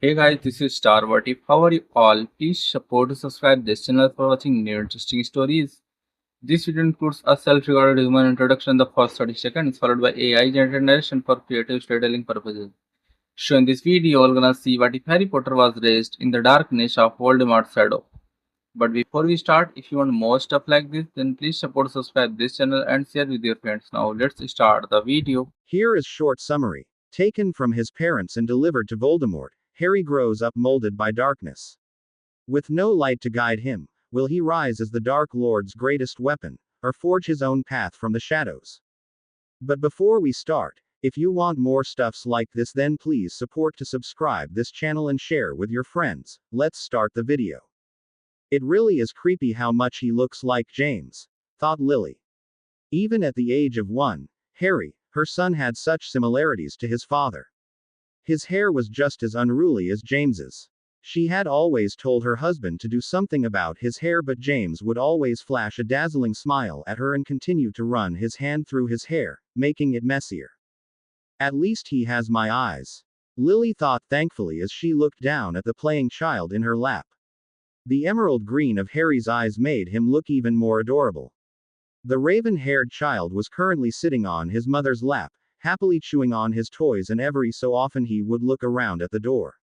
Hey guys, this is Star. What if? How are you all? Please support and subscribe this channel for watching new interesting stories. This video includes a self-recorded human introduction in the first 30 seconds, followed by AI generated narration for creative storytelling purposes. So in this video, we're gonna see what if Harry Potter was raised in the darkness of Voldemort's shadow. But before we start, if you want more stuff like this, then please support, subscribe this channel and share with your friends. Now let's start the video. Here is short summary. Taken from his parents and delivered to Voldemort, Harry grows up molded by darkness. With no light to guide him, will he rise as the Dark Lord's greatest weapon, or forge his own path from the shadows? But before we start, if you want more stuffs like this, then please support to subscribe this channel and share with your friends. Let's start the video. It really is creepy how much he looks like James, thought Lily. Even at the age of 1, Harry, her son, had such similarities to his father. His hair was just as unruly as James's. She had always told her husband to do something about his hair, but James would always flash a dazzling smile at her and continue to run his hand through his hair, making it messier. At least he has my eyes, Lily thought thankfully as she looked down at the playing child in her lap. The emerald green of Harry's eyes made him look even more adorable. The raven-haired child was currently sitting on his mother's lap, happily chewing on his toys, and every so often he would look around at the door.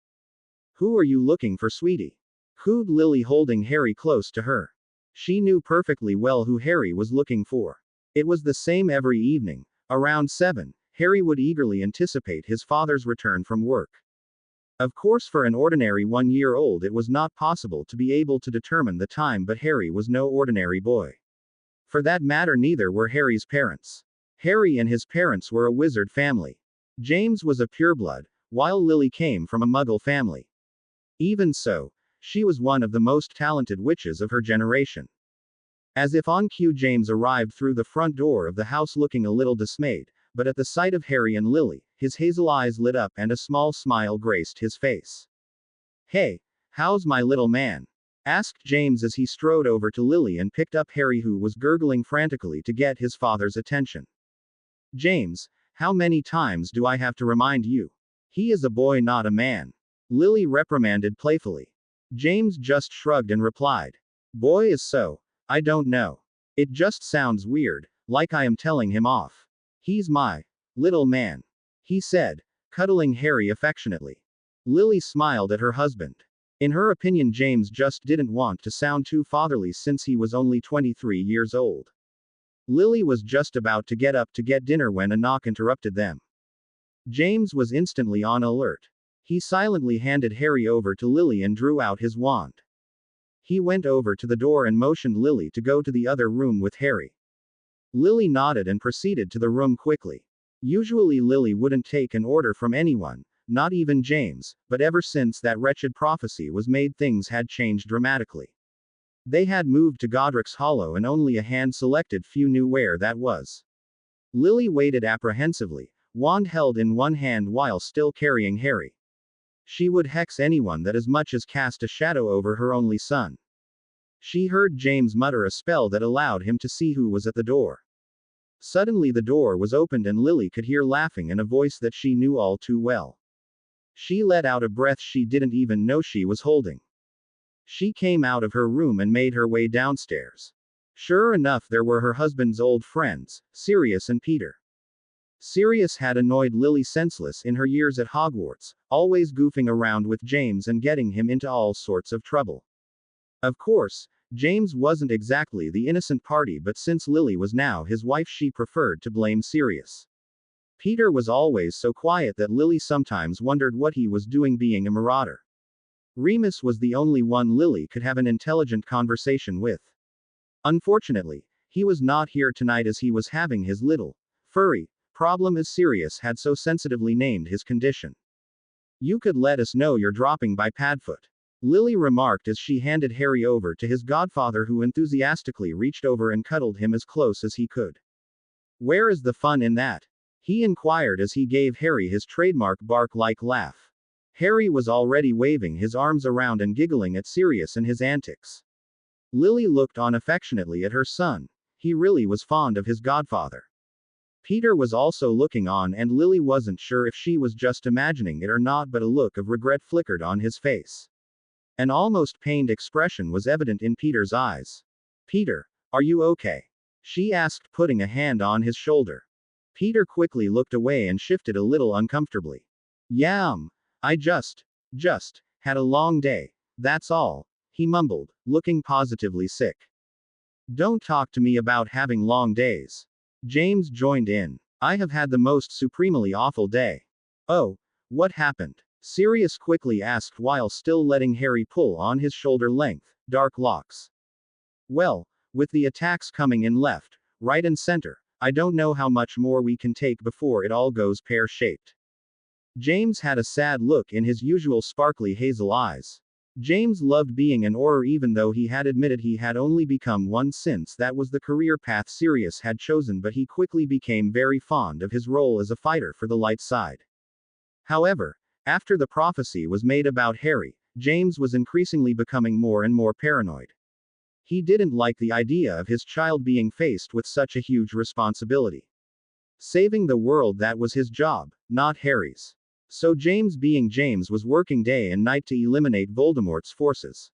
"Who are you looking for, sweetie?" cooed Lily, holding Harry close to her. She knew perfectly well who Harry was looking for. It was the same every evening. Around 7, Harry would eagerly anticipate his father's return from work. Of course, for an ordinary 1-year-old it was not possible to be able to determine the time, but Harry was no ordinary boy. For that matter, neither were Harry's parents. Harry and his parents were a wizard family. James was a pureblood, while Lily came from a muggle family. Even so, she was one of the most talented witches of her generation. As if on cue, James arrived through the front door of the house looking a little dismayed, but at the sight of Harry and Lily, his hazel eyes lit up and a small smile graced his face. "Hey, how's my little man?" asked James as he strode over to Lily and picked up Harry, who was gurgling frantically to get his father's attention. "James, how many times do I have to remind you? He is a boy, not a man," Lily reprimanded playfully. James just shrugged and replied, "Boy is so, I don't know. It just sounds weird, like I am telling him off. He's my little man," he said, cuddling Harry affectionately. Lily smiled at her husband. In her opinion, James just didn't want to sound too fatherly since he was only 23 years old. Lily was just about to get up to get dinner when a knock interrupted them. James was instantly on alert. He silently handed Harry over to Lily and drew out his wand. He went over to the door and motioned Lily to go to the other room with Harry. Lily nodded and proceeded to the room quickly. Usually Lily wouldn't take an order from anyone, not even James, but ever since that wretched prophecy was made, things had changed dramatically. They had moved to Godric's Hollow and only a hand-selected few knew where that was. Lily waited apprehensively, wand held in one hand while still carrying Harry. She would hex anyone that as much as cast a shadow over her only son. She heard James mutter a spell that allowed him to see who was at the door. Suddenly the door was opened and Lily could hear laughing in a voice that she knew all too well. She let out a breath she didn't even know she was holding. She came out of her room and made her way downstairs. Sure enough, there were her husband's old friends, Sirius and Peter. Sirius had annoyed Lily senseless in her years at Hogwarts, always goofing around with James and getting him into all sorts of trouble. Of course, James wasn't exactly the innocent party, but since Lily was now his wife, she preferred to blame Sirius. Peter was always so quiet that Lily sometimes wondered what he was doing being a marauder. Remus was the only one Lily could have an intelligent conversation with. Unfortunately, he was not here tonight as he was having his little furry problem, as Sirius had so sensitively named his condition. "You could let us know you're dropping by, Padfoot," Lily remarked as she handed Harry over to his godfather, who enthusiastically reached over and cuddled him as close as he could. "Where is the fun in that?" he inquired as he gave Harry his trademark bark-like laugh. Harry was already waving his arms around and giggling at Sirius and his antics. Lily looked on affectionately at her son. He really was fond of his godfather. Peter was also looking on, and Lily wasn't sure if she was just imagining it or not, but a look of regret flickered on his face. An almost pained expression was evident in Peter's eyes. Peter, are you okay? She asked, putting a hand on his shoulder. Peter quickly looked away and shifted a little uncomfortably. Yeah, I just had a long day. That's all, he mumbled, looking positively sick. Don't talk to me about having long days. James joined in. I have had the most supremely awful day. Oh, what happened? Sirius quickly asked while still letting Harry pull on his shoulder-length, dark locks. Well, with the attacks coming in left, right and center, I don't know how much more we can take before it all goes pear-shaped. James had a sad look in his usual sparkly hazel eyes. James loved being an Auror, even though he had admitted he had only become one since that was the career path Sirius had chosen, but he quickly became very fond of his role as a fighter for the light side. However, after the prophecy was made about Harry, James was increasingly becoming more and more paranoid. He didn't like the idea of his child being faced with such a huge responsibility. Saving the world, that was his job, not Harry's. So James, being James, was working day and night to eliminate Voldemort's forces.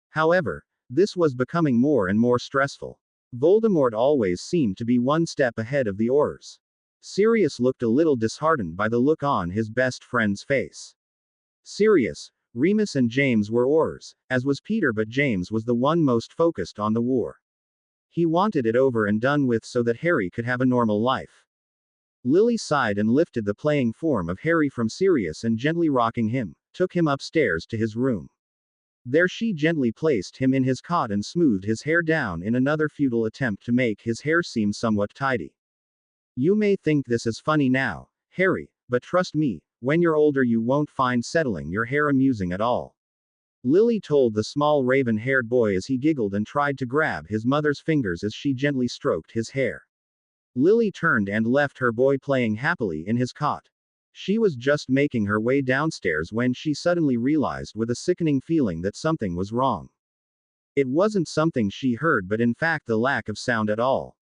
However, this was becoming more and more stressful. Voldemort always seemed to be one step ahead of the Aurors. Sirius looked a little disheartened by the look on his best friend's face. Sirius, Remus and James were Aurors, as was Peter, but James was the one most focused on the war. He wanted it over and done with so that Harry could have a normal life. Lily sighed and lifted the playing form of Harry from Sirius and, gently rocking him, took him upstairs to his room. There she gently placed him in his cot and smoothed his hair down in another futile attempt to make his hair seem somewhat tidy. You may think this is funny now, Harry, but trust me, when you're older you won't find settling your hair amusing at all. Lily told the small raven-haired boy as he giggled and tried to grab his mother's fingers as she gently stroked his hair. Lily turned and left her boy playing happily in his cot. She was just making her way downstairs when she suddenly realized with a sickening feeling that something was wrong. It wasn't something she heard, but in fact the lack of sound at all.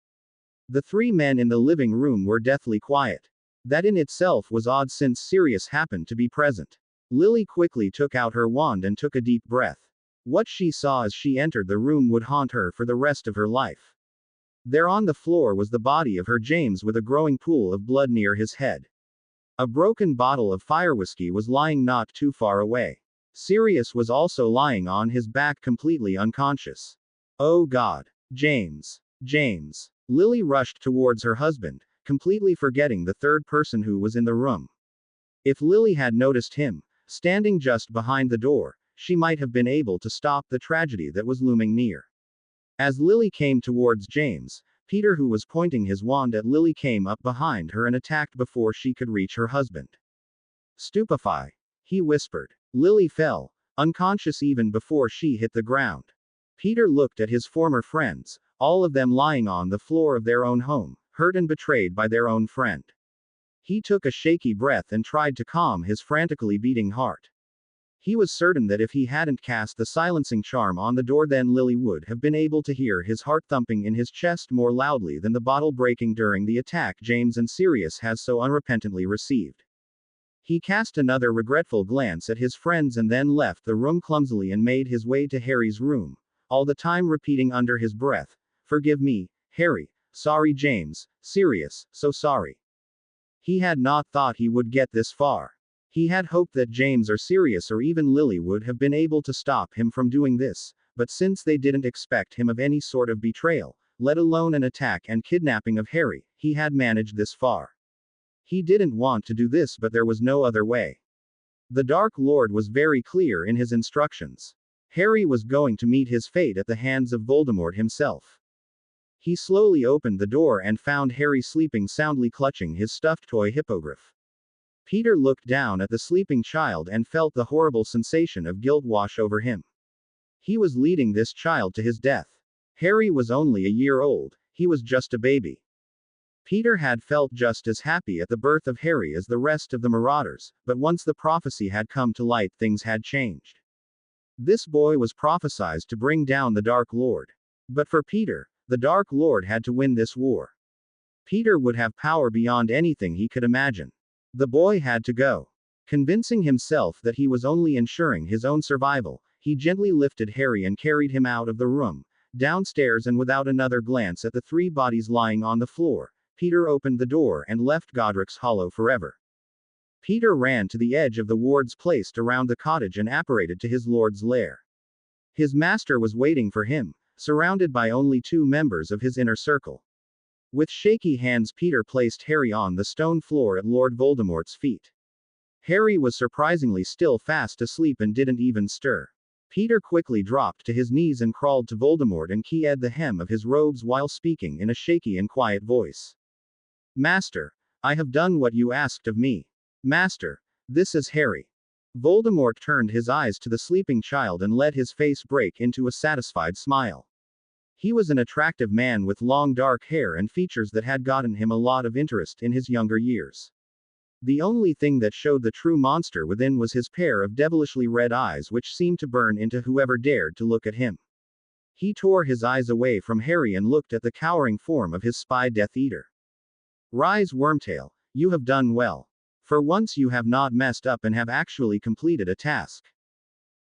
The three men in the living room were deathly quiet. That in itself was odd since Sirius happened to be present. Lily quickly took out her wand and took a deep breath. What she saw as she entered the room would haunt her for the rest of her life. There on the floor was the body of her James with a growing pool of blood near his head. A broken bottle of fire whiskey was lying not too far away. Sirius was also lying on his back completely unconscious. Oh God. James. James. Lily rushed towards her husband, completely forgetting the third person who was in the room. If Lily had noticed him, standing just behind the door, she might have been able to stop the tragedy that was looming near. As Lily came towards James, Peter, who was pointing his wand at Lily, came up behind her and attacked before she could reach her husband. Stupefy, he whispered. Lily fell, unconscious even before she hit the ground. Peter looked at his former friends, all of them lying on the floor of their own home, hurt and betrayed by their own friend. He took a shaky breath and tried to calm his frantically beating heart. He was certain that if he hadn't cast the silencing charm on the door, then Lily would have been able to hear his heart thumping in his chest more loudly than the bottle breaking during the attack James and Sirius has so unrepentantly received. He cast another regretful glance at his friends and then left the room clumsily and made his way to Harry's room, all the time repeating under his breath, "Forgive me, Harry, sorry James, Sirius, so sorry." He had not thought he would get this far. He had hoped that James or Sirius or even Lily would have been able to stop him from doing this, but since they didn't expect him of any sort of betrayal, let alone an attack and kidnapping of Harry, he had managed this far. He didn't want to do this, but there was no other way. The Dark Lord was very clear in his instructions. Harry was going to meet his fate at the hands of Voldemort himself. He slowly opened the door and found Harry sleeping soundly, clutching his stuffed toy hippogriff. Peter looked down at the sleeping child and felt the horrible sensation of guilt wash over him. He was leading this child to his death. Harry was only a year old, he was just a baby. Peter had felt just as happy at the birth of Harry as the rest of the Marauders, but once the prophecy had come to light, things had changed. This boy was prophesied to bring down the Dark Lord. But for Peter, the Dark Lord had to win this war. Peter would have power beyond anything he could imagine. The boy had to go. Convincing himself that he was only ensuring his own survival, he gently lifted Harry and carried him out of the room. Downstairs, and without another glance at the three bodies lying on the floor, Peter opened the door and left Godric's Hollow forever. Peter ran to the edge of the wards placed around the cottage and apparated to his lord's lair. His master was waiting for him, surrounded by only two members of his inner circle. With shaky hands, Peter placed Harry on the stone floor at Lord Voldemort's feet. Harry was surprisingly still fast asleep and didn't even stir. Peter quickly dropped to his knees and crawled to Voldemort and keyed the hem of his robes while speaking in a shaky and quiet voice. "Master, I have done what you asked of me. Master, this is Harry." Voldemort turned his eyes to the sleeping child and let his face break into a satisfied smile. He was an attractive man with long dark hair and features that had gotten him a lot of interest in his younger years. The only thing that showed the true monster within was his pair of devilishly red eyes, which seemed to burn into whoever dared to look at him. He tore his eyes away from Harry and looked at the cowering form of his spy Death Eater. "Rise, Wormtail, you have done well. For once you have not messed up and have actually completed a task."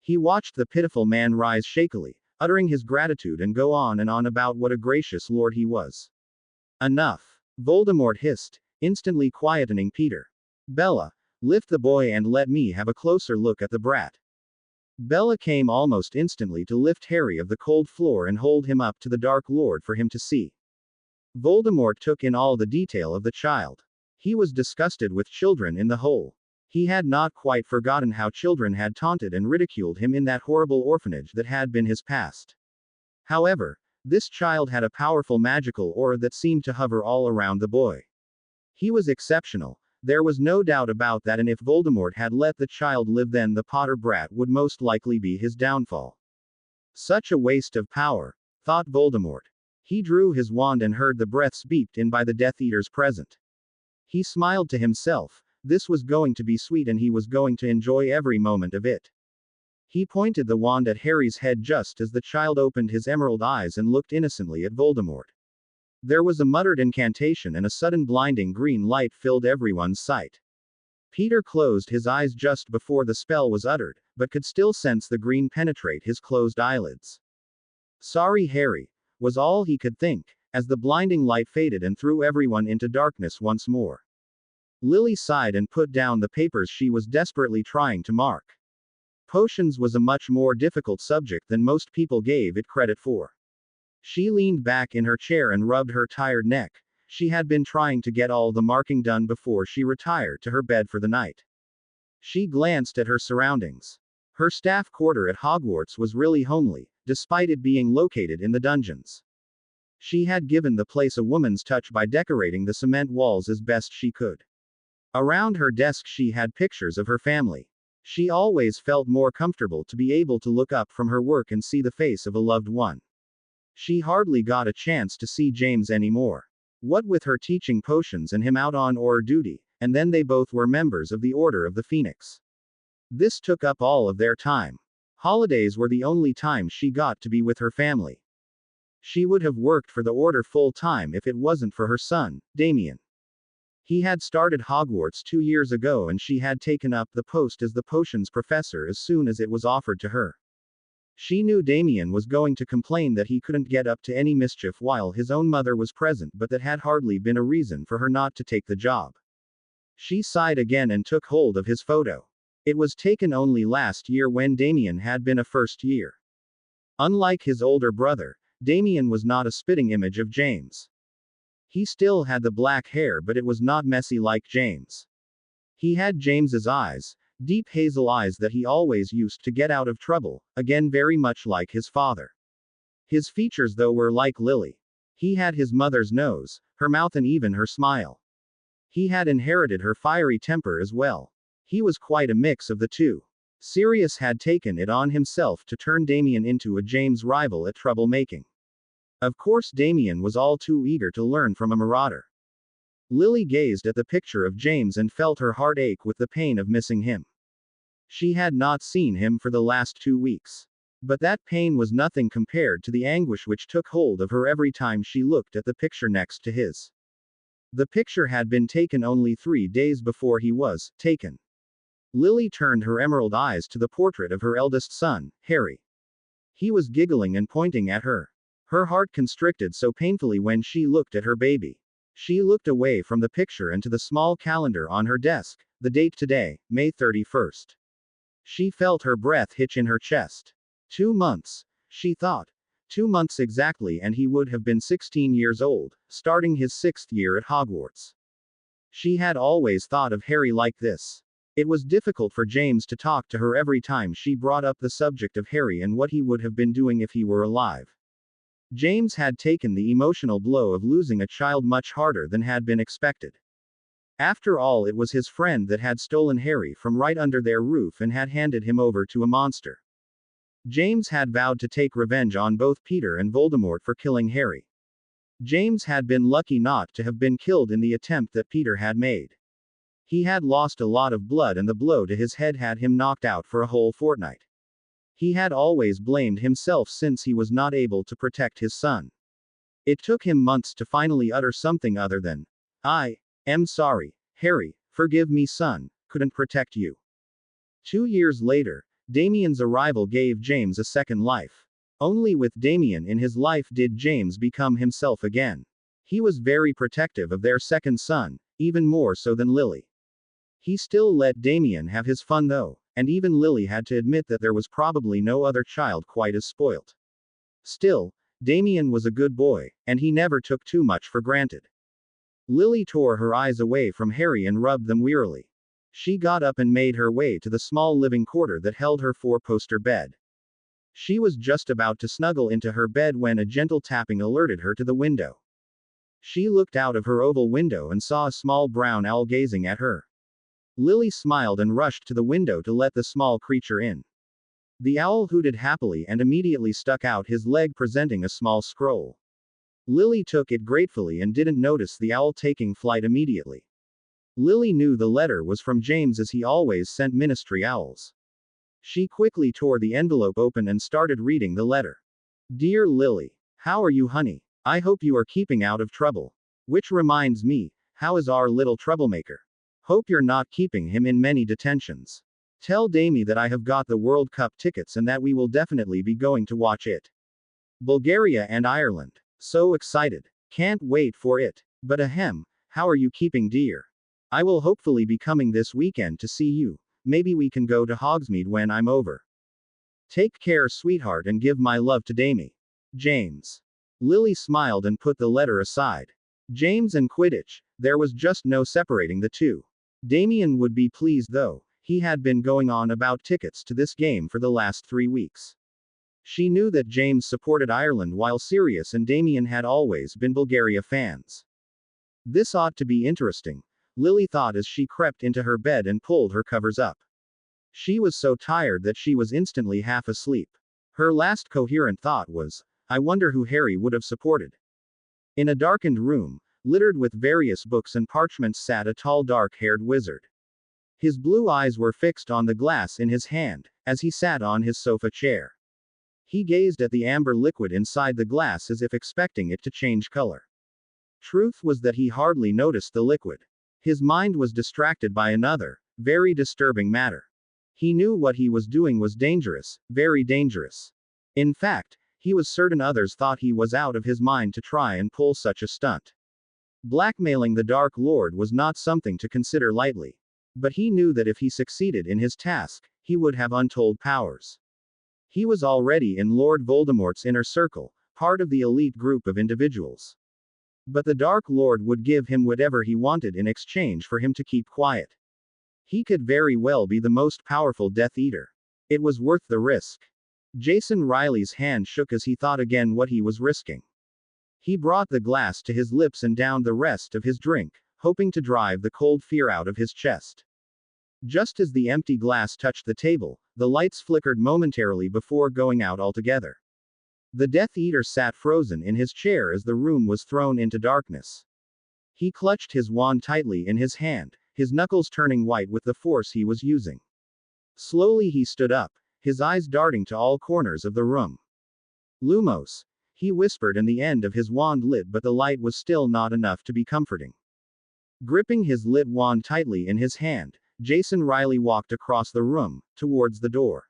He watched the pitiful man rise shakily, uttering his gratitude and go on and on about what a gracious lord he was. "Enough," Voldemort hissed, instantly quietening Peter. "Bella, lift the boy and let me have a closer look at the brat." Bella came almost instantly to lift Harry of the cold floor and hold him up to the Dark Lord for him to see. Voldemort took in all the detail of the child. He was disgusted with children in the hole. He had not quite forgotten how children had taunted and ridiculed him in that horrible orphanage that had been his past. However, this child had a powerful magical aura that seemed to hover all around the boy. He was exceptional, there was no doubt about that, and if Voldemort had let the child live, then the Potter brat would most likely be his downfall. Such a waste of power, thought Voldemort. He drew his wand and heard the breaths beeped in by the Death Eaters present. He smiled to himself. This was going to be sweet and he was going to enjoy every moment of it. He pointed the wand at Harry's head just as the child opened his emerald eyes and looked innocently at Voldemort. There was a muttered incantation and a sudden blinding green light filled everyone's sight. Peter closed his eyes just before the spell was uttered, but could still sense the green penetrate his closed eyelids. "Sorry, Harry," was all he could think, as the blinding light faded and threw everyone into darkness once more. Lily sighed and put down the papers she was desperately trying to mark. Potions was a much more difficult subject than most people gave it credit for. She leaned back in her chair and rubbed her tired neck. She had been trying to get all the marking done before she retired to her bed for the night. She glanced at her surroundings. Her staff quarter at Hogwarts was really homely, despite it being located in the dungeons. She had given the place a woman's touch by decorating the cement walls as best she could. Around her desk she had pictures of her family. She always felt more comfortable to be able to look up from her work and see the face of a loved one. She hardly got a chance to see James anymore. What with her teaching potions and him out on order duty, and then they both were members of the Order of the Phoenix. This took up all of their time. Holidays were the only time she got to be with her family. She would have worked for the Order full time if it wasn't for her son, Damien. He had started Hogwarts 2 years ago and she had taken up the post as the potions professor as soon as it was offered to her. She knew Damien was going to complain that he couldn't get up to any mischief while his own mother was present, but that had hardly been a reason for her not to take the job. She sighed again and took hold of his photo. It was taken only last year when Damien had been a first year. Unlike his older brother, Damien was not a spitting image of James. He still had the black hair, but it was not messy like James. He had James's eyes, deep hazel eyes that he always used to get out of trouble, again very much like his father. His features though were like Lily. He had his mother's nose, her mouth and even her smile. He had inherited her fiery temper as well. He was quite a mix of the two. Sirius had taken it on himself to turn Damien into a James rival at troublemaking. Of course Damien was all too eager to learn from a marauder. Lily gazed at the picture of James and felt her heart ache with the pain of missing him. She had not seen him for the last 2 weeks. But that pain was nothing compared to the anguish which took hold of her every time she looked at the picture next to his. The picture had been taken only 3 days before he was taken. Lily turned her emerald eyes to the portrait of her eldest son, Harry. He was giggling and pointing at her. Her heart constricted so painfully when she looked at her baby. She looked away from the picture and to the small calendar on her desk, the date today, May 31st. She felt her breath hitch in her chest. 2 months, she thought. 2 months exactly and he would have been 16 years old, starting his 6th year at Hogwarts. She had always thought of Harry like this. It was difficult for James to talk to her every time she brought up the subject of Harry and what he would have been doing if he were alive. James had taken the emotional blow of losing a child much harder than had been expected. After all, it was his friend that had stolen Harry from right under their roof and had handed him over to a monster. James had vowed to take revenge on both Peter and Voldemort for killing Harry. James had been lucky not to have been killed in the attempt that Peter had made. He had lost a lot of blood and the blow to his head had him knocked out for a whole fortnight. He had always blamed himself since he was not able to protect his son. It took him months to finally utter something other than, "I am sorry, Harry, forgive me son, couldn't protect you." 2 years later, Damien's arrival gave James a second life. Only with Damien in his life did James become himself again. He was very protective of their second son, even more so than Lily. He still let Damien have his fun though, and even Lily had to admit that there was probably no other child quite as spoilt. Still, Damien was a good boy, and he never took too much for granted. Lily tore her eyes away from Harry and rubbed them wearily. She got up and made her way to the small living quarter that held her four-poster bed. She was just about to snuggle into her bed when a gentle tapping alerted her to the window. She looked out of her oval window and saw a small brown owl gazing at her. Lily smiled and rushed to the window to let the small creature in. The owl hooted happily and immediately stuck out his leg presenting a small scroll. Lily took it gratefully and didn't notice the owl taking flight immediately. Lily knew the letter was from James as he always sent ministry owls. She quickly tore the envelope open and started reading the letter. "Dear Lily, how are you, honey? I hope you are keeping out of trouble. Which reminds me, how is our little troublemaker? Hope you're not keeping him in many detentions. Tell Damie that I have got the World Cup tickets and that we will definitely be going to watch it. Bulgaria and Ireland. So excited. Can't wait for it. But ahem, how are you keeping, dear? I will hopefully be coming this weekend to see you. Maybe we can go to Hogsmeade when I'm over. Take care, sweetheart, and give my love to Damie. James." Lily smiled and put the letter aside. James and Quidditch, there was just no separating the two. Damien would be pleased though, he had been going on about tickets to this game for the last 3 weeks. She knew that James supported Ireland while Sirius and Damien had always been Bulgaria fans. This ought to be interesting, Lily thought as she crept into her bed and pulled her covers up. She was so tired that she was instantly half asleep. Her last coherent thought was, I wonder who Harry would have supported. In a darkened room, littered with various books and parchments, sat a tall dark-haired wizard. His blue eyes were fixed on the glass in his hand, as he sat on his sofa chair. He gazed at the amber liquid inside the glass as if expecting it to change color. Truth was that he hardly noticed the liquid. His mind was distracted by another, very disturbing matter. He knew what he was doing was dangerous, very dangerous. In fact, he was certain others thought he was out of his mind to try and pull such a stunt. Blackmailing the Dark Lord was not something to consider lightly. But he knew that if he succeeded in his task, he would have untold powers. He was already in Lord Voldemort's inner circle, part of the elite group of individuals. But the Dark Lord would give him whatever he wanted in exchange for him to keep quiet. He could very well be the most powerful Death Eater. It was worth the risk. Jason Riley's hand shook as he thought again what he was risking. He brought the glass to his lips and downed the rest of his drink, hoping to drive the cold fear out of his chest. Just as the empty glass touched the table, the lights flickered momentarily before going out altogether. The Death Eater sat frozen in his chair as the room was thrown into darkness. He clutched his wand tightly in his hand, his knuckles turning white with the force he was using. Slowly he stood up, his eyes darting to all corners of the room. Lumos, he whispered, and the end of his wand lit, but the light was still not enough to be comforting. Gripping his lit wand tightly in his hand, Jason Riley walked across the room, towards the door.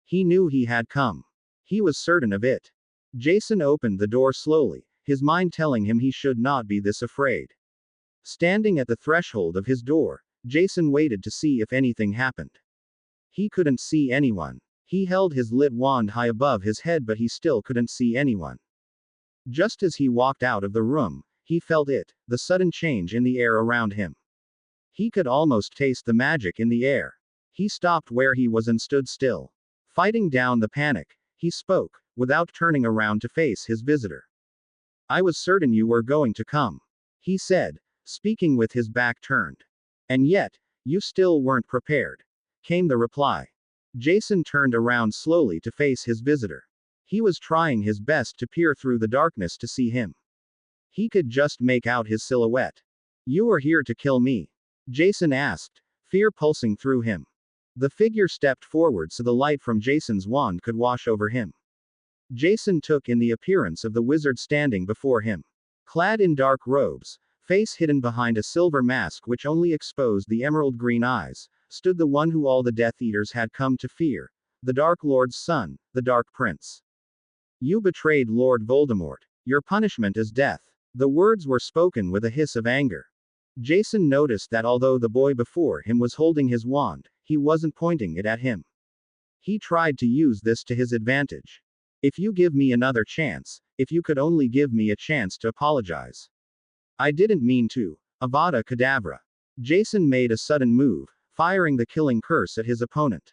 He knew he had come. He was certain of it. Jason opened the door slowly, his mind telling him he should not be this afraid. Standing at the threshold of his door, Jason waited to see if anything happened. He couldn't see anyone. He held his lit wand high above his head, but he still couldn't see anyone. Just as he walked out of the room, he felt it, the sudden change in the air around him. He could almost taste the magic in the air. He stopped where he was and stood still. Fighting down the panic, he spoke, without turning around to face his visitor. "I was certain you were going to come," he said, speaking with his back turned. "And yet, you still weren't prepared," came the reply. Jason turned around slowly to face his visitor. He was trying his best to peer through the darkness to see him. He could just make out his silhouette. "You are here to kill me?" Jason asked, fear pulsing through him. The figure stepped forward so the light from Jason's wand could wash over him. Jason took in the appearance of the wizard standing before him. Clad in dark robes, face hidden behind a silver mask which only exposed the emerald green eyes, stood the one who all the Death Eaters had come to fear, the Dark Lord's son, the Dark Prince. "You betrayed Lord Voldemort. Your punishment is death." The words were spoken with a hiss of anger. Jason noticed that although the boy before him was holding his wand, he wasn't pointing it at him. He tried to use this to his advantage. "If you give me another chance, if you could only give me a chance to apologize." "I didn't mean to. Avada Kedavra." Jason made a sudden move, firing the killing curse at his opponent.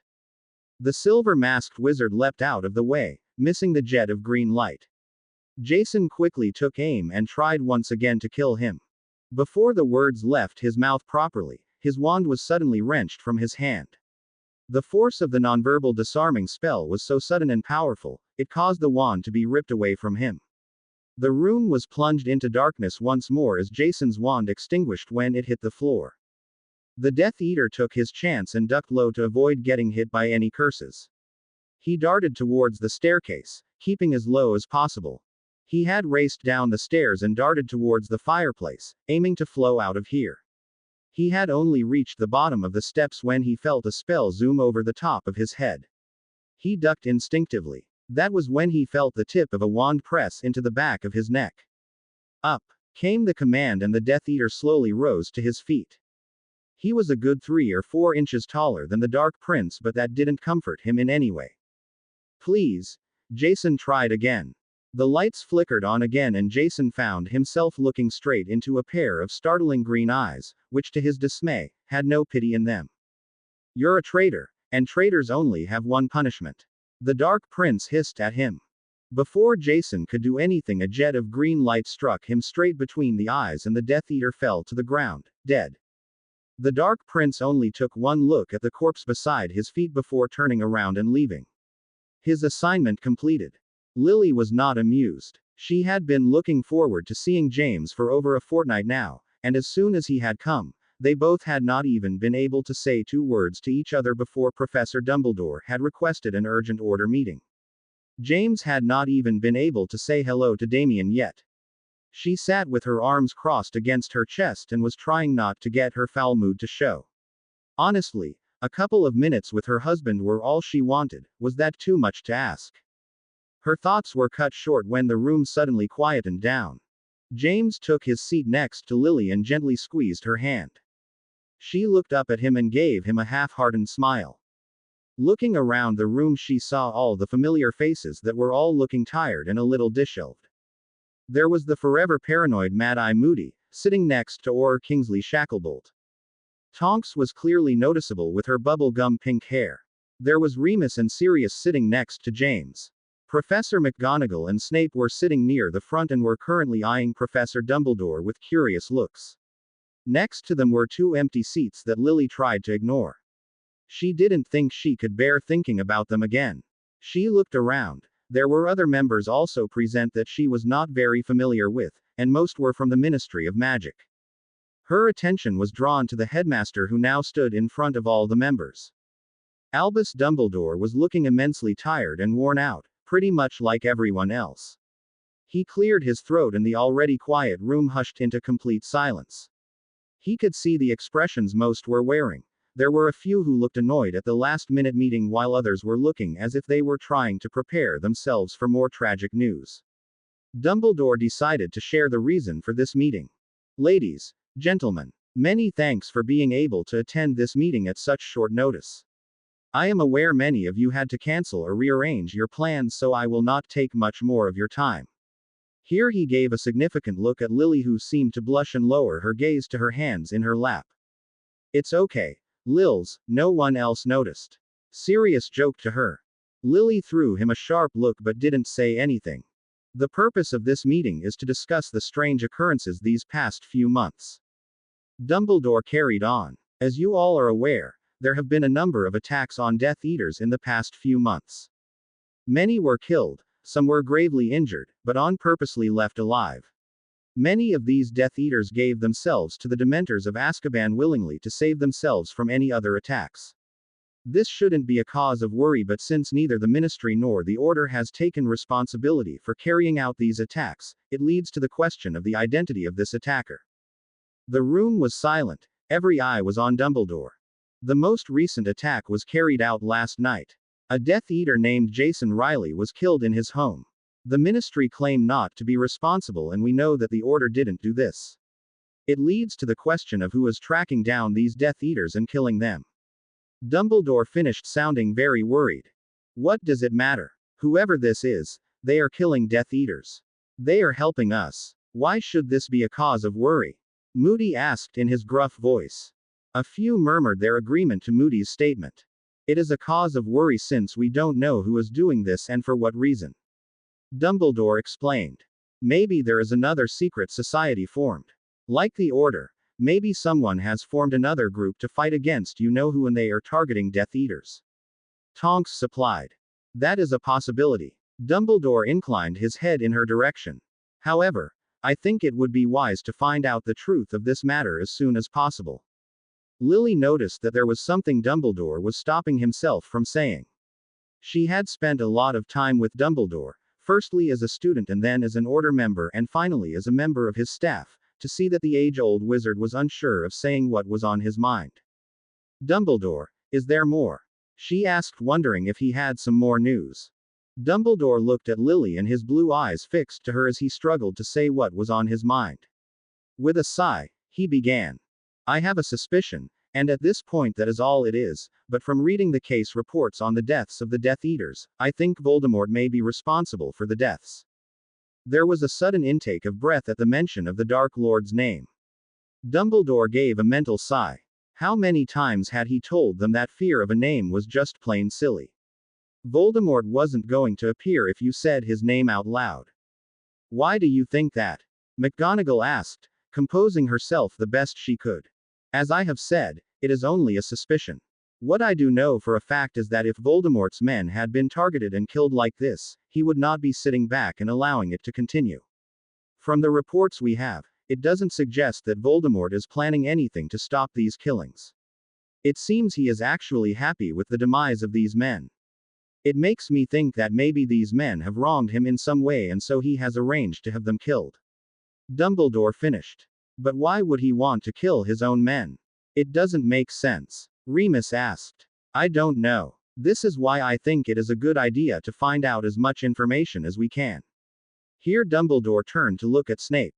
The silver-masked wizard leapt out of the way, missing the jet of green light. Jason quickly took aim and tried once again to kill him. Before the words left his mouth properly, his wand was suddenly wrenched from his hand. The force of the nonverbal disarming spell was so sudden and powerful, it caused the wand to be ripped away from him. The room was plunged into darkness once more as Jason's wand extinguished when it hit the floor. The Death Eater took his chance and ducked low to avoid getting hit by any curses. He darted towards the staircase, keeping as low as possible. He had raced down the stairs and darted towards the fireplace, aiming to flow out of here. He had only reached the bottom of the steps when he felt a spell zoom over the top of his head. He ducked instinctively. That was when he felt the tip of a wand press into the back of his neck. Up came the command and the Death Eater slowly rose to his feet. He was a good 3 or 4 inches taller than the Dark Prince, but that didn't comfort him in any way. "Please." Jason tried again. The lights flickered on again and Jason found himself looking straight into a pair of startling green eyes, which to his dismay, had no pity in them. "You're a traitor, and traitors only have one punishment," the Dark Prince hissed at him. Before Jason could do anything, a jet of green light struck him straight between the eyes and the Death Eater fell to the ground, dead. The Dark Prince only took one look at the corpse beside his feet before turning around and leaving. His assignment completed. Lily was not amused. She had been looking forward to seeing James for over a fortnight now, and as soon as he had come, they both had not even been able to say 2 words to each other before Professor Dumbledore had requested an urgent order meeting. James had not even been able to say hello to Damien yet. She sat with her arms crossed against her chest and was trying not to get her foul mood to show. Honestly, a couple of minutes with her husband were all she wanted. Was that too much to ask? Her thoughts were cut short when the room suddenly quietened down. James took his seat next to Lily and gently squeezed her hand. She looked up at him and gave him a half-hearted smile. Looking around the room, she saw all the familiar faces that were all looking tired and a little disheveled. There was the forever paranoid Mad-Eye Moody, sitting next to Auror Kingsley Shacklebolt. Tonks was clearly noticeable with her bubble-gum pink hair. There was Remus and Sirius sitting next to James. Professor McGonagall and Snape were sitting near the front and were currently eyeing Professor Dumbledore with curious looks. Next to them were 2 empty seats that Lily tried to ignore. She didn't think she could bear thinking about them again. She looked around. There were other members also present that she was not very familiar with, and most were from the Ministry of Magic. Her attention was drawn to the headmaster who now stood in front of all the members. Albus Dumbledore was looking immensely tired and worn out, pretty much like everyone else. He cleared his throat and the already quiet room hushed into complete silence. He could see the expressions most were wearing. There were a few who looked annoyed at the last-minute meeting while others were looking as if they were trying to prepare themselves for more tragic news. Dumbledore decided to share the reason for this meeting. Ladies, gentlemen, many thanks for being able to attend this meeting at such short notice. I am aware many of you had to cancel or rearrange your plans, so I will not take much more of your time. Here he gave a significant look at Lily, who seemed to blush and lower her gaze to her hands in her lap. It's okay, Lils, no one else noticed. Sirius joked to her. Lily threw him a sharp look but didn't say anything. The purpose of this meeting is to discuss the strange occurrences these past few months. Dumbledore carried on. As you all are aware, there have been a number of attacks on Death Eaters in the past few months. Many were killed, some were gravely injured, but purposely left alive. Many of these Death Eaters gave themselves to the Dementors of Azkaban willingly to save themselves from any other attacks. This shouldn't be a cause of worry, but since neither the Ministry nor the Order has taken responsibility for carrying out these attacks, it leads to the question of the identity of this attacker. The room was silent, every eye was on Dumbledore. The most recent attack was carried out last night. A Death Eater named Jason Riley was killed in his home. The Ministry claim not to be responsible, and we know that the Order didn't do this. It leads to the question of who is tracking down these Death Eaters and killing them. Dumbledore finished sounding very worried. What does it matter? Whoever this is, they are killing Death Eaters. They are helping us. Why should this be a cause of worry? Moody asked in his gruff voice. A few murmured their agreement to Moody's statement. It is a cause of worry since we don't know who is doing this and for what reason. Dumbledore explained. Maybe there is another secret society formed. Like the Order, maybe someone has formed another group to fight against you-know-who, and they are targeting Death Eaters. Tonks supplied. That is a possibility. Dumbledore inclined his head in her direction. However, I think it would be wise to find out the truth of this matter as soon as possible. Lily noticed that there was something Dumbledore was stopping himself from saying. She had spent a lot of time with Dumbledore, firstly as a student and then as an Order member and finally as a member of his staff, to see that the age-old wizard was unsure of saying what was on his mind. Dumbledore, is there more? She asked, wondering if he had some more news. Dumbledore looked at Lily and his blue eyes fixed to her as he struggled to say what was on his mind. With a sigh, he began. I have a suspicion, and at this point that is all it is, but from reading the case reports on the deaths of the Death Eaters, I think Voldemort may be responsible for the deaths. There was a sudden intake of breath at the mention of the Dark Lord's name. Dumbledore gave a mental sigh. How many times had he told them that fear of a name was just plain silly? Voldemort wasn't going to appear if you said his name out loud. Why do you think that? McGonagall asked, composing herself the best she could. As I have said, it is only a suspicion. What I do know for a fact is that if Voldemort's men had been targeted and killed like this, he would not be sitting back and allowing it to continue. From the reports we have, it doesn't suggest that Voldemort is planning anything to stop these killings. It seems he is actually happy with the demise of these men. It makes me think that maybe these men have wronged him in some way and so he has arranged to have them killed. Dumbledore finished. But why would he want to kill his own men? It doesn't make sense. Remus asked. I don't know. This is why I think it is a good idea to find out as much information as we can. Here Dumbledore turned to look at Snape.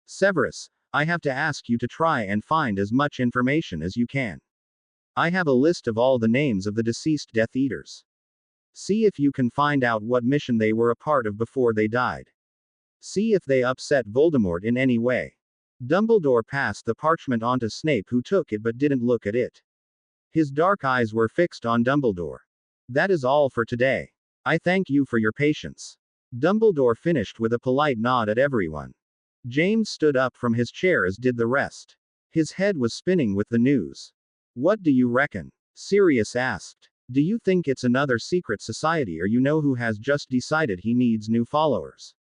Severus, I have to ask you to try and find as much information as you can. I have a list of all the names of the deceased Death Eaters. See if you can find out what mission they were a part of before they died. See if they upset Voldemort in any way. Dumbledore passed the parchment on to Snape, who took it but didn't look at it. His dark eyes were fixed on Dumbledore. That is all for today. I thank you for your patience. Dumbledore finished with a polite nod at everyone. James stood up from his chair as did the rest. His head was spinning with the news. What do you reckon? Sirius asked. Do you think it's another secret society or you-know-who has just decided he needs new followers?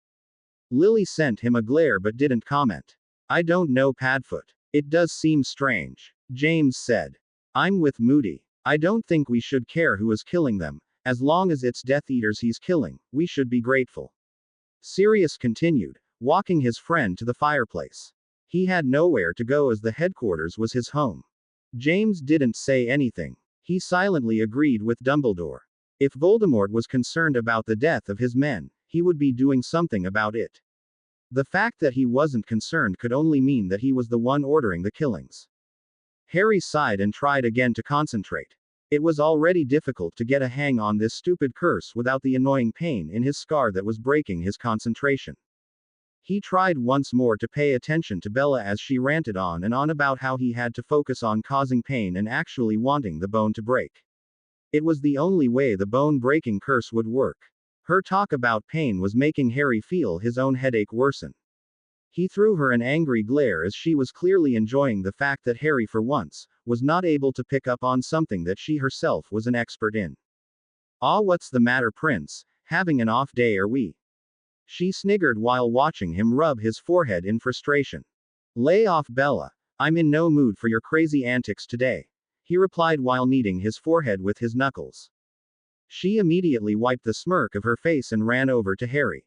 Lily sent him a glare but didn't comment. I don't know, Padfoot. It does seem strange. James said. I'm with Moody. I don't think we should care who is killing them. As long as it's Death Eaters he's killing, we should be grateful. Sirius continued, walking his friend to the fireplace. He had nowhere to go as the headquarters was his home. James didn't say anything. He silently agreed with Dumbledore. If Voldemort was concerned about the death of his men, he would be doing something about it. The fact that he wasn't concerned could only mean that he was the one ordering the killings. Harry sighed and tried again to concentrate. It was already difficult to get a hang on this stupid curse without the annoying pain in his scar that was breaking his concentration. He tried once more to pay attention to Bella as she ranted on and on about how he had to focus on causing pain and actually wanting the bone to break. It was the only way the bone-breaking curse would work. Her talk about pain was making Harry feel his own headache worsen. He threw her an angry glare as she was clearly enjoying the fact that Harry for once was not able to pick up on something that she herself was an expert in. "Ah, what's the matter, Prince? Having an off day, are we?" She sniggered while watching him rub his forehead in frustration. "Lay off, Bella. I'm in no mood for your crazy antics today," he replied while kneading his forehead with his knuckles. She immediately wiped the smirk of her face and ran over to Harry.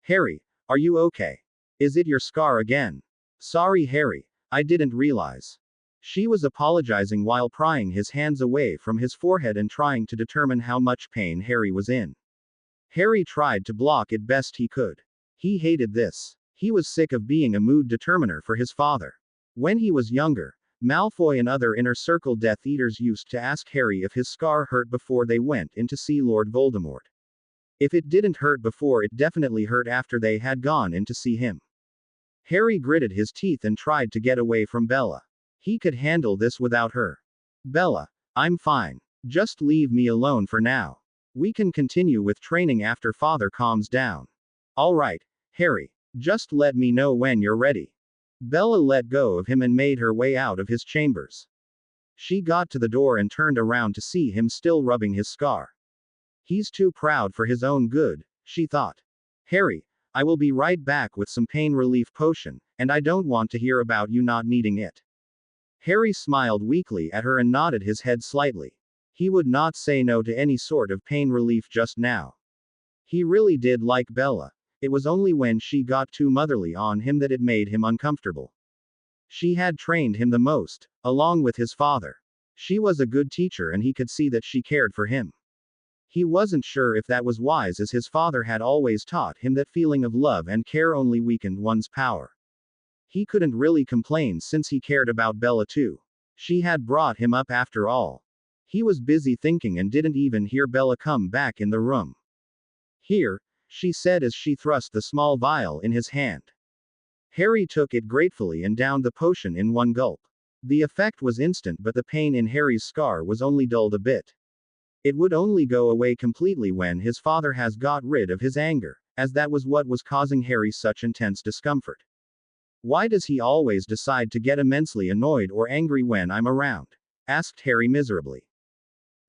"Harry, are you okay? Is it your scar again?" "Sorry, Harry, I didn't realize." She was apologizing while prying his hands away from his forehead and trying to determine how much pain Harry was in. Harry tried to block it best he could. He hated this. He was sick of being a mood determiner for his father. When he was younger, Malfoy and other Inner Circle Death Eaters used to ask Harry if his scar hurt before they went in to see Lord Voldemort. If it didn't hurt before, it definitely hurt after they had gone in to see him. Harry gritted his teeth and tried to get away from Bella. He could handle this without her. "Bella, I'm fine. Just leave me alone for now. We can continue with training after Father calms down." "All right, Harry. Just let me know when you're ready." Bella let go of him and made her way out of his chambers. She got to the door and turned around to see him still rubbing his scar. He's too proud for his own good, she thought. "Harry, I will be right back with some pain relief potion, and I don't want to hear about you not needing it." Harry smiled weakly at her and nodded his head slightly. He would not say no to any sort of pain relief just now. He really did like Bella. It was only when she got too motherly on him that it made him uncomfortable. She had trained him the most, along with his father. She was a good teacher and he could see that she cared for him. He wasn't sure if that was wise, as his father had always taught him that feeling of love and care only weakened one's power. He couldn't really complain since he cared about Bella too. She had brought him up after all. He was busy thinking and didn't even hear Bella come back in the room. "Here," she said as she thrust the small vial in his hand. Harry took it gratefully and downed the potion in one gulp. The effect was instant, but the pain in Harry's scar was only dulled a bit. It would only go away completely when his father has got rid of his anger, as that was what was causing Harry such intense discomfort. "Why does he always decide to get immensely annoyed or angry when I'm around?" asked Harry miserably.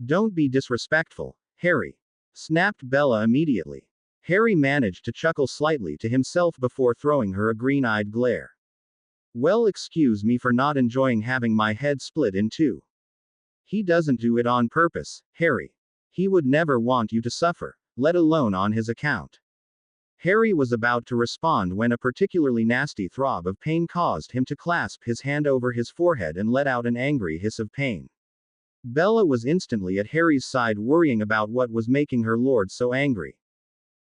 "Don't be disrespectful, Harry," snapped Bella immediately. Harry managed to chuckle slightly to himself before throwing her a green-eyed glare. "Well, excuse me for not enjoying having my head split in two. He doesn't do it on purpose, Harry. He would never want you to suffer, let alone on his account." Harry was about to respond when a particularly nasty throb of pain caused him to clasp his hand over his forehead and let out an angry hiss of pain. Bella was instantly at Harry's side, worrying about what was making her lord so angry.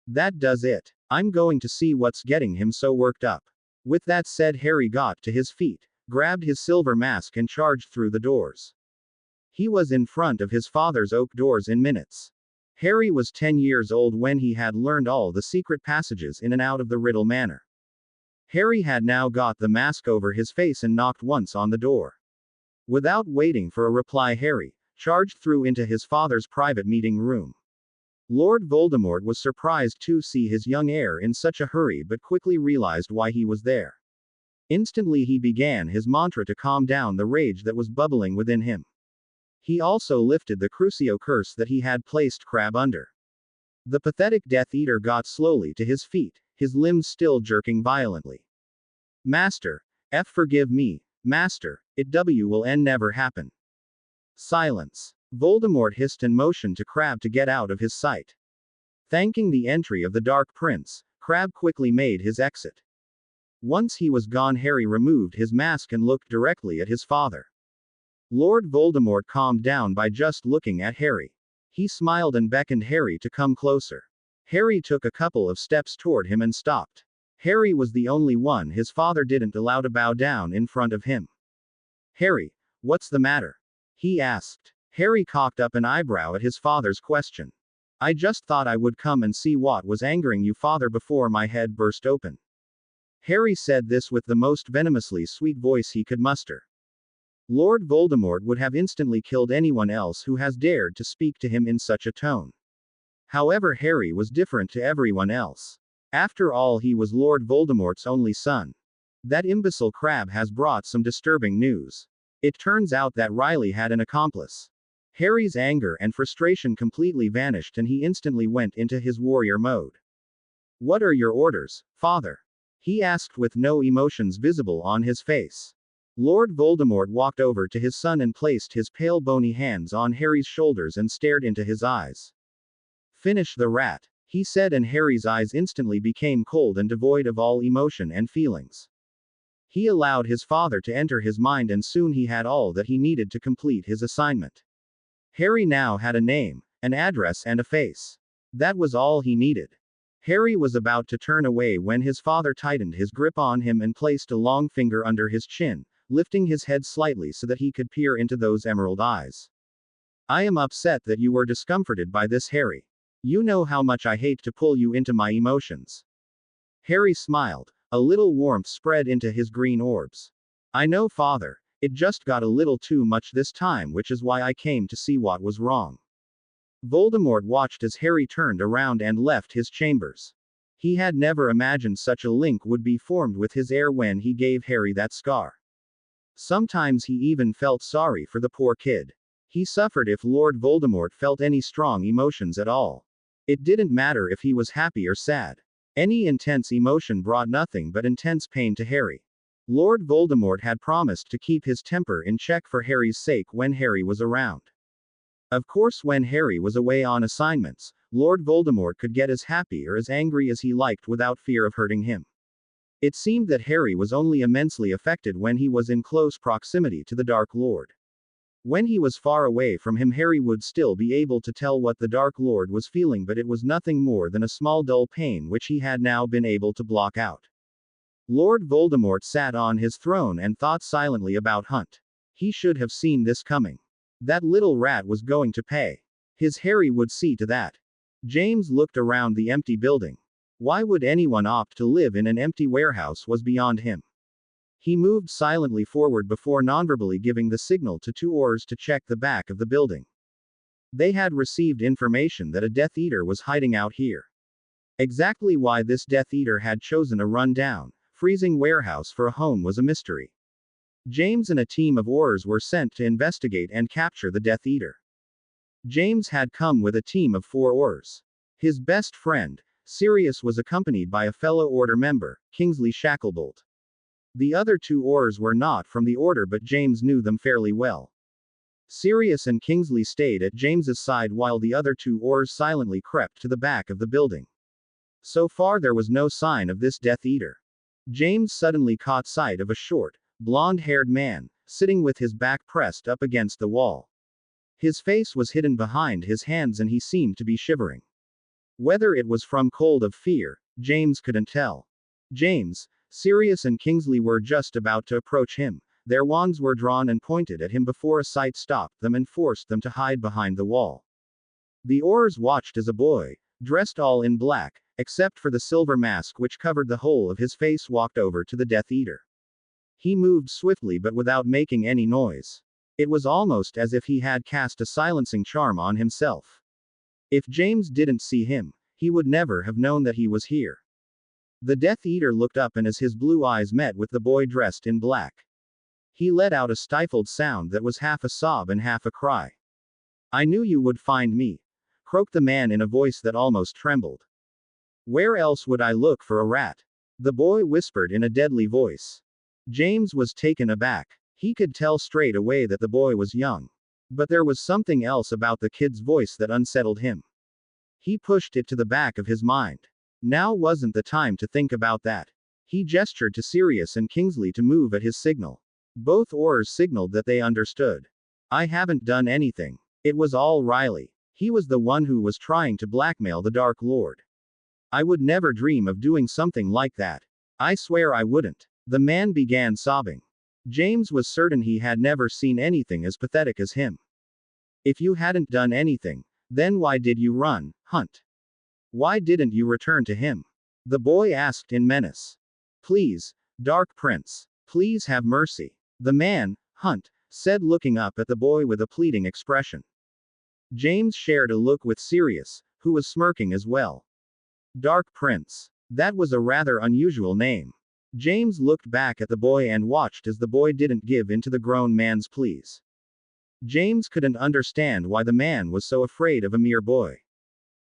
"That does it. I'm going to see what's getting him so worked up." With that said, Harry got to his feet, grabbed his silver mask and charged through the doors. He was in front of his father's oak doors in minutes. Harry was 10 years old when he had learned all the secret passages in and out of the Riddle Manor. Harry had now got the mask over his face and knocked once on the door. Without waiting for a reply, Harry charged through into his father's private meeting room. Lord Voldemort was surprised to see his young heir in such a hurry, but quickly realized why he was there. Instantly he began his mantra to calm down the rage that was bubbling within him. He also lifted the Crucio curse that he had placed Crabbe under. The pathetic Death Eater got slowly to his feet, his limbs still jerking violently. "Master, forgive me, Master, will never happen." "Silence." Voldemort hissed and motioned to Crabbe to get out of his sight. Thanking the entry of the Dark Prince, Crabbe quickly made his exit. Once he was gone, Harry removed his mask and looked directly at his father. Lord Voldemort calmed down by just looking at Harry. He smiled and beckoned Harry to come closer. Harry took a couple of steps toward him and stopped. Harry was the only one his father didn't allow to bow down in front of him. "Harry, what's the matter?" he asked. Harry cocked up an eyebrow at his father's question. "I just thought I would come and see what was angering you, father," before my head burst open. Harry said this with the most venomously sweet voice he could muster. Lord Voldemort would have instantly killed anyone else who has dared to speak to him in such a tone. However, Harry was different to everyone else. After all, he was Lord Voldemort's only son. That imbecile Crabbe has brought some disturbing news. It turns out that Riley had an accomplice. Harry's anger and frustration completely vanished and he instantly went into his warrior mode. "What are your orders, father?" he asked with no emotions visible on his face. Lord Voldemort walked over to his son and placed his pale bony hands on Harry's shoulders and stared into his eyes. "Finish the rat," he said, and Harry's eyes instantly became cold and devoid of all emotion and feelings. He allowed his father to enter his mind and soon he had all that he needed to complete his assignment. Harry now had a name, an address and a face. That was all he needed. Harry was about to turn away when his father tightened his grip on him and placed a long finger under his chin, lifting his head slightly so that he could peer into those emerald eyes. "I am upset that you were discomforted by this, Harry. You know how much I hate to pull you into my emotions." Harry smiled. A little warmth spread into his green orbs. "I know, father. It just got a little too much this time, which is why I came to see what was wrong." Voldemort watched as Harry turned around and left his chambers. He had never imagined such a link would be formed with his heir when he gave Harry that scar. Sometimes he even felt sorry for the poor kid. He suffered if Lord Voldemort felt any strong emotions at all. It didn't matter if he was happy or sad. Any intense emotion brought nothing but intense pain to Harry. Lord Voldemort had promised to keep his temper in check for Harry's sake when Harry was around. Of course, when Harry was away on assignments, Lord Voldemort could get as happy or as angry as he liked without fear of hurting him. It seemed that Harry was only immensely affected when he was in close proximity to the Dark Lord. When he was far away from him, Harry would still be able to tell what the Dark Lord was feeling, but it was nothing more than a small dull pain which he had now been able to block out. Lord Voldemort sat on his throne and thought silently about Hunt. He should have seen this coming. That little rat was going to pay. His Harry would see to that. James looked around the empty building. Why would anyone opt to live in an empty warehouse was beyond him. He moved silently forward before nonverbally giving the signal to two Aurors to check the back of the building. They had received information that a Death Eater was hiding out here. Exactly why this Death Eater had chosen a run-down, freezing warehouse for a home was a mystery. James and a team of Aurors were sent to investigate and capture the Death Eater. James had come with a team of 4 Aurors. His best friend, Sirius, was accompanied by a fellow Order member, Kingsley Shacklebolt. The other 2 Aurors were not from the Order, but James knew them fairly well. Sirius and Kingsley stayed at James's side while the other 2 Aurors silently crept to the back of the building. So far there was no sign of this Death Eater. James suddenly caught sight of a short, blonde-haired man, sitting with his back pressed up against the wall. His face was hidden behind his hands and he seemed to be shivering. Whether it was from cold of fear, James couldn't tell. James, Sirius and Kingsley were just about to approach him. Their wands were drawn and pointed at him before a sight stopped them and forced them to hide behind the wall. The Aurors watched as a boy, dressed all in black, except for the silver mask which covered the whole of his face, walked over to the Death Eater. He moved swiftly but without making any noise. It was almost as if he had cast a silencing charm on himself. If James didn't see him, he would never have known that he was here. The Death Eater looked up and as his blue eyes met with the boy dressed in black, he let out a stifled sound that was half a sob and half a cry. "I knew you would find me," croaked the man in a voice that almost trembled. "Where else would I look for a rat?" the boy whispered in a deadly voice. James was taken aback. He could tell straight away that the boy was young. But there was something else about the kid's voice that unsettled him. He pushed it to the back of his mind. Now wasn't the time to think about that. He gestured to Sirius and Kingsley to move at his signal. Both oars signaled that they understood. I haven't done anything. It was all Riley. He was the one who was trying to blackmail the Dark Lord. I would never dream of doing something like that. I swear I wouldn't. The man began sobbing. James was certain he had never seen anything as pathetic as him. If you hadn't done anything, then why did you run, Hunt? Why didn't you return to him? The boy asked in menace. Please, Dark Prince. Please have mercy. The man, Hunt, said, looking up at the boy with a pleading expression. James shared a look with Sirius, who was smirking as well. Dark Prince. That was a rather unusual name. James looked back at the boy and watched as the boy didn't give in to the grown man's pleas. James couldn't understand why the man was so afraid of a mere boy.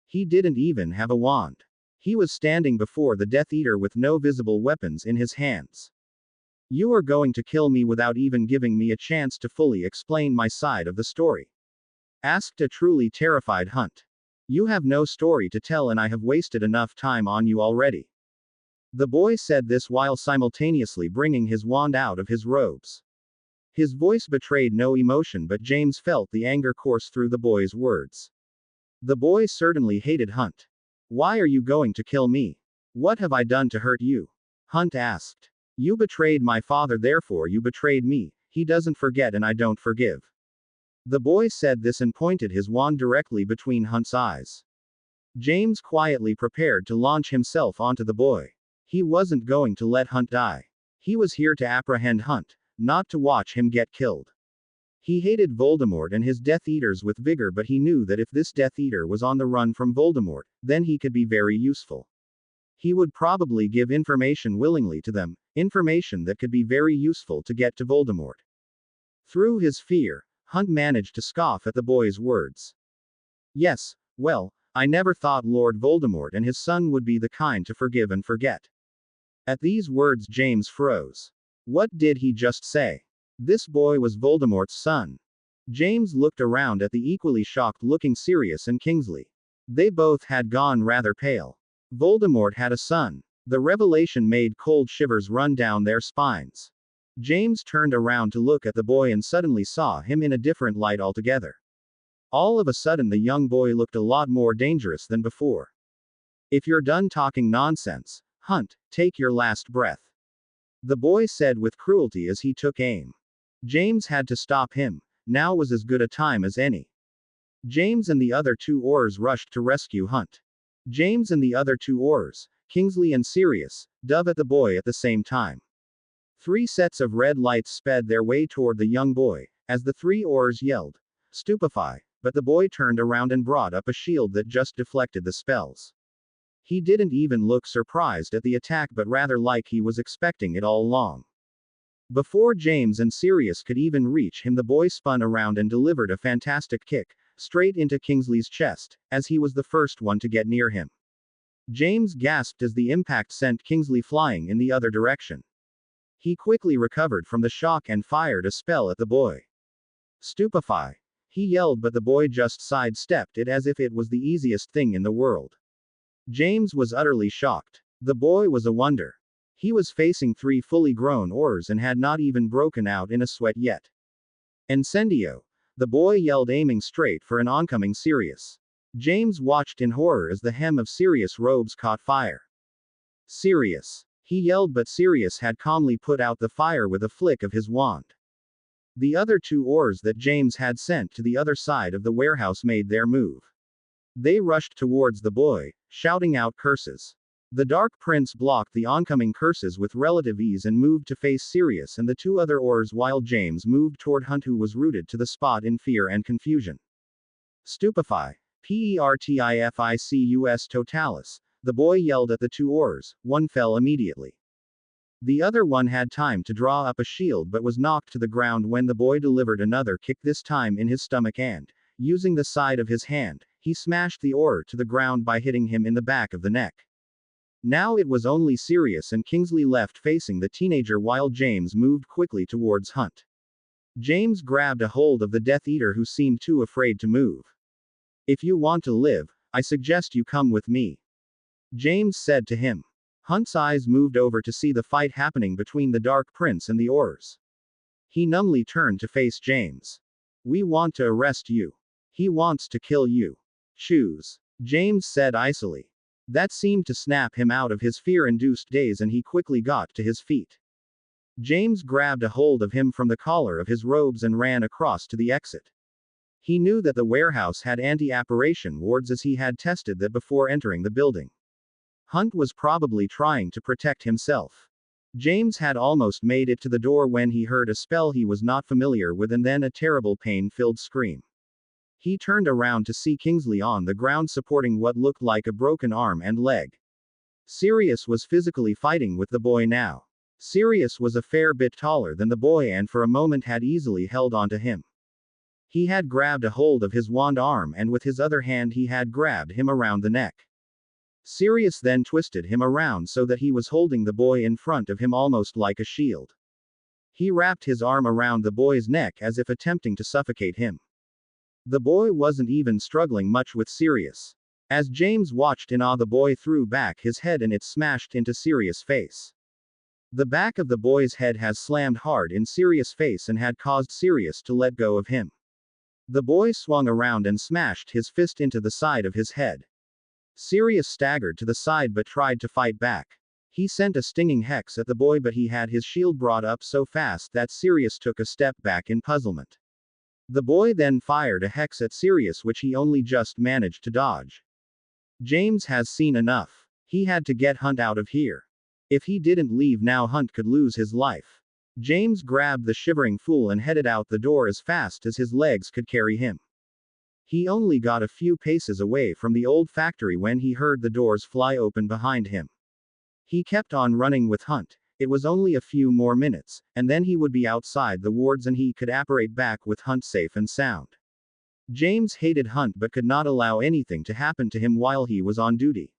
He didn't even have a wand. He was standing before the Death Eater with no visible weapons in his hands. You are going to kill me without even giving me a chance to fully explain my side of the story? Asked a truly terrified Hunt. You have no story to tell and I have wasted enough time on you already. The boy said this while simultaneously bringing his wand out of his robes. His voice betrayed no emotion, but James felt the anger course through the boy's words. The boy certainly hated Hunt. Why are you going to kill me? What have I done to hurt you? Hunt asked. You betrayed my father, therefore you betrayed me. He doesn't forget and I don't forgive. The boy said this and pointed his wand directly between Hunt's eyes. James quietly prepared to launch himself onto the boy. He wasn't going to let Hunt die. He was here to apprehend Hunt, not to watch him get killed. He hated Voldemort and his Death Eaters with vigor, but he knew that if this Death Eater was on the run from Voldemort, then he could be very useful. He would probably give information willingly to them, information that could be very useful to get to Voldemort. Through his fear, Hunt managed to scoff at the boy's words. Yes, well, I never thought Lord Voldemort and his son would be the kind to forgive and forget. At these words James froze. What did he just say? This boy was Voldemort's son. James looked around at the equally shocked-looking Sirius and Kingsley. They both had gone rather pale. Voldemort had a son. The revelation made cold shivers run down their spines. James turned around to look at the boy and suddenly saw him in a different light altogether. All of a sudden the young boy looked a lot more dangerous than before. If you're done talking nonsense, Hunt, take your last breath. The boy said with cruelty as he took aim. James had to stop him. Now was as good a time as any. James and the other two oars rushed to rescue Hunt. James and the other two oars, Kingsley and Sirius, dove at the boy at the same time. 3 sets of red lights sped their way toward the young boy, as the 3 oars yelled, "Stupefy," but the boy turned around and brought up a shield that just deflected the spells. He didn't even look surprised at the attack, but rather like he was expecting it all along. Before James and Sirius could even reach him, the boy spun around and delivered a fantastic kick, straight into Kingsley's chest, as he was the first one to get near him. James gasped as the impact sent Kingsley flying in the other direction. He quickly recovered from the shock and fired a spell at the boy. "Stupefy!" he yelled, but the boy just sidestepped it as if it was the easiest thing in the world. James was utterly shocked. The boy was a wonder. He was facing 3 fully grown oars and had not even broken out in a sweat yet. "Incendio!" the boy yelled, aiming straight for an oncoming Sirius. James watched in horror as the hem of Sirius' robes caught fire. "Sirius!" he yelled, but Sirius had calmly put out the fire with a flick of his wand. The other 2 oars that James had sent to the other side of the warehouse made their move. They rushed towards the boy, shouting out curses. The Dark Prince blocked the oncoming curses with relative ease and moved to face Sirius and the 2 other oars, while James moved toward Hunt, who was rooted to the spot in fear and confusion. "Stupefy! Pertifus totalis!" the boy yelled at the 2 oars. One fell immediately. The other one had time to draw up a shield but was knocked to the ground when the boy delivered another kick, this time in his stomach, and, using the side of his hand, he smashed the oar to the ground by hitting him in the back of the neck. Now it was only Sirius and Kingsley left facing the teenager while James moved quickly towards Hunt. James grabbed a hold of the Death Eater, who seemed too afraid to move. "If you want to live, I suggest you come with me," James said to him. Hunt's eyes moved over to see the fight happening between the Dark Prince and the Aurors. He numbly turned to face James. We want to arrest you. He wants to kill you. Choose. James said icily. That seemed to snap him out of his fear-induced daze and he quickly got to his feet. James grabbed a hold of him from the collar of his robes and ran across to the exit. He knew that the warehouse had anti-apparition wards as he had tested that before entering the building. Hunt was probably trying to protect himself. James had almost made it to the door when he heard a spell he was not familiar with and then a terrible pain-filled scream. He turned around to see Kingsley on the ground supporting what looked like a broken arm and leg. Sirius was physically fighting with the boy now. Sirius was a fair bit taller than the boy and for a moment had easily held onto him. He had grabbed a hold of his wand arm and with his other hand he had grabbed him around the neck. Sirius then twisted him around so that he was holding the boy in front of him almost like a shield. He wrapped his arm around the boy's neck as if attempting to suffocate him. The boy wasn't even struggling much with Sirius. As James watched in awe, the boy threw back his head and it smashed into Sirius' face. The back of the boy's head has slammed hard in Sirius' face and had caused Sirius to let go of him. The boy swung around and smashed his fist into the side of his head. Sirius staggered to the side but tried to fight back. He sent a stinging hex at the boy but he had his shield brought up so fast that Sirius took a step back in puzzlement. The boy then fired a hex at Sirius which he only just managed to dodge. James has seen enough. He had to get Hunt out of here. If he didn't leave now Hunt could lose his life. James grabbed the shivering fool and headed out the door as fast as his legs could carry him. He only got a few paces away from the old factory when he heard the doors fly open behind him. He kept on running with Hunt. It was only a few more minutes, and then he would be outside the wards and he could apparate back with Hunt safe and sound. James hated Hunt but could not allow anything to happen to him while he was on duty.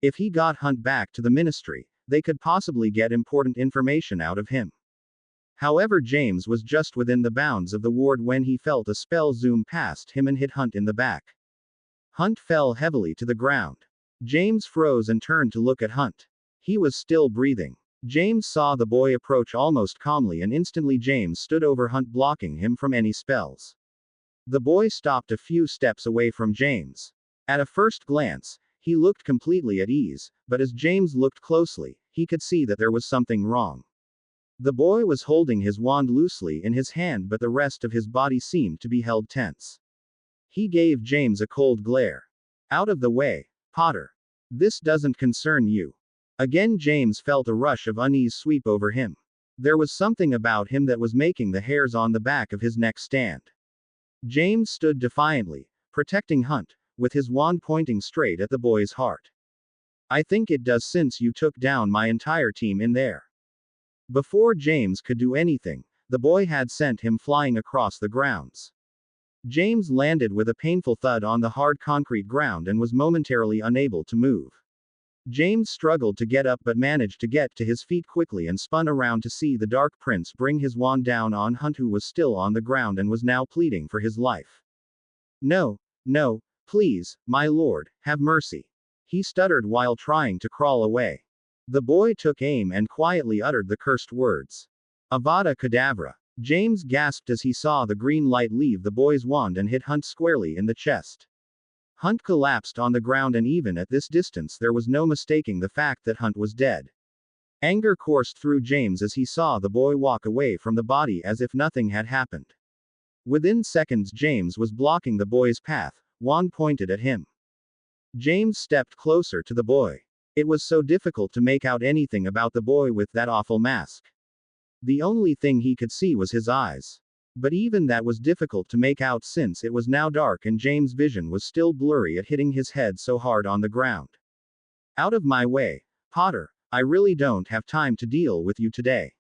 If he got Hunt back to the ministry, they could possibly get important information out of him. However, James was just within the bounds of the ward when he felt a spell zoom past him and hit Hunt in the back. Hunt fell heavily to the ground. James froze and turned to look at Hunt. He was still breathing. James saw the boy approach almost calmly and instantly James stood over Hunt blocking him from any spells. The boy stopped a few steps away from James. At a first glance, he looked completely at ease, but as James looked closely, he could see that there was something wrong. The boy was holding his wand loosely in his hand but the rest of his body seemed to be held tense. He gave James a cold glare. Out of the way, Potter. This doesn't concern you. Again James felt a rush of unease sweep over him. There was something about him that was making the hairs on the back of his neck stand. James stood defiantly, protecting Hunt, with his wand pointing straight at the boy's heart. I think it does since you took down my entire team in there. Before James could do anything, the boy had sent him flying across the grounds. James landed with a painful thud on the hard concrete ground and was momentarily unable to move. James struggled to get up but managed to get to his feet quickly and spun around to see the Dark Prince bring his wand down on Hunt who was still on the ground and was now pleading for his life. No, no, please, my lord, have mercy. He stuttered while trying to crawl away. The boy took aim and quietly uttered the cursed words. Avada Kedavra. James gasped as he saw the green light leave the boy's wand and hit Hunt squarely in the chest. Hunt collapsed on the ground and even at this distance there was no mistaking the fact that Hunt was dead. Anger coursed through James as he saw the boy walk away from the body as if nothing had happened. Within seconds James was blocking the boy's path, wand pointed at him. James stepped closer to the boy. It was so difficult to make out anything about the boy with that awful mask. The only thing he could see was his eyes. But even that was difficult to make out since it was now dark and James' vision was still blurry at hitting his head so hard on the ground. Out of my way, Potter, I really don't have time to deal with you today.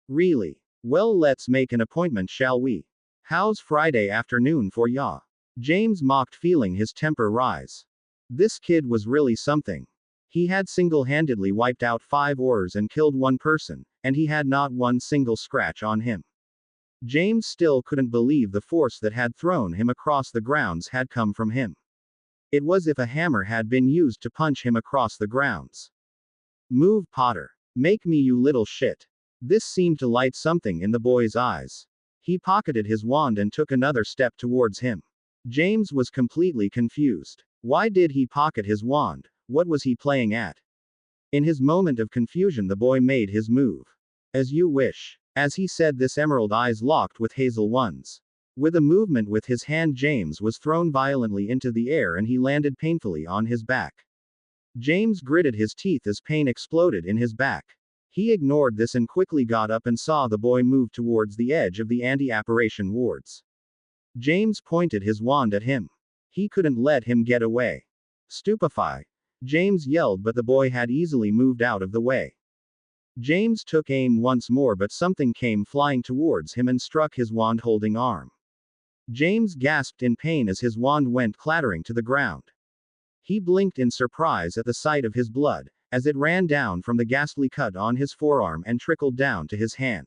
Really? Well, let's make an appointment, shall we? How's Friday afternoon for ya? James mocked, feeling his temper rise. This kid was really something. He had single-handedly wiped out 5 Aurors and killed 1 person, and he had not one single scratch on him. James still couldn't believe the force that had thrown him across the grounds had come from him. It was as if a hammer had been used to punch him across the grounds. Move, Potter. Make me, you little shit. This seemed to light something in the boy's eyes. He pocketed his wand and took another step towards him. James was completely confused. Why did he pocket his wand? What was he playing at? In his moment of confusion, the boy made his move. As you wish. As he said this, emerald eyes locked with hazel ones. With a movement with his hand, James was thrown violently into the air and he landed painfully on his back. James gritted his teeth as pain exploded in his back. He ignored this and quickly got up and saw the boy move towards the edge of the anti-apparition wards. James pointed his wand at him. He couldn't let him get away. Stupefy! James yelled, but the boy had easily moved out of the way. James took aim once more, but something came flying towards him and struck his wand-holding arm. James gasped in pain as his wand went clattering to the ground. He blinked in surprise at the sight of his blood, as it ran down from the ghastly cut on his forearm and trickled down to his hand.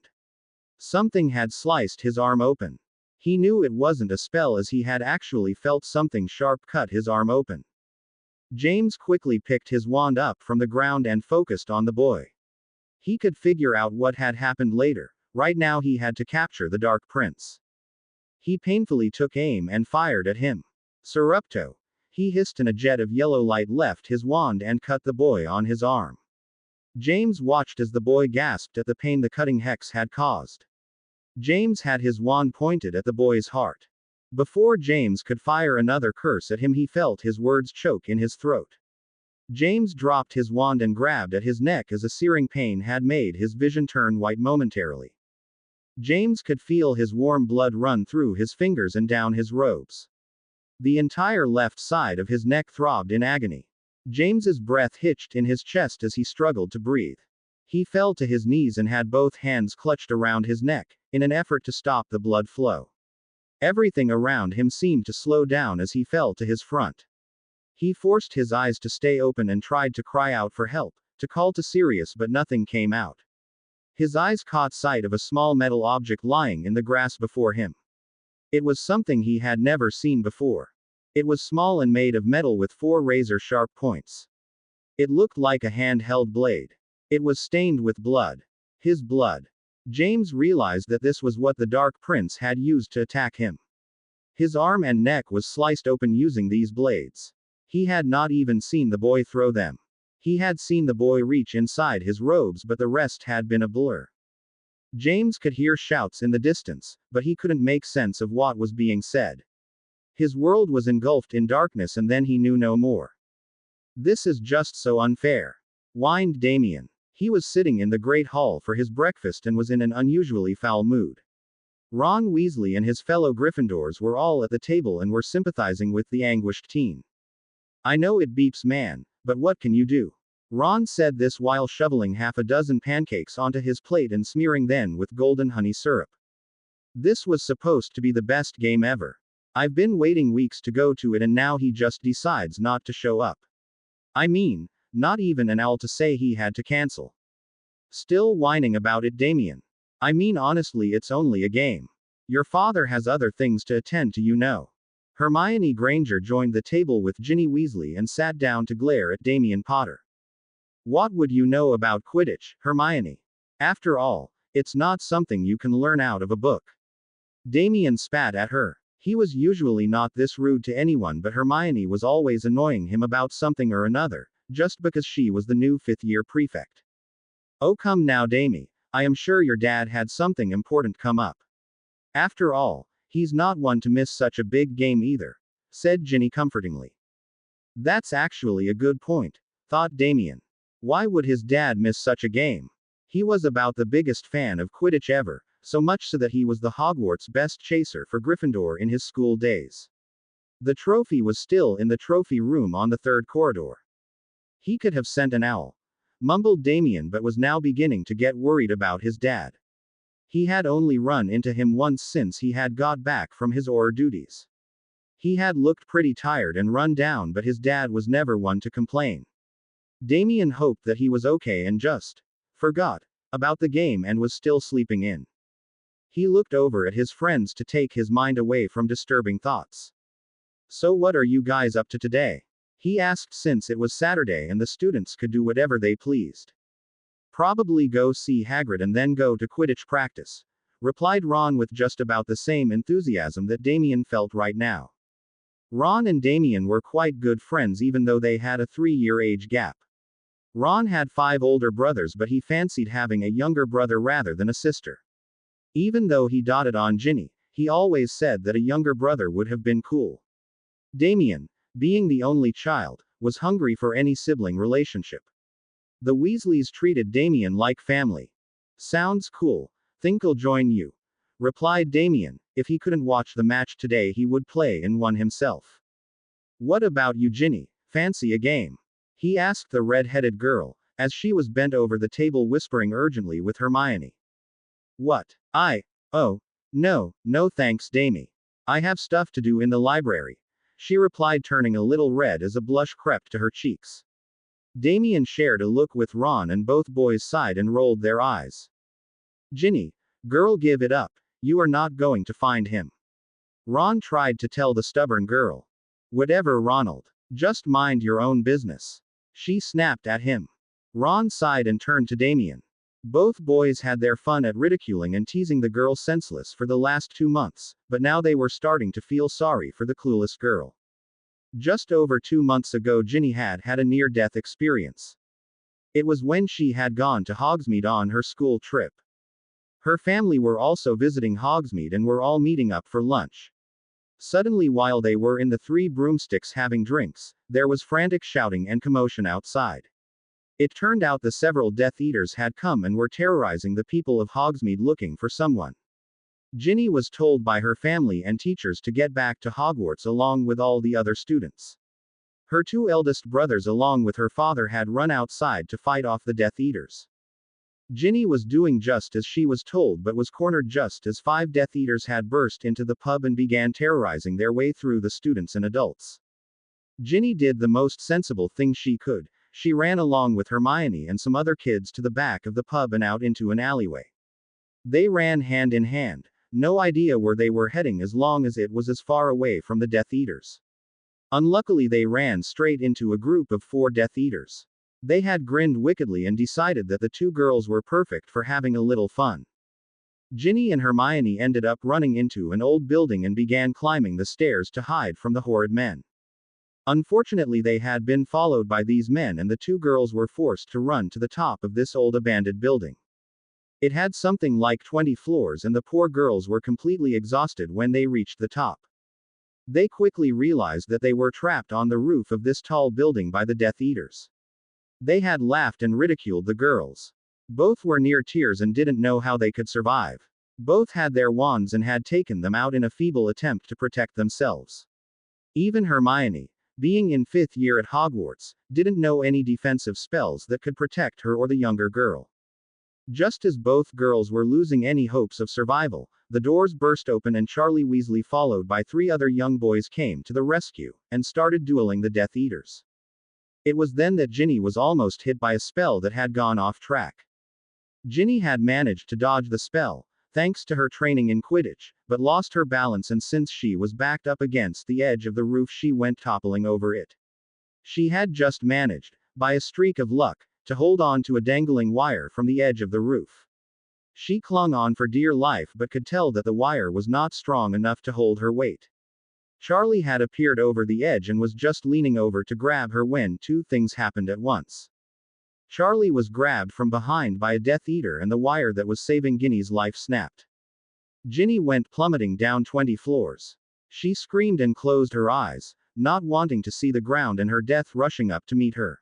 Something had sliced his arm open. He knew it wasn't a spell, as he had actually felt something sharp cut his arm open. James quickly picked his wand up from the ground and focused on the boy. He could figure out what had happened later. Right now he had to capture the Dark Prince. He painfully took aim and fired at him. Surrupto! He hissed and a jet of yellow light left his wand and cut the boy on his arm. James watched as the boy gasped at the pain the cutting hex had caused. James had his wand pointed at the boy's heart. Before James could fire another curse at him, he felt his words choke in his throat. James dropped his wand and grabbed at his neck as a searing pain had made his vision turn white momentarily. James could feel his warm blood run through his fingers and down his robes. The entire left side of his neck throbbed in agony. James's breath hitched in his chest as he struggled to breathe. He fell to his knees and had both hands clutched around his neck, in an effort to stop the blood flow. Everything around him seemed to slow down as he fell to his front. He forced his eyes to stay open and tried to cry out for help, to call to Sirius, but nothing came out. His eyes caught sight of a small metal object lying in the grass before him. It was something he had never seen before. It was small and made of metal with 4 razor-sharp points. It looked like a hand-held blade. It was stained with blood. His blood. James realized that this was what the Dark Prince had used to attack him. His arm and neck was sliced open using these blades. He had not even seen the boy throw them. He had seen the boy reach inside his robes, but the rest had been a blur. James could hear shouts in the distance, but he couldn't make sense of what was being said. His world was engulfed in darkness and then he knew no more. This is just so unfair, whined Damien. He was sitting in the Great Hall for his breakfast and was in an unusually foul mood. Ron Weasley and his fellow Gryffindors were all at the table and were sympathizing with the anguished teen. I know it beeps, man, but what can you do? Ron said this while shoveling half a dozen pancakes onto his plate and smearing them with golden honey syrup. This was supposed to be the best game ever. I've been waiting weeks to go to it and now he just decides not to show up. I mean, not even an owl to say he had to cancel. Still whining about it, Damien. I mean, honestly, it's only a game. Your father has other things to attend to, you know. Hermione Granger joined the table with Ginny Weasley and sat down to glare at Damien Potter. What would you know about Quidditch, Hermione? After all, it's not something you can learn out of a book. Damien spat at her. He was usually not this rude to anyone, but Hermione was always annoying him about something or another, just because she was the new 5th-year prefect. Oh come now, Damie, I am sure your dad had something important come up. After all, he's not one to miss such a big game either, said Ginny comfortingly. That's actually a good point, thought Damien. Why would his dad miss such a game? He was about the biggest fan of Quidditch ever, so much so that he was the Hogwarts best chaser for Gryffindor in his school days. The trophy was still in the trophy room on the 3rd corridor. He could have sent an owl, mumbled Damien, but was now beginning to get worried about his dad. He had only run into him once since he had got back from his Auror duties. He had looked pretty tired and run down, but his dad was never one to complain. Damien hoped that he was okay and just forgot about the game and was still sleeping in. He looked over at his friends to take his mind away from disturbing thoughts. So what are you guys up to today? He asked since it was Saturday and the students could do whatever they pleased. Probably go see Hagrid and then go to Quidditch practice, replied Ron with just about the same enthusiasm that Damien felt right now. Ron and Damien were quite good friends even though they had a 3-year age gap. Ron had 5 older brothers but he fancied having a younger brother rather than a sister. Even though he doted on Ginny, he always said that a younger brother would have been cool. Damien, being the only child, was hungry for any sibling relationship. The Weasleys treated Damien like family. Sounds cool. Think I'll join you, replied Damien. If he couldn't watch the match today he would play in one himself. What about you, Ginny? Fancy a game? He asked the red-headed girl, as she was bent over the table whispering urgently with Hermione. What? Oh, no thanks, Damie. I have stuff to do in the library, she replied, turning a little red as a blush crept to her cheeks. Damien shared a look with Ron and both boys sighed and rolled their eyes. Ginny, girl, give it up, you are not going to find him. Ron tried to tell the stubborn girl. Whatever, Ronald. Just mind your own business, she snapped at him. Ron sighed and turned to Damien. Both boys had their fun at ridiculing and teasing the girl senseless for the last 2 months, but now they were starting to feel sorry for the clueless girl. Just over 2 months ago Ginny had had a near-death experience. It was when she had gone to Hogsmeade on her school trip. Her family were also visiting Hogsmeade and were all meeting up for lunch. Suddenly, while they were in the Three Broomsticks having drinks, there was frantic shouting and commotion outside. It turned out the several Death Eaters had come and were terrorizing the people of Hogsmeade looking for someone. Ginny was told by her family and teachers to get back to Hogwarts along with all the other students. Her 2 eldest brothers along with her father had run outside to fight off the Death Eaters. Ginny was doing just as she was told but was cornered just as 5 Death Eaters had burst into the pub and began terrorizing their way through the students and adults. Ginny did the most sensible thing she could. She ran along with Hermione and some other kids to the back of the pub and out into an alleyway. They ran hand in hand, no idea where they were heading as long as it was as far away from the Death Eaters. Unluckily they ran straight into a group of 4 Death Eaters. They had grinned wickedly and decided that the 2 girls were perfect for having a little fun. Ginny and Hermione ended up running into an old building and began climbing the stairs to hide from the horrid men. Unfortunately they had been followed by these men and the 2 girls were forced to run to the top of this old abandoned building. It had something like 20 floors and the poor girls were completely exhausted when they reached the top. They quickly realized that they were trapped on the roof of this tall building by the Death Eaters. They had laughed and ridiculed the girls. Both were near tears and didn't know how they could survive. Both had their wands and had taken them out in a feeble attempt to protect themselves. Even Hermione, being in 5th year at Hogwarts, didn't know any defensive spells that could protect her or the younger girl. Just as both girls were losing any hopes of survival, the doors burst open and Charlie Weasley followed by 3 other young boys came to the rescue, and started dueling the Death Eaters. It was then that Ginny was almost hit by a spell that had gone off track. Ginny had managed to dodge the spell, thanks to her training in Quidditch, but lost her balance and since she was backed up against the edge of the roof she went toppling over it. She had just managed, by a streak of luck, to hold on to a dangling wire from the edge of the roof. She clung on for dear life but could tell that the wire was not strong enough to hold her weight. Charlie had appeared over the edge and was just leaning over to grab her when 2 things happened at once. Charlie was grabbed from behind by a Death Eater and the wire that was saving Ginny's life snapped. Ginny went plummeting down 20 floors. She screamed and closed her eyes, not wanting to see the ground and her death rushing up to meet her.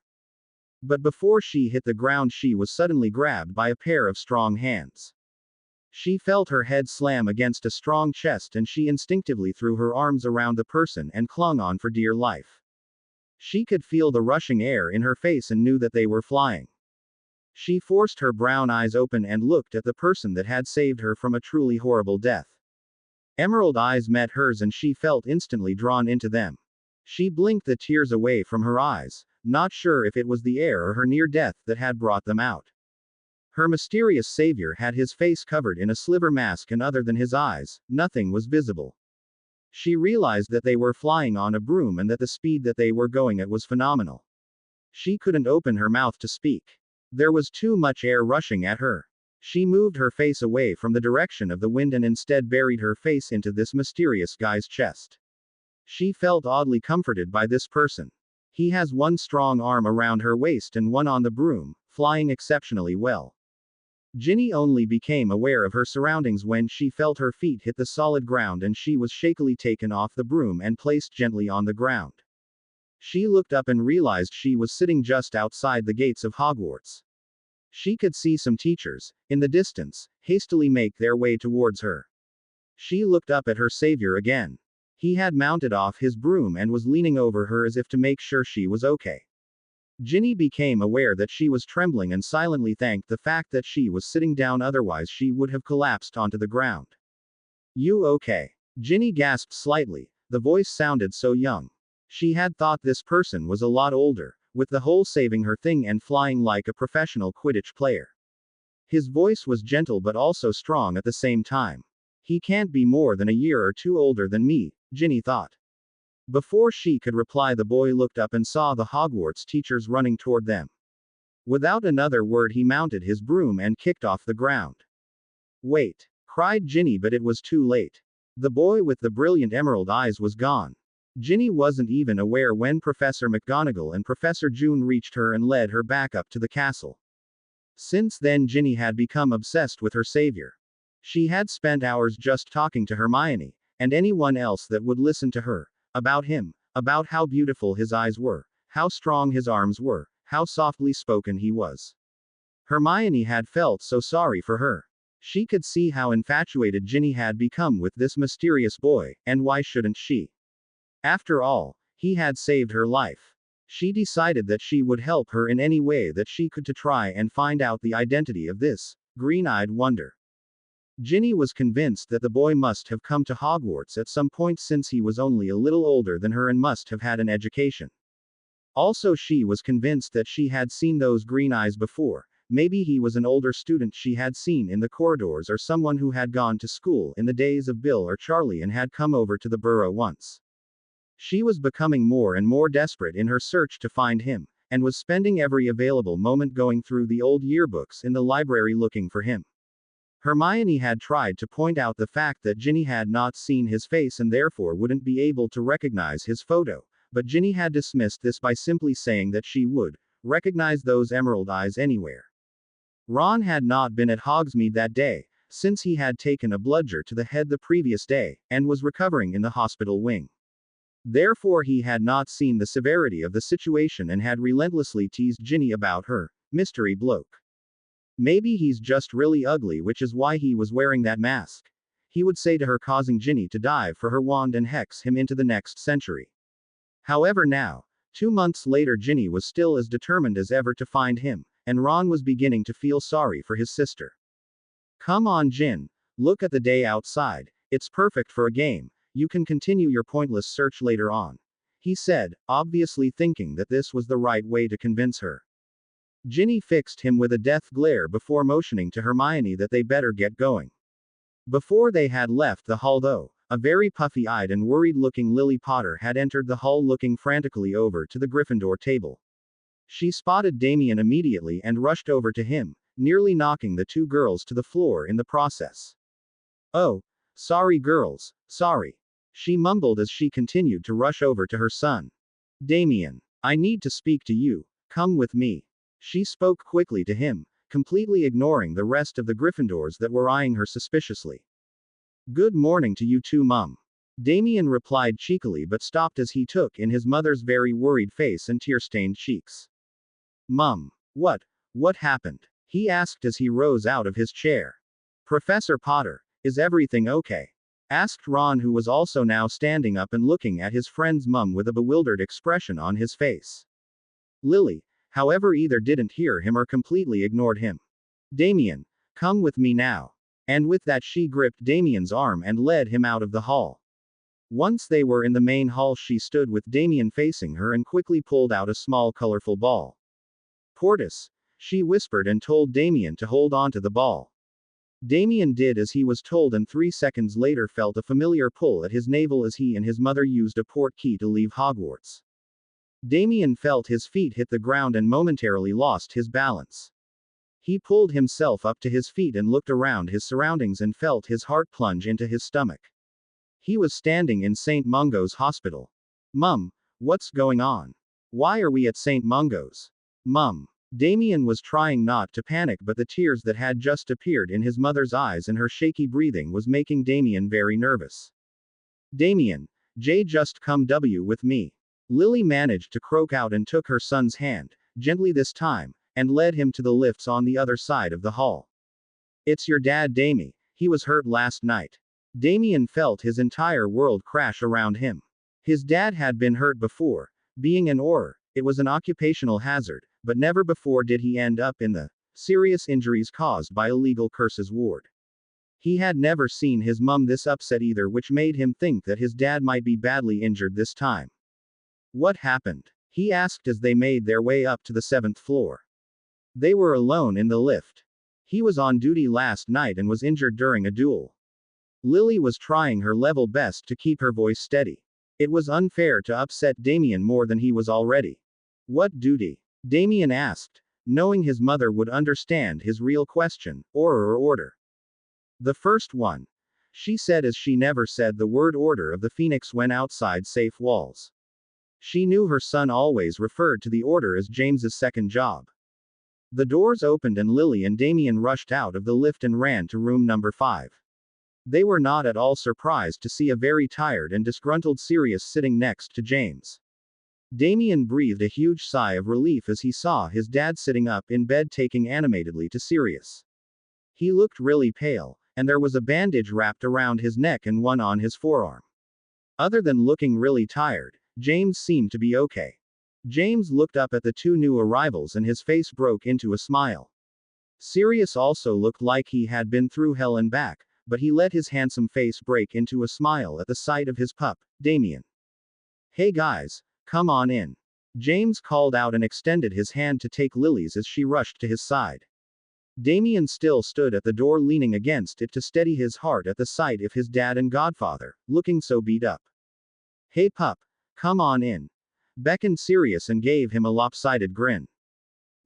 But before she hit the ground she was suddenly grabbed by a pair of strong hands. She felt her head slam against a strong chest and she instinctively threw her arms around the person and clung on for dear life. She could feel the rushing air in her face and knew that they were flying. She forced her brown eyes open and looked at the person that had saved her from a truly horrible death. Emerald eyes met hers and she felt instantly drawn into them. She blinked the tears away from her eyes, not sure if it was the air or her near death that had brought them out. Her mysterious savior had his face covered in a sliver mask and other than his eyes, nothing was visible. She realized that they were flying on a broom and that the speed that they were going at was phenomenal. She couldn't open her mouth to speak. There was too much air rushing at her. She moved her face away from the direction of the wind and instead buried her face into this mysterious guy's chest. She felt oddly comforted by this person. He has one strong arm around her waist and one on the broom, flying exceptionally well. Ginny only became aware of her surroundings when she felt her feet hit the solid ground and she was shakily taken off the broom and placed gently on the ground. She looked up and realized she was sitting just outside the gates of Hogwarts. She could see some teachers, in the distance, hastily make their way towards her. She looked up at her savior again. He had mounted off his broom and was leaning over her as if to make sure she was okay. Ginny became aware that she was trembling and silently thanked the fact that she was sitting down, otherwise she would have collapsed onto the ground. You okay? Ginny gasped slightly, the voice sounded so young. She had thought this person was a lot older, with the whole saving her thing and flying like a professional Quidditch player. His voice was gentle but also strong at the same time. He can't be more than a year or two older than me, Ginny thought. Before she could reply, the boy looked up and saw the Hogwarts teachers running toward them. Without another word, he mounted his broom and kicked off the ground. Wait! Cried Ginny, but it was too late. The boy with the brilliant emerald eyes was gone. Ginny wasn't even aware when Professor McGonagall and Professor June reached her and led her back up to the castle. Since then, Ginny had become obsessed with her savior. She had spent hours just talking to Hermione, and anyone else that would listen to her, about him, about how beautiful his eyes were, how strong his arms were, how softly spoken he was. Hermione had felt so sorry for her. She could see how infatuated Ginny had become with this mysterious boy, and why shouldn't she? After all, he had saved her life. She decided that she would help her in any way that she could to try and find out the identity of this green-eyed wonder. Ginny was convinced that the boy must have come to Hogwarts at some point since he was only a little older than her and must have had an education. Also, she was convinced that she had seen those green eyes before. Maybe he was an older student she had seen in the corridors, or someone who had gone to school in the days of Bill or Charlie and had come over to the burrow once. She was becoming more and more desperate in her search to find him, and was spending every available moment going through the old yearbooks in the library looking for him. Hermione had tried to point out the fact that Ginny had not seen his face and therefore wouldn't be able to recognize his photo, but Ginny had dismissed this by simply saying that she would recognize those emerald eyes anywhere. Ron had not been at Hogsmeade that day, since he had taken a bludger to the head the previous day, and was recovering in the hospital wing. Therefore he had not seen the severity of the situation and had relentlessly teased Ginny about her mystery bloke. Maybe he's just really ugly, which is why he was wearing that mask, he would say to her, causing Ginny to dive for her wand and hex him into the next century. However, now, 2 months later, Ginny was still as determined as ever to find him, and Ron was beginning to feel sorry for his sister. Come on, Gin, look at the day outside, it's perfect for a game, you can continue your pointless search later on, he said, obviously thinking that this was the right way to convince her. Ginny fixed him with a death glare before motioning to Hermione that they better get going. Before they had left the hall, though, a very puffy-eyed and worried-looking Lily Potter had entered the hall looking frantically over to the Gryffindor table. She spotted Damien immediately and rushed over to him, nearly knocking the two girls to the floor in the process. Oh, sorry girls, sorry, she mumbled as she continued to rush over to her son. Damien, I need to speak to you, come with me. She spoke quickly to him, completely ignoring the rest of the Gryffindors that were eyeing her suspiciously. Good morning to you too, Mum. Damien replied cheekily, but stopped as he took in his mother's very worried face and tear-stained cheeks. Mum, what happened? He asked as he rose out of his chair. Professor Potter, is everything okay? Asked Ron, who was also now standing up and looking at his friend's mum with a bewildered expression on his face. Lily, however, either didn't hear him or completely ignored him. Damien, come with me now. And with that she gripped Damien's arm and led him out of the hall. Once they were in the main hall, she stood with Damien facing her and quickly pulled out a small colorful ball. Portus, she whispered and told Damien to hold on to the ball. Damien did as he was told and 3 seconds later felt a familiar pull at his navel as he and his mother used a port key to leave Hogwarts. Damien felt his feet hit the ground and momentarily lost his balance. He pulled himself up to his feet and looked around his surroundings and felt his heart plunge into his stomach. He was standing in St. Mungo's Hospital. Mum, what's going on? Why are we at St. Mungo's? Mum. Damien was trying not to panic, but the tears that had just appeared in his mother's eyes and her shaky breathing was making Damien very nervous. Damien, Jay just come with me. Lily managed to croak out and took her son's hand, gently this time, and led him to the lifts on the other side of the hall. It's your dad, Damie. He was hurt last night. Damien felt his entire world crash around him. His dad had been hurt before. Being an Auror, it was an occupational hazard, but never before did he end up in the serious injuries caused by illegal curses ward. He had never seen his mum this upset either, which made him think that his dad might be badly injured this time. What happened? He asked as they made their way up to the 7th floor. They were alone in the lift. He was on duty last night and was injured during a duel. Lily was trying her level best to keep her voice steady. It was unfair to upset Damien more than he was already. What duty? Damien asked, knowing his mother would understand his real question, or order. The first one. She said as she never said the word order of the Phoenix when outside safe walls. She knew her son always referred to the order as James's second job. The doors opened and Lily and Damien rushed out of the lift and ran to room number 5. They were not at all surprised to see a very tired and disgruntled Sirius sitting next to James. Damien breathed a huge sigh of relief as he saw his dad sitting up in bed taking animatedly to Sirius. He looked really pale, and there was a bandage wrapped around his neck and one on his forearm. Other than looking really tired, James seemed to be okay. James looked up at the two new arrivals and his face broke into a smile. Sirius also looked like he had been through hell and back, but he let his handsome face break into a smile at the sight of his pup, Damien. Hey guys, come on in. James called out and extended his hand to take Lily's as she rushed to his side. Damien still stood at the door leaning against it to steady his heart at the sight of his dad and godfather, looking so beat up. Hey pup, come on in. Beckoned Sirius and gave him a lopsided grin.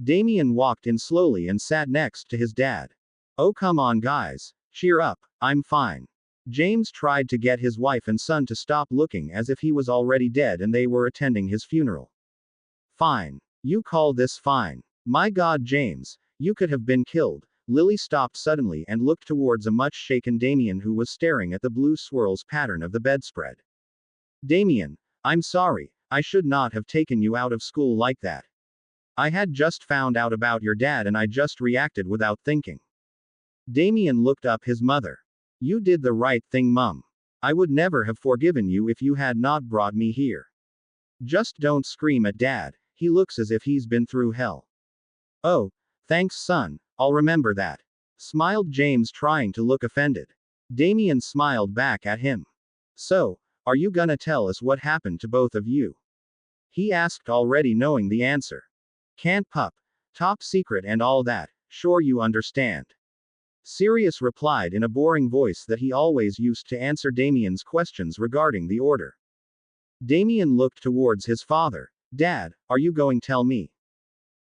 Damien walked in slowly and sat next to his dad. Oh come on guys, cheer up, I'm fine. James tried to get his wife and son to stop looking as if he was already dead and they were attending his funeral. Fine. You call this fine? My God James, you could have been killed. Lily stopped suddenly and looked towards a much shaken Damien who was staring at the blue swirls pattern of the bedspread. Damien, I'm sorry, I should not have taken you out of school like that. I had just found out about your dad and I just reacted without thinking. Damien looked up his mother. You did the right thing, Mum. I would never have forgiven you if you had not brought me here. Just don't scream at Dad, he looks as if he's been through hell. Oh, thanks son, I'll remember that. Smiled James trying to look offended. Damien smiled back at him. So, are you gonna tell us what happened to both of you? He asked already knowing the answer. Can't pup. Top secret and all that, sure you understand. Sirius replied in a boring voice that he always used to answer Damien's questions regarding the order. Damien looked towards his father. Dad, are you going to tell me?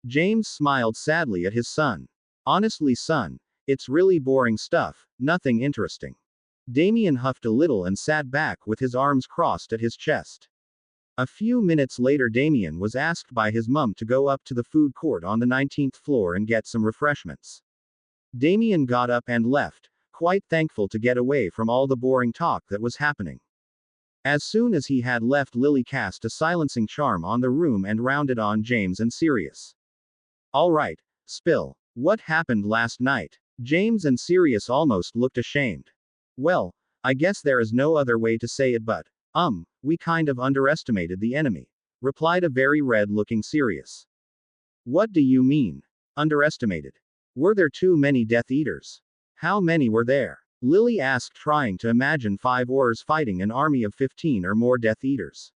James smiled sadly at his son. Honestly son, it's really boring stuff, nothing interesting. Damien huffed a little and sat back with his arms crossed at his chest. A few minutes later Damien was asked by his mum to go up to the food court on the 19th floor and get some refreshments. Damien got up and left, quite thankful to get away from all the boring talk that was happening. As soon as he had left, Lily cast a silencing charm on the room and rounded on James and Sirius. Alright, spill. What happened last night? James and Sirius almost looked ashamed. Well, I guess there is no other way to say it but, we kind of underestimated the enemy, replied a very red-looking Sirius. What do you mean? Underestimated? Were there too many Death Eaters? How many were there? Lily asked, trying to imagine 5 Aurors fighting an army of 15 or more Death Eaters.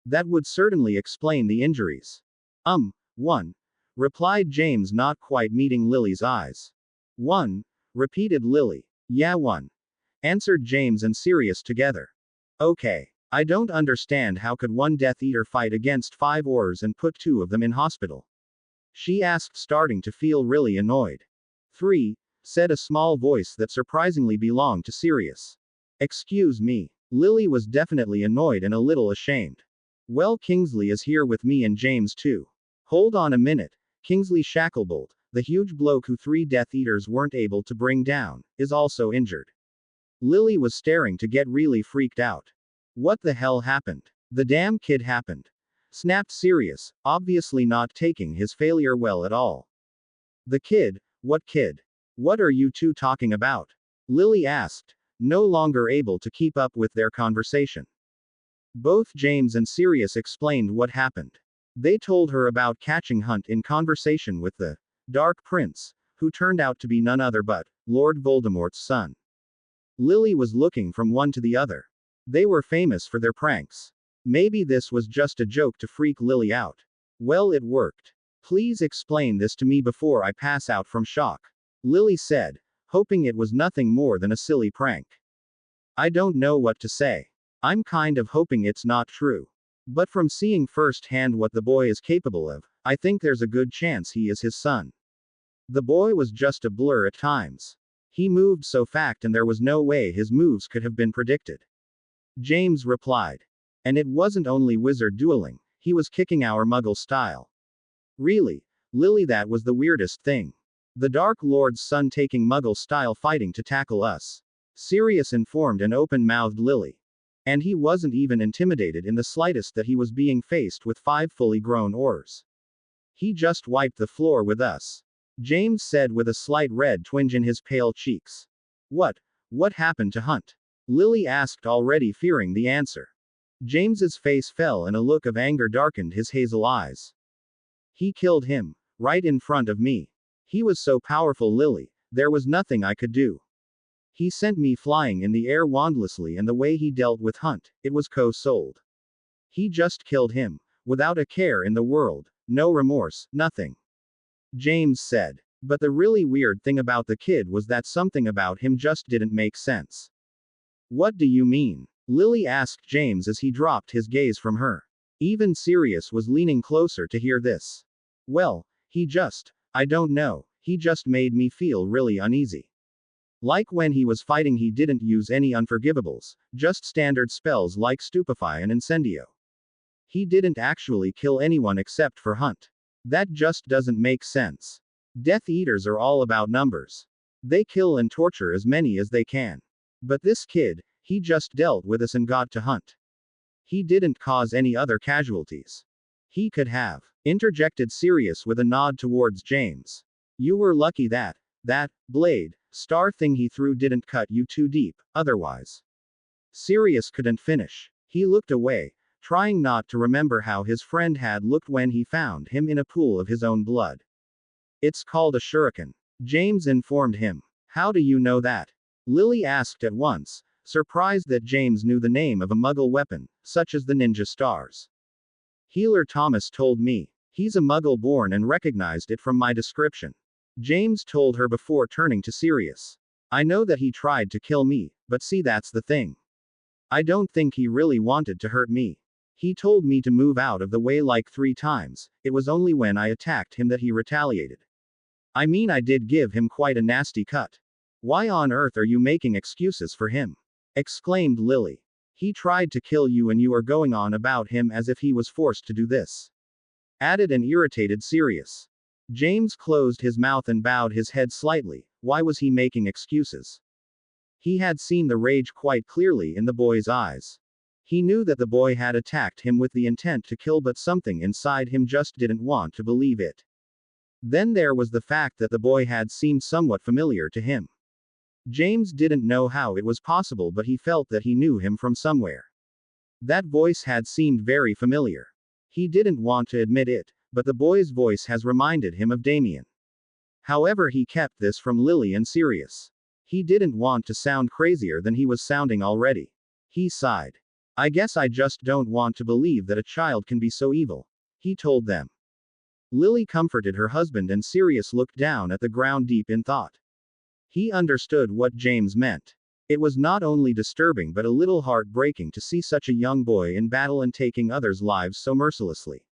That would certainly explain the injuries. 1, replied James, not quite meeting Lily's eyes. 1, repeated Lily. Yeah, one, answered James and Sirius together. Okay. I don't understand how could one Death Eater fight against 5 Aurors and put 2 of them in hospital? She asked, starting to feel really annoyed. 3, said a small voice that surprisingly belonged to Sirius. Excuse me. Lily was definitely annoyed and a little ashamed. Well, Kingsley is here with me and James too. Hold on a minute. Kingsley Shacklebolt, the huge bloke who 3 Death Eaters weren't able to bring down, is also injured. Lily was staring to get really freaked out. What the hell happened? The damn kid happened. Snapped Sirius, obviously not taking his failure well at all. The kid? What kid? What are you two talking about? Lily asked, no longer able to keep up with their conversation. Both James and Sirius explained what happened. They told her about catching Hunt in conversation with the Dark Prince, who turned out to be none other but Lord Voldemort's son. Lily was looking from one to the other. They were famous for their pranks. Maybe this was just a joke to freak Lily out. Well, it worked. Please explain this to me before I pass out from shock, Lily said, hoping it was nothing more than a silly prank. I don't know what to say. I'm kind of hoping it's not true. But from seeing firsthand what the boy is capable of, I think there's a good chance he is his son. The boy was just a blur at times. He moved so fast and there was no way his moves could have been predicted. James replied. And it wasn't only wizard dueling, he was kicking our muggle style. Really? Lily, that was the weirdest thing. The Dark Lord's son taking muggle style fighting to tackle us. Sirius informed an open-mouthed Lily. And he wasn't even intimidated in the slightest that he was being faced with 5 fully grown Aurors. He just wiped the floor with us, James said with a slight red twinge in his pale cheeks. What happened to Hunt? Lily asked, already fearing the answer. James's face fell and a look of anger darkened his hazel eyes. He killed him, right in front of me. He was so powerful, Lily, there was nothing I could do. He sent me flying in the air wandlessly, and the way he dealt with Hunt, it was co-sold. He just killed him, without a care in the world, no remorse, nothing. James said. But the really weird thing about the kid was that something about him just didn't make sense. What do you mean? Lily asked James as he dropped his gaze from her. Even Sirius was leaning closer to hear this. Well, I don't know, he just made me feel really uneasy. Like when he was fighting, he didn't use any unforgivables, just standard spells like Stupefy and Incendio. He didn't actually kill anyone except for Hunt. That just doesn't make sense. Death Eaters are all about numbers. They kill and torture as many as they can. But this kid, he just dealt with us and got to Hunt. He didn't cause any other casualties. He could have, interjected Sirius with a nod towards James. You were lucky that blade, star thing he threw didn't cut you too deep, otherwise. Sirius couldn't finish. He looked away, trying not to remember how his friend had looked when he found him in a pool of his own blood. It's called a shuriken, James informed him. How do you know that? Lily asked at once, surprised that James knew the name of a muggle weapon, such as the ninja stars. Healer Thomas told me. He's a muggle born and recognized it from my description, James told her before turning to Sirius. I know that he tried to kill me, but see, that's the thing. I don't think he really wanted to hurt me. He told me to move out of the way like 3 times, it was only when I attacked him that he retaliated. I mean, I did give him quite a nasty cut. Why on earth are you making excuses for him? Exclaimed Lily. He tried to kill you and you are going on about him as if he was forced to do this, added an irritated Sirius. James closed his mouth and bowed his head slightly. Why was he making excuses? He had seen the rage quite clearly in the boy's eyes. He knew that the boy had attacked him with the intent to kill, but something inside him just didn't want to believe it. Then there was the fact that the boy had seemed somewhat familiar to him. James didn't know how it was possible, but he felt that he knew him from somewhere. That voice had seemed very familiar. He didn't want to admit it, but the boy's voice has reminded him of Damien. However, he kept this from Lily and Sirius. He didn't want to sound crazier than he was sounding already. He sighed. I guess I just don't want to believe that a child can be so evil, he told them. Lily comforted her husband and Sirius looked down at the ground deep in thought. He understood what James meant. It was not only disturbing but a little heartbreaking to see such a young boy in battle and taking others' lives so mercilessly.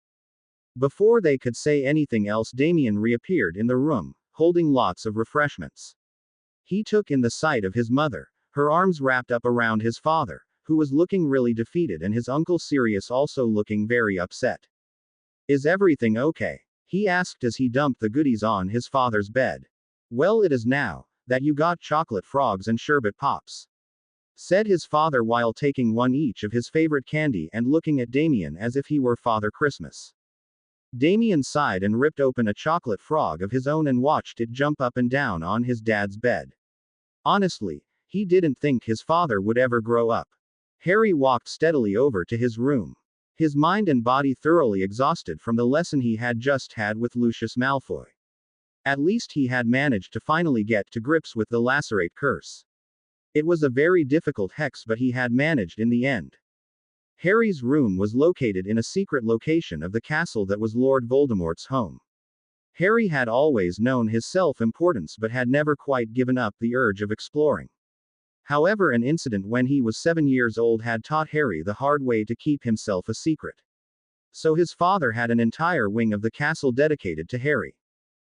Before they could say anything else, Damien reappeared in the room, holding lots of refreshments. He took in the sight of his mother, her arms wrapped up around his father, who was looking really defeated, and his uncle Sirius also looking very upset. Is everything okay? He asked as he dumped the goodies on his father's bed. Well, it is now that you got chocolate frogs and sherbet pops, said his father while taking one each of his favorite candy and looking at Damien as if he were Father Christmas. Damien sighed and ripped open a chocolate frog of his own and watched it jump up and down on his dad's bed. Honestly, he didn't think his father would ever grow up. Harry walked steadily over to his room, his mind and body thoroughly exhausted from the lesson he had just had with Lucius Malfoy. At least he had managed to finally get to grips with the Lacerate curse. It was a very difficult hex, but he had managed in the end. Harry's room was located in a secret location of the castle that was Lord Voldemort's home. Harry had always known his self-importance but had never quite given up the urge of exploring. However, an incident when he was 7 years old had taught Harry the hard way to keep himself a secret. So his father had an entire wing of the castle dedicated to Harry.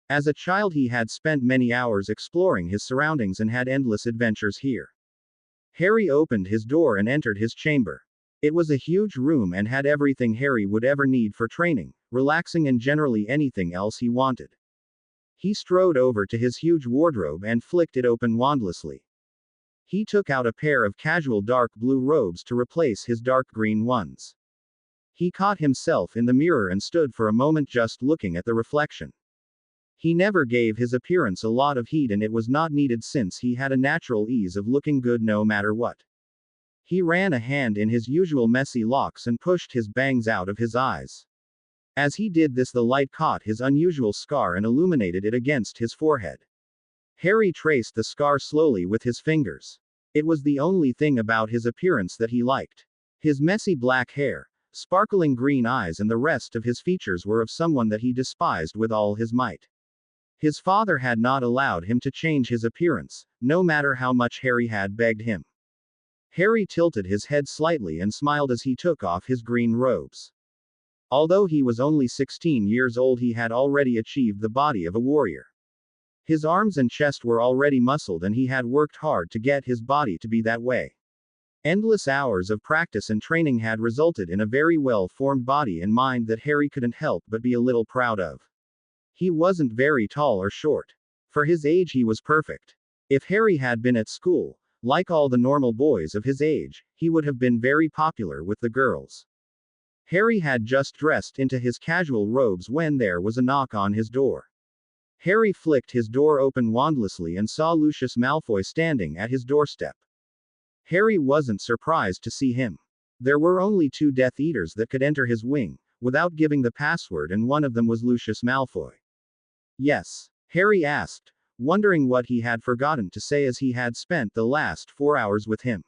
As a child, he had spent many hours exploring his surroundings and had endless adventures here. Harry opened his door and entered his chamber. It was a huge room and had everything Harry would ever need for training, relaxing, and generally anything else he wanted. He strode over to his huge wardrobe and flicked it open wandlessly. He took out a pair of casual dark blue robes to replace his dark green ones. He caught himself in the mirror and stood for a moment just looking at the reflection. He never gave his appearance a lot of heat, and it was not needed since he had a natural ease of looking good no matter what. He ran a hand in his usual messy locks and pushed his bangs out of his eyes. As he did this, the light caught his unusual scar and illuminated it against his forehead. Harry traced the scar slowly with his fingers. It was the only thing about his appearance that he liked. His messy black hair, sparkling green eyes, and the rest of his features were of someone that he despised with all his might. His father had not allowed him to change his appearance, no matter how much Harry had begged him. Harry tilted his head slightly and smiled as he took off his green robes. Although he was only 16 years old, he had already achieved the body of a warrior. His arms and chest were already muscled, and he had worked hard to get his body to be that way. Endless hours of practice and training had resulted in a very well-formed body and mind that Harry couldn't help but be a little proud of. He wasn't very tall or short. For his age, he was perfect. If Harry had been at school, like all the normal boys of his age, he would have been very popular with the girls. Harry had just dressed into his casual robes when there was a knock on his door. Harry flicked his door open wandlessly and saw Lucius Malfoy standing at his doorstep. Harry wasn't surprised to see him. There were only 2 Death Eaters that could enter his wing, without giving the password, and one of them was Lucius Malfoy. Yes? Harry asked, wondering what he had forgotten to say as he had spent the last 4 hours with him.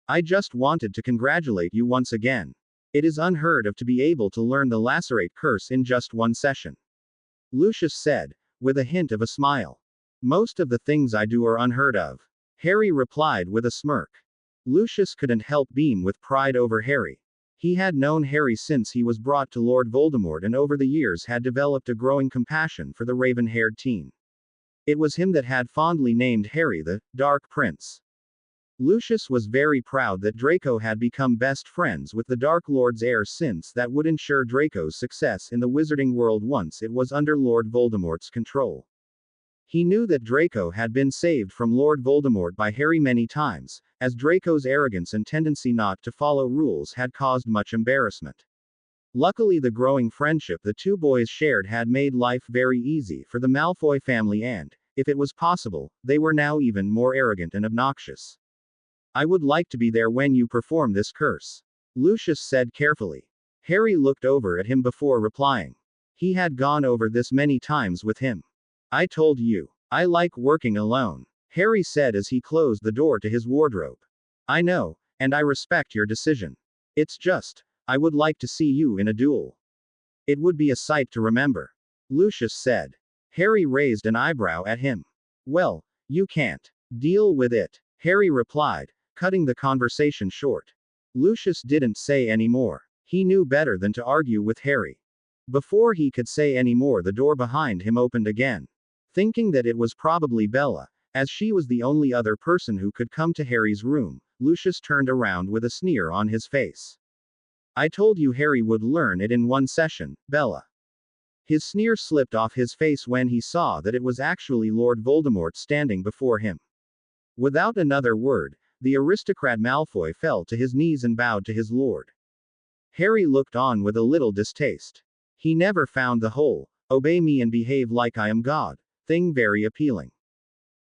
I just wanted to congratulate you once again. It is unheard of to be able to learn the Lacerate curse in just 1 session. Lucius said, with a hint of a smile. Most of the things I do are unheard of. Harry replied with a smirk. Lucius couldn't help beam with pride over Harry. He had known Harry since he was brought to Lord Voldemort, and over the years had developed a growing compassion for the raven-haired teen. It was him that had fondly named Harry the Dark Prince. Lucius was very proud that Draco had become best friends with the Dark Lord's heir, since that would ensure Draco's success in the wizarding world once it was under Lord Voldemort's control. He knew that Draco had been saved from Lord Voldemort by Harry many times, as Draco's arrogance and tendency not to follow rules had caused much embarrassment. Luckily, the growing friendship the 2 boys shared had made life very easy for the Malfoy family, and, if it was possible, they were now even more arrogant and obnoxious. I would like to be there when you perform this curse, Lucius said carefully. Harry looked over at him before replying. He had gone over this many times with him. I told you, I like working alone, Harry said as he closed the door to his wardrobe. I know, and I respect your decision. It's just, I would like to see you in a duel. It would be a sight to remember, Lucius said. Harry raised an eyebrow at him. Well, You can't. Deal with it, Harry replied, cutting the conversation short. Lucius didn't say any more. He knew better than to argue with Harry. Before he could say any more, the door behind him opened again. Thinking that it was probably Bella, as she was the only other person who could come to Harry's room, Lucius turned around with a sneer on his face. I told you Harry would learn it in one session, Bella. His sneer slipped off his face when he saw that it was actually Lord Voldemort standing before him. Without another word, the aristocrat Malfoy fell to his knees and bowed to his lord. Harry looked on with a little distaste. He never found the whole, obey me and behave like I am God, thing very appealing.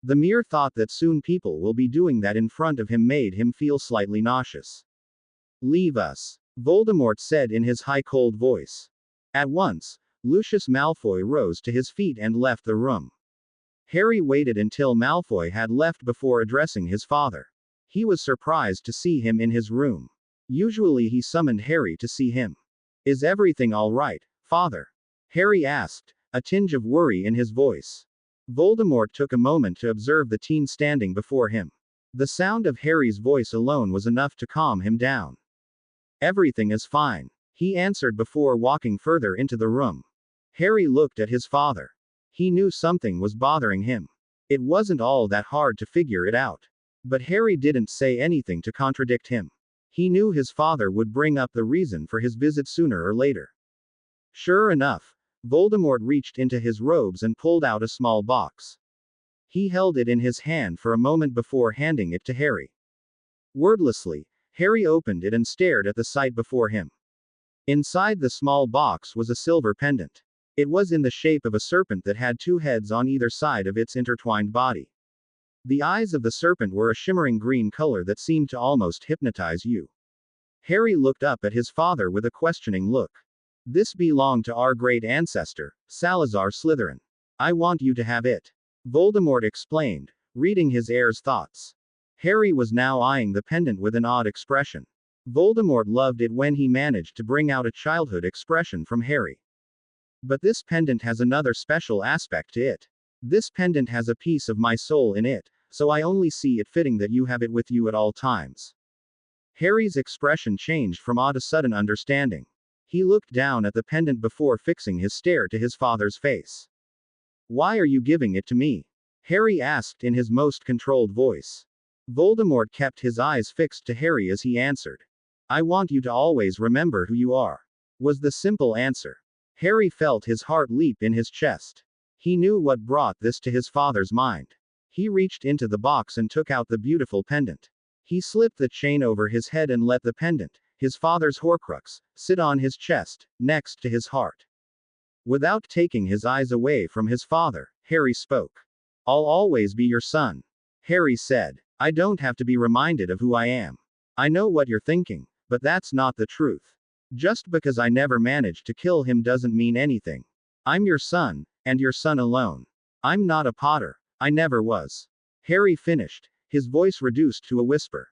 The mere thought that soon people will be doing that in front of him made him feel slightly nauseous. Leave us, Voldemort said in his high cold voice. At once, Lucius Malfoy rose to his feet and left the room. Harry waited until Malfoy had left before addressing his father. He was surprised to see him in his room. Usually he summoned Harry to see him. Is everything all right, father? Harry asked, a tinge of worry in his voice. Voldemort took a moment to observe the teen standing before him. The sound of Harry's voice alone was enough to calm him down. Everything is fine, he answered before walking further into the room. Harry looked at his father. He knew something was bothering him. It wasn't all that hard to figure it out. But Harry didn't say anything to contradict him. He knew his father would bring up the reason for his visit sooner or later. Sure enough, Voldemort reached into his robes and pulled out a small box. He held it in his hand for a moment before handing it to Harry. Wordlessly, Harry opened it and stared at the sight before him. Inside the small box was a silver pendant. It was in the shape of a serpent that had two heads on either side of its intertwined body. The eyes of the serpent were a shimmering green color that seemed to almost hypnotize you. Harry looked up at his father with a questioning look. This belonged to our great ancestor, Salazar Slytherin. I want you to have it, Voldemort explained, reading his heir's thoughts. Harry was now eyeing the pendant with an odd expression. Voldemort loved it when he managed to bring out a childhood expression from Harry. But this pendant has another special aspect to it. This pendant has a piece of my soul in it, so I only see it fitting that you have it with you at all times. Harry's expression changed from awe to sudden understanding. He looked down at the pendant before fixing his stare to his father's face. Why are you giving it to me? Harry asked in his most controlled voice. Voldemort kept his eyes fixed to Harry as he answered. I want you to always remember who you are, was the simple answer. Harry felt his heart leap in his chest. He knew what brought this to his father's mind. He reached into the box and took out the beautiful pendant. He slipped the chain over his head and let the pendant, his father's Horcrux, sit on his chest, next to his heart. Without taking his eyes away from his father, Harry spoke. I'll always be your son, Harry said. I don't have to be reminded of who I am. I know what you're thinking, but that's not the truth. Just because I never managed to kill him doesn't mean anything. I'm your son, and your son alone. I'm not a Potter. I never was. Harry finished, his voice reduced to a whisper.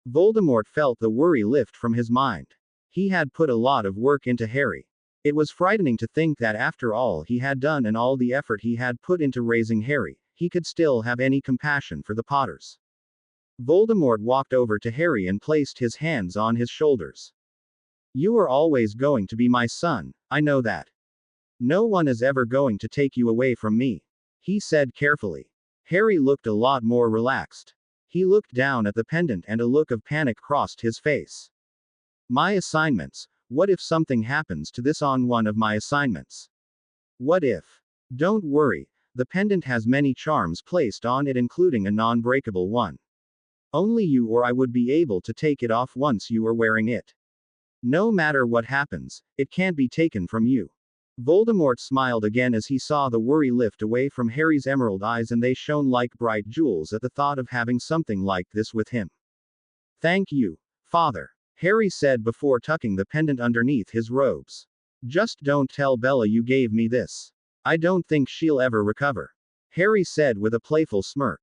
Voldemort felt the worry lift from his mind. He had put a lot of work into Harry. It was frightening to think that after all he had done and all the effort he had put into raising Harry, he could still have any compassion for the Potters. Voldemort walked over to Harry and placed his hands on his shoulders. You are always going to be my son, I know that. No one is ever going to take you away from me, he said carefully. Harry looked a lot more relaxed. He looked down at the pendant and a look of panic crossed his face. My assignments, what if something happens to this on one of my assignments? What if? Don't worry, the pendant has many charms placed on it, including a non-breakable one. Only you or I would be able to take it off once you are wearing it. No matter what happens, it can't be taken from you. Voldemort smiled again as he saw the worry lift away from Harry's emerald eyes, and they shone like bright jewels at the thought of having something like this with him. Thank you, Father, Harry said before tucking the pendant underneath his robes. Just don't tell Bella you gave me this. I don't think she'll ever recover, Harry said with a playful smirk.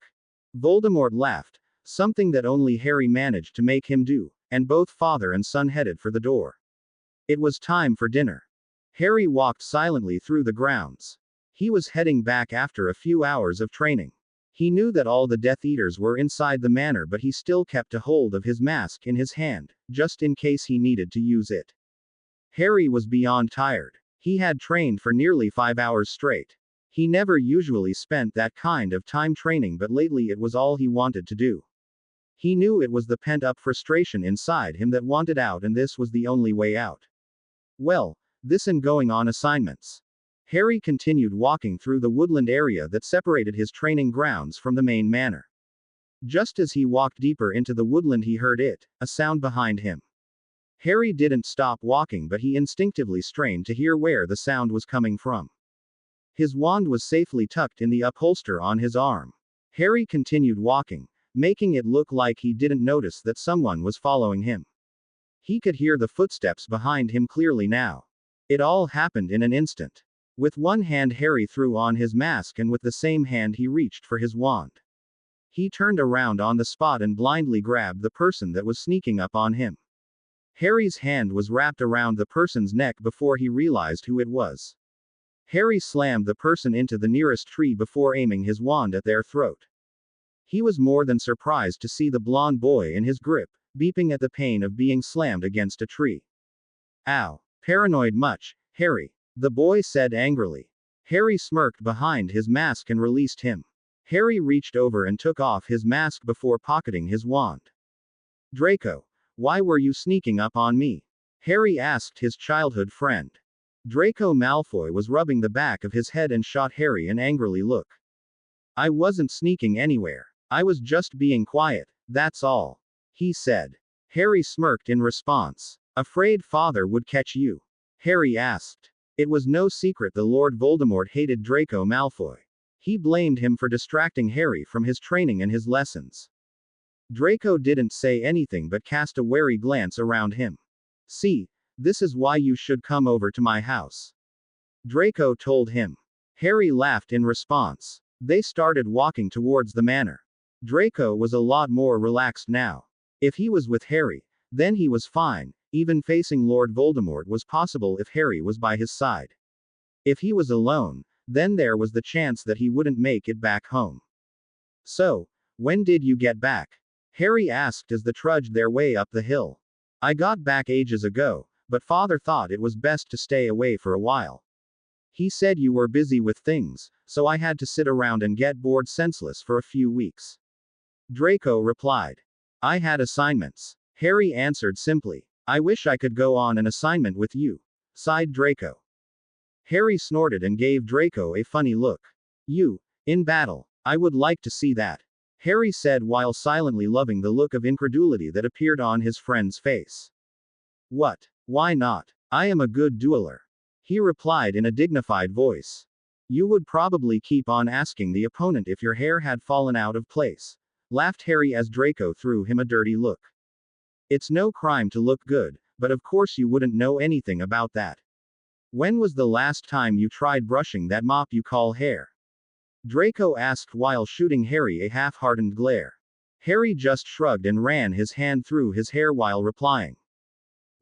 Voldemort laughed, something that only Harry managed to make him do, and both father and son headed for the door. It was time for dinner. Harry walked silently through the grounds. He was heading back after a few hours of training. He knew that all the Death Eaters were inside the manor, but he still kept a hold of his mask in his hand, just in case he needed to use it. Harry was beyond tired. He had trained for nearly 5 hours straight. He never usually spent that kind of time training, but lately it was all he wanted to do. He knew it was the pent-up frustration inside him that wanted out, and this was the only way out. Well, this and going on assignments. Harry continued walking through the woodland area that separated his training grounds from the main manor. Just as he walked deeper into the woodland, he heard a sound behind him. Harry didn't stop walking, but he instinctively strained to hear where the sound was coming from. His wand was safely tucked in the upholster on his arm. Harry continued walking, making it look like he didn't notice that someone was following him. He could hear the footsteps behind him clearly now. It all happened in an instant. With one hand Harry threw on his mask, and with the same hand he reached for his wand. He turned around on the spot and blindly grabbed the person that was sneaking up on him. Harry's hand was wrapped around the person's neck before he realized who it was. Harry slammed the person into the nearest tree before aiming his wand at their throat. He was more than surprised to see the blond boy in his grip, beeping at the pain of being slammed against a tree. Ow. Paranoid much, Harry? The boy said angrily. Harry smirked behind his mask and released him. Harry reached over and took off his mask before pocketing his wand. Draco, why were you sneaking up on me? Harry asked his childhood friend. Draco Malfoy was rubbing the back of his head and shot Harry an angrily look. I wasn't sneaking anywhere. I was just being quiet, that's all, he said. Harry smirked in response. Afraid father would catch you? Harry asked. It was no secret the Lord Voldemort hated Draco Malfoy. He blamed him for distracting Harry from his training and his lessons. Draco didn't say anything but cast a wary glance around him. See, this is why you should come over to my house, Draco told him. Harry laughed in response. They started walking towards the manor. Draco was a lot more relaxed now. If he was with Harry, then he was fine. Even facing Lord Voldemort was possible if Harry was by his side. If he was alone, then there was the chance that he wouldn't make it back home. So, when did you get back? Harry asked as they trudged their way up the hill. I got back ages ago, but father thought it was best to stay away for a while. He said you were busy with things, so I had to sit around and get bored senseless for a few weeks. Draco replied. I had assignments. Harry answered simply. I wish I could go on an assignment with you, sighed Draco. Harry snorted and gave Draco a funny look. You, in battle? I would like to see that, Harry said while silently loving the look of incredulity that appeared on his friend's face. What? Why not? I am a good dueler, he replied in a dignified voice. You would probably keep on asking the opponent if your hair had fallen out of place, laughed Harry as Draco threw him a dirty look. It's no crime to look good, but of course you wouldn't know anything about that. When was the last time you tried brushing that mop you call hair? Draco asked while shooting Harry a half-hearted glare. Harry just shrugged and ran his hand through his hair while replying.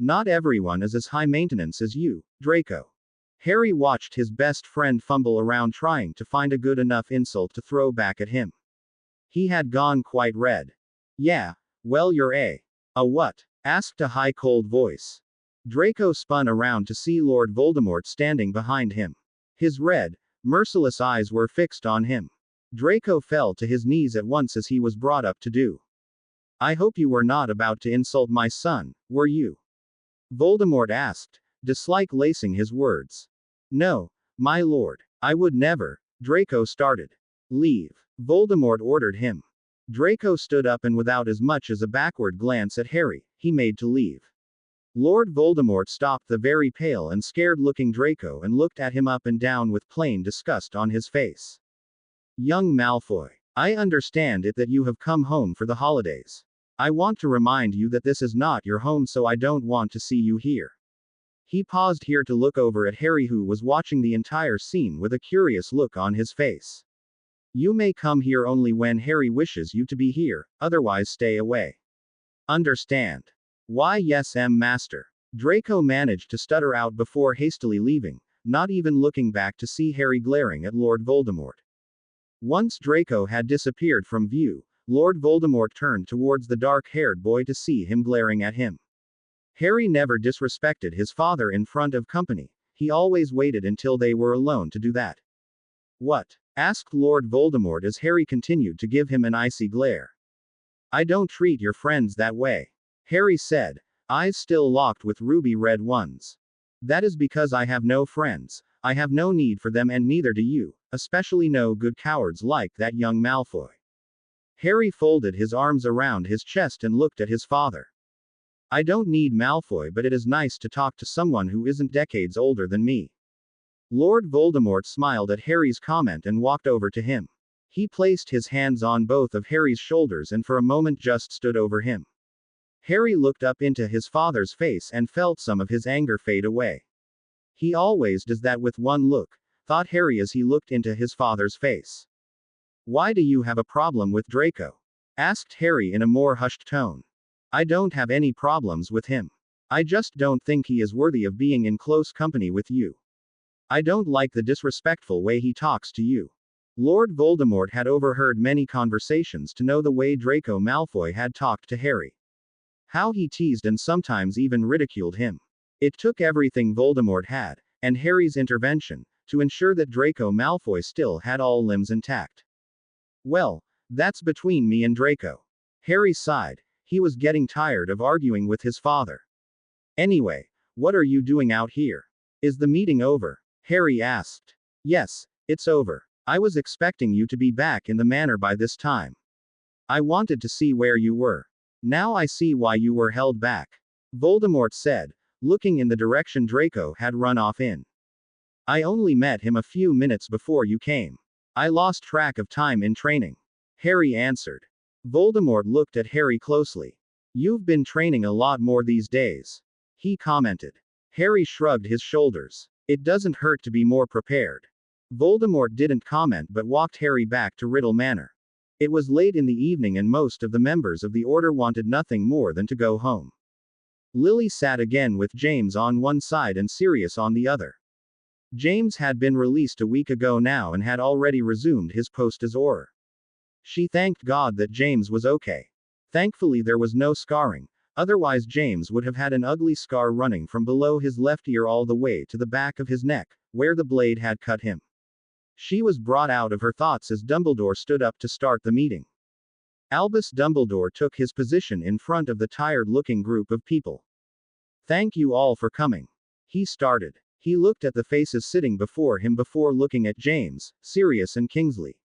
Not everyone is as high maintenance as you, Draco. Harry watched his best friend fumble around trying to find a good enough insult to throw back at him. He had gone quite red. Yeah, well you're a what? Asked a high cold voice. Draco spun around to see Lord Voldemort standing behind him. His red, merciless eyes were fixed on him. Draco fell to his knees at once as he was brought up to do. I hope you were not about to insult my son, were you? Voldemort asked, dislike lacing his words. No, my lord, I would never, Draco started. Leave, Voldemort ordered him. Draco stood up and without as much as a backward glance at Harry, he made to leave. Lord Voldemort stopped the very pale and scared-looking Draco and looked at him up and down with plain disgust on his face. Young Malfoy, I understand it that you have come home for the holidays. I want to remind you that this is not your home, so I don't want to see you here. He paused here to look over at Harry, who was watching the entire scene with a curious look on his face. You may come here only when Harry wishes you to be here, otherwise stay away. Understand? Why yes, master. Draco managed to stutter out before hastily leaving, not even looking back to see Harry glaring at Lord Voldemort. Once Draco had disappeared from view, Lord Voldemort turned towards the dark-haired boy to see him glaring at him. Harry never disrespected his father in front of company. He always waited until they were alone to do that. What? Asked Lord Voldemort as Harry continued to give him an icy glare. I don't treat your friends that way, Harry said, eyes still locked with ruby-red ones. That is because I have no friends. I have no need for them and neither do you, especially no good cowards like that young Malfoy. Harry folded his arms around his chest and looked at his father. I don't need Malfoy, but it is nice to talk to someone who isn't decades older than me. Lord Voldemort smiled at Harry's comment and walked over to him. He placed his hands on both of Harry's shoulders and for a moment just stood over him. Harry looked up into his father's face and felt some of his anger fade away. He always does that with one look, thought Harry as he looked into his father's face. Why do you have a problem with Draco? Asked Harry in a more hushed tone. I don't have any problems with him. I just don't think he is worthy of being in close company with you. I don't like the disrespectful way he talks to you. Lord Voldemort had overheard many conversations to know the way Draco Malfoy had talked to Harry. How he teased and sometimes even ridiculed him. It took everything Voldemort had, and Harry's intervention, to ensure that Draco Malfoy still had all limbs intact. Well, that's between me and Draco. Harry sighed. He was getting tired of arguing with his father. Anyway, what are you doing out here? Is the meeting over? Harry asked. Yes, it's over. I was expecting you to be back in the manor by this time. I wanted to see where you were. Now I see why you were held back. Voldemort said, looking in the direction Draco had run off in. I only met him a few minutes before you came. I lost track of time in training. Harry answered. Voldemort looked at Harry closely. You've been training a lot more these days. He commented. Harry shrugged his shoulders. It doesn't hurt to be more prepared. Voldemort didn't comment but walked Harry back to Riddle Manor. It was late in the evening and most of the members of the Order wanted nothing more than to go home. Lily sat again with James on one side and Sirius on the other. James had been released a week ago now and had already resumed his post as Auror. She thanked God that James was okay. Thankfully there was no scarring, otherwise James would have had an ugly scar running from below his left ear all the way to the back of his neck, where the blade had cut him. She was brought out of her thoughts as Dumbledore stood up to start the meeting. Albus Dumbledore took his position in front of the tired-looking group of people. Thank you all for coming. He started. He looked at the faces sitting before him before looking at James, Sirius and Kingsley.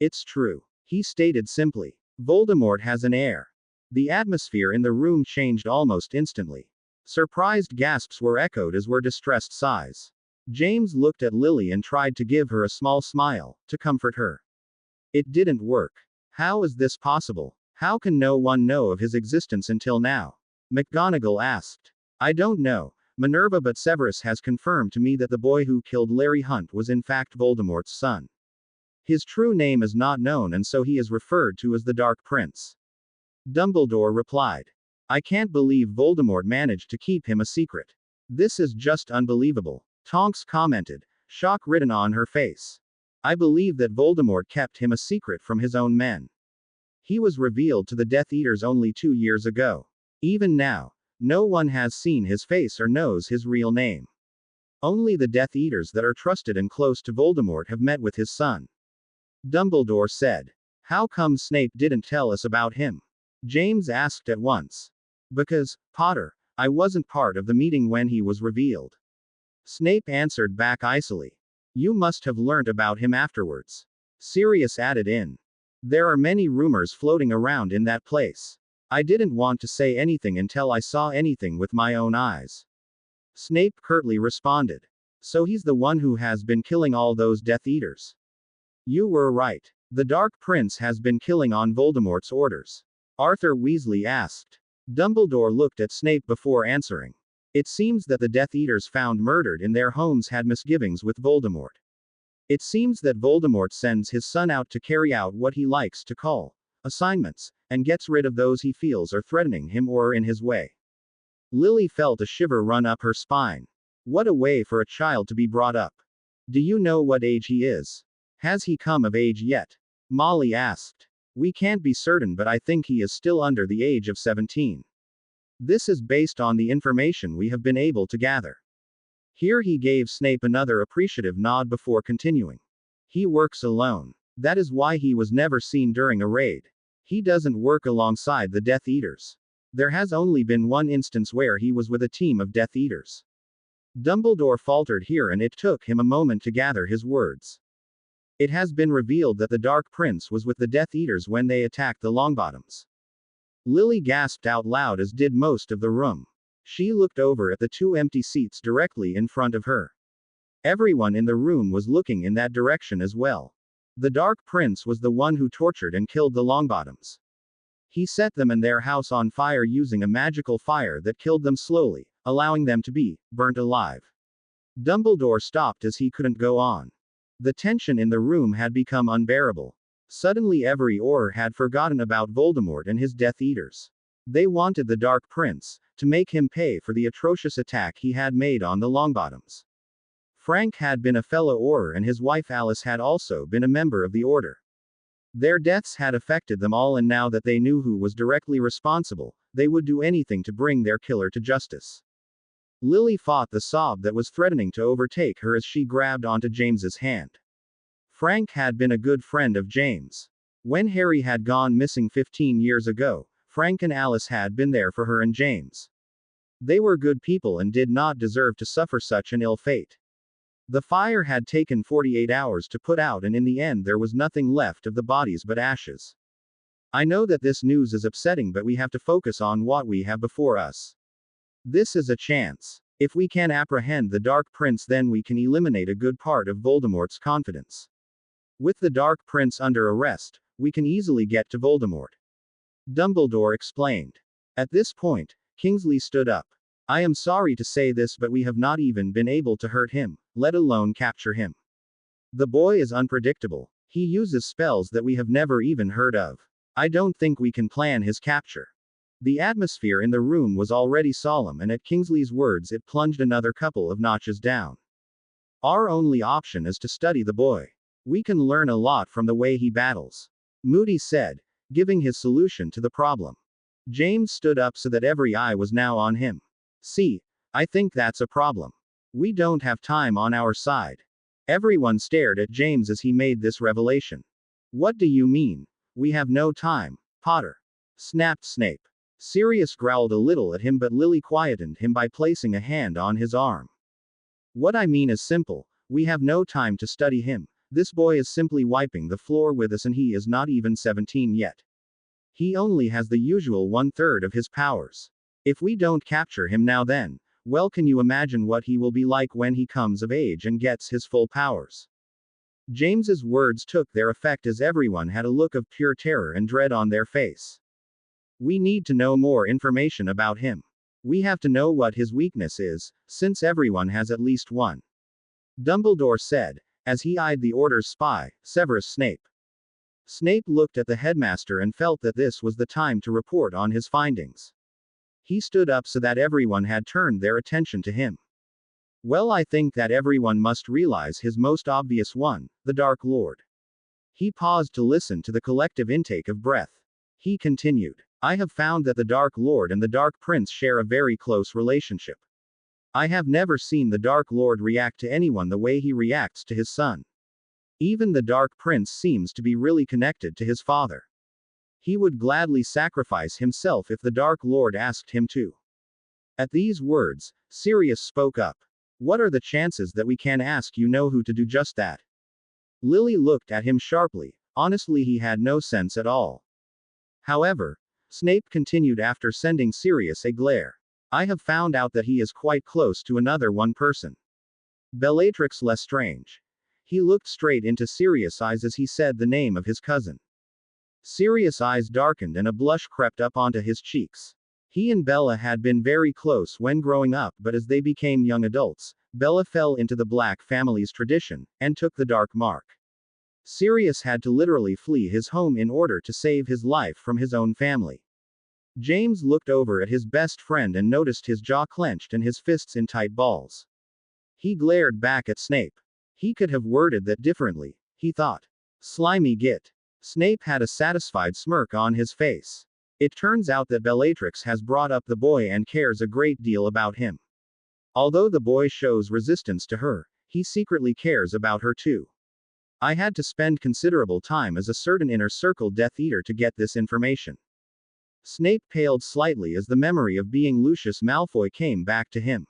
It's true. He stated simply. Voldemort has an heir. The atmosphere in the room changed almost instantly. Surprised gasps were echoed as were distressed sighs. James looked at Lily and tried to give her a small smile, to comfort her. It didn't work. How is this possible? How can no one know of his existence until now? McGonagall asked. I don't know, Minerva, but Severus has confirmed to me that the boy who killed Larry Hunt was in fact Voldemort's son. His true name is not known and so he is referred to as the Dark Prince. Dumbledore replied. I can't believe Voldemort managed to keep him a secret. This is just unbelievable. Tonks commented, shock written on her face. I believe that Voldemort kept him a secret from his own men. He was revealed to the Death Eaters only 2 years ago. Even now, no one has seen his face or knows his real name. Only the Death Eaters that are trusted and close to Voldemort have met with his son. Dumbledore said. How come Snape didn't tell us about him? James asked at once. Because, Potter, I wasn't part of the meeting when he was revealed. Snape answered back icily. You must have learnt about him afterwards. Sirius added in. There are many rumors floating around in that place. I didn't want to say anything until I saw anything with my own eyes. Snape curtly responded. So he's the one who has been killing all those Death Eaters. You were right. The Dark Prince has been killing on Voldemort's orders. Arthur Weasley asked. Dumbledore looked at Snape before answering. It seems that the Death Eaters found murdered in their homes had misgivings with Voldemort. It seems that Voldemort sends his son out to carry out what he likes to call assignments, and gets rid of those he feels are threatening him or are in his way. Lily felt a shiver run up her spine. What a way for a child to be brought up. Do you know what age he is? Has he come of age yet? Molly asked. We can't be certain, but I think he is still under the age of 17. This is based on the information we have been able to gather. Here he gave Snape another appreciative nod before continuing. He works alone. That is why he was never seen during a raid. He doesn't work alongside the Death Eaters. There has only been one instance where he was with a team of Death Eaters. Dumbledore faltered here, and it took him a moment to gather his words. It has been revealed that the Dark Prince was with the Death Eaters when they attacked the Longbottoms. Lily gasped out loud, as did most of the room. She looked over at the two empty seats directly in front of her. Everyone in the room was looking in that direction as well. The Dark Prince was the one who tortured and killed the Longbottoms. He set them and their house on fire using a magical fire that killed them slowly, allowing them to be burnt alive. Dumbledore stopped as he couldn't go on. The tension in the room had become unbearable. Suddenly every Auror had forgotten about Voldemort and his Death Eaters. They wanted the Dark Prince to make him pay for the atrocious attack he had made on the Longbottoms. Frank had been a fellow Auror, and his wife Alice had also been a member of the Order. Their deaths had affected them all, and now that they knew who was directly responsible, they would do anything to bring their killer to justice. Lily fought the sob that was threatening to overtake her as she grabbed onto James's hand. Frank had been a good friend of James. When Harry had gone missing 15 years ago, Frank and Alice had been there for her and James. They were good people and did not deserve to suffer such an ill fate. The fire had taken 48 hours to put out, and in the end there was nothing left of the bodies but ashes. I know that this news is upsetting, but we have to focus on what we have before us. This is a chance. If we can apprehend the Dark Prince, then we can eliminate a good part of Voldemort's confidence. With the Dark Prince under arrest, we can easily get to Voldemort. Dumbledore explained. At this point, Kingsley stood up. I am sorry to say this, but we have not even been able to hurt him, let alone capture him. The boy is unpredictable. He uses spells that we have never even heard of. I don't think we can plan his capture. The atmosphere in the room was already solemn, and at Kingsley's words it plunged another couple of notches down. Our only option is to study the boy. We can learn a lot from the way he battles. Moody said, giving his solution to the problem. James stood up so that every eye was now on him. See, I think that's a problem. We don't have time on our side. Everyone stared at James as he made this revelation. What do you mean? We have no time, Potter, snapped Snape. Sirius growled a little at him, but Lily quietened him by placing a hand on his arm. What I mean is simple. We have no time to study him. This boy is simply wiping the floor with us, and he is not even 17 yet. He only has the usual 1/3 of his powers. If we don't capture him now, then, well, can you imagine what he will be like when he comes of age and gets his full powers? James's words took their effect as everyone had a look of pure terror and dread on their face. We need to know more information about him. We have to know what his weakness is, since everyone has at least one. Dumbledore said, as he eyed the Order's spy, Severus Snape. Snape looked at the headmaster and felt that this was the time to report on his findings. He stood up so that everyone had turned their attention to him. Well, I think that everyone must realize his most obvious one, the Dark Lord. He paused to listen to the collective intake of breath. He continued, I have found that the Dark Lord and the Dark Prince share a very close relationship. I have never seen the Dark Lord react to anyone the way he reacts to his son. Even the Dark Prince seems to be really connected to his father. He would gladly sacrifice himself if the Dark Lord asked him to. At these words, Sirius spoke up. What are the chances that we can ask you know who to do just that? Lily looked at him sharply. Honestly, he had no sense at all. However, Snape continued after sending Sirius a glare. I have found out that he is quite close to another one person. Bellatrix Lestrange. He looked straight into Sirius' eyes as he said the name of his cousin. Sirius' eyes darkened and a blush crept up onto his cheeks. He and Bella had been very close when growing up, but as they became young adults, Bella fell into the Black family's tradition, and took the dark mark. Sirius had to literally flee his home in order to save his life from his own family. James looked over at his best friend and noticed his jaw clenched and his fists in tight balls. He glared back at Snape. He could have worded that differently. he thought. Slimy git. Snape had a satisfied smirk on his face. It turns out that Bellatrix has brought up the boy and cares a great deal about him. Although the boy shows resistance to her, he secretly cares about her too. I had to spend considerable time as a certain inner circle Death Eater to get this information. Snape paled slightly as the memory of being Lucius Malfoy came back to him.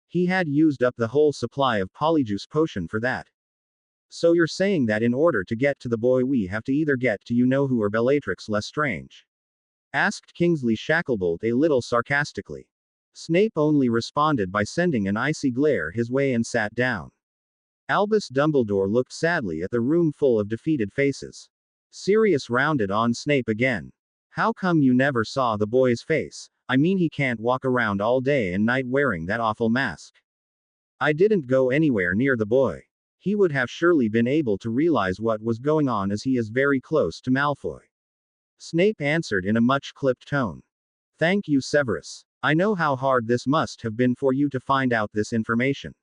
He had used up the whole supply of Polyjuice potion for that. So you're saying that in order to get to the boy we have to either get to you-know-who or Bellatrix Lestrange? Asked Kingsley Shacklebolt a little sarcastically. Snape only responded by sending an icy glare his way and sat down. Albus Dumbledore looked sadly at the room full of defeated faces. Sirius rounded on Snape again. How come you never saw the boy's face? I mean, he can't walk around all day and night wearing that awful mask. I didn't go anywhere near the boy. He would have surely been able to realize what was going on as he is very close to Malfoy. Snape answered in a much clipped tone. Thank you, Severus. I know how hard this must have been for you to find out this information.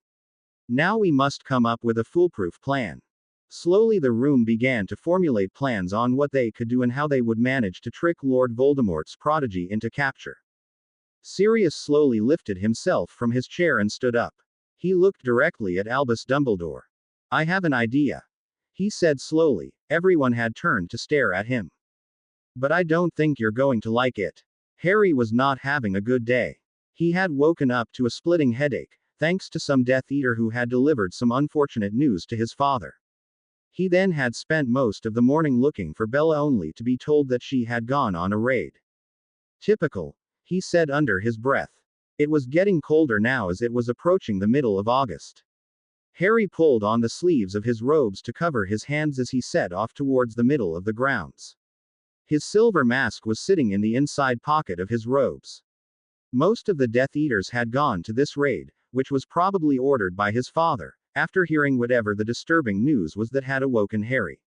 Now we must come up with a foolproof plan. Slowly the room began to formulate plans on what they could do and how they would manage to trick Lord Voldemort's prodigy into capture. Sirius slowly lifted himself from his chair and stood up. He looked directly at Albus Dumbledore. I have an idea, he said slowly. Everyone had turned to stare at him. But I don't think you're going to like it. Harry was not having a good day. He had woken up to a splitting headache, thanks to some Death Eater who had delivered some unfortunate news to his father. He then had spent most of the morning looking for Bella only to be told that she had gone on a raid. Typical, he said under his breath. It was getting colder now as it was approaching the middle of August. Harry pulled on the sleeves of his robes to cover his hands as he set off towards the middle of the grounds. His silver mask was sitting in the inside pocket of his robes. Most of the Death Eaters had gone to this raid, which was probably ordered by his father, after hearing whatever the disturbing news was that had awoken Harry.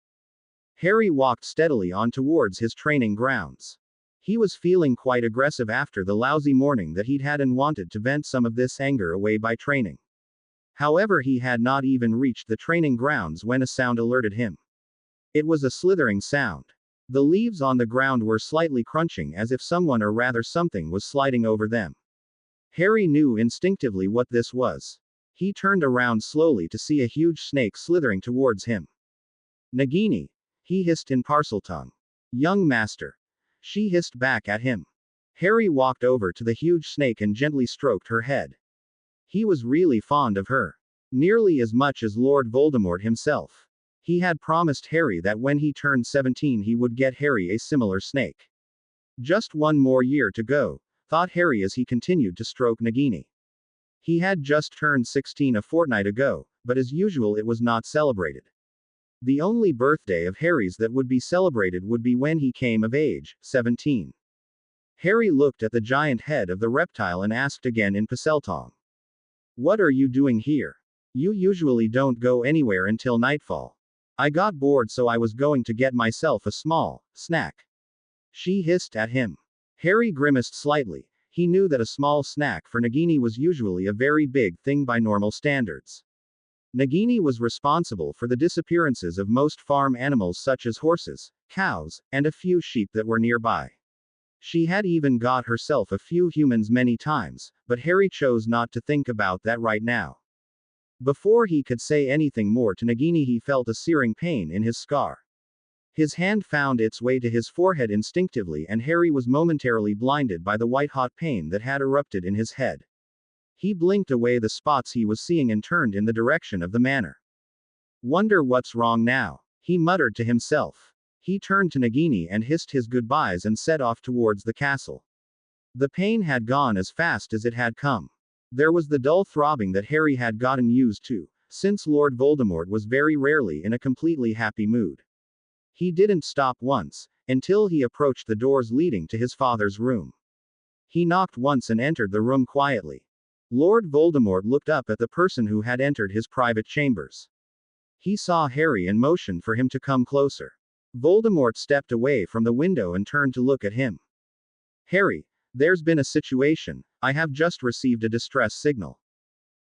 Harry walked steadily on towards his training grounds. He was feeling quite aggressive after the lousy morning that he'd had and wanted to vent some of this anger away by training. However, he had not even reached the training grounds when a sound alerted him. It was a slithering sound. The leaves on the ground were slightly crunching as if someone or rather something was sliding over them. Harry knew instinctively what this was. He turned around slowly to see a huge snake slithering towards him. Nagini, he hissed in Parseltongue. Young master. She hissed back at him. Harry walked over to the huge snake and gently stroked her head. He was really fond of her. Nearly as much as Lord Voldemort himself. He had promised Harry that when he turned 17 he would get Harry a similar snake. Just one more year to go, thought Harry as he continued to stroke Nagini. He had just turned 16 a fortnight ago, but as usual it was not celebrated. The only birthday of Harry's that would be celebrated would be when he came of age, 17. Harry looked at the giant head of the reptile and asked again in Parseltongue. What are you doing here? You usually don't go anywhere until nightfall. I got bored so I was going to get myself a small snack. She hissed at him. Harry grimaced slightly. He knew that a small snack for Nagini was usually a very big thing by normal standards. Nagini was responsible for the disappearances of most farm animals such as horses, cows, and a few sheep that were nearby. She had even got herself a few humans many times, but Harry chose not to think about that right now. Before he could say anything more to Nagini, he felt a searing pain in his scar. His hand found its way to his forehead instinctively, and Harry was momentarily blinded by the white-hot pain that had erupted in his head. He blinked away the spots he was seeing and turned in the direction of the manor. Wonder what's wrong now, he muttered to himself. He turned to Nagini and hissed his goodbyes and set off towards the castle. The pain had gone as fast as it had come. There was the dull throbbing that Harry had gotten used to, since Lord Voldemort was very rarely in a completely happy mood. He didn't stop once, until he approached the doors leading to his father's room. He knocked once and entered the room quietly. Lord Voldemort looked up at the person who had entered his private chambers. He saw Harry and motioned for him to come closer. Voldemort stepped away from the window and turned to look at him. Harry, there's been a situation. I have just received a distress signal.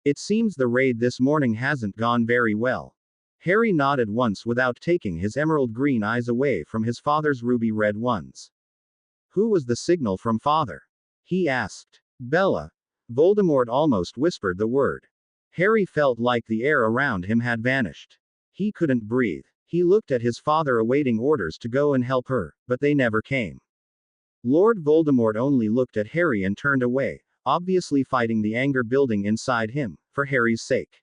It seems the raid this morning hasn't gone very well. Harry nodded once without taking his emerald green eyes away from his father's ruby red ones. Who was the signal from father? He asked. Bella. Voldemort almost whispered the word. Harry felt like the air around him had vanished. He couldn't breathe. He looked at his father awaiting orders to go and help her, but they never came. Lord Voldemort only looked at Harry and turned away, obviously fighting the anger building inside him, for Harry's sake.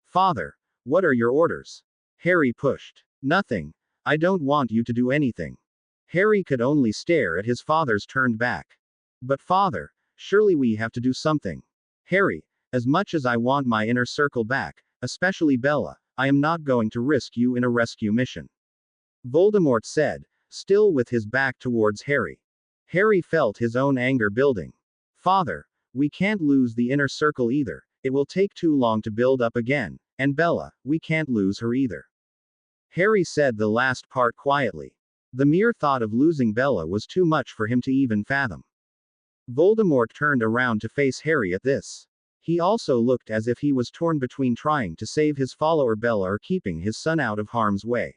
Father, what are your orders? Harry pushed. Nothing. I don't want you to do anything. Harry could only stare at his father's turned back. But father, surely we have to do something. Harry, as much as I want my inner circle back, especially Bella, I am not going to risk you in a rescue mission. Voldemort said, still with his back towards Harry. Harry felt his own anger building. Father, we can't lose the inner circle either, it will take too long to build up again, and Bella, we can't lose her either. Harry said the last part quietly. The mere thought of losing Bella was too much for him to even fathom. Voldemort turned around to face Harry at this. He also looked as if he was torn between trying to save his follower Bella or keeping his son out of harm's way.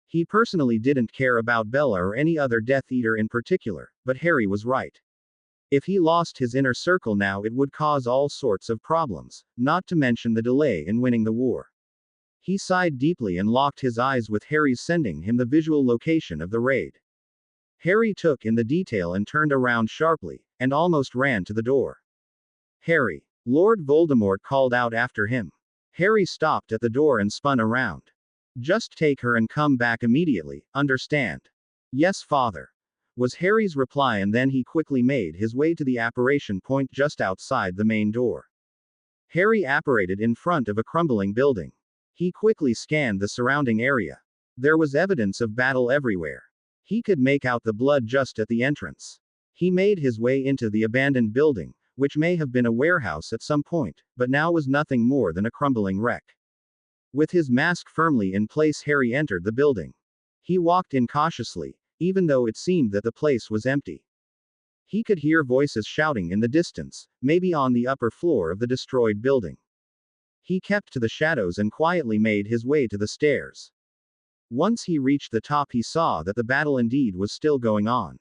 He personally didn't care about Bella or any other Death Eater in particular, but Harry was right. If he lost his inner circle now, it would cause all sorts of problems, not to mention the delay in winning the war. He sighed deeply and locked his eyes with Harry's, sending him the visual location of the raid. Harry took in the detail and turned around sharply, and almost ran to the door. Harry! Lord Voldemort called out after him. Harry stopped at the door and spun around. Just take her and come back immediately, understand? Yes, father, was Harry's reply, and then he quickly made his way to the apparition point just outside the main door. Harry apparated in front of a crumbling building. He quickly scanned the surrounding area. There was evidence of battle everywhere. He could make out the blood just at the entrance. He made his way into the abandoned building, which may have been a warehouse at some point, but now was nothing more than a crumbling wreck. With his mask firmly in place, Harry entered the building. He walked in cautiously, even though it seemed that the place was empty. He could hear voices shouting in the distance, maybe on the upper floor of the destroyed building. He kept to the shadows and quietly made his way to the stairs. Once he reached the top, he saw that the battle indeed was still going on.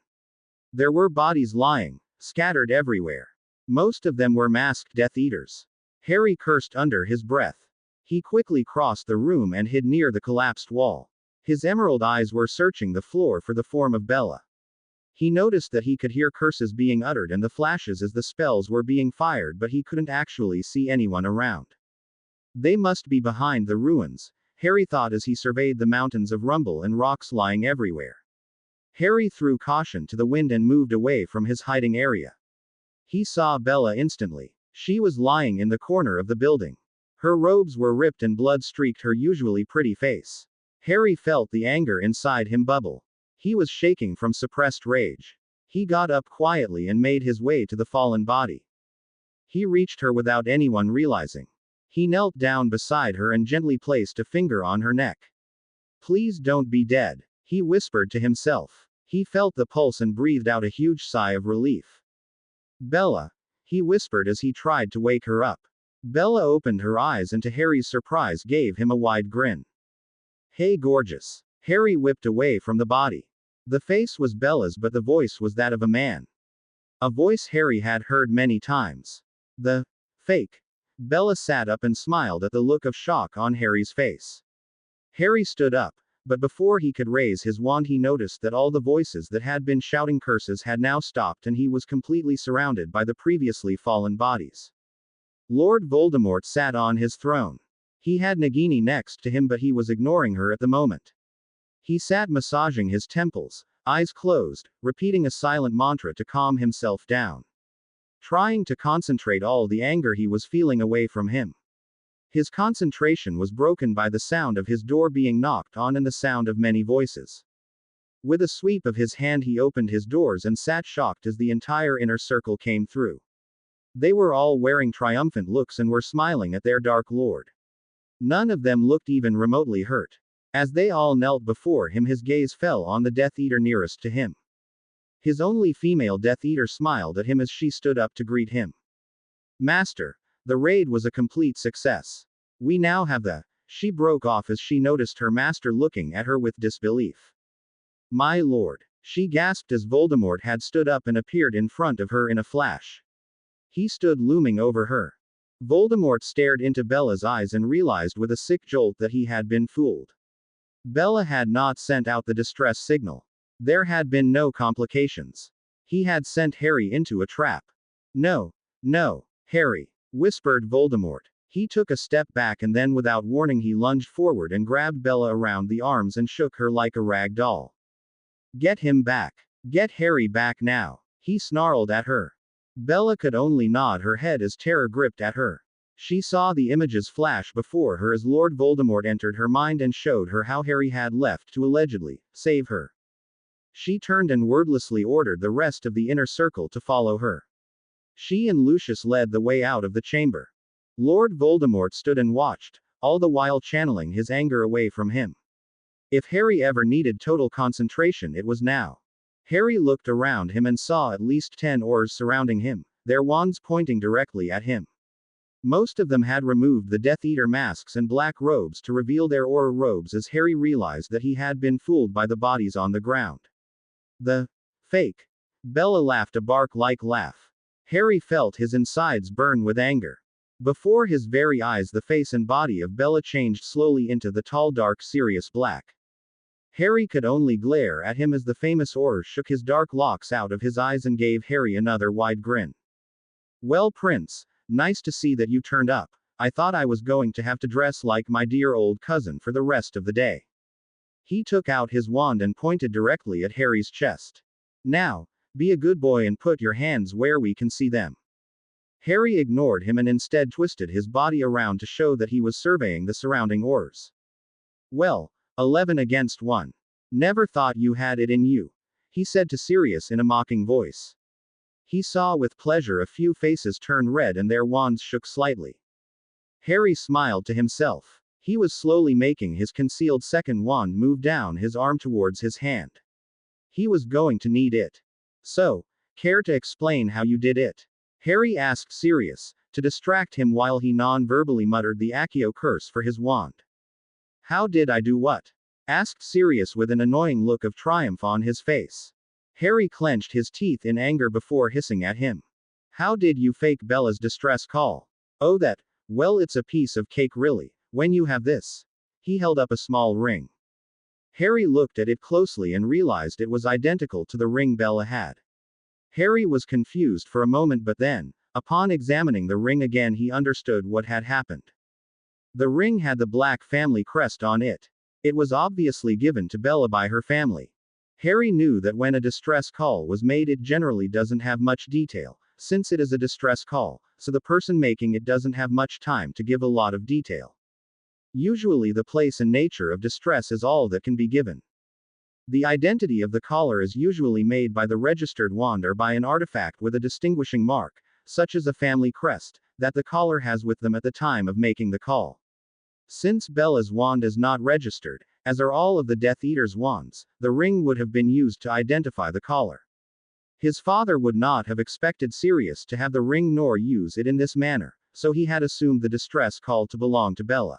There were bodies lying, scattered everywhere. Most of them were masked Death Eaters. Harry cursed under his breath. He quickly crossed the room and hid near the collapsed wall. His emerald eyes were searching the floor for the form of Bella. He noticed that he could hear curses being uttered and the flashes as the spells were being fired, but he couldn't actually see anyone around. They must be behind the ruins, Harry thought as he surveyed the mountains of rumble and rocks lying everywhere. Harry threw caution to the wind and moved away from his hiding area. He saw Bella instantly. She was lying in the corner of the building. Her robes were ripped and blood streaked her usually pretty face. Harry felt the anger inside him bubble. He was shaking from suppressed rage. He got up quietly and made his way to the fallen body. He reached her without anyone realizing. He knelt down beside her and gently placed a finger on her neck. Please don't be dead, he whispered to himself. He felt the pulse and breathed out a huge sigh of relief. Bella, he whispered as he tried to wake her up. Bella opened her eyes and to Harry's surprise gave him a wide grin. Hey gorgeous. Harry whipped away from the body. The face was Bella's, but the voice was that of a man. A voice Harry had heard many times. The fake. Bella sat up and smiled at the look of shock on Harry's face. Harry stood up, but before he could raise his wand he noticed that all the voices that had been shouting curses had now stopped and he was completely surrounded by the previously fallen bodies. Lord Voldemort sat on his throne. He had Nagini next to him, but he was ignoring her at the moment. He sat massaging his temples, eyes closed, repeating a silent mantra to calm himself down. Trying to concentrate all the anger he was feeling away from him. His concentration was broken by the sound of his door being knocked on and the sound of many voices. With a sweep of his hand he opened his doors and sat shocked as the entire inner circle came through. They were all wearing triumphant looks and were smiling at their Dark Lord. None of them looked even remotely hurt. As they all knelt before him, his gaze fell on the Death Eater nearest to him. His only female Death Eater smiled at him as she stood up to greet him. Master, the raid was a complete success. We now have the She broke off as she noticed her master looking at her with disbelief. My lord. She gasped as Voldemort had stood up and appeared in front of her in a flash. He stood looming over her. Voldemort stared into Bella's eyes and realized with a sick jolt that he had been fooled. Bella had not sent out the distress signal. There had been no complications. He had sent Harry into a trap. No, no, Harry, whispered Voldemort. He took a step back and then without warning he lunged forward and grabbed Bella around the arms and shook her like a rag doll. Get him back. Get Harry back now. He snarled at her. Bella could only nod her head as terror gripped at her. She saw the images flash before her as Lord Voldemort entered her mind and showed her how Harry had left to allegedly save her. She turned and wordlessly ordered the rest of the inner circle to follow her. She and Lucius led the way out of the chamber. Lord Voldemort stood and watched, all the while channeling his anger away from him. If Harry ever needed total concentration, it was now. Harry looked around him and saw at least 10 Aurors surrounding him, their wands pointing directly at him. Most of them had removed the Death Eater masks and black robes to reveal their Auror robes as Harry realized that he had been fooled by the bodies on the ground. The fake. Bella laughed a bark-like laugh. Harry felt his insides burn with anger. Before his very eyes the face and body of Bella changed slowly into the tall dark Sirius Black. Harry could only glare at him as the famous Auror shook his dark locks out of his eyes and gave Harry another wide grin. Well, Prince, nice to see that you turned up. I thought I was going to have to dress like my dear old cousin for the rest of the day. He took out his wand and pointed directly at Harry's chest. Now, be a good boy and put your hands where we can see them. Harry ignored him and instead twisted his body around to show that he was surveying the surrounding Aurors. Well, 11 against 1. Never thought you had it in you, he said to Sirius in a mocking voice. He saw with pleasure a few faces turn red and their wands shook slightly. Harry smiled to himself. He was slowly making his concealed second wand move down his arm towards his hand. He was going to need it. So, care to explain how you did it? Harry asked Sirius, to distract him while he non-verbally muttered the Accio curse for his wand. How did I do what? Asked Sirius with an annoying look of triumph on his face. Harry clenched his teeth in anger before hissing at him. How did you fake Bella's distress call? Oh that, well it's a piece of cake really, when you have this. He held up a small ring. Harry looked at it closely and realized it was identical to the ring Bella had. Harry was confused for a moment but then, upon examining the ring again he understood what had happened. The ring had the Black family crest on it. It was obviously given to Bella by her family. Harry knew that when a distress call was made it generally doesn't have much detail, since it is a distress call, so the person making it doesn't have much time to give a lot of detail. Usually the place and nature of distress is all that can be given. The identity of the caller is usually made by the registered wand or by an artifact with a distinguishing mark, such as a family crest, that the caller has with them at the time of making the call. Since Bella's wand is not registered, as are all of the Death Eater's wands, the ring would have been used to identify the caller. His father would not have expected Sirius to have the ring nor use it in this manner, so he had assumed the distress call to belong to Bella.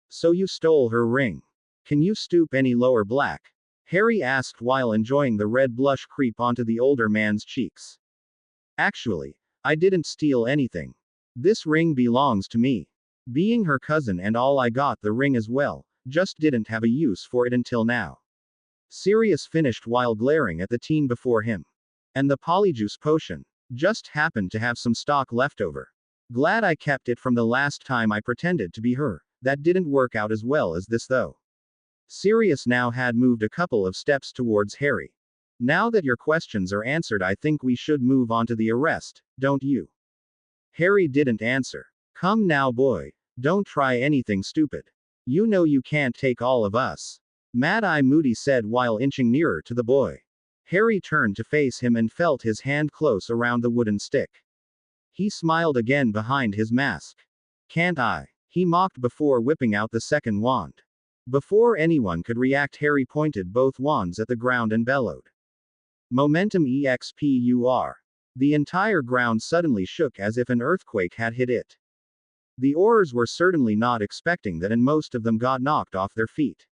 So you stole her ring. Can you stoop any lower, Black? Harry asked while enjoying the red blush creep onto the older man's cheeks. Actually, I didn't steal anything. This ring belongs to me. Being her cousin and all, I got the ring as well, just didn't have a use for it until now. Sirius finished while glaring at the teen before him. And the polyjuice potion. Just happened to have some stock left over. Glad I kept it from the last time I pretended to be her. That didn't work out as well as this though. Sirius now had moved a couple of steps towards Harry. Now that your questions are answered, I think we should move on to the arrest, don't you? Harry didn't answer. Come now, boy. Don't try anything stupid. You know you can't take all of us. Mad Eye Moody said while inching nearer to the boy. Harry turned to face him and felt his hand close around the wooden stick. He smiled again behind his mask. Can't I? He mocked before whipping out the second wand. Before anyone could react, Harry pointed both wands at the ground and bellowed. Momentum EXPUR. The entire ground suddenly shook as if an earthquake had hit it. The oars were certainly not expecting that, and most of them got knocked off their feet.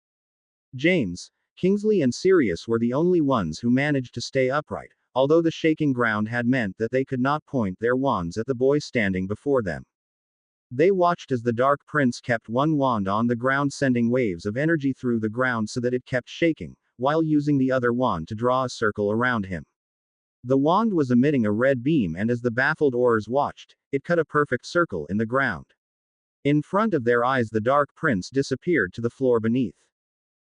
James, Kingsley, and Sirius were the only ones who managed to stay upright, although the shaking ground had meant that they could not point their wands at the boy standing before them. They watched as the Dark Prince kept one wand on the ground, sending waves of energy through the ground so that it kept shaking, while using the other wand to draw a circle around him. The wand was emitting a red beam, and as the baffled oars watched, it cut a perfect circle in the ground. In front of their eyes, the Dark Prince disappeared to the floor beneath.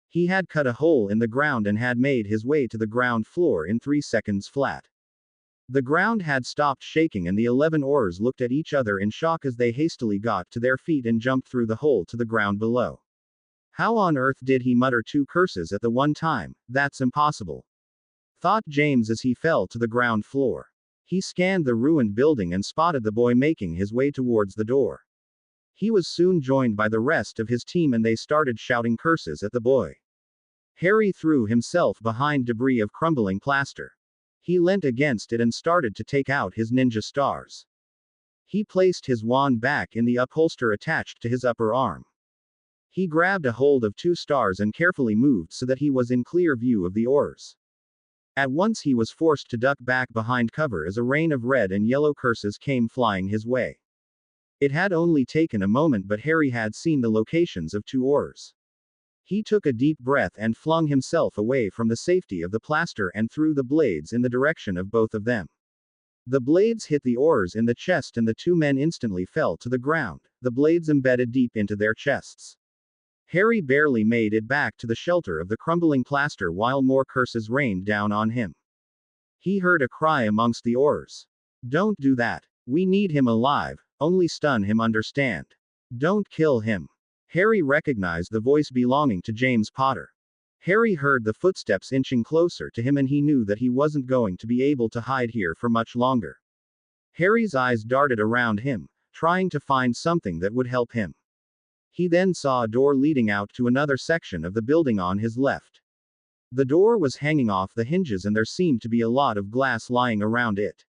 He had cut a hole in the ground and had made his way to the ground floor in 3 seconds flat. The ground had stopped shaking, and the 11 oars looked at each other in shock as they hastily got to their feet and jumped through the hole to the ground below. How on earth did he mutter 2 curses at the one time? That's impossible, thought James as he fell to the ground floor. He scanned the ruined building and spotted the boy making his way towards the door. He was soon joined by the rest of his team, and they started shouting curses at the boy. Harry threw himself behind debris of crumbling plaster. He leant against it and started to take out his ninja stars. He placed his wand back in the upholster attached to his upper arm. He grabbed a hold of 2 stars and carefully moved so that he was in clear view of the oars. At once he was forced to duck back behind cover as a rain of red and yellow curses came flying his way. It had only taken a moment, but Harry had seen the locations of 2 oars. He took a deep breath and flung himself away from the safety of the plaster and threw the blades in the direction of both of them. The blades hit the oars in the chest, and the 2 men instantly fell to the ground, the blades embedded deep into their chests. Harry barely made it back to the shelter of the crumbling plaster while more curses rained down on him. He heard a cry amongst the oars. "Don't do that. We need him alive, only stun him, understand? Don't kill him." Harry recognized the voice belonging to James Potter. Harry heard the footsteps inching closer to him, and he knew that he wasn't going to be able to hide here for much longer. Harry's eyes darted around him, trying to find something that would help him. He then saw a door leading out to another section of the building on his left. The door was hanging off the hinges, and there seemed to be a lot of glass lying around it.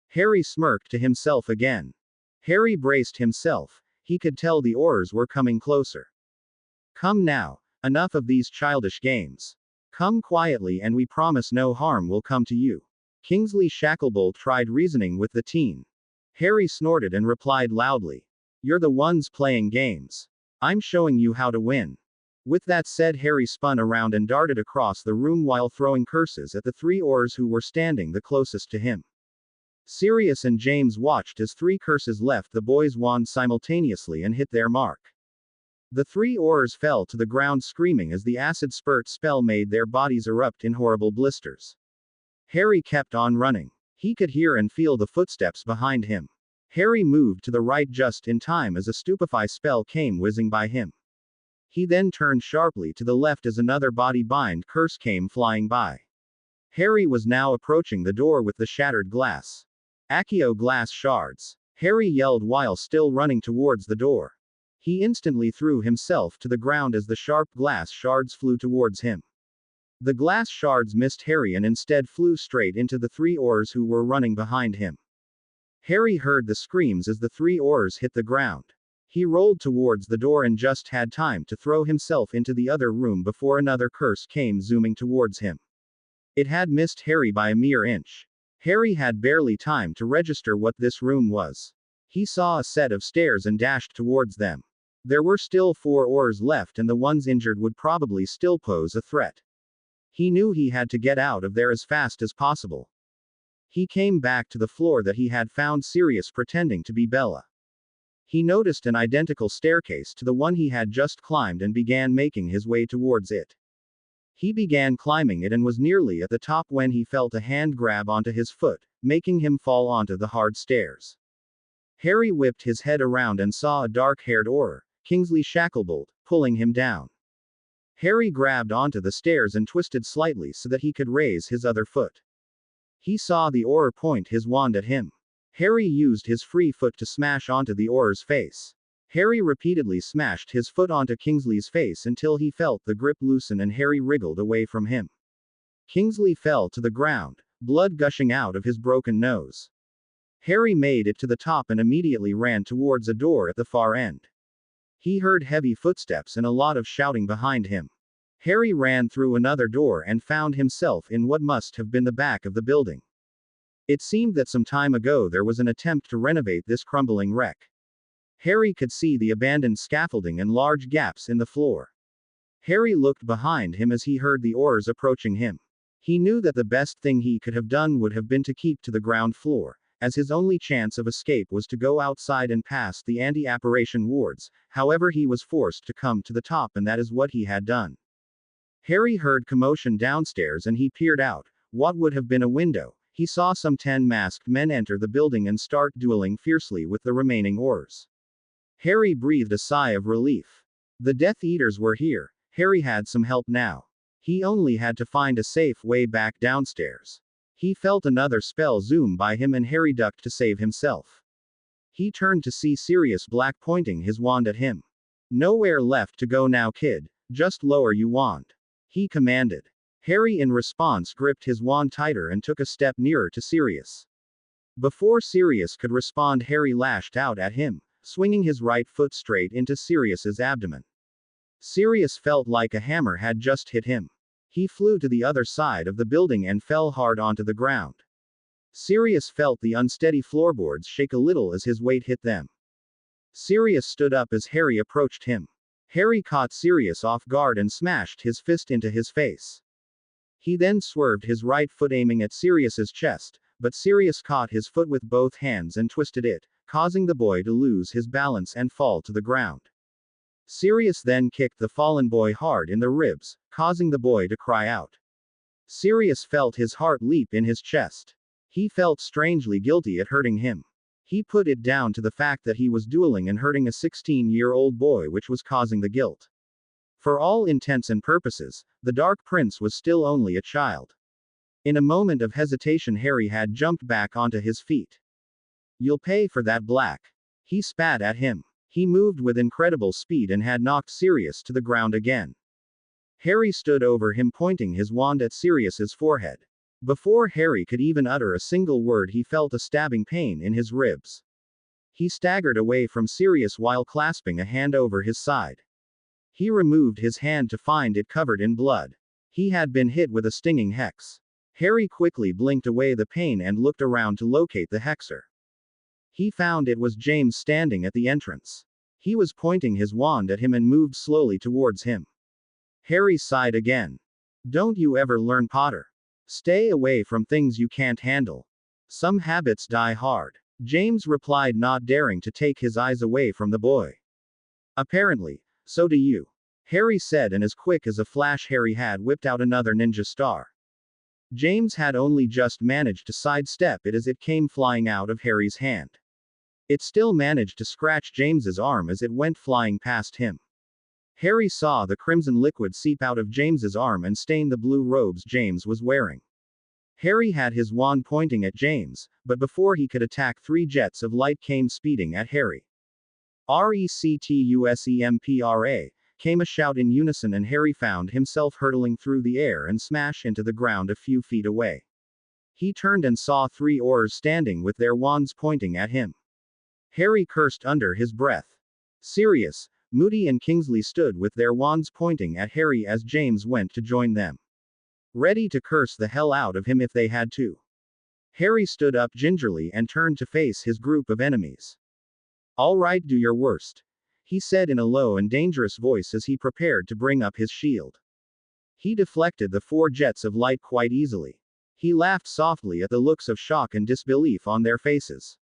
Harry smirked to himself again. Harry braced himself. He could tell the oars were coming closer. "Come now, enough of these childish games. Come quietly and we promise no harm will come to you." Kingsley Shacklebolt tried reasoning with the teen. Harry snorted and replied loudly, "You're the ones playing games. I'm showing you how to win." With that said, Harry spun around and darted across the room while throwing curses at the 3 oars who were standing the closest to him. Sirius and James watched as 3 curses left the boy's wand simultaneously and hit their mark. The 3 oars fell to the ground screaming as the acid spurt spell made their bodies erupt in horrible blisters. Harry kept on running. He could hear and feel the footsteps behind him. Harry moved to the right just in time as a stupefy spell came whizzing by him. He then turned sharply to the left as another body bind curse came flying by. Harry was now approaching the door with the shattered glass. "Accio glass shards!" Harry yelled while still running towards the door. He instantly threw himself to the ground as the sharp glass shards flew towards him. The glass shards missed Harry and instead flew straight into the 3 oars who were running behind him. Harry heard the screams as the 3 oars hit the ground. He rolled towards the door and just had time to throw himself into the other room before another curse came zooming towards him. It had missed Harry by a mere inch. Harry had barely time to register what this room was. He saw a set of stairs and dashed towards them. There were still 4 oars left, and the ones injured would probably still pose a threat. He knew he had to get out of there as fast as possible. He came back to the floor that he had found Sirius pretending to be Bella. He noticed an identical staircase to the one he had just climbed and began making his way towards it. He began climbing it and was nearly at the top when he felt a hand grab onto his foot, making him fall onto the hard stairs. Harry whipped his head around and saw a dark-haired Auror, Kingsley Shacklebolt, pulling him down. Harry grabbed onto the stairs and twisted slightly so that he could raise his other foot. He saw the Auror point his wand at him. Harry used his free foot to smash onto the Auror's face. Harry repeatedly smashed his foot onto Kingsley's face until he felt the grip loosen and Harry wriggled away from him. Kingsley fell to the ground, blood gushing out of his broken nose. Harry made it to the top and immediately ran towards a door at the far end. He heard heavy footsteps and a lot of shouting behind him. Harry ran through another door and found himself in what must have been the back of the building. It seemed that some time ago there was an attempt to renovate this crumbling wreck. Harry could see the abandoned scaffolding and large gaps in the floor. Harry looked behind him as he heard the oars approaching him. He knew that the best thing he could have done would have been to keep to the ground floor, as his only chance of escape was to go outside and past the anti-apparition wards. However, he was forced to come to the top, and that is what he had done. Harry heard commotion downstairs and he peered out. What would have been a window, he saw some 10 masked men enter the building and start dueling fiercely with the remaining oars. Harry breathed a sigh of relief. The Death Eaters were here. Harry had some help now. He only had to find a safe way back downstairs. He felt another spell zoom by him and Harry ducked to save himself. He turned to see Sirius Black pointing his wand at him. "Nowhere left to go now, kid. Just lower your wand," he commanded. Harry in response gripped his wand tighter and took a step nearer to Sirius. Before Sirius could respond, Harry lashed out at him, swinging his right foot straight into Sirius's abdomen. Sirius felt like a hammer had just hit him. He flew to the other side of the building and fell hard onto the ground. Sirius felt the unsteady floorboards shake a little as his weight hit them. Sirius stood up as Harry approached him. Harry caught Sirius off guard and smashed his fist into his face. He then swerved his right foot aiming at Sirius's chest, but Sirius caught his foot with both hands and twisted it, causing the boy to lose his balance and fall to the ground. Sirius then kicked the fallen boy hard in the ribs, causing the boy to cry out. Sirius felt his heart leap in his chest. He felt strangely guilty at hurting him. He put it down to the fact that he was dueling and hurting a 16-year-old boy, which was causing the guilt. For all intents and purposes, the Dark Prince was still only a child. In a moment of hesitation, Harry had jumped back onto his feet. "You'll pay for that, Black," he spat at him. He moved with incredible speed and had knocked Sirius to the ground again. Harry stood over him pointing his wand at Sirius's forehead. Before Harry could even utter a single word, he felt a stabbing pain in his ribs. He staggered away from Sirius while clasping a hand over his side. He removed his hand to find it covered in blood. He had been hit with a stinging hex. Harry quickly blinked away the pain and looked around to locate the hexer. He found it was James standing at the entrance. He was pointing his wand at him and moved slowly towards him. Harry sighed again. "Don't you ever learn, Potter? Stay away from things you can't handle. Some habits die hard," James replied, not daring to take his eyes away from the boy. "Apparently, so do you," Harry said, and as quick as a flash Harry had whipped out another ninja star. James had only just managed to sidestep it as it came flying out of Harry's hand. It still managed to scratch James's arm as it went flying past him. Harry saw the crimson liquid seep out of James's arm and stain the blue robes James was wearing. Harry had his wand pointing at James, but before he could attack, 3 jets of light came speeding at Harry. "Rectempra!" came a shout in unison, and Harry found himself hurtling through the air and smash into the ground a few feet away. He turned and saw 3 oars standing with their wands pointing at him. Harry cursed under his breath. Sirius, Moody and Kingsley stood with their wands pointing at Harry as James went to join them, ready to curse the hell out of him if they had to. Harry stood up gingerly and turned to face his group of enemies. "All right, do your worst," he said in a low and dangerous voice as he prepared to bring up his shield. He deflected the 4 jets of light quite easily. He laughed softly at the looks of shock and disbelief on their faces.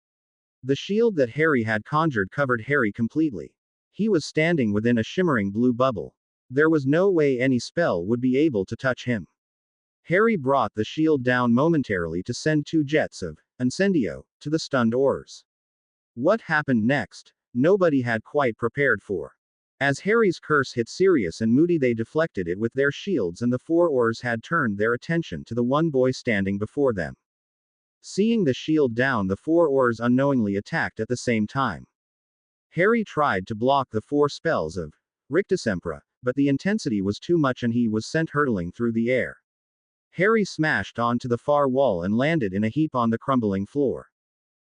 The shield that Harry had conjured covered Harry completely. He was standing within a shimmering blue bubble. There was no way any spell would be able to touch him. Harry brought the shield down momentarily to send 2 jets of incendio to the stunned oars. What happened next, nobody had quite prepared for. As Harry's curse hit Sirius and Moody, they deflected it with their shields, and the 4 oars had turned their attention to the one boy standing before them. Seeing the shield down, the 4 oars unknowingly attacked at the same time. Harry tried to block the 4 spells of Rectempra, but the intensity was too much and he was sent hurtling through the air. Harry smashed onto the far wall and landed in a heap on the crumbling floor.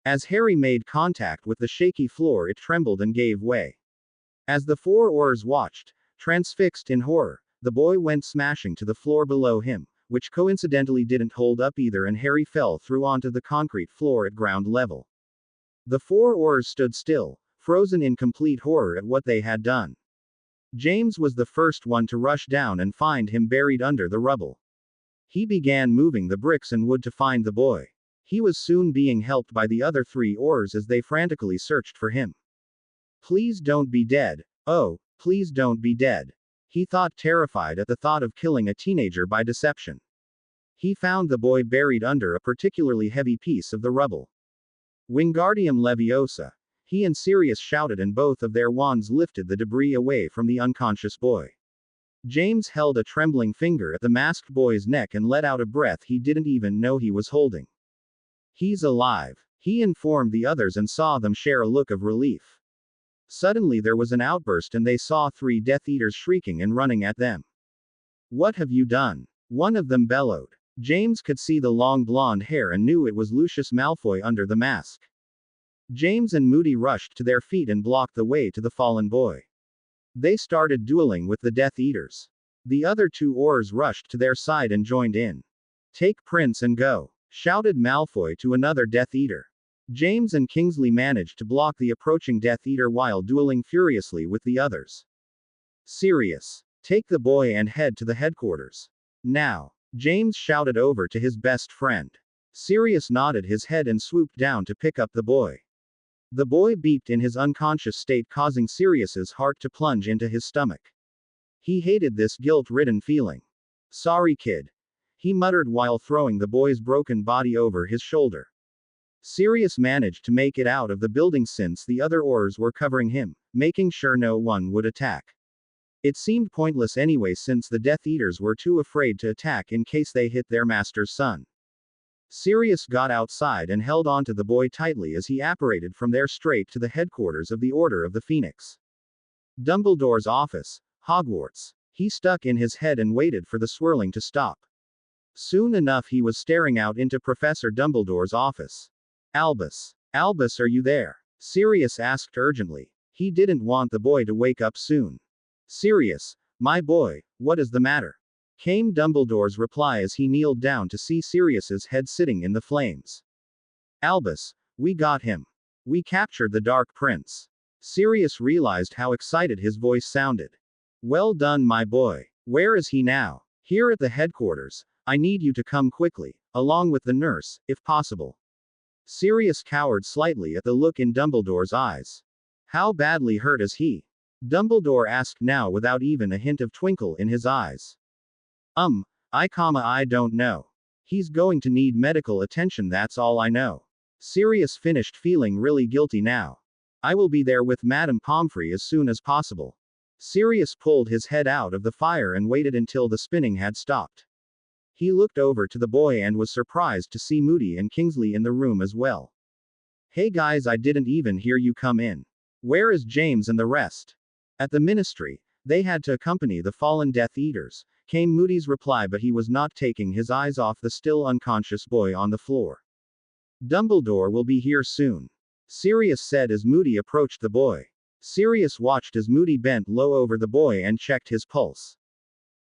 As Harry made contact with the shaky floor, it trembled and gave way. As the four oars watched, transfixed in horror, the boy went smashing to the floor below him, which coincidentally didn't hold up either, and Harry fell through onto the concrete floor at ground level. The four oars stood still, frozen in complete horror at what they had done. James was the first one to rush down and find him buried under the rubble. He began moving the bricks and wood to find the boy. He was soon being helped by the other three oars as they frantically searched for him. Please don't be dead. Oh, please don't be dead. He thought, terrified at the thought of killing a teenager by deception. He found the boy buried under a particularly heavy piece of the rubble. Wingardium Leviosa. He and Sirius shouted, and both of their wands lifted the debris away from the unconscious boy. James held a trembling finger at the masked boy's neck and let out a breath he didn't even know he was holding. He's alive, he informed the others and saw them share a look of relief. Suddenly there was an outburst and they saw three Death Eaters shrieking and running at them. What have you done? One of them bellowed. James could see the long blonde hair and knew it was Lucius Malfoy under the mask. James and Moody rushed to their feet and blocked the way to the fallen boy. They started dueling with the Death Eaters. The other two oars rushed to their side and joined in. Take Prince and go, shouted Malfoy to another Death Eater. James and Kingsley managed to block the approaching Death Eater while dueling furiously with the others. Sirius, take the boy and head to the headquarters. Now, James shouted over to his best friend. Sirius nodded his head and swooped down to pick up the boy. The boy beeped in his unconscious state, causing Sirius's heart to plunge into his stomach. He hated this guilt-ridden feeling. Sorry, kid, he muttered while throwing the boy's broken body over his shoulder. Sirius managed to make it out of the building since the other oars were covering him, making sure no one would attack. It seemed pointless anyway since the Death Eaters were too afraid to attack in case they hit their master's son. Sirius got outside and held onto the boy tightly as he apparated from there straight to the headquarters of the Order of the Phoenix. Dumbledore's office, Hogwarts. He stuck in his head and waited for the swirling to stop. Soon enough he was staring out into Professor Dumbledore's office. Albus. Albus, are you there? Sirius asked urgently. He didn't want the boy to wake up soon. Sirius, my boy, what is the matter? Came Dumbledore's reply as he kneeled down to see Sirius's head sitting in the flames. Albus, we got him. We captured the Dark Prince. Sirius realized how excited his voice sounded. Well done, my boy. Where is he now? Here at the headquarters. I need you to come quickly, along with the nurse, if possible. Sirius cowered slightly at the look in Dumbledore's eyes. How badly hurt is he? Dumbledore asked now without even a hint of twinkle in his eyes. I don't know. He's going to need medical attention, that's all I know. Sirius finished feeling really guilty now. I will be there with Madame Pomfrey as soon as possible. Sirius pulled his head out of the fire and waited until the spinning had stopped. He looked over to the boy and was surprised to see Moody and Kingsley in the room as well. Hey guys, I didn't even hear you come in. Where is James and the rest? At the ministry, they had to accompany the fallen Death Eaters, came Moody's reply, but he was not taking his eyes off the still unconscious boy on the floor. Dumbledore will be here soon, Sirius said as Moody approached the boy. Sirius watched as Moody bent low over the boy and checked his pulse.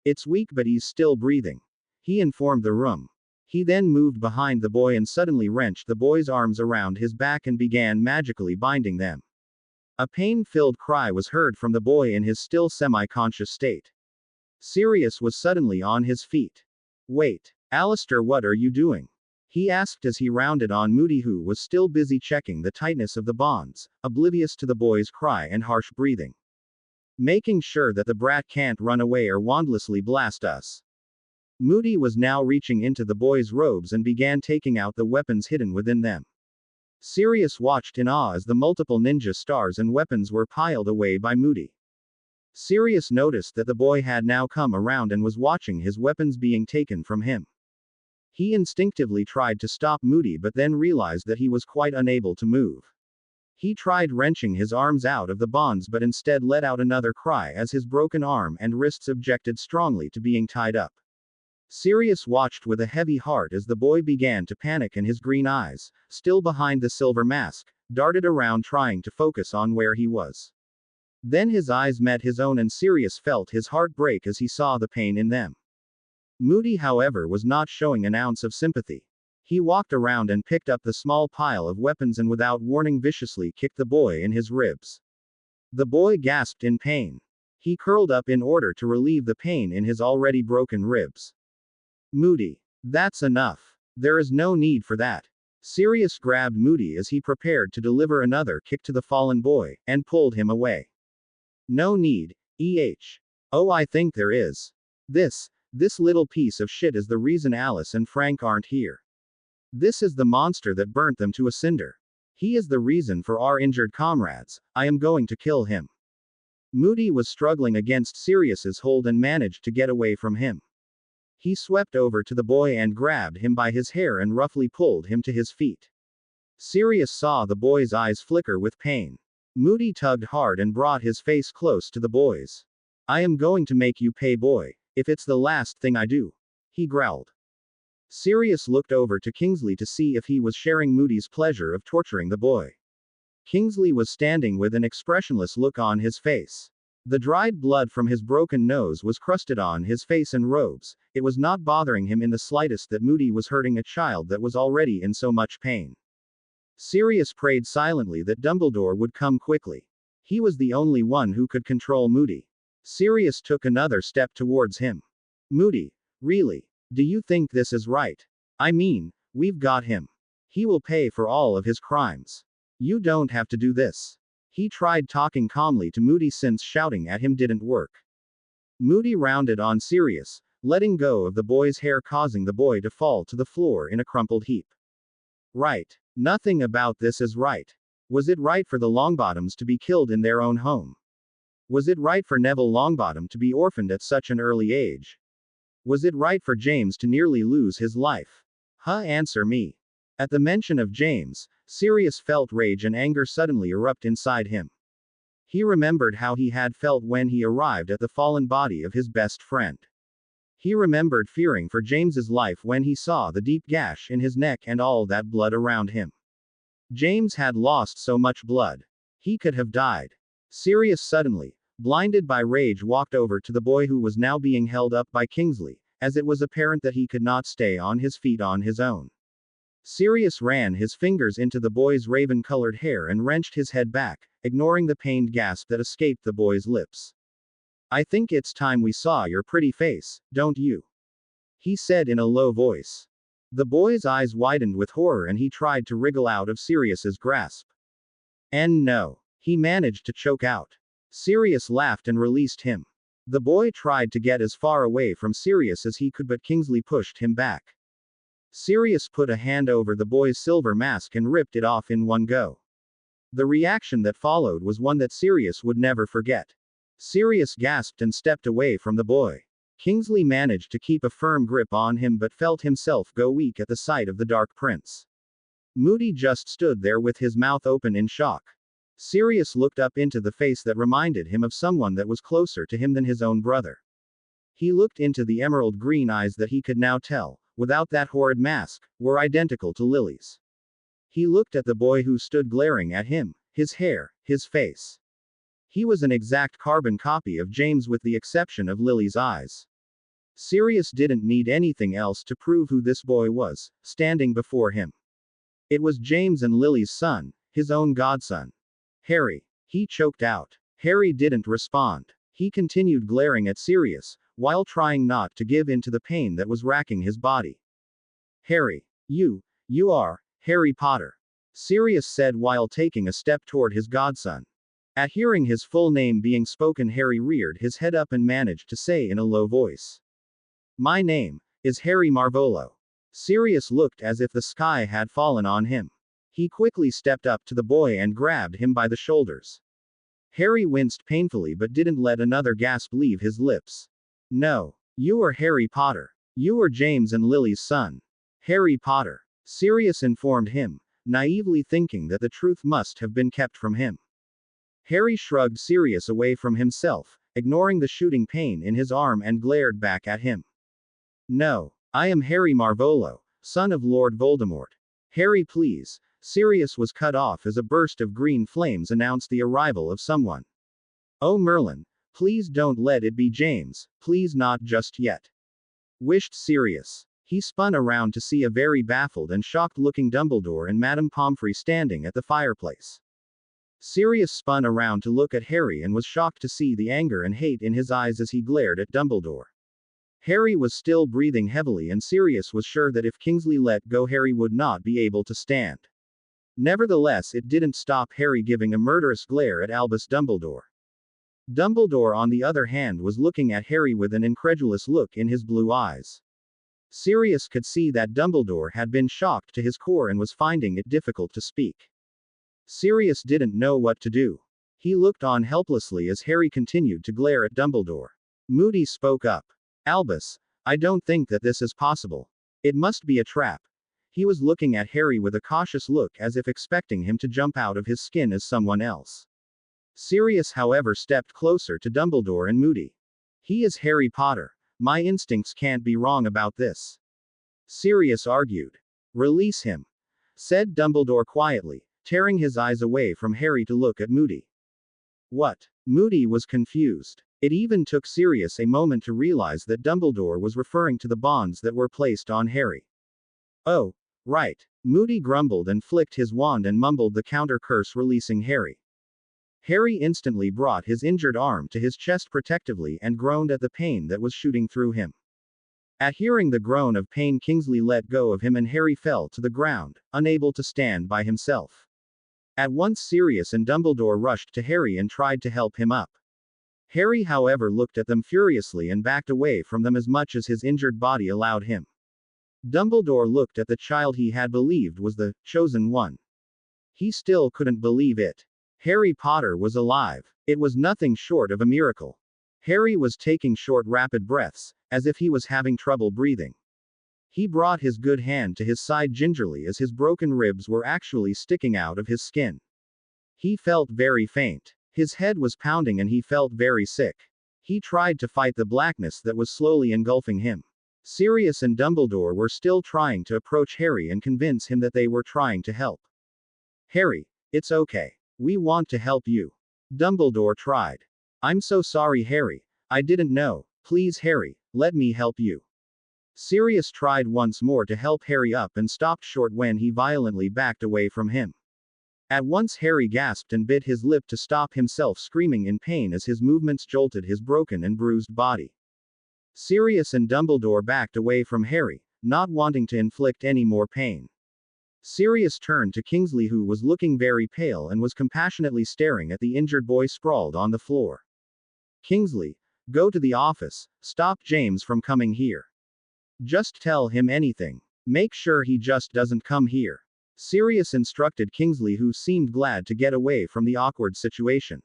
It's weak, but he's still breathing, he informed the room. He then moved behind the boy and suddenly wrenched the boy's arms around his back and began magically binding them. A pain-filled cry was heard from the boy in his still semi-conscious state. Sirius was suddenly on his feet. Wait, Alistair, what are you doing? He asked as he rounded on Moody, who was still busy checking the tightness of the bonds, oblivious to the boy's cry and harsh breathing. Making sure that the brat can't run away or wandlessly blast us. Moody was now reaching into the boy's robes and began taking out the weapons hidden within them. Sirius watched in awe as the multiple ninja stars and weapons were piled away by Moody. Sirius noticed that the boy had now come around and was watching his weapons being taken from him. He instinctively tried to stop Moody, but then realized that he was quite unable to move. He tried wrenching his arms out of the bonds but instead let out another cry as his broken arm and wrists objected strongly to being tied up. Sirius watched with a heavy heart as the boy began to panic and his green eyes, still behind the silver mask, darted around trying to focus on where he was. Then his eyes met his own and Sirius felt his heart break as he saw the pain in them. Moody, however, was not showing an ounce of sympathy. He walked around and picked up the small pile of weapons and without warning viciously kicked the boy in his ribs. The boy gasped in pain. He curled up in order to relieve the pain in his already broken ribs. Moody. That's enough. There is no need for that. Sirius grabbed Moody as he prepared to deliver another kick to the fallen boy, and pulled him away. No need, Oh, I think there is. This little piece of shit is the reason Alice and Frank aren't here. This is the monster that burnt them to a cinder. He is the reason for our injured comrades. I am going to kill him. Moody was struggling against Sirius's hold and managed to get away from him. He swept over to the boy and grabbed him by his hair and roughly pulled him to his feet. Sirius saw the boy's eyes flicker with pain. Moody tugged hard and brought his face close to the boy's. I am going to make you pay, boy, if it's the last thing I do, he growled. Sirius looked over to Kingsley to see if he was sharing Moody's pleasure of torturing the boy. Kingsley was standing with an expressionless look on his face. The dried blood from his broken nose was crusted on his face and robes. It was not bothering him in the slightest that Moody was hurting a child that was already in so much pain. Sirius prayed silently that Dumbledore would come quickly. He was the only one who could control Moody. Sirius took another step towards him. Moody, really? Do you think this is right? I mean, we've got him. He will pay for all of his crimes. You don't have to do this. He tried talking calmly to Moody since shouting at him didn't work. Moody rounded on Sirius, letting go of the boy's hair, causing the boy to fall to the floor in a crumpled heap. Right. Nothing about this is right. Was it right for the Longbottoms to be killed in their own home? Was it right for Neville Longbottom to be orphaned at such an early age? Was it right for James to nearly lose his life? Answer me. At the mention of James, Sirius felt rage and anger suddenly erupt inside him. He remembered how he had felt when he arrived at the fallen body of his best friend. He remembered fearing for James's life when he saw the deep gash in his neck and all that blood around him. James had lost so much blood. He could have died. Sirius suddenly, blinded by rage, walked over to the boy who was now being held up by Kingsley, as it was apparent that he could not stay on his feet on his own. Sirius ran his fingers into the boy's raven-colored hair and wrenched his head back, ignoring the pained gasp that escaped the boy's lips. I think it's time we saw your pretty face, don't you? He said in a low voice. The boy's eyes widened with horror and he tried to wriggle out of Sirius's grasp. And no. He managed to choke out. Sirius laughed and released him. The boy tried to get as far away from Sirius as he could, but Kingsley pushed him back. Sirius put a hand over the boy's silver mask and ripped it off in one go. The reaction that followed was one that Sirius would never forget. Sirius gasped and stepped away from the boy. Kingsley managed to keep a firm grip on him but felt himself go weak at the sight of the Dark Prince. Moody just stood there with his mouth open in shock. Sirius looked up into the face that reminded him of someone that was closer to him than his own brother. He looked into the emerald green eyes that he could now tell, without that horrid mask, were identical to Lily's. He looked at the boy who stood glaring at him, his hair, his face. He was an exact carbon copy of James with the exception of Lily's eyes. Sirius didn't need anything else to prove who this boy was, standing before him. It was James and Lily's son, his own godson. Harry. He choked out. Harry didn't respond. He continued glaring at Sirius, while trying not to give in to the pain that was racking his body. Harry. You are, Harry Potter. Sirius said while taking a step toward his godson. At hearing his full name being spoken, Harry reared his head up and managed to say in a low voice. My name is Harry Marvolo. Sirius looked as if the sky had fallen on him. He quickly stepped up to the boy and grabbed him by the shoulders. Harry winced painfully but didn't let another gasp leave his lips. No. You are Harry Potter. You are James and Lily's son. Harry Potter. Sirius informed him, naively thinking that the truth must have been kept from him. Harry shrugged Sirius away from himself, ignoring the shooting pain in his arm and glared back at him. No. I am Harry Marvolo, son of Lord Voldemort. Harry, please. Sirius was cut off as a burst of green flames announced the arrival of someone. Oh Merlin, please don't let it be James, please not just yet. Wished Sirius. He spun around to see a very baffled and shocked-looking Dumbledore and Madame Pomfrey standing at the fireplace. Sirius spun around to look at Harry and was shocked to see the anger and hate in his eyes as he glared at Dumbledore. Harry was still breathing heavily and Sirius was sure that if Kingsley let go Harry would not be able to stand. Nevertheless, it didn't stop Harry giving a murderous glare at Albus Dumbledore. Dumbledore, on the other hand, was looking at Harry with an incredulous look in his blue eyes. Sirius could see that Dumbledore had been shocked to his core and was finding it difficult to speak. Sirius didn't know what to do. He looked on helplessly as Harry continued to glare at Dumbledore. Moody spoke up. Albus, I don't think that this is possible. It must be a trap. He was looking at Harry with a cautious look as if expecting him to jump out of his skin as someone else. Sirius, however, stepped closer to Dumbledore and Moody. He is Harry Potter. My instincts can't be wrong about this. Sirius argued. Release him, said Dumbledore quietly, tearing his eyes away from Harry to look at Moody. What? Moody was confused. It even took Sirius a moment to realize that Dumbledore was referring to the bonds that were placed on Harry. Oh, right. Moody grumbled and flicked his wand and mumbled the counter curse, releasing Harry. Harry instantly brought his injured arm to his chest protectively and groaned at the pain that was shooting through him. At hearing the groan of pain, Kingsley let go of him and Harry fell to the ground, unable to stand by himself. At once Sirius and Dumbledore rushed to Harry and tried to help him up. Harry, however, looked at them furiously and backed away from them as much as his injured body allowed him. Dumbledore looked at the child he had believed was the chosen one. He still couldn't believe it. Harry Potter was alive. It was nothing short of a miracle. Harry was taking short, rapid breaths, as if he was having trouble breathing. He brought his good hand to his side gingerly as his broken ribs were actually sticking out of his skin. He felt very faint. His head was pounding and he felt very sick. He tried to fight the blackness that was slowly engulfing him. Sirius and Dumbledore were still trying to approach Harry and convince him that they were trying to help. Harry, it's okay. We want to help you. Dumbledore tried. I'm so sorry, Harry. I didn't know. Please, Harry, let me help you. Sirius tried once more to help Harry up and stopped short when he violently backed away from him. At once Harry gasped and bit his lip to stop himself screaming in pain as his movements jolted his broken and bruised body. Sirius and Dumbledore backed away from Harry, not wanting to inflict any more pain. Sirius turned to Kingsley, who was looking very pale and was compassionately staring at the injured boy sprawled on the floor. Kingsley, go to the office, stop James from coming here. Just tell him anything. Make sure he just doesn't come here. Sirius instructed Kingsley, who seemed glad to get away from the awkward situation.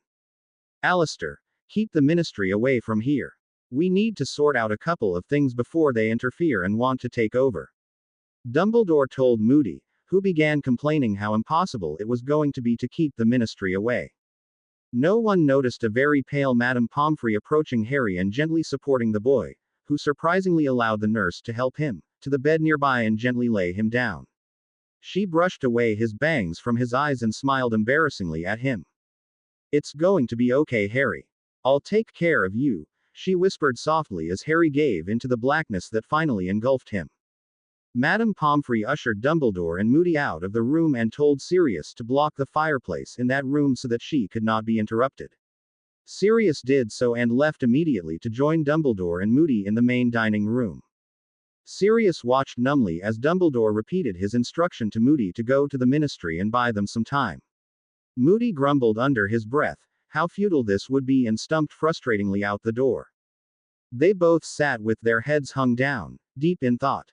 Alistair, keep the ministry away from here. We need to sort out a couple of things before they interfere and want to take over. Dumbledore told Moody, who began complaining how impossible it was going to be to keep the ministry away. No one noticed a very pale Madame Pomfrey approaching Harry and gently supporting the boy, who surprisingly allowed the nurse to help him to the bed nearby and gently lay him down. She brushed away his bangs from his eyes and smiled embarrassingly at him. It's going to be okay, Harry. I'll take care of you, she whispered softly as Harry gave into the blackness that finally engulfed him. Madame Pomfrey ushered Dumbledore and Moody out of the room and told Sirius to block the fireplace in that room so that she could not be interrupted. Sirius did so and left immediately to join Dumbledore and Moody in the main dining room. Sirius watched numbly as Dumbledore repeated his instruction to Moody to go to the ministry and buy them some time. Moody grumbled under his breath how futile this would be and stumped frustratingly out the door. They both sat with their heads hung down, deep in thought.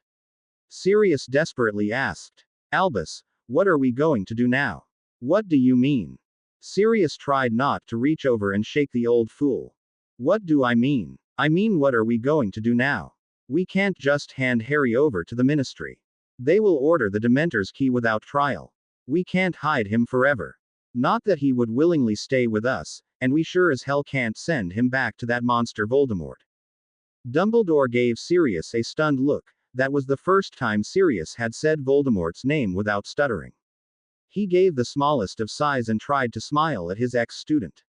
Sirius desperately asked, Albus, what are we going to do now? What do you mean? Sirius tried not to reach over and shake the old fool. What do I mean? I mean, what are we going to do now? We can't just hand Harry over to the ministry. They will order the Dementor's key without trial. We can't hide him forever. Not that he would willingly stay with us, and we sure as hell can't send him back to that monster Voldemort. Dumbledore gave Sirius a stunned look. That was the first time Sirius had said Voldemort's name without stuttering. He gave the smallest of sighs and tried to smile at his ex-student.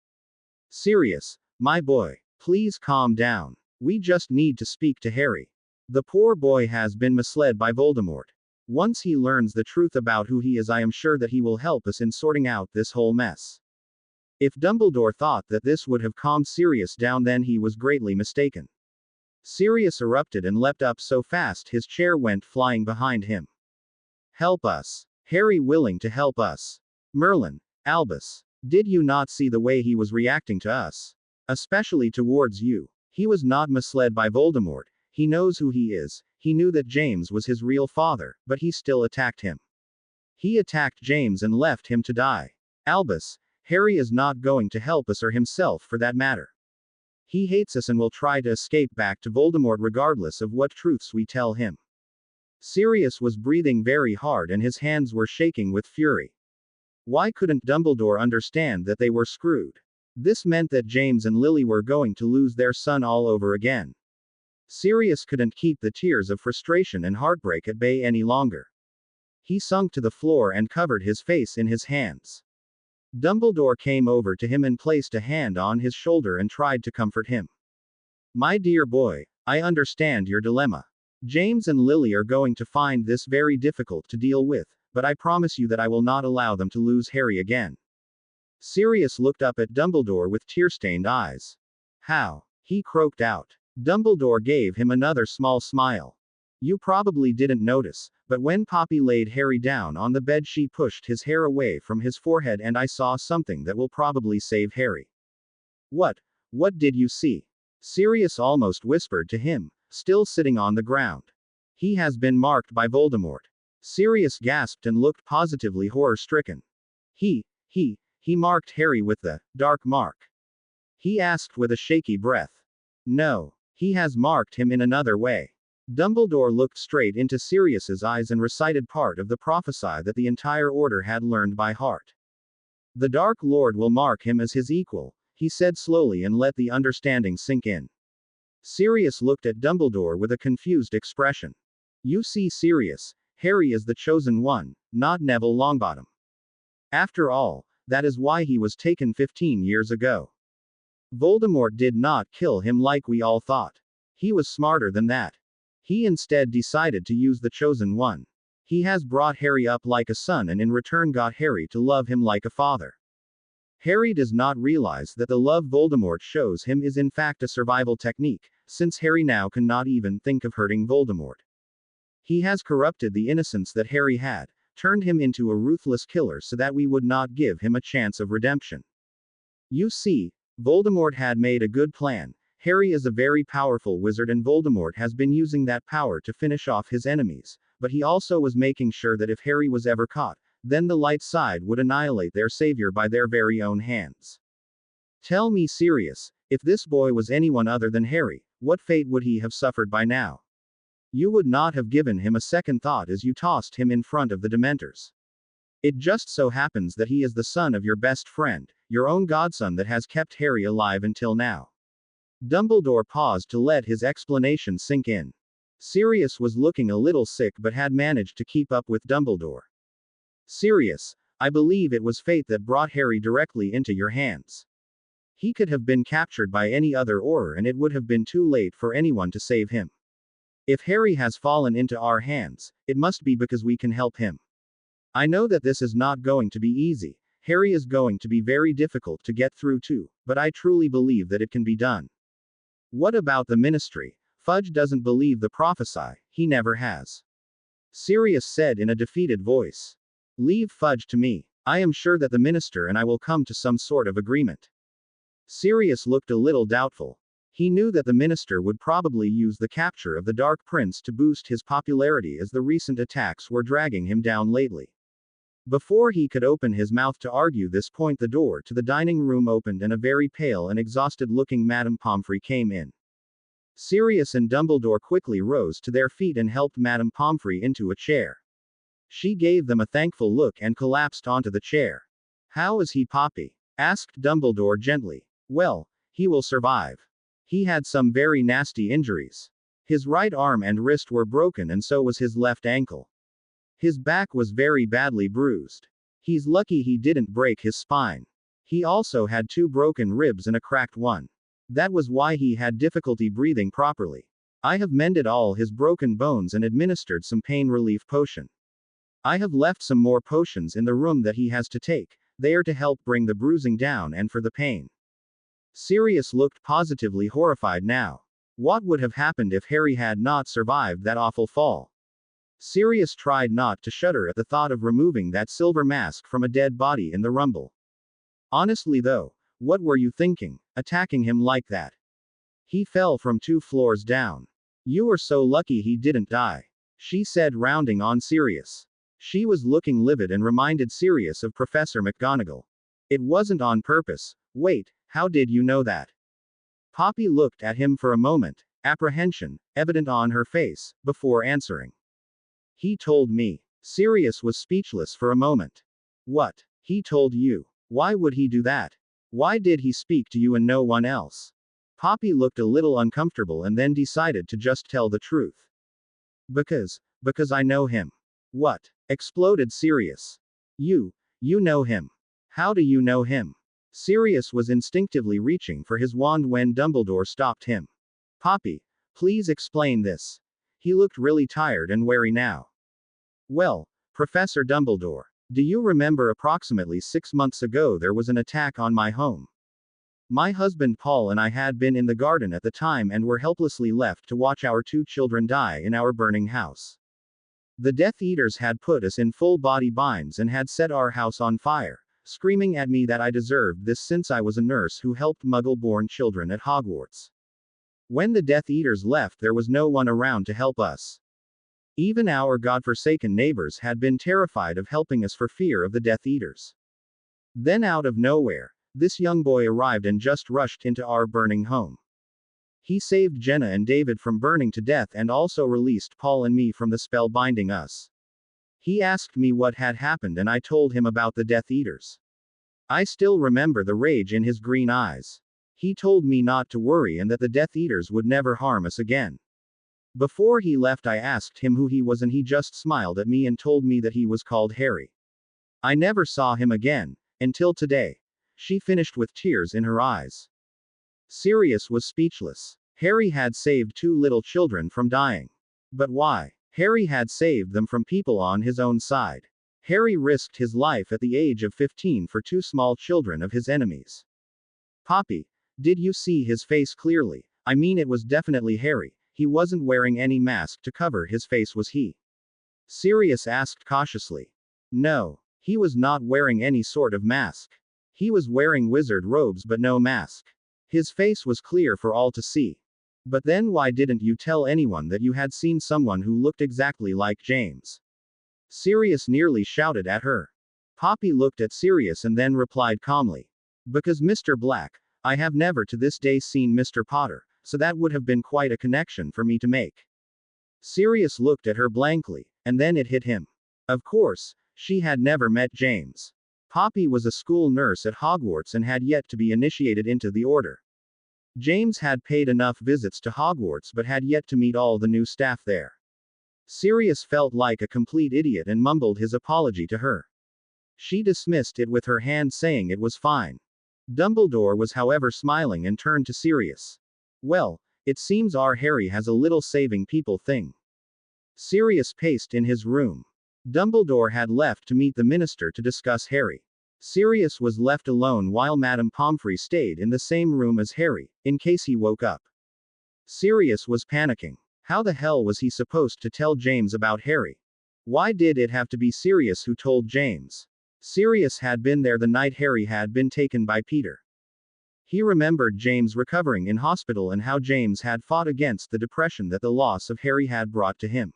Sirius, my boy, please calm down. We just need to speak to Harry. The poor boy has been misled by Voldemort. Once he learns the truth about who he is, I am sure that he will help us in sorting out this whole mess. If Dumbledore thought that this would have calmed Sirius down, then he was greatly mistaken. Sirius erupted and leapt up so fast his chair went flying behind him. Help us. Harry willing to help us. Merlin, Albus, did you not see the way he was reacting to us? Especially towards you. He was not misled by Voldemort, he knows who he is, he knew that James was his real father, but he still attacked him. He attacked James and left him to die. Albus, Harry is not going to help us or himself for that matter. He hates us and will try to escape back to Voldemort regardless of what truths we tell him. Sirius was breathing very hard and his hands were shaking with fury. Why couldn't Dumbledore understand that they were screwed? This meant that James and Lily were going to lose their son all over again. Sirius couldn't keep the tears of frustration and heartbreak at bay any longer. He sunk to the floor and covered his face in his hands. Dumbledore came over to him and placed a hand on his shoulder and tried to comfort him. My dear boy, I understand your dilemma. James and Lily are going to find this very difficult to deal with, but I promise you that I will not allow them to lose Harry again. Sirius looked up at Dumbledore with tear-stained eyes. How? He croaked out. Dumbledore gave him another small smile. You probably didn't notice, but when Poppy laid Harry down on the bed, she pushed his hair away from his forehead and I saw something that will probably save Harry. What? What did you see? Sirius almost whispered to him, still sitting on the ground. He has been marked by Voldemort. Sirius gasped and looked positively horror-stricken. He marked Harry with the dark mark. He asked with a shaky breath. No, he has marked him in another way. Dumbledore looked straight into Sirius's eyes and recited part of the prophecy that the entire order had learned by heart. The Dark Lord will mark him as his equal, he said slowly and let the understanding sink in. Sirius looked at Dumbledore with a confused expression. You see, Sirius, Harry is the chosen one, not Neville Longbottom. After all, that is why he was taken 15 years ago. Voldemort did not kill him like we all thought. He was smarter than that. He instead decided to use the chosen one. He has brought Harry up like a son and in return got Harry to love him like a father. Harry does not realize that the love Voldemort shows him is in fact a survival technique, since Harry now cannot even think of hurting Voldemort. He has corrupted the innocence that Harry had, turned him into a ruthless killer so that we would not give him a chance of redemption. You see, Voldemort had made a good plan. Harry is a very powerful wizard and Voldemort has been using that power to finish off his enemies, but he also was making sure that if Harry was ever caught, then the light side would annihilate their savior by their very own hands. Tell me, Sirius, if this boy was anyone other than Harry, what fate would he have suffered by now? You would not have given him a second thought as you tossed him in front of the Dementors. It just so happens that he is the son of your best friend, your own godson, that has kept Harry alive until now. Dumbledore paused to let his explanation sink in. Sirius was looking a little sick but had managed to keep up with Dumbledore. Sirius, I believe it was fate that brought Harry directly into your hands. He could have been captured by any other Auror and it would have been too late for anyone to save him. If Harry has fallen into our hands, it must be because we can help him. I know that this is not going to be easy. Harry is going to be very difficult to get through to, but I truly believe that it can be done. What about the ministry? Fudge doesn't believe the prophecy, he never has. Sirius said in a defeated voice. Leave Fudge to me. I am sure that the minister and I will come to some sort of agreement. Sirius looked a little doubtful. He knew that the minister would probably use the capture of the Dark Prince to boost his popularity as the recent attacks were dragging him down lately. Before he could open his mouth to argue this point, the door to the dining room opened and a very pale and exhausted-looking Madame Pomfrey came in. Sirius and Dumbledore quickly rose to their feet and helped Madame Pomfrey into a chair. She gave them a thankful look and collapsed onto the chair. How is he, Poppy? Asked Dumbledore gently. Well, he will survive. He had some very nasty injuries. His right arm and wrist were broken, and so was his left ankle. His back was very badly bruised. He's lucky he didn't break his spine. He also had 2 broken ribs and a cracked one. That was why he had difficulty breathing properly. I have mended all his broken bones and administered some pain relief potion. I have left some more potions in the room that he has to take. They are to help bring the bruising down and for the pain. Sirius looked positively horrified now. What would have happened if Harry had not survived that awful fall? Sirius tried not to shudder at the thought of removing that silver mask from a dead body in the rumble. Honestly though, what were you thinking, attacking him like that? He fell from 2 floors down. You were so lucky he didn't die, she said, rounding on Sirius. She was looking livid and reminded Sirius of Professor McGonagall. It wasn't on purpose. Wait, how did you know that? Poppy looked at him for a moment, apprehension evident on her face, before answering. He told me. Sirius was speechless for a moment. What? He told you? Why would he do that? Why did he speak to you and no one else? Poppy looked a little uncomfortable and then decided to just tell the truth. Because I know him. What? Exploded Sirius. You know him. How do you know him? Sirius was instinctively reaching for his wand when Dumbledore stopped him. Poppy, please explain this. He looked really tired and wary now. Well, Professor Dumbledore, do you remember approximately 6 months ago there was an attack on my home? My husband Paul and I had been in the garden at the time and were helplessly left to watch our 2 children die in our burning house. The Death Eaters had put us in full body binds and had set our house on fire, screaming at me that I deserved this since I was a nurse who helped Muggle-born children at Hogwarts. When the Death Eaters left, there was no one around to help us. Even our godforsaken neighbors had been terrified of helping us for fear of the Death Eaters. Then out of nowhere, this young boy arrived and just rushed into our burning home. He saved Jenna and David from burning to death and also released Paul and me from the spell binding us. He asked me what had happened and I told him about the Death Eaters. I still remember the rage in his green eyes. He told me not to worry and that the Death Eaters would never harm us again. Before he left, I asked him who he was and he just smiled at me and told me that he was called Harry. I never saw him again, until today. She finished with tears in her eyes. Sirius was speechless. Harry had saved 2 little children from dying. But why? Harry had saved them from people on his own side. Harry risked his life at the age of 15 for 2 small children of his enemies. Poppy, did you see his face clearly? I mean, it was definitely Harry. He wasn't wearing any mask to cover his face, was he? Sirius asked cautiously. No, he was not wearing any sort of mask. He was wearing wizard robes but no mask. His face was clear for all to see. But then why didn't you tell anyone that you had seen someone who looked exactly like James? Sirius nearly shouted at her. Poppy looked at Sirius and then replied calmly. Because Mr. Black, I have never to this day seen Mr. Potter, so that would have been quite a connection for me to make. Sirius looked at her blankly, and then it hit him. Of course, she had never met James. Poppy was a school nurse at Hogwarts and had yet to be initiated into the order. James had paid enough visits to Hogwarts but had yet to meet all the new staff there. Sirius felt like a complete idiot and mumbled his apology to her. She dismissed it with her hand, saying it was fine. Dumbledore was however smiling and turned to Sirius. Well, it seems our Harry has a little saving people thing. Sirius paced in his room. Dumbledore had left to meet the minister to discuss Harry. Sirius was left alone while Madame Pomfrey stayed in the same room as Harry, in case he woke up. Sirius was panicking. How the hell was he supposed to tell James about Harry? Why did it have to be Sirius who told James? Sirius had been there the night Harry had been taken by Peter. He remembered James recovering in hospital and how James had fought against the depression that the loss of Harry had brought to him.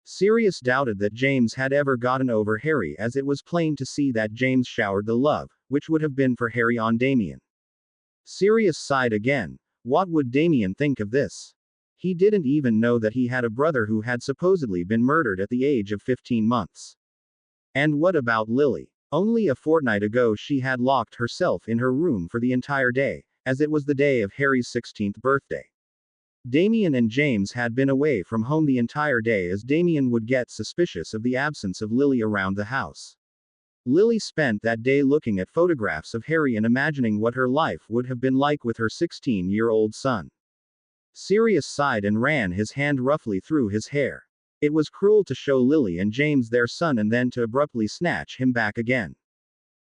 Sirius doubted that James had ever gotten over Harry, as it was plain to see that James showered the love, which would have been for Harry, on Damien. Sirius sighed again. What would Damien think of this? He didn't even know that he had a brother who had supposedly been murdered at the age of 15 months. And what about Lily? Only a fortnight ago she had locked herself in her room for the entire day, as it was the day of Harry's 16th birthday. Damien and James had been away from home the entire day as Damien would get suspicious of the absence of Lily around the house. Lily spent that day looking at photographs of Harry and imagining what her life would have been like with her 16-year-old son. Sirius sighed and ran his hand roughly through his hair. It was cruel to show Lily and James their son and then to abruptly snatch him back again.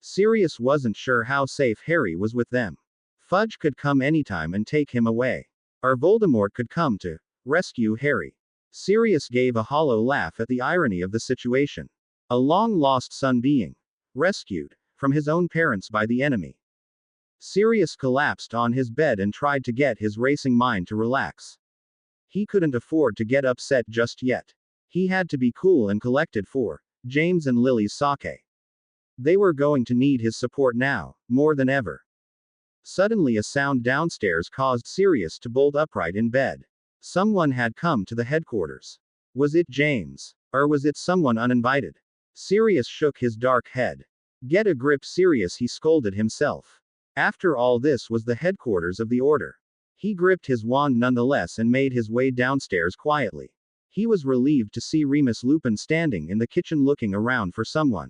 Sirius wasn't sure how safe Harry was with them. Fudge could come anytime and take him away. Or Voldemort could come to rescue Harry. Sirius gave a hollow laugh at the irony of the situation. A long-lost son being rescued from his own parents by the enemy. Sirius collapsed on his bed and tried to get his racing mind to relax. He couldn't afford to get upset just yet. He had to be cool and collected for James and Lily's sake. They were going to need his support now, more than ever. Suddenly a sound downstairs caused Sirius to bolt upright in bed. Someone had come to the headquarters. Was it James? Or was it someone uninvited? Sirius shook his dark head. Get a grip, Sirius, he scolded himself. After all, this was the headquarters of the Order. He gripped his wand nonetheless and made his way downstairs quietly. He was relieved to see Remus Lupin standing in the kitchen looking around for someone.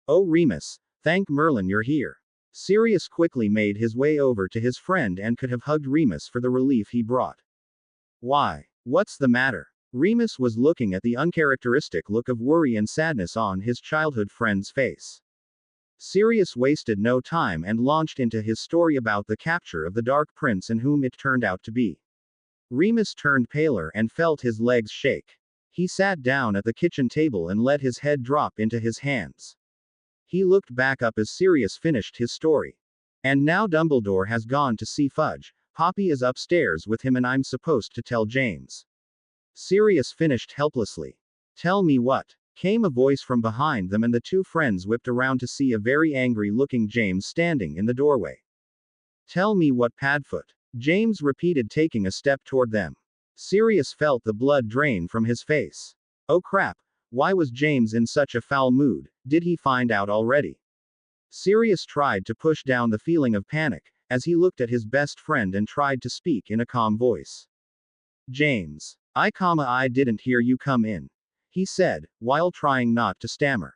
Oh, Remus, thank Merlin you're here. Sirius quickly made his way over to his friend and could have hugged Remus for the relief he brought. Why? What's the matter? Remus was looking at the uncharacteristic look of worry and sadness on his childhood friend's face. Sirius wasted no time and launched into his story about the capture of the Dark Prince and whom it turned out to be. Remus turned paler and felt his legs shake. He sat down at the kitchen table and let his head drop into his hands. He looked back up as Sirius finished his story. And now Dumbledore has gone to see Fudge. Poppy is upstairs with him and I'm supposed to tell James. Sirius finished helplessly. Tell me what? Came a voice from behind them and the two friends whipped around to see a very angry-looking James standing in the doorway. Tell me what, Padfoot? James repeated, taking a step toward them. Sirius felt the blood drain from his face. Oh crap, why was James in such a foul mood? Did he find out already? Sirius tried to push down the feeling of panic, as he looked at his best friend and tried to speak in a calm voice. James, I didn't hear you come in, he said, while trying not to stammer.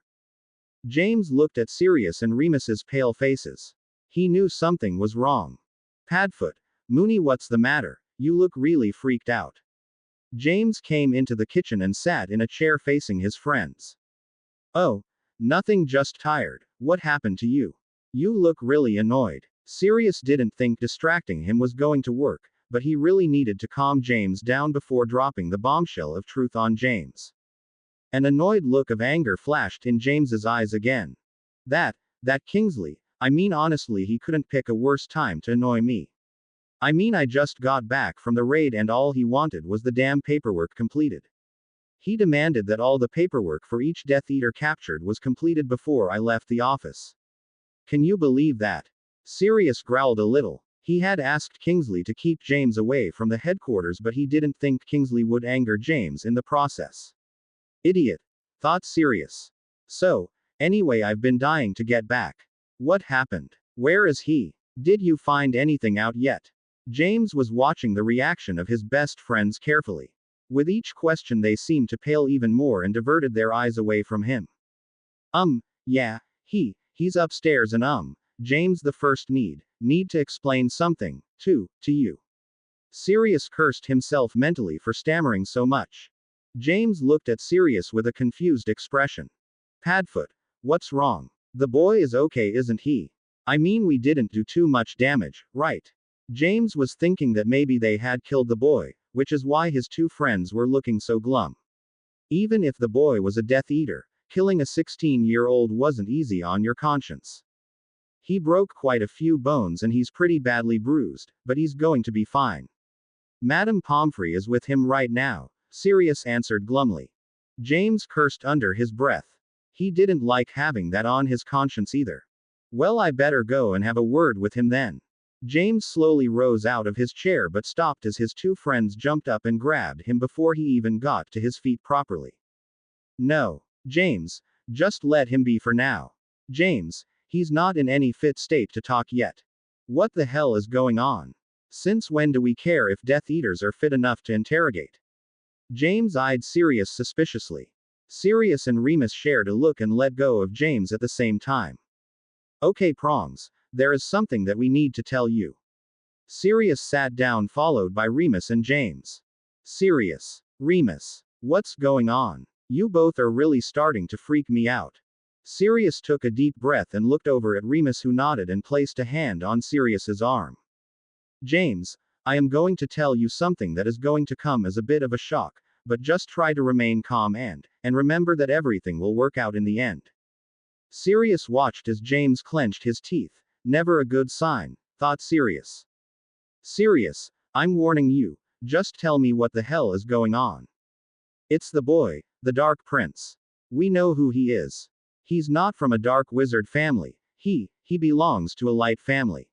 James looked at Sirius and Remus's pale faces. He knew something was wrong. Padfoot, Moony, what's the matter? You look really freaked out. James came into the kitchen and sat in a chair facing his friends. Oh, nothing, just tired. What happened to you? You look really annoyed. Sirius didn't think distracting him was going to work, but he really needed to calm James down before dropping the bombshell of truth on James. An annoyed look of anger flashed in James's eyes again. That Kingsley, I mean honestly he couldn't pick a worse time to annoy me. I mean I just got back from the raid and all he wanted was the damn paperwork completed. He demanded that all the paperwork for each Death Eater captured was completed before I left the office. Can you believe that? Sirius growled a little. He had asked Kingsley to keep James away from the headquarters, but he didn't think Kingsley would anger James in the process. Idiot, thought Sirius. So, anyway, I've been dying to get back. What happened? Where is he? Did you find anything out yet? James was watching the reaction of his best friends carefully. With each question they seemed to pale even more and diverted their eyes away from him. Yeah, he's upstairs and James the first need to explain something, to you. Sirius cursed himself mentally for stammering so much. James looked at Sirius with a confused expression. Padfoot, what's wrong? The boy is okay, isn't he? I mean we didn't do too much damage, right? James was thinking that maybe they had killed the boy, which is why his two friends were looking so glum. Even if the boy was a Death Eater, killing a 16-year-old wasn't easy on your conscience. He broke quite a few bones and he's pretty badly bruised, but he's going to be fine. Madame Pomfrey is with him right now, Sirius answered glumly. James cursed under his breath. He didn't like having that on his conscience either. Well, I better go and have a word with him then. James slowly rose out of his chair but stopped as his two friends jumped up and grabbed him before he even got to his feet properly. No, James, just let him be for now. James, he's not in any fit state to talk yet. What the hell is going on? Since when do we care if Death Eaters are fit enough to interrogate? James eyed Sirius suspiciously. Sirius and Remus shared a look and let go of James at the same time. Okay, Prongs, there is something that we need to tell you. Sirius sat down, followed by Remus and James. Sirius. Remus. What's going on? You both are really starting to freak me out. Sirius took a deep breath and looked over at Remus, who nodded and placed a hand on Sirius's arm. James, I am going to tell you something that is going to come as a bit of a shock, but just try to remain calm and remember that everything will work out in the end. Sirius watched as James clenched his teeth. Never a good sign, thought Sirius. Sirius, I'm warning you, just tell me what the hell is going on. It's the boy, the Dark Prince. We know who he is. He's not from a dark wizard family, he belongs to a light family.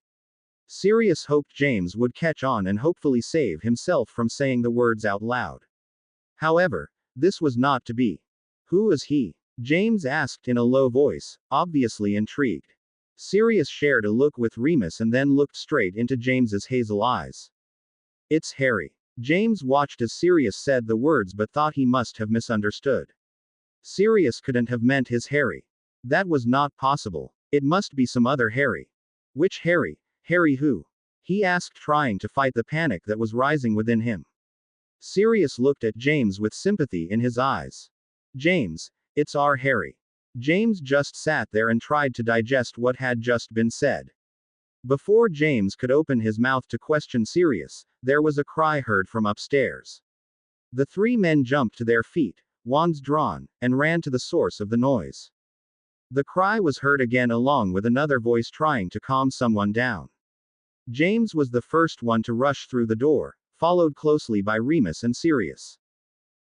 Sirius hoped James would catch on and hopefully save himself from saying the words out loud. However, this was not to be. Who is he? James asked in a low voice, obviously intrigued. Sirius shared a look with Remus and then looked straight into James's hazel eyes. It's Harry. James watched as Sirius said the words but thought he must have misunderstood. Sirius couldn't have meant his Harry. That was not possible. It must be some other Harry. Which Harry? Harry who? He asked, trying to fight the panic that was rising within him. Sirius looked at James with sympathy in his eyes. James, it's our Harry. James just sat there and tried to digest what had just been said. Before James could open his mouth to question Sirius, there was a cry heard from upstairs. The three men jumped to their feet, wands drawn, and ran to the source of the noise. The cry was heard again, along with another voice trying to calm someone down. James was the first one to rush through the door, followed closely by Remus and Sirius.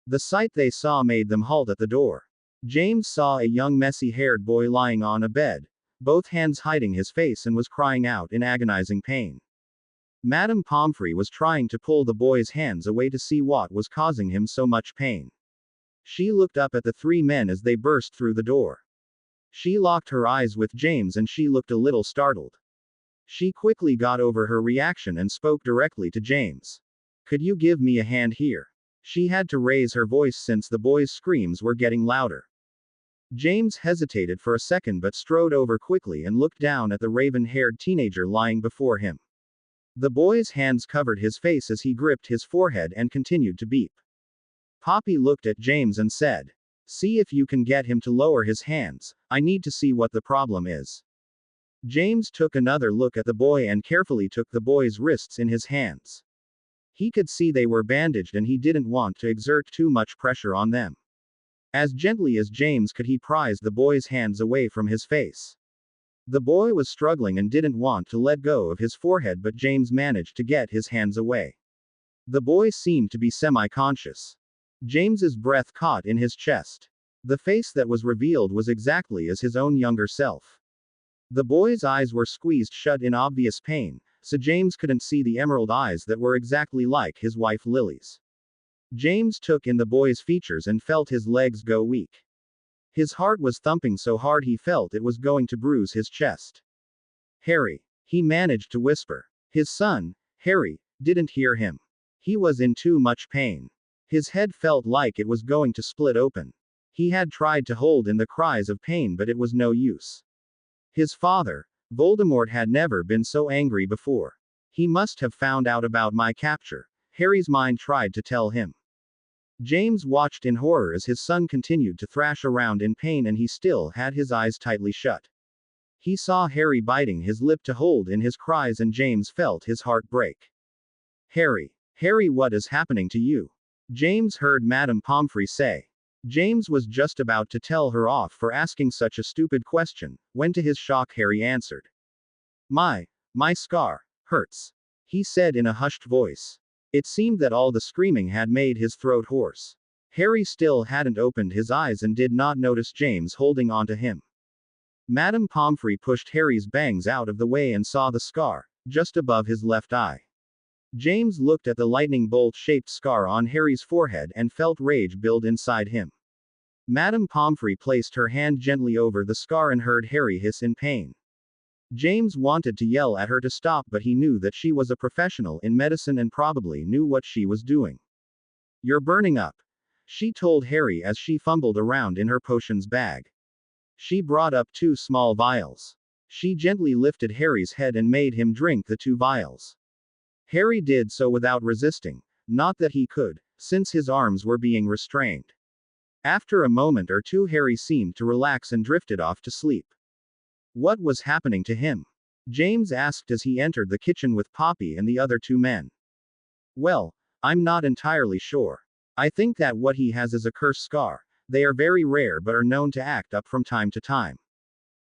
The sight they saw made them halt at the door. James saw a young messy-haired boy lying on a bed, both hands hiding his face, and was crying out in agonizing pain. Madame Pomfrey was trying to pull the boy's hands away to see what was causing him so much pain. She looked up at the three men as they burst through the door. She locked her eyes with James and she looked a little startled. She quickly got over her reaction and spoke directly to James. Could you give me a hand here? She had to raise her voice since the boy's screams were getting louder. James hesitated for a second but strode over quickly and looked down at the raven-haired teenager lying before him. The boy's hands covered his face as he gripped his forehead and continued to beep. Poppy looked at James and said, "See if you can get him to lower his hands, I need to see what the problem is." James took another look at the boy and carefully took the boy's wrists in his hands. He could see they were bandaged and he didn't want to exert too much pressure on them. As gently as James could, he prized the boy's hands away from his face. The boy was struggling and didn't want to let go of his forehead, but James managed to get his hands away. The boy seemed to be semi-conscious. James's breath caught in his chest. The face that was revealed was exactly as his own younger self. The boy's eyes were squeezed shut in obvious pain, so James couldn't see the emerald eyes that were exactly like his wife Lily's. James took in the boy's features and felt his legs go weak. His heart was thumping so hard he felt it was going to bruise his chest. Harry, he managed to whisper. His son, Harry, didn't hear him. He was in too much pain. His head felt like it was going to split open. He had tried to hold in the cries of pain, but it was no use. His father, Voldemort, had never been so angry before. He must have found out about my capture, Harry's mind tried to tell him. James watched in horror as his son continued to thrash around in pain and he still had his eyes tightly shut. He saw Harry biting his lip to hold in his cries and James felt his heart break. Harry, what is happening to you? James heard Madame Pomfrey say. James was just about to tell her off for asking such a stupid question, when to his shock Harry answered. My scar hurts, he said in a hushed voice. It seemed that all the screaming had made his throat hoarse. Harry still hadn't opened his eyes and did not notice James holding onto him. Madame Pomfrey pushed Harry's bangs out of the way and saw the scar, just above his left eye. James looked at the lightning bolt-shaped scar on Harry's forehead and felt rage build inside him. Madame Pomfrey placed her hand gently over the scar and heard Harry hiss in pain. James wanted to yell at her to stop, but he knew that she was a professional in medicine and probably knew what she was doing. "You're burning up," she told Harry as she fumbled around in her potions bag. She brought up 2 small vials. She gently lifted Harry's head and made him drink the 2 vials. Harry did so without resisting, not that he could, since his arms were being restrained. After a moment or two, Harry seemed to relax and drifted off to sleep. What was happening to him? James asked as he entered the kitchen with Poppy and the other 2 men. "Well, I'm not entirely sure. I think that what he has is a curse scar. They are very rare but are known to act up from time to time."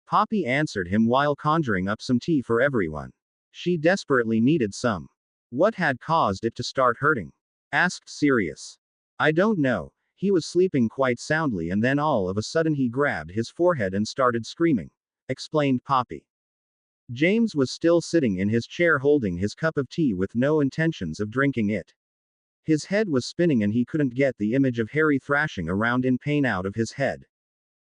Poppy answered him while conjuring up some tea for everyone. She desperately needed some. "What had caused it to start hurting?" asked Sirius. "I don't know. He was sleeping quite soundly and then all of a sudden he grabbed his forehead and started screaming," explained Poppy. James was still sitting in his chair holding his cup of tea with no intentions of drinking it. His head was spinning and he couldn't get the image of Harry thrashing around in pain out of his head.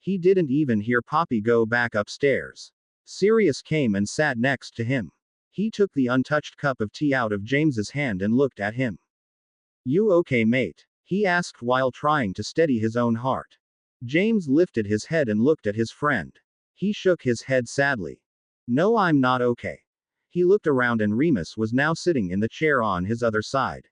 He didn't even hear Poppy go back upstairs. Sirius came and sat next to him. He took the untouched cup of tea out of James's hand and looked at him. "You okay, mate?" he asked while trying to steady his own heart. James lifted his head and looked at his friend. He shook his head sadly. "No, I'm not okay." He looked around and Remus was now sitting in the chair on his other side.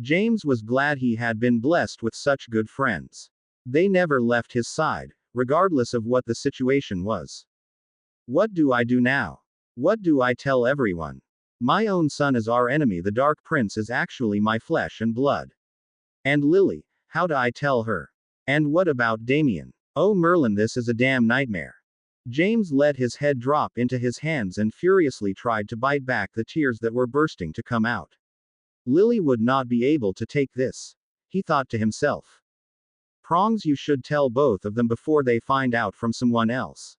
James was glad he had been blessed with such good friends. They never left his side, regardless of what the situation was. "What do I do now? What do I tell everyone? My own son is our enemy. The Dark Prince is actually my flesh and blood. And Lily, how do I tell her? And what about Damien? Oh Merlin, this is a damn nightmare." James let his head drop into his hands and furiously tried to bite back the tears that were bursting to come out. Lily would not be able to take this, he thought to himself. "Prongs, you should tell both of them before they find out from someone else,"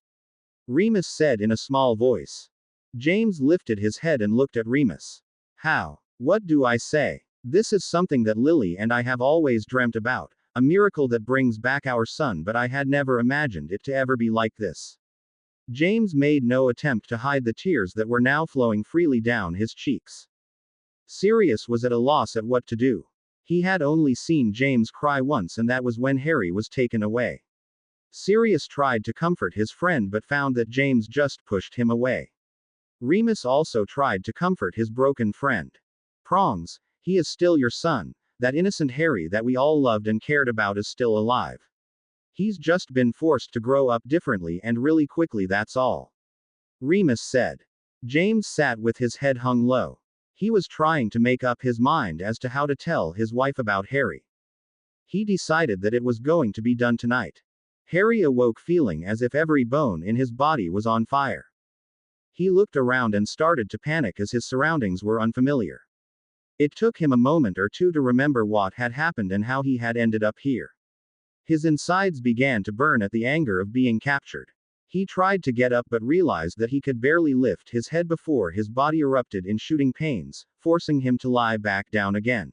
Remus said in a small voice. James lifted his head and looked at Remus. "How? What do I say? This is something that Lily and I have always dreamt about, a miracle that brings back our son, but I had never imagined it to ever be like this." James made no attempt to hide the tears that were now flowing freely down his cheeks. Sirius was at a loss at what to do. He had only seen James cry once, and that was when Harry was taken away. Sirius tried to comfort his friend but found that James just pushed him away. Remus also tried to comfort his broken friend. "Prongs, he is still your son. That innocent Harry that we all loved and cared about is still alive. He's just been forced to grow up differently and really quickly, that's all," Remus said. James sat with his head hung low. He was trying to make up his mind as to how to tell his wife about Harry. He decided that it was going to be done tonight. Harry awoke feeling as if every bone in his body was on fire. He looked around and started to panic as his surroundings were unfamiliar. It took him a moment or two to remember what had happened and how he had ended up here. His insides began to burn at the anger of being captured. He tried to get up but realized that he could barely lift his head before his body erupted in shooting pains, forcing him to lie back down again.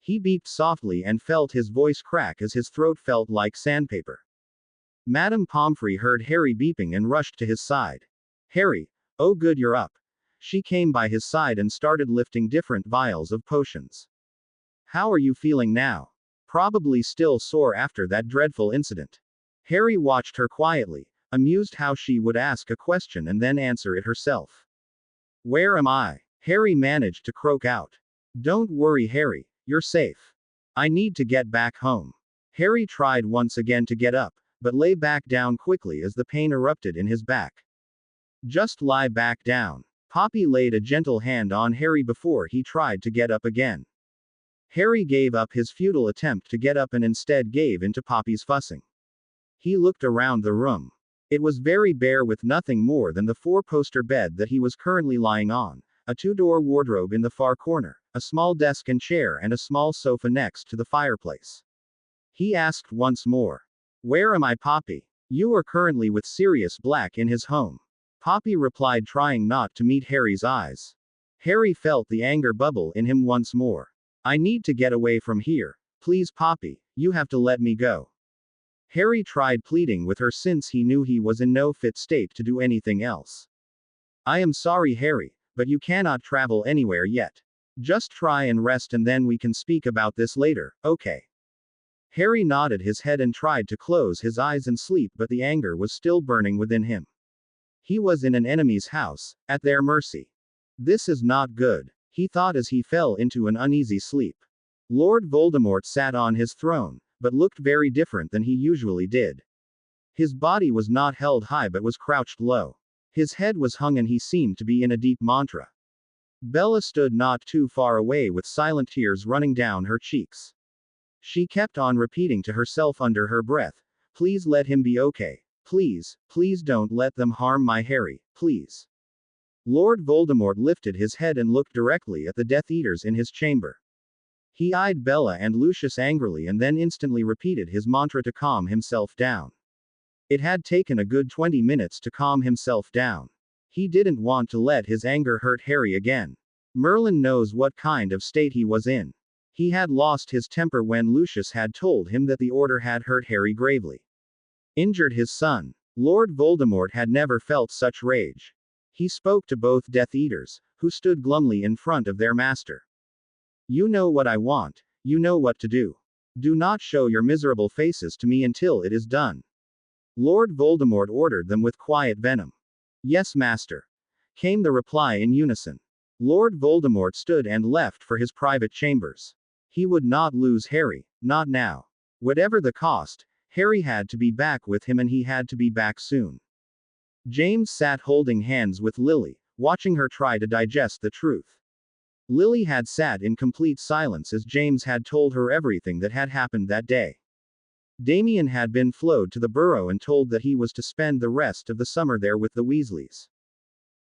He beeped softly and felt his voice crack as his throat felt like sandpaper. Madame Pomfrey heard Harry beeping and rushed to his side. "Harry, oh good, you're up." She came by his side and started lifting different vials of potions. "How are you feeling now? Probably still sore after that dreadful incident." Harry watched her quietly, amused how she would ask a question and then answer it herself. "Where am I?" Harry managed to croak out. "Don't worry, Harry, you're safe. I need to get back home." Harry tried once again to get up, but lay back down quickly as the pain erupted in his back. "Just lie back down." Poppy laid a gentle hand on Harry before he tried to get up again. Harry gave up his futile attempt to get up and instead gave in to Poppy's fussing. He looked around the room. It was very bare with nothing more than the 4-poster bed that he was currently lying on, a 2-door wardrobe in the far corner, a small desk and chair and a small sofa next to the fireplace. He asked once more. "Where am I, Poppy?" "You are currently with Sirius Black in his home," Poppy replied, trying not to meet Harry's eyes. Harry felt the anger bubble in him once more. "I need to get away from here. Please, Poppy, you have to let me go." Harry tried pleading with her since he knew he was in no fit state to do anything else. I am sorry, Harry, but you cannot travel anywhere yet. Just try and rest and then we can speak about this later, okay? Harry nodded his head and tried to close his eyes and sleep, but the anger was still burning within him. He was in an enemy's house, at their mercy. This is not good, he thought as he fell into an uneasy sleep. Lord Voldemort sat on his throne, but looked very different than he usually did. His body was not held high but was crouched low. His head was hung and he seemed to be in a deep mantra. Bella stood not too far away with silent tears running down her cheeks. She kept on repeating to herself under her breath, "Please let him be okay. Please, please don't let them harm my Harry, please." Lord Voldemort lifted his head and looked directly at the Death Eaters in his chamber. He eyed Bella and Lucius angrily and then instantly repeated his mantra to calm himself down. It had taken a good 20 minutes to calm himself down. He didn't want to let his anger hurt Harry again. Merlin knows what kind of state he was in. He had lost his temper when Lucius had told him that the order had hurt Harry gravely. Injured his son. Lord Voldemort had never felt such rage. He spoke to both Death Eaters, who stood glumly in front of their master. "You know what I want, you know what to do. Do not show your miserable faces to me until it is done." Lord Voldemort ordered them with quiet venom. "Yes, master," came the reply in unison. Lord Voldemort stood and left for his private chambers. He would not lose Harry, not now. Whatever the cost, Harry had to be back with him and he had to be back soon. James sat holding hands with Lily, watching her try to digest the truth. Lily had sat in complete silence as James had told her everything that had happened that day. Damien had been flowed to the Burrow and told that he was to spend the rest of the summer there with the Weasleys.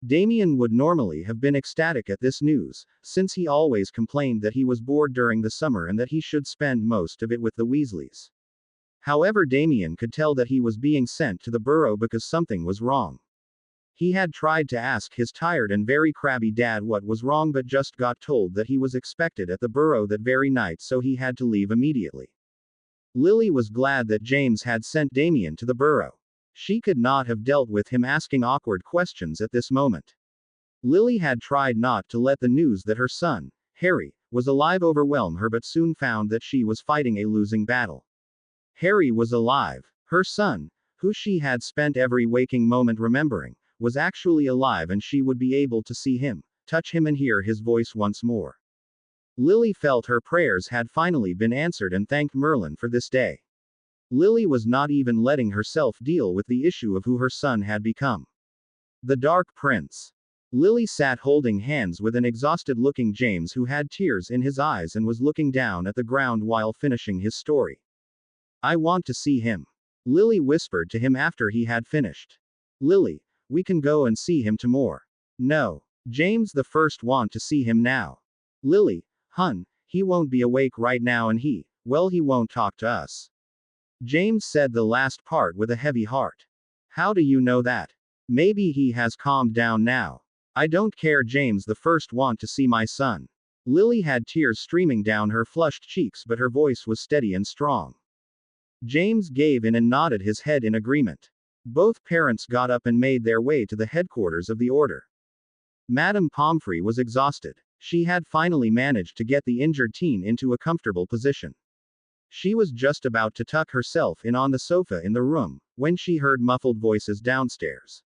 Damien would normally have been ecstatic at this news, since he always complained that he was bored during the summer and that he should spend most of it with the Weasleys. However, Damien could tell that he was being sent to the Burrow because something was wrong. He had tried to ask his tired and very crabby dad what was wrong but just got told that he was expected at the Burrow that very night, so he had to leave immediately. Lily was glad that James had sent Damien to the Burrow. She could not have dealt with him asking awkward questions at this moment. Lily had tried not to let the news that her son, Harry, was alive overwhelm her, but soon found that she was fighting a losing battle. Harry was alive. Her son, who she had spent every waking moment remembering, was actually alive and she would be able to see him, touch him and hear his voice once more. Lily felt her prayers had finally been answered and thanked Merlin for this day. Lily was not even letting herself deal with the issue of who her son had become. The Dark Prince. Lily sat holding hands with an exhausted-looking James who had tears in his eyes and was looking down at the ground while finishing his story. "I want to see him," Lily whispered to him after he had finished. "Lily, we can go and see him tomorrow." "No. James the First want to see him now." "Lily, hun, he won't be awake right now and he won't talk to us." James said the last part with a heavy heart. "How do you know that? Maybe he has calmed down now." "I don't care, James the First want to see my son." Lily had tears streaming down her flushed cheeks, but her voice was steady and strong. James gave in and nodded his head in agreement. Both parents got up and made their way to the headquarters of the order. Madame Pomfrey was exhausted. She had finally managed to get the injured teen into a comfortable position. She was just about to tuck herself in on the sofa in the room, when she heard muffled voices downstairs.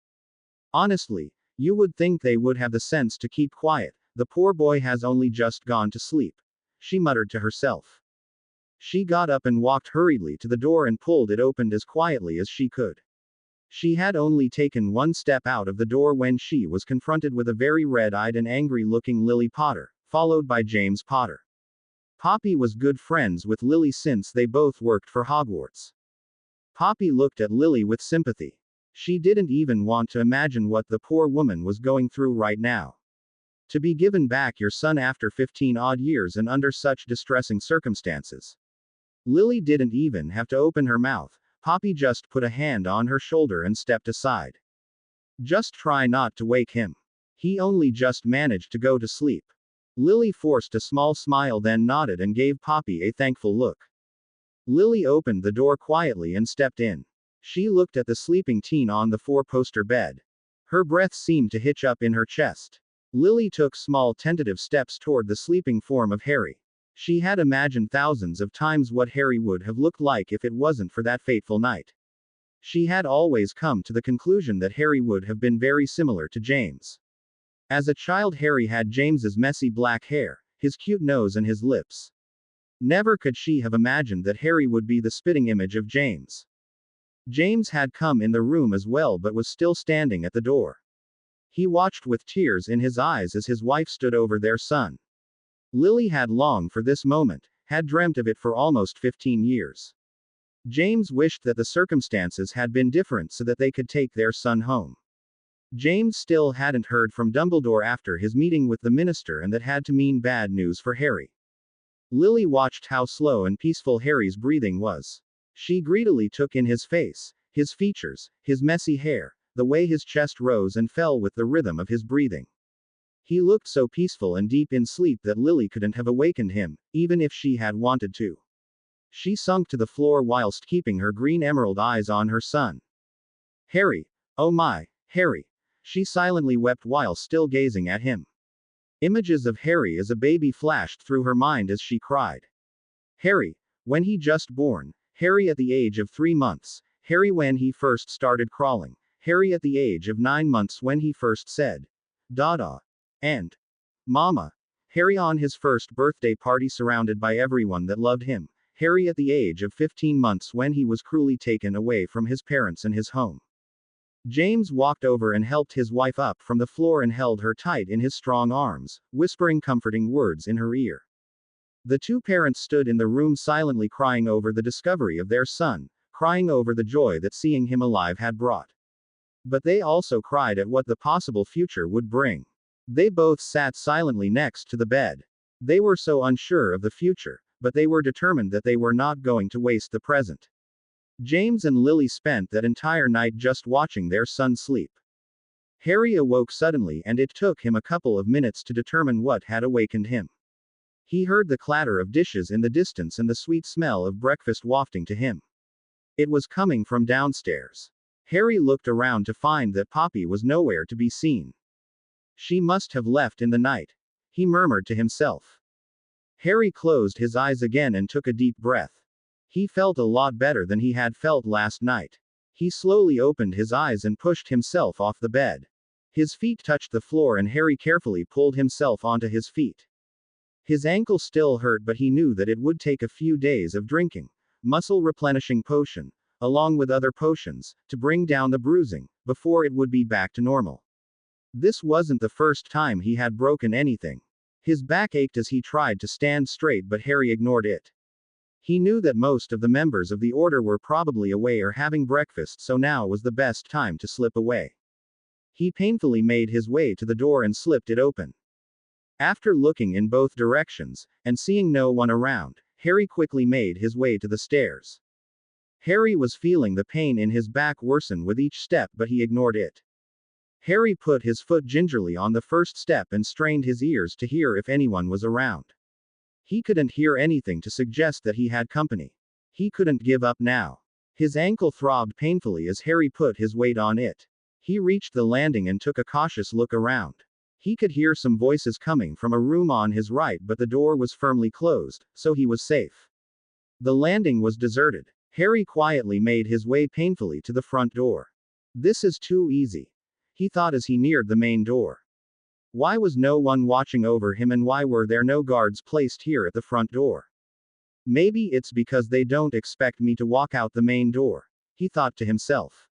"Honestly, you would think they would have the sense to keep quiet. The poor boy has only just gone to sleep," she muttered to herself. She got up and walked hurriedly to the door and pulled it open as quietly as she could. She had only taken one step out of the door when she was confronted with a very red-eyed and angry-looking Lily Potter, followed by James Potter. Poppy was good friends with Lily since they both worked for Hogwarts. Poppy looked at Lily with sympathy. She didn't even want to imagine what the poor woman was going through right now. To be given back your son after 15 odd years and under such distressing circumstances. Lily didn't even have to open her mouth. Poppy just put a hand on her shoulder and stepped aside. "Just try not to wake him. He only just managed to go to sleep." Lily forced a small smile, then nodded and gave Poppy a thankful look. Lily opened the door quietly and stepped in. She looked at the sleeping teen on the four-poster bed. Her breath seemed to hitch up in her chest. Lily took small tentative steps toward the sleeping form of Harry. She had imagined thousands of times what Harry would have looked like if it wasn't for that fateful night. She had always come to the conclusion that Harry would have been very similar to James. As a child, Harry had James's messy black hair, his cute nose, and his lips. Never could she have imagined that Harry would be the spitting image of James. James had come in the room as well but was still standing at the door. He watched with tears in his eyes as his wife stood over their son. Lily had longed for this moment, had dreamt of it for almost 15 years. James wished that the circumstances had been different so that they could take their son home. James still hadn't heard from Dumbledore after his meeting with the minister, and that had to mean bad news for Harry. Lily watched how slow and peaceful Harry's breathing was. She greedily took in his face, his features, his messy hair, the way his chest rose and fell with the rhythm of his breathing. He looked so peaceful and deep in sleep that Lily couldn't have awakened him, even if she had wanted to. She sunk to the floor whilst keeping her green emerald eyes on her son. Harry, oh my, Harry. She silently wept while still gazing at him. Images of Harry as a baby flashed through her mind as she cried. Harry, when he just born, Harry at the age of 3 months, Harry when he first started crawling, Harry at the age of 9 months when he first said, Dada, and Mama, Harry on his first birthday party surrounded by everyone that loved him, Harry at the age of 15 months when he was cruelly taken away from his parents and his home. James walked over and helped his wife up from the floor and held her tight in his strong arms, whispering comforting words in her ear. The two parents stood in the room silently crying over the discovery of their son, crying over the joy that seeing him alive had brought. But they also cried at what the possible future would bring. They both sat silently next to the bed. They were so unsure of the future, but they were determined that they were not going to waste the present. James and Lily spent that entire night just watching their son sleep. Harry awoke suddenly, and it took him a couple of minutes to determine what had awakened him. He heard the clatter of dishes in the distance and the sweet smell of breakfast wafting to him. It was coming from downstairs. Harry looked around to find that Poppy was nowhere to be seen. She must have left in the night, he murmured to himself. Harry closed his eyes again and took a deep breath. He felt a lot better than he had felt last night. He slowly opened his eyes and pushed himself off the bed. His feet touched the floor and Harry carefully pulled himself onto his feet. His ankle still hurt, but he knew that it would take a few days of drinking muscle replenishing potion, along with other potions, to bring down the bruising, before it would be back to normal. This wasn't the first time he had broken anything. His back ached as he tried to stand straight, but Harry ignored it. He knew that most of the members of the order were probably away or having breakfast, so now was the best time to slip away. He painfully made his way to the door and slipped it open. After looking in both directions, and seeing no one around, Harry quickly made his way to the stairs. Harry was feeling the pain in his back worsen with each step, but he ignored it. Harry put his foot gingerly on the first step and strained his ears to hear if anyone was around. He couldn't hear anything to suggest that he had company. He couldn't give up now. His ankle throbbed painfully as Harry put his weight on it. He reached the landing and took a cautious look around. He could hear some voices coming from a room on his right, but the door was firmly closed, so he was safe. The landing was deserted. Harry quietly made his way painfully to the front door. This is too easy, he thought as he neared the main door. Why was no one watching over him, and why were there no guards placed here at the front door? Maybe it's because they don't expect me to walk out the main door, he thought to himself.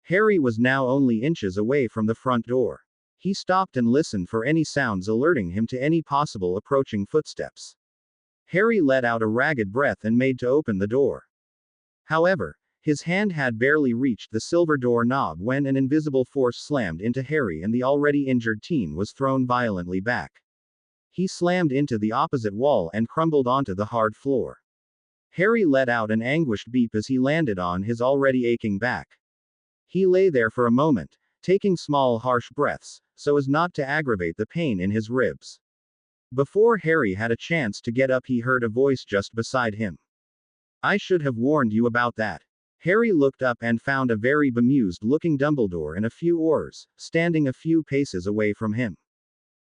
Harry was now only inches away from the front door. He stopped and listened for any sounds alerting him to any possible approaching footsteps. Harry let out a ragged breath and made to open the door. However, his hand had barely reached the silver door knob when an invisible force slammed into Harry and the already injured teen was thrown violently back. He slammed into the opposite wall and crumbled onto the hard floor. Harry let out an anguished beep as he landed on his already aching back. He lay there for a moment, taking small harsh breaths, so as not to aggravate the pain in his ribs. Before Harry had a chance to get up, he heard a voice just beside him. I should have warned you about that. Harry looked up and found a very bemused-looking Dumbledore and a few oars, standing a few paces away from him.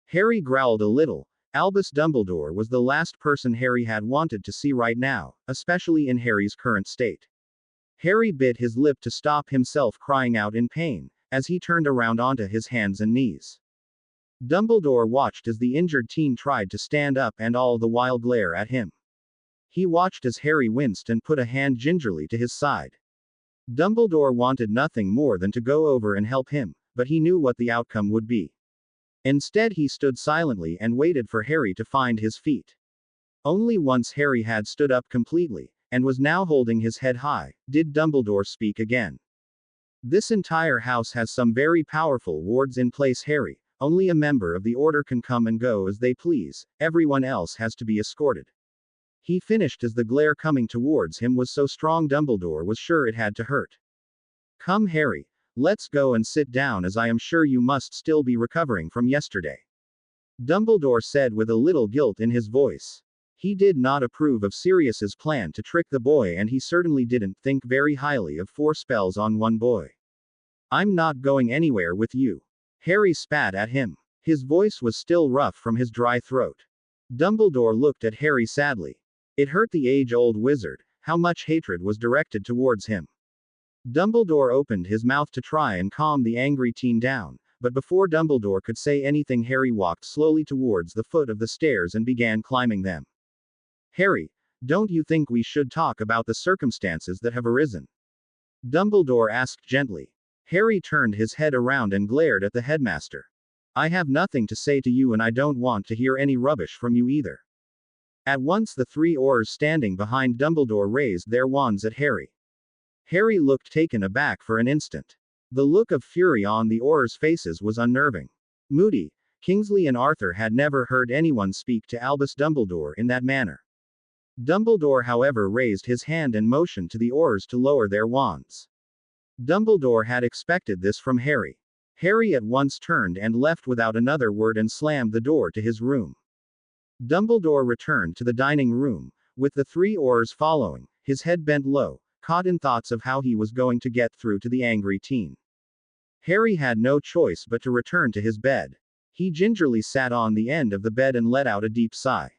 Harry growled a little. Albus Dumbledore was the last person Harry had wanted to see right now, especially in Harry's current state. Harry bit his lip to stop himself crying out in pain, as he turned around onto his hands and knees. Dumbledore watched as the injured teen tried to stand up and all the while glare at him. He watched as Harry winced and put a hand gingerly to his side. Dumbledore wanted nothing more than to go over and help him, but he knew what the outcome would be. Instead, he stood silently and waited for Harry to find his feet. Only once Harry had stood up completely, and was now holding his head high, did Dumbledore speak again. This entire house has some very powerful wards in place, Harry. Only a member of the Order can come and go as they please, everyone else has to be escorted. He finished as the glare coming towards him was so strong Dumbledore was sure it had to hurt. Come, Harry. Let's go and sit down, as I am sure you must still be recovering from yesterday. Dumbledore said with a little guilt in his voice. He did not approve of Sirius's plan to trick the boy, and he certainly didn't think very highly of 4 spells on one boy. I'm not going anywhere with you. Harry spat at him. His voice was still rough from his dry throat. Dumbledore looked at Harry sadly. It hurt the age-old wizard, how much hatred was directed towards him. Dumbledore opened his mouth to try and calm the angry teen down, but before Dumbledore could say anything, Harry walked slowly towards the foot of the stairs and began climbing them. Harry, don't you think we should talk about the circumstances that have arisen? Dumbledore asked gently. Harry turned his head around and glared at the headmaster. I have nothing to say to you, and I don't want to hear any rubbish from you either. At once the 3 oars standing behind Dumbledore raised their wands at Harry. Harry looked taken aback for an instant. The look of fury on the oars' faces was unnerving. Moody, Kingsley and Arthur had never heard anyone speak to Albus Dumbledore in that manner. Dumbledore, however, raised his hand and motioned to the oars to lower their wands. Dumbledore had expected this from Harry. Harry at once turned and left without another word and slammed the door to his room. Dumbledore returned to the dining room, with the 3 oars following, his head bent low, caught in thoughts of how he was going to get through to the angry teen. Harry had no choice but to return to his bed. He gingerly sat on the end of the bed and let out a deep sigh.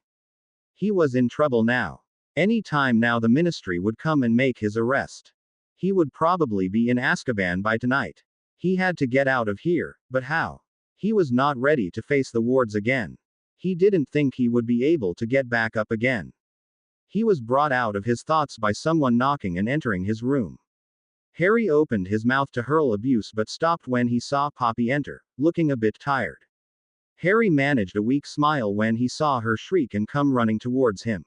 He was in trouble now. Any time now the Ministry would come and make his arrest. He would probably be in Azkaban by tonight. He had to get out of here, but how? He was not ready to face the wards again. He didn't think he would be able to get back up again. He was brought out of his thoughts by someone knocking and entering his room. Harry opened his mouth to hurl abuse but stopped when he saw Poppy enter, looking a bit tired. Harry managed a weak smile when he saw her shriek and come running towards him.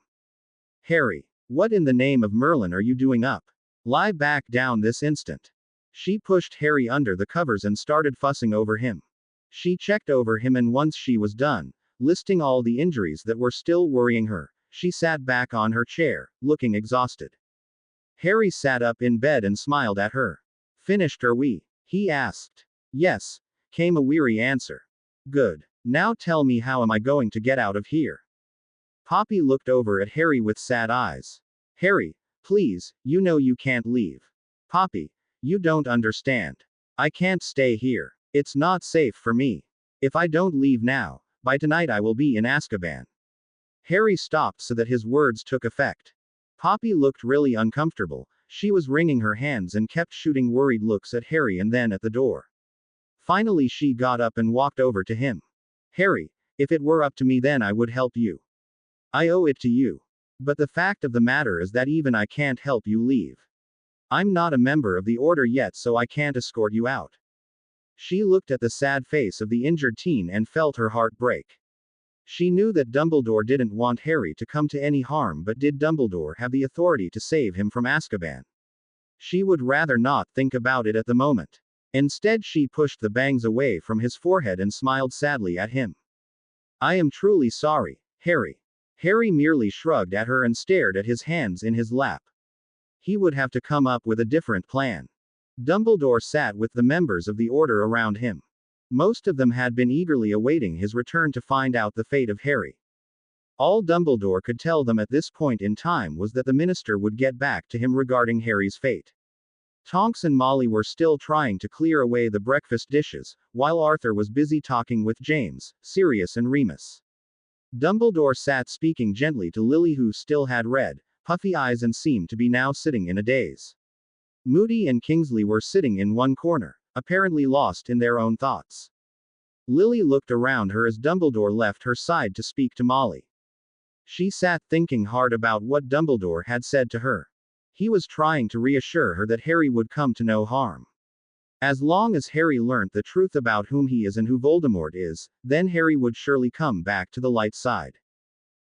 Harry, what in the name of Merlin are you doing up? Lie back down this instant. She pushed Harry under the covers and started fussing over him. She checked over him, and once she was done, listing all the injuries that were still worrying her, she sat back on her chair, looking exhausted. Harry sat up in bed and smiled at her. Finished, are we? He asked. Yes, came a weary answer. Good. Now tell me, how am I going to get out of here? Poppy looked over at Harry with sad eyes. Harry, please, you know you can't leave. Poppy, you don't understand. I can't stay here. It's not safe for me. If I don't leave now, by tonight I will be in Azkaban. Harry stopped so that his words took effect. Poppy looked really uncomfortable. She was wringing her hands and kept shooting worried looks at Harry and then at the door. Finally she got up and walked over to him. Harry, if it were up to me, then I would help you. I owe it to you. But the fact of the matter is that even I can't help you leave. I'm not a member of the Order yet, so I can't escort you out. She looked at the sad face of the injured teen and felt her heart break. She knew that Dumbledore didn't want Harry to come to any harm, but did Dumbledore have the authority to save him from Azkaban? She would rather not think about it at the moment. Instead, she pushed the bangs away from his forehead and smiled sadly at him. I am truly sorry, Harry. Harry merely shrugged at her and stared at his hands in his lap. He would have to come up with a different plan. Dumbledore sat with the members of the Order around him. Most of them had been eagerly awaiting his return to find out the fate of Harry. All Dumbledore could tell them at this point in time was that the minister would get back to him regarding Harry's fate. Tonks and Molly were still trying to clear away the breakfast dishes, while Arthur was busy talking with James, Sirius and Remus. Dumbledore sat speaking gently to Lily, who still had red, puffy eyes and seemed to be now sitting in a daze. Moody and Kingsley were sitting in one corner, apparently lost in their own thoughts. Lily looked around her as Dumbledore left her side to speak to Molly. She sat thinking hard about what Dumbledore had said to her. He was trying to reassure her that Harry would come to no harm. As long as Harry learnt the truth about whom he is and who Voldemort is, then Harry would surely come back to the light side.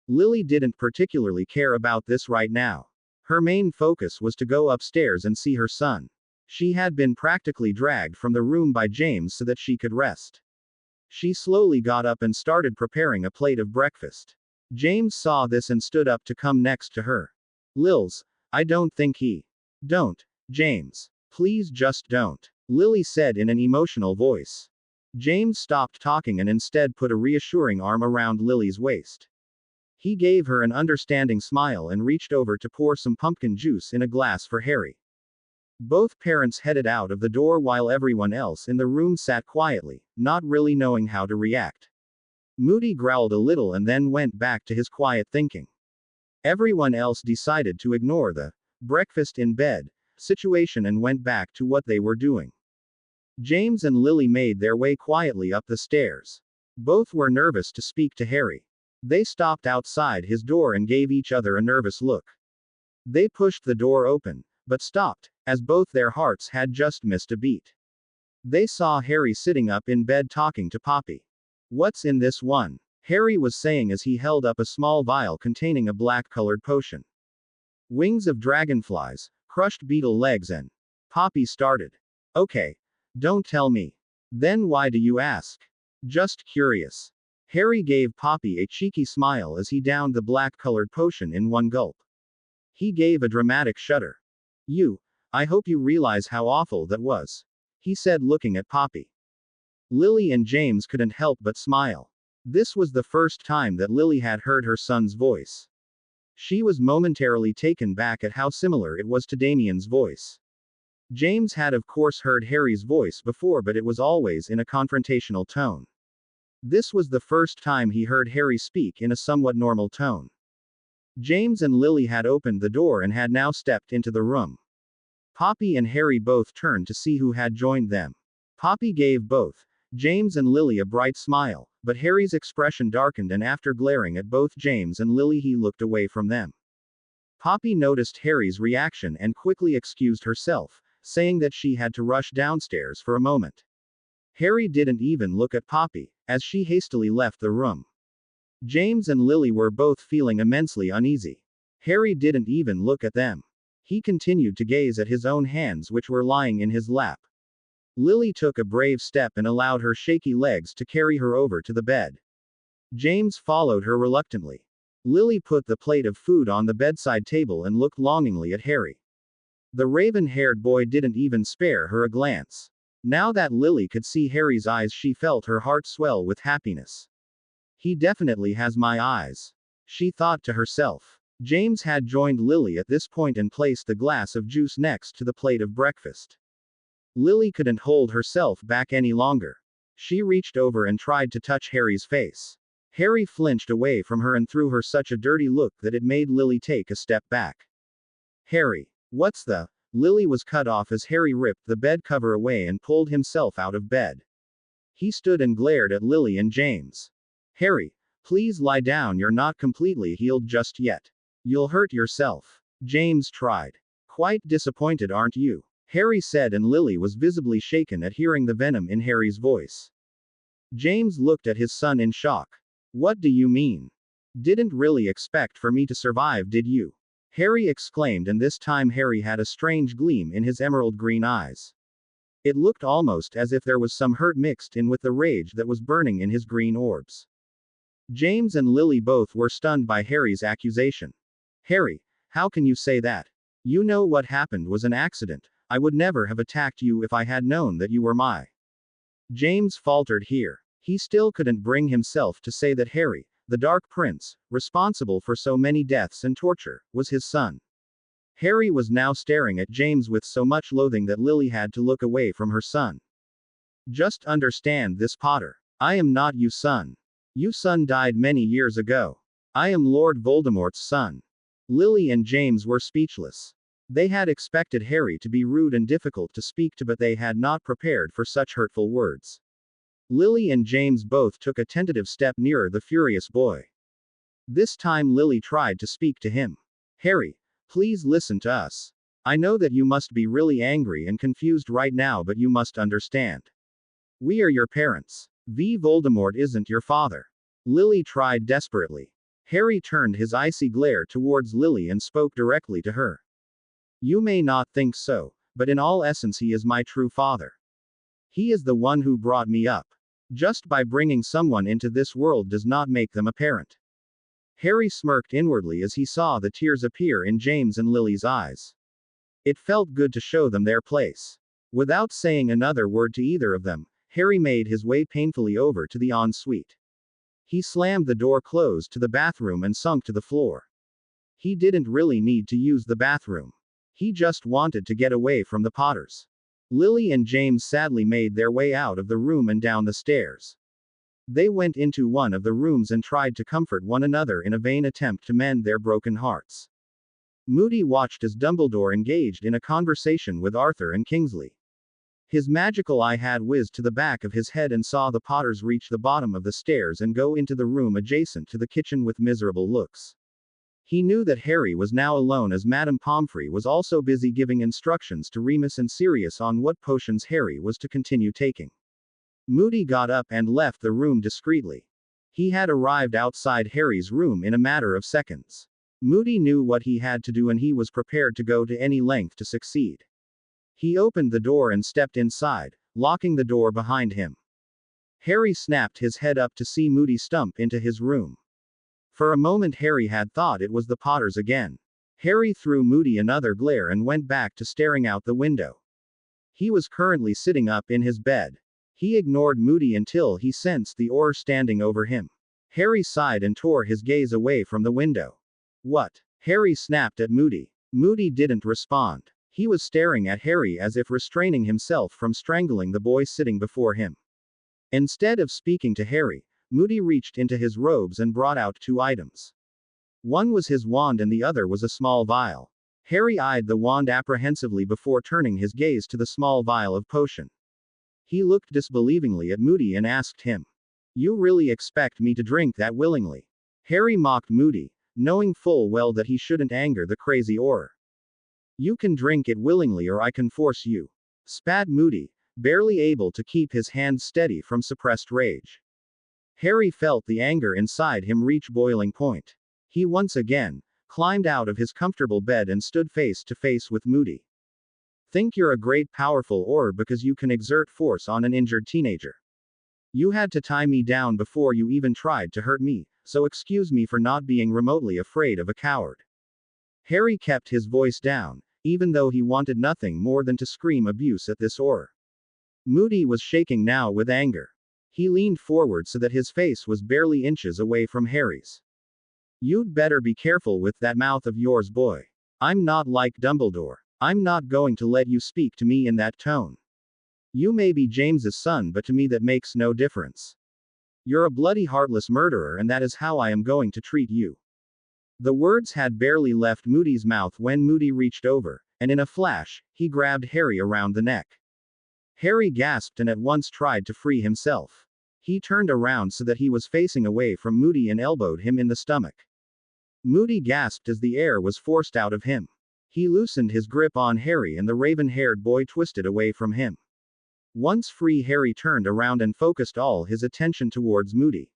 Lily didn't particularly care about this right now. Her main focus was to go upstairs and see her son. She had been practically dragged from the room by James so that she could rest. She slowly got up and started preparing a plate of breakfast. James saw this and stood up to come next to her. Lils, I don't think he. Don't, James. Please just don't. Lily said in an emotional voice. James stopped talking and instead put a reassuring arm around Lily's waist. He gave her an understanding smile and reached over to pour some pumpkin juice in a glass for Harry. Both parents headed out of the door while everyone else in the room sat quietly, not really knowing how to react. Moody growled a little and then went back to his quiet thinking. Everyone else decided to ignore the breakfast in bed situation and went back to what they were doing. James and Lily made their way quietly up the stairs. Both were nervous to speak to Harry. They stopped outside his door and gave each other a nervous look. They pushed the door open, but stopped, as both their hearts had just missed a beat. They saw Harry sitting up in bed talking to Poppy. What's in this one? Harry was saying as he held up a small vial containing a black-colored potion. Wings of dragonflies, crushed beetle legs and... Poppy started. Okay. Don't tell me. Then why do you ask? Just curious. Harry gave Poppy a cheeky smile as he downed the black-colored potion in one gulp. He gave a dramatic shudder. I hope you realize how awful that was. He said, looking at Poppy. Lily and James couldn't help but smile. This was the first time that Lily had heard her son's voice. She was momentarily taken back at how similar it was to Damien's voice. James had of course heard Harry's voice before, but it was always in a confrontational tone. This was the first time he heard Harry speak in a somewhat normal tone. James and Lily had opened the door and had now stepped into the room. Poppy and Harry both turned to see who had joined them. Poppy gave both James and Lily a bright smile, but Harry's expression darkened, and after glaring at both James and Lily he looked away from them. Poppy noticed Harry's reaction and quickly excused herself, saying that she had to rush downstairs for a moment. Harry didn't even look at Poppy, as she hastily left the room. James and Lily were both feeling immensely uneasy. Harry didn't even look at them. He continued to gaze at his own hands, which were lying in his lap. Lily took a brave step and allowed her shaky legs to carry her over to the bed. James followed her reluctantly. Lily put the plate of food on the bedside table and looked longingly at Harry. The raven-haired boy didn't even spare her a glance. Now that Lily could see Harry's eyes, she felt her heart swell with happiness. He definitely has my eyes, she thought to herself. James had joined Lily at this point and placed the glass of juice next to the plate of breakfast. Lily couldn't hold herself back any longer. She reached over and tried to touch Harry's face. Harry flinched away from her and threw her such a dirty look that it made Lily take a step back. Harry, what's the... Lily was cut off as Harry ripped the bed cover away and pulled himself out of bed. He stood and glared at Lily and James. Harry, please lie down, you're not completely healed just yet. You'll hurt yourself. James tried. Quite disappointed, aren't you? Harry said, and Lily was visibly shaken at hearing the venom in Harry's voice. James looked at his son in shock. What do you mean? Didn't really expect for me to survive, did you? Harry exclaimed, and this time Harry had a strange gleam in his emerald green eyes. It looked almost as if there was some hurt mixed in with the rage that was burning in his green orbs. James and Lily both were stunned by Harry's accusation. Harry, how can you say that? You know what happened was an accident. I would never have attacked you if I had known that you were my... James faltered here. He still couldn't bring himself to say that Harry, the Dark Prince, responsible for so many deaths and torture, was his son. Harry was now staring at James with so much loathing that Lily had to look away from her son. Just understand this, Potter. I am not your son. Your son died many years ago. I am Lord Voldemort's son. Lily and James were speechless. They had expected Harry to be rude and difficult to speak to, but they had not prepared for such hurtful words. Lily and James both took a tentative step nearer the furious boy. This time Lily tried to speak to him. Harry, please listen to us. I know that you must be really angry and confused right now, but you must understand. We are your parents. Voldemort isn't your father. Lily tried desperately. Harry turned his icy glare towards Lily and spoke directly to her. You may not think so, but in all essence he is my true father. He is the one who brought me up. Just by bringing someone into this world does not make them a parent. Harry smirked inwardly as he saw the tears appear in James and Lily's eyes. It felt good to show them their place. Without saying another word to either of them, Harry made his way painfully over to the ensuite. He slammed the door closed to the bathroom and sunk to the floor. He didn't really need to use the bathroom. He just wanted to get away from the Potters. Lily and James sadly made their way out of the room and down the stairs. They went into one of the rooms and tried to comfort one another in a vain attempt to mend their broken hearts. Moody watched as Dumbledore engaged in a conversation with Arthur and Kingsley. His magical eye had whizzed to the back of his head and saw the Potters reach the bottom of the stairs and go into the room adjacent to the kitchen with miserable looks. He knew that Harry was now alone as Madame Pomfrey was also busy giving instructions to Remus and Sirius on what potions Harry was to continue taking. Moody got up and left the room discreetly. He had arrived outside Harry's room in a matter of seconds. Moody knew what he had to do and he was prepared to go to any length to succeed. He opened the door and stepped inside, locking the door behind him. Harry snapped his head up to see Moody stump into his room. For a moment Harry had thought it was the Potters again. Harry threw Moody another glare and went back to staring out the window. He was currently sitting up in his bed. He ignored Moody until he sensed the Auror standing over him. Harry sighed and tore his gaze away from the window. What? Harry snapped at Moody. Moody didn't respond. He was staring at Harry as if restraining himself from strangling the boy sitting before him. Instead of speaking to Harry, Moody reached into his robes and brought out two items. One was his wand and the other was a small vial. Harry eyed the wand apprehensively before turning his gaze to the small vial of potion. He looked disbelievingly at Moody and asked him, "You really expect me to drink that willingly?" Harry mocked Moody, knowing full well that he shouldn't anger the crazy Auror. "You can drink it willingly or I can force you," spat Moody, barely able to keep his hands steady from suppressed rage. Harry felt the anger inside him reach boiling point. He once again climbed out of his comfortable bed and stood face to face with Moody. "Think you're a great powerful Auror because you can exert force on an injured teenager. You had to tie me down before you even tried to hurt me, so excuse me for not being remotely afraid of a coward." Harry kept his voice down, even though he wanted nothing more than to scream abuse at this Auror. Moody was shaking now with anger. He leaned forward so that his face was barely inches away from Harry's. "You'd better be careful with that mouth of yours, boy. I'm not like Dumbledore. I'm not going to let you speak to me in that tone. You may be James's son, but to me that makes no difference. You're a bloody heartless murderer and that is how I am going to treat you." The words had barely left Moody's mouth when Moody reached over, and in a flash, he grabbed Harry around the neck. Harry gasped and at once tried to free himself. He turned around so that he was facing away from Moody and elbowed him in the stomach. Moody gasped as the air was forced out of him. He loosened his grip on Harry and the raven-haired boy twisted away from him. Once free, Harry turned around and focused all his attention towards Moody.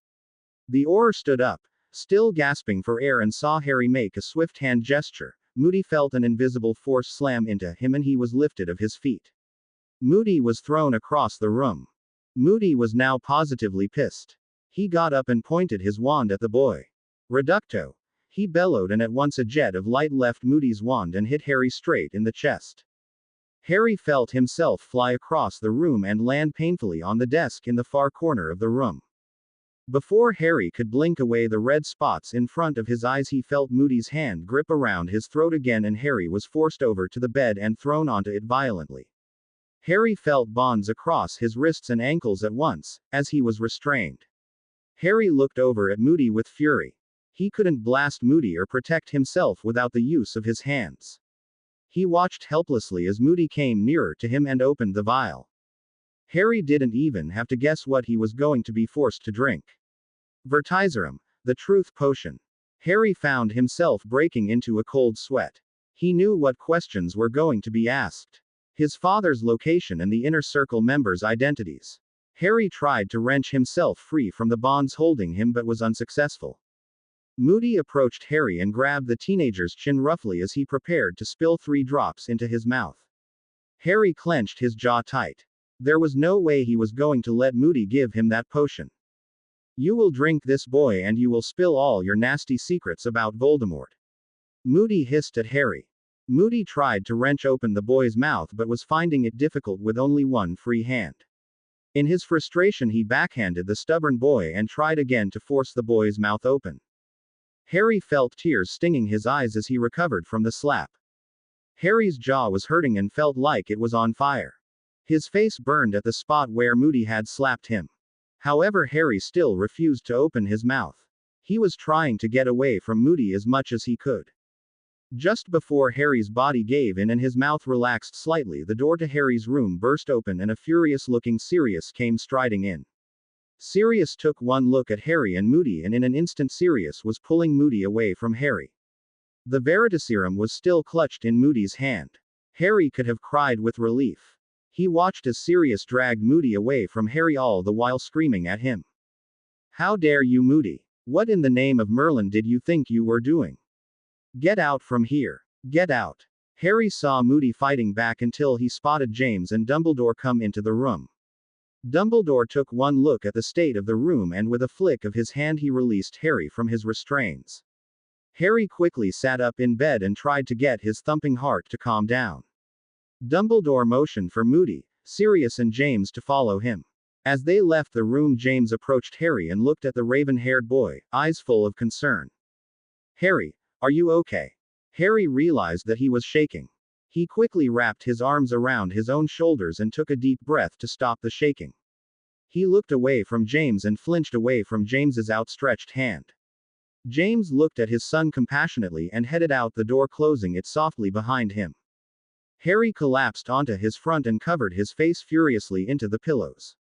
The Auror stood up, still gasping for air, and saw Harry make a swift hand gesture. Moody felt an invisible force slam into him and he was lifted off his feet. Moody was thrown across the room. Moody was now positively pissed. He got up and pointed his wand at the boy. "Reducto!" he bellowed, and at once a jet of light left Moody's wand and hit Harry straight in the chest. Harry felt himself fly across the room and land painfully on the desk in the far corner of the room. Before Harry could blink away the red spots in front of his eyes, he felt Moody's hand grip around his throat again, and Harry was forced over to the bed and thrown onto it violently. Harry felt bonds across his wrists and ankles at once, as he was restrained. Harry looked over at Moody with fury. He couldn't blast Moody or protect himself without the use of his hands. He watched helplessly as Moody came nearer to him and opened the vial. Harry didn't even have to guess what he was going to be forced to drink. Vertiserum, the truth potion. Harry found himself breaking into a cold sweat. He knew what questions were going to be asked. His father's location and the inner circle members' identities. Harry tried to wrench himself free from the bonds holding him but was unsuccessful. Moody approached Harry and grabbed the teenager's chin roughly as he prepared to spill 3 drops into his mouth. Harry clenched his jaw tight. There was no way he was going to let Moody give him that potion. You will drink this, boy, and you will spill all your nasty secrets about Voldemort. Moody hissed at Harry. Moody tried to wrench open the boy's mouth but was finding it difficult with only one free hand. In his frustration, he backhanded the stubborn boy and tried again to force the boy's mouth open. Harry felt tears stinging his eyes as he recovered from the slap. Harry's jaw was hurting and felt like it was on fire. His face burned at the spot where Moody had slapped him. However, Harry still refused to open his mouth. He was trying to get away from Moody as much as he could. Just before Harry's body gave in and his mouth relaxed slightly, the door to Harry's room burst open and a furious-looking Sirius came striding in. Sirius took one look at Harry and Moody, and in an instant Sirius was pulling Moody away from Harry. The Veritaserum was still clutched in Moody's hand. Harry could have cried with relief. He watched as Sirius dragged Moody away from Harry, all the while screaming at him. How dare you, Moody? What in the name of Merlin did you think you were doing? Get out from here. Get out. Harry saw Moody fighting back until he spotted James and Dumbledore come into the room. Dumbledore took one look at the state of the room and with a flick of his hand he released Harry from his restraints. Harry quickly sat up in bed and tried to get his thumping heart to calm down. Dumbledore motioned for Moody, Sirius and James to follow him. As they left the room, James approached Harry and looked at the raven-haired boy, eyes full of concern. Harry, are you okay? Harry realized that he was shaking. He quickly wrapped his arms around his own shoulders and took a deep breath to stop the shaking. He looked away from James and flinched away from James's outstretched hand. James looked at his son compassionately and headed out the door, closing it softly behind him. Harry collapsed onto his front and covered his face furiously into the pillows.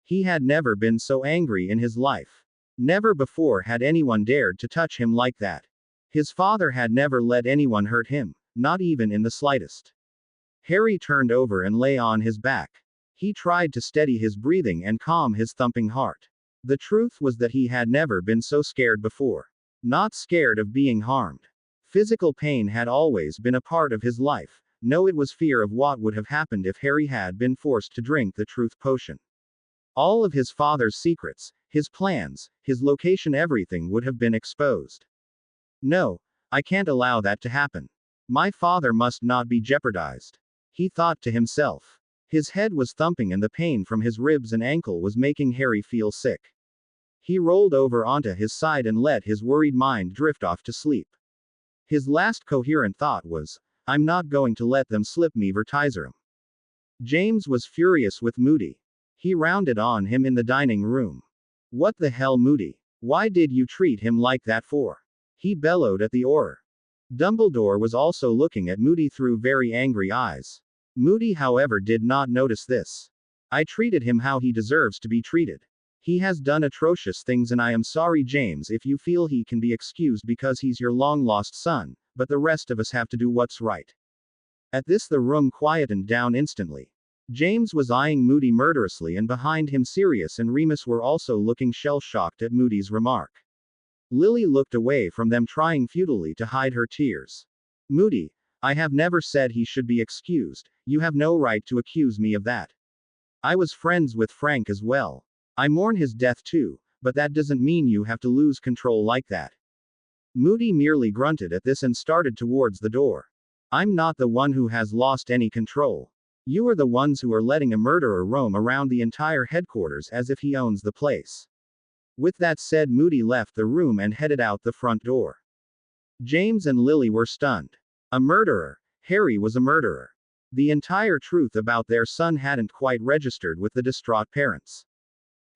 He had never been so angry in his life. Never before had anyone dared to touch him like that. His father had never let anyone hurt him, not even in the slightest. Harry turned over and lay on his back. He tried to steady his breathing and calm his thumping heart. The truth was that he had never been so scared before. Not scared of being harmed. Physical pain had always been a part of his life. No, it was fear of what would have happened if Harry had been forced to drink the truth potion. All of his father's secrets, his plans, his location, everything would have been exposed. No, I can't allow that to happen. My father must not be jeopardized. He thought to himself. His head was thumping and the pain from his ribs and ankle was making Harry feel sick. He rolled over onto his side and let his worried mind drift off to sleep. His last coherent thought was, I'm not going to let them slip me Vertiserum. James was furious with Moody. He rounded on him in the dining room. What the hell, Moody? Why did you treat him like that for? He bellowed at the Auror. Dumbledore was also looking at Moody through very angry eyes. Moody, however, did not notice this. I treated him how he deserves to be treated. He has done atrocious things and I am sorry, James, if you feel he can be excused because he's your long-lost son, but the rest of us have to do what's right. At this the room quietened down instantly. James was eyeing Moody murderously and behind him Sirius and Remus were also looking shell-shocked at Moody's remark. Lily looked away from them, trying futilely to hide her tears. Moody, I have never said he should be excused. You have no right to accuse me of that. I was friends with Frank as well. I mourn his death too, but that doesn't mean you have to lose control like that. Moody merely grunted at this and started towards the door. I'm not the one who has lost any control. You are the ones who are letting a murderer roam around the entire headquarters as if he owns the place. With that said, Moody left the room and headed out the front door. James and Lily were stunned. A murderer. Harry was a murderer. The entire truth about their son hadn't quite registered with the distraught parents.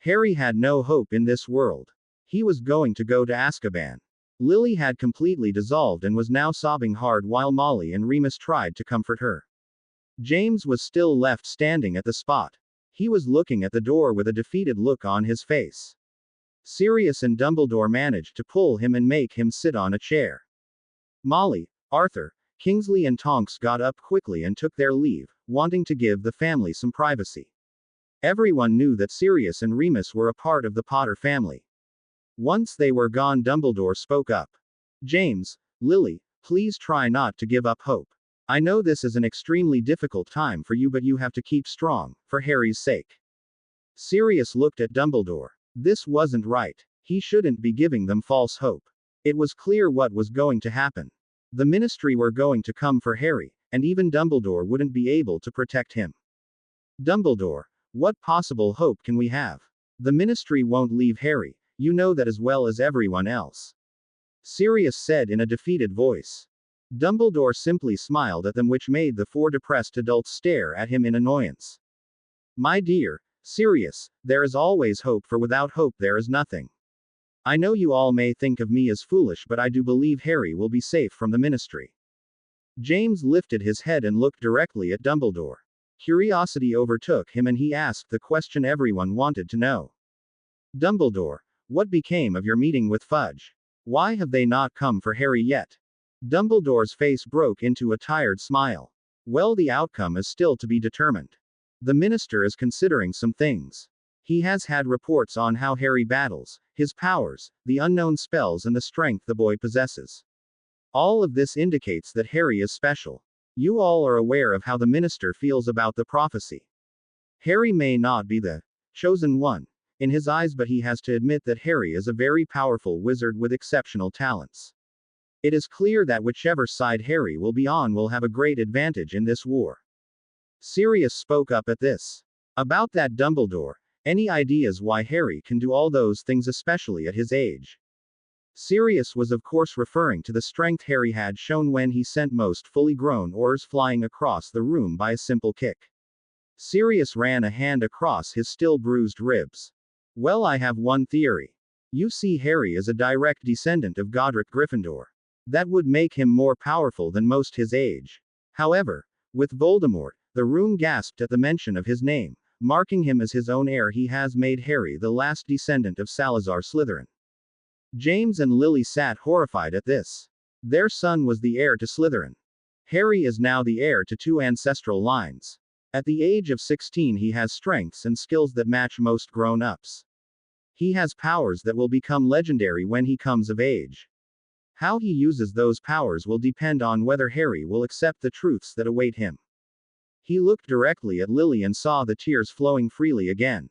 Harry had no hope in this world. He was going to go to Azkaban. Lily had completely dissolved and was now sobbing hard while Molly and Remus tried to comfort her. James was still left standing at the spot. He was looking at the door with a defeated look on his face. Sirius and Dumbledore managed to pull him and make him sit on a chair. Molly, Arthur, Kingsley and Tonks got up quickly and took their leave, wanting to give the family some privacy. Everyone knew that Sirius and Remus were a part of the Potter family. Once they were gone, Dumbledore spoke up. James, Lily, please try not to give up hope. I know this is an extremely difficult time for you, but you have to keep strong, for Harry's sake. Sirius looked at Dumbledore. This wasn't right. He shouldn't be giving them false hope. It was clear what was going to happen. The Ministry were going to come for Harry, and even Dumbledore wouldn't be able to protect him. Dumbledore, what possible hope can we have? The Ministry won't leave Harry, you know that as well as everyone else. Sirius said in a defeated voice. Dumbledore simply smiled at them, which made the four depressed adults stare at him in annoyance. My dear Sirius, there is always hope, for without hope there is nothing. I know you all may think of me as foolish, but I do believe Harry will be safe from the Ministry. James lifted his head and looked directly at Dumbledore. Curiosity overtook him and he asked the question everyone wanted to know. Dumbledore, what became of your meeting with Fudge? Why have they not come for Harry yet? Dumbledore's face broke into a tired smile. Well, the outcome is still to be determined. The Minister is considering some things. He has had reports on how Harry battles, his powers, the unknown spells and the strength the boy possesses. All of this indicates that Harry is special. You all are aware of how the Minister feels about the prophecy. Harry may not be the chosen one in his eyes, but he has to admit that Harry is a very powerful wizard with exceptional talents. It is clear that whichever side Harry will be on will have a great advantage in this war. Sirius spoke up at this. About that, Dumbledore, any ideas why Harry can do all those things, especially at his age? Sirius was of course referring to the strength Harry had shown when he sent most fully grown Aurors flying across the room by a simple kick. Sirius ran a hand across his still bruised ribs. Well, I have one theory. You see, Harry is a direct descendant of Godric Gryffindor. That would make him more powerful than most his age. However, with Voldemort, the room gasped at the mention of his name, marking him as his own heir. He has made Harry the last descendant of Salazar Slytherin. James and Lily sat horrified at this. Their son was the heir to Slytherin. Harry is now the heir to two ancestral lines. At the age of 16 he has strengths and skills that match most grown-ups. He has powers that will become legendary when he comes of age. How he uses those powers will depend on whether Harry will accept the truths that await him. He looked directly at Lily and saw the tears flowing freely again.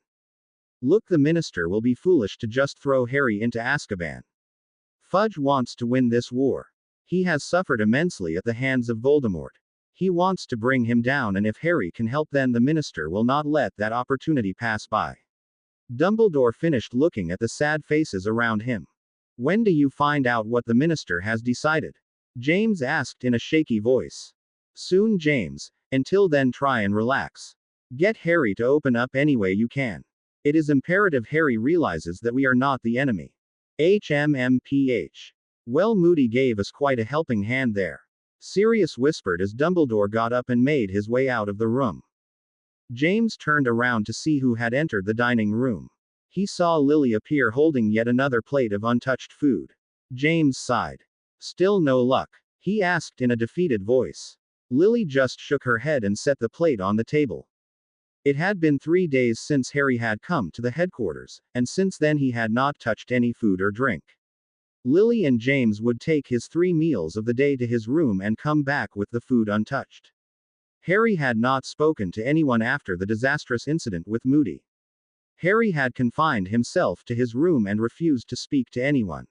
Look, the Minister will be foolish to just throw Harry into Azkaban. Fudge wants to win this war. He has suffered immensely at the hands of Voldemort. He wants to bring him down, and if Harry can help, then the Minister will not let that opportunity pass by. Dumbledore finished looking at the sad faces around him. When do you find out what the Minister has decided? James asked in a shaky voice. Soon, James. Until then, try and relax. Get Harry to open up any way you can. It is imperative Harry realizes that we are not the enemy. HMMPH. Well, Moody gave us quite a helping hand there. Sirius whispered as Dumbledore got up and made his way out of the room. James turned around to see who had entered the dining room. He saw Lily appear holding yet another plate of untouched food. James sighed. Still no luck? He asked in a defeated voice. Lily just shook her head and set the plate on the table. It had been 3 days since Harry had come to the headquarters, and since then he had not touched any food or drink. Lily and James would take his 3 meals of the day to his room and come back with the food untouched. Harry had not spoken to anyone after the disastrous incident with Moody. Harry had confined himself to his room and refused to speak to anyone.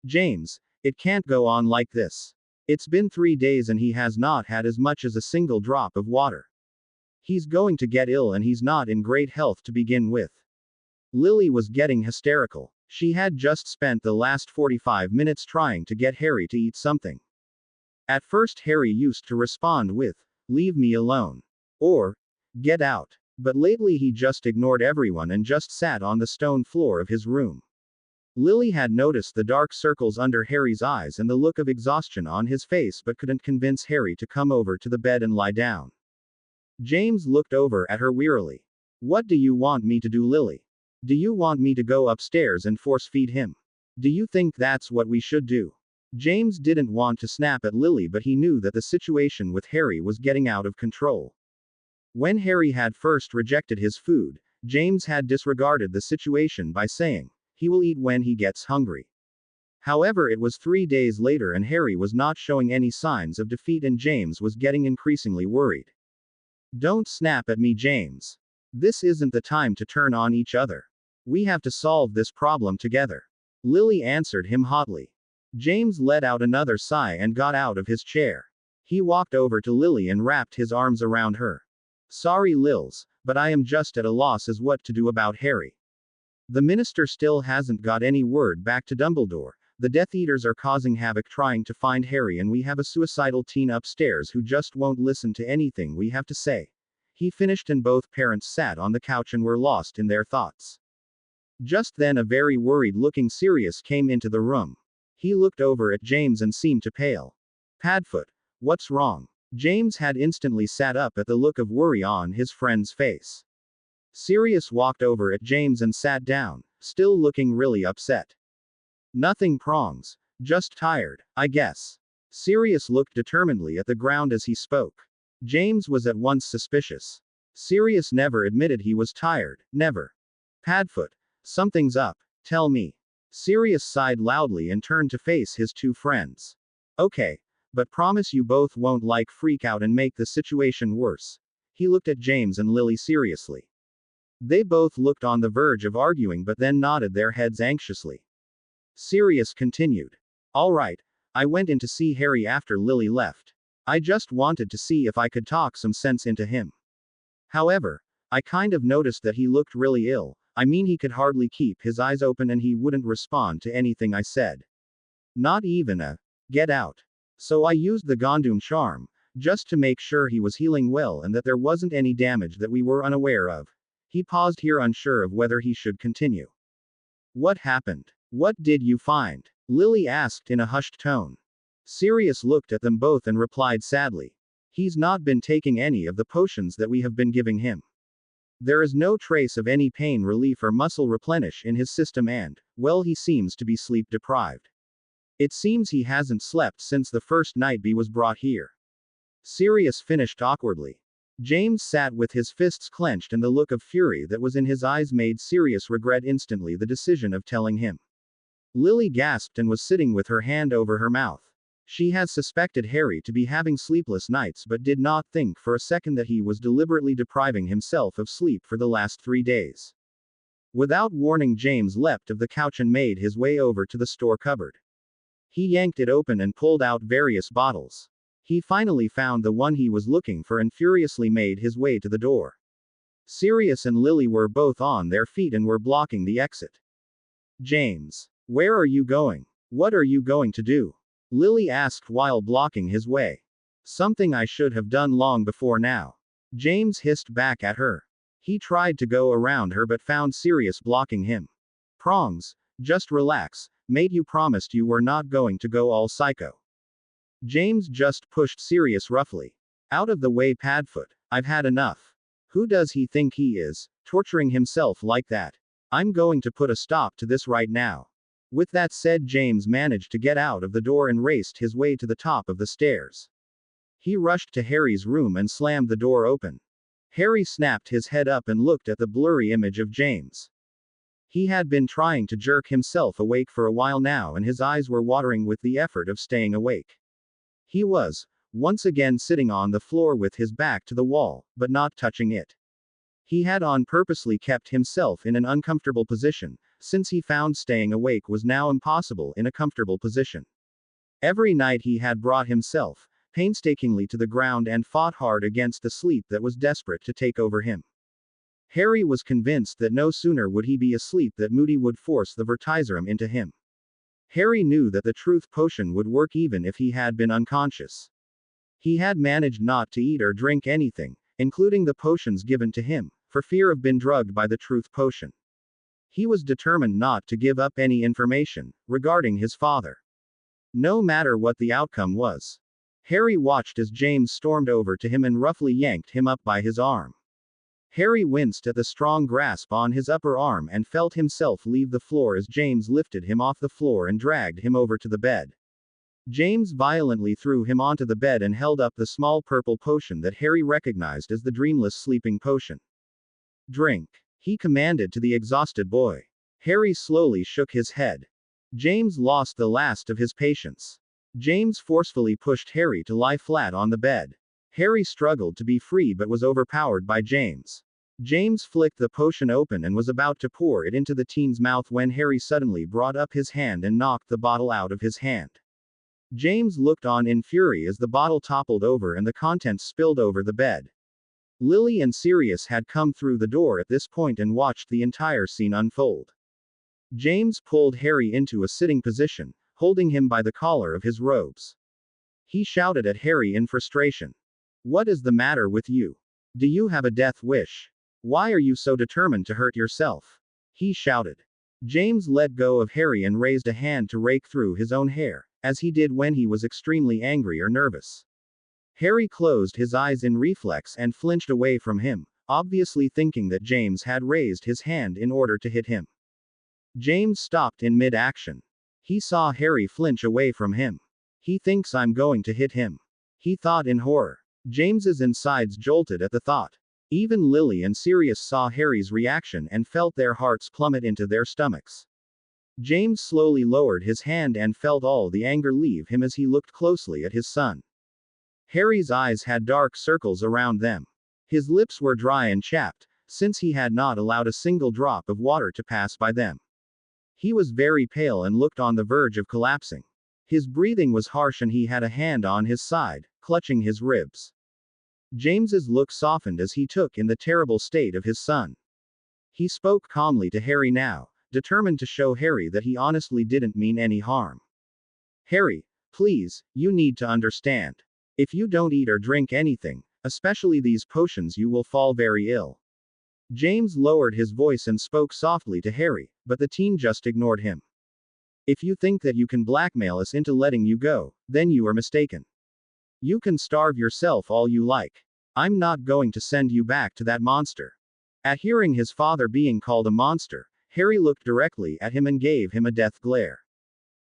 James, it can't go on like this. It's been 3 days and he has not had as much as a single drop of water. He's going to get ill and he's not in great health to begin with. Lily was getting hysterical. She had just spent the last 45 minutes trying to get Harry to eat something. At first, Harry used to respond with, "Leave me alone," or "Get out." But lately he just ignored everyone and just sat on the stone floor of his room. Lily had noticed the dark circles under Harry's eyes and the look of exhaustion on his face but couldn't convince Harry to come over to the bed and lie down. James looked over at her wearily. "What do you want me to do, Lily? Do you want me to go upstairs and force feed him? Do you think that's what we should do?" James didn't want to snap at Lily, but he knew that the situation with Harry was getting out of control. When Harry had first rejected his food, James had disregarded the situation by saying, "He will eat when he gets hungry." However, it was 3 days later and Harry was not showing any signs of defeat, and James was getting increasingly worried. "Don't snap at me, James. This isn't the time to turn on each other. We have to solve this problem together," Lily answered him hotly. James let out another sigh and got out of his chair. He walked over to Lily and wrapped his arms around her. "Sorry, Lils, but I am just at a loss as what to do about Harry. The minister still hasn't got any word back to Dumbledore. The Death Eaters are causing havoc trying to find Harry, and we have a suicidal teen upstairs who just won't listen to anything we have to say." He finished, and both parents sat on the couch and were lost in their thoughts. Just then a very worried-looking Sirius came into the room. He looked over at James and seemed to pale. "Padfoot, what's wrong?" James had instantly sat up at the look of worry on his friend's face. Sirius walked over at James and sat down, still looking really upset. "Nothing, Prongs. Just tired, I guess." Sirius looked determinedly at the ground as he spoke. James was at once suspicious. Sirius never admitted he was tired, never. "Padfoot, something's up, tell me." Sirius sighed loudly and turned to face his two friends. "Okay, but promise you both won't freak out and make the situation worse." He looked at James and Lily seriously. They both looked on the verge of arguing but then nodded their heads anxiously. Sirius continued. "All right, I went in to see Harry after Lily left. I just wanted to see if I could talk some sense into him. However, I kind of noticed that he looked really ill. I mean, he could hardly keep his eyes open and he wouldn't respond to anything I said. Not even a get out. So I used the Gondom charm, just to make sure he was healing well and that there wasn't any damage that we were unaware of." He paused here, unsure of whether he should continue. "What happened? What did you find?" Lily asked in a hushed tone. Sirius looked at them both and replied sadly. "He's not been taking any of the potions that we have been giving him. There is no trace of any pain relief or muscle replenish in his system and, well, he seems to be sleep deprived. It seems he hasn't slept since the first night B was brought here." Sirius finished awkwardly. James sat with his fists clenched, and the look of fury that was in his eyes made Sirius regret instantly the decision of telling him. Lily gasped and was sitting with her hand over her mouth. She had suspected Harry to be having sleepless nights but did not think for a second that he was deliberately depriving himself of sleep for the last 3 days. Without warning, James leapt of the couch and made his way over to the store cupboard. He yanked it open and pulled out various bottles. He finally found the one he was looking for and furiously made his way to the door. Sirius and Lily were both on their feet and were blocking the exit. "James, where are you going? What are you going to do?" Lily asked while blocking his way. "Something I should have done long before now," James hissed back at her. He tried to go around her but found Sirius blocking him. "Prongs, just relax, mate, you promised you were not going to go all psycho." James just pushed Sirius roughly. "Out of the way, Padfoot, I've had enough. Who does he think he is, torturing himself like that? I'm going to put a stop to this right now." With that said, James managed to get out of the door and raced his way to the top of the stairs. He rushed to Harry's room and slammed the door open. Harry snapped his head up and looked at the blurry image of James. He had been trying to jerk himself awake for a while now, and his eyes were watering with the effort of staying awake. He was, once again, sitting on the floor with his back to the wall, but not touching it. He had on purposely kept himself in an uncomfortable position, since he found staying awake was now impossible in a comfortable position. Every night he had brought himself, painstakingly, to the ground and fought hard against the sleep that was desperate to take over him. Harry was convinced that no sooner would he be asleep that Moody would force the Vertiserum into him. Harry knew that the truth potion would work even if he had been unconscious. He had managed not to eat or drink anything, including the potions given to him, for fear of being drugged by the truth potion. He was determined not to give up any information regarding his father, no matter what the outcome was. Harry watched as James stormed over to him and roughly yanked him up by his arm. Harry winced at the strong grasp on his upper arm and felt himself leave the floor as James lifted him off the floor and dragged him over to the bed. James violently threw him onto the bed and held up the small purple potion that Harry recognized as the dreamless sleeping potion. Drink, he commanded to the exhausted boy. Harry slowly shook his head. James lost the last of his patience. James forcefully pushed Harry to lie flat on the bed. Harry struggled to be free but was overpowered by James. James flicked the potion open and was about to pour it into the teen's mouth when Harry suddenly brought up his hand and knocked the bottle out of his hand. James looked on in fury as the bottle toppled over and the contents spilled over the bed. Lily and Sirius had come through the door at this point and watched the entire scene unfold. James pulled Harry into a sitting position, holding him by the collar of his robes. He shouted at Harry in frustration. "What is the matter with you? Do you have a death wish? Why are you so determined to hurt yourself?" he shouted. James let go of Harry and raised a hand to rake through his own hair, as he did when he was extremely angry or nervous. Harry closed his eyes in reflex and flinched away from him, obviously thinking that James had raised his hand in order to hit him. James stopped in mid-action. He saw Harry flinch away from him. "He thinks I'm going to hit him," he thought in horror. James's insides jolted at the thought. Even Lily and Sirius saw Harry's reaction and felt their hearts plummet into their stomachs. James slowly lowered his hand and felt all the anger leave him as he looked closely at his son. Harry's eyes had dark circles around them. His lips were dry and chapped, since he had not allowed a single drop of water to pass by them. He was very pale and looked on the verge of collapsing. His breathing was harsh and he had a hand on his side, clutching his ribs. James's look softened as he took in the terrible state of his son. He spoke calmly to Harry now, determined to show Harry that he honestly didn't mean any harm. "Harry, please, you need to understand. If you don't eat or drink anything, especially these potions, you will fall very ill." James lowered his voice and spoke softly to Harry, but the teen just ignored him. "If you think that you can blackmail us into letting you go, then you are mistaken. You can starve yourself all you like. I'm not going to send you back to that monster." At hearing his father being called a monster, Harry looked directly at him and gave him a death glare.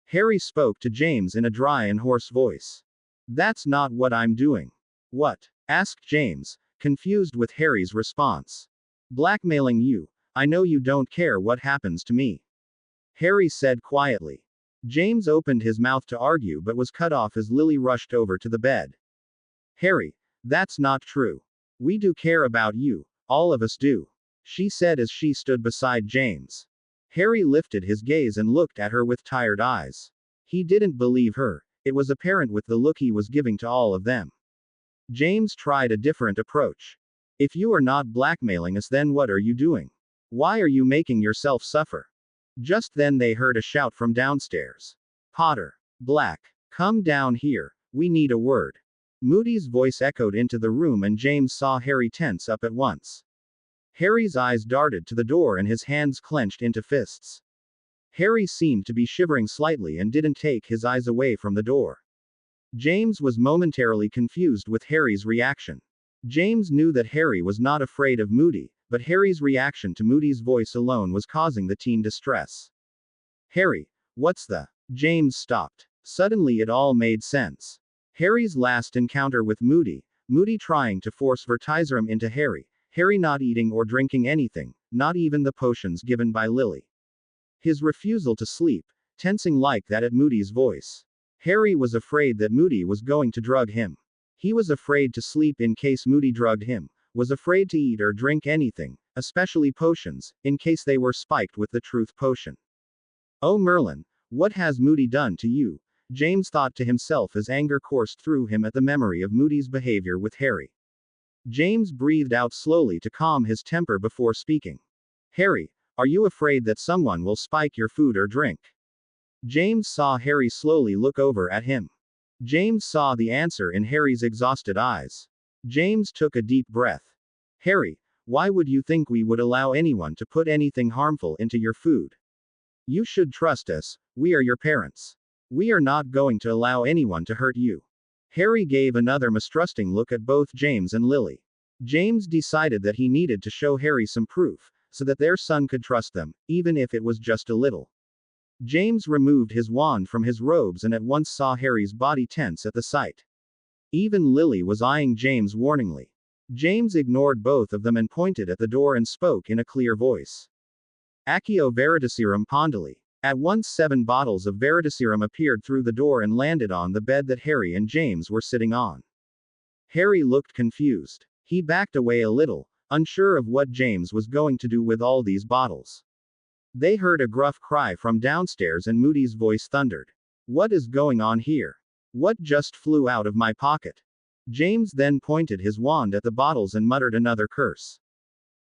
Harry spoke to James in a dry and hoarse voice. "That's not what I'm doing." "What?" asked James, confused with Harry's response. "Blackmailing you. I know you don't care what happens to me," Harry said quietly. James opened his mouth to argue but was cut off as Lily rushed over to the bed. "Harry, that's not true. We do care about you, all of us do," she said as she stood beside James. Harry lifted his gaze and looked at her with tired eyes. He didn't believe her. It was apparent with the look he was giving to all of them. James tried a different approach. "If you are not blackmailing us, then what are you doing? Why are you making yourself suffer?" Just then they heard a shout from downstairs. "Potter, Black, come down here, we need a word." Moody's voice echoed into the room and James saw Harry tense up at once. Harry's eyes darted to the door and his hands clenched into fists. Harry seemed to be shivering slightly and didn't take his eyes away from the door. James was momentarily confused with Harry's reaction. James knew that Harry was not afraid of Moody, but Harry's reaction to Moody's voice alone was causing the teen distress. "Harry, what's the—" James stopped. Suddenly it all made sense. Harry's last encounter with Moody, Moody trying to force Vertiserum into Harry, Harry not eating or drinking anything, not even the potions given by Lily. His refusal to sleep, tensing like that at Moody's voice. Harry was afraid that Moody was going to drug him. He was afraid to sleep in case Moody drugged him, was afraid to eat or drink anything, especially potions, in case they were spiked with the truth potion. "Oh Merlin, what has Moody done to you?" James thought to himself as anger coursed through him at the memory of Moody's behavior with Harry. James breathed out slowly to calm his temper before speaking. Harry, are you afraid that someone will spike your food or drink? James saw Harry slowly look over at him. James saw the answer in Harry's exhausted eyes. James took a deep breath. Harry, why would you think we would allow anyone to put anything harmful into your food? You should trust us, we are your parents. We are not going to allow anyone to hurt you. Harry gave another mistrusting look at both James and Lily. James decided that he needed to show Harry some proof, so that their son could trust them, even if it was just a little. James removed his wand from his robes and at once saw Harry's body tense at the sight. Even Lily was eyeing James warningly. James ignored both of them and pointed at the door and spoke in a clear voice. Accio Veritaserum Pondali. At once 7 bottles of Veritaserum appeared through the door and landed on the bed that Harry and James were sitting on. Harry looked confused. He backed away a little, unsure of what James was going to do with all these bottles. They heard a gruff cry from downstairs and Moody's voice thundered. What is going on here? What just flew out of my pocket? James then pointed his wand at the bottles and muttered another curse.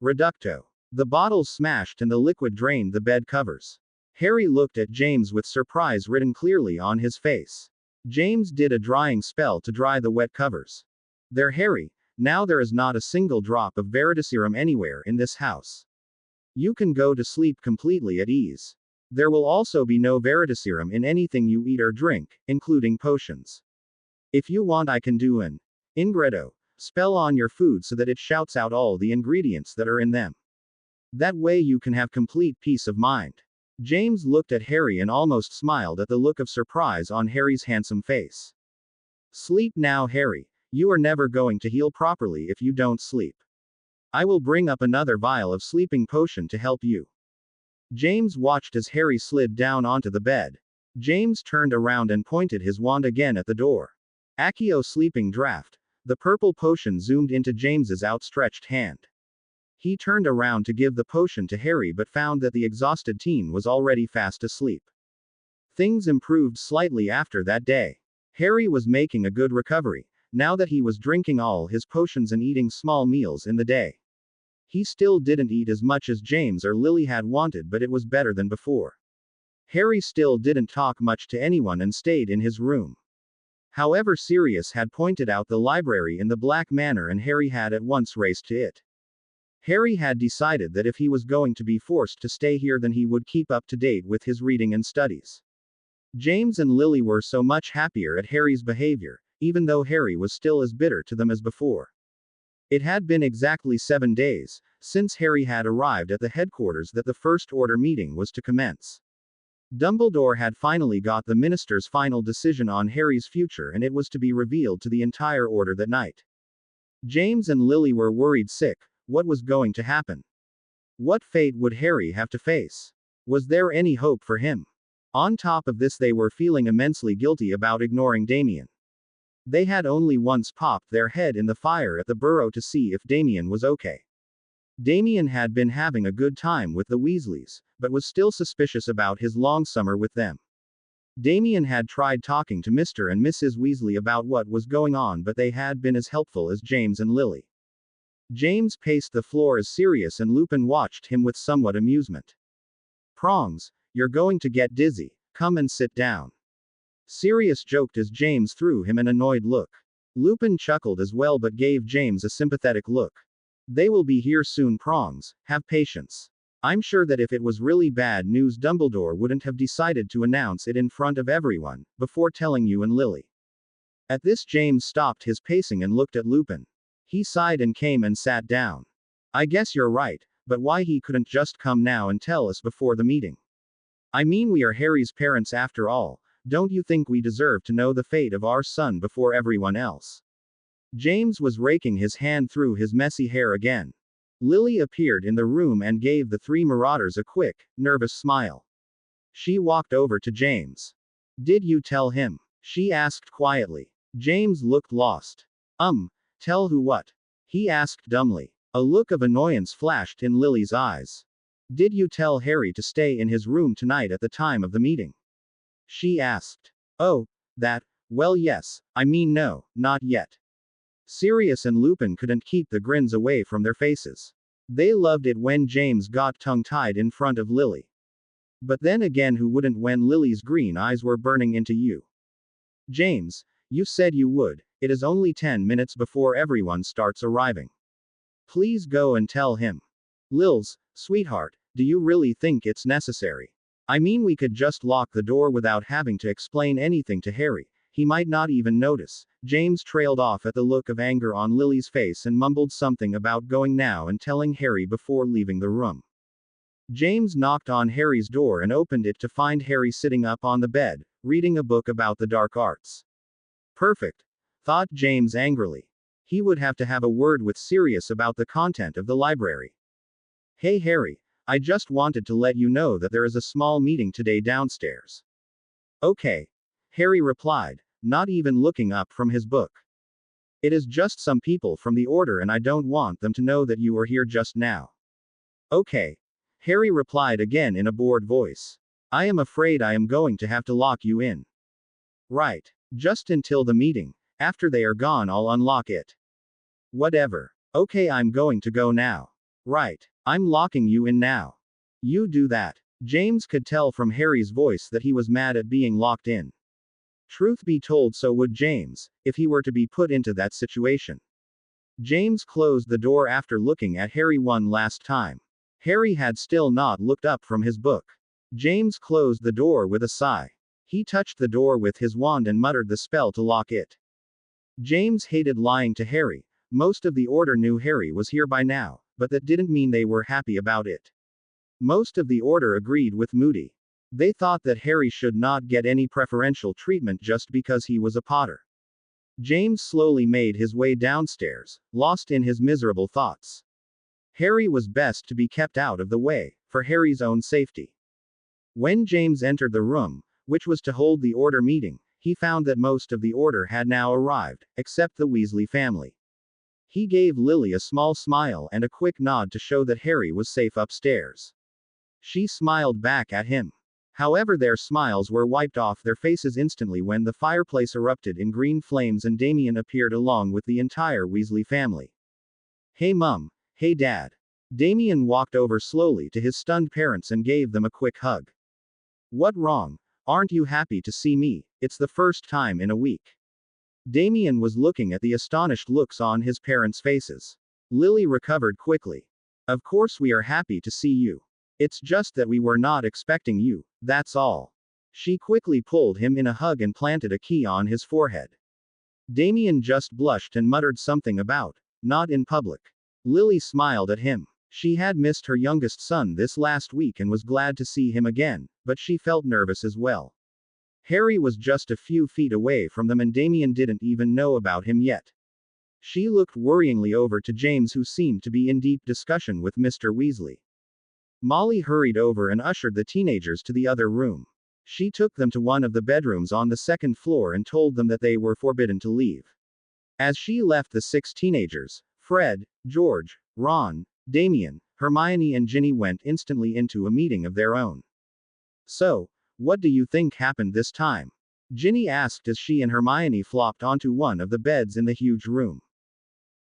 Reducto. The bottles smashed and the liquid drained the bed covers. Harry looked at James with surprise written clearly on his face. James did a drying spell to dry the wet covers. There, Harry, now there is not a single drop of Veritaserum anywhere in this house. You can go to sleep completely at ease. There will also be no Veritaserum in anything you eat or drink, including potions. If you want, I can do an ingredo spell on your food so that it shouts out all the ingredients that are in them. That way you can have complete peace of mind. James looked at Harry and almost smiled at the look of surprise on Harry's handsome face. Sleep now, Harry. You are never going to heal properly if you don't sleep. I will bring up another vial of sleeping potion to help you. James watched as Harry slid down onto the bed. James turned around and pointed his wand again at the door. Accio Sleeping Draft. The purple potion zoomed into James's outstretched hand. He turned around to give the potion to Harry but found that the exhausted teen was already fast asleep. Things improved slightly after that day. Harry was making a good recovery, now that he was drinking all his potions and eating small meals in the day. He still didn't eat as much as James or Lily had wanted, but it was better than before. Harry still didn't talk much to anyone and stayed in his room. However, Sirius had pointed out the library in the Black Manor and Harry had at once raced to it. Harry had decided that if he was going to be forced to stay here, then he would keep up to date with his reading and studies. James and Lily were so much happier at Harry's behavior, even though Harry was still as bitter to them as before. It had been exactly 7 days since Harry had arrived at the headquarters that the First Order meeting was to commence. Dumbledore had finally got the minister's final decision on Harry's future and it was to be revealed to the entire order that night. James and Lily were worried sick. What was going to happen? What fate would Harry have to face? Was there any hope for him? On top of this, they were feeling immensely guilty about ignoring Damien. They had only once popped their head in the fire at the burrow to see if Damien was okay. Damien had been having a good time with the Weasleys, but was still suspicious about his long summer with them. Damien had tried talking to Mr. and Mrs. Weasley about what was going on, but they had been as helpful as James and Lily. James paced the floor as Sirius and Lupin watched him with somewhat amusement. Prongs, you're going to get dizzy, come and sit down. Sirius joked as James threw him an annoyed look. Lupin chuckled as well but gave James a sympathetic look. They will be here soon, Prongs, have patience. I'm sure that if it was really bad news, Dumbledore wouldn't have decided to announce it in front of everyone, before telling you and Lily. At this, James stopped his pacing and looked at Lupin. He sighed and came and sat down. I guess you're right, but why he couldn't just come now and tell us before the meeting? I mean, we are Harry's parents after all. Don't you think we deserve to know the fate of our son before everyone else? James was raking his hand through his messy hair again. Lily appeared in the room and gave the 3 marauders a quick, nervous smile. She walked over to James. Did you tell him? She asked quietly. James looked lost. Tell who what? He asked dumbly. A look of annoyance flashed in Lily's eyes. Did you tell Harry to stay in his room tonight at the time of the meeting? She asked. Oh, that, well yes, I mean no, not yet. Sirius and Lupin couldn't keep the grins away from their faces. They loved it when James got tongue-tied in front of Lily. But then again, who wouldn't when Lily's green eyes were burning into you? James, you said you would. It is only 10 minutes before everyone starts arriving. Please go and tell him. Lils, sweetheart, do you really think it's necessary? I mean, we could just lock the door without having to explain anything to Harry. He might not even notice. James trailed off at the look of anger on Lily's face and mumbled something about going now and telling Harry before leaving the room. James knocked on Harry's door and opened it to find Harry sitting up on the bed, reading a book about the dark arts. Perfect, thought James angrily. He would have to have a word with Sirius about the content of the library. Hey Harry, I just wanted to let you know that there is a small meeting today downstairs. Okay, Harry replied, not even looking up from his book. It is just some people from the Order and I don't want them to know that you are here just now. Okay, Harry replied again in a bored voice. I am afraid I am going to have to lock you in. Right, just until the meeting. After they are gone, I'll unlock it. Whatever. Okay, I'm going to go now. Right, I'm locking you in now. You do that. James could tell from Harry's voice that he was mad at being locked in. Truth be told, so would James, if he were to be put into that situation. James closed the door after looking at Harry one last time. Harry had still not looked up from his book. James closed the door with a sigh. He touched the door with his wand and muttered the spell to lock it. James hated lying to Harry. Most of the Order knew Harry was here by now, but that didn't mean they were happy about it. Most of the Order agreed with Moody. They thought that Harry should not get any preferential treatment just because he was a Potter. James slowly made his way downstairs, lost in his miserable thoughts. Harry was best to be kept out of the way, for Harry's own safety. When James entered the room, which was to hold the Order meeting, he found that most of the Order had now arrived, except the Weasley family. He gave Lily a small smile and a quick nod to show that Harry was safe upstairs. She smiled back at him. However, their smiles were wiped off their faces instantly when the fireplace erupted in green flames and Damien appeared along with the entire Weasley family. Hey Mum, hey Dad. Damien walked over slowly to his stunned parents and gave them a quick hug. What wrong? Aren't you happy to see me? It's the first time in a week. Damien was looking at the astonished looks on his parents' faces. Lily recovered quickly. Of course we are happy to see you. It's just that we were not expecting you, that's all. She quickly pulled him in a hug and planted a key on his forehead. Damien just blushed and muttered something about, not in public. Lily smiled at him. She had missed her youngest son this last week and was glad to see him again, but she felt nervous as well. Harry was just a few feet away from them and Damien didn't even know about him yet. She looked worryingly over to James, who seemed to be in deep discussion with Mr. Weasley. Molly hurried over and ushered the teenagers to the other room. She took them to one of the bedrooms on the second floor and told them that they were forbidden to leave. As she left the 6 teenagers, Fred, George, Ron, Damien, Hermione and Ginny went instantly into a meeting of their own. So, what do you think happened this time? Ginny asked as she and Hermione flopped onto one of the beds in the huge room.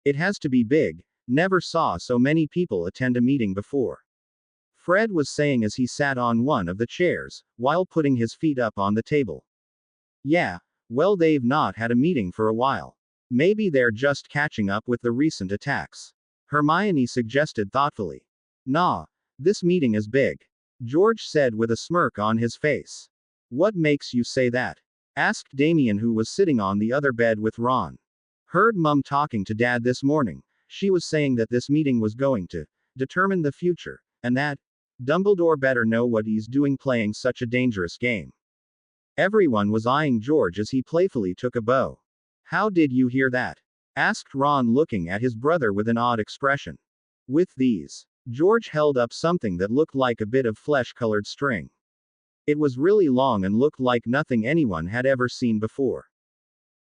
It has to be big. Never saw so many people attend a meeting before. Fred was saying as he sat on one of the chairs, while putting his feet up on the table. Yeah, well, they've not had a meeting for a while. Maybe they're just catching up with the recent attacks. Hermione suggested thoughtfully. Nah, this meeting is big. George said with a smirk on his face. What makes you say that? Asked Damien, who was sitting on the other bed with Ron. Heard Mum talking to Dad this morning. She was saying that this meeting was going to determine the future, and that Dumbledore better know what he's doing playing such a dangerous game. Everyone was eyeing George as he playfully took a bow. How did you hear that? Asked Ron, looking at his brother with an odd expression. With these, George held up something that looked like a bit of flesh-colored string. It was really long and looked like nothing anyone had ever seen before.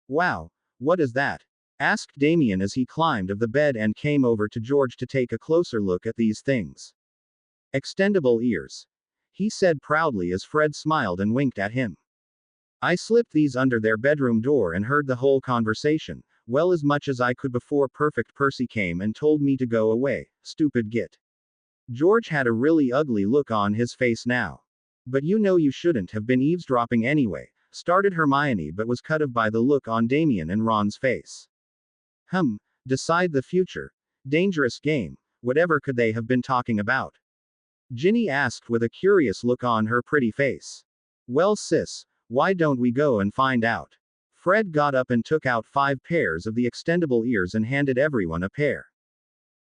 Wow, what is that? Asked Damien as he climbed of the bed and came over to George to take a closer look at these things. Extendable ears, he said proudly as Fred smiled and winked at him. I slipped these under their bedroom door and heard the whole conversation. Well, as much as I could before Perfect Percy came and told me to go away, stupid git. George had a really ugly look on his face now. But you know you shouldn't have been eavesdropping anyway, started Hermione but was cut off by the look on Damien and Ron's face. Decide the future. Dangerous game. Whatever could they have been talking about? Ginny asked with a curious look on her pretty face. Well, sis, why don't we go and find out? Fred got up and took out 5 pairs of the extendable ears and handed everyone a pair.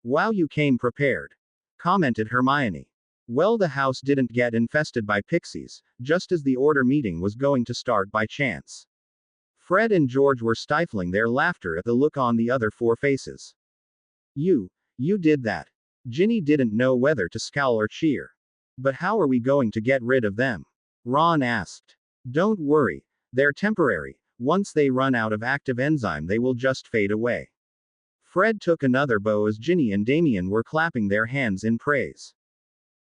Wow, you came prepared, commented Hermione. Well, the house didn't get infested by pixies, just as the order meeting was going to start by chance. Fred and George were stifling their laughter at the look on the other 4 faces. You did that. Ginny didn't know whether to scowl or cheer. But how are we going to get rid of them? Ron asked. Don't worry. They're temporary. Once they run out of active enzyme, they will just fade away. Fred took another bow as Ginny and Damien were clapping their hands in praise.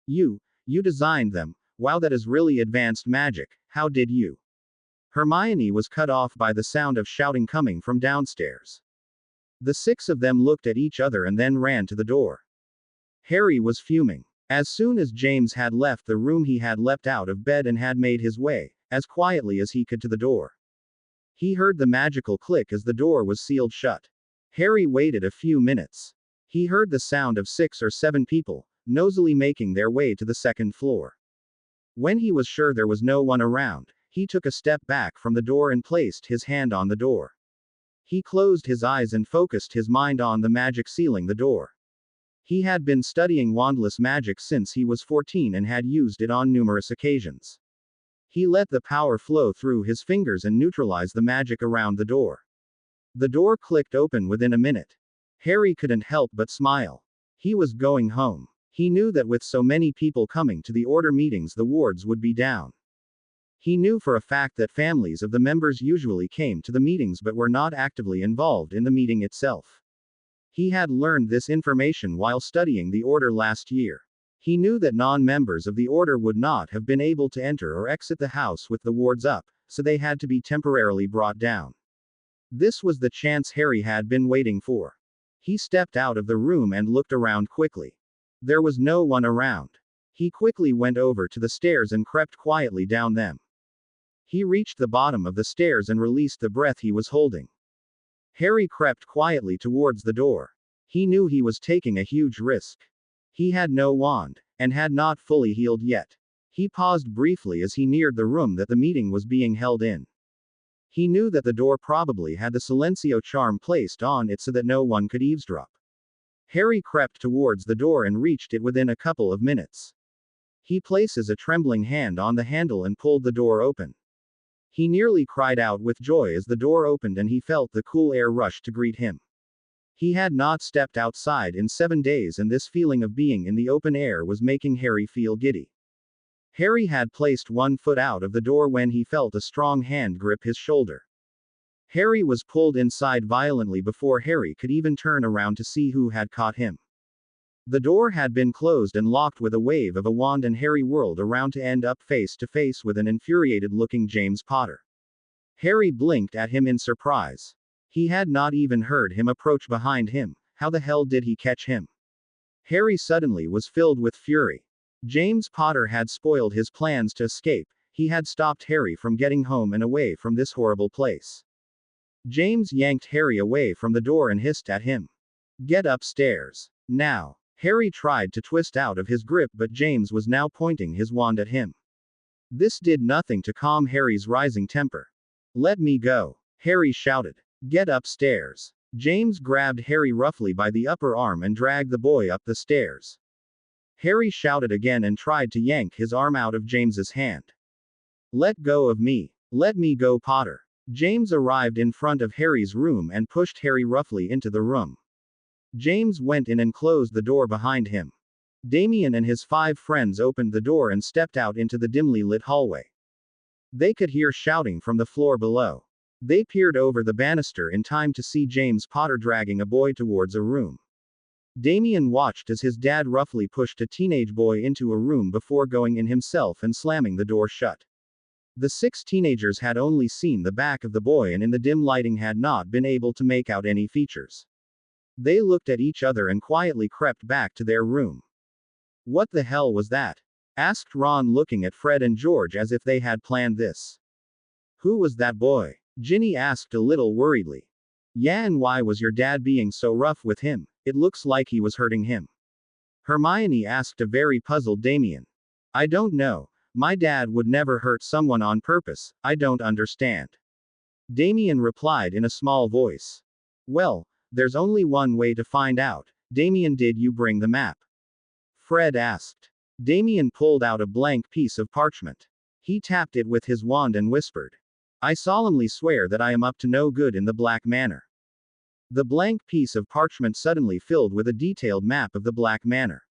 You designed them. Wow, that is really advanced magic. How did you? Hermione was cut off by the sound of shouting coming from downstairs. The 6 of them looked at each other and then ran to the door. Harry was fuming. As soon as James had left the room, he had leapt out of bed and had made his way, as quietly as he could, to the door. He heard the magical click as the door was sealed shut. Harry waited a few minutes. He heard the sound of 6 or 7 people, nosily making their way to the 2nd floor. When he was sure there was no one around, he took a step back from the door and placed his hand on the door. He closed his eyes and focused his mind on the magic sealing the door. He had been studying wandless magic since he was 14 and had used it on numerous occasions. He let the power flow through his fingers and neutralize the magic around the door. The door clicked open within a minute. Harry couldn't help but smile. He was going home. He knew that with so many people coming to the order meetings, the wards would be down. He knew for a fact that families of the members usually came to the meetings but were not actively involved in the meeting itself. He had learned this information while studying the order last year. He knew that non-members of the order would not have been able to enter or exit the house with the wards up, so they had to be temporarily brought down. This was the chance Harry had been waiting for. He stepped out of the room and looked around quickly. There was no one around. He quickly went over to the stairs and crept quietly down them. He reached the bottom of the stairs and released the breath he was holding. Harry crept quietly towards the door. He knew he was taking a huge risk. He had no wand, and had not fully healed yet. He paused briefly as he neared the room that the meeting was being held in. He knew that the door probably had the Silencio charm placed on it so that no one could eavesdrop. Harry crept towards the door and reached it within a couple of minutes. He places a trembling hand on the handle and pulled the door open. He nearly cried out with joy as the door opened and he felt the cool air rush to greet him. He had not stepped outside in 7 days, and this feeling of being in the open air was making Harry feel giddy. Harry had placed one foot out of the door when he felt a strong hand grip his shoulder. Harry was pulled inside violently before Harry could even turn around to see who had caught him. The door had been closed and locked with a wave of a wand, and Harry whirled around to end up face to face with an infuriated-looking James Potter. Harry blinked at him in surprise. He had not even heard him approach behind him. How the hell did he catch him? Harry suddenly was filled with fury. James Potter had spoiled his plans to escape. He had stopped Harry from getting home and away from this horrible place. James yanked Harry away from the door and hissed at him. Get upstairs. Now. Harry tried to twist out of his grip, but James was now pointing his wand at him. This did nothing to calm Harry's rising temper. Let me go, Harry shouted. Get upstairs. James grabbed Harry roughly by the upper arm and dragged the boy up the stairs. Harry shouted again and tried to yank his arm out of James's hand. Let go of me. Let me go, Potter. James arrived in front of Harry's room and pushed Harry roughly into the room. James went in and closed the door behind him. Damien and his 5 friends opened the door and stepped out into the dimly lit hallway. They could hear shouting from the floor below. They peered over the banister in time to see James Potter dragging a boy towards a room. Damien watched as his dad roughly pushed a teenage boy into a room before going in himself and slamming the door shut. The 6 teenagers had only seen the back of the boy and in the dim lighting had not been able to make out any features. They looked at each other and quietly crept back to their room. What the hell was that? Asked Ron, looking at Fred and George as if they had planned this. Who was that boy? Ginny asked a little worriedly. Yeah, and why was your dad being so rough with him? It looks like he was hurting him. Hermione asked a very puzzled Damien. I don't know. My dad would never hurt someone on purpose, I don't understand. Damien replied in a small voice. Well, there's only one way to find out. Damien, did you bring the map? Fred asked. Damien pulled out a blank piece of parchment. He tapped it with his wand and whispered. I solemnly swear that I am up to no good in the Black Manor. The blank piece of parchment suddenly filled with a detailed map of the Black Manor.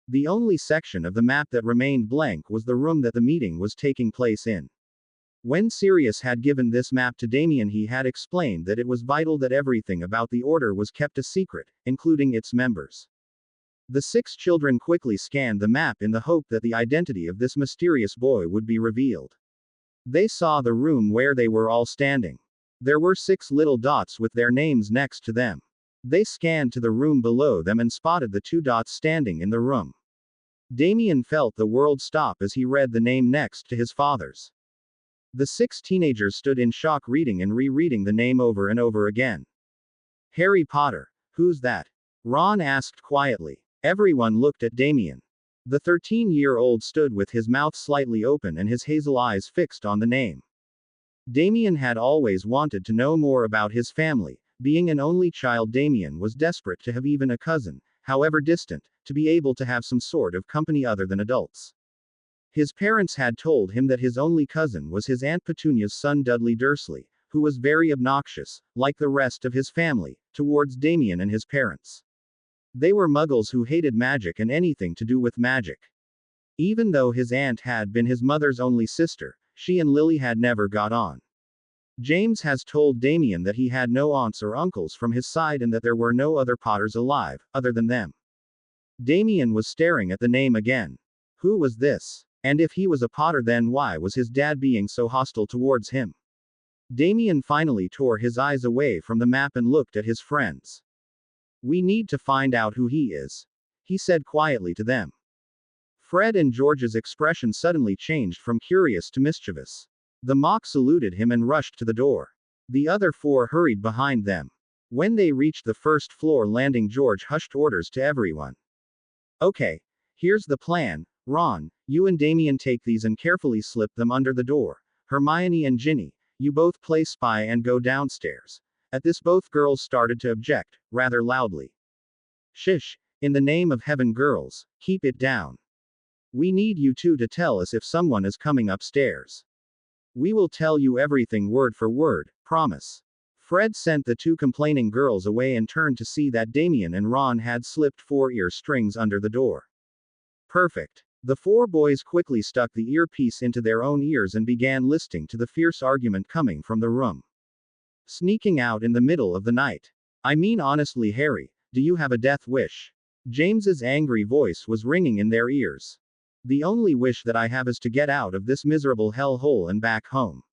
The only section of the map that remained blank was the room that the meeting was taking place in. When Sirius had given this map to Damien, he had explained that it was vital that everything about the Order was kept a secret, including its members. The 6 children quickly scanned the map in the hope that the identity of this mysterious boy would be revealed. They saw the room where they were all standing. There were 6 little dots with their names next to them. They scanned to the room below them and spotted the 2 dots standing in the room. Damien felt the world stop as he read the name next to his father's. The 6 teenagers stood in shock, reading and rereading the name over and over again. Harry Potter. Who's that? Ron asked quietly. Everyone looked at Damien. The 13-year-old stood with his mouth slightly open and his hazel eyes fixed on the name. Damien had always wanted to know more about his family. Being an only child, Damien was desperate to have even a cousin, however distant, to be able to have some sort of company other than adults. His parents had told him that his only cousin was his Aunt Petunia's son Dudley Dursley, who was very obnoxious, like the rest of his family, towards Damien and his parents. They were muggles who hated magic and anything to do with magic. Even though his aunt had been his mother's only sister, she and Lily had never got on. James has told Damien that he had no aunts or uncles from his side and that there were no other Potters alive, other than them. Damien was staring at the name again. Who was this? And if he was a Potter, then why was his dad being so hostile towards him? Damien finally tore his eyes away from the map and looked at his friends. We need to find out who he is, he said quietly to them. Fred and George's expression suddenly changed from curious to mischievous. The mock saluted him and rushed to the door. The other 4 hurried behind them. When they reached the first floor landing, George hushed orders to everyone. Okay, here's the plan. Ron, you and Damien take these and carefully slip them under the door. Hermione and Ginny, you both play spy and go downstairs. At this, both girls started to object, rather loudly. Shish, in the name of heaven, girls, keep it down. We need you 2 to tell us if someone is coming upstairs. We will tell you everything word for word, promise. Fred sent the 2 complaining girls away and turned to see that Damien and Ron had slipped 4 ear strings under the door. Perfect. The 4 boys quickly stuck the earpiece into their own ears and began listening to the fierce argument coming from the room. Sneaking out in the middle of the night. I mean, honestly, Harry, do you have a death wish? James's angry voice was ringing in their ears. The only wish that I have is to get out of this miserable hellhole and back home.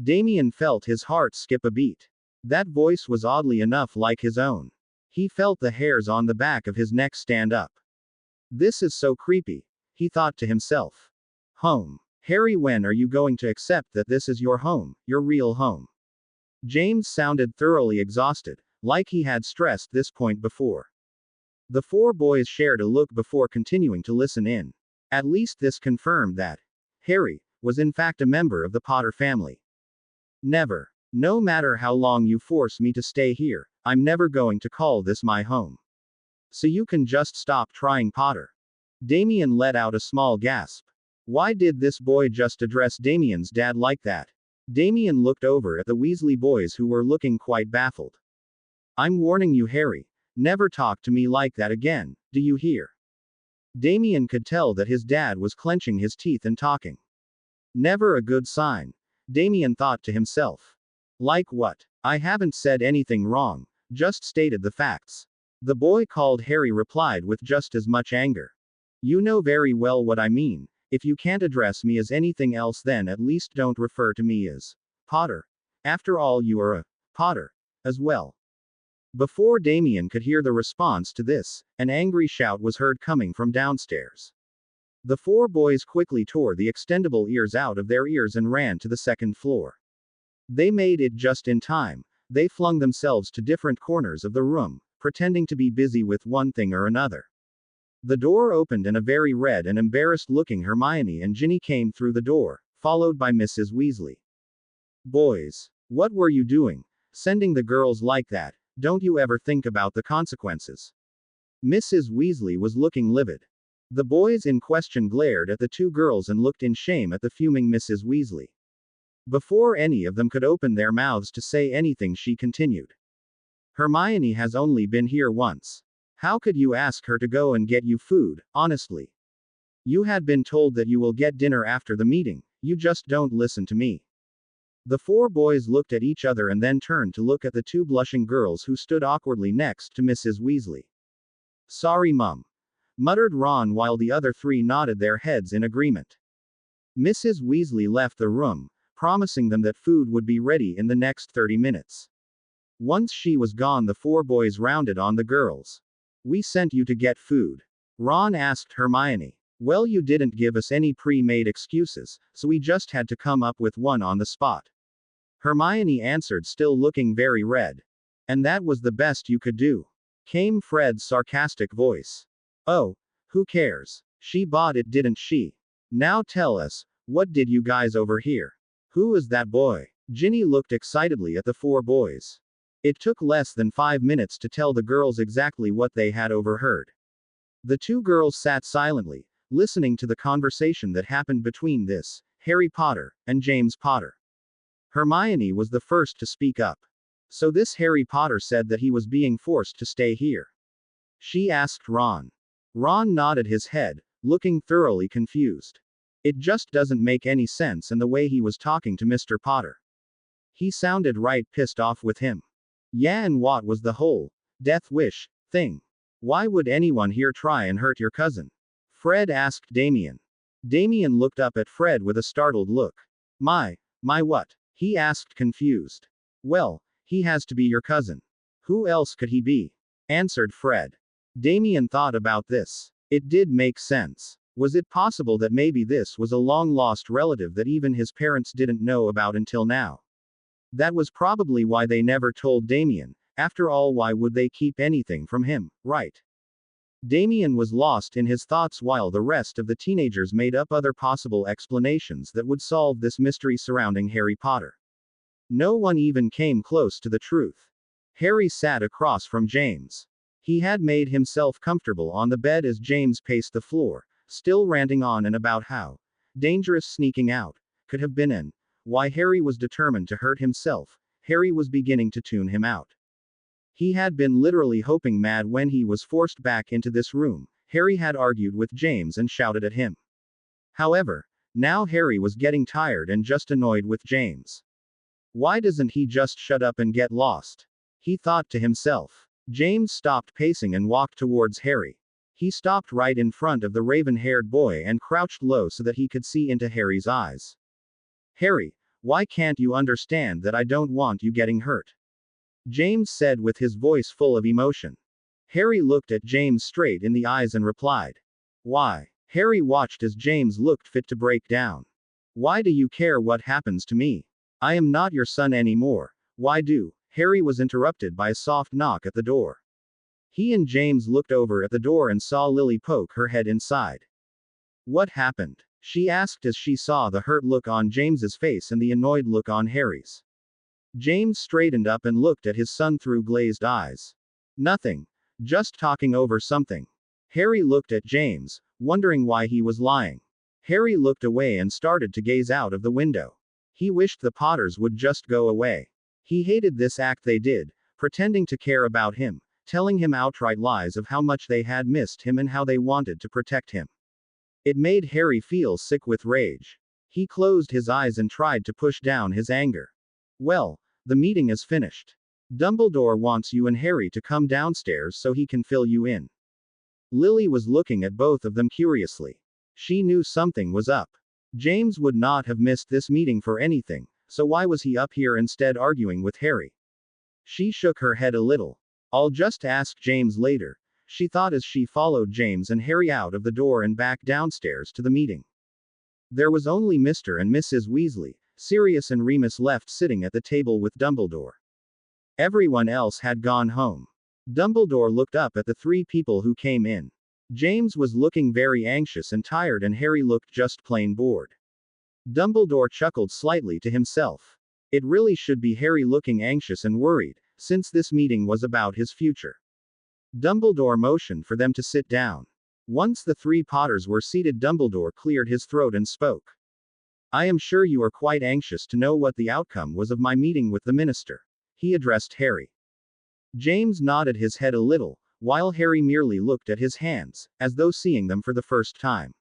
Damien felt his heart skip a beat. That voice was oddly enough like his own. He felt the hairs on the back of his neck stand up. This is so creepy, he thought to himself. Home. Harry, when are you going to accept that this is your home, your real home? James sounded thoroughly exhausted, like he had stressed this point before. The 4 boys shared a look before continuing to listen in. At least this confirmed that Harry was in fact a member of the Potter family. Never. No matter how long you force me to stay here, I'm never going to call this my home. So you can just stop trying, Potter. Damien let out a small gasp. Why did this boy just address Damien's dad like that? Damien looked over at the Weasley boys who were looking quite baffled. I'm warning you, Harry. Never talk to me like that again, do you hear? Damien could tell that his dad was clenching his teeth and talking. Never a good sign. Damien thought to himself. Like what? I haven't said anything wrong, just stated the facts. The boy called Harry replied with just as much anger. You know very well what I mean. If you can't address me as anything else, then at least don't refer to me as Potter. After all, you are a Potter as well. Before Damien could hear the response to this, an angry shout was heard coming from downstairs. The four boys quickly tore the extendable ears out of their ears and ran to the second floor. They made it just in time. They flung themselves to different corners of the room, pretending to be busy with one thing or another. The door opened and a very red and embarrassed-looking Hermione and Ginny came through the door, followed by Mrs. Weasley. Boys, what were you doing? Sending the girls like that? Don't you ever think about the consequences? Mrs. Weasley was looking livid. The boys in question glared at the two girls and looked in shame at the fuming Mrs. Weasley. Before any of them could open their mouths to say anything, she continued. Hermione has only been here once. How could you ask her to go and get you food, honestly? You had been told that you will get dinner after the meeting, you just don't listen to me. The four boys looked at each other and then turned to look at the two blushing girls who stood awkwardly next to Mrs. Weasley. Sorry, Mum, muttered Ron while the other three nodded their heads in agreement. Mrs. Weasley left the room, promising them that food would be ready in the next 30 minutes. Once she was gone, the four boys rounded on the girls. We sent you to get food. Ron asked Hermione. Well, you didn't give us any pre-made excuses, so we just had to come up with one on the spot. Hermione answered, still looking very red. And that was the best you could do? Came Fred's sarcastic voice. Oh, who cares? She bought it, didn't she? Now tell us, what did you guys overhear? Who is that boy? Ginny looked excitedly at the four boys. It took less than 5 minutes to tell the girls exactly what they had overheard. The two girls sat silently, listening to the conversation that happened between this Harry Potter and James Potter. Hermione was the first to speak up. So this Harry Potter said that he was being forced to stay here. She asked Ron. Ron nodded his head, looking thoroughly confused. It just doesn't make any sense, and the way he was talking to Mr. Potter. He sounded right pissed off with him. Yeah, and what was the whole death wish thing? Why would anyone here try and hurt your cousin? Fred asked Damien. Damien looked up at Fred with a startled look. My what? He asked, confused. Well, he has to be your cousin. Who else could he be? Answered Fred. Damien thought about this. It did make sense. Was it possible that maybe this was a long-lost relative that even his parents didn't know about until now? That was probably why they never told Damien. After all, why would they keep anything from him, right? Damien was lost in his thoughts while the rest of the teenagers made up other possible explanations that would solve this mystery surrounding Harry Potter. No one even came close to the truth. Harry sat across from James. He had made himself comfortable on the bed as James paced the floor, still ranting on and about how dangerous sneaking out could have been and why Harry was determined to hurt himself. Harry was beginning to tune him out. He had been literally hoping mad when he was forced back into this room. Harry had argued with James and shouted at him. However, now Harry was getting tired and just annoyed with James. Why doesn't he just shut up and get lost? He thought to himself. James stopped pacing and walked towards Harry. He stopped right in front of the raven-haired boy and crouched low so that he could see into Harry's eyes. Harry, why can't you understand that I don't want you getting hurt? James said with his voice full of emotion. Harry looked at James straight in the eyes and replied. Why? Harry watched as James looked fit to break down. Why do you care what happens to me? I am not your son anymore. Why do? Harry was interrupted by a soft knock at the door. He and James looked over at the door and saw Lily poke her head inside. What happened? She asked as she saw the hurt look on James's face and the annoyed look on Harry's. James straightened up and looked at his son through glazed eyes. Nothing. Just talking over something. Harry looked at James, wondering why he was lying. Harry looked away and started to gaze out of the window. He wished the Potters would just go away. He hated this act they did, pretending to care about him, telling him outright lies of how much they had missed him and how they wanted to protect him. It made Harry feel sick with rage. He closed his eyes and tried to push down his anger. Well, the meeting is finished. Dumbledore wants you and Harry to come downstairs so he can fill you in. Lily was looking at both of them curiously. She knew something was up. James would not have missed this meeting for anything, so why was he up here instead arguing with Harry? She shook her head a little. I'll just ask James later, she thought as she followed James and Harry out of the door and back downstairs to the meeting. There was only Mr. and Mrs. Weasley, Sirius and Remus left sitting at the table with Dumbledore. Everyone else had gone home. Dumbledore looked up at the three people who came in. James was looking very anxious and tired and Harry looked just plain bored. Dumbledore chuckled slightly to himself. It really should be Harry looking anxious and worried, since this meeting was about his future. Dumbledore motioned for them to sit down. Once the three Potters were seated, Dumbledore cleared his throat and spoke. I am sure you are quite anxious to know what the outcome was of my meeting with the minister. He addressed Harry. James nodded his head a little, while Harry merely looked at his hands, as though seeing them for the first time.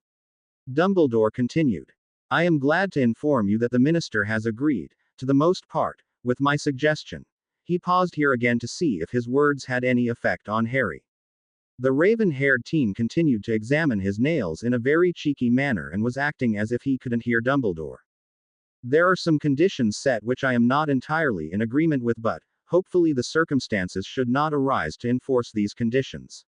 Dumbledore continued. I am glad to inform you that the minister has agreed, to the most part, with my suggestion. He paused here again to see if his words had any effect on Harry. The raven-haired teen continued to examine his nails in a very cheeky manner and was acting as if he couldn't hear Dumbledore. There are some conditions set which I am not entirely in agreement with, but, hopefully the circumstances should not arise to enforce these conditions.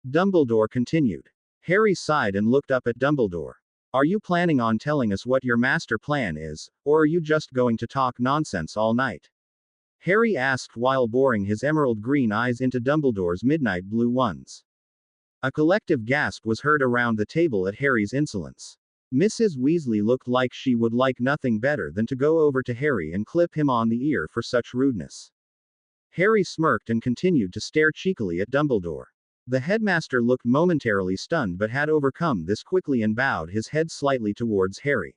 Dumbledore continued. Harry sighed and looked up at Dumbledore. Are you planning on telling us what your master plan is, or are you just going to talk nonsense all night? Harry asked while boring his emerald green eyes into Dumbledore's midnight blue ones. A collective gasp was heard around the table at Harry's insolence. Mrs. Weasley looked like she would like nothing better than to go over to Harry and clip him on the ear for such rudeness. Harry smirked and continued to stare cheekily at Dumbledore. The headmaster looked momentarily stunned but had overcome this quickly and bowed his head slightly towards Harry.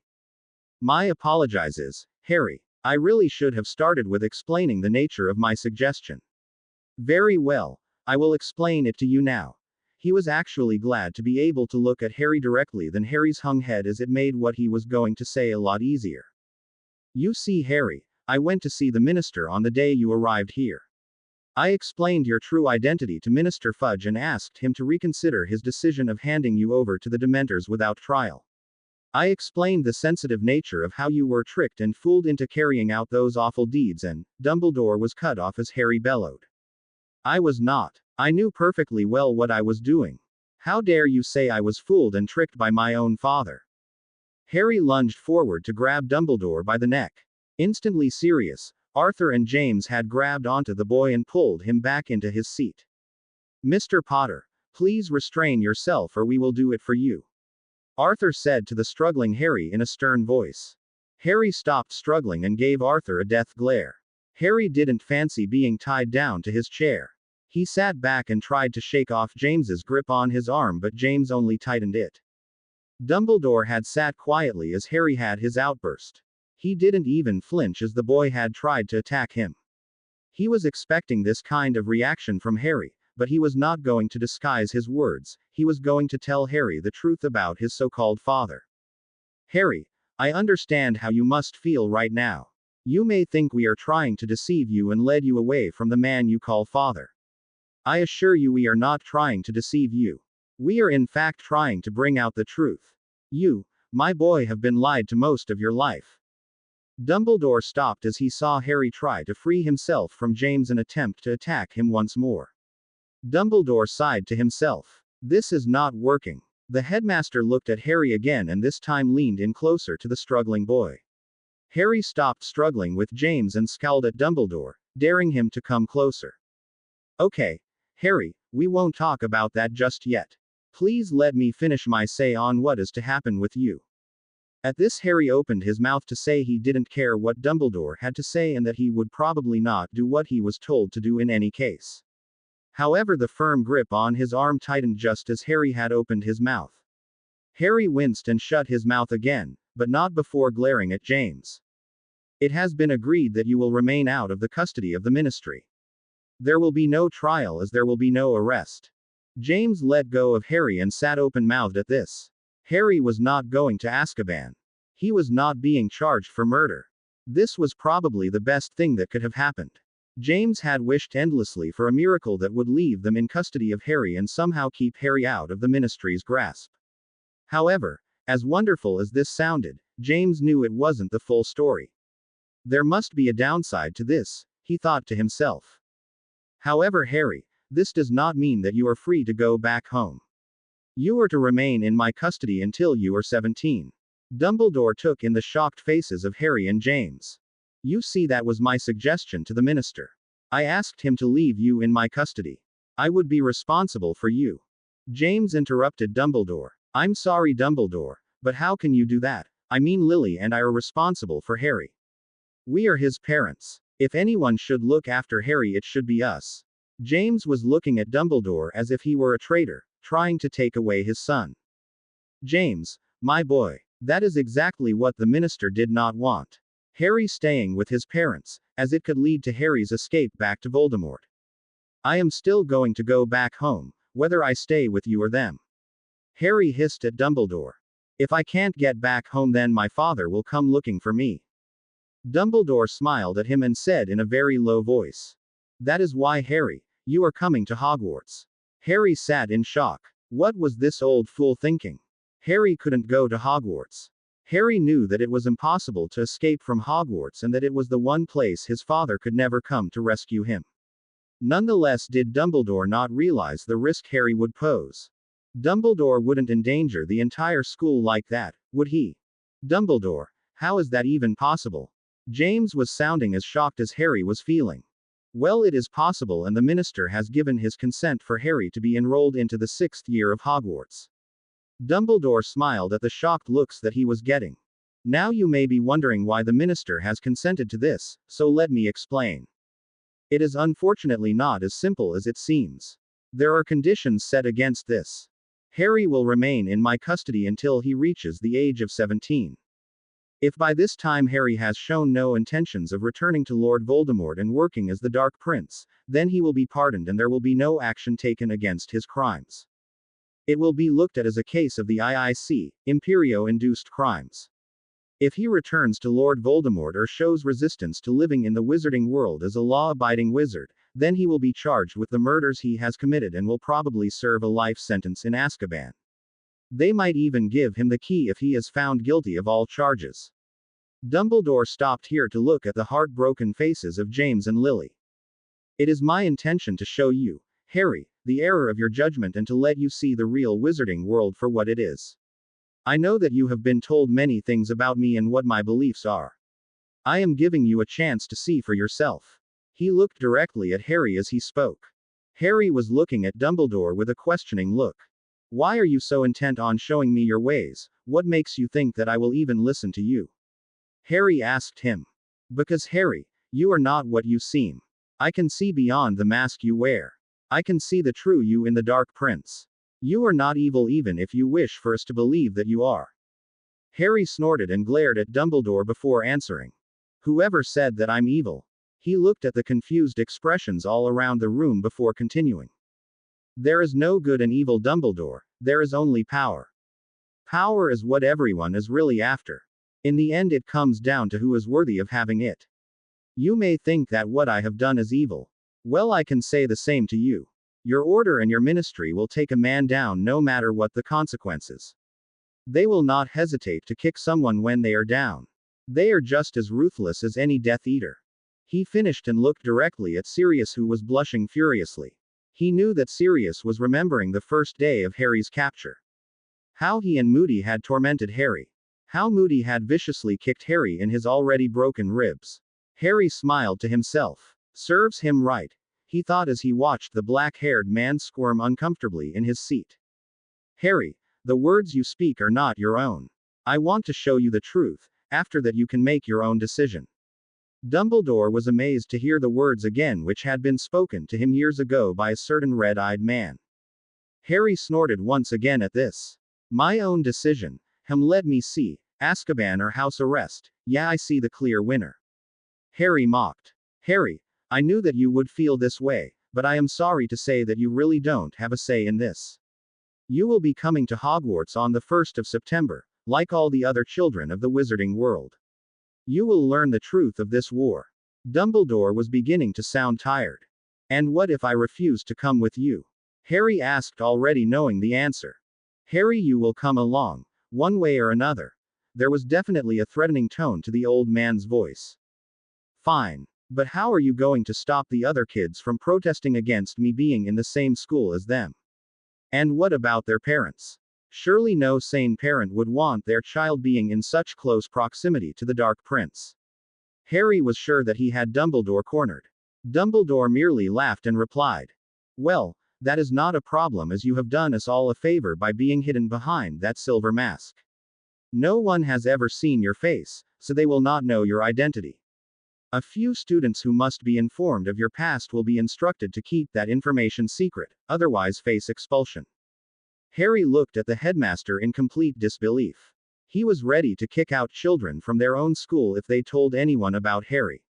My apologizes, Harry. I really should have started with explaining the nature of my suggestion. Very well, I will explain it to you now. He was actually glad to be able to look at Harry directly than Harry's hung head, as it made what he was going to say a lot easier. You see, Harry, I went to see the minister on the day you arrived here. I explained your true identity to Minister Fudge and asked him to reconsider his decision of handing you over to the Dementors without trial. I explained the sensitive nature of how you were tricked and fooled into carrying out those awful deeds, and Dumbledore was cut off as Harry bellowed. I was not. I knew perfectly well what I was doing. How dare you say I was fooled and tricked by my own father? Harry lunged forward to grab Dumbledore by the neck. Instantly serious, Arthur and James had grabbed onto the boy and pulled him back into his seat. Mr. Potter, please restrain yourself or we will do it for you, Arthur said to the struggling Harry in a stern voice. Harry stopped struggling and gave Arthur a death glare. Harry didn't fancy being tied down to his chair. He sat back and tried to shake off James's grip on his arm, but James only tightened it. Dumbledore had sat quietly as Harry had his outburst. He didn't even flinch as the boy had tried to attack him. He was expecting this kind of reaction from Harry, but he was not going to disguise his words. He was going to tell Harry the truth about his so-called father. Harry, I understand how you must feel right now. You may think we are trying to deceive you and lead you away from the man you call father. I assure you we are not trying to deceive you. We are in fact trying to bring out the truth. You, my boy, have been lied to most of your life. Dumbledore stopped as he saw Harry try to free himself from James and attempt to attack him once more. Dumbledore sighed to himself. This is not working. The headmaster looked at Harry again and this time leaned in closer to the struggling boy. Harry stopped struggling with James and scowled at Dumbledore, daring him to come closer. Okay, Harry, we won't talk about that just yet. Please let me finish my say on what is to happen with you. At this, Harry opened his mouth to say he didn't care what Dumbledore had to say and that he would probably not do what he was told to do in any case. However, the firm grip on his arm tightened just as Harry had opened his mouth. Harry winced and shut his mouth again, but not before glaring at James. It has been agreed that you will remain out of the custody of the ministry. There will be no trial as there will be no arrest. James let go of Harry and sat open-mouthed at this. Harry was not going to Azkaban. He was not being charged for murder. This was probably the best thing that could have happened. James had wished endlessly for a miracle that would leave them in custody of Harry and somehow keep Harry out of the ministry's grasp. However, as wonderful as this sounded, James knew it wasn't the full story. There must be a downside to this, he thought to himself. However, Harry, this does not mean that you are free to go back home. You are to remain in my custody until you are 17. Dumbledore took in the shocked faces of Harry and James. You see, that was my suggestion to the minister. I asked him to leave you in my custody. I would be responsible for you. James interrupted Dumbledore. I'm sorry, Dumbledore, but how can you do that? I mean, Lily and I are responsible for Harry. We are his parents. If anyone should look after Harry, it should be us. James was looking at Dumbledore as if he were a traitor, trying to take away his son. James, my boy, that is exactly what the minister did not want. Harry staying with his parents, as it could lead to Harry's escape back to Voldemort. I am still going to go back home, whether I stay with you or them. Harry hissed at Dumbledore. If I can't get back home, then my father will come looking for me. Dumbledore smiled at him and said in a very low voice. That is why, Harry, you are coming to Hogwarts. Harry sat in shock. What was this old fool thinking? Harry couldn't go to Hogwarts. Harry knew that it was impossible to escape from Hogwarts and that it was the one place his father could never come to rescue him. Nonetheless, did Dumbledore not realize the risk Harry would pose? Dumbledore wouldn't endanger the entire school like that, would he? Dumbledore, how is that even possible? James was sounding as shocked as Harry was feeling. Well, it is possible, and the minister has given his consent for Harry to be enrolled into the 6th year of Hogwarts. Dumbledore smiled at the shocked looks that he was getting. Now you may be wondering why the minister has consented to this, so let me explain. It is unfortunately not as simple as it seems. There are conditions set against this. Harry will remain in my custody until he reaches the age of 17. If by this time Harry has shown no intentions of returning to Lord Voldemort and working as the Dark Prince, then he will be pardoned and there will be no action taken against his crimes. It will be looked at as a case of the IIC, Imperio-induced crimes. If he returns to Lord Voldemort or shows resistance to living in the wizarding world as a law-abiding wizard, then he will be charged with the murders he has committed and will probably serve a life sentence in Azkaban. They might even give him the key if he is found guilty of all charges. Dumbledore stopped here to look at the heartbroken faces of James and Lily. It is my intention to show you, Harry, the error of your judgment and to let you see the real wizarding world for what it is. I know that you have been told many things about me and what my beliefs are. I am giving you a chance to see for yourself. He looked directly at Harry as he spoke. Harry was looking at Dumbledore with a questioning look. Why are you so intent on showing me your ways? What makes you think that I will even listen to you? Harry asked him. Because, Harry, you are not what you seem. I can see beyond the mask you wear. I can see the true you in the Dark Prince. You are not evil even if you wish for us to believe that you are. Harry snorted and glared at Dumbledore before answering. Whoever said that I'm evil? He looked at the confused expressions all around the room before continuing. There is no good and evil, Dumbledore, there is only power. Power is what everyone is really after. In the end, it comes down to who is worthy of having it. You may think that what I have done is evil. Well, I can say the same to you. Your order and your ministry will take a man down no matter what the consequences. They will not hesitate to kick someone when they are down. They are just as ruthless as any Death Eater. He finished and looked directly at Sirius, who was blushing furiously. He knew that Sirius was remembering the first day of Harry's capture. How he and Moody had tormented Harry. How Moody had viciously kicked Harry in his already broken ribs. Harry smiled to himself. Serves him right, he thought as he watched the black-haired man squirm uncomfortably in his seat. Harry, the words you speak are not your own. I want to show you the truth. After that you can make your own decision. Dumbledore was amazed to hear the words again which had been spoken to him years ago by a certain red-eyed man. Harry snorted once again at this. My own decision. Let me see. Azkaban or house arrest. Yeah, I see the clear winner. Harry mocked. Harry, I knew that you would feel this way, but I am sorry to say that you really don't have a say in this. You will be coming to Hogwarts on the 1st of September, like all the other children of the wizarding world. You will learn the truth of this war. Dumbledore was beginning to sound tired. And what if I refuse to come with you? Harry asked, already knowing the answer. Harry, you will come along, one way or another. There was definitely a threatening tone to the old man's voice. Fine. But how are you going to stop the other kids from protesting against me being in the same school as them? And what about their parents? Surely no sane parent would want their child being in such close proximity to the Dark Prince. Harry was sure that he had Dumbledore cornered. Dumbledore merely laughed and replied, "Well, that is not a problem, as you have done us all a favor by being hidden behind that silver mask. No one has ever seen your face, so they will not know your identity. A few students who must be informed of your past will be instructed to keep that information secret, otherwise face expulsion." Harry looked at the headmaster in complete disbelief. He was ready to kick out children from their own school if they told anyone about Harry.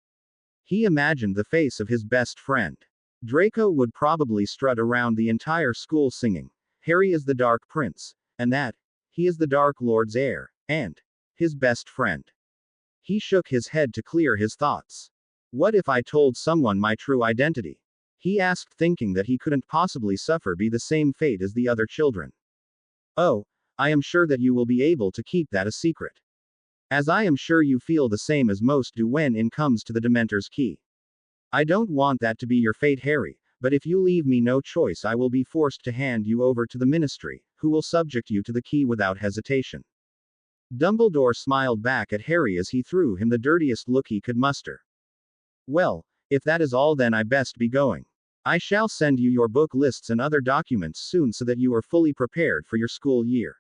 He imagined the face of his best friend. Draco would probably strut around the entire school singing, "Harry is the Dark Prince," and that he is the Dark Lord's heir, and his best friend. He shook his head to clear his thoughts. What if I told someone my true identity? He asked, thinking that he couldn't possibly suffer be the same fate as the other children. Oh, I am sure that you will be able to keep that a secret. As I am sure you feel the same as most do when it comes to the Dementor's key. I don't want that to be your fate, Harry, but if you leave me no choice, I will be forced to hand you over to the Ministry, who will subject you to the key without hesitation. Dumbledore smiled back at Harry as he threw him the dirtiest look he could muster. Well, if that is all, then I best be going. I shall send you your book lists and other documents soon so that you are fully prepared for your school year.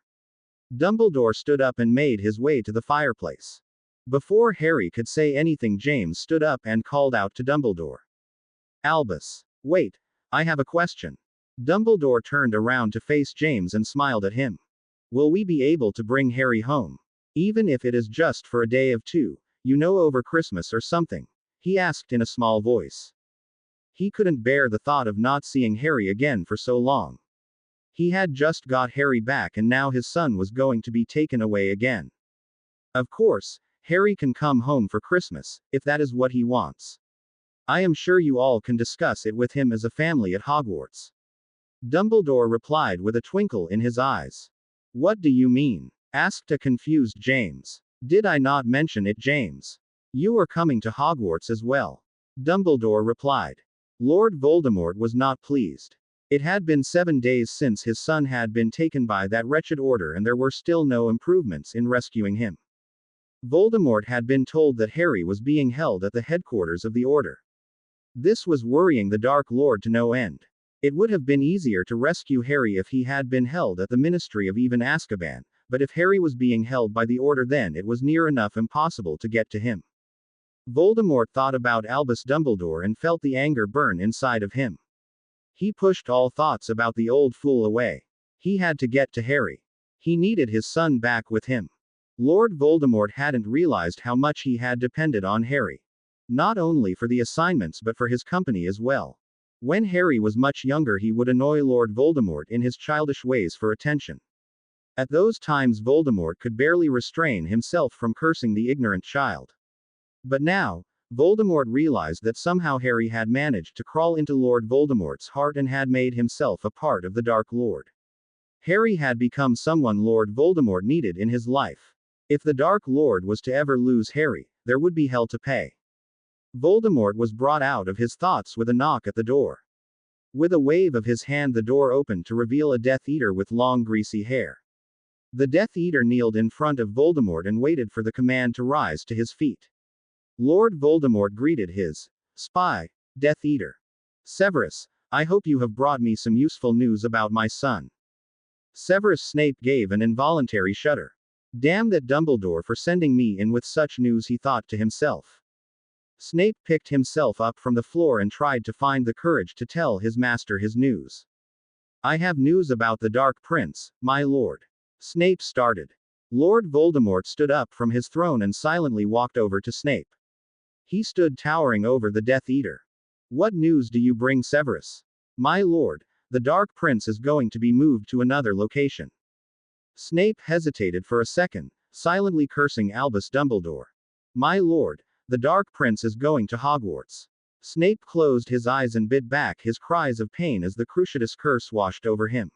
Dumbledore stood up and made his way to the fireplace. Before Harry could say anything, James stood up and called out to Dumbledore. "Albus, wait, I have a question." Dumbledore turned around to face James and smiled at him. "Will we be able to bring Harry home? Even if it is just for a day of two, over Christmas or something?" he asked in a small voice. He couldn't bear the thought of not seeing Harry again for so long. He had just got Harry back and now his son was going to be taken away again. Of course, Harry can come home for Christmas, if that is what he wants. I am sure you all can discuss it with him as a family at Hogwarts. Dumbledore replied with a twinkle in his eyes. "What do you mean?" asked a confused James. "Did I not mention it, James? You are coming to Hogwarts as well." Dumbledore replied. Lord Voldemort was not pleased. It had been 7 days since his son had been taken by that wretched order and there were still no improvements in rescuing him. Voldemort had been told that Harry was being held at the headquarters of the order. This was worrying the Dark Lord to no end. It would have been easier to rescue Harry if he had been held at the Ministry of even Azkaban, but if Harry was being held by the order, then it was near enough impossible to get to him. Voldemort thought about Albus Dumbledore and felt the anger burn inside of him. He pushed all thoughts about the old fool away. He had to get to Harry. He needed his son back with him. Lord Voldemort hadn't realized how much he had depended on Harry. Not only for the assignments but for his company as well. When Harry was much younger, he would annoy Lord Voldemort in his childish ways for attention. At those times, Voldemort could barely restrain himself from cursing the ignorant child. But now, Voldemort realized that somehow Harry had managed to crawl into Lord Voldemort's heart and had made himself a part of the Dark Lord. Harry had become someone Lord Voldemort needed in his life. If the Dark Lord was to ever lose Harry, there would be hell to pay. Voldemort was brought out of his thoughts with a knock at the door. With a wave of his hand, the door opened to reveal a Death Eater with long greasy hair. The Death Eater kneeled in front of Voldemort and waited for the command to rise to his feet. Lord Voldemort greeted his spy, Death Eater. "Severus, I hope you have brought me some useful news about my son." Severus Snape gave an involuntary shudder. "Damn that Dumbledore for sending me in with such news," he thought to himself. Snape picked himself up from the floor and tried to find the courage to tell his master his news. "I have news about the Dark Prince, my lord." Snape started. Lord Voldemort stood up from his throne and silently walked over to Snape. He stood towering over the Death Eater. "What news do you bring, Severus?" "My lord, the Dark Prince is going to be moved to another location." Snape hesitated for a second, silently cursing Albus Dumbledore. "My lord, the Dark Prince is going to Hogwarts." Snape closed his eyes and bit back his cries of pain as the Cruciatus curse washed over him.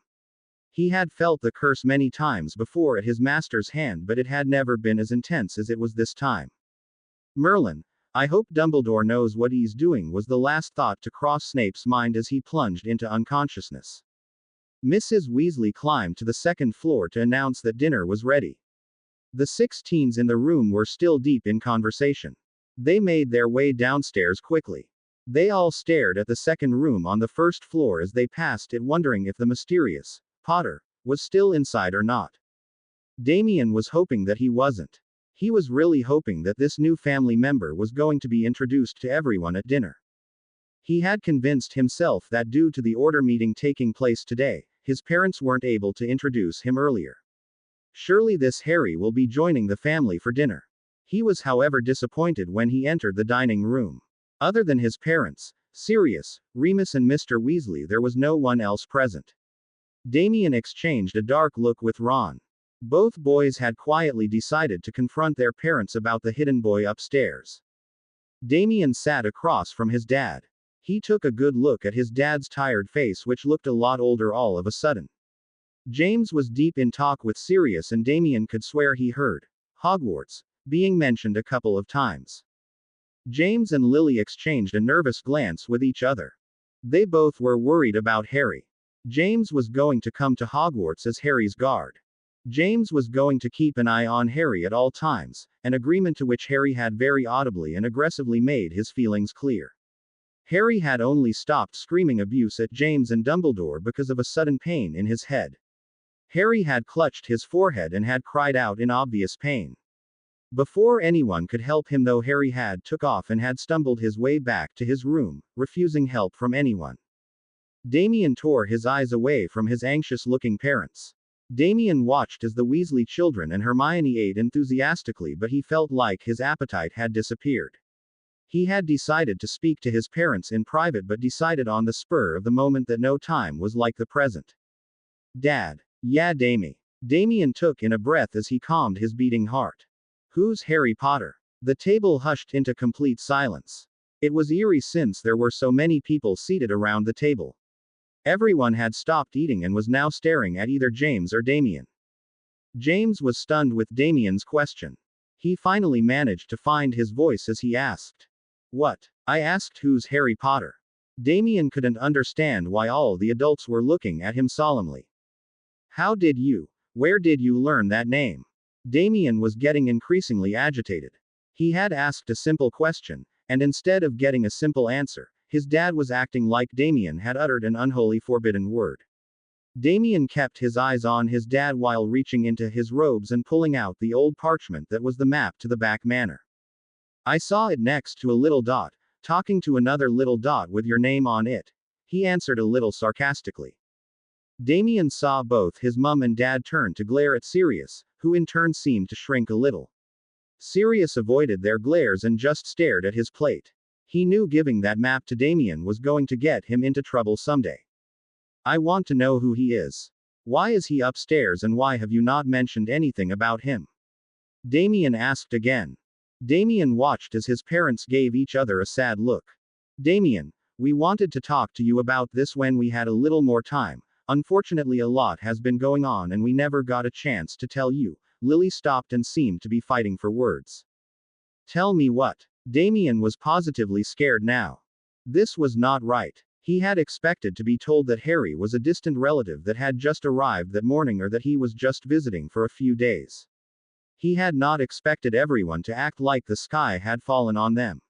He had felt the curse many times before at his master's hand, but it had never been as intense as it was this time. Merlin, I hope Dumbledore knows what he's doing, was the last thought to cross Snape's mind as he plunged into unconsciousness. Mrs. Weasley climbed to the second floor to announce that dinner was ready. The 6 teens in the room were still deep in conversation. They made their way downstairs quickly. They all stared at the second room on the first floor as they passed it, wondering if the mysterious Potter was still inside or not. Damien was hoping that he wasn't. He was really hoping that this new family member was going to be introduced to everyone at dinner. He had convinced himself that due to the order meeting taking place today, his parents weren't able to introduce him earlier. Surely this Harry will be joining the family for dinner. He was, however, disappointed when he entered the dining room. Other than his parents, Sirius, Remus and Mr. Weasley, there was no one else present. Damien exchanged a dark look with Ron. Both boys had quietly decided to confront their parents about the hidden boy upstairs. Damien sat across from his dad. He took a good look at his dad's tired face, which looked a lot older all of a sudden. James was deep in talk with Sirius, and Damien could swear he heard Hogwarts being mentioned a couple of times. James and Lily exchanged a nervous glance with each other. They both were worried about Harry. James was going to come to Hogwarts as Harry's guard. James was going to keep an eye on Harry at all times, an agreement to which Harry had very audibly and aggressively made his feelings clear. Harry had only stopped screaming abuse at James and Dumbledore because of a sudden pain in his head. Harry had clutched his forehead and had cried out in obvious pain. Before anyone could help him, though, Harry had took off and had stumbled his way back to his room, refusing help from anyone. Damien tore his eyes away from his anxious-looking parents. Damien watched as the Weasley children and Hermione ate enthusiastically, but he felt like his appetite had disappeared. He had decided to speak to his parents in private, but decided on the spur of the moment that no time was like the present. Dad. Yeah, Damien took in a breath as he calmed his beating heart. Who's Harry Potter? The table hushed into complete silence. It was eerie since there were so many people seated around the table. Everyone had stopped eating and was now staring at either James or Damien. James was stunned with Damien's question. He finally managed to find his voice as he asked. What? I asked who's Harry Potter. Damien couldn't understand why all the adults were looking at him solemnly. Where did you learn that name? Damien was getting increasingly agitated. He had asked a simple question, and instead of getting a simple answer, his dad was acting like Damien had uttered an unholy forbidden word. Damien kept his eyes on his dad while reaching into his robes and pulling out the old parchment that was the map to the back manor. I saw it next to a little dot, talking to another little dot with your name on it, he answered a little sarcastically. Damien saw both his mum and dad turn to glare at Sirius, who in turn seemed to shrink a little. Sirius avoided their glares and just stared at his plate. He knew giving that map to Damien was going to get him into trouble someday. I want to know who he is. Why is he upstairs, and why have you not mentioned anything about him? Damien asked again. Damien watched as his parents gave each other a sad look. Damien, we wanted to talk to you about this when we had a little more time. Unfortunately, a lot has been going on and we never got a chance to tell you. Lily stopped and seemed to be fighting for words. Tell me what? Damien was positively scared now. This was not right. He had expected to be told that Harry was a distant relative that had just arrived that morning, or that he was just visiting for a few days. He had not expected everyone to act like the sky had fallen on them.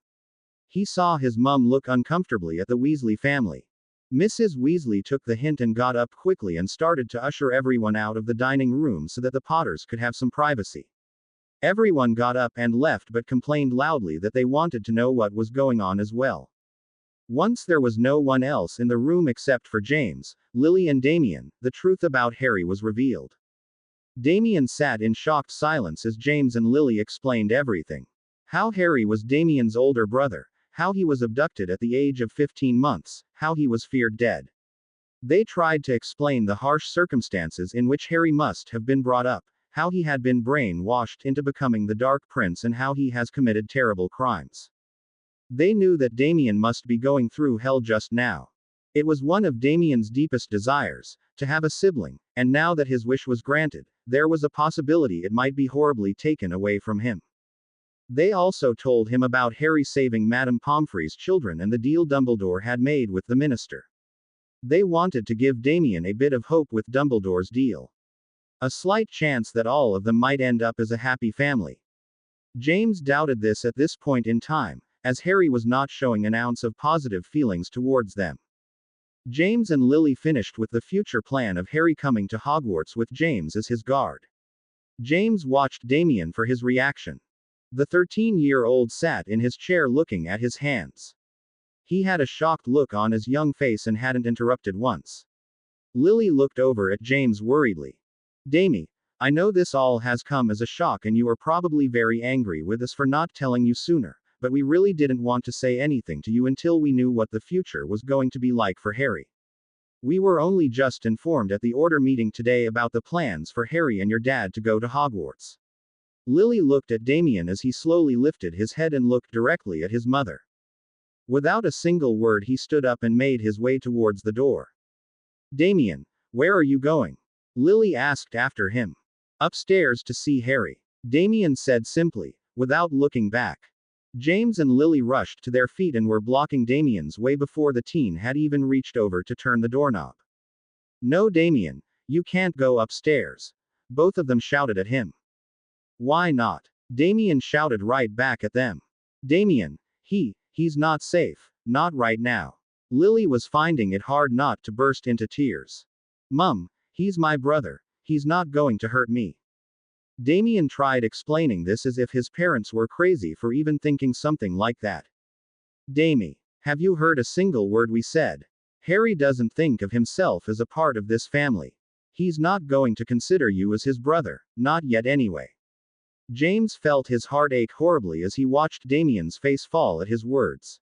He saw his mum look uncomfortably at the Weasley family. Mrs. Weasley took the hint and got up quickly and started to usher everyone out of the dining room so that the Potters could have some privacy. Everyone got up and left, but complained loudly that they wanted to know what was going on as well. Once there was no one else in the room except for James, Lily and Damien, the truth about Harry was revealed. Damien sat in shocked silence as James and Lily explained everything. How Harry was Damien's older brother, how he was abducted at the age of 15 months, how he was feared dead. They tried to explain the harsh circumstances in which Harry must have been brought up, how he had been brainwashed into becoming the Dark Prince, and how he has committed terrible crimes. They knew that Damien must be going through hell just now. It was one of Damien's deepest desires, to have a sibling, and now that his wish was granted, there was a possibility it might be horribly taken away from him. They also told him about Harry saving Madame Pomfrey's children and the deal Dumbledore had made with the minister. They wanted to give Damien a bit of hope with Dumbledore's deal. A slight chance that all of them might end up as a happy family. James doubted this at this point in time, as Harry was not showing an ounce of positive feelings towards them. James and Lily finished with the future plan of Harry coming to Hogwarts with James as his guard. James watched Damien for his reaction. The 13-year-old sat in his chair looking at his hands. He had a shocked look on his young face and hadn't interrupted once. Lily looked over at James worriedly. "Damie, I know this all has come as a shock and you are probably very angry with us for not telling you sooner, but we really didn't want to say anything to you until we knew what the future was going to be like for Harry. We were only just informed at the order meeting today about the plans for Harry and your dad to go to Hogwarts." Lily looked at Damien as he slowly lifted his head and looked directly at his mother. Without a single word, he stood up and made his way towards the door. "Damien, where are you going?" Lily asked after him. "Upstairs to see Harry," Damien said simply, without looking back. James and Lily rushed to their feet and were blocking Damien's way before the teen had even reached over to turn the doorknob. "No, Damien, you can't go upstairs," both of them shouted at him. "Why not?" Damien shouted right back at them. "Damien, he's not safe, not right now." Lily was finding it hard not to burst into tears. "Mum, he's my brother, he's not going to hurt me." Damien tried explaining this as if his parents were crazy for even thinking something like that. "Damie, have you heard a single word we said? Harry doesn't think of himself as a part of this family. He's not going to consider you as his brother, not yet anyway." James felt his heart ache horribly as he watched Damien's face fall at his words.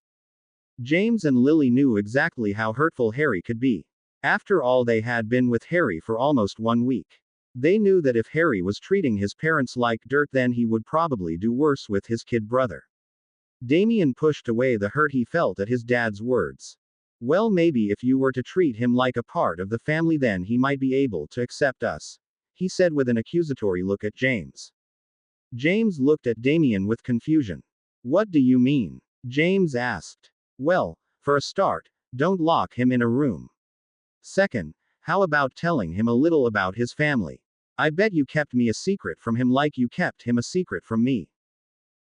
James and Lily knew exactly how hurtful Harry could be. After all, they had been with Harry for almost 1 week. They knew that if Harry was treating his parents like dirt, then he would probably do worse with his kid brother. Damien pushed away the hurt he felt at his dad's words. "Well, maybe if you were to treat him like a part of the family, then he might be able to accept us," he said with an accusatory look at James. James looked at Damien with confusion. "What do you mean?" James asked. "Well, for a start, don't lock him in a room. Second, how about telling him a little about his family? I bet you kept me a secret from him like you kept him a secret from me."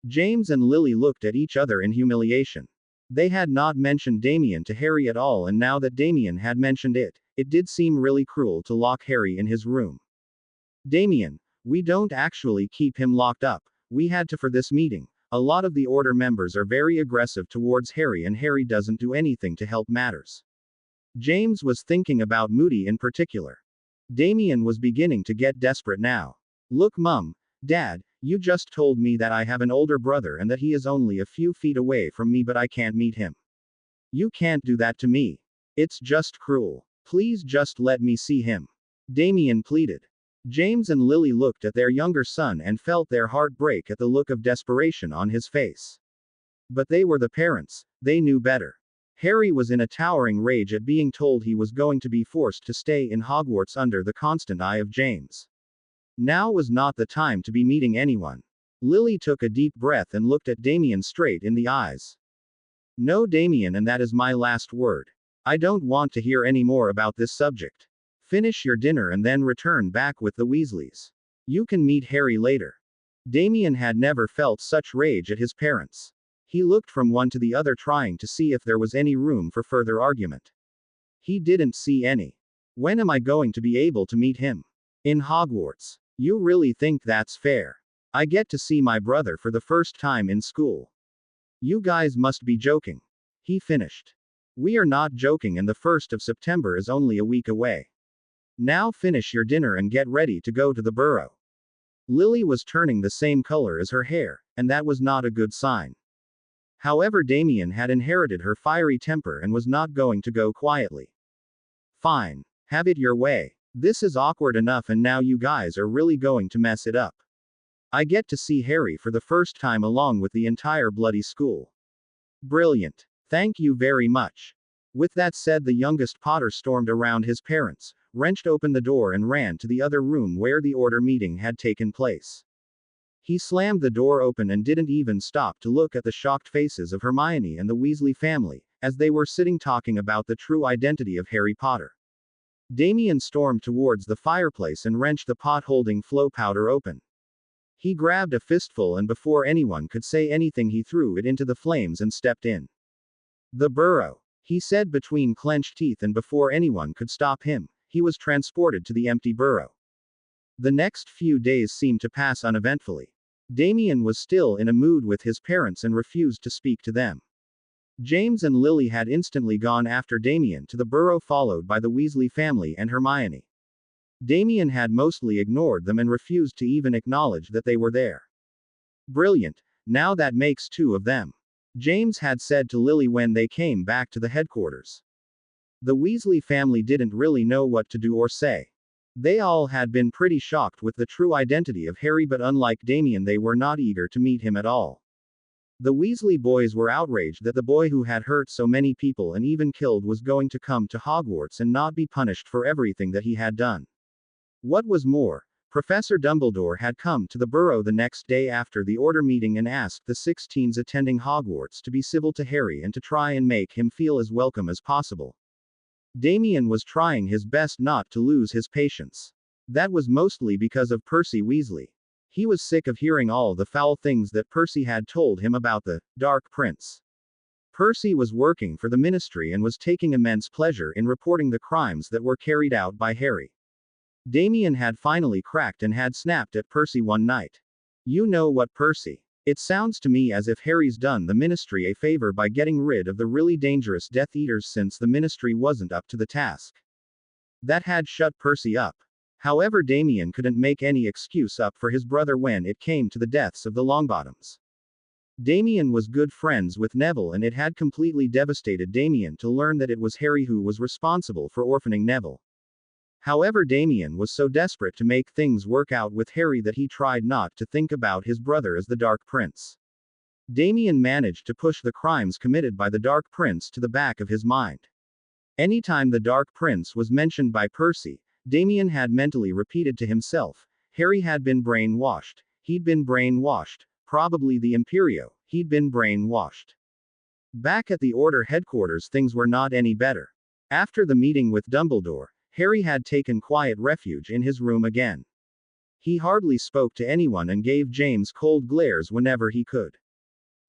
James and Lily looked at each other in humiliation. They had not mentioned Damien to Harry at all, and now that Damien had mentioned it, it did seem really cruel to lock Harry in his room. "Damien, we don't actually keep him locked up, we had to for this meeting. A lot of the order members are very aggressive towards Harry and Harry doesn't do anything to help matters." James was thinking about Moody in particular. Damien was beginning to get desperate now. "Look, Mum, Dad, you just told me that I have an older brother and that he is only a few feet away from me, but I can't meet him. You can't do that to me. It's just cruel. Please just let me see him," Damien pleaded. James and Lily looked at their younger son and felt their heart break at the look of desperation on his face. But they were the parents, they knew better. Harry was in a towering rage at being told he was going to be forced to stay in Hogwarts under the constant eye of James. Now was not the time to be meeting anyone. Lily took a deep breath and looked at Damien straight in the eyes. "No, Damien, and that is my last word. I don't want to hear any more about this subject. Finish your dinner and then return back with the Weasleys. You can meet Harry later." Damien had never felt such rage at his parents. He looked from one to the other, trying to see if there was any room for further argument. He didn't see any. "When am I going to be able to meet him? In Hogwarts? You really think that's fair? I get to see my brother for the first time in school. You guys must be joking," he finished. "We are not joking, and the 1st of September is only a week away. Now finish your dinner and get ready to go to the Burrow." Lily was turning the same color as her hair, and that was not a good sign. However, Damien had inherited her fiery temper and was not going to go quietly. "Fine. Have it your way. This is awkward enough, and now you guys are really going to mess it up. I get to see Harry for the first time along with the entire bloody school. Brilliant. Thank you very much." With that said, the youngest Potter stormed around his parents, wrenched open the door and ran to the other room where the order meeting had taken place. He slammed the door open and didn't even stop to look at the shocked faces of Hermione and the Weasley family, as they were sitting talking about the true identity of Harry Potter. Damien stormed towards the fireplace and wrenched the pot holding flow powder open. He grabbed a fistful and before anyone could say anything he threw it into the flames and stepped in. "The burrow," he said between clenched teeth, and before anyone could stop him, he was transported to the empty burrow. The next few days seemed to pass uneventfully. Damien was still in a mood with his parents and refused to speak to them. James and Lily had instantly gone after Damien to the burrow, followed by the Weasley family and Hermione. Damien had mostly ignored them and refused to even acknowledge that they were there. "Brilliant, now that makes two of them," James had said to Lily when they came back to the headquarters. The Weasley family didn't really know what to do or say. They all had been pretty shocked with the true identity of Harry, but unlike Damien, they were not eager to meet him at all. The Weasley boys were outraged that the boy who had hurt so many people and even killed was going to come to Hogwarts and not be punished for everything that he had done. What was more, Professor Dumbledore had come to the burrow the next day after the order meeting and asked the 6 teens attending Hogwarts to be civil to Harry and to try and make him feel as welcome as possible. Damien was trying his best not to lose his patience. That was mostly because of Percy Weasley. He was sick of hearing all the foul things that Percy had told him about the Dark Prince. Percy was working for the Ministry and was taking immense pleasure in reporting the crimes that were carried out by Harry. Damien had finally cracked and had snapped at Percy one night. "You know what, Percy? It sounds to me as if Harry's done the Ministry a favor by getting rid of the really dangerous Death Eaters, since the Ministry wasn't up to the task." That had shut Percy up. However, Damien couldn't make any excuse up for his brother when it came to the deaths of the Longbottoms. Damien was good friends with Neville, and it had completely devastated Damien to learn that it was Harry who was responsible for orphaning Neville. However, Damien was so desperate to make things work out with Harry that he tried not to think about his brother as the Dark Prince. Damien managed to push the crimes committed by the Dark Prince to the back of his mind. Anytime the Dark Prince was mentioned by Percy, Damien had mentally repeated to himself, "Harry had been brainwashed. He'd been brainwashed. Probably the Imperio. He'd been brainwashed." Back at the Order headquarters, things were not any better. After the meeting with Dumbledore, Harry had taken quiet refuge in his room again. He hardly spoke to anyone and gave James cold glares whenever he could.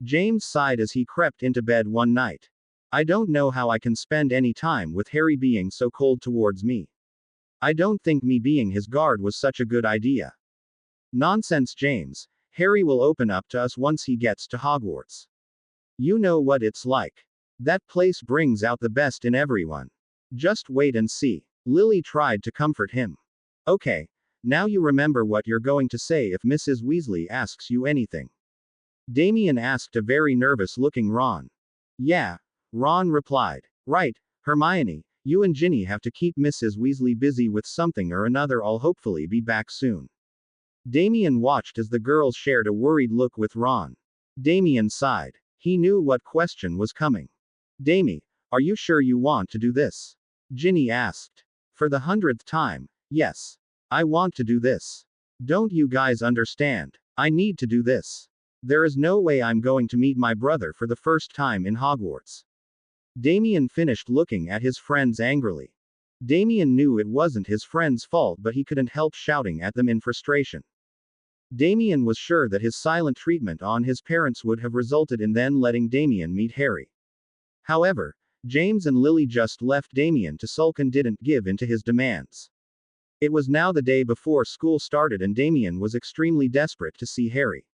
James sighed as he crept into bed one night. "I don't know how I can spend any time with Harry being so cold towards me. I don't think me being his guard was such a good idea." "Nonsense, James. Harry will open up to us once he gets to Hogwarts. You know what it's like. That place brings out the best in everyone. Just wait and see." Lily tried to comfort him. "Okay, now you remember what you're going to say if Mrs. Weasley asks you anything?" Damien asked a very nervous-looking Ron. "Yeah," Ron replied. "Right, Hermione, you and Ginny have to keep Mrs. Weasley busy with something or another. I'll hopefully be back soon." Damien watched as the girls shared a worried look with Ron. Damien sighed. He knew what question was coming. "Damie, are you sure you want to do this?" Ginny asked. "For the 100th time, yes. I want to do this. Don't you guys understand? I need to do this. There is no way I'm going to meet my brother for the first time in Hogwarts." Damien finished looking at his friends angrily. Damien knew it wasn't his friends' fault, but he couldn't help shouting at them in frustration. Damien was sure that his silent treatment on his parents would have resulted in them letting Damien meet Harry. However, James and Lily just left Damien to sulk and didn't give in to his demands. It was now the day before school started and Damien was extremely desperate to see Harry.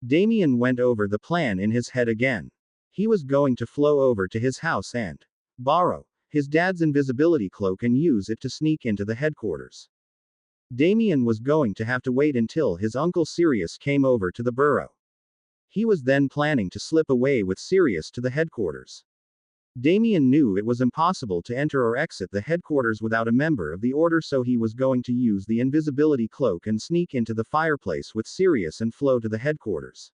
Damien went over the plan in his head again. He was going to flow over to his house and borrow his dad's invisibility cloak and use it to sneak into the headquarters. Damien was going to have to wait until his uncle Sirius came over to the burrow. He was then planning to slip away with Sirius to the headquarters. Damien knew it was impossible to enter or exit the headquarters without a member of the Order, so he was going to use the invisibility cloak and sneak into the fireplace with Sirius and flow to the headquarters.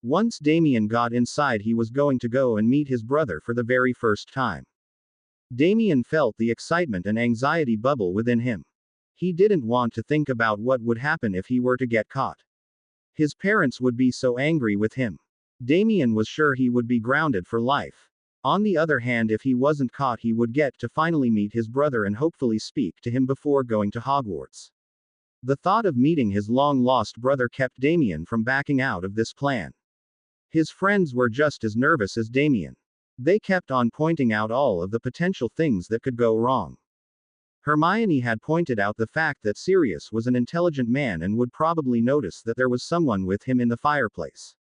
Once Damien got inside, he was going to go and meet his brother for the very first time. Damien felt the excitement and anxiety bubble within him. He didn't want to think about what would happen if he were to get caught. His parents would be so angry with him. Damien was sure he would be grounded for life. On the other hand, if he wasn't caught, he would get to finally meet his brother and hopefully speak to him before going to Hogwarts. The thought of meeting his long-lost brother kept Damien from backing out of this plan. His friends were just as nervous as Damien. They kept on pointing out all of the potential things that could go wrong. Hermione had pointed out the fact that Sirius was an intelligent man and would probably notice that there was someone with him in the fireplace.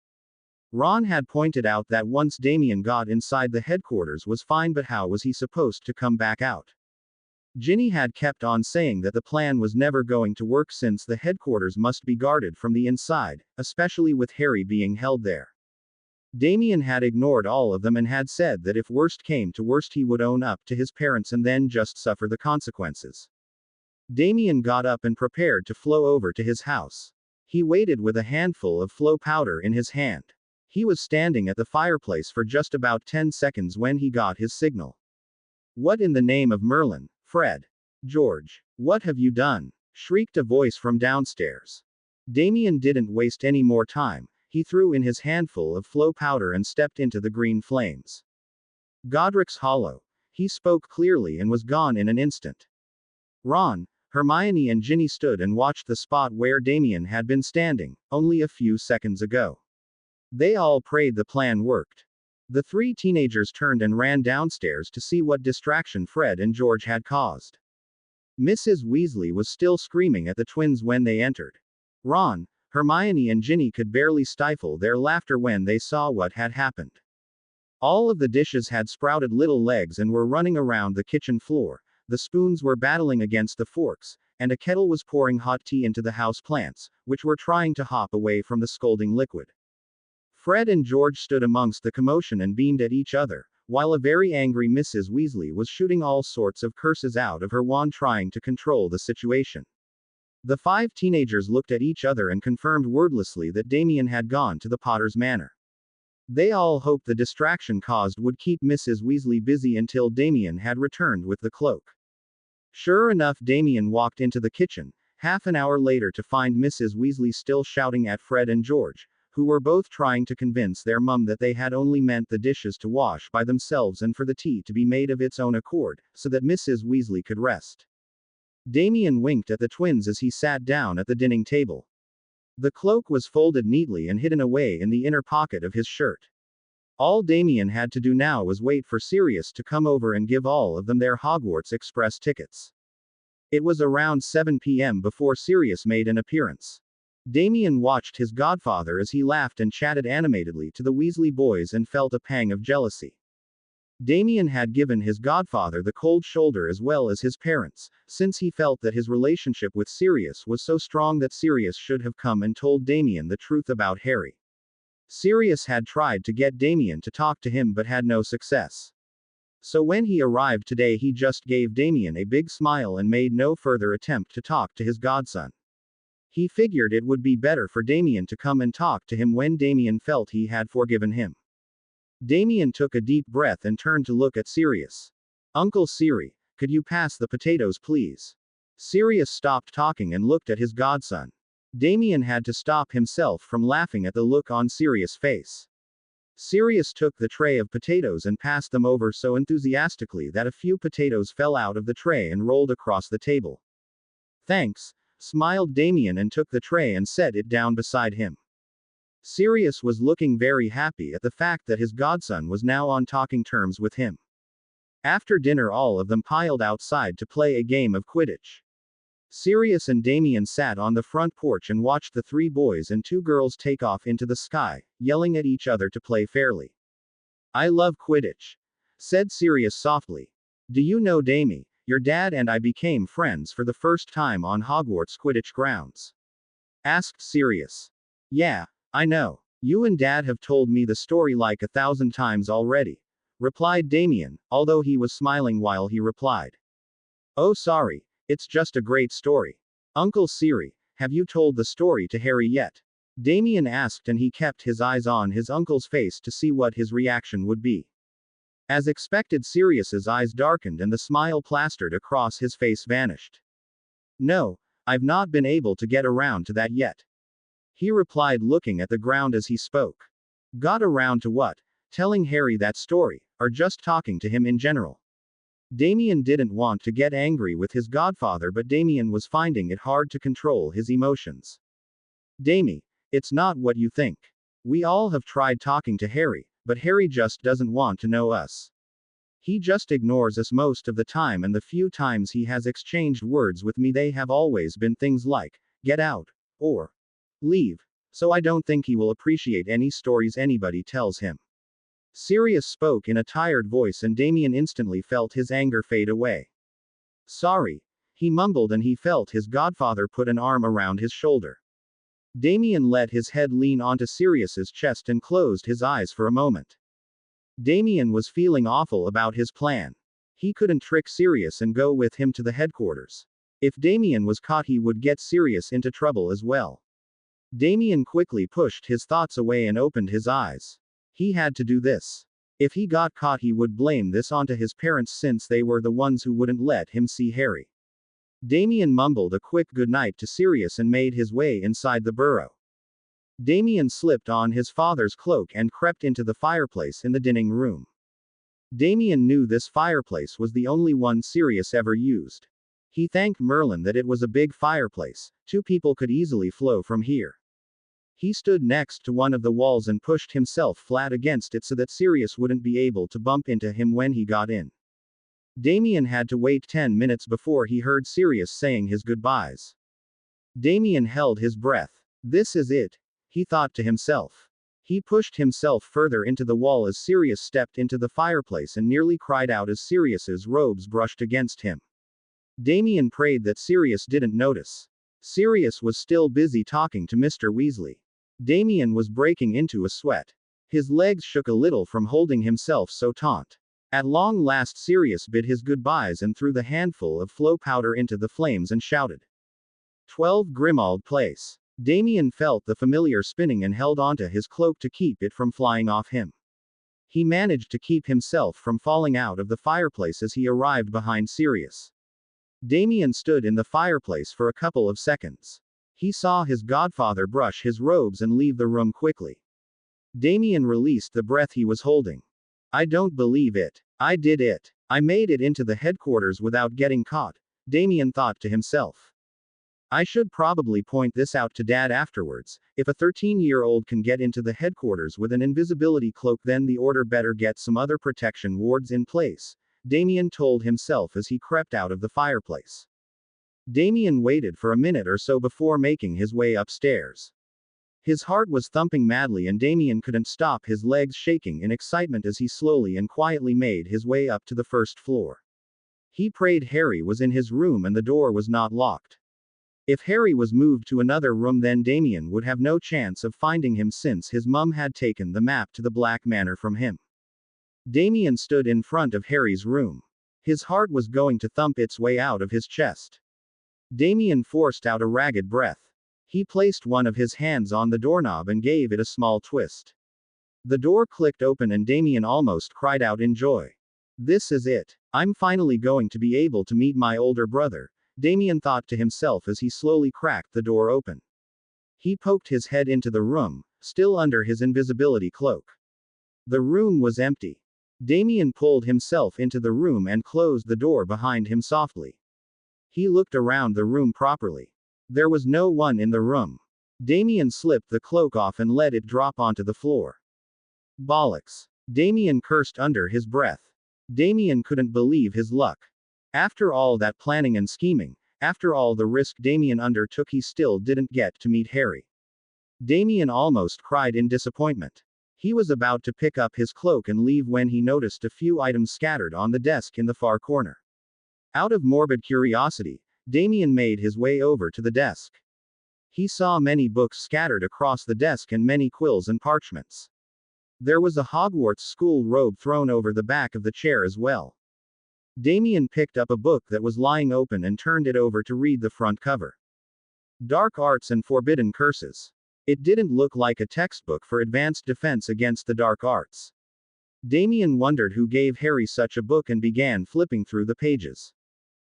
Ron had pointed out that once Damien got inside the headquarters was fine, but how was he supposed to come back out? Ginny had kept on saying that the plan was never going to work since the headquarters must be guarded from the inside, especially with Harry being held there. Damien had ignored all of them and had said that if worst came to worst he would own up to his parents and then just suffer the consequences. Damien got up and prepared to flow over to his house. He waited with a handful of flow powder in his hand. He was standing at the fireplace for just about 10 seconds when he got his signal. "What in the name of Merlin, Fred? George, what have you done?" shrieked a voice from downstairs. Damien didn't waste any more time. He threw in his handful of flow powder and stepped into the green flames. "Godric's Hollow." He spoke clearly and was gone in an instant. Ron, Hermione and Ginny stood and watched the spot where Damien had been standing, only a few seconds ago. They all prayed the plan worked. The three teenagers turned and ran downstairs to see what distraction Fred and George had caused. Mrs. Weasley was still screaming at the twins when they entered. Ron, Hermione and Ginny could barely stifle their laughter when they saw what had happened. All of the dishes had sprouted little legs and were running around the kitchen floor, the spoons were battling against the forks, and a kettle was pouring hot tea into the house plants, which were trying to hop away from the scalding liquid. Fred and George stood amongst the commotion and beamed at each other, while a very angry Mrs. Weasley was shooting all sorts of curses out of her wand trying to control the situation. The five teenagers looked at each other and confirmed wordlessly that Damien had gone to the Potter's Manor. They all hoped the distraction caused would keep Mrs. Weasley busy until Damien had returned with the cloak. Sure enough, Damien walked into the kitchen, half an hour later, to find Mrs. Weasley still shouting at Fred and George, who were both trying to convince their mum that they had only meant the dishes to wash by themselves and for the tea to be made of its own accord, so that Mrs. Weasley could rest. Damien winked at the twins as he sat down at the dining table. The cloak was folded neatly and hidden away in the inner pocket of his shirt. All Damien had to do now was wait for Sirius to come over and give all of them their Hogwarts Express tickets. It was around 7 p.m. before Sirius made an appearance. Damien watched his godfather as he laughed and chatted animatedly to the Weasley boys and felt a pang of jealousy. Damien had given his godfather the cold shoulder as well as his parents, since he felt that his relationship with Sirius was so strong that Sirius should have come and told Damien the truth about Harry. Sirius had tried to get Damien to talk to him but had no success. So when he arrived today, he just gave Damien a big smile and made no further attempt to talk to his godson. He figured it would be better for Damien to come and talk to him when Damien felt he had forgiven him. Damien took a deep breath and turned to look at Sirius. "Uncle Siri, could you pass the potatoes, please?" Sirius stopped talking and looked at his godson. Damien had to stop himself from laughing at the look on Sirius' face. Sirius took the tray of potatoes and passed them over so enthusiastically that a few potatoes fell out of the tray and rolled across the table. "Thanks," smiled Damien and took the tray and set it down beside him. Sirius was looking very happy at the fact that his godson was now on talking terms with him. After dinner, all of them piled outside to play a game of Quidditch. Sirius and Damien sat on the front porch and watched the three boys and two girls take off into the sky, yelling at each other to play fairly. "I love Quidditch," said Sirius softly. "Do you know, Damie, your dad and I became friends for the first time on Hogwarts Quidditch grounds?" asked Sirius. "Yeah, I know. You and Dad have told me the story like 1,000 times already," replied Damien, although he was smiling while he replied. "Oh, sorry, it's just a great story. Uncle Siri, have you told the story to Harry yet?" Damien asked, and he kept his eyes on his uncle's face to see what his reaction would be. As expected, Sirius's eyes darkened and the smile plastered across his face vanished. No, I've not been able to get around to that yet. He replied, looking at the ground as he spoke. Got around to what? Telling Harry that story, or just talking to him in general? Damien didn't want to get angry with his godfather, but Damien was finding it hard to control his emotions. Damie, it's not what you think. We all have tried talking to Harry, but Harry just doesn't want to know us. He just ignores us most of the time, and the few times he has exchanged words with me, they have always been things like, get out, or leave. So I don't think he will appreciate any stories anybody tells him. Sirius spoke in a tired voice, and Damien instantly felt his anger fade away. Sorry, he mumbled, and he felt his godfather put an arm around his shoulder. Damien let his head lean onto Sirius's chest and closed his eyes for a moment. Damien was feeling awful about his plan. He couldn't trick Sirius and go with him to the headquarters. If Damien was caught, he would get Sirius into trouble as well. Damien quickly pushed his thoughts away and opened his eyes. He had to do this. If he got caught, he would blame this onto his parents, since they were the ones who wouldn't let him see Harry. Damien mumbled a quick goodnight to Sirius and made his way inside the burrow. Damien slipped on his father's cloak and crept into the fireplace in the dining room. Damien knew this fireplace was the only one Sirius ever used. He thanked Merlin that it was a big fireplace. 2 people could easily flow from here. He stood next to one of the walls and pushed himself flat against it so that Sirius wouldn't be able to bump into him when he got in. Damien had to wait 10 minutes before he heard Sirius saying his goodbyes. Damien held his breath. This is it, he thought to himself. He pushed himself further into the wall as Sirius stepped into the fireplace and nearly cried out as Sirius's robes brushed against him. Damien prayed that Sirius didn't notice. Sirius was still busy talking to Mr. Weasley. Damien was breaking into a sweat. His legs shook a little from holding himself so taut. At long last, Sirius bid his goodbyes and threw the handful of flow powder into the flames and shouted. 12 Grimmauld Place. Damien felt the familiar spinning and held onto his cloak to keep it from flying off him. He managed to keep himself from falling out of the fireplace as he arrived behind Sirius. Damien stood in the fireplace for a couple of seconds. He saw his godfather brush his robes and leave the room quickly. Damien released the breath he was holding. I don't believe it. I did it. I made it into the headquarters without getting caught, Damien thought to himself. I should probably point this out to Dad afterwards. If a 13-year-old can get into the headquarters with an invisibility cloak, then the Order better get some other protection wards in place, Damien told himself as he crept out of the fireplace. Damien waited for a minute or so before making his way upstairs. His heart was thumping madly, and Damien couldn't stop his legs shaking in excitement as he slowly and quietly made his way up to the first floor. He prayed Harry was in his room and the door was not locked. If Harry was moved to another room, then Damien would have no chance of finding him, since his mum had taken the map to the Black Manor from him. Damien stood in front of Harry's room. His heart was going to thump its way out of his chest. Damien forced out a ragged breath. He placed one of his hands on the doorknob and gave it a small twist. The door clicked open and Damien almost cried out in joy. This is it. I'm finally going to be able to meet my older brother, Damien thought to himself as he slowly cracked the door open. He poked his head into the room, still under his invisibility cloak. The room was empty. Damien pulled himself into the room and closed the door behind him softly. He looked around the room properly. There was no one in the room. Damien slipped the cloak off and let it drop onto the floor. Bollocks. Damien cursed under his breath. Damien couldn't believe his luck. After all that planning and scheming, after all the risk Damien undertook, he still didn't get to meet Harry. Damien almost cried in disappointment. He was about to pick up his cloak and leave when he noticed a few items scattered on the desk in the far corner. Out of morbid curiosity, Damien made his way over to the desk. He saw many books scattered across the desk and many quills and parchments. There was a Hogwarts school robe thrown over the back of the chair as well. Damien picked up a book that was lying open and turned it over to read the front cover. Dark Arts and Forbidden Curses. It didn't look like a textbook for advanced defense against the dark arts. Damien wondered who gave Harry such a book and began flipping through the pages.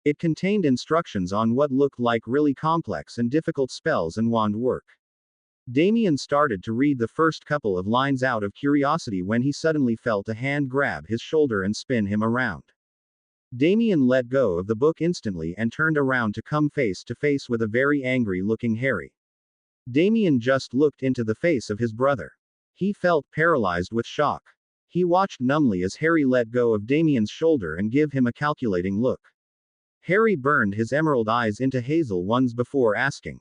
It contained instructions on what looked like really complex and difficult spells and wand work. Damien started to read the first couple of lines out of curiosity when he suddenly felt a hand grab his shoulder and spin him around. Damien let go of the book instantly and turned around to come face to face with a very angry-looking Harry. Damien just looked into the face of his brother. He felt paralyzed with shock. He watched numbly as Harry let go of Damien's shoulder and give him a calculating look. Harry burned his emerald eyes into hazel ones before asking,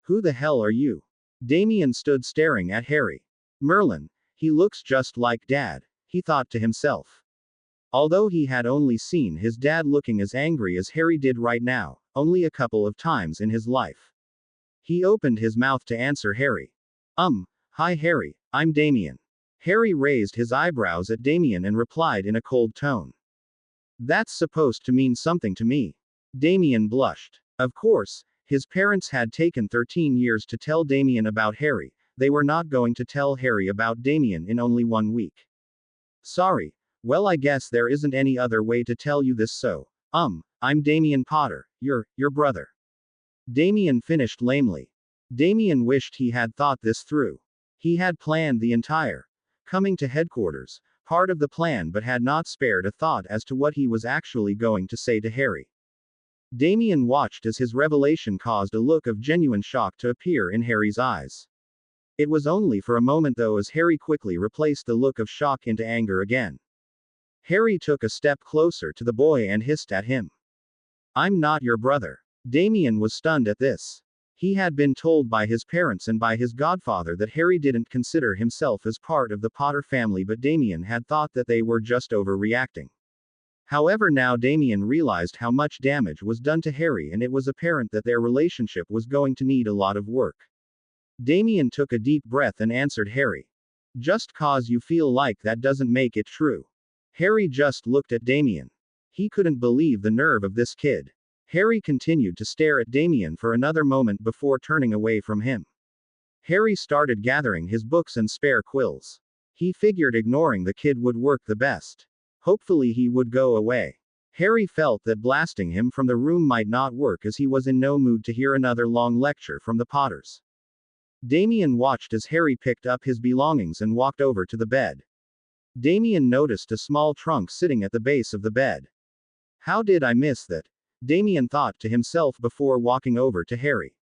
"Who the hell are you?" Damien stood staring at Harry. Merlin, he looks just like Dad, he thought to himself. Although he had only seen his dad looking as angry as Harry did right now, only a couple of times in his life. He opened his mouth to answer Harry. Hi Harry, I'm Damien. Harry raised his eyebrows at Damien and replied in a cold tone. That's supposed to mean something to me. Damien blushed. Of course, his parents had taken 13 years to tell Damien about Harry, they were not going to tell Harry about Damien in only 1 week. Sorry. Well, I guess there isn't any other way to tell you this, so, I'm Damien Potter, your brother. Damien finished lamely. Damien wished he had thought this through. He had planned the entire coming to headquarters part of the plan but had not spared a thought as to what he was actually going to say to Harry. Damien watched as his revelation caused a look of genuine shock to appear in Harry's eyes. It was only for a moment though, as Harry quickly replaced the look of shock into anger again. Harry took a step closer to the boy and hissed at him. I'm not your brother. Damien was stunned at this. He had been told by his parents and by his godfather that Harry didn't consider himself as part of the Potter family, but Damien had thought that they were just overreacting. However, now Damien realized how much damage was done to Harry and it was apparent that their relationship was going to need a lot of work. Damien took a deep breath and answered Harry. Just cause you feel like that doesn't make it true. Harry just looked at Damien. He couldn't believe the nerve of this kid. Harry continued to stare at Damien for another moment before turning away from him. Harry started gathering his books and spare quills. He figured ignoring the kid would work the best. Hopefully he would go away. Harry felt that blasting him from the room might not work, as he was in no mood to hear another long lecture from the Potters. Damien watched as Harry picked up his belongings and walked over to the bed. Damien noticed a small trunk sitting at the base of the bed. How did I miss that? Damien thought to himself before walking over to Harry.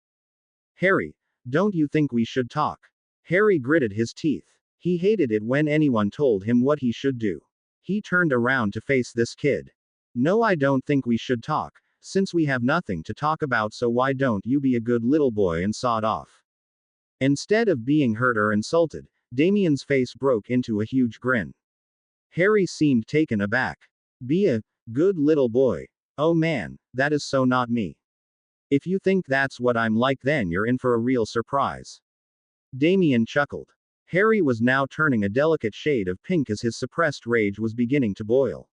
Harry, don't you think we should talk? Harry gritted his teeth. He hated it when anyone told him what he should do. He turned around to face this kid. No, I don't think we should talk, since we have nothing to talk about, so why don't you be a good little boy and sod off? Instead of being hurt or insulted, Damien's face broke into a huge grin. Harry seemed taken aback. Be a good little boy. Oh man, that is so not me. If you think that's what I'm like, then you're in for a real surprise. Damien chuckled. Harry was now turning a delicate shade of pink as his suppressed rage was beginning to boil.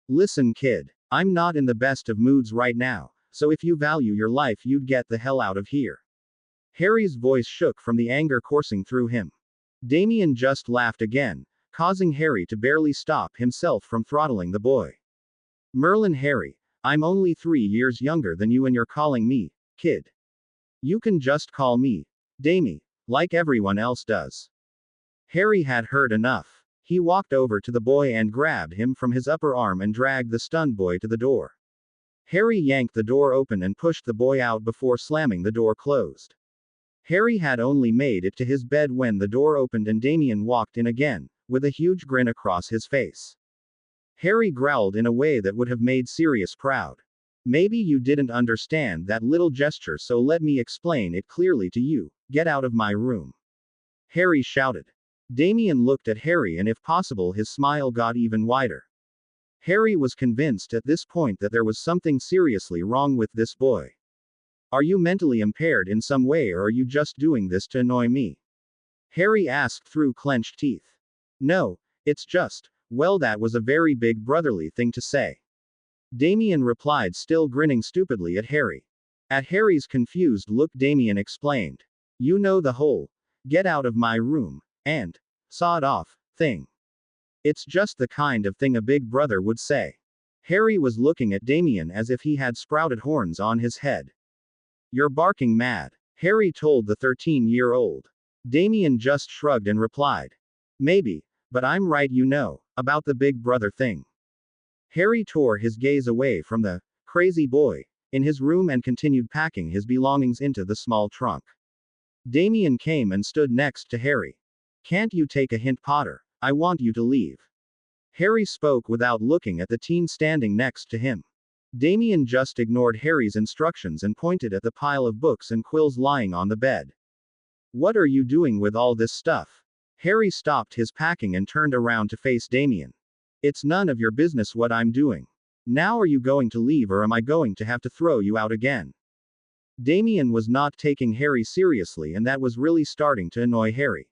Listen, kid, I'm not in the best of moods right now, so if you value your life, you'd get the hell out of here. Harry's voice shook from the anger coursing through him. Damien just laughed again, causing Harry to barely stop himself from throttling the boy. Merlin, Harry, I'm only 3 years younger than you and you're calling me kid. You can just call me Damie, like everyone else does. Harry had heard enough. He walked over to the boy and grabbed him from his upper arm and dragged the stunned boy to the door. Harry yanked the door open and pushed the boy out before slamming the door closed. Harry had only made it to his bed when the door opened and Damien walked in again, with a huge grin across his face. Harry growled in a way that would have made Sirius proud. Maybe you didn't understand that little gesture, so let me explain it clearly to you. Get out of my room. Harry shouted. Damien looked at Harry and if possible his smile got even wider. Harry was convinced at this point that there was something seriously wrong with this boy. Are you mentally impaired in some way, or are you just doing this to annoy me? Harry asked through clenched teeth. No, it's just, well, that was a very big brotherly thing to say. Damien replied, still grinning stupidly at Harry. At Harry's confused look, Damien explained. You know the whole, get out of my room, and, sawed off, thing. It's just the kind of thing a big brother would say. Harry was looking at Damien as if he had sprouted horns on his head. You're barking mad, Harry told the 13-year-old. Damien just shrugged and replied. Maybe, but I'm right, about the big brother thing. Harry tore his gaze away from the crazy boy in his room and continued packing his belongings into the small trunk. Damien came and stood next to Harry. Can't you take a hint, Potter? I want you to leave. Harry spoke without looking at the teen standing next to him. Damien just ignored Harry's instructions and pointed at the pile of books and quills lying on the bed. What are you doing with all this stuff? Harry stopped his packing and turned around to face Damien. It's none of your business what I'm doing. Now are you going to leave or am I going to have to throw you out again? Damien was not taking Harry seriously and that was really starting to annoy Harry.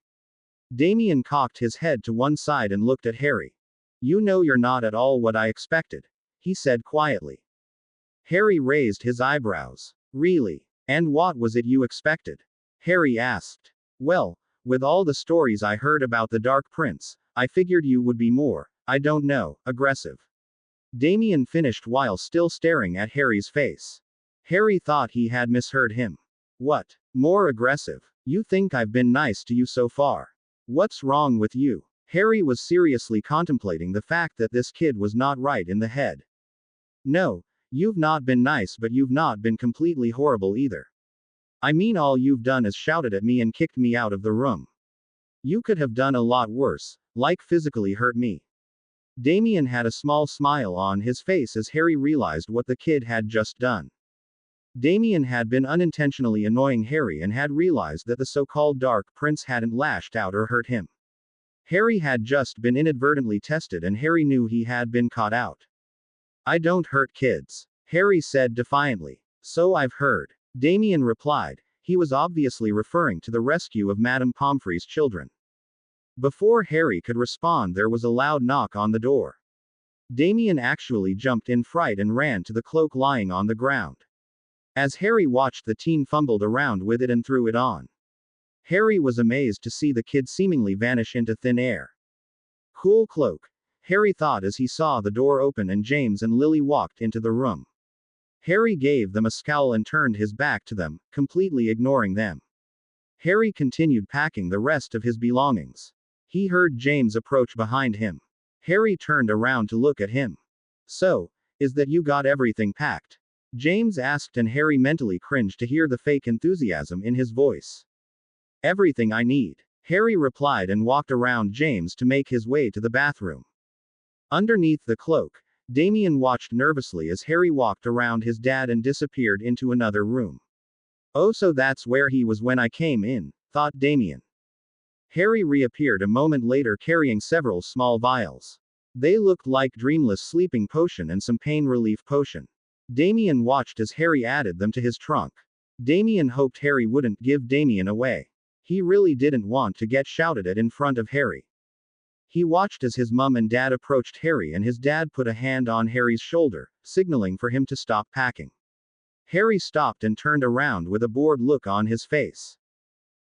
Damien cocked his head to one side and looked at Harry. You know you're not at all what I expected, he said quietly. Harry raised his eyebrows. Really? And what was it you expected? Harry asked. Well, with all the stories I heard about the Dark Prince, I figured you would be more, I don't know, aggressive. Damien finished while still staring at Harry's face. Harry thought he had misheard him. What? More aggressive? You think I've been nice to you so far? What's wrong with you? Harry was seriously contemplating the fact that this kid was not right in the head. No, you've not been nice, but you've not been completely horrible either. I mean, all you've done is shouted at me and kicked me out of the room. You could have done a lot worse, like physically hurt me. Damien had a small smile on his face as Harry realized what the kid had just done. Damien had been unintentionally annoying Harry and had realized that the so-called Dark Prince hadn't lashed out or hurt him. Harry had just been inadvertently tested and Harry knew he had been caught out. I don't hurt kids, Harry said defiantly. So I've heard. Damien replied. He was obviously referring to the rescue of Madame Pomfrey's children. Before Harry could respond, there was a loud knock on the door. Damien actually jumped in fright and ran to the cloak lying on the ground. As Harry watched, the teen fumbled around with it and threw it on. Harry was amazed to see the kid seemingly vanish into thin air. Cool cloak, Harry thought as he saw the door open and James and Lily walked into the room. Harry gave them a scowl and turned his back to them, completely ignoring them. Harry continued packing the rest of his belongings. He heard James approach behind him. Harry turned around to look at him. So, is that you got everything packed? James asked, and Harry mentally cringed to hear the fake enthusiasm in his voice. Everything I need, Harry replied and walked around James to make his way to the bathroom. Underneath the cloak, Damien watched nervously as Harry walked around his dad and disappeared into another room. Oh, so that's where he was when I came in, thought Damien. Harry reappeared a moment later carrying several small vials. They looked like dreamless sleeping potion and some pain relief potion. Damien watched as Harry added them to his trunk. Damien hoped Harry wouldn't give Damien away. He really didn't want to get shouted at in front of Harry. He watched as his mum and dad approached Harry and his dad put a hand on Harry's shoulder, signaling for him to stop packing. Harry stopped and turned around with a bored look on his face.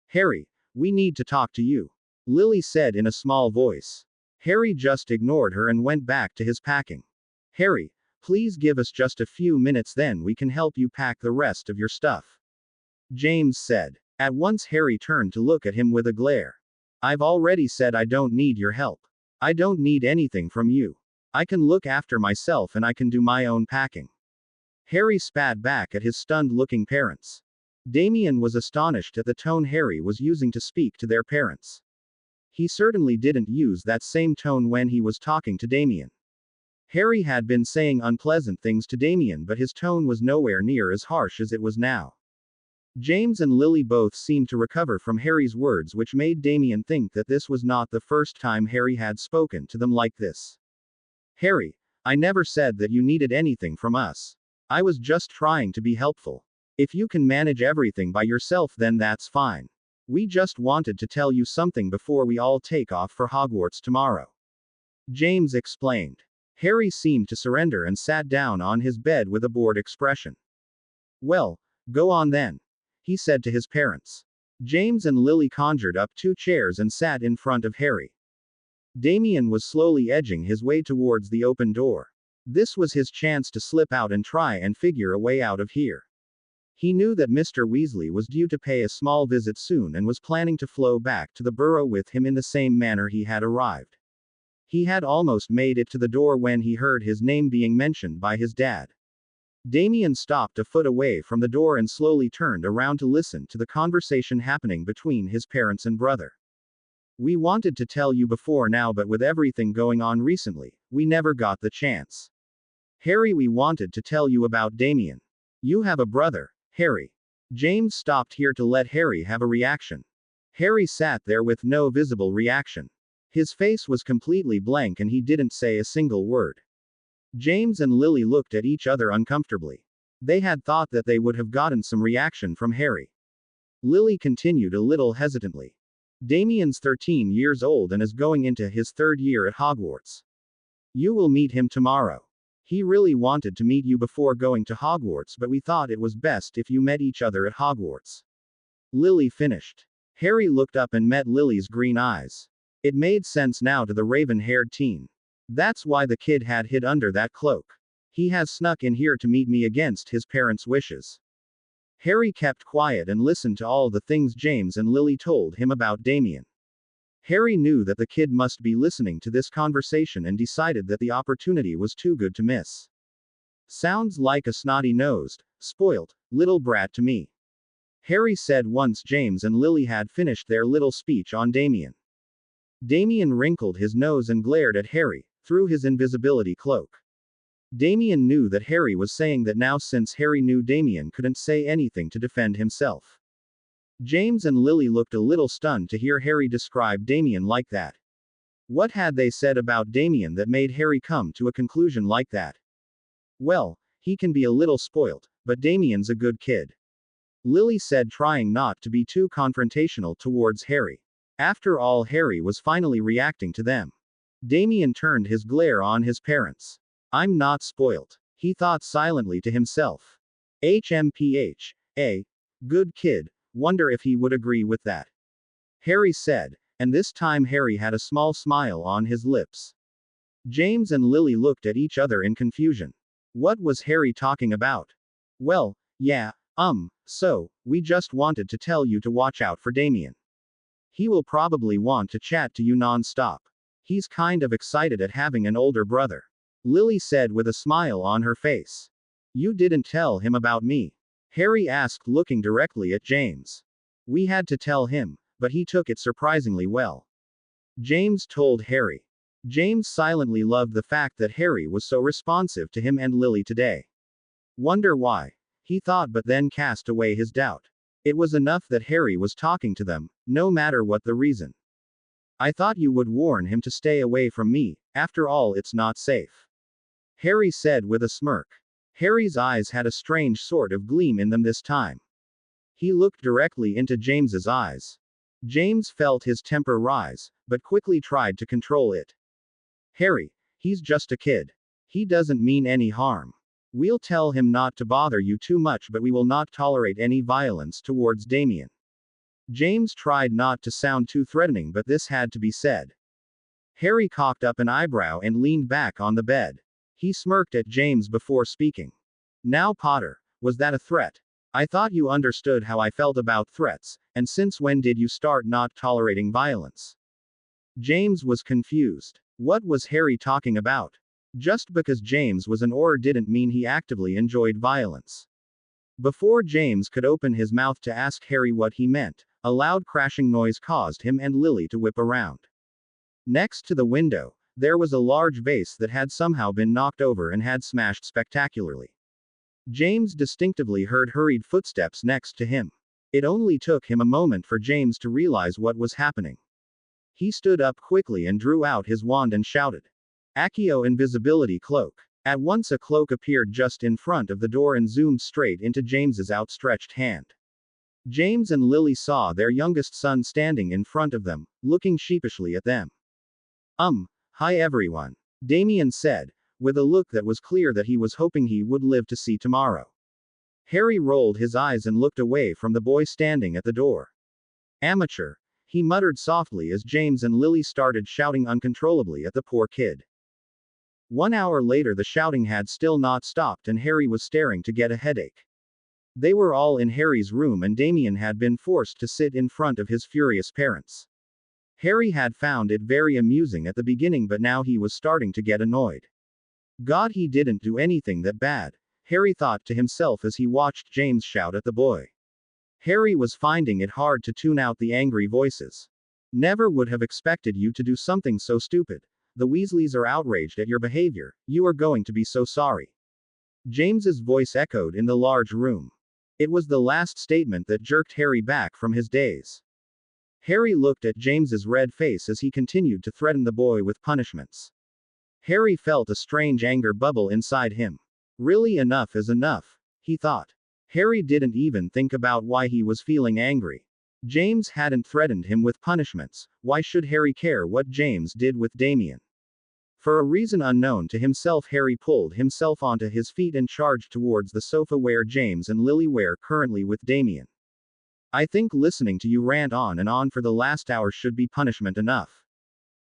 Harry, we need to talk to you, Lily said in a small voice. Harry just ignored her and went back to his packing. Harry, please give us just a few minutes, then we can help you pack the rest of your stuff, James said. At once Harry turned to look at him with a glare. I've already said I don't need your help. I don't need anything from you. I can look after myself and I can do my own packing. Harry spat back at his stunned-looking parents. Damien was astonished at the tone Harry was using to speak to their parents. He certainly didn't use that same tone when he was talking to Damien. Harry had been saying unpleasant things to Damien, but his tone was nowhere near as harsh as it was now. James and Lily both seemed to recover from Harry's words, which made Damien think that this was not the first time Harry had spoken to them like this. Harry, I never said that you needed anything from us. I was just trying to be helpful. If you can manage everything by yourself, then that's fine. We just wanted to tell you something before we all take off for Hogwarts tomorrow, James explained. Harry seemed to surrender and sat down on his bed with a bored expression. Well, go on then, he said to his parents. James and Lily conjured up 2 chairs and sat in front of Harry. Damien was slowly edging his way towards the open door. This was his chance to slip out and try and figure a way out of here. He knew that Mr. Weasley was due to pay a small visit soon and was planning to flow back to the burrow with him in the same manner he had arrived. He had almost made it to the door when he heard his name being mentioned by his dad. Damien stopped a foot away from the door and slowly turned around to listen to the conversation happening between his parents and brother. We wanted to tell you before now, but with everything going on recently, we never got the chance. Harry, we wanted to tell you about Damien. You have a brother, Harry. James stopped here to let Harry have a reaction. Harry sat there with no visible reaction. His face was completely blank and he didn't say a single word. James and Lily looked at each other uncomfortably. They had thought that they would have gotten some reaction from Harry. Lily continued a little hesitantly. Damien's 13 years old and is going into his 3rd year at Hogwarts. You will meet him tomorrow. He really wanted to meet you before going to Hogwarts, but we thought it was best if you met each other at Hogwarts. Lily finished. Harry looked up and met Lily's green eyes. It made sense now to the raven-haired teen. That's why the kid had hid under that cloak. He has snuck in here to meet me against his parents' wishes. Harry kept quiet and listened to all the things James and Lily told him about Damien. Harry knew that the kid must be listening to this conversation and decided that the opportunity was too good to miss. Sounds like a snotty-nosed, spoilt, little brat to me. Harry said once James and Lily had finished their little speech on Damien. Damien wrinkled his nose and glared at Harry, through his invisibility cloak. Damien knew that Harry was saying that now, since Harry knew Damien couldn't say anything to defend himself. James and Lily looked a little stunned to hear Harry describe Damien like that. What had they said about Damien that made Harry come to a conclusion like that? Well, he can be a little spoilt, but Damien's a good kid. Lily said, trying not to be too confrontational towards Harry. After all, Harry was finally reacting to them. Damien turned his glare on his parents. I'm not spoilt, he thought silently to himself. HMPH. Good kid, wonder if he would agree with that. Harry said, and this time Harry had a small smile on his lips. James and Lily looked at each other in confusion. What was Harry talking about? Well, yeah, so, we just wanted to tell you to watch out for Damien. He will probably want to chat to you non-stop. He's kind of excited at having an older brother. Lily said with a smile on her face. You didn't tell him about me? Harry asked, looking directly at James. We had to tell him, but he took it surprisingly well. James told Harry. James silently loved the fact that Harry was so responsive to him and Lily today. Wonder why? He thought, but then cast away his doubt. It was enough that Harry was talking to them, no matter what the reason. I thought you would warn him to stay away from me, after all it's not safe. Harry said with a smirk. Harry's eyes had a strange sort of gleam in them this time. He looked directly into James's eyes. James felt his temper rise, but quickly tried to control it. Harry, he's just a kid. He doesn't mean any harm. We'll tell him not to bother you too much, but we will not tolerate any violence towards Damien. James tried not to sound too threatening, but this had to be said. Harry cocked up an eyebrow and leaned back on the bed. He smirked at James before speaking. Now, Potter, was that a threat? I thought you understood how I felt about threats, and since when did you start not tolerating violence? James was confused. What was Harry talking about? Just because James was an Auror didn't mean he actively enjoyed violence. Before James could open his mouth to ask Harry what he meant, a loud crashing noise caused him and Lily to whip around. Next to the window, there was a large vase that had somehow been knocked over and had smashed spectacularly. James distinctively heard hurried footsteps next to him. It only took him a moment for James to realize what was happening. He stood up quickly and drew out his wand and shouted, Accio invisibility cloak. At once a cloak appeared just in front of the door and zoomed straight into James's outstretched hand. James and Lily saw their youngest son standing in front of them, looking sheepishly at them. Hi everyone. Damien said, with a look that was clear that he was hoping he would live to see tomorrow. Harry rolled his eyes and looked away from the boy standing at the door. Amateur. he muttered softly as James and Lily started shouting uncontrollably at the poor kid. 1 hour later, the shouting had still not stopped, and Harry was staring to get a headache. They were all in Harry's room, and Damien had been forced to sit in front of his furious parents. Harry had found it very amusing at the beginning, but now he was starting to get annoyed. God, he didn't do anything that bad, Harry thought to himself as he watched James shout at the boy. Harry was finding it hard to tune out the angry voices. Never would have expected you to do something so stupid. The Weasleys are outraged at your behavior. You are going to be so sorry. James's voice echoed in the large room. It was the last statement that jerked Harry back from his daze. Harry looked at James's red face as he continued to threaten the boy with punishments. Harry felt a strange anger bubble inside him. Really, enough is enough, he thought. Harry didn't even think about why he was feeling angry. James hadn't threatened him with punishments. Why should Harry care what James did with Damien? For a reason unknown to himself, Harry pulled himself onto his feet and charged towards the sofa where James and Lily were currently with Damien. I think listening to you rant on and on for the last hour should be punishment enough,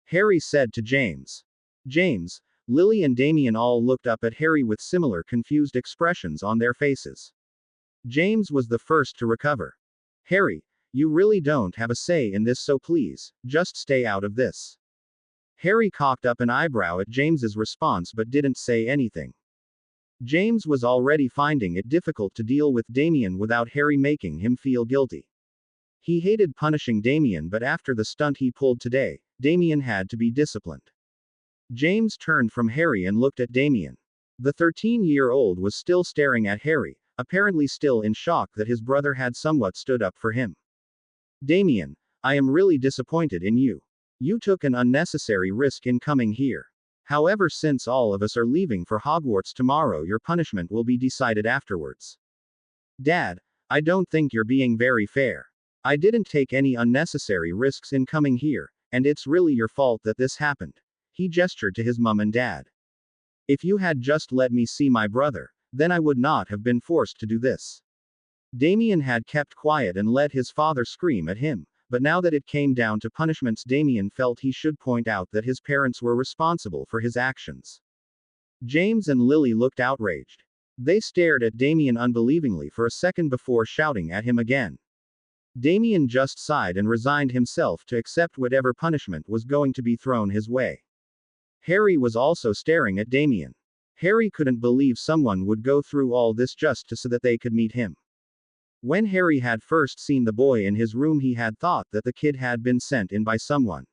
Harry said to James. James, Lily and Damien all looked up at Harry with similar confused expressions on their faces. James was the first to recover. Harry, you really don't have a say in this, so please, just stay out of this. Harry cocked up an eyebrow at James's response but didn't say anything. James was already finding it difficult to deal with Damien without Harry making him feel guilty. He hated punishing Damien, but after the stunt he pulled today, Damien had to be disciplined. James turned from Harry and looked at Damien. The 13-year-old was still staring at Harry, apparently still in shock that his brother had somewhat stood up for him. Damien, I am really disappointed in you. You took an unnecessary risk in coming here. However, since all of us are leaving for Hogwarts tomorrow, your punishment will be decided afterwards. Dad, I don't think you're being very fair. I didn't take any unnecessary risks in coming here, and it's really your fault that this happened. He gestured to his mum and dad. If you had just let me see my brother, then I would not have been forced to do this. Damien had kept quiet and let his father scream at him, but now that it came down to punishments, Damien felt he should point out that his parents were responsible for his actions. James and Lily looked outraged. They stared at Damien unbelievingly for a second before shouting at him again. Damien just sighed and resigned himself to accept whatever punishment was going to be thrown his way. Harry was also staring at Damien. Harry couldn't believe someone would go through all this just so that they could meet him. When Harry had first seen the boy in his room, he had thought that the kid had been sent in by someone.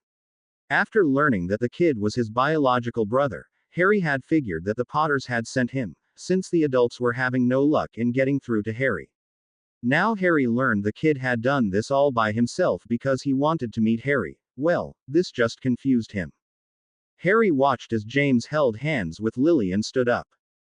After learning that the kid was his biological brother, Harry had figured that the Potters had sent him, since the adults were having no luck in getting through to Harry. Now Harry learned the kid had done this all by himself because he wanted to meet Harry. Well, this just confused him. Harry watched as James held hands with Lily and stood up.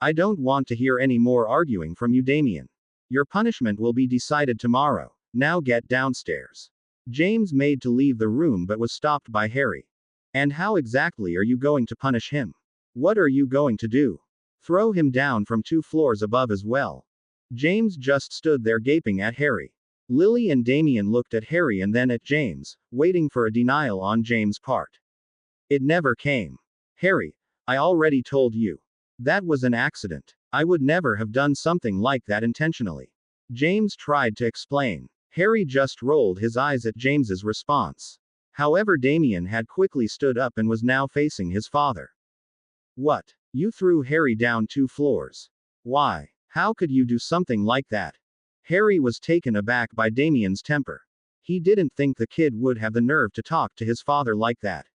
I don't want to hear any more arguing from you, Damien. Your punishment will be decided tomorrow. Now get downstairs. James made to leave the room but was stopped by Harry. And how exactly are you going to punish him? What are you going to do? Throw him down from 2 floors above as well? James just stood there gaping at Harry. Lily and Damien looked at Harry and then at James, waiting for a denial on James' part. It never came. Harry, I already told you. That was an accident. I would never have done something like that intentionally. James tried to explain. Harry just rolled his eyes at James's response. However, Damien had quickly stood up and was now facing his father. What? You threw Harry down 2 floors? Why? How could you do something like that? Harry was taken aback by Damien's temper. He didn't think the kid would have the nerve to talk to his father like that.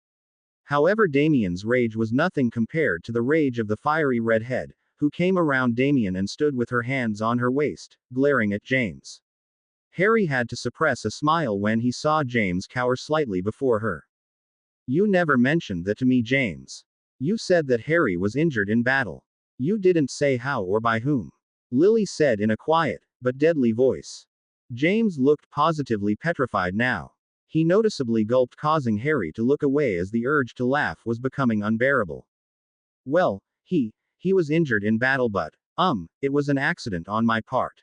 However, Damien's rage was nothing compared to the rage of the fiery redhead, who came around Damien and stood with her hands on her waist, glaring at James. Harry had to suppress a smile when he saw James cower slightly before her. You never mentioned that to me, James. You said that Harry was injured in battle. You didn't say how or by whom. Lily said in a quiet, but deadly voice. James looked positively petrified now. He noticeably gulped, causing Harry to look away as the urge to laugh was becoming unbearable. Well, he was injured in battle, but, it was an accident on my part.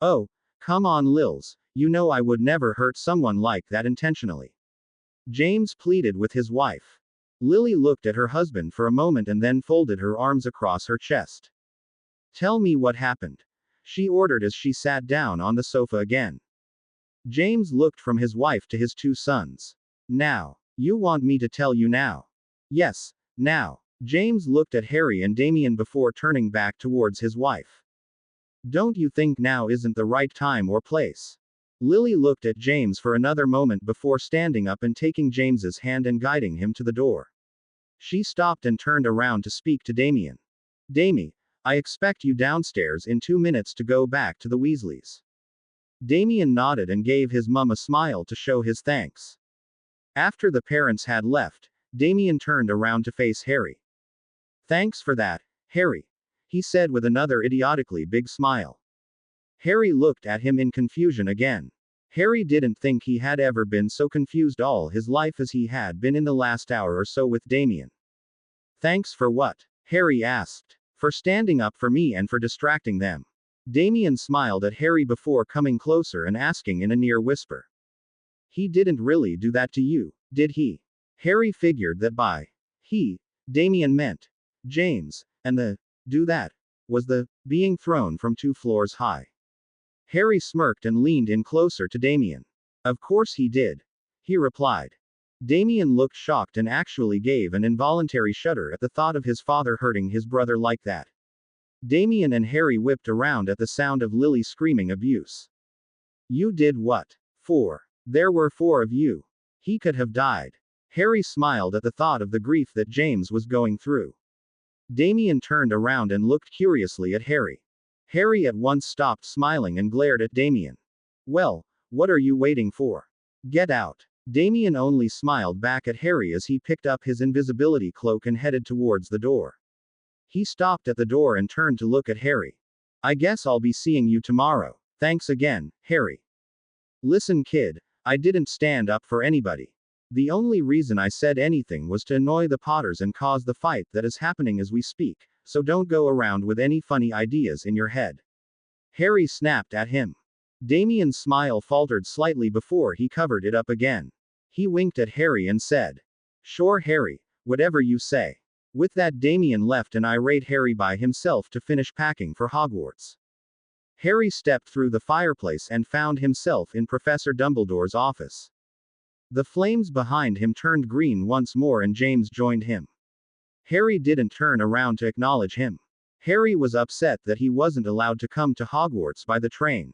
Oh, come on, Lils, You know I would never hurt someone like that intentionally. James pleaded with his wife. Lily looked at her husband for a moment and then folded her arms across her chest. Tell me what happened, she ordered as she sat down on the sofa again. James looked from his wife to his two sons. Now. You want me to tell you now? Yes, now. James looked at Harry and Damien before turning back towards his wife. Don't you think now isn't the right time or place? Lily looked at James for another moment before standing up and taking James's hand and guiding him to the door. She stopped and turned around to speak to Damien. Damie, I expect you downstairs in 2 minutes to go back to the Weasleys. Damien nodded and gave his mum a smile to show his thanks. After the parents had left, Damien turned around to face Harry. Thanks for that, Harry, he said with another idiotically big smile. Harry looked at him in confusion again. Harry didn't think he had ever been so confused all his life as he had been in the last hour or so with Damien. Thanks for what? Harry asked. For standing up for me and for distracting them. Damien smiled at Harry before coming closer and asking in a near whisper. He didn't really do that to you, did he? Harry figured that by he, Damien meant James, and the do that was the being thrown from 2 floors high. Harry smirked and leaned in closer to Damien. Of course he did, he replied. Damien looked shocked and actually gave an involuntary shudder at the thought of his father hurting his brother like that. Damien and Harry whipped around at the sound of Lily screaming abuse. You did what? 4. There were 4 of you. He could have died. Harry smiled at the thought of the grief that James was going through. Damien turned around and looked curiously at Harry. Harry at once stopped smiling and glared at Damien. Well, what are you waiting for? Get out. Damien only smiled back at Harry as he picked up his invisibility cloak and headed towards the door. He stopped at the door and turned to look at Harry. I guess I'll be seeing you tomorrow. Thanks again, Harry. Listen, kid, I didn't stand up for anybody. The only reason I said anything was to annoy the Potters and cause the fight that is happening as we speak, so don't go around with any funny ideas in your head. Harry snapped at him. Damien's smile faltered slightly before he covered it up again. He winked at Harry and said, Sure, Harry, whatever you say. With that, Damien left an irate Harry by himself to finish packing for Hogwarts. Harry stepped through the fireplace and found himself in Professor Dumbledore's office. The flames behind him turned green once more and James joined him. Harry didn't turn around to acknowledge him. Harry was upset that he wasn't allowed to come to Hogwarts by the train.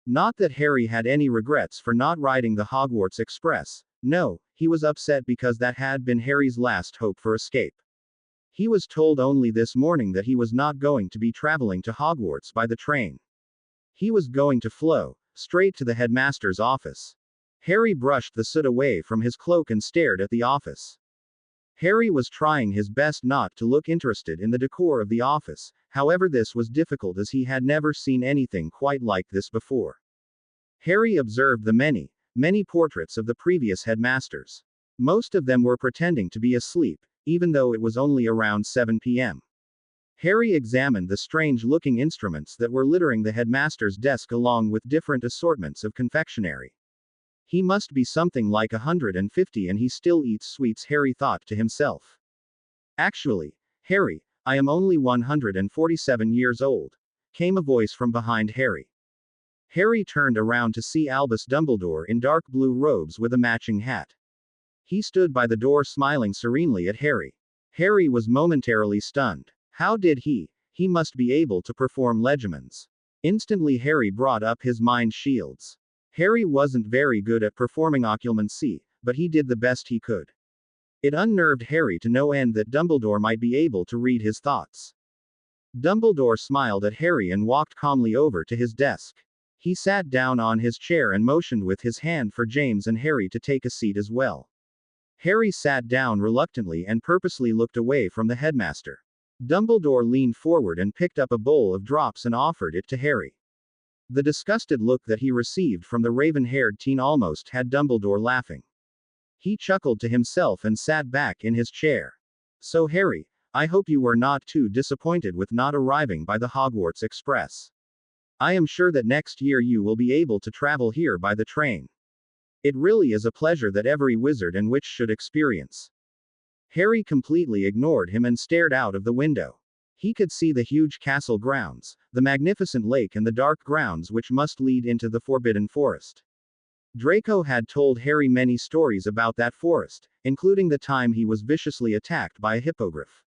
Not that Harry had any regrets for not riding the Hogwarts Express. No, he was upset because that had been Harry's last hope for escape. He was told only this morning that he was not going to be traveling to Hogwarts by the train. He was going to flow straight to the headmaster's office. Harry brushed the soot away from his cloak and stared at the office. Harry was trying his best not to look interested in the decor of the office, however this was difficult as he had never seen anything quite like this before. Harry observed the many portraits of the previous headmasters. Most of them were pretending to be asleep, even though it was only around 7 p.m. Harry examined the strange-looking instruments that were littering the headmaster's desk along with different assortments of confectionery. He must be something like 150 and he still eats sweets, Harry thought to himself. Actually, Harry, I am only 147 years old, came a voice from behind Harry. Harry turned around to see Albus Dumbledore in dark blue robes with a matching hat. He stood by the door smiling serenely at Harry. Harry was momentarily stunned. How did he must be able to perform legimens. Instantly Harry brought up his mind shields. Harry wasn't very good at performing occlumency, but he did the best he could. It unnerved Harry to no end that Dumbledore might be able to read his thoughts. Dumbledore smiled at Harry and walked calmly over to his desk. He sat down on his chair and motioned with his hand for James and Harry to take a seat as well. Harry sat down reluctantly and purposely looked away from the headmaster. Dumbledore leaned forward and picked up a bowl of drops and offered it to Harry. The disgusted look that he received from the raven-haired teen almost had Dumbledore laughing. He chuckled to himself and sat back in his chair. So Harry, I hope you were not too disappointed with not arriving by the Hogwarts Express. I am sure that next year you will be able to travel here by the train. It really is a pleasure that every wizard and witch should experience. Harry completely ignored him and stared out of the window. He could see the huge castle grounds, the magnificent lake, and the dark grounds which must lead into the Forbidden Forest. Draco had told Harry many stories about that forest, including the time he was viciously attacked by a hippogriff.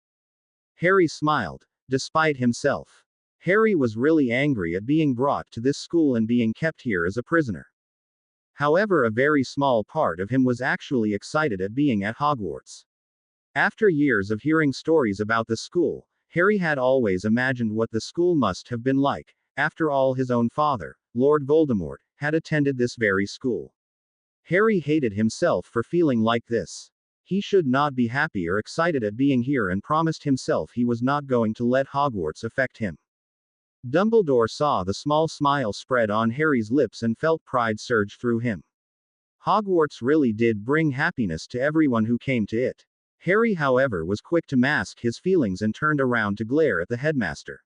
Harry smiled, despite himself. Harry was really angry at being brought to this school and being kept here as a prisoner. However, a very small part of him was actually excited at being at Hogwarts. After years of hearing stories about the school, Harry had always imagined what the school must have been like. After all, his own father, Lord Voldemort, had attended this very school. Harry hated himself for feeling like this. He should not be happy or excited at being here and promised himself he was not going to let Hogwarts affect him. Dumbledore saw the small smile spread on Harry's lips and felt pride surge through him. Hogwarts really did bring happiness to everyone who came to it. Harry, however, was quick to mask his feelings and turned around to glare at the headmaster.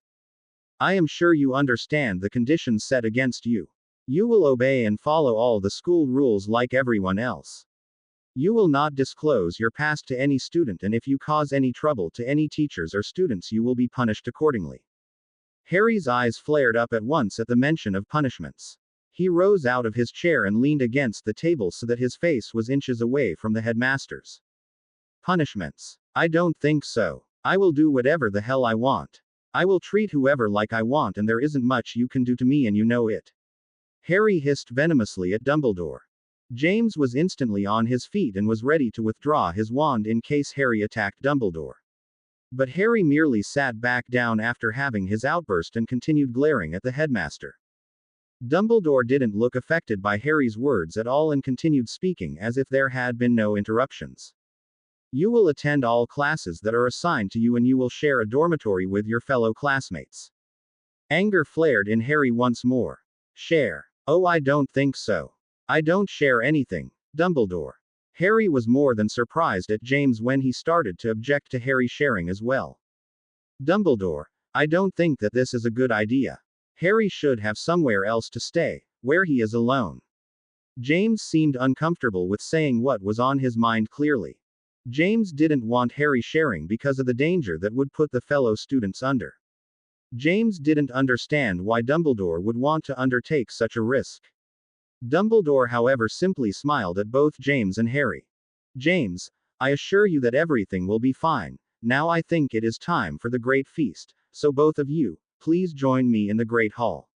I am sure you understand the conditions set against you. You will obey and follow all the school rules like everyone else. You will not disclose your past to any student, and if you cause any trouble to any teachers or students, you will be punished accordingly. Harry's eyes flared up at once at the mention of punishments. He rose out of his chair and leaned against the table so that his face was inches away from the headmaster's. Punishments? I don't think so. I will do whatever the hell I want. I will treat whoever like I want, and there isn't much you can do to me, and you know it. Harry hissed venomously at Dumbledore. James was instantly on his feet and was ready to withdraw his wand in case Harry attacked Dumbledore. But Harry merely sat back down after having his outburst and continued glaring at the headmaster. Dumbledore didn't look affected by Harry's words at all and continued speaking as if there had been no interruptions. You will attend all classes that are assigned to you, and you will share a dormitory with your fellow classmates. Anger flared in Harry once more. Share? Oh, I don't think so. I don't share anything, Dumbledore. Harry was more than surprised at James when he started to object to Harry sharing as well. Dumbledore, I don't think that this is a good idea. Harry should have somewhere else to stay, where he is alone. James seemed uncomfortable with saying what was on his mind clearly. James didn't want Harry sharing because of the danger that would put the fellow students under. James didn't understand why Dumbledore would want to undertake such a risk. Dumbledore, however, simply smiled at both James and Harry. James, I assure you that everything will be fine. Now I think it is time for the great feast, so both of you, please join me in the Great Hall.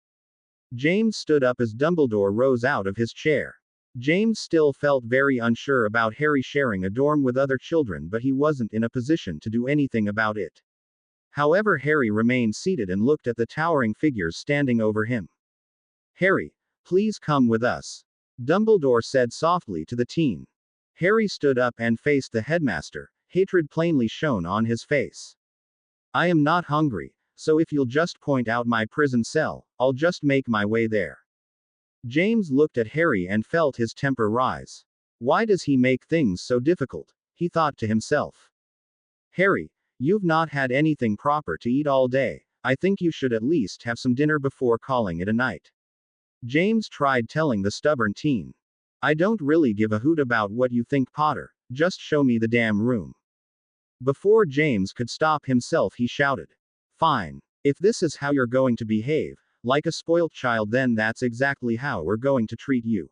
James stood up as Dumbledore rose out of his chair. James still felt very unsure about Harry sharing a dorm with other children, but he wasn't in a position to do anything about it. However, Harry remained seated and looked at the towering figures standing over him. Harry, please come with us, Dumbledore said softly to the teen. Harry stood up and faced the headmaster, hatred plainly shown on his face. I am not hungry, so if you'll just point out my prison cell, I'll just make my way there. James looked at Harry and felt his temper rise. Why does he make things so difficult? He thought to himself. Harry, you've not had anything proper to eat all day. I think you should at least have some dinner before calling it a night. James tried telling the stubborn teen. I don't really give a hoot about what you think, Potter. Just show me the damn room. Before James could stop himself, he shouted. Fine. If this is how you're going to behave, like a spoilt child, then that's exactly how we're going to treat you.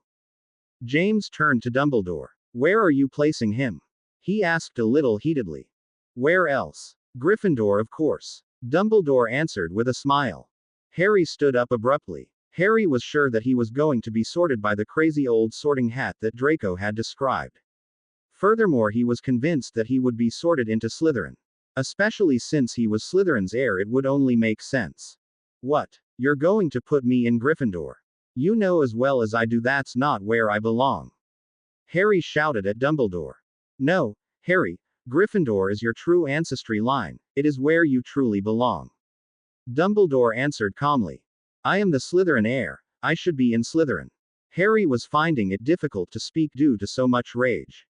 James turned to Dumbledore. Where are you placing him? He asked a little heatedly. Where else? Gryffindor, of course. Dumbledore answered with a smile. Harry stood up abruptly. Harry was sure that he was going to be sorted by the crazy old sorting hat that Draco had described. Furthermore, he was convinced that he would be sorted into Slytherin. Especially since he was Slytherin's heir, it would only make sense. What? You're going to put me in Gryffindor? You know as well as I do that's not where I belong. Harry shouted at Dumbledore. No, Harry, Gryffindor is your true ancestry line. It is where you truly belong. Dumbledore answered calmly. I am the Slytherin heir. I should be in Slytherin. Harry was finding it difficult to speak due to so much rage.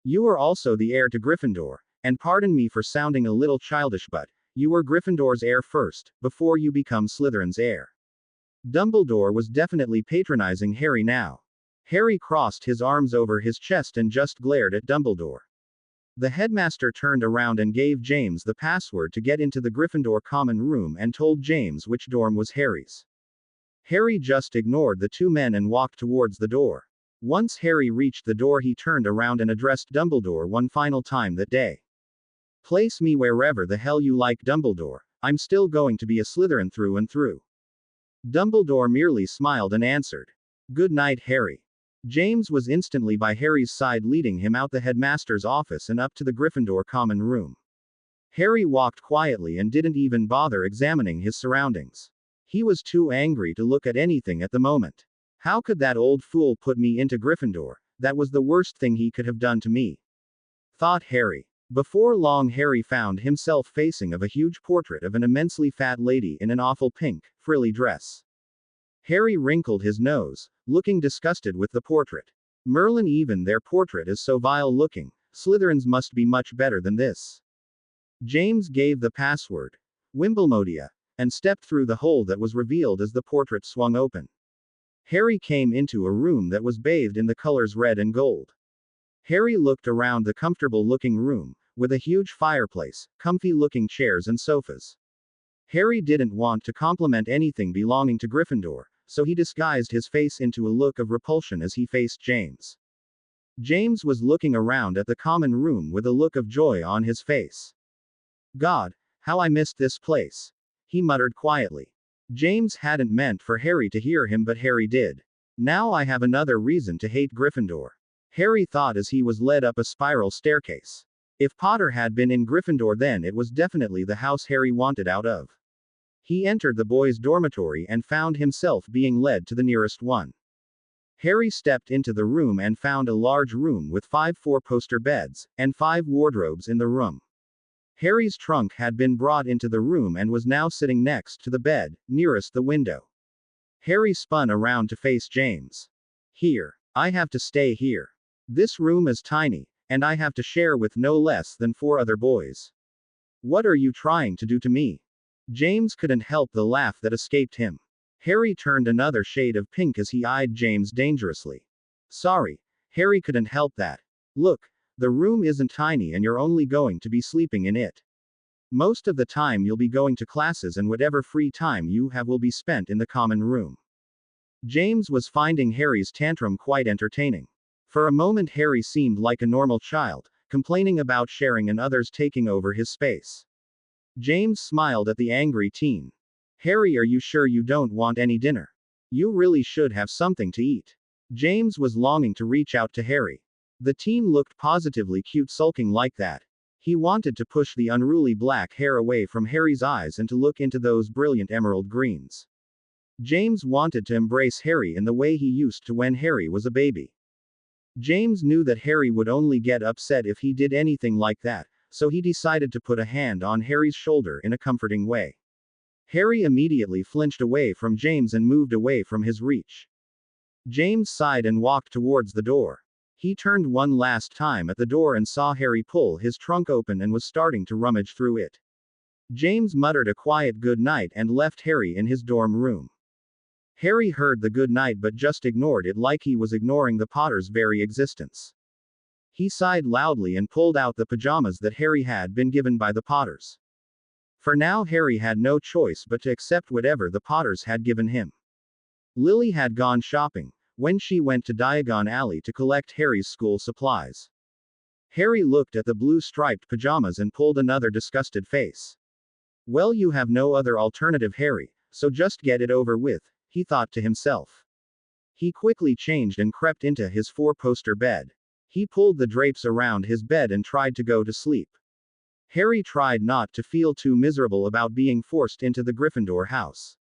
You are also the heir to Gryffindor, and pardon me for sounding a little childish, but you were Gryffindor's heir first, before you become Slytherin's heir. Dumbledore was definitely patronizing Harry now. Harry crossed his arms over his chest and just glared at Dumbledore. The headmaster turned around and gave James the password to get into the Gryffindor common room and told James which dorm was Harry's. Harry just ignored the two men and walked towards the door. Once Harry reached the door, he turned around and addressed Dumbledore one final time that day. Place me wherever the hell you like, Dumbledore. I'm still going to be a Slytherin through and through. Dumbledore merely smiled and answered, "Good night, Harry." James was instantly by Harry's side, leading him out the headmaster's office and up to the Gryffindor common room. Harry walked quietly and didn't even bother examining his surroundings. He was too angry to look at anything at the moment. How could that old fool put me into Gryffindor? That was the worst thing he could have done to me, thought Harry. Before long, Harry found himself facing of a huge portrait of an immensely fat lady in an awful pink, frilly dress. Harry wrinkled his nose, looking disgusted with the portrait. Merlin, even their portrait is so vile looking. Slytherins must be much better than this. James gave the password, Wimblemodia, and stepped through the hole that was revealed as the portrait swung open. Harry came into a room that was bathed in the colors red and gold. Harry looked around the comfortable-looking room, with a huge fireplace, comfy-looking chairs and sofas. Harry didn't want to compliment anything belonging to Gryffindor, so he disguised his face into a look of repulsion as he faced James. James was looking around at the common room with a look of joy on his face. "God, how I missed this place," he muttered quietly. James hadn't meant for Harry to hear him, but Harry did. "Now I have another reason to hate Gryffindor," Harry thought as he was led up a spiral staircase. If Potter had been in Gryffindor, then it was definitely the house Harry wanted out of. He entered the boys' dormitory and found himself being led to the nearest one. Harry stepped into the room and found a large room with 5 four-poster beds, and 5 wardrobes in the room. Harry's trunk had been brought into the room and was now sitting next to the bed, nearest the window. Harry spun around to face James. "Here. I have to stay here. This room is tiny, and I have to share with no less than 4 other boys. What are you trying to do to me?" James couldn't help the laugh that escaped him. Harry turned another shade of pink as he eyed James dangerously. "Sorry." Harry couldn't help that. "Look, the room isn't tiny and you're only going to be sleeping in it. Most of the time you'll be going to classes and whatever free time you have will be spent in the common room." James was finding Harry's tantrum quite entertaining. For a moment Harry seemed like a normal child, complaining about sharing and others taking over his space. James smiled at the angry teen. "Harry, are you sure you don't want any dinner? You really should have something to eat." James was longing to reach out to Harry. The teen looked positively cute sulking like that. He wanted to push the unruly black hair away from Harry's eyes and to look into those brilliant emerald greens. James wanted to embrace Harry in the way he used to when Harry was a baby. James knew that Harry would only get upset if he did anything like that, so he decided to put a hand on Harry's shoulder in a comforting way. Harry immediately flinched away from James and moved away from his reach. James sighed and walked towards the door. He turned one last time at the door and saw Harry pull his trunk open and was starting to rummage through it. James muttered a quiet good night and left Harry in his dorm room. Harry heard the good night but just ignored it like he was ignoring the Potter's very existence. He sighed loudly and pulled out the pajamas that Harry had been given by the Potters. For now Harry had no choice but to accept whatever the Potters had given him. Lily had gone shopping, when she went to Diagon Alley to collect Harry's school supplies. Harry looked at the blue-striped pajamas and pulled another disgusted face. "Well, you have no other alternative, Harry, so just get it over with," he thought to himself. He quickly changed and crept into his 4-poster bed. He pulled the drapes around his bed and tried to go to sleep. Harry tried not to feel too miserable about being forced into the Gryffindor house.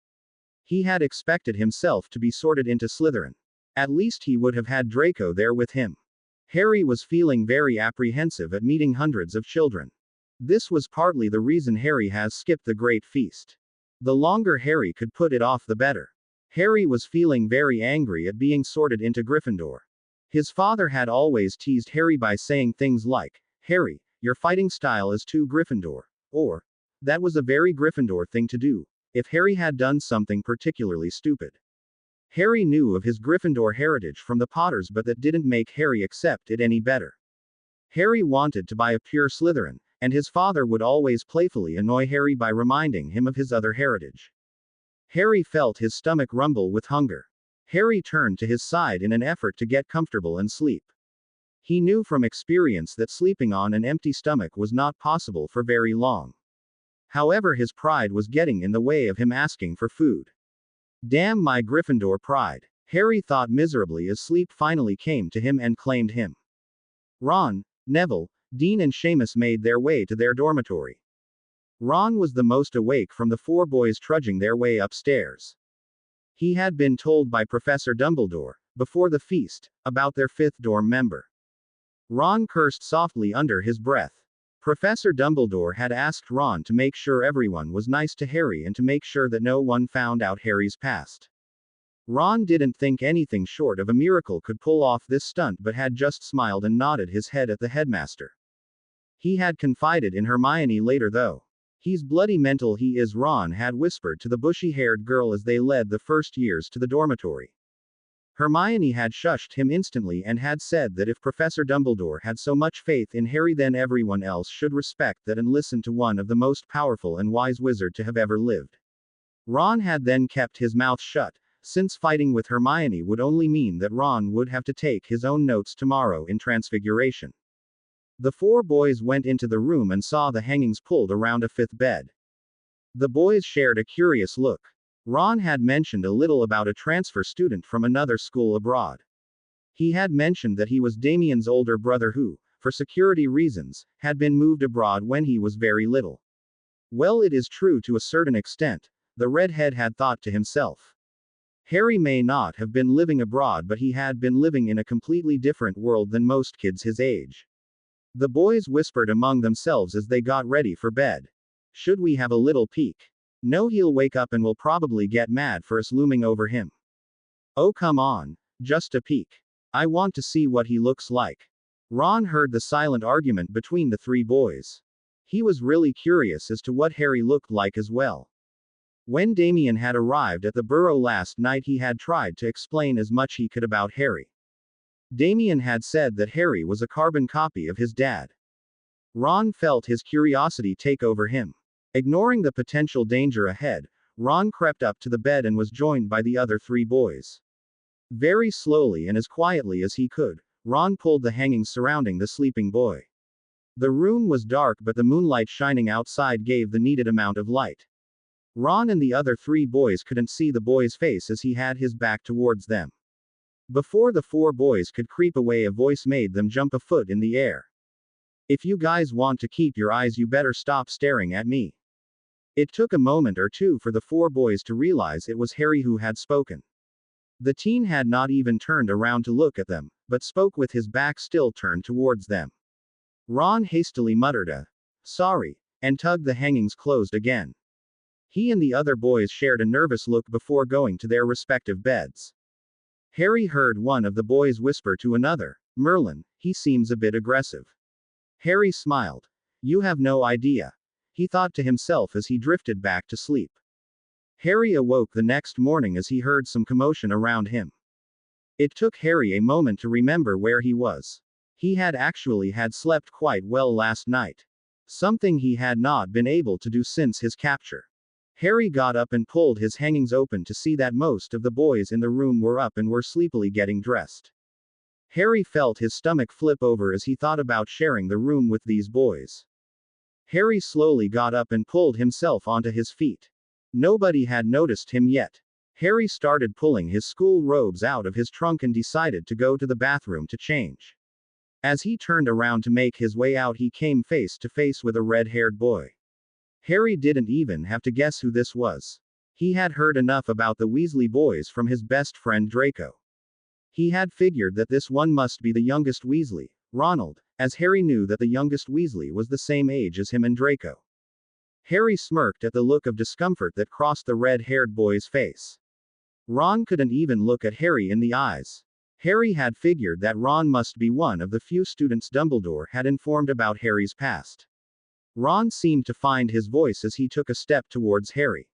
He had expected himself to be sorted into Slytherin. At least he would have had Draco there with him. Harry was feeling very apprehensive at meeting hundreds of children. This was partly the reason Harry has skipped the Great Feast. The longer Harry could put it off, the better. Harry was feeling very angry at being sorted into Gryffindor. His father had always teased Harry by saying things like, "Harry, your fighting style is too Gryffindor," or, "That was a very Gryffindor thing to do," if Harry had done something particularly stupid. Harry knew of his Gryffindor heritage from the Potters, but that didn't make Harry accept it any better. Harry wanted to buy a pure Slytherin, and his father would always playfully annoy Harry by reminding him of his other heritage. Harry felt his stomach rumble with hunger. Harry turned to his side in an effort to get comfortable and sleep. He knew from experience that sleeping on an empty stomach was not possible for very long. However, his pride was getting in the way of him asking for food. Damn my Gryffindor pride, Harry thought miserably as sleep finally came to him and claimed him. Ron, Neville, Dean and Seamus made their way to their dormitory. Ron was the most awake from the four boys trudging their way upstairs. He had been told by Professor Dumbledore, before the feast, about their fifth dorm member. Ron cursed softly under his breath. Professor Dumbledore had asked Ron to make sure everyone was nice to Harry and to make sure that no one found out Harry's past. Ron didn't think anything short of a miracle could pull off this stunt, but had just smiled and nodded his head at the headmaster. He had confided in Hermione later though. "He's bloody mental he is," Ron had whispered to the bushy-haired girl as they led the first years to the dormitory. Hermione had shushed him instantly and had said that if Professor Dumbledore had so much faith in Harry, then everyone else should respect that and listen to one of the most powerful and wise wizards to have ever lived. Ron had then kept his mouth shut, since fighting with Hermione would only mean that Ron would have to take his own notes tomorrow in Transfiguration. The four boys went into the room and saw the hangings pulled around a fifth bed. The boys shared a curious look. Ron had mentioned a little about a transfer student from another school abroad. He had mentioned that he was Damien's older brother who, for security reasons, had been moved abroad when he was very little. Well, it is true to a certain extent, the redhead had thought to himself. Harry may not have been living abroad, but he had been living in a completely different world than most kids his age. The boys whispered among themselves as they got ready for bed. "Should we have a little peek? No, he'll wake up and will probably get mad for us looming over him." "Oh, come on. Just a peek. I want to see what he looks like." Ron heard the silent argument between the three boys. He was really curious as to what Harry looked like as well. When Damien had arrived at the burrow last night, he had tried to explain as much he could about Harry. Damien had said that Harry was a carbon copy of his dad. Ron felt his curiosity take over him. Ignoring the potential danger ahead, Ron crept up to the bed and was joined by the other three boys. Very slowly and as quietly as he could, Ron pulled the hangings surrounding the sleeping boy. The room was dark, but the moonlight shining outside gave the needed amount of light. Ron and the other three boys couldn't see the boy's face as he had his back towards them. Before the four boys could creep away, a voice made them jump a foot in the air. "If you guys want to keep your eyes, you better stop staring at me." It took a moment or two for the four boys to realize it was Harry who had spoken. The teen had not even turned around to look at them, but spoke with his back still turned towards them. Ron hastily muttered a "sorry," and tugged the hangings closed again. He and the other boys shared a nervous look before going to their respective beds. Harry heard one of the boys whisper to another, "Merlin, he seems a bit aggressive." Harry smiled. "You have no idea," he thought to himself as he drifted back to sleep. Harry awoke the next morning as he heard some commotion around him. It took Harry a moment to remember where he was. He had actually had slept quite well last night. Something he had not been able to do since his capture. Harry got up and pulled his hangings open to see that most of the boys in the room were up and were sleepily getting dressed. Harry felt his stomach flip over as he thought about sharing the room with these boys. Harry slowly got up and pulled himself onto his feet. Nobody had noticed him yet. Harry started pulling his school robes out of his trunk and decided to go to the bathroom to change. As he turned around to make his way out, he came face to face with a red-haired boy. Harry didn't even have to guess who this was. He had heard enough about the Weasley boys from his best friend Draco. He had figured that this one must be the youngest Weasley, Ronald, as Harry knew that the youngest Weasley was the same age as him and Draco. Harry smirked at the look of discomfort that crossed the red-haired boy's face. Ron couldn't even look at Harry in the eyes. Harry had figured that Ron must be one of the few students Dumbledore had informed about Harry's past. Ron seemed to find his voice as he took a step towards Harry.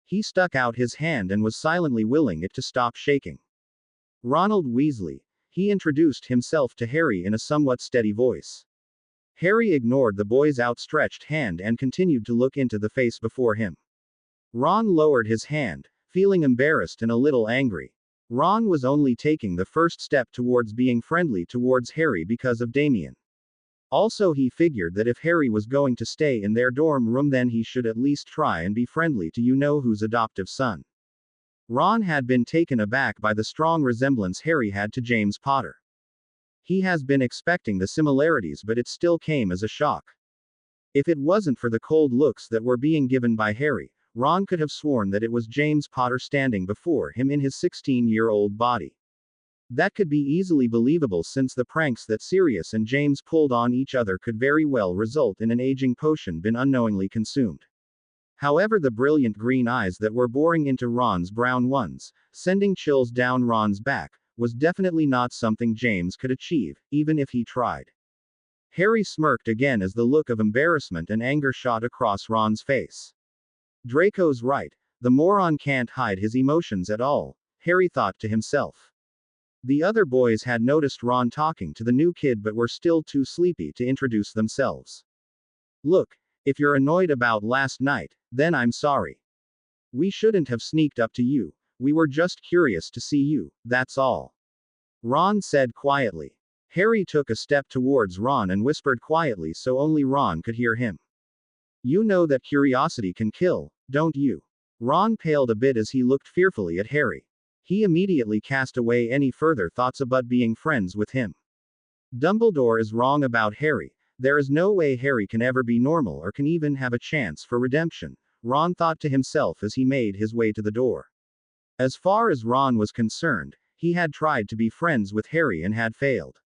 He stuck out his hand and was silently willing it to stop shaking. Ronald Weasley. He introduced himself to Harry in a somewhat steady voice. Harry ignored the boy's outstretched hand and continued to look into the face before him. Ron lowered his hand, feeling embarrassed and a little angry. Ron was only taking the first step towards being friendly towards Harry because of Damien. Also, he figured that if Harry was going to stay in their dorm room, then he should at least try and be friendly to you-know-who's adoptive son. Ron had been taken aback by the strong resemblance Harry had to James Potter. He has been expecting the similarities, but it still came as a shock. If it wasn't for the cold looks that were being given by Harry, Ron could have sworn that it was James Potter standing before him in his 16-year-old body. That could be easily believable since the pranks that Sirius and James pulled on each other could very well result in an aging potion been unknowingly consumed. However, the brilliant green eyes that were boring into Ron's brown ones, sending chills down Ron's back, was definitely not something James could achieve, even if he tried. Harry smirked again as the look of embarrassment and anger shot across Ron's face. Draco's right, the moron can't hide his emotions at all, Harry thought to himself. The other boys had noticed Ron talking to the new kid but were still too sleepy to introduce themselves. Look, if you're annoyed about last night, then I'm sorry. We shouldn't have sneaked up to you, we were just curious to see you, that's all. Ron said quietly. Harry took a step towards Ron and whispered quietly so only Ron could hear him. You know that curiosity can kill, don't you? Ron paled a bit as he looked fearfully at Harry. He immediately cast away any further thoughts about being friends with him. Dumbledore is wrong about Harry. There is no way Harry can ever be normal or can even have a chance for redemption, Ron thought to himself as he made his way to the door. As far as Ron was concerned, he had tried to be friends with Harry and had failed.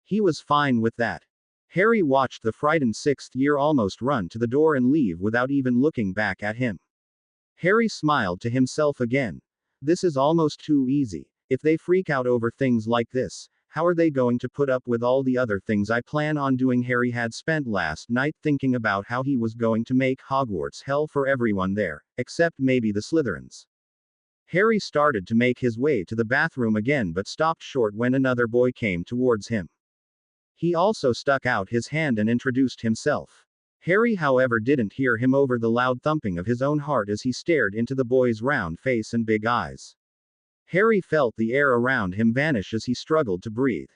He was fine with that. Harry watched the frightened sixth year almost run to the door and leave without even looking back at him. Harry smiled to himself again. This is almost too easy. If they freak out over things like this, how are they going to put up with all the other things I plan on doing? Harry had spent last night thinking about how he was going to make Hogwarts hell for everyone there, except maybe the Slytherins. Harry started to make his way to the bathroom again but stopped short when another boy came towards him. He also stuck out his hand and introduced himself. Harry, however, didn't hear him over the loud thumping of his own heart as he stared into the boy's round face and big eyes. Harry felt the air around him vanish as he struggled to breathe.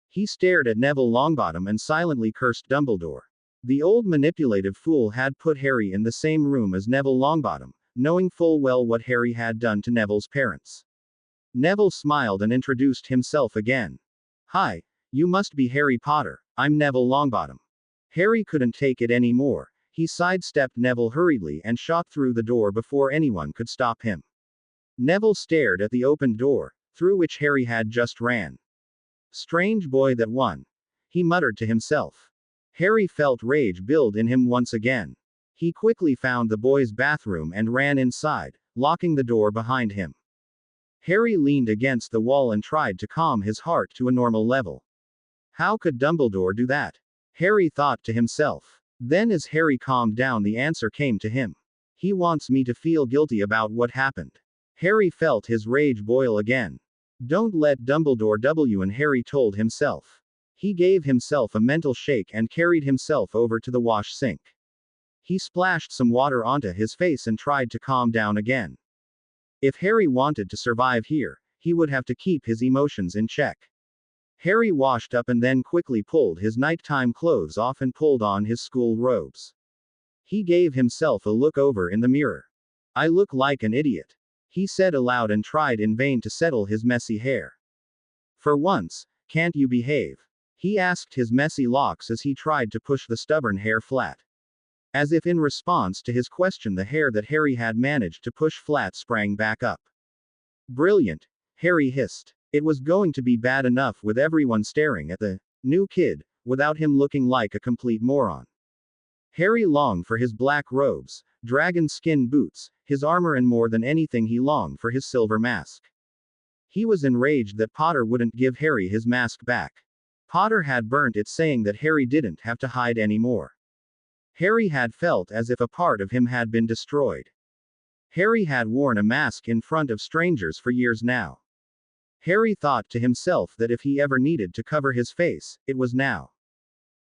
He stared at Neville Longbottom and silently cursed Dumbledore. The old manipulative fool had put Harry in the same room as Neville Longbottom, knowing full well what Harry had done to Neville's parents. Neville smiled and introduced himself again. Hi, you must be Harry Potter, I'm Neville Longbottom. Harry couldn't take it anymore. He sidestepped Neville hurriedly and shot through the door before anyone could stop him. Neville stared at the opened door, through which Harry had just ran. Strange boy that one. He muttered to himself. Harry felt rage build in him once again. He quickly found the boys' bathroom and ran inside, locking the door behind him. Harry leaned against the wall and tried to calm his heart to a normal level. How could Dumbledore do that? Harry thought to himself. Then as Harry calmed down, the answer came to him. He wants me to feel guilty about what happened. Harry felt his rage boil again. Don't let Dumbledore W, and Harry told himself. He gave himself a mental shake and carried himself over to the wash sink. He splashed some water onto his face and tried to calm down again. If Harry wanted to survive here, he would have to keep his emotions in check. Harry washed up and then quickly pulled his nighttime clothes off and pulled on his school robes. He gave himself a look over in the mirror. I look like an idiot, he said aloud and tried in vain to settle his messy hair. For once, can't you behave? He asked his messy locks as he tried to push the stubborn hair flat. As if in response to his question, the hair that Harry had managed to push flat sprang back up. Brilliant, Harry hissed. It was going to be bad enough with everyone staring at the new kid, without him looking like a complete moron. Harry longed for his black robes, dragon skin boots, his armor, and more than anything he longed for his silver mask. He was enraged that Potter wouldn't give Harry his mask back. Potter had burnt it, saying that Harry didn't have to hide anymore. Harry had felt as if a part of him had been destroyed. Harry had worn a mask in front of strangers for years now. Harry thought to himself that if he ever needed to cover his face, it was now.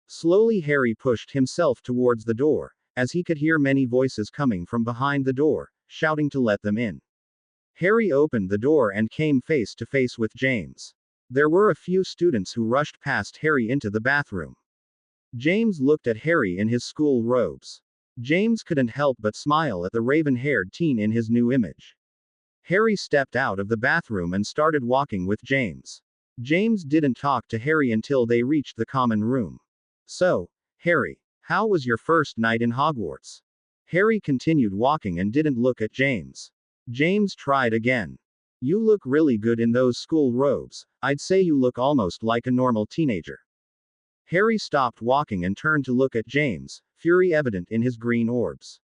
Slowly Harry pushed himself towards the door, as he could hear many voices coming from behind the door, shouting to let them in. Harry opened the door and came face to face with James. There were a few students who rushed past Harry into the bathroom. James looked at Harry in his school robes. James couldn't help but smile at the raven-haired teen in his new image. Harry stepped out of the bathroom and started walking with James. James didn't talk to Harry until they reached the common room. So, Harry, how was your first night in Hogwarts? Harry continued walking and didn't look at James. James tried again. You look really good in those school robes. I'd say you look almost like a normal teenager. Harry stopped walking and turned to look at James, fury evident in his green orbs.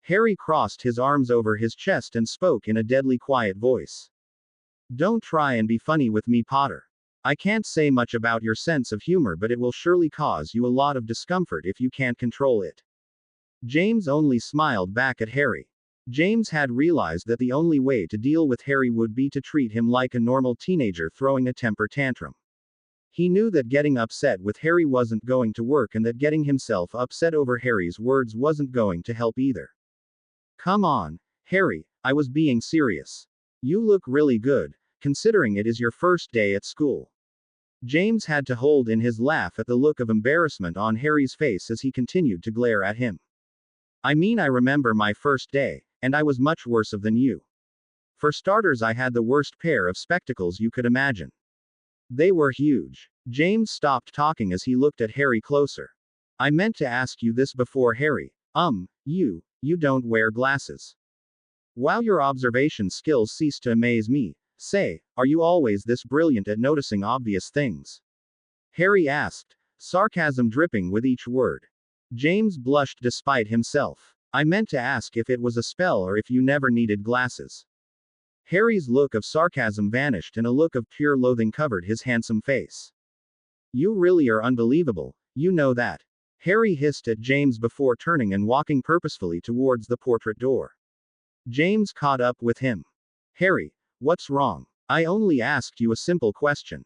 Harry crossed his arms over his chest and spoke in a deadly quiet voice. Don't try and be funny with me, Potter. I can't say much about your sense of humor, but it will surely cause you a lot of discomfort if you can't control it. James only smiled back at Harry. James had realized that the only way to deal with Harry would be to treat him like a normal teenager throwing a temper tantrum. He knew that getting upset with Harry wasn't going to work and that getting himself upset over Harry's words wasn't going to help either. Come on, Harry, I was being serious. You look really good, considering it is your first day at school. James had to hold in his laugh at the look of embarrassment on Harry's face as he continued to glare at him. I mean, I remember my first day, and I was much worse off than you. For starters, I had the worst pair of spectacles you could imagine. They were huge. James stopped talking as he looked at Harry closer. I meant to ask you this before, Harry. You don't wear glasses. While your observation skills cease to amaze me, say, are you always this brilliant at noticing obvious things? Harry asked, sarcasm dripping with each word. James blushed despite himself. I meant to ask if it was a spell or if you never needed glasses. Harry's look of sarcasm vanished and a look of pure loathing covered his handsome face. You really are unbelievable, you know that. Harry hissed at James before turning and walking purposefully towards the portrait door. James caught up with him. Harry, what's wrong? I only asked you a simple question.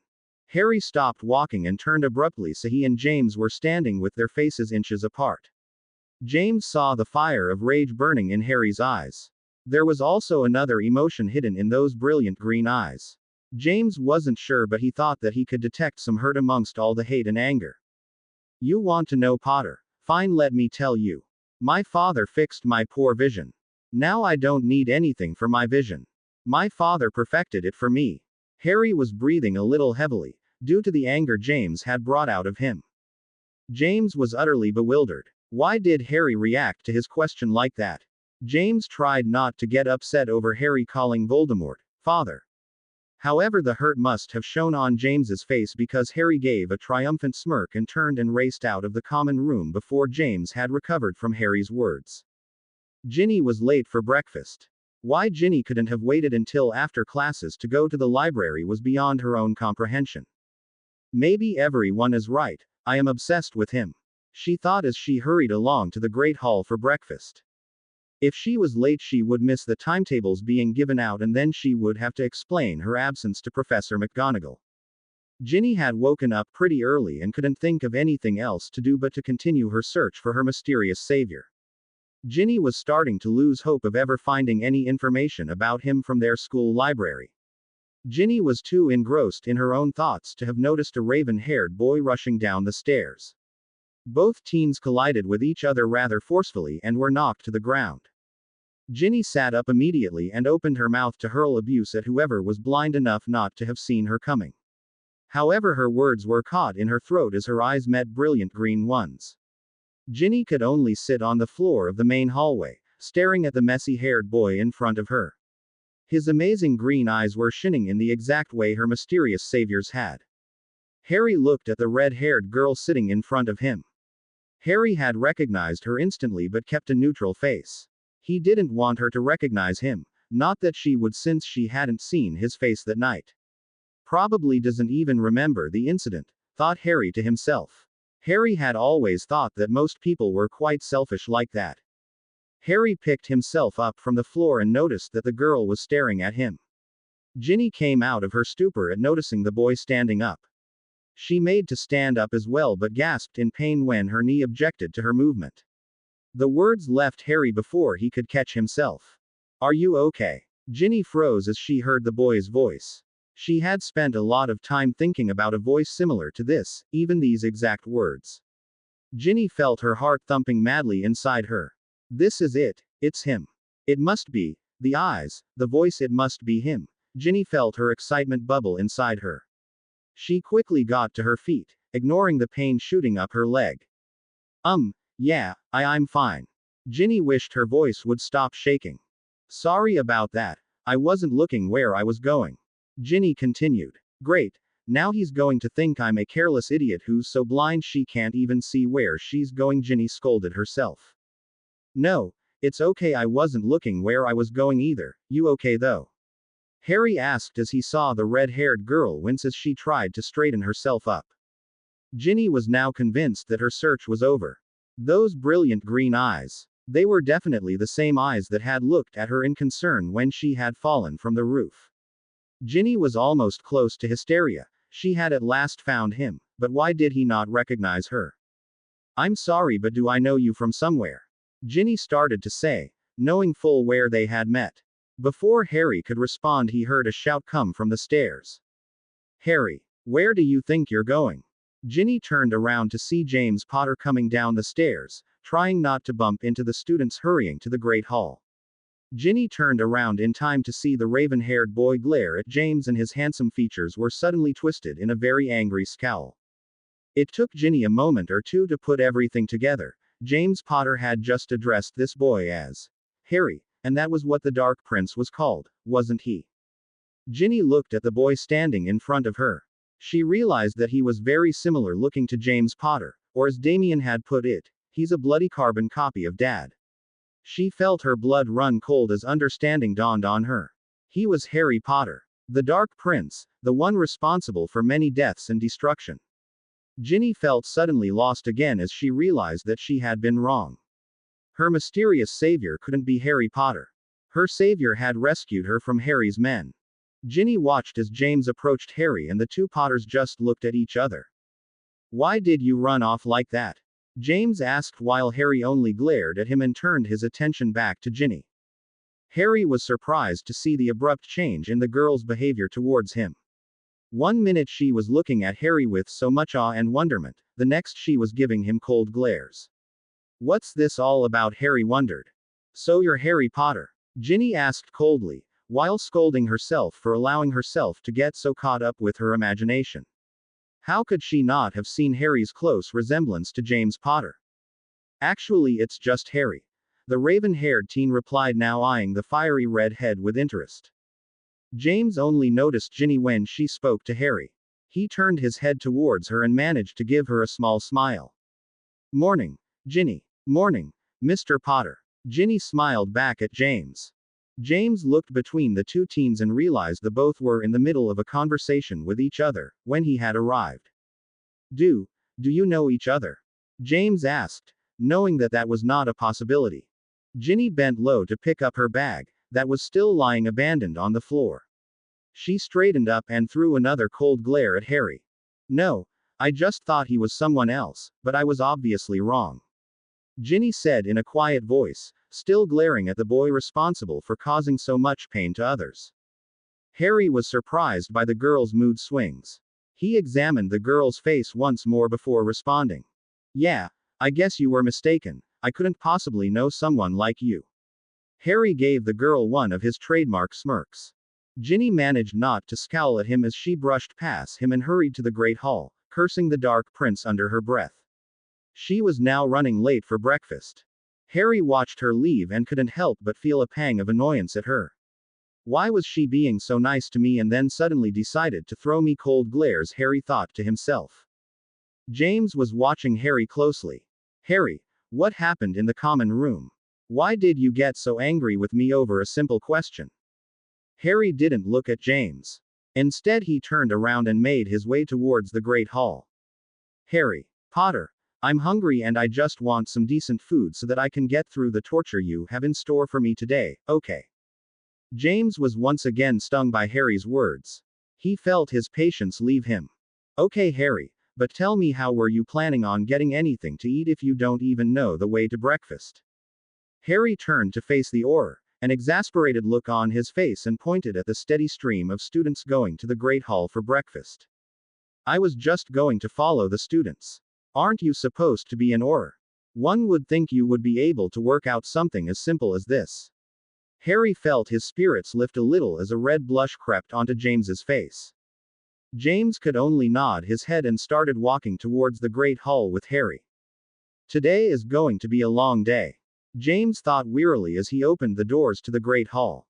Harry stopped walking and turned abruptly so he and James were standing with their faces inches apart. James saw the fire of rage burning in Harry's eyes. There was also another emotion hidden in those brilliant green eyes. James wasn't sure, but he thought that he could detect some hurt amongst all the hate and anger. You want to know, Potter? Fine, let me tell you. My father fixed my poor vision. Now I don't need anything for my vision. My father perfected it for me. Harry was breathing a little heavily, due to the anger James had brought out of him. James was utterly bewildered. Why did Harry react to his question like that? James tried not to get upset over Harry calling Voldemort father. However, the hurt must have shown on James's face because Harry gave a triumphant smirk and turned and raced out of the common room before James had recovered from Harry's words. Ginny was late for breakfast. Why Ginny couldn't have waited until after classes to go to the library was beyond her own comprehension. Maybe everyone is right, I am obsessed with him, she thought as she hurried along to the Great Hall for breakfast. If she was late, she would miss the timetables being given out and then she would have to explain her absence to Professor McGonagall. Ginny had woken up pretty early and couldn't think of anything else to do but to continue her search for her mysterious savior. Ginny was starting to lose hope of ever finding any information about him from their school library. Ginny was too engrossed in her own thoughts to have noticed a raven-haired boy rushing down the stairs. Both teens collided with each other rather forcefully and were knocked to the ground. Ginny sat up immediately and opened her mouth to hurl abuse at whoever was blind enough not to have seen her coming. However, her words were caught in her throat as her eyes met brilliant green ones. Ginny could only sit on the floor of the main hallway, staring at the messy-haired boy in front of her. His amazing green eyes were shining in the exact way her mysterious saviors had. Harry looked at the red-haired girl sitting in front of him. Harry had recognized her instantly but kept a neutral face. He didn't want her to recognize him, not that she would since she hadn't seen his face that night. Probably doesn't even remember the incident, thought Harry to himself. Harry had always thought that most people were quite selfish like that. Harry picked himself up from the floor and noticed that the girl was staring at him. Ginny came out of her stupor at noticing the boy standing up. She made to stand up as well but gasped in pain when her knee objected to her movement. The words left Harry before he could catch himself. "Are you okay?" Ginny froze as she heard the boy's voice. She had spent a lot of time thinking about a voice similar to this, even these exact words. Ginny felt her heart thumping madly inside her. This is it. It's him. It must be. The eyes, the voice, it must be him. Ginny felt her excitement bubble inside her. She quickly got to her feet, ignoring the pain shooting up her leg. Yeah, I'm fine. Ginny wished her voice would stop shaking. Sorry about that. I wasn't looking where I was going. Ginny continued. Great. Now he's going to think I'm a careless idiot who's so blind she can't even see where she's going, Ginny scolded herself. No, it's okay, I wasn't looking where I was going either. You okay though? Harry asked as he saw the red-haired girl wince as she tried to straighten herself up. Ginny was now convinced that her search was over. Those brilliant green eyes. They were definitely the same eyes that had looked at her in concern when she had fallen from the roof. Ginny was almost close to hysteria. She had at last found him, but why did he not recognize her? I'm sorry, but do I know you from somewhere? Ginny started to say, knowing full where they had met. Before Harry could respond, he heard a shout come from the stairs. Harry, where do you think you're going? Ginny turned around to see James Potter coming down the stairs, trying not to bump into the students hurrying to the Great Hall. Ginny turned around in time to see the raven-haired boy glare at James, and his handsome features were suddenly twisted in a very angry scowl. It took Ginny a moment or two to put everything together. James Potter had just addressed this boy as Harry, and that was what the Dark Prince was called, wasn't he? Ginny looked at the boy standing in front of her. She realized that he was very similar looking to James Potter, or as Damien had put it, he's a bloody carbon copy of Dad. She felt her blood run cold as understanding dawned on her. He was Harry Potter, the Dark Prince, the one responsible for many deaths and destruction. Ginny felt suddenly lost again as she realized that she had been wrong. Her mysterious savior couldn't be Harry Potter. Her savior had rescued her from Harry's men. Ginny watched as James approached Harry and the two Potters just looked at each other. Why did you run off like that? James asked while Harry only glared at him and turned his attention back to Ginny. Harry was surprised to see the abrupt change in the girl's behavior towards him. 1 minute she was looking at Harry with so much awe and wonderment, the next she was giving him cold glares. What's this all about? Harry wondered. So you're Harry Potter? Ginny asked coldly, while scolding herself for allowing herself to get so caught up with her imagination. How could she not have seen Harry's close resemblance to James Potter? Actually, it's just Harry. The raven-haired teen replied, now eyeing the fiery red head with interest. James only noticed Ginny when she spoke to Harry. He turned his head towards her and managed to give her a small smile. Morning, Ginny. Morning, Mr. Potter. Ginny smiled back at James. James looked between the two teens and realized the both were in the middle of a conversation with each other when he had arrived. Do you know each other? James asked, knowing that that was not a possibility. Ginny bent low to pick up her bag, that was still lying abandoned on the floor. She straightened up and threw another cold glare at Harry. No, I just thought he was someone else, but I was obviously wrong. Ginny said in a quiet voice, still glaring at the boy responsible for causing so much pain to others. Harry was surprised by the girl's mood swings. He examined the girl's face once more before responding. Yeah, I guess you were mistaken. I couldn't possibly know someone like you. Harry gave the girl one of his trademark smirks. Ginny managed not to scowl at him as she brushed past him and hurried to the Great Hall, cursing the Dark Prince under her breath. She was now running late for breakfast. Harry watched her leave and couldn't help but feel a pang of annoyance at her. Why was she being so nice to me and then suddenly decided to throw me cold glares? Harry thought to himself. James was watching Harry closely. Harry, what happened in the common room? Why did you get so angry with me over a simple question? Harry didn't look at James. Instead, he turned around and made his way towards the Great Hall. Harry Potter, I'm hungry and I just want some decent food so that I can get through the torture you have in store for me today, okay? James was once again stung by Harry's words. He felt his patience leave him. Okay, Harry, but tell me, how were you planning on getting anything to eat if you don't even know the way to breakfast? Harry turned to face the Auror, an exasperated look on his face, and pointed at the steady stream of students going to the Great Hall for breakfast. I was just going to follow the students. Aren't you supposed to be an Auror? One would think you would be able to work out something as simple as this. Harry felt his spirits lift a little as a red blush crept onto James's face. James could only nod his head and started walking towards the Great Hall with Harry. Today is going to be a long day, James thought wearily as he opened the doors to the Great Hall.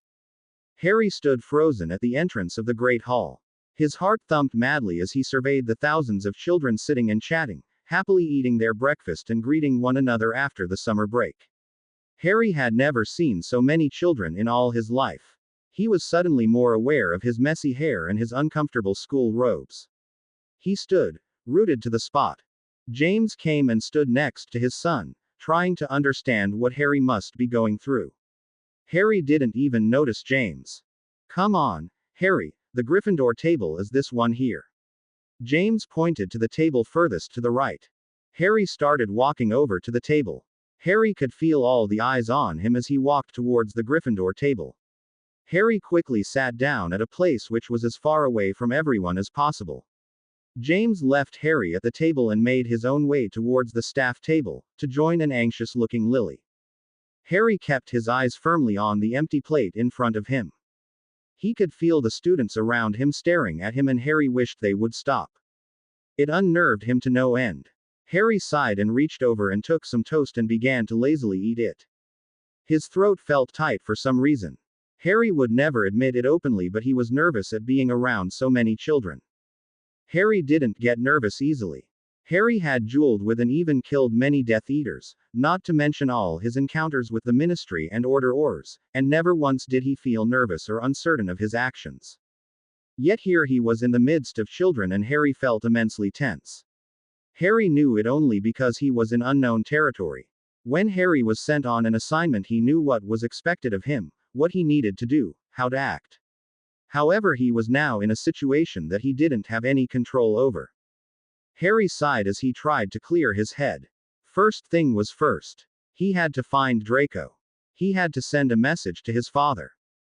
Harry stood frozen at the entrance of the Great Hall. His heart thumped madly as he surveyed the thousands of children sitting and chatting, happily eating their breakfast and greeting one another after the summer break. Harry had never seen so many children in all his life. He was suddenly more aware of his messy hair and his uncomfortable school robes. He stood, rooted to the spot. James came and stood next to his son, trying to understand what Harry must be going through. Harry didn't even notice James. Come on, Harry, the Gryffindor table is this one here. James pointed to the table furthest to the right. Harry started walking over to the table. Harry could feel all the eyes on him as he walked towards the Gryffindor table. Harry quickly sat down at a place which was as far away from everyone as possible. James left Harry at the table and made his own way towards the staff table, to join an anxious-looking Lily. Harry kept his eyes firmly on the empty plate in front of him. He could feel the students around him staring at him, and Harry wished they would stop. It unnerved him to no end. Harry sighed and reached over and took some toast and began to lazily eat it. His throat felt tight for some reason. Harry would never admit it openly, but he was nervous at being around so many children. Harry didn't get nervous easily. Harry had dueled with and even killed many Death Eaters, not to mention all his encounters with the Ministry and Order Aurors, and never once did he feel nervous or uncertain of his actions. Yet here he was in the midst of children and Harry felt immensely tense. Harry knew it only because he was in unknown territory. When Harry was sent on an assignment, he knew what was expected of him, what he needed to do, how to act. However, he was now in a situation that he didn't have any control over. Harry sighed as he tried to clear his head. First thing was first. He had to find Draco. He had to send a message to his father.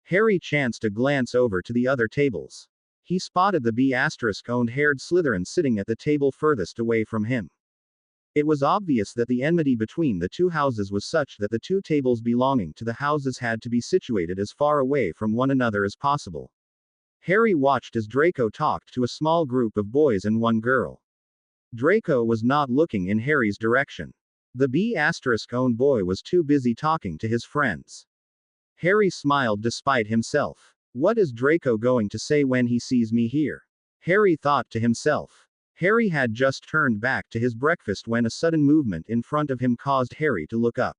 Harry chanced a glance over to the other tables. He spotted the B***owned haired Slytherin sitting at the table furthest away from him. It was obvious that the enmity between the two houses was such that the two tables belonging to the houses had to be situated as far away from one another as possible. Harry watched as Draco talked to a small group of boys and one girl. Draco was not looking in Harry's direction. The B***owned boy was too busy talking to his friends. Harry smiled despite himself. What is Draco going to say when he sees me here? Harry thought to himself. Harry had just turned back to his breakfast when a sudden movement in front of him caused Harry to look up.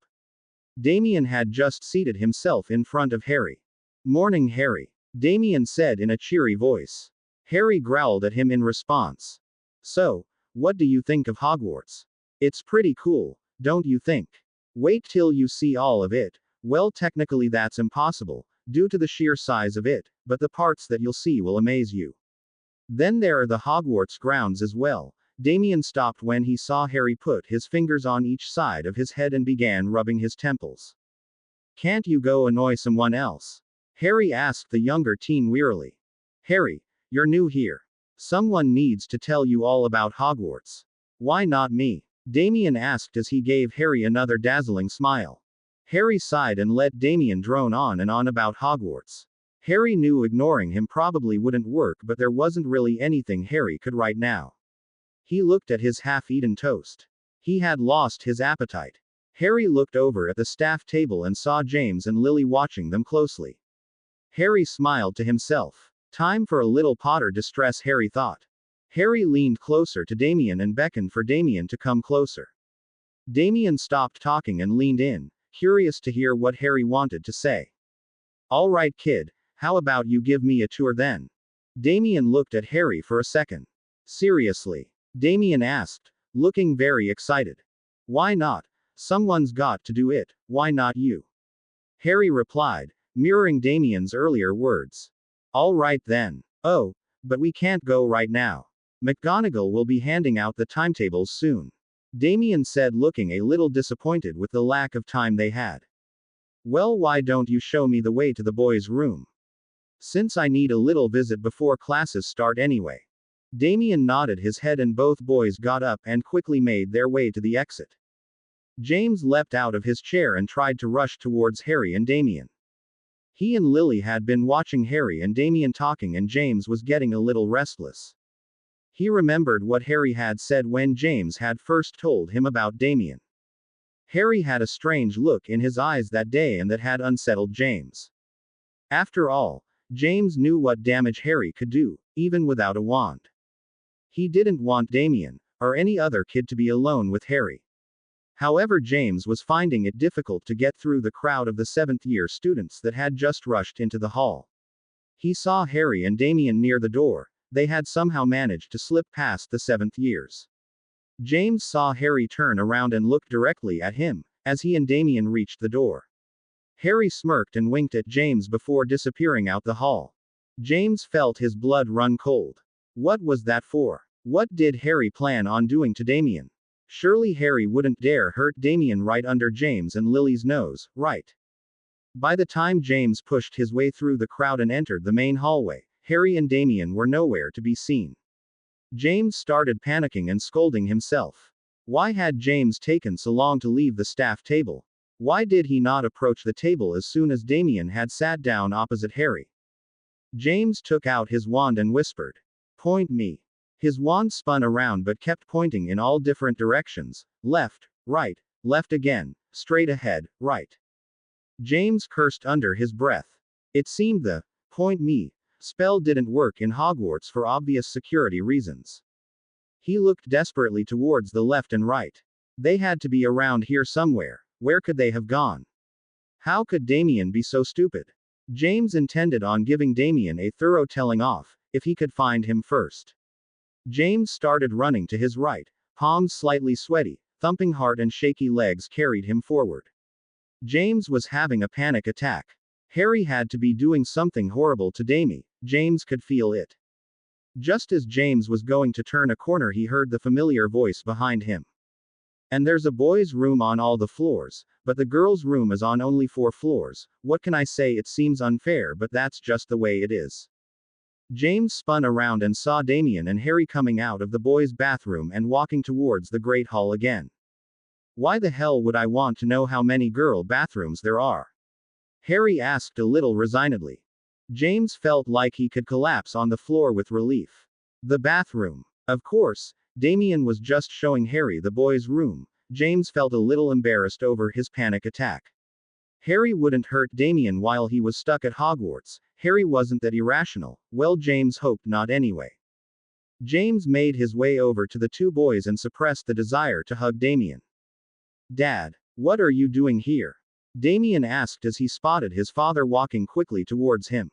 Damien had just seated himself in front of Harry. Morning, Harry, Damien said in a cheery voice. Harry growled at him in response. So, what do you think of Hogwarts? It's pretty cool, don't you think? Wait till you see all of it. Well, technically that's impossible, due to the sheer size of it, but the parts that you'll see will amaze you. Then there are the Hogwarts grounds as well. Damien stopped when he saw Harry put his fingers on each side of his head and began rubbing his temples. Can't you go annoy someone else? Harry asked the younger teen wearily. Harry, you're new here. Someone needs to tell you all about Hogwarts. Why not me? Damien asked as he gave Harry another dazzling smile. Harry sighed and let Damien drone on and on about Hogwarts. Harry knew ignoring him probably wouldn't work, but there wasn't really anything Harry could right now. He looked at his half-eaten toast. He had lost his appetite. Harry looked over at the staff table and saw James and Lily watching them closely. Harry smiled to himself. Time for a little Potter distress, Harry thought. Harry leaned closer to Damien and beckoned for Damien to come closer. Damien stopped talking and leaned in, curious to hear what Harry wanted to say. All right, kid, how about you give me a tour then? Damien looked at Harry for a second. Seriously? Damien asked, looking very excited. Why not? Someone's got to do it, why not you? Harry replied, mirroring Damien's earlier words. All right then. Oh, but we can't go right now. McGonagall will be handing out the timetables soon. Damien said, looking a little disappointed with the lack of time they had. Well, why don't you show me the way to the boys' room? Since I need a little visit before classes start anyway. Damien nodded his head and both boys got up and quickly made their way to the exit. James leapt out of his chair and tried to rush towards Harry and Damien. He and Lily had been watching Harry and Damien talking and James was getting a little restless. He remembered what Harry had said when James had first told him about Damien. Harry had a strange look in his eyes that day and that had unsettled James. After all, James knew what damage Harry could do, even without a wand. He didn't want Damien, or any other kid to be alone with Harry. However, James was finding it difficult to get through the crowd of the 7th-year students that had just rushed into the hall. He saw Harry and Damien near the door. They had somehow managed to slip past the 7th years. James saw Harry turn around and look directly at him, as he and Damien reached the door. Harry smirked and winked at James before disappearing out the hall. James felt his blood run cold. What was that for? What did Harry plan on doing to Damien? Surely Harry wouldn't dare hurt Damien right under James and Lily's nose, right? By the time James pushed his way through the crowd and entered the main hallway, Harry and Damien were nowhere to be seen. James started panicking and scolding himself. Why had James taken so long to leave the staff table? Why did he not approach the table as soon as Damien had sat down opposite Harry? James took out his wand and whispered, "Point me." His wand spun around but kept pointing in all different directions, left, right, left again, straight ahead, right. James cursed under his breath. It seemed the "point me" spell didn't work in Hogwarts for obvious security reasons. He looked desperately towards the left and right. They had to be around here somewhere. Where could they have gone? How could Damien be so stupid? James intended on giving Damien a thorough telling off, if he could find him first. James started running to his right, palms slightly sweaty, thumping heart and shaky legs carried him forward. James was having a panic attack. Harry had to be doing something horrible to Damie. James could feel it. Just as James was going to turn a corner, he heard the familiar voice behind him. And there's a boys' room on all the floors, but the girls' room is on only 4 floors. What can I say? It seems unfair, but that's just the way it is. James spun around and saw Damien and Harry coming out of the boys' bathroom and walking towards the Great Hall again. Why the hell would I want to know how many girl bathrooms there are? Harry asked a little resignedly. James felt like he could collapse on the floor with relief. The bathroom. Of course, Damien was just showing Harry the boys' room. James felt a little embarrassed over his panic attack. Harry wouldn't hurt Damien while he was stuck at Hogwarts. Harry wasn't that irrational. Well, James hoped not anyway. James made his way over to the 2 boys and suppressed the desire to hug Damien. "Dad, what are you doing here?" Damien asked as he spotted his father walking quickly towards him.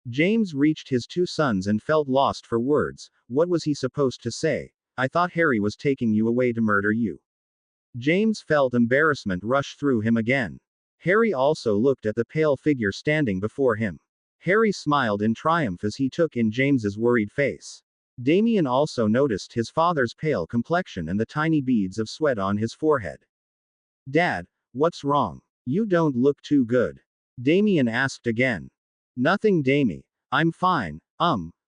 James reached his 2 sons and felt lost for words. What was he supposed to say? "I thought Harry was taking you away to murder you." James felt embarrassment rush through him again. Harry also looked at the pale figure standing before him. Harry smiled in triumph as he took in James's worried face. Damien also noticed his father's pale complexion and the tiny beads of sweat on his forehead. "Dad, what's wrong? You don't look too good." Damien asked again. "Nothing, Damie. I'm fine.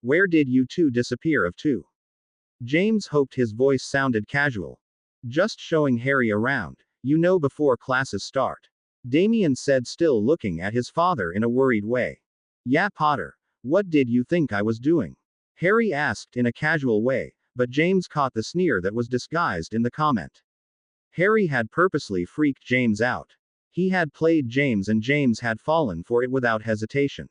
Where did you 2 disappear of to?" James hoped his voice sounded casual. "Just showing Harry around, before classes start." Damien said, still looking at his father in a worried way. "Yeah, Potter. What did you think I was doing?" Harry asked in a casual way, but James caught the sneer that was disguised in the comment. Harry had purposely freaked James out. He had played James and James had fallen for it without hesitation.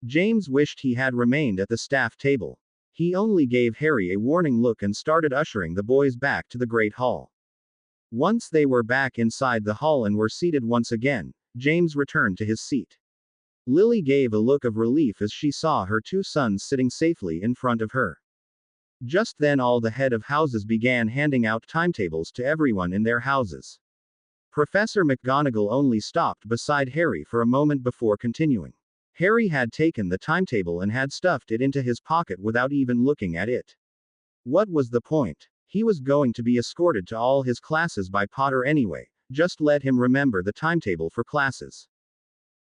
James wished he had remained at the staff table. He only gave Harry a warning look and started ushering the boys back to the Great Hall. Once they were back inside the hall and were seated once again, James returned to his seat. Lily gave a look of relief as she saw her 2 sons sitting safely in front of her. Just then all the head of houses began handing out timetables to everyone in their houses. Professor McGonagall only stopped beside Harry for a moment before continuing. Harry had taken the timetable and had stuffed it into his pocket without even looking at it. What was the point? He was going to be escorted to all his classes by Potter anyway, just let him remember the timetable for classes.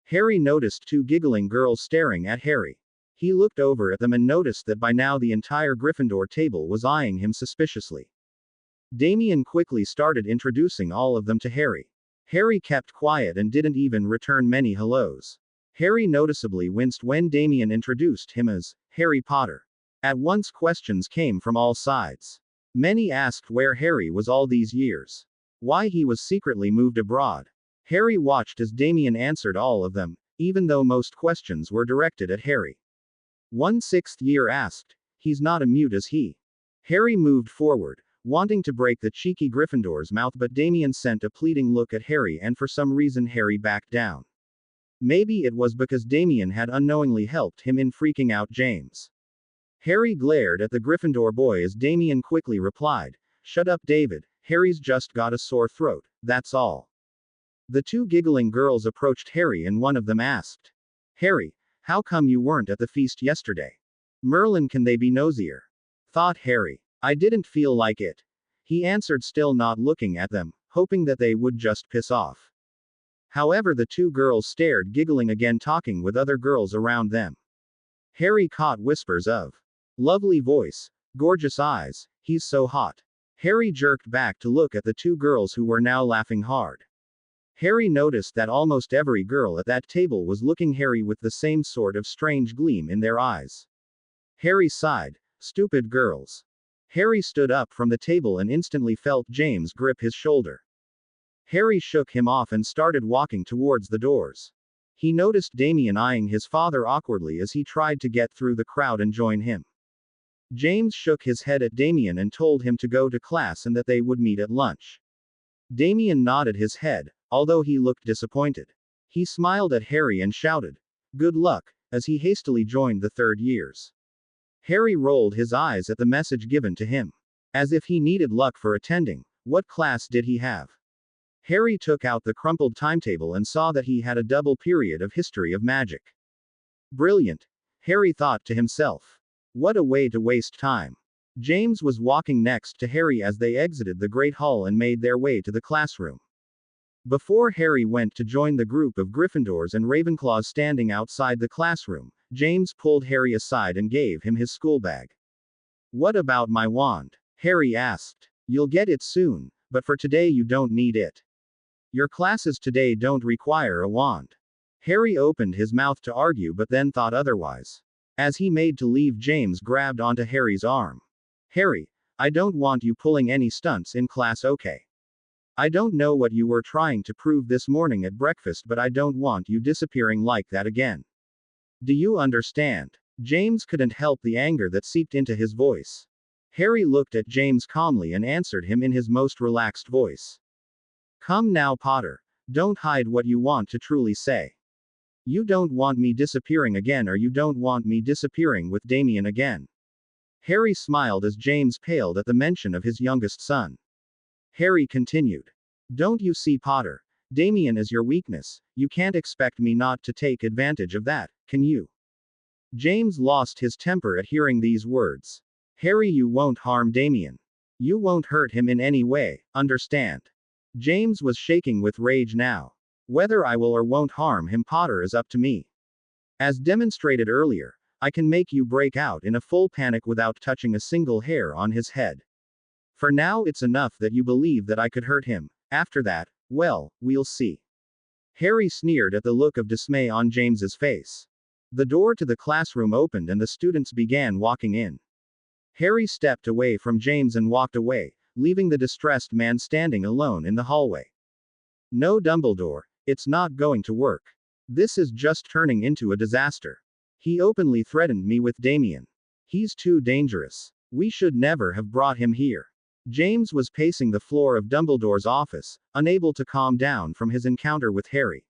Harry noticed two giggling girls staring at Harry. He looked over at them and noticed that by now the entire Gryffindor table was eyeing him suspiciously. Damien quickly started introducing all of them to Harry. Harry kept quiet and didn't even return many hellos. Harry noticeably winced when Damien introduced him as Harry Potter. At once questions came from all sides. Many asked where Harry was all these years. Why he was secretly moved abroad. Harry watched as Damien answered all of them, even though most questions were directed at Harry. One sixth year asked, "He's not a mute, is he?" Harry moved forward, wanting to break the cheeky Gryffindor's mouth, but Damien sent a pleading look at Harry and for some reason Harry backed down. Maybe it was because Damien had unknowingly helped him in freaking out James. Harry glared at the Gryffindor boy as Damien quickly replied, "Shut up, David, Harry's just got a sore throat, that's all." The two giggling girls approached Harry and one of them asked, "Harry, how come you weren't at the feast yesterday? Merlin, can they be nosier?" Thought Harry. "I didn't feel like it," he answered, still not looking at them, hoping that they would just piss off. However, the two girls stared, giggling again, talking with other girls around them. Harry caught whispers of, "Lovely voice, gorgeous eyes, he's so hot." Harry jerked back to look at the two girls who were now laughing hard. Harry noticed that almost every girl at that table was looking at Harry with the same sort of strange gleam in their eyes. Harry sighed, "Stupid girls." Harry stood up from the table and instantly felt James grip his shoulder. Harry shook him off and started walking towards the doors. He noticed Damien eyeing his father awkwardly as he tried to get through the crowd and join him. James shook his head at Damien and told him to go to class and that they would meet at lunch. Damien nodded his head, although he looked disappointed. He smiled at Harry and shouted, "Good luck," as he hastily joined the third years. Harry rolled his eyes at the message given to him. As if he needed luck for attending. What class did he have? Harry took out the crumpled timetable and saw that he had a double period of history of magic. Brilliant, Harry thought to himself. What a way to waste time. James was walking next to Harry as they exited the Great Hall and made their way to the classroom. Before Harry went to join the group of Gryffindors and Ravenclaws standing outside the classroom, James pulled Harry aside and gave him his school bag. "What about my wand?" Harry asked. "You'll get it soon, but for today you don't need it. Your classes today don't require a wand." Harry opened his mouth to argue but then thought otherwise. As he made to leave, James grabbed onto Harry's arm. "Harry, I don't want you pulling any stunts in class, okay? I don't know what you were trying to prove this morning at breakfast, but I don't want you disappearing like that again. Do you understand?" James couldn't help the anger that seeped into his voice. Harry looked at James calmly and answered him in his most relaxed voice. "Come now, Potter. Don't hide what you want to truly say. You don't want me disappearing again, or you don't want me disappearing with Damien again." Harry smiled as James paled at the mention of his youngest son. Harry continued. "Don't you see, Potter? Damien is your weakness. You can't expect me not to take advantage of that, can you?" James lost his temper at hearing these words. "Harry, you won't harm Damien. You won't hurt him in any way, understand?" James was shaking with rage now. "Whether I will or won't harm him, Potter, is up to me. As demonstrated earlier, I can make you break out in a full panic without touching a single hair on his head. For now it's enough that you believe that I could hurt him. After that, well, we'll see." Harry sneered at the look of dismay on James's face. The door to the classroom opened and the students began walking in. Harry stepped away from James and walked away, leaving the distressed man standing alone in the hallway. "No, Dumbledore, it's not going to work. This is just turning into a disaster. He openly threatened me with Damien. He's too dangerous. We should never have brought him here." James was pacing the floor of Dumbledore's office, unable to calm down from his encounter with Harry.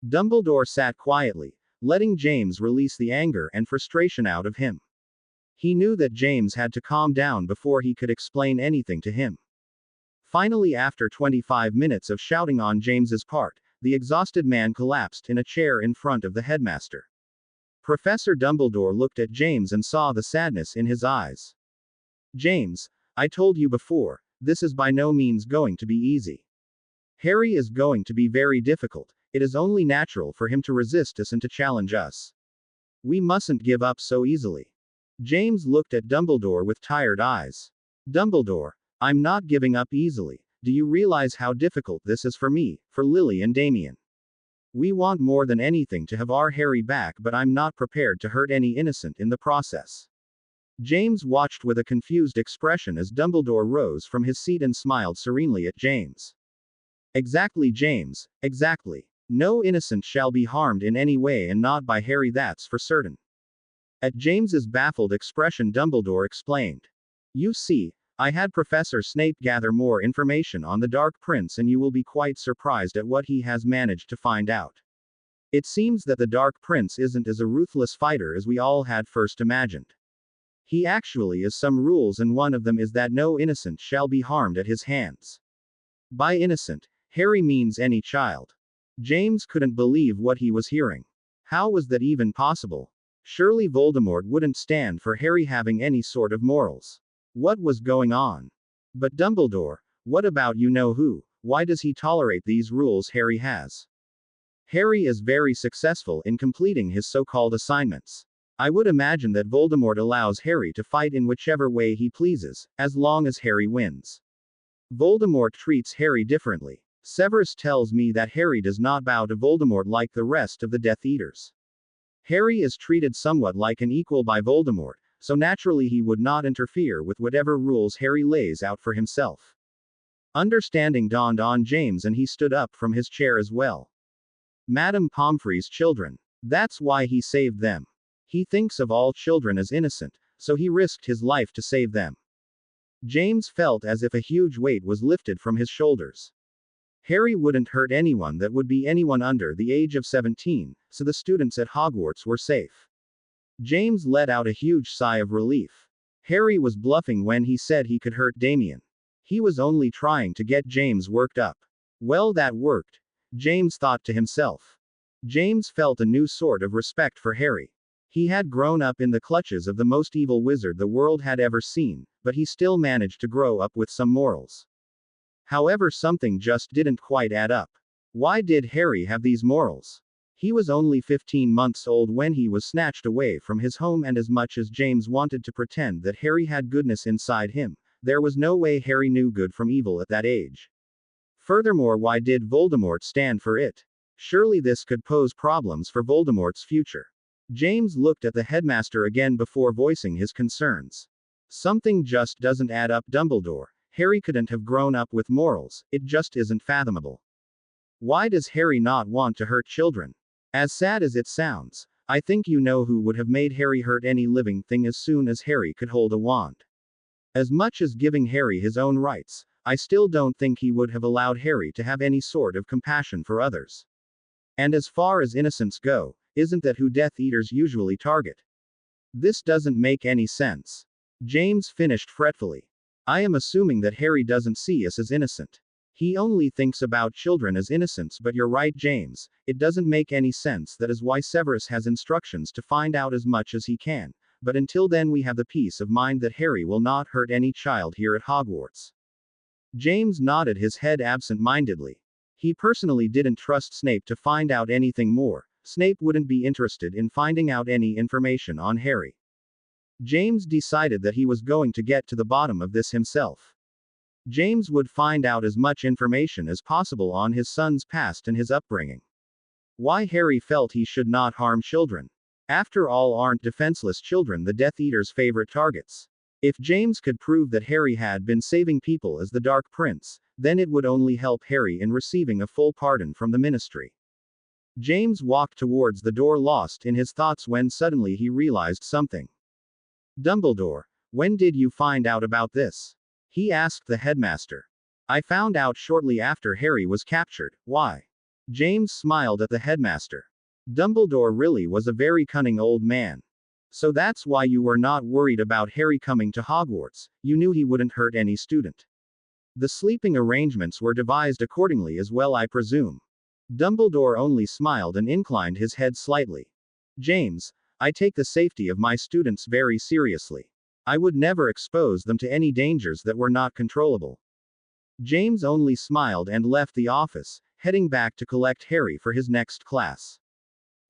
Dumbledore sat quietly, letting James release the anger and frustration out of him. He knew that James had to calm down before he could explain anything to him. Finally, after 25 minutes of shouting on James's part, the exhausted man collapsed in a chair in front of the headmaster. Professor Dumbledore looked at James and saw the sadness in his eyes. James, I told you before, this is by no means going to be easy. Harry is going to be very difficult. It is only natural for him to resist us and to challenge us. We mustn't give up so easily. James looked at Dumbledore with tired eyes. Dumbledore, I'm not giving up easily. Do you realize how difficult this is for me, for Lily and Damien? We want more than anything to have our Harry back, but I'm not prepared to hurt any innocent in the process. James watched with a confused expression as Dumbledore rose from his seat and smiled serenely at James. Exactly, James, exactly. No innocent shall be harmed in any way, and not by Harry, that's for certain. At James's baffled expression, Dumbledore explained. You see, I had Professor Snape gather more information on the Dark Prince, and you will be quite surprised at what he has managed to find out. It seems that the Dark Prince isn't as a ruthless fighter as we all had first imagined. He actually has some rules, and one of them is that no innocent shall be harmed at his hands. By innocent, Harry means any child. James couldn't believe what he was hearing. How was that even possible? Surely Voldemort wouldn't stand for Harry having any sort of morals. What was going on? But Dumbledore, what about you-know-who? Why does he tolerate these rules Harry has? Harry is very successful in completing his so-called assignments. I would imagine that Voldemort allows Harry to fight in whichever way he pleases, as long as Harry wins. Voldemort treats Harry differently. Severus tells me that Harry does not bow to Voldemort like the rest of the Death Eaters. Harry is treated somewhat like an equal by Voldemort, so naturally he would not interfere with whatever rules Harry lays out for himself. Understanding dawned on James, and he stood up from his chair as well. Madame Pomfrey's children. That's why he saved them. He thinks of all children as innocent, so he risked his life to save them. James felt as if a huge weight was lifted from his shoulders. Harry wouldn't hurt anyone that would be anyone under the age of 17, so the students at Hogwarts were safe. James let out a huge sigh of relief. Harry was bluffing when he said he could hurt Damien. He was only trying to get James worked up. Well, that worked, James thought to himself. James felt a new sort of respect for Harry. He had grown up in the clutches of the most evil wizard the world had ever seen, but he still managed to grow up with some morals. However, something just didn't quite add up. Why did Harry have these morals? He was only 15 months old when he was snatched away from his home, and as much as James wanted to pretend that Harry had goodness inside him, there was no way Harry knew good from evil at that age. Furthermore, why did Voldemort stand for it? Surely this could pose problems for Voldemort's future. James looked at the headmaster again before voicing his concerns. Something just doesn't add up, Dumbledore. Harry couldn't have grown up with morals, it just isn't fathomable. Why does Harry not want to hurt children? As sad as it sounds, I think you-know-who would have made Harry hurt any living thing as soon as Harry could hold a wand. As much as giving Harry his own rights, I still don't think he would have allowed Harry to have any sort of compassion for others. And as far as innocents go, isn't that who Death Eaters usually target? This doesn't make any sense. James finished fretfully. I am assuming that Harry doesn't see us as innocent. He only thinks about children as innocents, but you're right, James, it doesn't make any sense. That is why Severus has instructions to find out as much as he can, but until then we have the peace of mind that Harry will not hurt any child here at Hogwarts. James nodded his head absent-mindedly. He personally didn't trust Snape to find out anything more. Snape wouldn't be interested in finding out any information on Harry. James decided that he was going to get to the bottom of this himself. James would find out as much information as possible on his son's past and his upbringing. Why Harry felt he should not harm children. After all, aren't defenseless children the Death Eaters' favorite targets? If James could prove that Harry had been saving people as the Dark Prince, then it would only help Harry in receiving a full pardon from the Ministry. James walked towards the door, lost in his thoughts, when suddenly he realized something. Dumbledore, when did you find out about this? He asked the headmaster. I found out shortly after Harry was captured. Why? James smiled at the headmaster. Dumbledore really was a very cunning old man. So that's why you were not worried about Harry coming to Hogwarts, you knew he wouldn't hurt any student. The sleeping arrangements were devised accordingly as well, I presume. Dumbledore only smiled and inclined his head slightly. James, I take the safety of my students very seriously. I would never expose them to any dangers that were not controllable. James only smiled and left the office, heading back to collect Harry for his next class.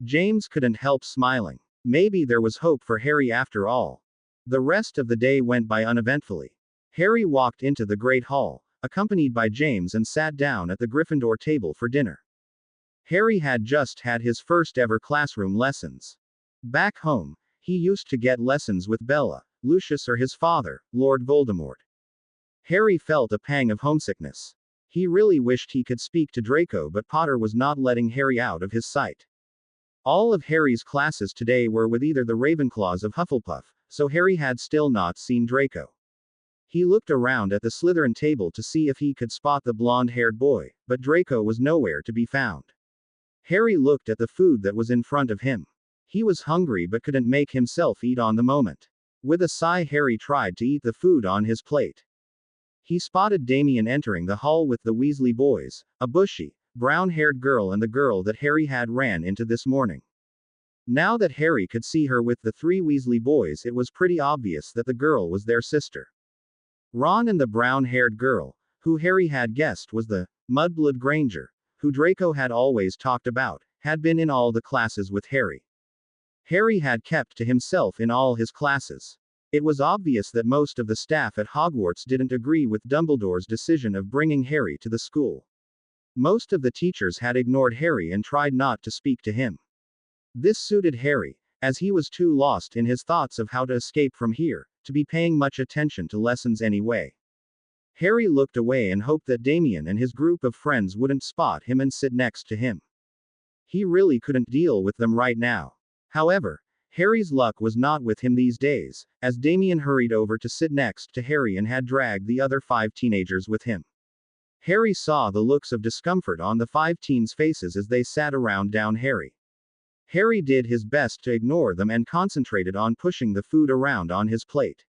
James couldn't help smiling. Maybe there was hope for Harry after all. The rest of the day went by uneventfully. Harry walked into the Great Hall, accompanied by James, and sat down at the Gryffindor table for dinner. Harry had just had his first ever classroom lessons. Back home, he used to get lessons with Bella, Lucius, or his father, Lord Voldemort. Harry felt a pang of homesickness. He really wished he could speak to Draco, but Potter was not letting Harry out of his sight. All of Harry's classes today were with either the Ravenclaws of Hufflepuff, so Harry had still not seen Draco. He looked around at the Slytherin table to see if he could spot the blonde-haired boy, but Draco was nowhere to be found. Harry looked at the food that was in front of him. He was hungry but couldn't make himself eat on the moment. With a sigh, Harry tried to eat the food on his plate. He spotted Damien entering the hall with the Weasley boys, a bushy, brown-haired girl and the girl that Harry had ran into this morning. Now that Harry could see her with the 3 Weasley boys, it was pretty obvious that the girl was their sister. Ron and the brown-haired girl, who Harry had guessed was the Mudblood Granger, who Draco had always talked about, had been in all the classes with Harry. Harry had kept to himself in all his classes. It was obvious that most of the staff at Hogwarts didn't agree with Dumbledore's decision of bringing Harry to the school. Most of the teachers had ignored Harry and tried not to speak to him. This suited Harry, as he was too lost in his thoughts of how to escape from here, to be paying much attention to lessons anyway. Harry looked away and hoped that Damien and his group of friends wouldn't spot him and sit next to him. He really couldn't deal with them right now. However, Harry's luck was not with him these days, as Damien hurried over to sit next to Harry and had dragged the other 5 teenagers with him. Harry saw the looks of discomfort on the 5 teens' faces as they sat around down Harry. Harry did his best to ignore them and concentrated on pushing the food around on his plate.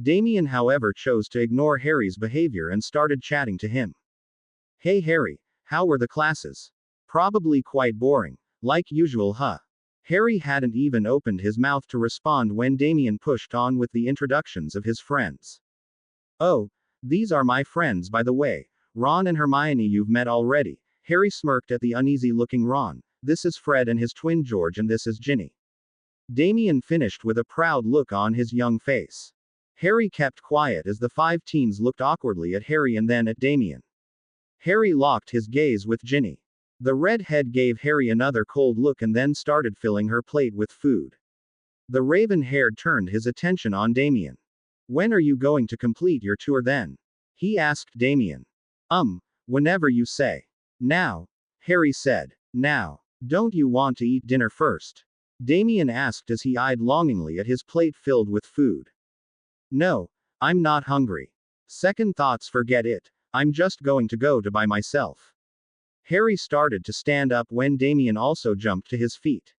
Damien, however, chose to ignore Harry's behavior and started chatting to him. Hey Harry, how were the classes? Probably quite boring. Like usual, huh? Harry hadn't even opened his mouth to respond when Damien pushed on with the introductions of his friends. Oh, these are my friends, by the way. Ron and Hermione you've met already. Harry smirked at the uneasy-looking Ron. This is Fred and his twin George, and this is Ginny. Damien finished with a proud look on his young face. Harry kept quiet as the 5 teens looked awkwardly at Harry and then at Damien. Harry locked his gaze with Ginny. The redhead gave Harry another cold look and then started filling her plate with food. The raven-haired turned his attention on Damien. When are you going to complete your tour then? He asked Damien. Whenever you say. Now, Harry said. Now. Don't you want to eat dinner first? Damien asked as he eyed longingly at his plate filled with food. No, I'm not hungry. Second thoughts, forget it. I'm just going to go to by myself. Harry started to stand up when Damien also jumped to his feet.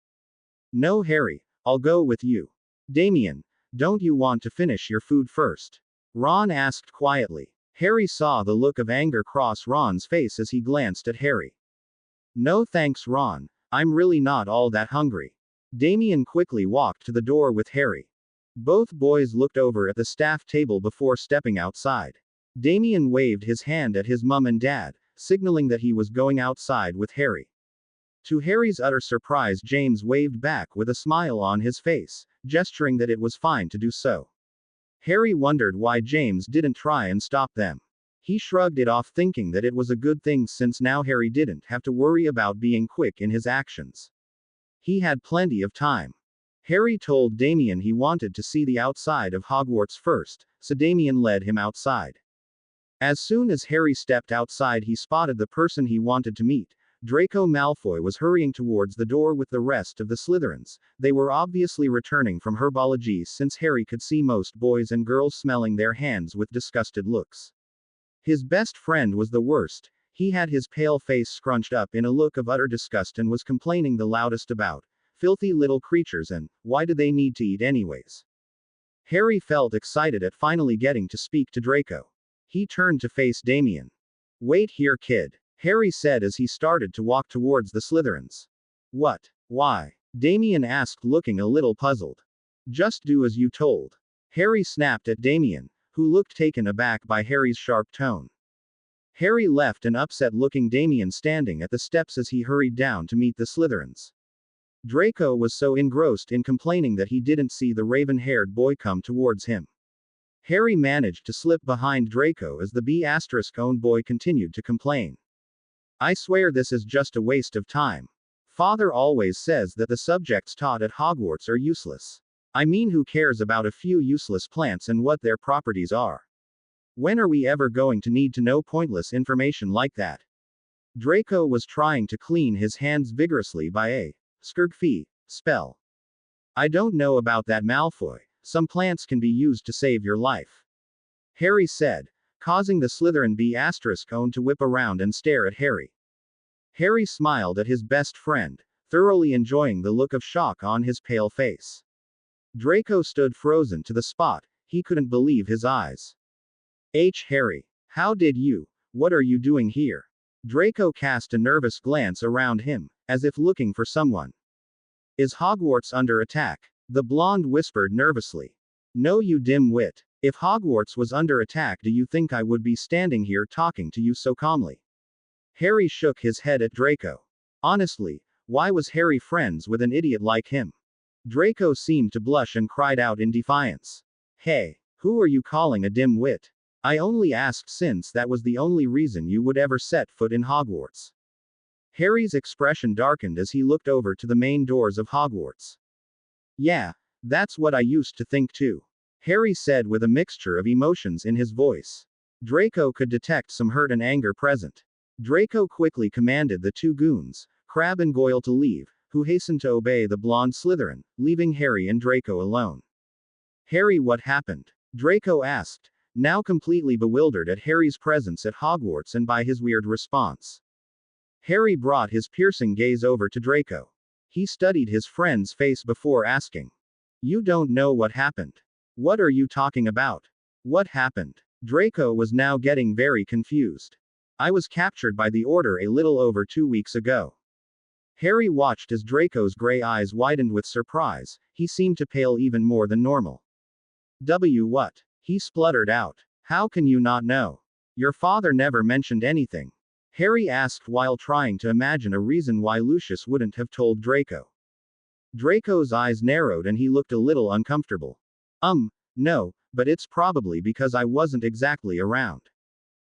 No Harry, I'll go with you. Damien, don't you want to finish your food first? Ron asked quietly. Harry saw the look of anger cross Ron's face as he glanced at Harry. No thanks Ron, I'm really not all that hungry. Damien quickly walked to the door with Harry. Both boys looked over at the staff table before stepping outside. Damien waved his hand at his mum and dad, signaling that he was going outside with Harry. To Harry's utter surprise, James waved back with a smile on his face, gesturing that it was fine to do so. Harry wondered why James didn't try and stop them. He shrugged it off, thinking that it was a good thing since now Harry didn't have to worry about being quick in his actions. He had plenty of time. Harry told Damien he wanted to see the outside of Hogwarts first, so Damien led him outside. As soon as Harry stepped outside, he spotted the person he wanted to meet. Draco Malfoy was hurrying towards the door with the rest of the Slytherins. They were obviously returning from herbology, since Harry could see most boys and girls smelling their hands with disgusted looks. His best friend was the worst. He had his pale face scrunched up in a look of utter disgust and was complaining the loudest about Filthy little creatures, and why do they need to eat anyways? Harry felt excited at finally getting to speak to Draco. He turned to face Damien. Wait here, kid, Harry said as he started to walk towards the Slytherins. What? Why? Damien asked, looking a little puzzled. Just do as you told. Harry snapped at Damien, who looked taken aback by Harry's sharp tone. Harry left an upset-looking Damien standing at the steps as he hurried down to meet the Slytherins. Draco was so engrossed in complaining that he didn't see the raven-haired boy come towards him. Harry managed to slip behind Draco as the B***owned boy continued to complain. I swear this is just a waste of time. Father always says that the subjects taught at Hogwarts are useless. I mean, who cares about a few useless plants and what their properties are? When are we ever going to need to know pointless information like that? Draco was trying to clean his hands vigorously by a Skirgfee spell. I don't know about that, Malfoy. Some plants can be used to save your life, Harry said, causing the Slytherin B***own to whip around and stare at Harry. Harry smiled at his best friend, thoroughly enjoying the look of shock on his pale face. Draco stood frozen to the spot, he couldn't believe his eyes. Harry, how did you? What are you doing here? Draco cast a nervous glance around him, as if looking for someone. Is Hogwarts under attack? The blonde whispered nervously. No, you dim-wit. If Hogwarts was under attack, do you think I would be standing here talking to you so calmly? Harry shook his head at Draco. Honestly, why was Harry friends with an idiot like him? Draco seemed to blush and cried out in defiance. Hey, who are you calling a dim-wit? I only asked since that was the only reason you would ever set foot in Hogwarts. Harry's expression darkened as he looked over to the main doors of Hogwarts. Yeah, that's what I used to think too, Harry said with a mixture of emotions in his voice. Draco could detect some hurt and anger present. Draco quickly commanded the two goons, Crabbe and Goyle, to leave, who hastened to obey the blonde Slytherin, leaving Harry and Draco alone. Harry, what happened? Draco asked, now completely bewildered at Harry's presence at Hogwarts and by his weird response. Harry brought his piercing gaze over to Draco. He studied his friend's face before asking. You don't know what happened. What are you talking about? What happened? Draco was now getting very confused. I was captured by the Order a little over 2 weeks ago. Harry watched as Draco's gray eyes widened with surprise, he seemed to pale even more than normal. What? He spluttered out. How can you not know? Your father never mentioned anything, Harry asked while trying to imagine a reason why Lucius wouldn't have told Draco. Draco's eyes narrowed and he looked a little uncomfortable. No, but it's probably because I wasn't exactly around.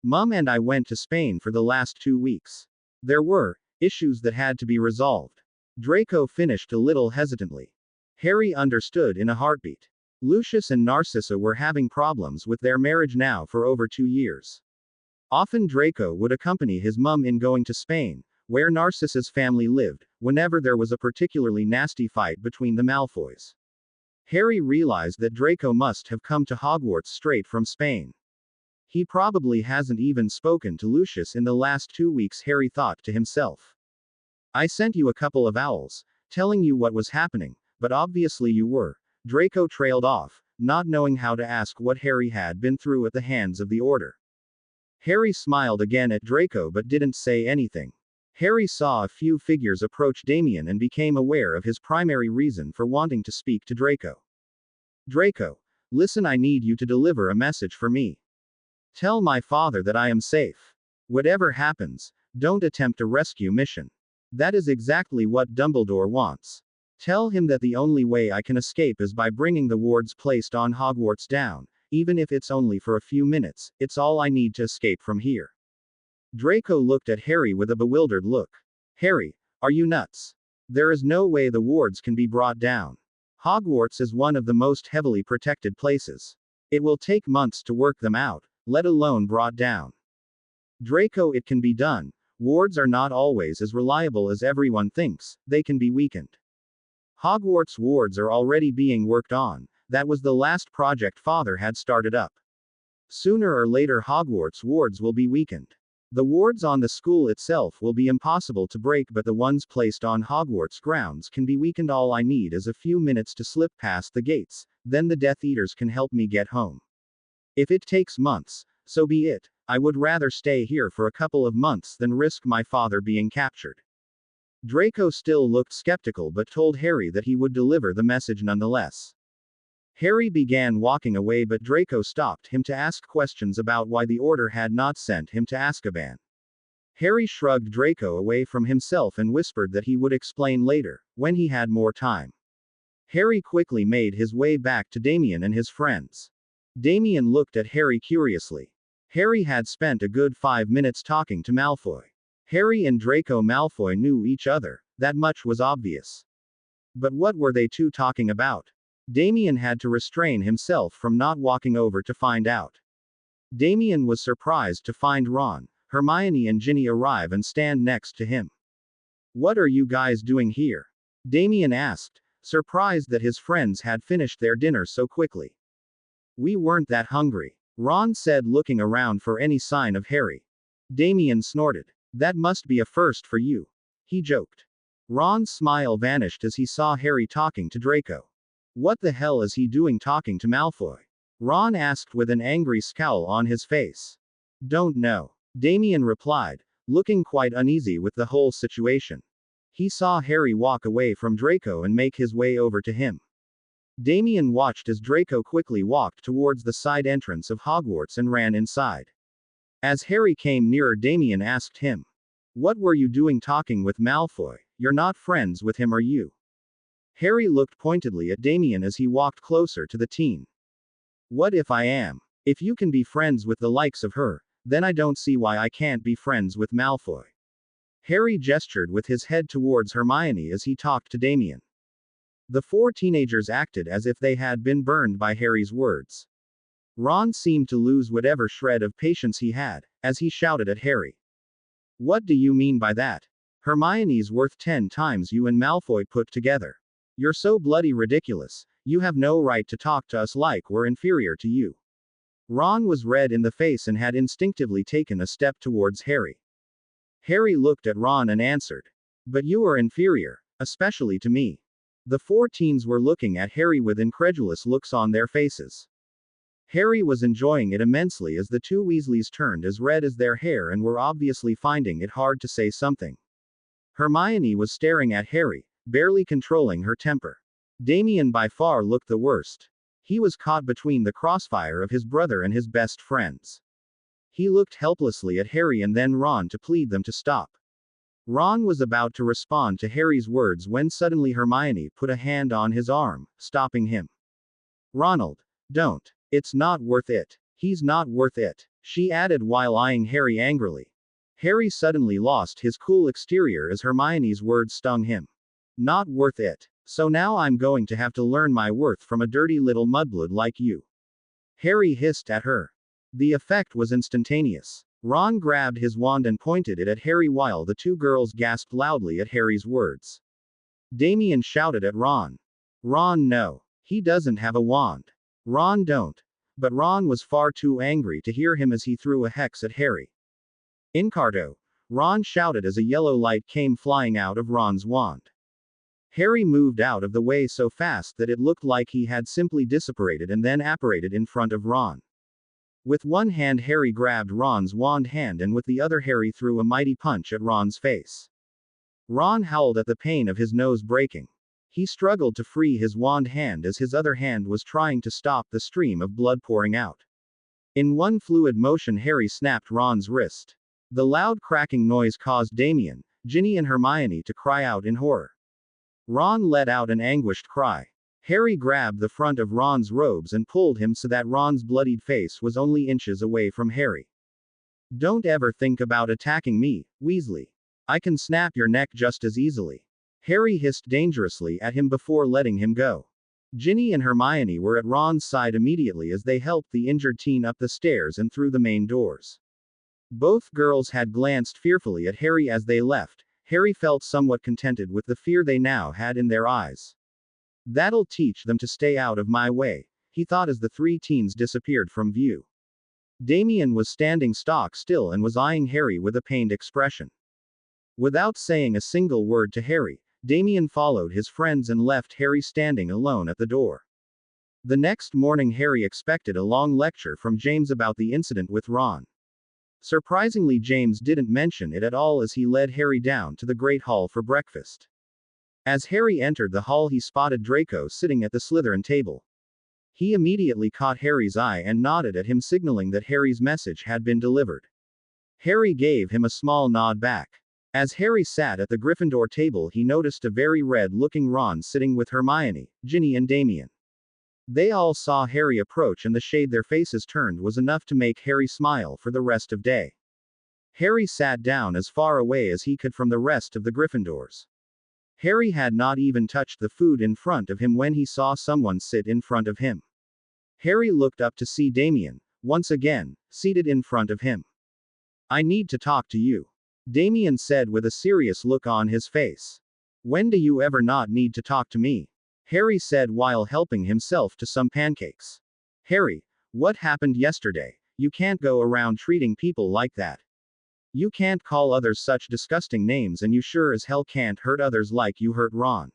Mum and I went to Spain for the last 2 weeks. There were issues that had to be resolved. Draco finished a little hesitantly. Harry understood in a heartbeat. Lucius and Narcissa were having problems with their marriage now for over 2 years. Often Draco would accompany his mum in going to Spain, where Narcissa's family lived, whenever there was a particularly nasty fight between the Malfoys. Harry realized that Draco must have come to Hogwarts straight from Spain. He probably hasn't even spoken to Lucius in the last 2 weeks, Harry thought to himself. I sent you a couple of owls, telling you what was happening, but obviously you were. Draco trailed off, not knowing how to ask what Harry had been through at the hands of the Order. Harry smiled again at Draco but didn't say anything. Harry saw a few figures approach Damien and became aware of his primary reason for wanting to speak to Draco. Draco, listen, I need you to deliver a message for me. Tell my father that I am safe. Whatever happens, don't attempt a rescue mission. That is exactly what Dumbledore wants. Tell him that the only way I can escape is by bringing the wards placed on Hogwarts down, even if it's only for a few minutes, it's all I need to escape from here. Draco looked at Harry with a bewildered look. Harry, are you nuts? There is no way the wards can be brought down. Hogwarts is one of the most heavily protected places. It will take months to work them out, let alone brought down. Draco, it can be done. Wards are not always as reliable as everyone thinks, they can be weakened. Hogwarts wards are already being worked on, that was the last project Father had started up. Sooner or later Hogwarts wards will be weakened. The wards on the school itself will be impossible to break, but the ones placed on Hogwarts grounds can be weakened. All I need is a few minutes to slip past the gates, then the Death Eaters can help me get home. If it takes months, so be it. I would rather stay here for a couple of months than risk my father being captured. Draco still looked skeptical but told Harry that he would deliver the message nonetheless. Harry began walking away, but Draco stopped him to ask questions about why the Order had not sent him to Azkaban. Harry shrugged Draco away from himself and whispered that he would explain later, when he had more time. Harry quickly made his way back to Damien and his friends. Damien looked at Harry curiously. Harry had spent a good 5 minutes talking to Malfoy. Harry and Draco Malfoy knew each other, that much was obvious. But what were they two talking about? Damien had to restrain himself from not walking over to find out. Damien was surprised to find Ron, Hermione and Ginny arrive and stand next to him. "What are you guys doing here?" Damien asked, surprised that his friends had finished their dinner so quickly. "We weren't that hungry," Ron said, looking around for any sign of Harry. Damien snorted. "That must be a first for you," he joked. Ron's smile vanished as he saw Harry talking to Draco. "What the hell is he doing talking to Malfoy?" Ron asked with an angry scowl on his face. "Don't know," Damien replied, looking quite uneasy with the whole situation. He saw Harry walk away from Draco and make his way over to him. Damien watched as Draco quickly walked towards the side entrance of Hogwarts and ran inside. As Harry came nearer, Damien asked him, "What were you doing talking with Malfoy? You're not friends with him, are you?" Harry looked pointedly at Damien as he walked closer to the teen. "What if I am? If you can be friends with the likes of her, then I don't see why I can't be friends with Malfoy." Harry gestured with his head towards Hermione as he talked to Damien. The four teenagers acted as if they had been burned by Harry's words. Ron seemed to lose whatever shred of patience he had, as he shouted at Harry. "What do you mean by that? Hermione's worth 10 times you and Malfoy put together. You're so bloody ridiculous, you have no right to talk to us like we're inferior to you." Ron was red in the face and had instinctively taken a step towards Harry. Harry looked at Ron and answered, "But you are inferior, especially to me." The four teens were looking at Harry with incredulous looks on their faces. Harry was enjoying it immensely as the two Weasleys turned as red as their hair and were obviously finding it hard to say something. Hermione was staring at Harry, barely controlling her temper. Damien by far looked the worst. He was caught between the crossfire of his brother and his best friends. He looked helplessly at Harry and then Ron to plead them to stop. Ron was about to respond to Harry's words when suddenly Hermione put a hand on his arm, stopping him. "Ronald, don't. It's not worth it. He's not worth it," she added while eyeing Harry angrily. Harry suddenly lost his cool exterior as Hermione's words stung him. "Not worth it. So now I'm going to have to learn my worth from a dirty little mudblood like you," Harry hissed at her. The effect was instantaneous. Ron grabbed his wand and pointed it at Harry while the two girls gasped loudly at Harry's words. Damien shouted at Ron. "Ron, no. He doesn't have a wand. Ron, don't." But Ron was far too angry to hear him as he threw a hex at Harry. "Incarto!" Ron shouted as a yellow light came flying out of Ron's wand. Harry moved out of the way so fast that it looked like he had simply disapparated and then apparated in front of Ron. With one hand Harry grabbed Ron's wand hand and with the other Harry threw a mighty punch at Ron's face. Ron howled at the pain of his nose breaking. He struggled to free his wand hand as his other hand was trying to stop the stream of blood pouring out. In one fluid motion Harry snapped Ron's wrist. The loud cracking noise caused Damien, Ginny and Hermione to cry out in horror. Ron let out an anguished cry. Harry grabbed the front of Ron's robes and pulled him so that Ron's bloodied face was only inches away from Harry. "Don't ever think about attacking me, Weasley. I can snap your neck just as easily." Harry hissed dangerously at him before letting him go. Ginny and Hermione were at Ron's side immediately as they helped the injured teen up the stairs and through the main doors. Both girls had glanced fearfully at Harry as they left. Harry felt somewhat contented with the fear they now had in their eyes. "That'll teach them to stay out of my way," he thought as the three teens disappeared from view. Damien was standing stock still and was eyeing Harry with a pained expression. Without saying a single word to Harry, Damien followed his friends and left Harry standing alone at the door. The next morning, Harry expected a long lecture from James about the incident with Ron. Surprisingly, James didn't mention it at all as he led Harry down to the Great Hall for breakfast. As Harry entered the hall, he spotted Draco sitting at the Slytherin table. He immediately caught Harry's eye and nodded at him, signaling that Harry's message had been delivered. Harry gave him a small nod back. As Harry sat at the Gryffindor table, he noticed a very red-looking Ron sitting with Hermione, Ginny and Damien. They all saw Harry approach, and the shade their faces turned was enough to make Harry smile for the rest of day. Harry sat down as far away as he could from the rest of the Gryffindors. Harry had not even touched the food in front of him when he saw someone sit in front of him. Harry looked up to see Damien, once again, seated in front of him. "I need to talk to you," Damien said with a serious look on his face. "When do you ever not need to talk to me?" Harry said while helping himself to some pancakes. "Harry, what happened yesterday? You can't go around treating people like that. You can't call others such disgusting names, and you sure as hell can't hurt others like you hurt Ron."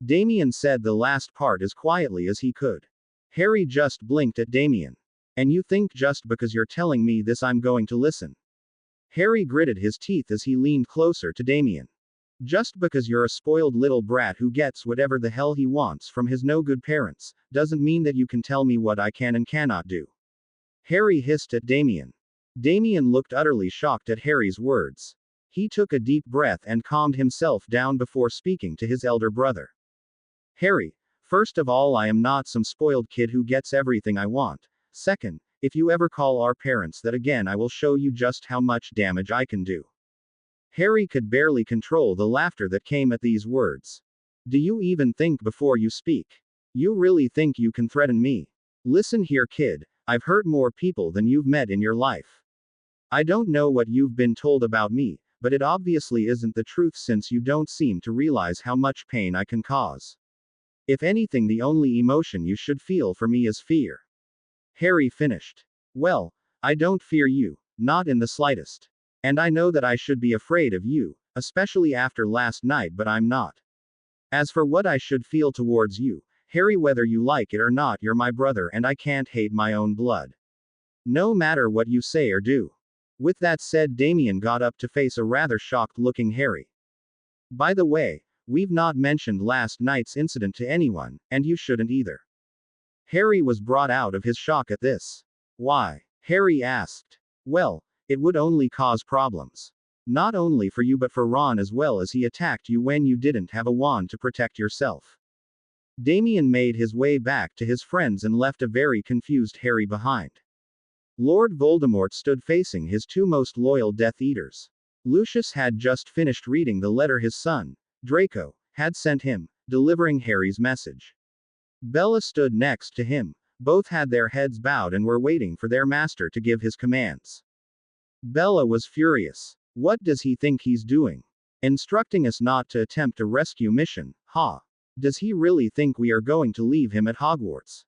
Damien said the last part as quietly as he could. Harry just blinked at Damien. "And you think just because you're telling me this I'm going to listen?" Harry gritted his teeth as he leaned closer to Damien. "Just because you're a spoiled little brat who gets whatever the hell he wants from his no-good parents, doesn't mean that you can tell me what I can and cannot do." Harry hissed at Damien. Damien looked utterly shocked at Harry's words. He took a deep breath and calmed himself down before speaking to his elder brother. "Harry, first of all, I am not some spoiled kid who gets everything I want. Second, if you ever call our parents that again, I will show you just how much damage I can do." Harry could barely control the laughter that came at these words. "Do you even think before you speak? You really think you can threaten me? Listen here, kid, I've hurt more people than you've met in your life. I don't know what you've been told about me, but it obviously isn't the truth, since you don't seem to realize how much pain I can cause. If anything, the only emotion you should feel for me is fear." Harry finished. "Well, I don't fear you, not in the slightest. And I know that I should be afraid of you, especially after last night, but I'm not. As for what I should feel towards you, Harry, whether you like it or not, you're my brother and I can't hate my own blood. No matter what you say or do." With that said, Damien got up to face a rather shocked-looking Harry. "By the way, we've not mentioned last night's incident to anyone, and you shouldn't either." Harry was brought out of his shock at this. "Why?" Harry asked. "Well, it would only cause problems. Not only for you but for Ron as well, as he attacked you when you didn't have a wand to protect yourself." Damien made his way back to his friends and left a very confused Harry behind. Lord Voldemort stood facing his two most loyal Death Eaters. Lucius had just finished reading the letter his son, Draco, had sent him, delivering Harry's message. Bella stood next to him. Both had their heads bowed and were waiting for their master to give his commands. Bella was furious. "What does he think he's doing? Instructing us not to attempt a rescue mission, huh? Does he really think we are going to leave him at Hogwarts?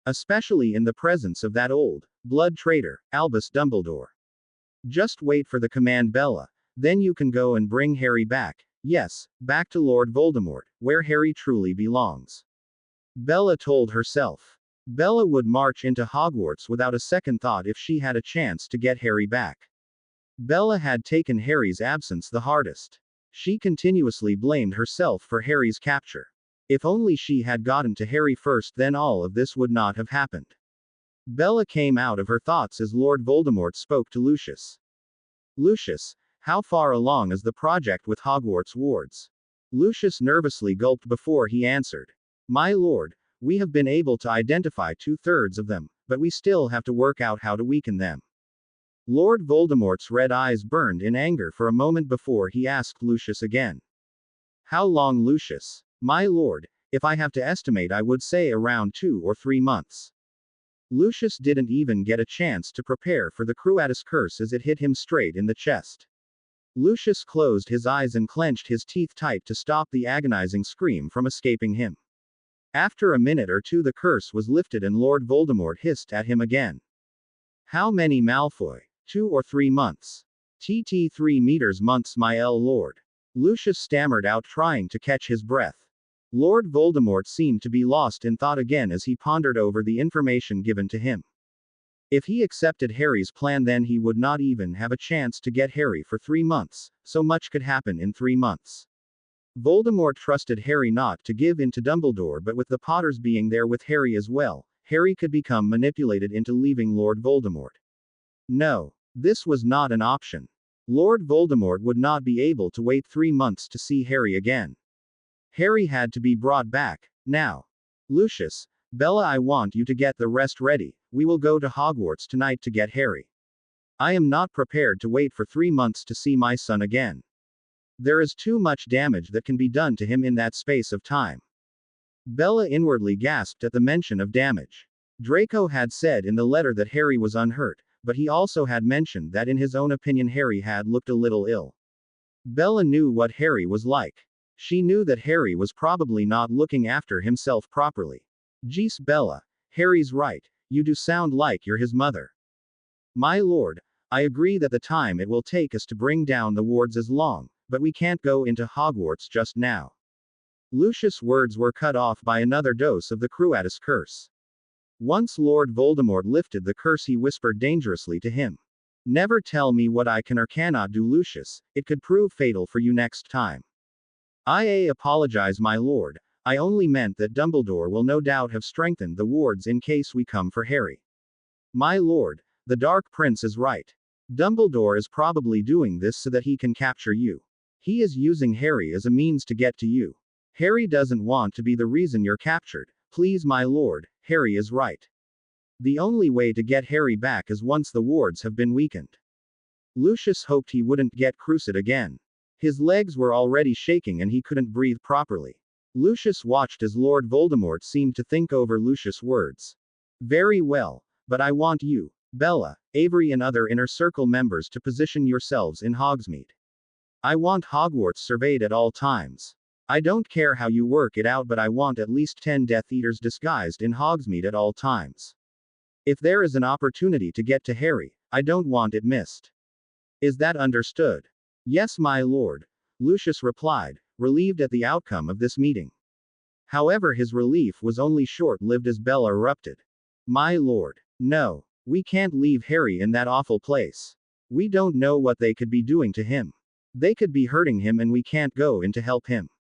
Especially in the presence of that old, blood traitor, Albus Dumbledore. Just wait for the command, Bella. Then you can go and bring Harry back. Yes, back to Lord Voldemort, where Harry truly belongs." Bella told herself. Bella would march into Hogwarts without a second thought if she had a chance to get Harry back. Bella had taken Harry's absence the hardest. She continuously blamed herself for Harry's capture. If only she had gotten to Harry first, then all of this would not have happened. Bella came out of her thoughts as Lord Voldemort spoke to Lucius. "Lucius, how far along is the project with Hogwarts wards?" Lucius nervously gulped before he answered. "My lord, we have been able to identify 2/3 of them, but we still have to work out how to weaken them." Lord Voldemort's red eyes burned in anger for a moment before he asked Lucius again. "How long, Lucius?" "My lord, if I have to estimate, I would say around 2 or 3 months." Lucius didn't even get a chance to prepare for the Cruatus curse as it hit him straight in the chest. Lucius closed his eyes and clenched his teeth tight to stop the agonizing scream from escaping him. After a minute or two, the curse was lifted and Lord Voldemort hissed at him again. How many Malfoy? 2 or 3 months. TT 3 meters months my lord. Lucius stammered out, trying to catch his breath. Lord Voldemort seemed to be lost in thought again as he pondered over the information given to him. If he accepted Harry's plan, then he would not even have a chance to get Harry for 3 months, so much could happen in 3 months. Voldemort trusted Harry not to give in to Dumbledore, but with the Potters being there with Harry as well, Harry could become manipulated into leaving Lord Voldemort. No, this was not an option. Lord Voldemort would not be able to wait 3 months to see Harry again. Harry had to be brought back, now. Lucius, Bella, I want you to get the rest ready. We will go to Hogwarts tonight to get Harry. I am not prepared to wait for 3 months to see my son again. There is too much damage that can be done to him in that space of time. Bella inwardly gasped at the mention of damage. Draco had said in the letter that Harry was unhurt, but he also had mentioned that in his own opinion Harry had looked a little ill. Bella knew what Harry was like. She knew that Harry was probably not looking after himself properly. Jeez, Bella, Harry's right, you do sound like you're his mother. My lord, I agree that the time it will take us to bring down the wards is long, but we can't go into Hogwarts just now. Lucius' words were cut off by another dose of the Cruatus curse. Once Lord Voldemort lifted the curse, he whispered dangerously to him. Never tell me what I can or cannot do, Lucius, it could prove fatal for you next time. I apologize, my lord, I only meant that Dumbledore will no doubt have strengthened the wards in case we come for Harry. My lord, the Dark Prince is right. Dumbledore is probably doing this so that he can capture you. He is using Harry as a means to get to you. Harry doesn't want to be the reason you're captured. Please, my lord, Harry is right. The only way to get Harry back is once the wards have been weakened. Lucius hoped he wouldn't get crucified again. His legs were already shaking and he couldn't breathe properly. Lucius watched as Lord Voldemort seemed to think over Lucius' words. Very well, but I want you, Bella, Avery and other Inner Circle members to position yourselves in Hogsmeade. I want Hogwarts surveyed at all times. I don't care how you work it out, but I want at least 10 Death Eaters disguised in Hogsmeade at all times. If there is an opportunity to get to Harry, I don't want it missed. Is that understood? Yes, my lord, Lucius replied, relieved at the outcome of this meeting. However, his relief was only short-lived as Bella erupted. My lord, no, we can't leave Harry in that awful place. We don't know what they could be doing to him. They could be hurting him and we can't go in to help him.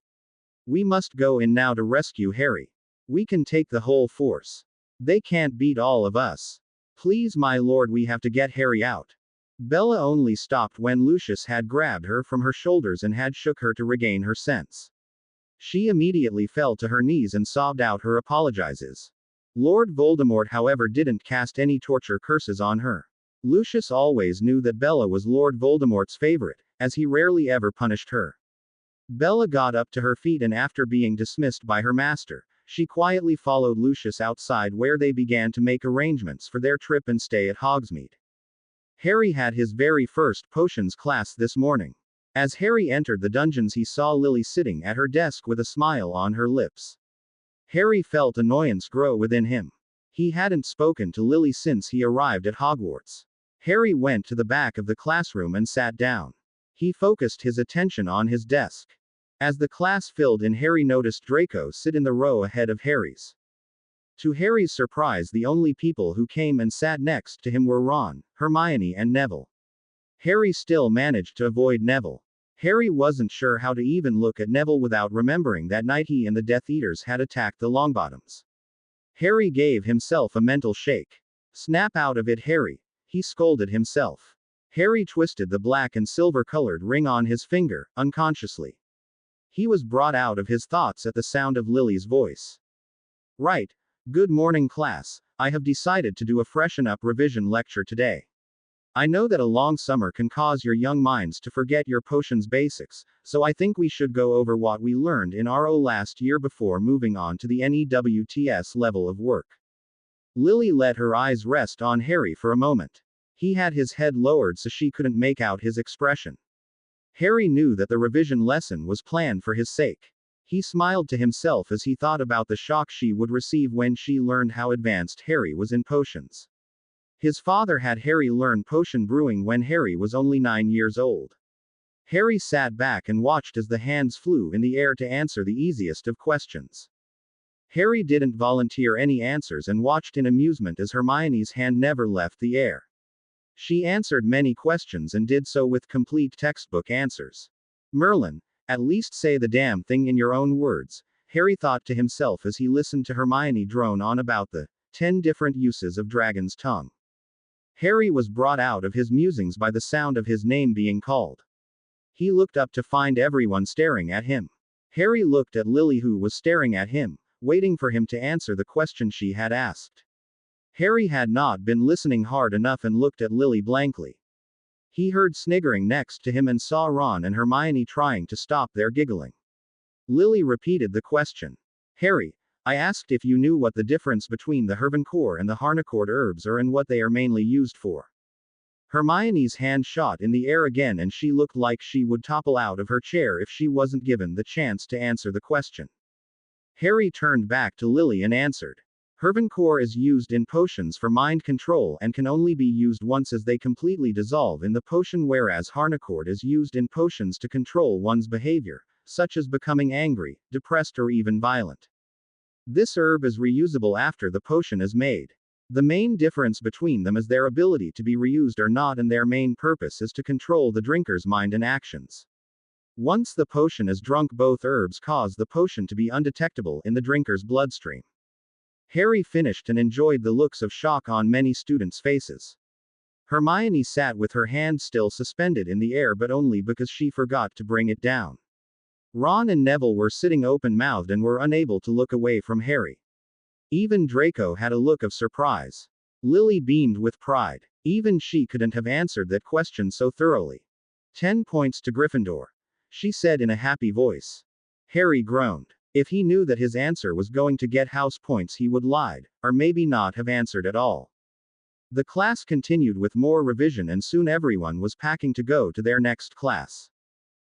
We must go in now to rescue Harry. We can take the whole force. They can't beat all of us. Please, my lord, we have to get Harry out. Bella only stopped when Lucius had grabbed her from her shoulders and had shook her to regain her sense. She immediately fell to her knees and sobbed out her apologizes. Lord Voldemort, however, didn't cast any torture curses on her. Lucius always knew that Bella was Lord Voldemort's favorite, as he rarely ever punished her. Bella got up to her feet and after being dismissed by her master, she quietly followed Lucius outside where they began to make arrangements for their trip and stay at Hogsmeade. Harry had his very first potions class this morning. As Harry entered the dungeons, he saw Lily sitting at her desk with a smile on her lips. Harry felt annoyance grow within him. He hadn't spoken to Lily since he arrived at Hogwarts. Harry went to the back of the classroom and sat down. He focused his attention on his desk. As the class filled in, Harry noticed Draco sit in the row ahead of Harry's. To Harry's surprise, the only people who came and sat next to him were Ron, Hermione and Neville. Harry still managed to avoid Neville. Harry wasn't sure how to even look at Neville without remembering that night he and the Death Eaters had attacked the Longbottoms. Harry gave himself a mental shake. Snap out of it, Harry, he scolded himself. Harry twisted the black and silver-colored ring on his finger, unconsciously. He was brought out of his thoughts at the sound of Lily's voice. Right. Good morning, class. I have decided to do a freshen-up revision lecture today. I know that a long summer can cause your young minds to forget your potions basics, so I think we should go over what we learned in RO last year before moving on to the NEWTS level of work. Lily let her eyes rest on Harry for a moment. He had his head lowered so she couldn't make out his expression. Harry knew that the revision lesson was planned for his sake. He smiled to himself as he thought about the shock she would receive when she learned how advanced Harry was in potions. His father had Harry learn potion brewing when Harry was only 9 years old. Harry sat back and watched as the hands flew in the air to answer the easiest of questions. Harry didn't volunteer any answers and watched in amusement as Hermione's hand never left the air. She answered many questions and did so with complete textbook answers. Merlin, at least say the damn thing in your own words, Harry thought to himself as he listened to Hermione drone on about the 10 different uses of dragon's tongue. Harry was brought out of his musings by the sound of his name being called. He looked up to find everyone staring at him. Harry looked at Lily, who was staring at him, waiting for him to answer the question she had asked. Harry had not been listening hard enough and looked at Lily blankly. He heard sniggering next to him and saw Ron and Hermione trying to stop their giggling. Lily repeated the question. Harry, I asked if you knew what the difference between the Hervincore and the Harnicourt herbs are and what they are mainly used for. Hermione's hand shot in the air again and she looked like she would topple out of her chair if she wasn't given the chance to answer the question. Harry turned back to Lily and answered. Hervincore is used in potions for mind control and can only be used once as they completely dissolve in the potion, whereas Harnicourt is used in potions to control one's behavior, such as becoming angry, depressed, or even violent. This herb is reusable after the potion is made. The main difference between them is their ability to be reused or not, and their main purpose is to control the drinker's mind and actions. Once the potion is drunk, both herbs cause the potion to be undetectable in the drinker's bloodstream. Harry finished and enjoyed the looks of shock on many students' faces. Hermione sat with her hand still suspended in the air, but only because she forgot to bring it down. Ron and Neville were sitting open-mouthed and were unable to look away from Harry. Even Draco had a look of surprise. Lily beamed with pride. Even she couldn't have answered that question so thoroughly. 10 points to Gryffindor, she said in a happy voice. Harry groaned. If he knew that his answer was going to get house points, he would lied, or maybe not have answered at all. The class continued with more revision and soon everyone was packing to go to their next class.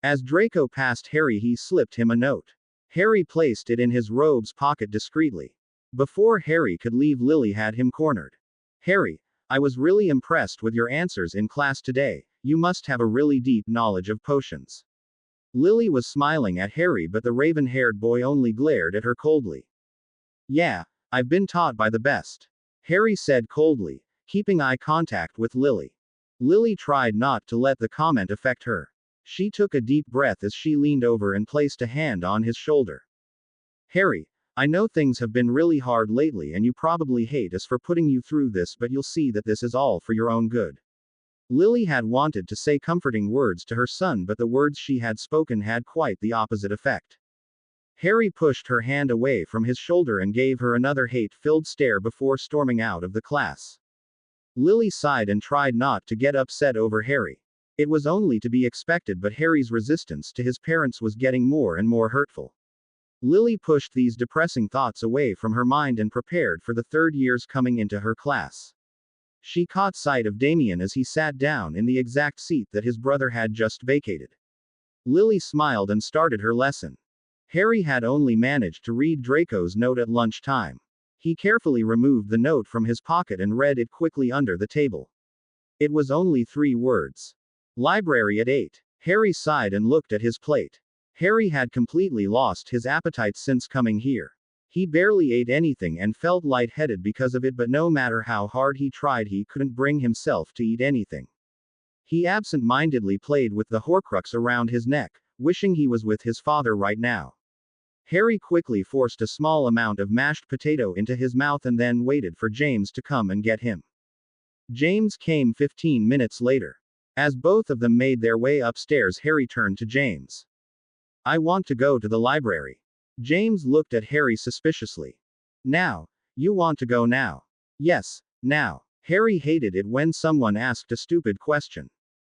As Draco passed Harry, he slipped him a note. Harry placed it in his robe's pocket discreetly. Before Harry could leave, Lily had him cornered. Harry, I was really impressed with your answers in class today. You must have a really deep knowledge of potions. Lily was smiling at Harry, but the raven-haired boy only glared at her coldly. Yeah, I've been taught by the best, Harry said coldly, keeping eye contact with Lily. Lily tried not to let the comment affect her. She took a deep breath as she leaned over and placed a hand on his shoulder. Harry, I know things have been really hard lately and you probably hate us for putting you through this, but you'll see that this is all for your own good. Lily had wanted to say comforting words to her son, but the words she had spoken had quite the opposite effect. Harry pushed her hand away from his shoulder and gave her another hate-filled stare before storming out of the class. Lily sighed and tried not to get upset over Harry. It was only to be expected, but Harry's resistance to his parents was getting more and more hurtful. Lily pushed these depressing thoughts away from her mind and prepared for the third years coming into her class. She caught sight of Damien as he sat down in the exact seat that his brother had just vacated. Lily smiled and started her lesson. Harry had only managed to read Draco's note at lunchtime. He carefully removed the note from his pocket and read it quickly under the table. It was only 3 words. Library at 8. Harry sighed and looked at his plate. Harry had completely lost his appetite since coming here. He barely ate anything and felt lightheaded because of it, but no matter how hard he tried, he couldn't bring himself to eat anything. He absent-mindedly played with the Horcrux around his neck, wishing he was with his father right now. Harry quickly forced a small amount of mashed potato into his mouth and then waited for James to come and get him. James came 15 minutes later. As both of them made their way upstairs, Harry turned to James. I want to go to the library. James looked at Harry suspiciously. Now? You want to go now? Yes, now. Harry hated it when someone asked a stupid question.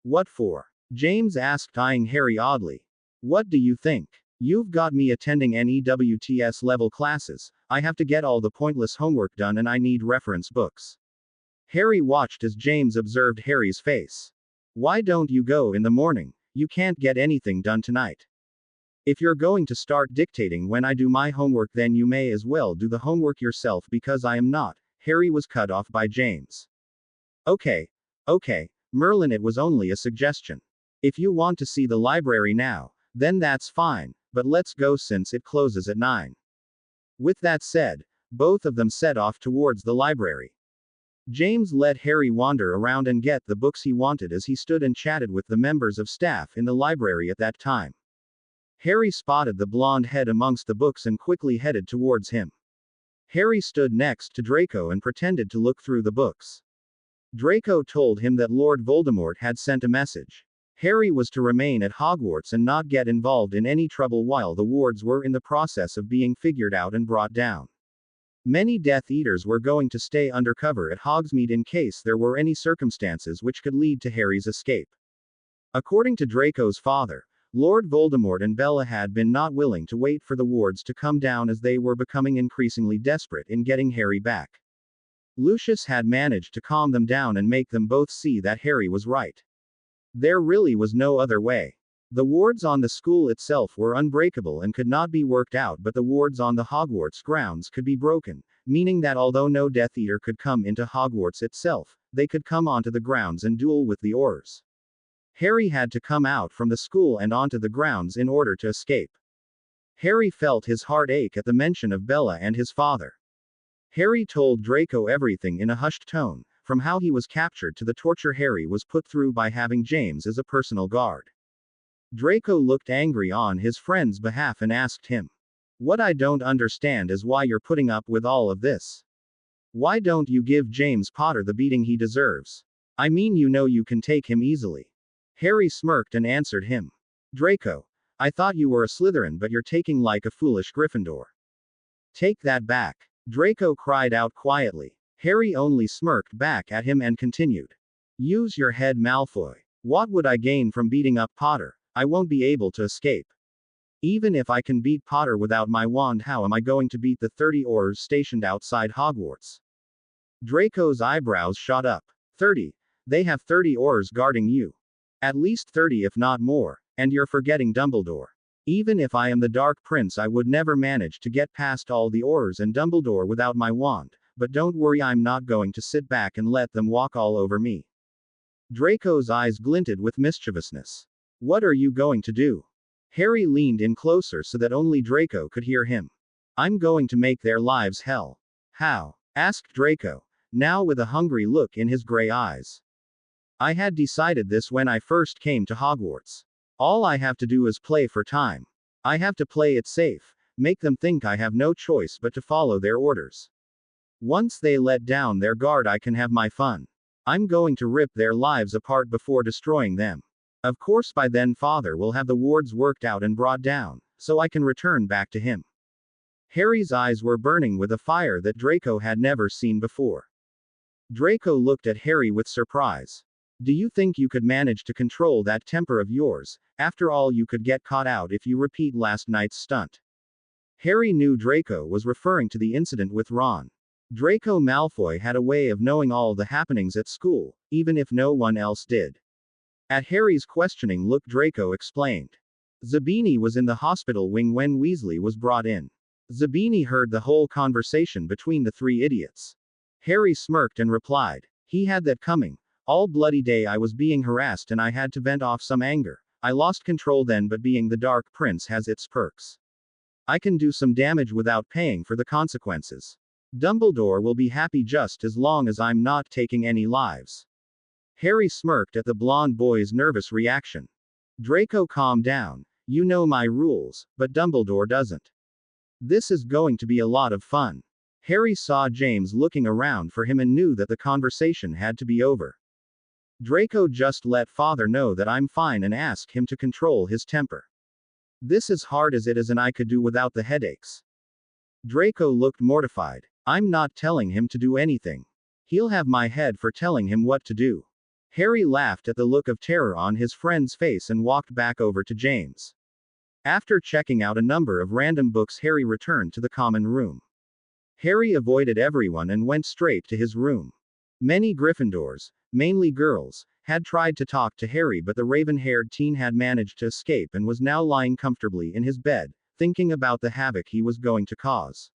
What for? James asked, eyeing Harry oddly. What do you think? You've got me attending NEWTS level classes, I have to get all the pointless homework done and I need reference books. Harry watched as James observed Harry's face. Why don't you go in the morning? You can't get anything done tonight. If you're going to start dictating when I do my homework, then you may as well do the homework yourself because I am not. Harry was cut off by James. Okay, okay, Merlin, it was only a suggestion. If you want to see the library now, then that's fine, but let's go since it closes at 9. With that said, both of them set off towards the library. James let Harry wander around and get the books he wanted as he stood and chatted with the members of staff in the library at that time. Harry spotted the blonde head amongst the books and quickly headed towards him. Harry stood next to Draco and pretended to look through the books. Draco told him that Lord Voldemort had sent a message. Harry was to remain at Hogwarts and not get involved in any trouble while the wards were in the process of being figured out and brought down. Many Death Eaters were going to stay undercover at Hogsmeade in case there were any circumstances which could lead to Harry's escape. According to Draco's father, Lord Voldemort and Bella had been not willing to wait for the wards to come down as they were becoming increasingly desperate in getting Harry back. Lucius had managed to calm them down and make them both see that Harry was right. There really was no other way. The wards on the school itself were unbreakable and could not be worked out, but the wards on the Hogwarts grounds could be broken, meaning that although no Death Eater could come into Hogwarts itself, they could come onto the grounds and duel with the Aurors. Harry had to come out from the school and onto the grounds in order to escape. Harry felt his heart ache at the mention of Bella and his father. Harry told Draco everything in a hushed tone, from how he was captured to the torture Harry was put through by having James as a personal guard. Draco looked angry on his friend's behalf and asked him, "What I don't understand is why you're putting up with all of this. Why don't you give James Potter the beating he deserves? I mean, you know you can take him easily." Harry smirked and answered him, "Draco, I thought you were a Slytherin, but you're taking like a foolish Gryffindor." "Take that back," Draco cried out quietly. Harry only smirked back at him and continued, "Use your head, Malfoy. What would I gain from beating up Potter? I won't be able to escape. Even if I can beat Potter without my wand, how am I going to beat the 30 Aurors stationed outside Hogwarts?" Draco's eyebrows shot up. 30? They have 30 Aurors guarding you. At least 30 if not more, and you're forgetting Dumbledore. Even if I am the Dark Prince, I would never manage to get past all the Aurors and Dumbledore without my wand, but don't worry, I'm not going to sit back and let them walk all over me. Draco's eyes glinted with mischievousness. "What are you going to do?" Harry leaned in closer so that only Draco could hear him. "I'm going to make their lives hell." "How?" asked Draco, now with a hungry look in his gray eyes. "I had decided this when I first came to Hogwarts. All I have to do is play for time. I have to play it safe, make them think I have no choice but to follow their orders. Once they let down their guard, I can have my fun. I'm going to rip their lives apart before destroying them. Of course, by then Father will have the wards worked out and brought down, so I can return back to him." Harry's eyes were burning with a fire that Draco had never seen before. Draco looked at Harry with surprise. "Do you think you could manage to control that temper of yours? After all, you could get caught out if you repeat last night's stunt." Harry knew Draco was referring to the incident with Ron. Draco Malfoy had a way of knowing all the happenings at school, even if no one else did. At Harry's questioning look, Draco explained. "Zabini was in the hospital wing when Weasley was brought in. Zabini heard the whole conversation between the three idiots." Harry smirked and replied, "He had that coming. All bloody day I was being harassed and I had to vent off some anger. I lost control then, but being the Dark Prince has its perks. I can do some damage without paying for the consequences. Dumbledore will be happy just as long as I'm not taking any lives." Harry smirked at the blonde boy's nervous reaction. Draco, calm down. "You know my rules, but Dumbledore doesn't. This is going to be a lot of fun." Harry saw James looking around for him and knew that the conversation had to be over. Draco, just let Father know that I'm fine and ask him to control his temper. This is hard as it is and I could do without the headaches. Draco looked mortified. "I'm not telling him to do anything. He'll have my head for telling him what to do." Harry laughed at the look of terror on his friend's face and walked back over to James. After checking out a number of random books, Harry returned to the common room. Harry avoided everyone and went straight to his room. Many Gryffindors, mainly girls, had tried to talk to Harry, but the raven-haired teen had managed to escape and was now lying comfortably in his bed, thinking about the havoc he was going to cause.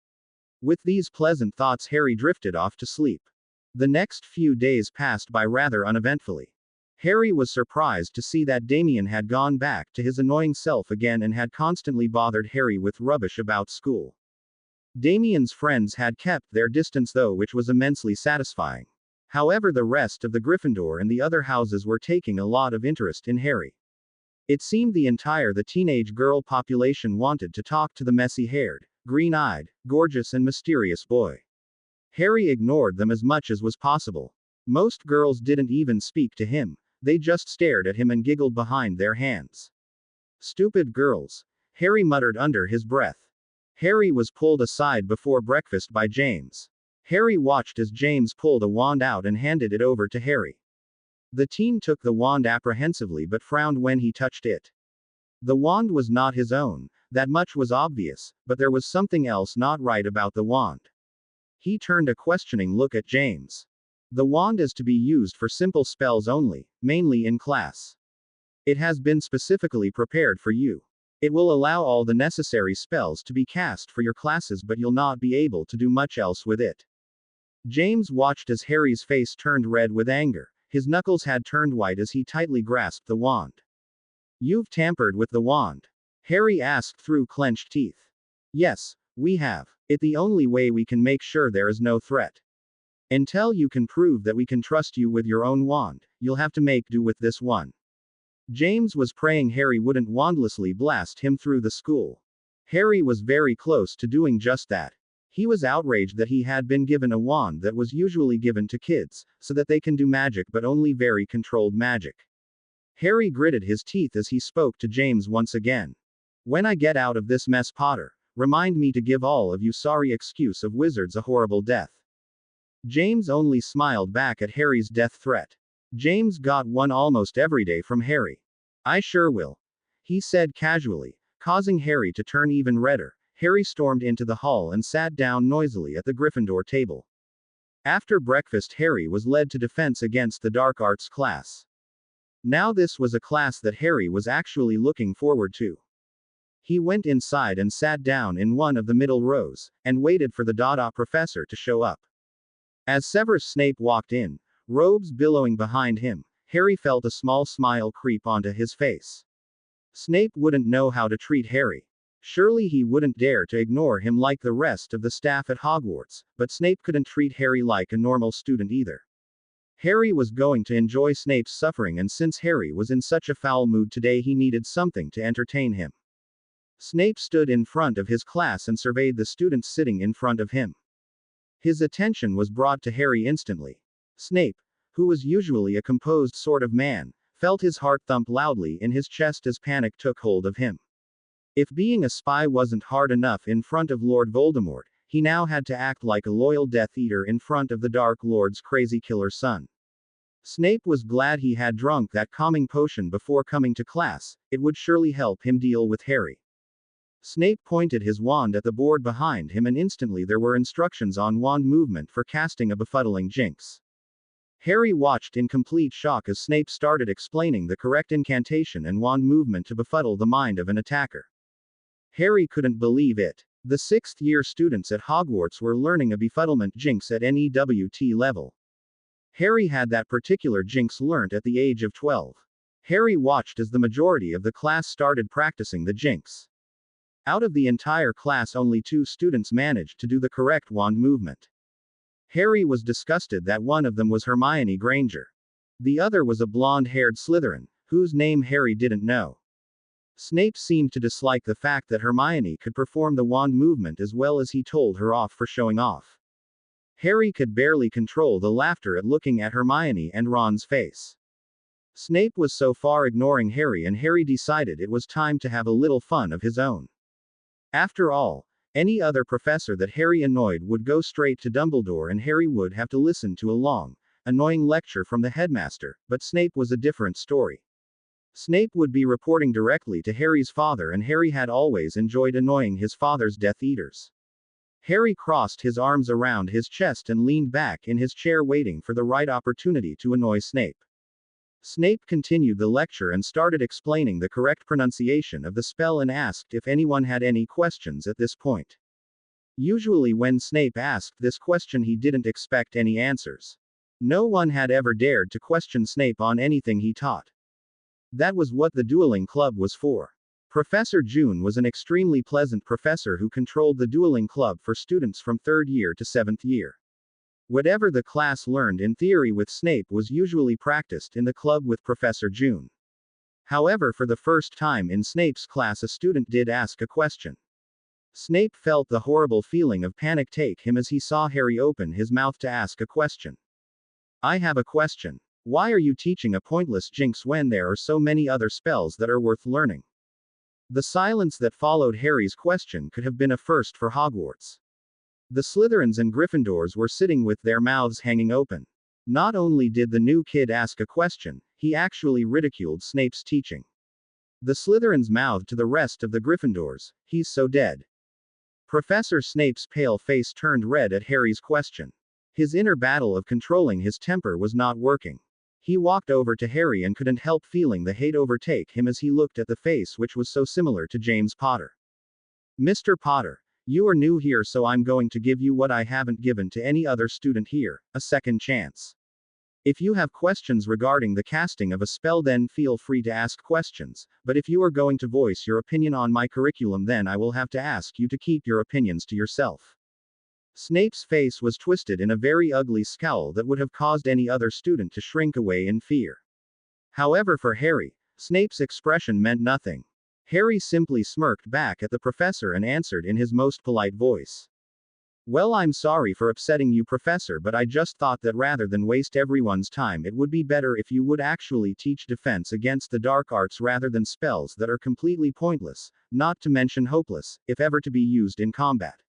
With these pleasant thoughts, Harry drifted off to sleep. The next few days passed by rather uneventfully. Harry was surprised to see that Damien had gone back to his annoying self again and had constantly bothered Harry with rubbish about school. Damien's friends had kept their distance though, which was immensely satisfying. However, the rest of the Gryffindor and the other houses were taking a lot of interest in Harry. It seemed the teenage girl population wanted to talk to the messy-haired, green-eyed, gorgeous and mysterious boy. Harry ignored them as much as was possible. Most girls didn't even speak to him, they just stared at him and giggled behind their hands. Stupid girls, Harry muttered under his breath. Harry was pulled aside before breakfast by James. Harry watched as James pulled a wand out and handed it over to Harry. The teen took the wand apprehensively but frowned when he touched it. The wand was not his own, that much was obvious, but there was something else not right about the wand. He turned a questioning look at James. The wand is to be used for simple spells only, mainly in class. It has been specifically prepared for you. It will allow all the necessary spells to be cast for your classes, but you'll not be able to do much else with it. James watched as Harry's face turned red with anger. His knuckles had turned white as he tightly grasped the wand. You've tampered with the wand? Harry asked through clenched teeth. Yes, we have. It's the only way we can make sure there is no threat. Until you can prove that we can trust you with your own wand, you'll have to make do with this one. James was praying Harry wouldn't wandlessly blast him through the school. Harry was very close to doing just that. He was outraged that he had been given a wand that was usually given to kids, so that they can do magic but only very controlled magic. Harry gritted his teeth as he spoke to James once again. When I get out of this mess, Potter, remind me to give all of you sorry excuse of wizards a horrible death. James only smiled back at Harry's death threat. James got one almost every day from Harry. I sure will, he said casually, causing Harry to turn even redder. Harry stormed into the hall and sat down noisily at the Gryffindor table. After breakfast, Harry was led to defense against the dark arts class. Now this was a class that Harry was actually looking forward to. He went inside and sat down in one of the middle rows, and waited for the Dada professor to show up. As Severus Snape walked in, robes billowing behind him, Harry felt a small smile creep onto his face. Snape wouldn't know how to treat Harry. Surely he wouldn't dare to ignore him like the rest of the staff at Hogwarts, but Snape couldn't treat Harry like a normal student either. Harry was going to enjoy Snape's suffering, and since Harry was in such a foul mood today, he needed something to entertain him. Snape stood in front of his class and surveyed the students sitting in front of him. His attention was brought to Harry instantly. Snape, who was usually a composed sort of man, felt his heart thump loudly in his chest as panic took hold of him. If being a spy wasn't hard enough in front of Lord Voldemort, he now had to act like a loyal Death Eater in front of the Dark Lord's crazy killer son. Snape was glad he had drunk that calming potion before coming to class. It would surely help him deal with Harry. Snape pointed his wand at the board behind him, and instantly there were instructions on wand movement for casting a befuddling jinx. Harry watched in complete shock as Snape started explaining the correct incantation and wand movement to befuddle the mind of an attacker. Harry couldn't believe it. The 6th year students at Hogwarts were learning a befuddlement jinx at NEWT level. Harry had that particular jinx learnt at the age of 12. Harry watched as the majority of the class started practicing the jinx. Out of the entire class, only 2 students managed to do the correct wand movement. Harry was disgusted that one of them was Hermione Granger. The other was a blonde-haired Slytherin, whose name Harry didn't know. Snape seemed to dislike the fact that Hermione could perform the wand movement as well as he told her off for showing off. Harry could barely control the laughter at looking at Hermione and Ron's face. Snape was so far ignoring Harry, and Harry decided it was time to have a little fun of his own. After all, any other professor that Harry annoyed would go straight to Dumbledore, and Harry would have to listen to a long, annoying lecture from the headmaster, but Snape was a different story. Snape would be reporting directly to Harry's father, and Harry had always enjoyed annoying his father's Death Eaters. Harry crossed his arms around his chest and leaned back in his chair, waiting for the right opportunity to annoy Snape. Snape continued the lecture and started explaining the correct pronunciation of the spell and asked if anyone had any questions at this point. Usually when Snape asked this question, he didn't expect any answers. No one had ever dared to question Snape on anything he taught. That was what the dueling club was for. Professor June was an extremely pleasant professor who controlled the dueling club for students from 3rd year to 7th year. Whatever the class learned in theory with Snape was usually practiced in the club with Professor June. However, for the first time in Snape's class, a student did ask a question. Snape felt the horrible feeling of panic take him as he saw Harry open his mouth to ask a question. I have a question. Why are you teaching a pointless jinx when there are so many other spells that are worth learning? The silence that followed Harry's question could have been a first for Hogwarts. The Slytherins and Gryffindors were sitting with their mouths hanging open. Not only did the new kid ask a question, he actually ridiculed Snape's teaching. The Slytherins mouthed to the rest of the Gryffindors, "He's so dead." Professor Snape's pale face turned red at Harry's question. His inner battle of controlling his temper was not working. He walked over to Harry and couldn't help feeling the hate overtake him as he looked at the face which was so similar to James Potter. "Mr. Potter, you are new here, so I'm going to give you what I haven't given to any other student here, a second chance. If you have questions regarding the casting of a spell, then feel free to ask questions, but if you are going to voice your opinion on my curriculum, then I will have to ask you to keep your opinions to yourself." Snape's face was twisted in a very ugly scowl that would have caused any other student to shrink away in fear. However, for Harry, Snape's expression meant nothing. Harry simply smirked back at the professor and answered in his most polite voice. "Well, I'm sorry for upsetting you, Professor, but I just thought that rather than waste everyone's time, it would be better if you would actually teach defense against the dark arts rather than spells that are completely pointless, not to mention hopeless, if ever to be used in combat.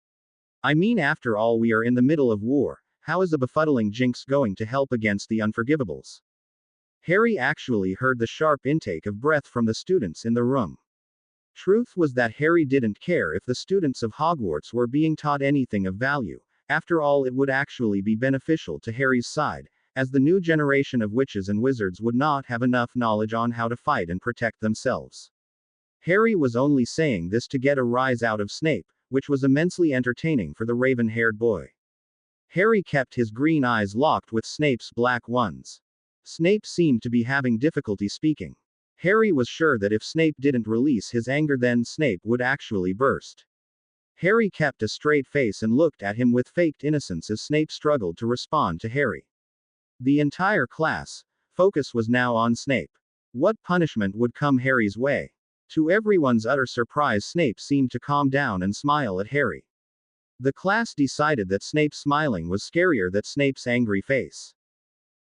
I mean, after all, we are in the middle of war. How is a befuddling jinx going to help against the unforgivables?" Harry actually heard the sharp intake of breath from the students in the room. Truth was that Harry didn't care if the students of Hogwarts were being taught anything of value. After all, it would actually be beneficial to Harry's side, as the new generation of witches and wizards would not have enough knowledge on how to fight and protect themselves. Harry was only saying this to get a rise out of Snape, which was immensely entertaining for the raven-haired boy. Harry kept his green eyes locked with Snape's black ones. Snape seemed to be having difficulty speaking. Harry was sure that if Snape didn't release his anger, then Snape would actually burst. Harry kept a straight face and looked at him with faked innocence as Snape struggled to respond to Harry. The entire class focus was now on Snape. What punishment would come Harry's way? To everyone's utter surprise, Snape seemed to calm down and smile at Harry. The class decided that Snape's smiling was scarier than Snape's angry face.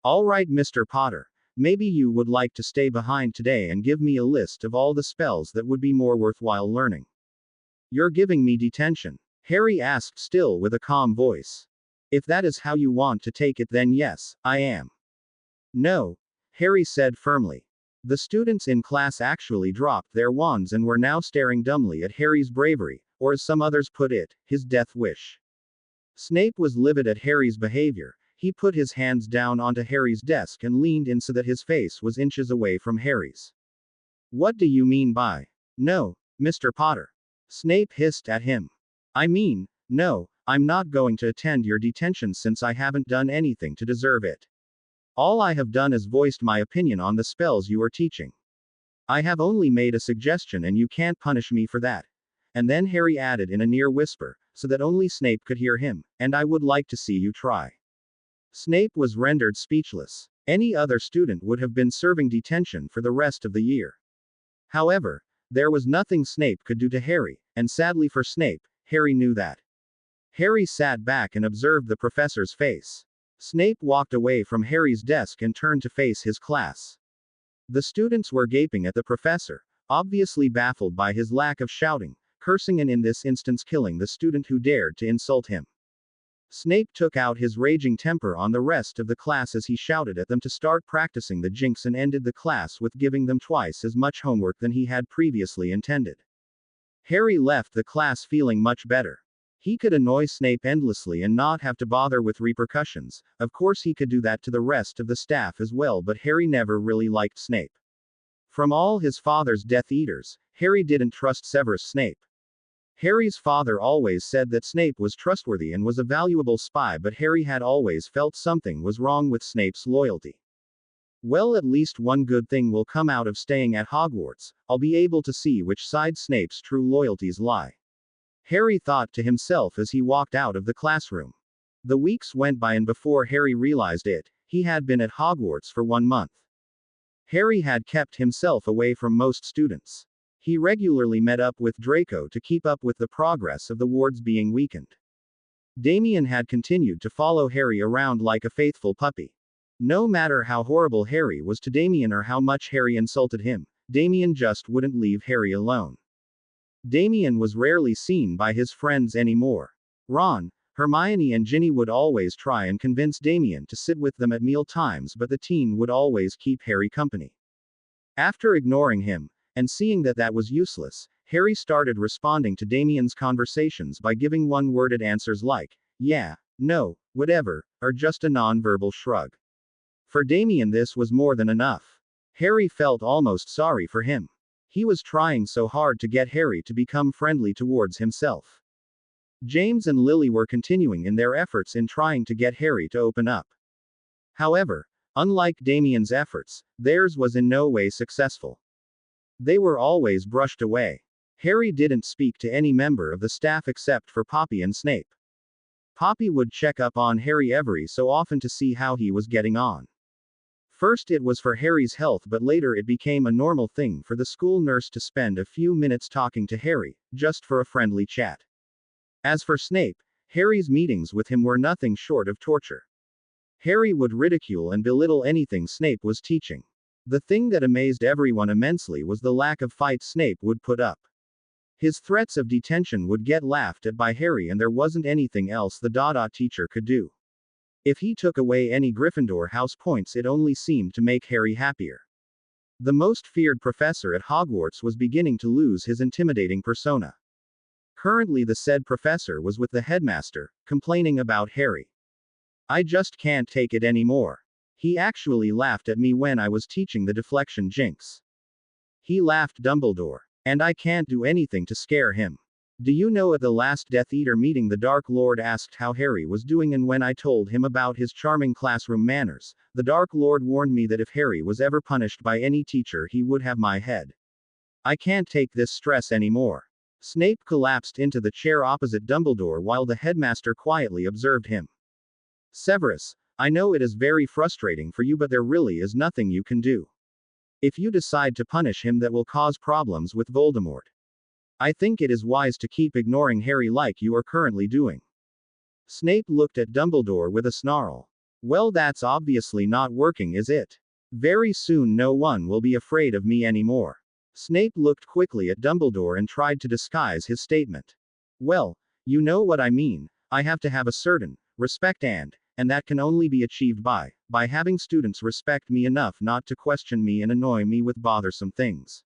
"All right, Mr. Potter. Maybe you would like to stay behind today and give me a list of all the spells that would be more worthwhile learning." "You're giving me detention?" Harry asked, still with a calm voice. "If that is how you want to take it, then yes, I am." "No," Harry said firmly. The students in class actually dropped their wands and were now staring dumbly at Harry's bravery, or as some others put it, his death wish. Snape was livid at Harry's behavior. He put his hands down onto Harry's desk and leaned in so that his face was inches away from Harry's. "What do you mean by no, Mr. Potter?" Snape hissed at him. "I mean, no, I'm not going to attend your detention since I haven't done anything to deserve it. All I have done is voiced my opinion on the spells you are teaching. I have only made a suggestion and you can't punish me for that." And then Harry added in a near whisper, so that only Snape could hear him, "And I would like to see you try." Snape was rendered speechless. Any other student would have been serving detention for the rest of the year. However, there was nothing Snape could do to Harry, and sadly for Snape, Harry knew that. Harry sat back and observed the professor's face. Snape walked away from Harry's desk and turned to face his class. The students were gaping at the professor, obviously baffled by his lack of shouting, cursing, and in this instance killing the student who dared to insult him. Snape took out his raging temper on the rest of the class as he shouted at them to start practicing the jinx and ended the class with giving them twice as much homework than he had previously intended. Harry left the class feeling much better. He could annoy Snape endlessly and not have to bother with repercussions. Of course, he could do that to the rest of the staff as well, but Harry never really liked Snape. From all his father's Death Eaters, Harry didn't trust Severus Snape. Harry's father always said that Snape was trustworthy and was a valuable spy, but Harry had always felt something was wrong with Snape's loyalty. Well, at least one good thing will come out of staying at Hogwarts. I'll be able to see which side Snape's true loyalties lie. Harry thought to himself as he walked out of the classroom. The weeks went by, and before Harry realized it, he had been at Hogwarts for 1 month. Harry had kept himself away from most students. He regularly met up with Draco to keep up with the progress of the wards being weakened. Damien had continued to follow Harry around like a faithful puppy. No matter how horrible Harry was to Damien or how much Harry insulted him, Damien just wouldn't leave Harry alone. Damien was rarely seen by his friends anymore. Ron, Hermione and Ginny would always try and convince Damien to sit with them at meal times, but the teen would always keep Harry company. After ignoring him, and seeing that that was useless, Harry started responding to Damien's conversations by giving one-worded answers like, yeah, no, whatever, or just a non-verbal shrug. For Damien this was more than enough. Harry felt almost sorry for him. He was trying so hard to get Harry to become friendly towards himself. James and Lily were continuing in their efforts in trying to get Harry to open up. However, unlike Damien's efforts, theirs was in no way successful. They were always brushed away. Harry didn't speak to any member of the staff except for Poppy and Snape. Poppy would check up on Harry every so often to see how he was getting on. First it was for Harry's health, but later it became a normal thing for the school nurse to spend a few minutes talking to Harry, just for a friendly chat. As for Snape, Harry's meetings with him were nothing short of torture. Harry would ridicule and belittle anything Snape was teaching. The thing that amazed everyone immensely was the lack of fight Snape would put up. His threats of detention would get laughed at by Harry, and there wasn't anything else the Dada teacher could do. If he took away any Gryffindor house points, it only seemed to make Harry happier. The most feared professor at Hogwarts was beginning to lose his intimidating persona. Currently the said professor was with the headmaster, complaining about Harry. I just can't take it anymore. He actually laughed at me when I was teaching the deflection jinx. He laughed Dumbledore. And I can't do anything to scare him. Do you know, at the last Death Eater meeting the Dark Lord asked how Harry was doing, and when I told him about his charming classroom manners, the Dark Lord warned me that if Harry was ever punished by any teacher he would have my head. I can't take this stress anymore. Snape collapsed into the chair opposite Dumbledore while the headmaster quietly observed him. Severus, I know it is very frustrating for you, but there really is nothing you can do. If you decide to punish him, that will cause problems with Voldemort. I think it is wise to keep ignoring Harry like you are currently doing. Snape looked at Dumbledore with a snarl. Well, that's obviously not working, is it? Very soon no one will be afraid of me anymore. Snape looked quickly at Dumbledore and tried to disguise his statement. Well, you know what I mean. I have to have a certain respect, and that can only be achieved by having students respect me enough not to question me and annoy me with bothersome things.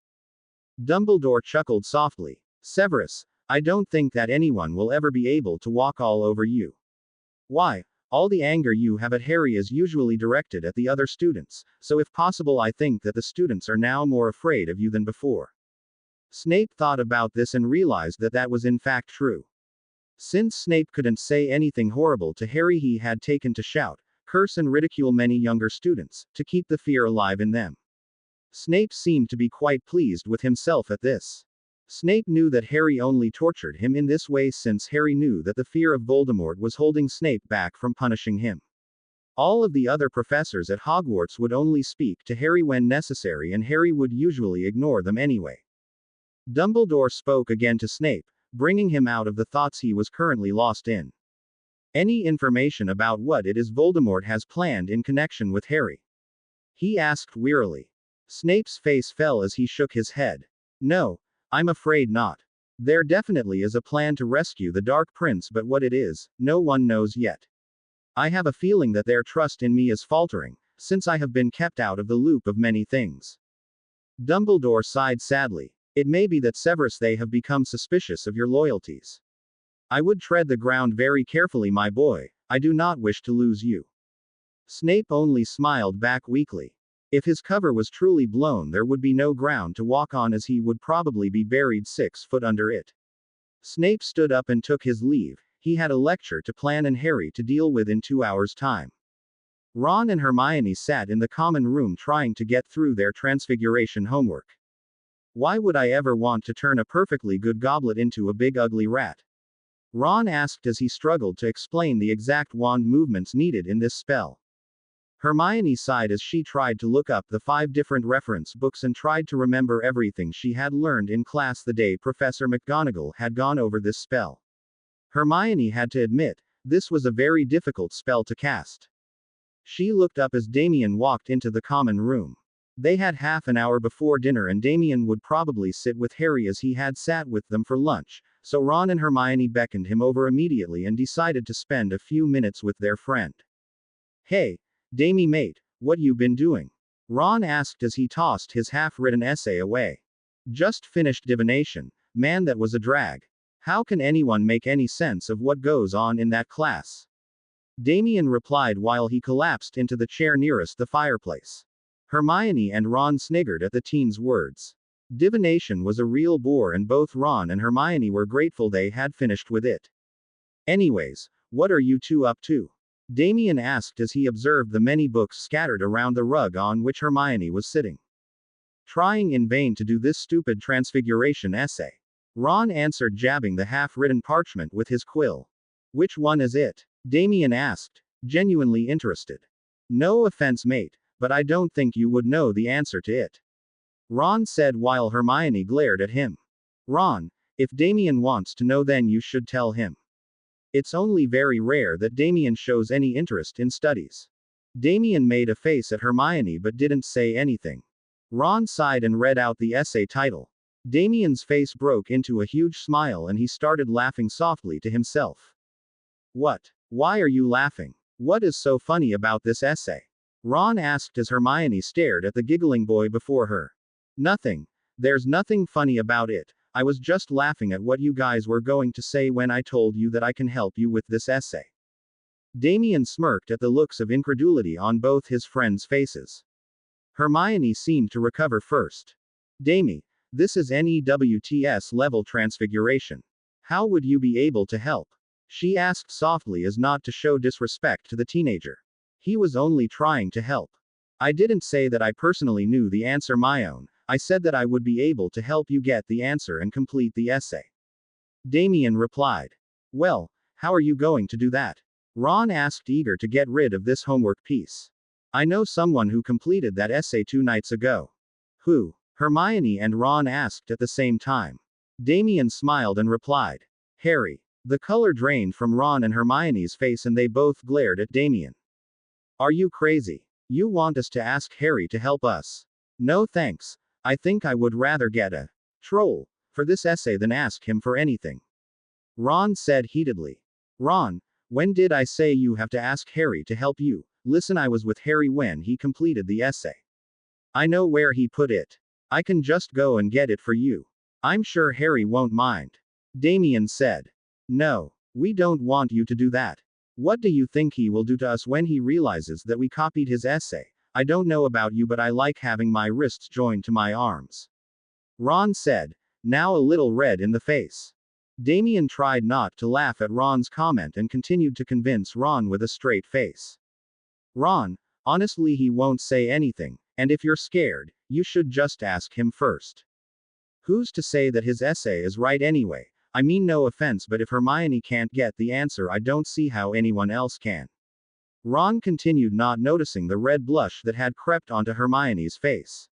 Dumbledore chuckled softly. Severus, I don't think that anyone will ever be able to walk all over you. Why? All the anger you have at Harry is usually directed at the other students, so if possible I think that the students are now more afraid of you than before. Snape thought about this and realized that that was in fact true. Since Snape couldn't say anything horrible to Harry, he had taken to shout, curse and ridicule many younger students, to keep the fear alive in them. Snape seemed to be quite pleased with himself at this. Snape knew that Harry only tortured him in this way since Harry knew that the fear of Voldemort was holding Snape back from punishing him. All of the other professors at Hogwarts would only speak to Harry when necessary, and Harry would usually ignore them anyway. Dumbledore spoke again to Snape, bringing him out of the thoughts he was currently lost in. Any information about what it is Voldemort has planned in connection with Harry? He asked wearily. Snape's face fell as he shook his head. No, I'm afraid not. There definitely is a plan to rescue the Dark Prince, but what it is, no one knows yet. I have a feeling that their trust in me is faltering, since I have been kept out of the loop of many things. Dumbledore sighed sadly. It may be that, Severus, they have become suspicious of your loyalties. I would tread the ground very carefully, my boy. I do not wish to lose you. Snape only smiled back weakly. If his cover was truly blown, there would be no ground to walk on, as he would probably be buried 6 foot under it. Snape stood up and took his leave. He had a lecture to plan and Harry to deal with in 2 hours' time. Ron and Hermione sat in the common room trying to get through their transfiguration homework. Why would I ever want to turn a perfectly good goblet into a big ugly rat? Ron asked as he struggled to explain the exact wand movements needed in this spell. Hermione sighed as she tried to look up the 5 different reference books and tried to remember everything she had learned in class the day Professor McGonagall had gone over this spell. Hermione had to admit, this was a very difficult spell to cast. She looked up as Damien walked into the common room. They had half an hour before dinner and Damien would probably sit with Harry as he had sat with them for lunch, so Ron and Hermione beckoned him over immediately and decided to spend a few minutes with their friend. Hey, Damie mate, what you been doing? Ron asked as he tossed his half-written essay away. Just finished divination, man that was a drag. How can anyone make any sense of what goes on in that class? Damien replied while he collapsed into the chair nearest the fireplace. Hermione and Ron sniggered at the teen's words. Divination was a real bore and both Ron and Hermione were grateful they had finished with it. Anyways, what are you two up to? Damien asked as he observed the many books scattered around the rug on which Hermione was sitting. Trying in vain to do this stupid transfiguration essay. Ron answered, jabbing the half-written parchment with his quill. Which one is it? Damien asked, genuinely interested. No offense mate, but I don't think you would know the answer to it. Ron said while Hermione glared at him. Ron, if Damien wants to know then you should tell him. It's only very rare that Damien shows any interest in studies. Damien made a face at Hermione but didn't say anything. Ron sighed and read out the essay title. Damien's face broke into a huge smile and he started laughing softly to himself. What? Why are you laughing? What is so funny about this essay? Ron asked as Hermione stared at the giggling boy before her. Nothing. There's nothing funny about it. I was just laughing at what you guys were going to say when I told you that I can help you with this essay. Damien smirked at the looks of incredulity on both his friends' faces. Hermione seemed to recover first. Damie, this is NEWTS level transfiguration. How would you be able to help? She asked softly as not to show disrespect to the teenager. He was only trying to help. I didn't say that I personally knew the answer my own. I said that I would be able to help you get the answer and complete the essay. Damien replied. Well, how are you going to do that? Ron asked, eager to get rid of this homework piece. I know someone who completed that essay 2 nights ago. Who? Hermione and Ron asked at the same time. Damien smiled and replied. Harry. The color drained from Ron and Hermione's face and they both glared at Damien. Are you crazy? You want us to ask Harry to help us? No thanks. I think I would rather get a troll for this essay than ask him for anything. Ron said heatedly. Ron, when did I say you have to ask Harry to help you? Listen, I was with Harry when he completed the essay. I know where he put it. I can just go and get it for you. I'm sure Harry won't mind. Damien said. No, we don't want you to do that. What do you think he will do to us when he realizes that we copied his essay? I don't know about you but I like having my wrists joined to my arms. Ron said, now a little red in the face. Damien tried not to laugh at Ron's comment and continued to convince Ron with a straight face. Ron, honestly he won't say anything, and if you're scared, you should just ask him first. Who's to say that his essay is right anyway? I mean no offense but if Hermione can't get the answer I don't see how anyone else can. Ron continued, not noticing the red blush that had crept onto Hermione's face.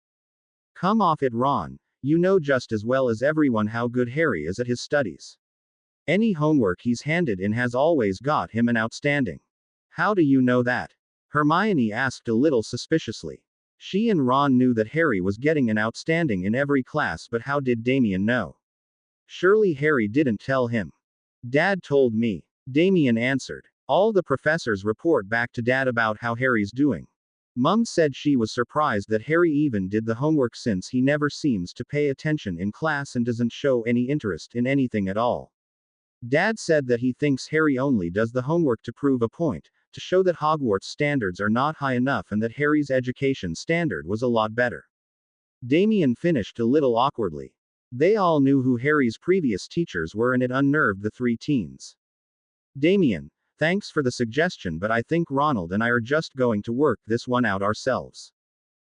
Come off it, Ron. You know just as well as everyone how good Harry is at his studies. Any homework he's handed in has always got him an outstanding. How do you know that? Hermione asked a little suspiciously. She and Ron knew that Harry was getting an outstanding in every class, but how did Damien know? Surely Harry didn't tell him. Dad told me. Damien answered. All the professors report back to Dad about how Harry's doing. Mum said she was surprised that Harry even did the homework since he never seems to pay attention in class and doesn't show any interest in anything at all. Dad said that he thinks Harry only does the homework to prove a point, to show that Hogwarts standards are not high enough and that Harry's education standard was a lot better. Damien finished a little awkwardly. They all knew who Harry's previous teachers were, and it unnerved the three teens. Damien, thanks for the suggestion, but I think Ronald and I are just going to work this one out ourselves.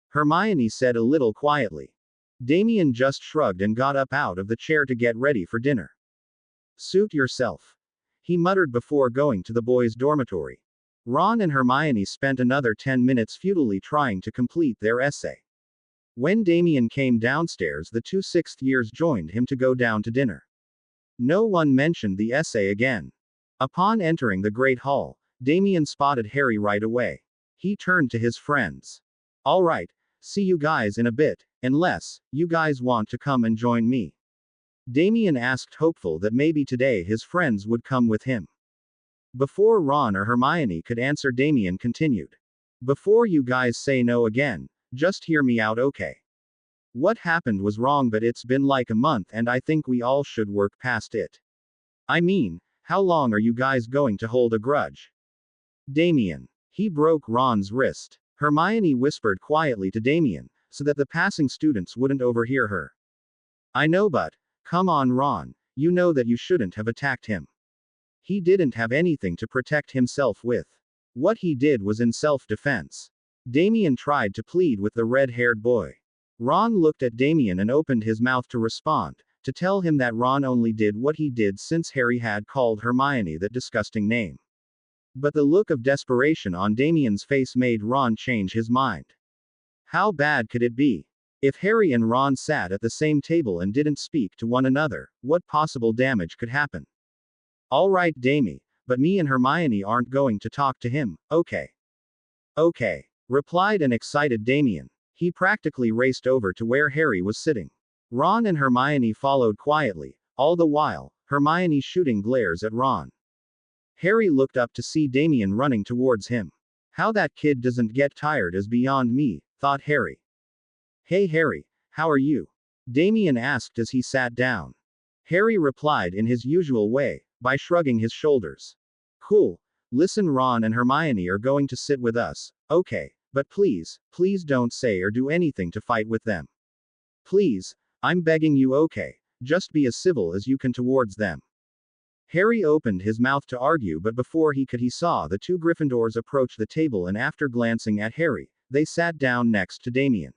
Hermione said a little quietly. Damien just shrugged and got up out of the chair to get ready for dinner. Suit yourself, he muttered before going to the boys' dormitory. Ron and Hermione spent another 10 minutes futilely trying to complete their essay. When Damien came downstairs, the two sixth years joined him to go down to dinner. No one mentioned the essay again. Upon entering the Great Hall, Damien spotted Harry right away. He turned to his friends. All right, see you guys in a bit, unless you guys want to come and join me. Damien asked, hopeful that maybe today his friends would come with him. Before Ron or Hermione could answer, Damien continued. Before you guys say no again, just hear me out, okay? What happened was wrong, but it's been like a month and I think we all should work past it. I mean, how long are you guys going to hold a grudge? Damien. He broke Ron's wrist. Hermione whispered quietly to Damien, so that the passing students wouldn't overhear her. I know, but come on, Ron, you know that you shouldn't have attacked him. He didn't have anything to protect himself with. What he did was in self-defense. Damien tried to plead with the red-haired boy. Ron looked at Damien and opened his mouth to respond, to tell him that Ron only did what he did since Harry had called Hermione that disgusting name. But the look of desperation on Damien's face made Ron change his mind. How bad could it be? If Harry and Ron sat at the same table and didn't speak to one another, what possible damage could happen? All right, Damie, but me and Hermione aren't going to talk to him, okay? Okay, replied an excited Damien. He practically raced over to where Harry was sitting. Ron and Hermione followed quietly, all the while, Hermione shooting glares at Ron. Harry looked up to see Damien running towards him. How that kid doesn't get tired is beyond me, thought Harry. Hey Harry, how are you? Damien asked as he sat down. Harry replied in his usual way, by shrugging his shoulders. Cool. Listen, Ron and Hermione are going to sit with us, okay, but please, please don't say or do anything to fight with them. Please, I'm begging you, okay, just be as civil as you can towards them. Harry opened his mouth to argue, but before he could, he saw the two Gryffindors approach the table, and after glancing at Harry, they sat down next to Damien.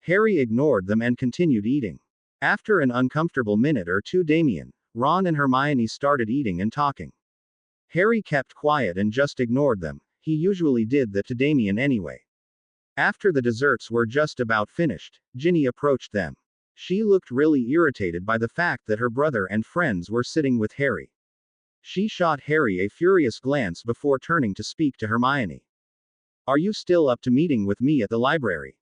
Harry ignored them and continued eating. After an uncomfortable minute or two, Damien, Ron and Hermione started eating and talking. Harry kept quiet and just ignored them. He usually did that to Damien anyway. After the desserts were just about finished, Ginny approached them. She looked really irritated by the fact that her brother and friends were sitting with Harry. She shot Harry a furious glance before turning to speak to Hermione. Are you still up to meeting with me at the library?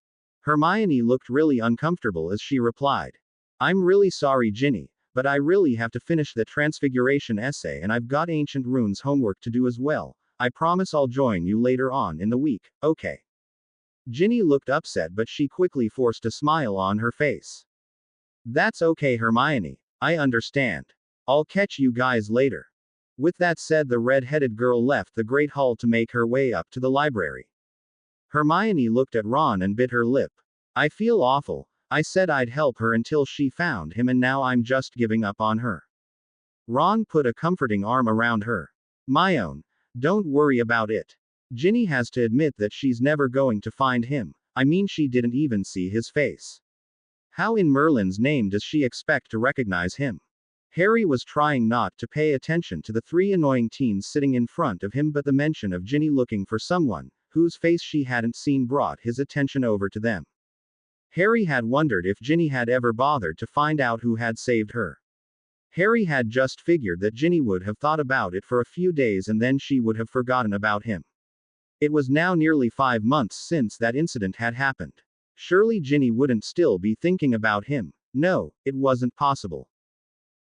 Hermione looked really uncomfortable as she replied. I'm really sorry, Ginny, but I really have to finish the Transfiguration essay and I've got Ancient Runes homework to do as well. I promise I'll join you later on in the week, okay? Ginny looked upset, but she quickly forced a smile on her face. That's okay, Hermione, I understand. I'll catch you guys later. With that said, the red-headed girl left the Great Hall to make her way up to the library. Hermione looked at Ron and bit her lip. I feel awful. I said I'd help her until she found him, and now I'm just giving up on her. Ron put a comforting arm around her. My own. Don't worry about it. Ginny has to admit that she's never going to find him. I mean, she didn't even see his face. How in Merlin's name does she expect to recognize him? Harry was trying not to pay attention to the three annoying teens sitting in front of him, but the mention of Ginny looking for someone whose face she hadn't seen brought his attention over to them. Harry had wondered if Ginny had ever bothered to find out who had saved her. Harry had just figured that Ginny would have thought about it for a few days and then she would have forgotten about him. It was now nearly 5 months since that incident had happened. Surely Ginny wouldn't still be thinking about him. No, it wasn't possible.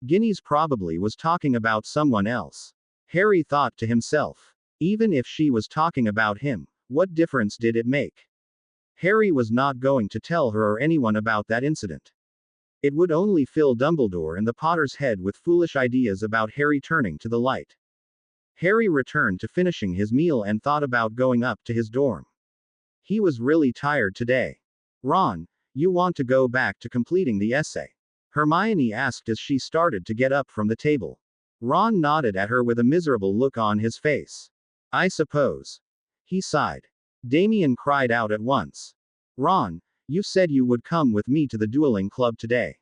Ginny's probably was talking about someone else. Harry thought to himself. Even if she was talking about him, what difference did it make? Harry was not going to tell her or anyone about that incident. It would only fill Dumbledore and the Potter's head with foolish ideas about Harry turning to the light. Harry returned to finishing his meal and thought about going up to his dorm. He was really tired today. Ron, you want to go back to completing the essay? Hermione asked as she started to get up from the table. Ron nodded at her with a miserable look on his face. I suppose. He sighed. Damien cried out at once. Ron, you said you would come with me to the dueling club today.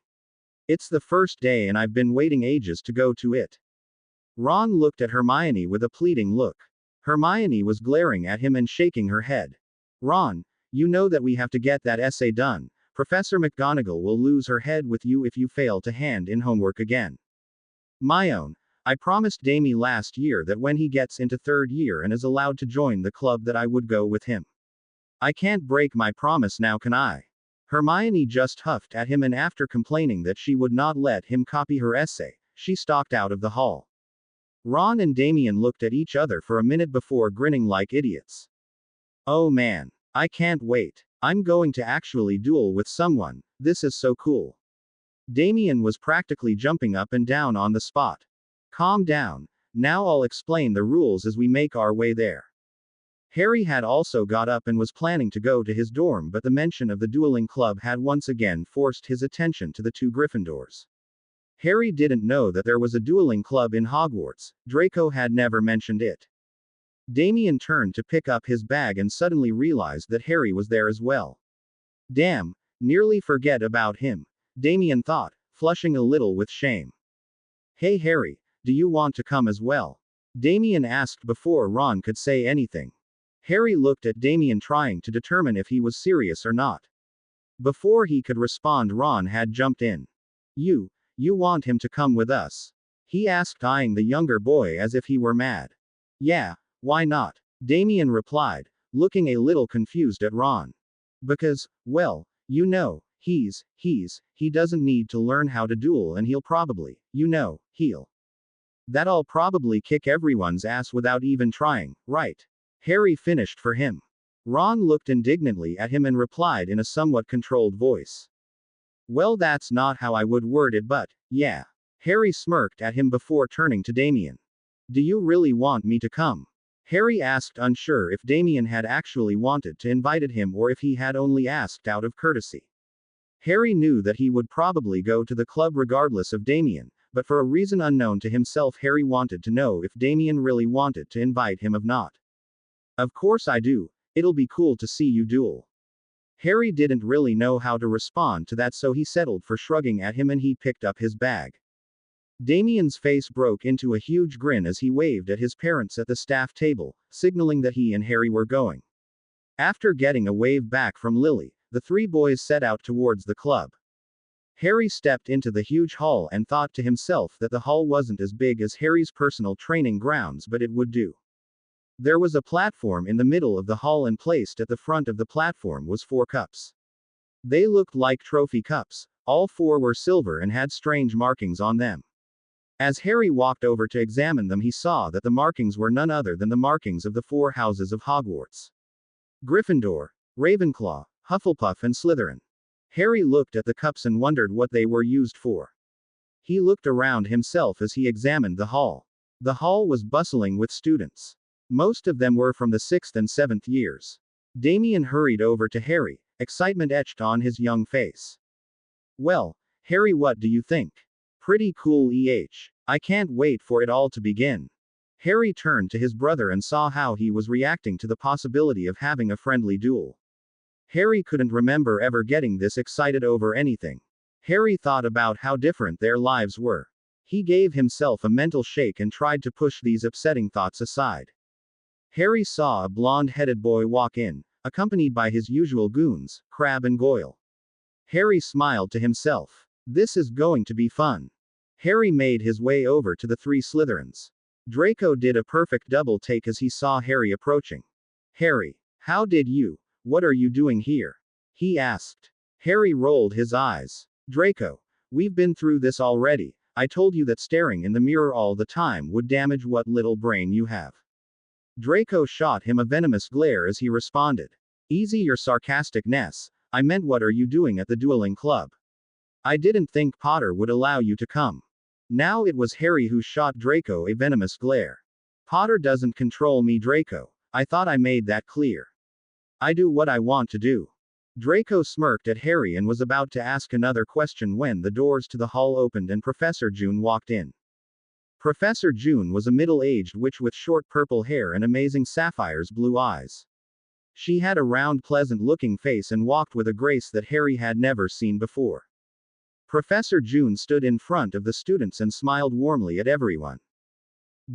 It's the first day and I've been waiting ages to go to it. Ron looked at Hermione with a pleading look. Hermione was glaring at him and shaking her head. Ron, you know that we have to get that essay done. Professor McGonagall will lose her head with you if you fail to hand in homework again. My own, I promised Damie last year that when he gets into third year and is allowed to join the club that I would go with him. I can't break my promise now, can I? Hermione just huffed at him, and after complaining that she would not let him copy her essay, she stalked out of the hall. Ron and Damien looked at each other for a minute before grinning like idiots. Oh man, I can't wait. I'm going to actually duel with someone, this is so cool. Damien was practically jumping up and down on the spot. Calm down, now I'll explain the rules as we make our way there. Harry had also got up and was planning to go to his dorm, but the mention of the dueling club had once again forced his attention to the two Gryffindors. Harry didn't know that there was a dueling club in Hogwarts. Draco had never mentioned it. Damien turned to pick up his bag and suddenly realized that Harry was there as well. Damn, nearly forget about him, Damien thought, flushing a little with shame. Hey Harry, do you want to come as well? Damien asked before Ron could say anything. Harry looked at Damien, trying to determine if he was serious or not. Before he could respond, Ron had jumped in. You want him to come with us? He asked, eyeing the younger boy as if he were mad. Yeah, why not? Damien replied, looking a little confused at Ron. Because, well, you know, he doesn't need to learn how to duel, and he'll probably, that'll probably kick everyone's ass without even trying, right? Harry finished for him. Ron looked indignantly at him and replied in a somewhat controlled voice. Well, that's not how I would word it, but, yeah. Harry smirked at him before turning to Damien. Do you really want me to come? Harry asked, unsure if Damien had actually wanted to invite him or if he had only asked out of courtesy. Harry knew that he would probably go to the club regardless of Damien, but for a reason unknown to himself, Harry wanted to know if Damien really wanted to invite him or not. Of course I do, it'll be cool to see you duel. Harry didn't really know how to respond to that, so he settled for shrugging at him and he picked up his bag. Damien's face broke into a huge grin as he waved at his parents at the staff table, signaling that he and Harry were going. After getting a wave back from Lily, the three boys set out towards the club. Harry stepped into the huge hall and thought to himself that the hall wasn't as big as Harry's personal training grounds, but it would do. There was a platform in the middle of the hall, and placed at the front of the platform was 4 cups. They looked like trophy cups. All 4 were silver and had strange markings on them. As Harry walked over to examine them, he saw that the markings were none other than the markings of the 4 houses of Hogwarts: Gryffindor, Ravenclaw, Hufflepuff and Slytherin. Harry looked at the cups and wondered what they were used for. He looked around himself as he examined the hall. The hall was bustling with students. Most of them were from the 6th and 7th years. Damien hurried over to Harry, excitement etched on his young face. Well, Harry, what do you think? Pretty cool, I can't wait for it all to begin. Harry turned to his brother and saw how he was reacting to the possibility of having a friendly duel. Harry couldn't remember ever getting this excited over anything. Harry thought about how different their lives were. He gave himself a mental shake and tried to push these upsetting thoughts aside. Harry saw a blonde-headed boy walk in, accompanied by his usual goons, Crabbe and Goyle. Harry smiled to himself. This is going to be fun. Harry made his way over to the 3 Slytherins. Draco did a perfect double take as he saw Harry approaching. Harry, what are you doing here? He asked. Harry rolled his eyes. Draco, we've been through this already. I told you that staring in the mirror all the time would damage what little brain you have. Draco shot him a venomous glare as he responded. Easy your sarcastic-ness. I meant, what are you doing at the dueling club? I didn't think Potter would allow you to come. Now it was Harry who shot Draco a venomous glare. Potter doesn't control me, Draco. I thought I made that clear. I do what I want to do. Draco smirked at Harry and was about to ask another question when the doors to the hall opened and Professor June walked in. Professor June was a middle-aged witch with short purple hair and amazing sapphires blue eyes. She had a round pleasant-looking face and walked with a grace that Harry had never seen before. Professor June stood in front of the students and smiled warmly at everyone.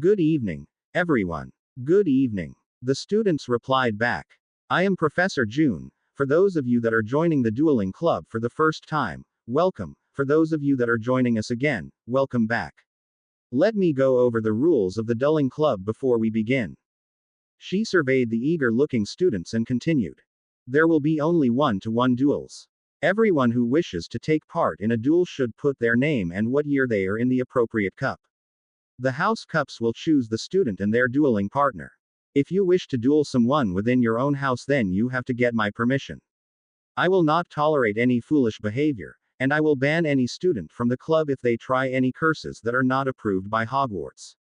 "Good evening, everyone." "Good evening." The students replied back. "I am Professor June. For those of you that are joining the dueling club for the first time, welcome. For those of you that are joining us again, welcome back. Let me go over the rules of the dueling club before we begin." She surveyed the eager-looking students and continued. "There will be only 1-to-1 duels. Everyone who wishes to take part in a duel should put their name and what year they are in the appropriate cup. The house cups will choose the student and their dueling partner. If you wish to duel someone within your own house, then you have to get my permission. I will not tolerate any foolish behavior, and I will ban any student from the club if they try any curses that are not approved by Hogwarts."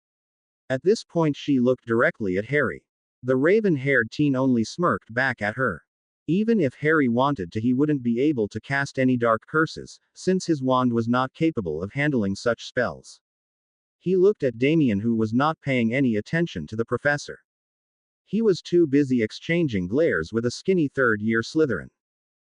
At this point she looked directly at Harry. The raven-haired teen only smirked back at her. Even if Harry wanted to, he wouldn't be able to cast any dark curses, since his wand was not capable of handling such spells. He looked at Damien, who was not paying any attention to the professor. He was too busy exchanging glares with a skinny third-year Slytherin.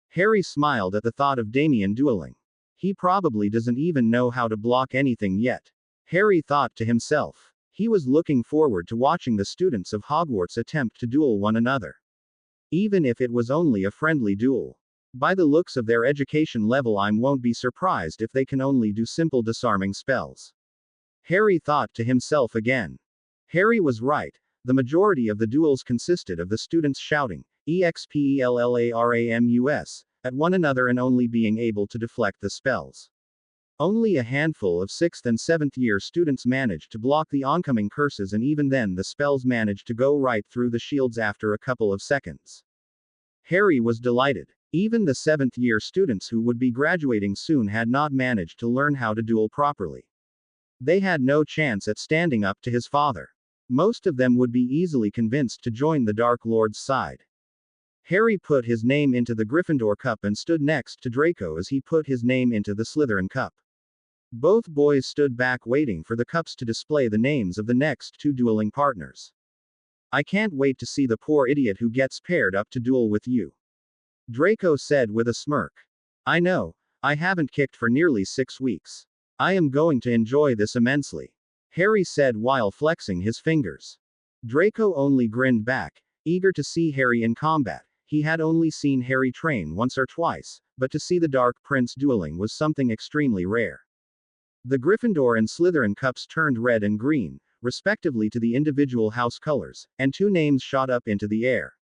Harry smiled at the thought of Damien dueling. He probably doesn't even know how to block anything yet. Harry thought to himself. He was looking forward to watching the students of Hogwarts attempt to duel one another. Even if it was only a friendly duel. By the looks of their education level, I won't be surprised if they can only do simple disarming spells. Harry thought to himself again. Harry was right. The majority of the duels consisted of the students shouting, "Expellaramus," at one another and only being able to deflect the spells. Only a handful of 6th and 7th year students managed to block the oncoming curses, and even then the spells managed to go right through the shields after a couple of seconds. Harry was delighted. Even the 7th year students who would be graduating soon had not managed to learn how to duel properly. They had no chance at standing up to his father. Most of them would be easily convinced to join the Dark Lord's side. Harry put his name into the Gryffindor cup and stood next to Draco as he put his name into the Slytherin cup. Both boys stood back waiting for the cups to display the names of the next 2 dueling partners. "I can't wait to see the poor idiot who gets paired up to duel with you," Draco said with a smirk. "I know. I haven't kicked for nearly 6 weeks. I am going to enjoy this immensely," Harry said while flexing his fingers. Draco only grinned back, eager to see Harry in combat. He had only seen Harry train once or twice, but to see the Dark Prince dueling was something extremely rare. The Gryffindor and Slytherin cups turned red and green, respectively, to the individual house colors, and 2 names shot up into the air.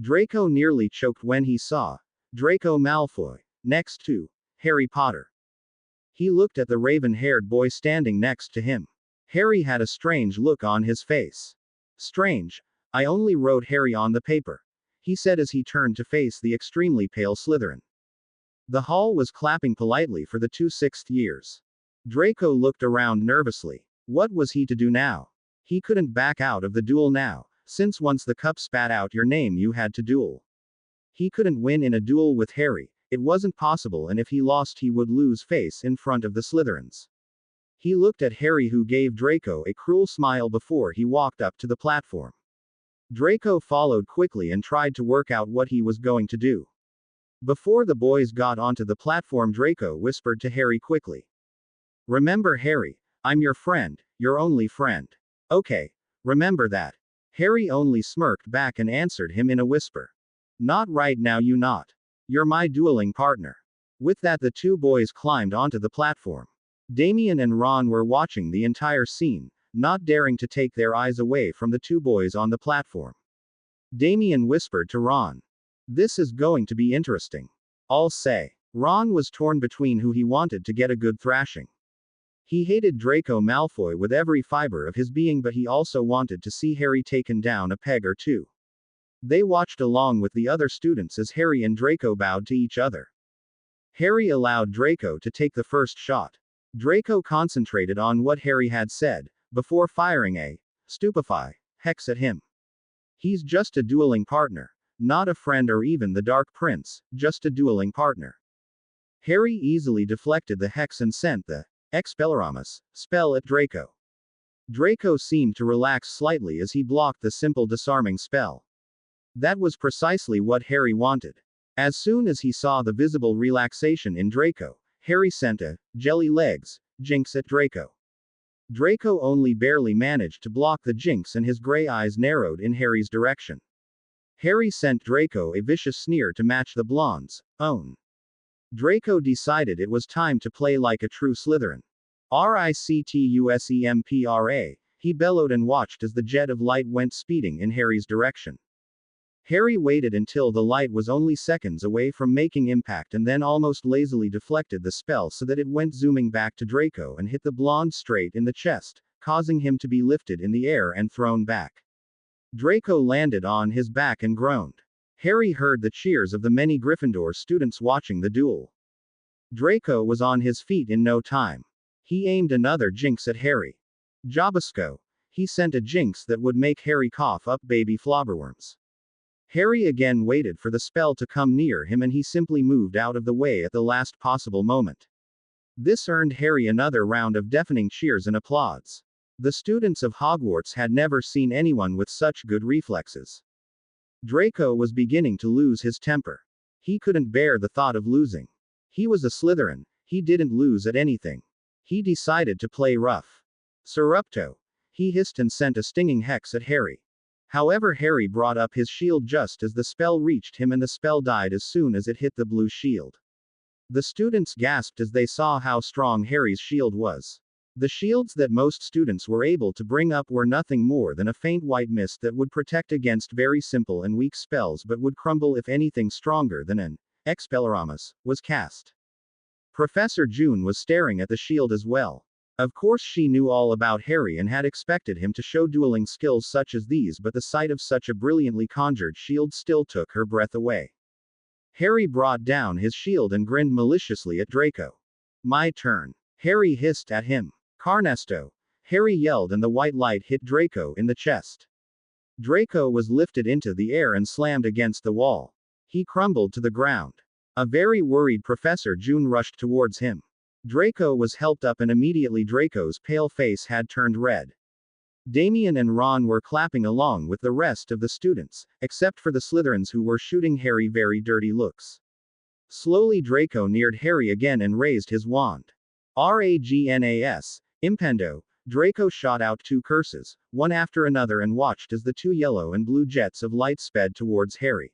Draco nearly choked when he saw Draco Malfoy next to Harry Potter. He looked at the raven-haired boy standing next to him. Harry had a strange look on his face. "Strange. I only wrote Harry on the paper," he said as he turned to face the extremely pale Slytherin. The hall was clapping politely for the 2 6th years. Draco looked around nervously. What was he to do now? He couldn't back out of the duel now, since once the cup spat out your name you had to duel. He couldn't win in a duel with Harry. It wasn't possible, and if he lost he would lose face in front of the Slytherins. He looked at Harry, who gave Draco a cruel smile before he walked up to the platform. Draco followed quickly and tried to work out what he was going to do. Before the boys got onto the platform, Draco whispered to Harry quickly. "Remember, Harry, I'm your friend, your only friend. Okay, remember that." Harry only smirked back and answered him in a whisper. "Not right now, you not. You're my dueling partner." With that, the 2 boys climbed onto the platform. Damien and Ron were watching the entire scene, not daring to take their eyes away from the 2 boys on the platform. Damien whispered to Ron. "This is going to be interesting. I'll say." Ron was torn between who he wanted to get a good thrashing. He hated Draco Malfoy with every fiber of his being, but he also wanted to see Harry taken down a peg or 2. They watched along with the other students as Harry and Draco bowed to each other. Harry allowed Draco to take the first shot. Draco concentrated on what Harry had said, before firing a stupefy hex at him. He's just a dueling partner, Not a friend or even the Dark Prince, just a dueling partner. Harry easily deflected the hex and sent the Expelliarmus spell at Draco. Draco seemed to relax slightly as he blocked the simple disarming spell. That was precisely what Harry wanted. As soon as he saw the visible relaxation in Draco, Harry sent a jelly legs jinx at Draco. Draco only barely managed to block the jinx and his gray eyes narrowed in Harry's direction. Harry sent Draco a vicious sneer to match the blonde's own. Draco decided it was time to play like a true Slytherin. Rictusempra, he bellowed and watched as the jet of light went speeding in Harry's direction. Harry waited until the light was only seconds away from making impact and then almost lazily deflected the spell so that it went zooming back to Draco and hit the blonde straight in the chest, causing him to be lifted in the air and thrown back. Draco landed on his back and groaned. Harry heard the cheers of the many Gryffindor students watching the duel. Draco was on his feet in no time. He aimed another jinx at Harry. Jabasco. He sent a jinx that would make Harry cough up baby flobberworms. Harry again waited for the spell to come near him and he simply moved out of the way at the last possible moment. This earned Harry another round of deafening cheers and applause. The students of Hogwarts had never seen anyone with such good reflexes. Draco was beginning to lose his temper. He couldn't bear the thought of losing. He was a Slytherin, he didn't lose at anything. He decided to play rough. Surrupto. He hissed and sent a stinging hex at Harry. However, Harry brought up his shield just as the spell reached him and the spell died as soon as it hit the blue shield. The students gasped as they saw how strong Harry's shield was. The shields that most students were able to bring up were nothing more than a faint white mist that would protect against very simple and weak spells but would crumble if anything stronger than an Expelliarmus was cast. Professor June was staring at the shield as well. Of course she knew all about Harry and had expected him to show dueling skills such as these, but the sight of such a brilliantly conjured shield still took her breath away. Harry brought down his shield and grinned maliciously at Draco. My turn. Harry hissed at him. Carnesto. Harry yelled and the white light hit Draco in the chest. Draco was lifted into the air and slammed against the wall. He crumbled to the ground. A very worried Professor June rushed towards him. Draco was helped up and immediately Draco's pale face had turned red. Damien and Ron were clapping along with the rest of the students, except for the Slytherins who were shooting Harry very dirty looks. Slowly Draco neared Harry again and raised his wand. Ragnas, Impendo. Draco shot out two curses, one after another, and watched as the two yellow and blue jets of light sped towards Harry.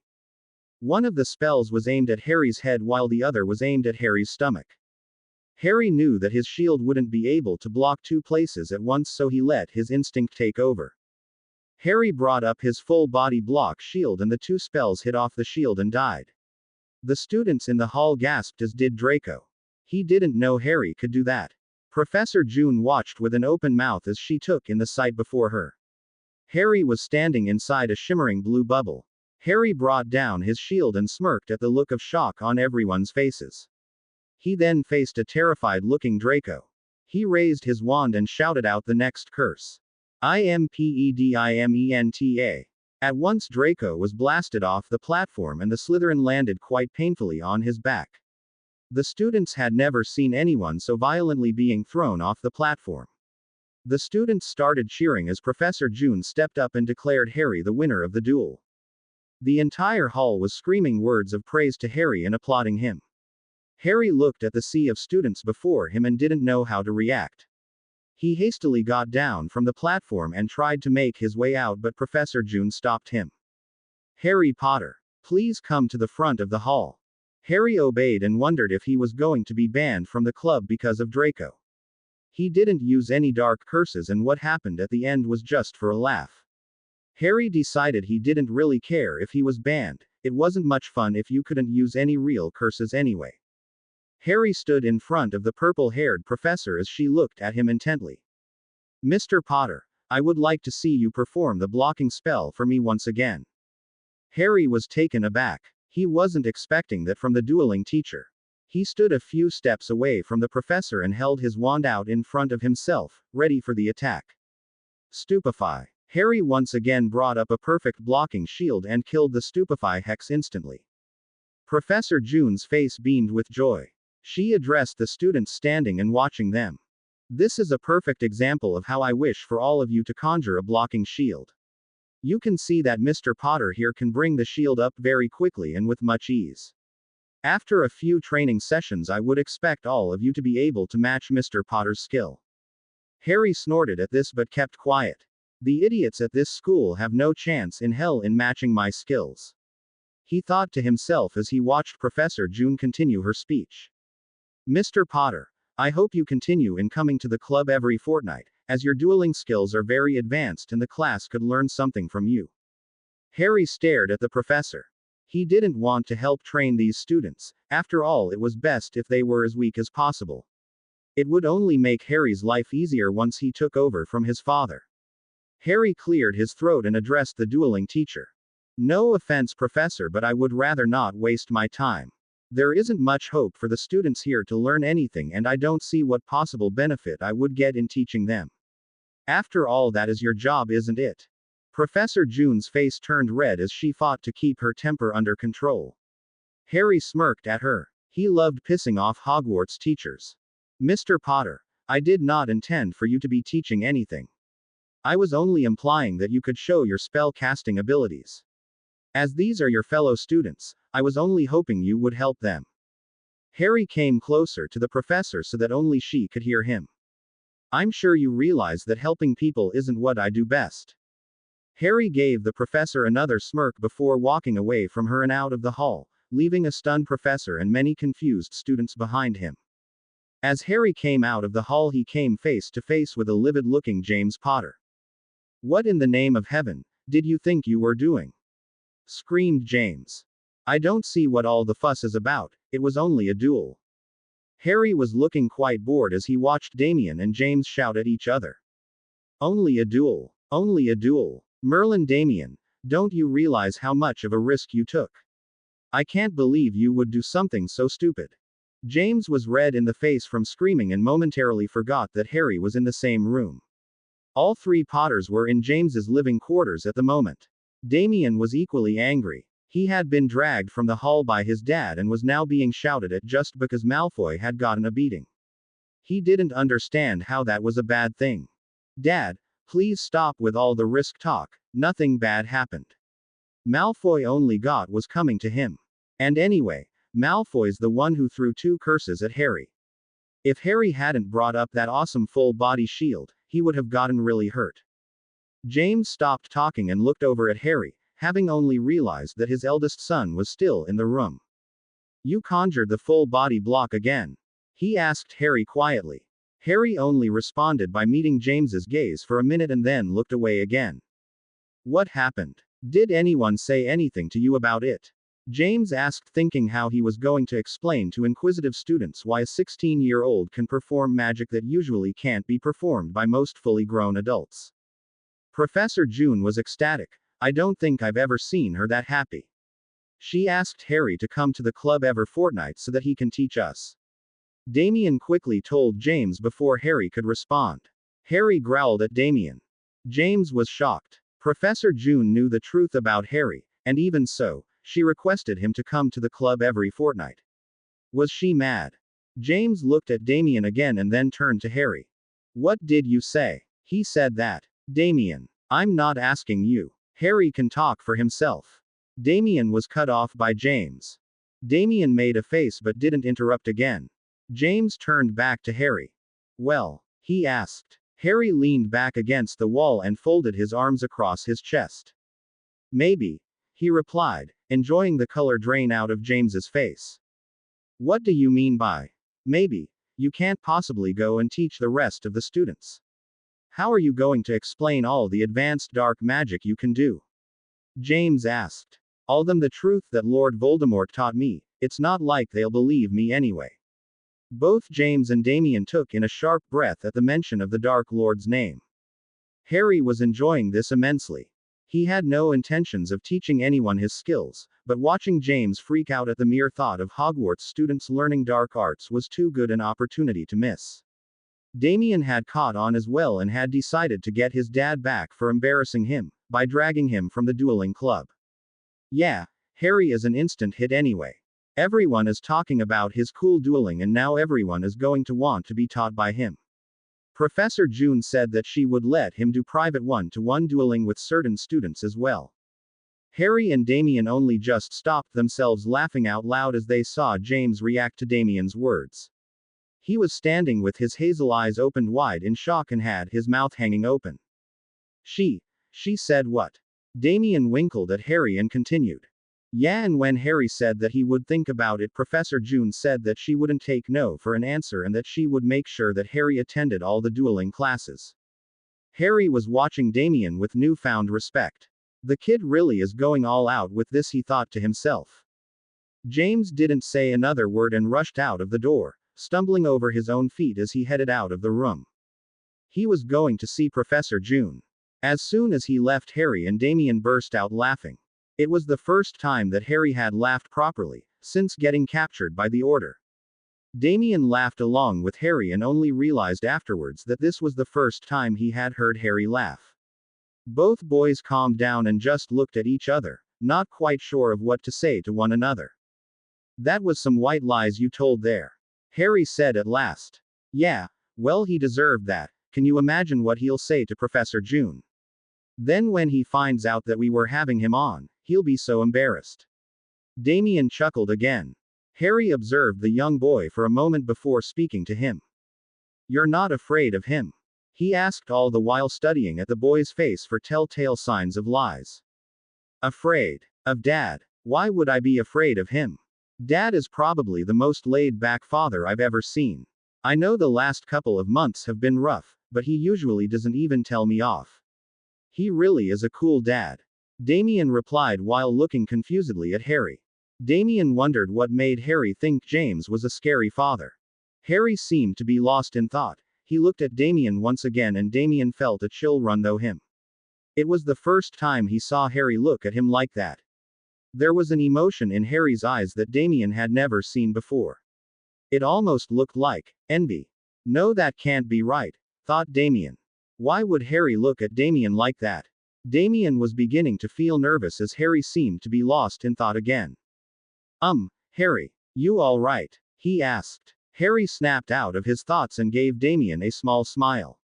One of the spells was aimed at Harry's head while the other was aimed at Harry's stomach. Harry knew that his shield wouldn't be able to block two places at once, so he let his instinct take over. Harry brought up his full body block shield and the two spells hit off the shield and died. The students in the hall gasped, as did Draco. He didn't know Harry could do that. Professor June watched with an open mouth as she took in the sight before her. Harry was standing inside a shimmering blue bubble. Harry brought down his shield and smirked at the look of shock on everyone's faces. He then faced a terrified-looking Draco. He raised his wand and shouted out the next curse. Impedimenta. At once Draco was blasted off the platform and the Slytherin landed quite painfully on his back. The students had never seen anyone so violently being thrown off the platform. The students started cheering as Professor June stepped up and declared Harry the winner of the duel. The entire hall was screaming words of praise to Harry and applauding him. Harry looked at the sea of students before him and didn't know how to react. He hastily got down from the platform and tried to make his way out, but Professor June stopped him. Harry Potter, please come to the front of the hall. Harry obeyed and wondered if he was going to be banned from the club because of Draco. He didn't use any dark curses and what happened at the end was just for a laugh. Harry decided he didn't really care if he was banned, it wasn't much fun if you couldn't use any real curses anyway. Harry stood in front of the purple-haired professor as she looked at him intently. Mr. Potter, I would like to see you perform the blocking spell for me once again. Harry was taken aback. He wasn't expecting that from the dueling teacher. He stood a few steps away from the professor and held his wand out in front of himself, ready for the attack. Stupefy. Harry once again brought up a perfect blocking shield and killed the stupefy hex instantly. Professor June's face beamed with joy. She addressed the students standing and watching them. This is a perfect example of how I wish for all of you to conjure a blocking shield. You can see that Mr. Potter here can bring the shield up very quickly and with much ease. After a few training sessions, I would expect all of you to be able to match Mr. Potter's skill. Harry snorted at this but kept quiet. The idiots at this school have no chance in hell in matching my skills. He thought to himself as he watched Professor June continue her speech. Mr. Potter, I hope you continue in coming to the club every fortnight, as your dueling skills are very advanced and the class could learn something from you. Harry stared at the professor. He didn't want to help train these students, after all, it was best if they were as weak as possible. It would only make Harry's life easier once he took over from his father. Harry cleared his throat and addressed the dueling teacher. No offense, Professor, but I would rather not waste my time. There isn't much hope for the students here to learn anything, and I don't see what possible benefit I would get in teaching them. After all, that is your job, isn't it? Professor June's face turned red as she fought to keep her temper under control. Harry smirked at her. He loved pissing off Hogwarts teachers. Mr. Potter, I did not intend for you to be teaching anything. I was only implying that you could show your spell casting abilities. As these are your fellow students, I was only hoping you would help them. Harry came closer to the professor so that only she could hear him. I'm sure you realize that helping people isn't what I do best. Harry gave the professor another smirk before walking away from her and out of the hall, leaving a stunned professor and many confused students behind him. As Harry came out of the hall, he came face to face with a livid-looking James Potter. What in the name of heaven did you think you were doing? Screamed James. I don't see what all the fuss is about, it was only a duel. Harry was looking quite bored as he watched Damien and James shout at each other. Only a duel. Only a duel. Merlin, Damien, don't you realize how much of a risk you took? I can't believe you would do something so stupid. James was red in the face from screaming and momentarily forgot that Harry was in the same room. All three Potters were in James's living quarters at the moment. Damien was equally angry. He had been dragged from the hall by his dad and was now being shouted at just because Malfoy had gotten a beating. He didn't understand how that was a bad thing. Dad, please stop with all the risk talk, nothing bad happened. Malfoy only got was coming to him. And anyway, Malfoy's the one who threw 2 curses at Harry. If Harry hadn't brought up that awesome full-body shield, he would have gotten really hurt. James stopped talking and looked over at Harry, having only realized that his eldest son was still in the room. You conjured the full-body block again? He asked Harry quietly. Harry only responded by meeting James's gaze for a minute and then looked away again. What happened? Did anyone say anything to you about it? James asked, thinking how he was going to explain to inquisitive students why a 16-year-old can perform magic that usually can't be performed by most fully grown adults. Professor June was ecstatic. I don't think I've ever seen her that happy. She asked Harry to come to the club every fortnight so that he can teach us. Damien quickly told James before Harry could respond. Harry growled at Damien. James was shocked. Professor June knew the truth about Harry, and even so, she requested him to come to the club every fortnight. Was she mad? James looked at Damien again and then turned to Harry. What did you say? He said that. Damien, I'm not asking you. Harry can talk for himself. Damien was cut off by James. Damien made a face but didn't interrupt again. James turned back to Harry. Well, he asked. Harry leaned back against the wall and folded his arms across his chest. Maybe, he replied, enjoying the color drain out of James's face. What do you mean by maybe? You can't possibly go and teach the rest of the students. How are you going to explain all the advanced dark magic you can do? James asked. All them the truth that Lord Voldemort taught me, it's not like they'll believe me anyway. Both James and Damien took in a sharp breath at the mention of the Dark Lord's name. Harry was enjoying this immensely. He had no intentions of teaching anyone his skills, but watching James freak out at the mere thought of Hogwarts students learning dark arts was too good an opportunity to miss. Damien had caught on as well and had decided to get his dad back for embarrassing him, by dragging him from the dueling club. Yeah, Harry is an instant hit anyway. Everyone is talking about his cool dueling and now everyone is going to want to be taught by him. Professor June said that she would let him do private one-to-one dueling with certain students as well. Harry and Damien only just stopped themselves laughing out loud as they saw James react to Damien's words. He was standing with his hazel eyes opened wide in shock and had his mouth hanging open. She said what? Damien winkled at Harry and continued. Yeah, and when Harry said that he would think about it, Professor June said that she wouldn't take no for an answer and that she would make sure that Harry attended all the dueling classes. Harry was watching Damien with newfound respect. The kid really is going all out with this, he thought to himself. James didn't say another word and rushed out of the door, stumbling over his own feet as he headed out of the room. He was going to see Professor June. As soon as he left, Harry and Damien burst out laughing. It was the first time that Harry had laughed properly, since getting captured by the Order. Damien laughed along with Harry and only realized afterwards that this was the first time he had heard Harry laugh. Both boys calmed down and just looked at each other, not quite sure of what to say to one another. That was some white lies you told there. Harry said at last. Yeah, well, he deserved that. Can you imagine what he'll say to Professor June? Then when he finds out that we were having him on, he'll be so embarrassed. Damien chuckled again. Harry observed the young boy for a moment before speaking to him. You're not afraid of him? He asked, all the while studying at the boy's face for telltale signs of lies. Afraid of Dad? Why would I be afraid of him? Dad is probably the most laid-back father I've ever seen. I know the last couple of months have been rough, but he usually doesn't even tell me off. He really is a cool dad. Damien replied while looking confusedly at Harry. Damien wondered what made Harry think James was a scary father. Harry seemed to be lost in thought. He looked at Damien once again and Damien felt a chill run through him. It was the first time he saw Harry look at him like that. There was an emotion in Harry's eyes that Damien had never seen before. It almost looked like envy. No, that can't be right, thought Damien. Why would Harry look at Damien like that? Damien was beginning to feel nervous as Harry seemed to be lost in thought again. Harry, you all right? He asked. Harry snapped out of his thoughts and gave Damien a small smile.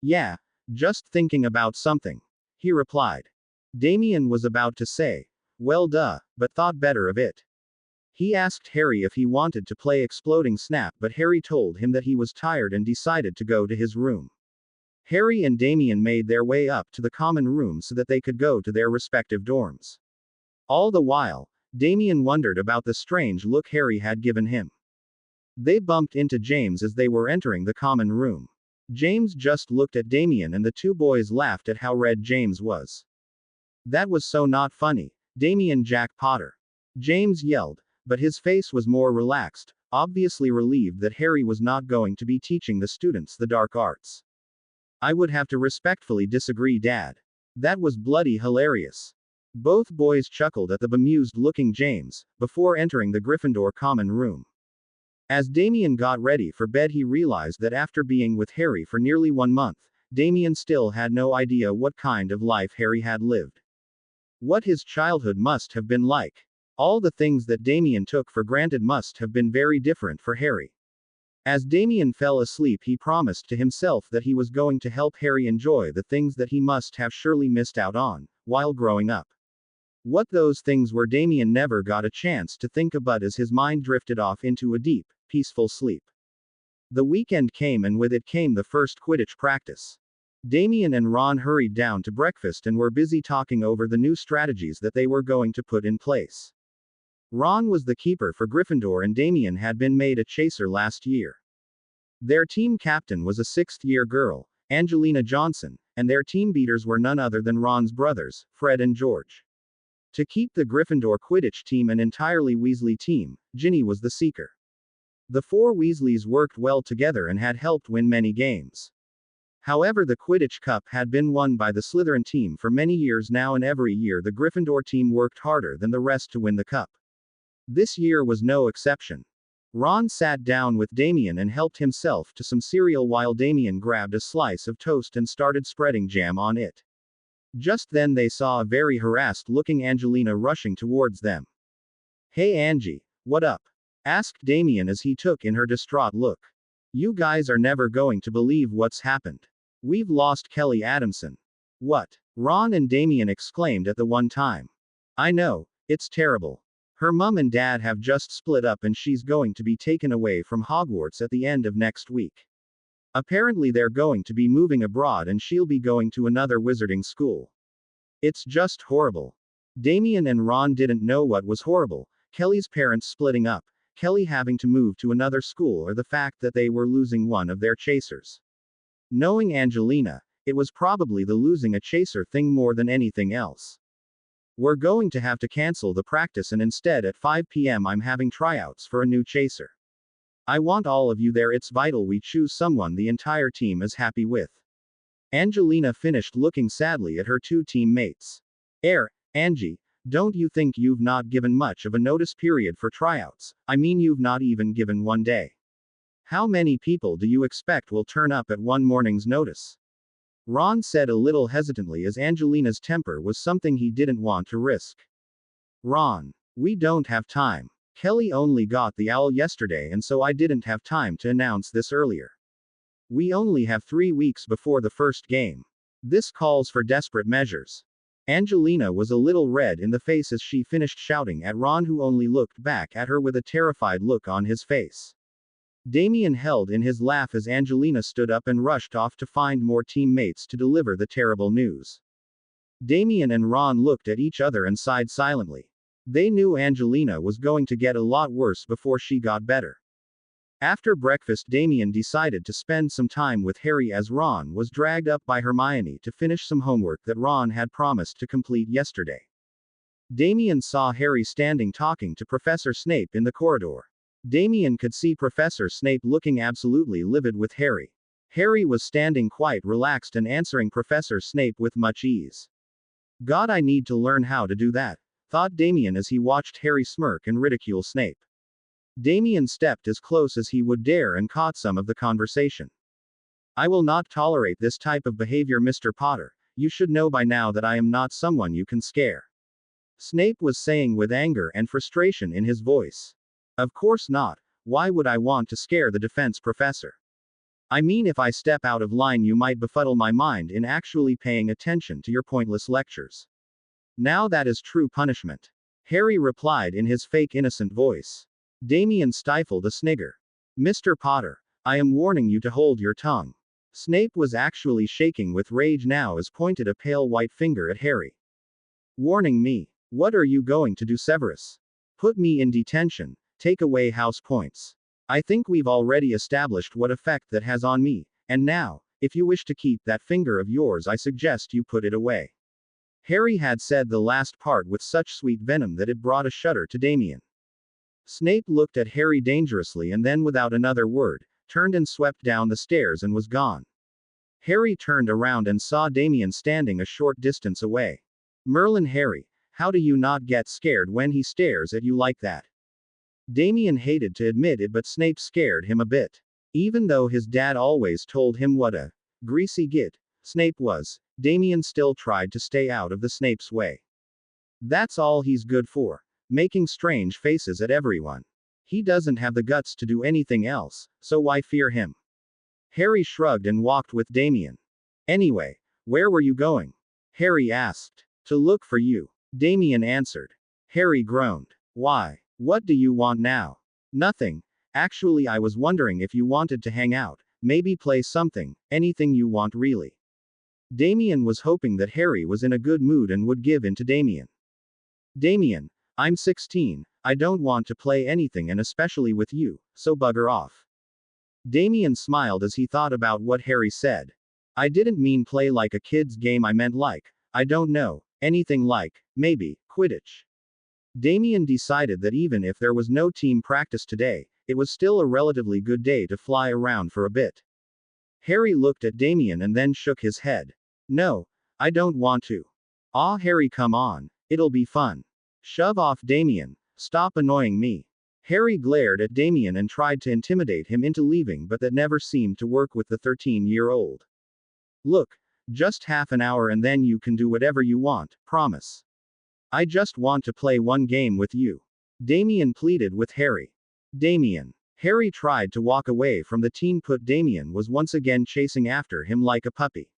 Yeah, just thinking about something, he replied. Damien was about to say, well duh, but thought better of it. He asked Harry if he wanted to play Exploding Snap, but Harry told him that he was tired and decided to go to his room. Harry and Damien made their way up to the common room so that they could go to their respective dorms. All the while, Damien wondered about the strange look Harry had given him. They bumped into James as they were entering the common room. James just looked at Damien and the two boys laughed at how red James was. That was so not funny, Damien Jack Potter. James yelled, but his face was more relaxed, obviously relieved that Harry was not going to be teaching the students the dark arts. I would have to respectfully disagree, Dad. That was bloody hilarious. Both boys chuckled at the bemused-looking James, before entering the Gryffindor common room. As Damien got ready for bed, he realized that after being with Harry for nearly 1 month, Damien still had no idea what kind of life Harry had lived. What his childhood must have been like. All the things that Damien took for granted must have been very different for Harry. As Damien fell asleep, he promised to himself that he was going to help Harry enjoy the things that he must have surely missed out on, while growing up. What those things were, Damien never got a chance to think about as his mind drifted off into a deep, peaceful sleep. The weekend came and with it came the first Quidditch practice. Damien and Ron hurried down to breakfast and were busy talking over the new strategies that they were going to put in place. Ron was the keeper for Gryffindor and Damien had been made a chaser last year. Their team captain was a 6th-year girl, Angelina Johnson, and their team beaters were none other than Ron's brothers, Fred and George. To keep the Gryffindor Quidditch team an entirely Weasley team, Ginny was the seeker. The 4 Weasleys worked well together and had helped win many games. However, the Quidditch Cup had been won by the Slytherin team for many years now, and every year the Gryffindor team worked harder than the rest to win the cup. This year was no exception. Ron sat down with Damien and helped himself to some cereal while Damien grabbed a slice of toast and started spreading jam on it. Just then they saw a very harassed looking Angelina rushing towards them. "Hey Angie, what up?" asked Damien as he took in her distraught look. "You guys are never going to believe what's happened. We've lost Kelly Adamson." "What?" Ron and Damien exclaimed at the one time. "I know, it's terrible. Her mum and dad have just split up and she's going to be taken away from Hogwarts at the end of next week. Apparently they're going to be moving abroad and she'll be going to another wizarding school. It's just horrible." Damien and Ron didn't know what was horrible: Kelly's parents splitting up, Kelly having to move to another school, or the fact that they were losing one of their chasers. Knowing Angelina, it was probably the losing a chaser thing more than anything else. "We're going to have to cancel the practice and instead at 5 p.m. I'm having tryouts for a new chaser. I want all of you there. It's vital we choose someone the entire team is happy with." Angelina finished looking sadly at her two teammates. Angie, don't you think you've not given much of a notice period for tryouts? I mean, you've not even given one day. How many people do you expect will turn up at one morning's notice?" Ron said a little hesitantly, as Angelina's temper was something he didn't want to risk. "Ron, we don't have time. Kelly only got the owl yesterday and so I didn't have time to announce this earlier. We only have 3 weeks before the first game. This calls for desperate measures." Angelina was a little red in the face as she finished shouting at Ron, who only looked back at her with a terrified look on his face. Damien held in his laugh as Angelina stood up and rushed off to find more teammates to deliver the terrible news. Damien and Ron looked at each other and sighed silently. They knew Angelina was going to get a lot worse before she got better. After breakfast, Damien decided to spend some time with Harry as Ron was dragged up by Hermione to finish some homework that Ron had promised to complete yesterday. Damien saw Harry standing talking to Professor Snape in the corridor. Damien could see Professor Snape looking absolutely livid with Harry. Harry was standing quite relaxed and answering Professor Snape with much ease. "God, I need to learn how to do that," thought Damien as he watched Harry smirk and ridicule Snape. Damien stepped as close as he would dare and caught some of the conversation. "I will not tolerate this type of behavior, Mr. Potter. You should know by now that I am not someone you can scare," Snape was saying with anger and frustration in his voice. "Of course not. Why would I want to scare the defense professor? I mean, if I step out of line, you might befuddle my mind in actually paying attention to your pointless lectures. Now that is true punishment," Harry replied in his fake innocent voice. Damien stifled a snigger. "Mr. Potter, I am warning you to hold your tongue." Snape was actually shaking with rage now as pointed a pale white finger at Harry. "Warning me? What are you going to do, Severus? Put me in detention? Take away house points? I think we've already established what effect that has on me, and now, if you wish to keep that finger of yours, I suggest you put it away." Harry had said the last part with such sweet venom that it brought a shudder to Damien. Snape looked at Harry dangerously and then, without another word, turned and swept down the stairs and was gone. Harry turned around and saw Damien standing a short distance away. "Merlin, Harry, how do you not get scared when he stares at you like that?" Damien hated to admit it, but Snape scared him a bit. Even though his dad always told him what a greasy git Snape was, Damien still tried to stay out of the Snape's way. That's all he's good for, making strange faces at everyone. He doesn't have the guts to do anything else, so why fear him? Harry shrugged and walked with Damien. "Anyway, where were you going?" Harry asked. "To look for you," Damien answered. Harry groaned. "Why? What do you want now?" "Nothing. Actually, I was wondering if you wanted to hang out, maybe play something, anything you want really." Damien was hoping that Harry was in a good mood and would give in to Damien. "Damien, I'm 16, I don't want to play anything, and especially with you, so bugger off." Damien smiled as he thought about what Harry said. "I didn't mean play like a kid's game, I meant like, I don't know, anything like, maybe, Quidditch." Damien decided that even if there was no team practice today, it was still a relatively good day to fly around for a bit. Harry looked at Damien and then shook his head. "No, I don't want to." "Aw, Harry, come on. It'll be fun." "Shove off, Damien. Stop annoying me." Harry glared at Damien and tried to intimidate him into leaving, but that never seemed to work with the 13-year-old. Look, just half an hour and then you can do whatever you want, promise. I just want to play one game with you. Damien pleaded with Harry. Damien. Harry tried to walk away from the teen, but Damien was once again chasing after him like a puppy.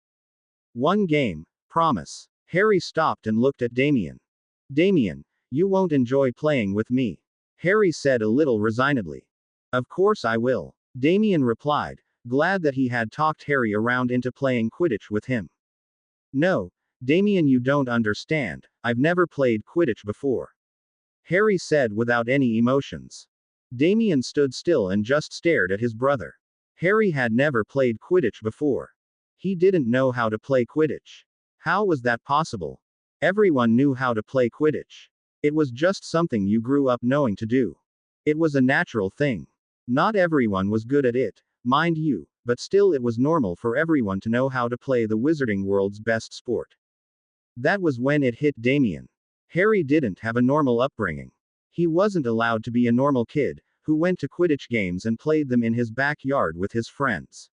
One game, promise. Harry stopped and looked at Damien. Damien, you won't enjoy playing with me. Harry said a little resignedly. Of course I will. Damien replied, glad that he had talked Harry around into playing Quidditch with him. No, Damien, you don't understand, I've never played Quidditch before. Harry said without any emotions. Damien stood still and just stared at his brother. Harry had never played Quidditch before. He didn't know how to play Quidditch. How was that possible? Everyone knew how to play Quidditch. It was just something you grew up knowing to do. It was a natural thing. Not everyone was good at it, mind you, but still it was normal for everyone to know how to play the wizarding world's best sport. That was when it hit Damien. Harry didn't have a normal upbringing. He wasn't allowed to be a normal kid, who went to Quidditch games and played them in his backyard with his friends.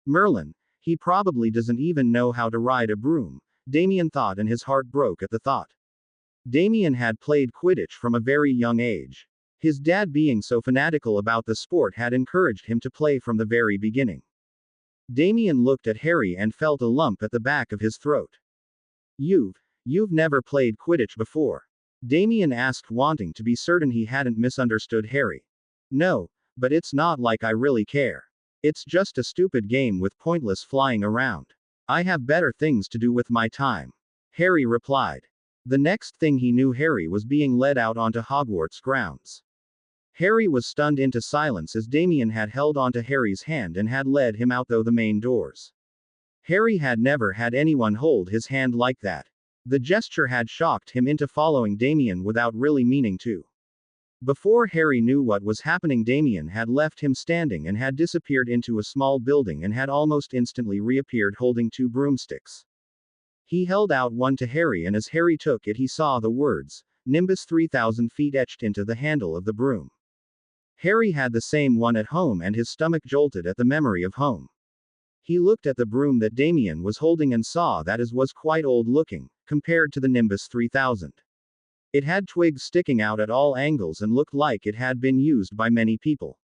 Merlin, he probably doesn't even know how to ride a broom, Damien thought, and his heart broke at the thought. Damien had played Quidditch from a very young age. His dad, being so fanatical about the sport, had encouraged him to play from the very beginning. Damien looked at Harry and felt a lump at the back of his throat. You've never played Quidditch before? Damien asked, wanting to be certain he hadn't misunderstood Harry. No, but it's not like I really care. It's just a stupid game with pointless flying around. I have better things to do with my time. Harry replied. The next thing he knew, Harry was being led out onto Hogwarts grounds. Harry was stunned into silence as Damien had held onto Harry's hand and had led him out through the main doors. Harry had never had anyone hold his hand like that. The gesture had shocked him into following Damien without really meaning to. Before Harry knew what was happening, Damien had left him standing and had disappeared into a small building and had almost instantly reappeared holding 2 broomsticks. He held out one to Harry, and as Harry took it, he saw the words, Nimbus 3000 feet, etched into the handle of the broom. Harry had the same one at home and his stomach jolted at the memory of home. He looked at the broom that Damien was holding and saw that it was quite old looking, compared to the Nimbus 3000. It had twigs sticking out at all angles and looked like it had been used by many people.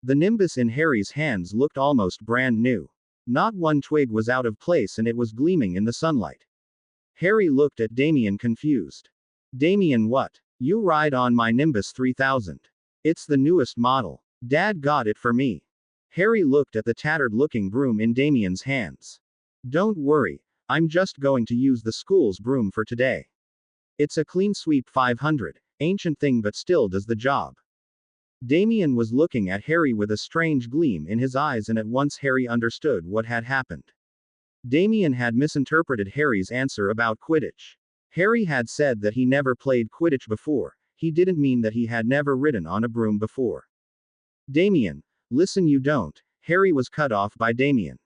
The Nimbus in Harry's hands looked almost brand new. Not one twig was out of place and it was gleaming in the sunlight. Harry looked at Damien confused. Damien, what? You ride on my Nimbus 3000. It's the newest model. Dad got it for me. Harry looked at the tattered-looking broom in Damien's hands. Don't worry, I'm just going to use the school's broom for today. It's a clean sweep 500, ancient thing but still does the job. Damien was looking at Harry with a strange gleam in his eyes, and at once Harry understood what had happened. Damien had misinterpreted Harry's answer about Quidditch. Harry had said that he never played Quidditch before. He didn't mean that he had never ridden on a broom before. Damien, listen, you don't. Harry was cut off by Damien.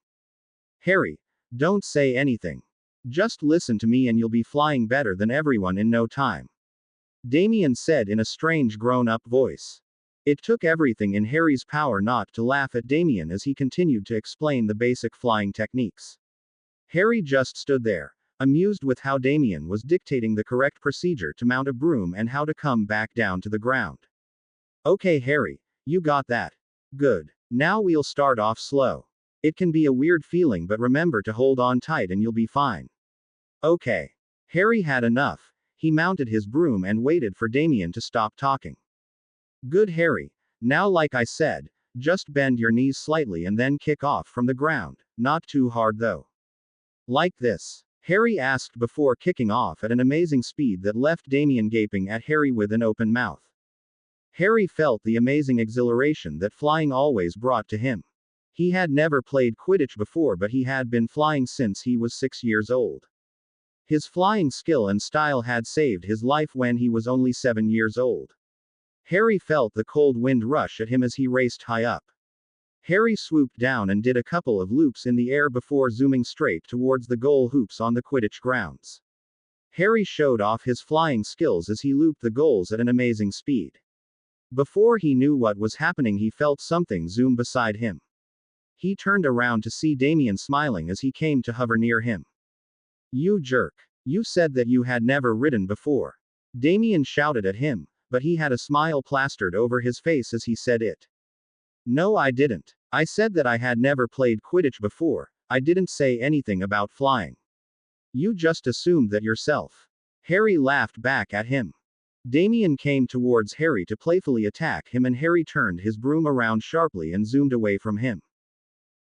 Harry, don't say anything. Just listen to me and you'll be flying better than everyone in no time. Damien said in a strange grown-up voice. It took everything in Harry's power not to laugh at Damien as he continued to explain the basic flying techniques. Harry just stood there, amused with how Damien was dictating the correct procedure to mount a broom and how to come back down to the ground. Okay, Harry, you got that. Good. Now we'll start off slow. It can be a weird feeling, but remember to hold on tight and you'll be fine. Okay. Harry had enough. He mounted his broom and waited for Damien to stop talking. Good, Harry. Now, like I said, just bend your knees slightly and then kick off from the ground, not too hard though. Like this? Harry asked before kicking off at an amazing speed that left Damien gaping at Harry with an open mouth. Harry felt the amazing exhilaration that flying always brought to him. He had never played Quidditch before, but he had been flying since he was 6 years old. His flying skill and style had saved his life when he was only 7 years old. Harry felt the cold wind rush at him as he raced high up. Harry swooped down and did a couple of loops in the air before zooming straight towards the goal hoops on the Quidditch grounds. Harry showed off his flying skills as he looped the goals at an amazing speed. Before he knew what was happening, he felt something zoom beside him. He turned around to see Damien smiling as he came to hover near him. You jerk. You said that you had never ridden before. Damien shouted at him, but he had a smile plastered over his face as he said it. No, I didn't. I said that I had never played Quidditch before. I didn't say anything about flying. You just assumed that yourself. Harry laughed back at him. Damien came towards Harry to playfully attack him, and Harry turned his broom around sharply and zoomed away from him.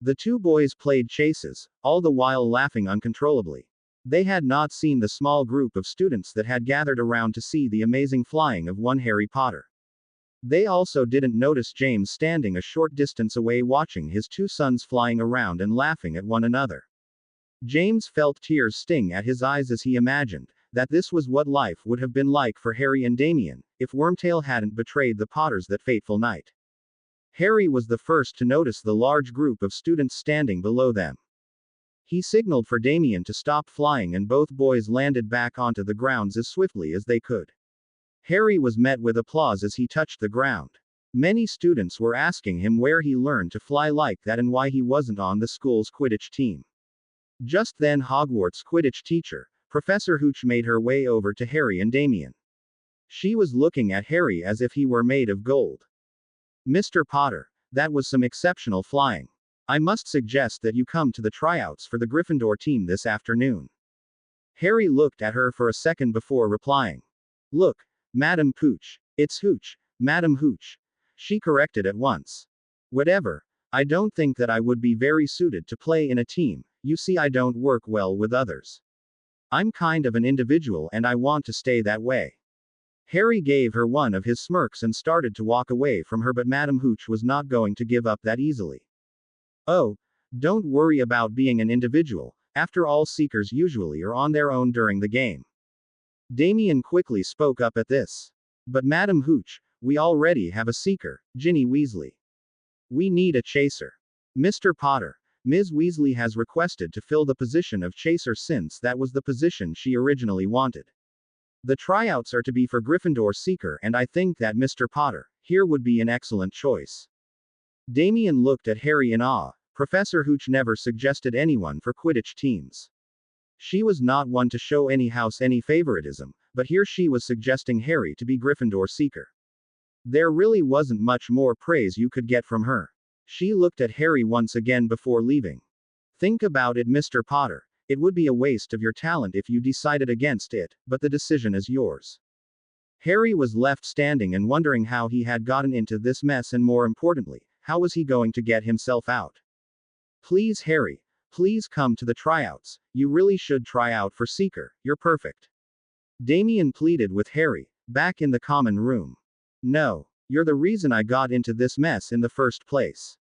The two boys played chases, all the while laughing uncontrollably. They had not seen the small group of students that had gathered around to see the amazing flying of one Harry Potter. They also didn't notice James standing a short distance away watching his two sons flying around and laughing at one another. James felt tears sting at his eyes as he imagined that this was what life would have been like for Harry and Damien, if Wormtail hadn't betrayed the Potters that fateful night. Harry was the first to notice the large group of students standing below them. He signaled for Damien to stop flying, and both boys landed back onto the grounds as swiftly as they could. Harry was met with applause as he touched the ground. Many students were asking him where he learned to fly like that and why he wasn't on the school's Quidditch team. Just then, Hogwarts Quidditch teacher, Professor Hooch, made her way over to Harry and Damien. She was looking at Harry as if he were made of gold. Mr. Potter, that was some exceptional flying. I must suggest that you come to the tryouts for the Gryffindor team this afternoon. Harry looked at her for a second before replying. Look, Madam Pooch. It's Hooch, Madam Hooch. She corrected at once. Whatever. I don't think that I would be very suited to play in a team. You see, I don't work well with others. I'm kind of an individual and I want to stay that way. Harry gave her one of his smirks and started to walk away from her, but Madam Hooch was not going to give up that easily. Oh, don't worry about being an individual. After all, seekers usually are on their own during the game. Damien quickly spoke up at this. But Madam Hooch, we already have a seeker, Ginny Weasley. We need a chaser. Mr. Potter, Ms. Weasley has requested to fill the position of chaser since that was the position she originally wanted. The tryouts are to be for Gryffindor seeker, and I think that Mr. Potter here would be an excellent choice. Damien looked at Harry in awe. Professor Hooch never suggested anyone for Quidditch teams. She was not one to show any house any favoritism, but here she was suggesting Harry to be Gryffindor seeker. There really wasn't much more praise you could get from her. She looked at Harry once again before leaving. Think about it, Mr. Potter. It would be a waste of your talent if you decided against it, but the decision is yours. Harry was left standing and wondering how he had gotten into this mess, and more importantly, how was he going to get himself out. Please, Harry. Please come to the tryouts. You really should try out for Seeker. You're perfect. Damien pleaded with Harry, back in the common room. No. You're the reason I got into this mess in the first place.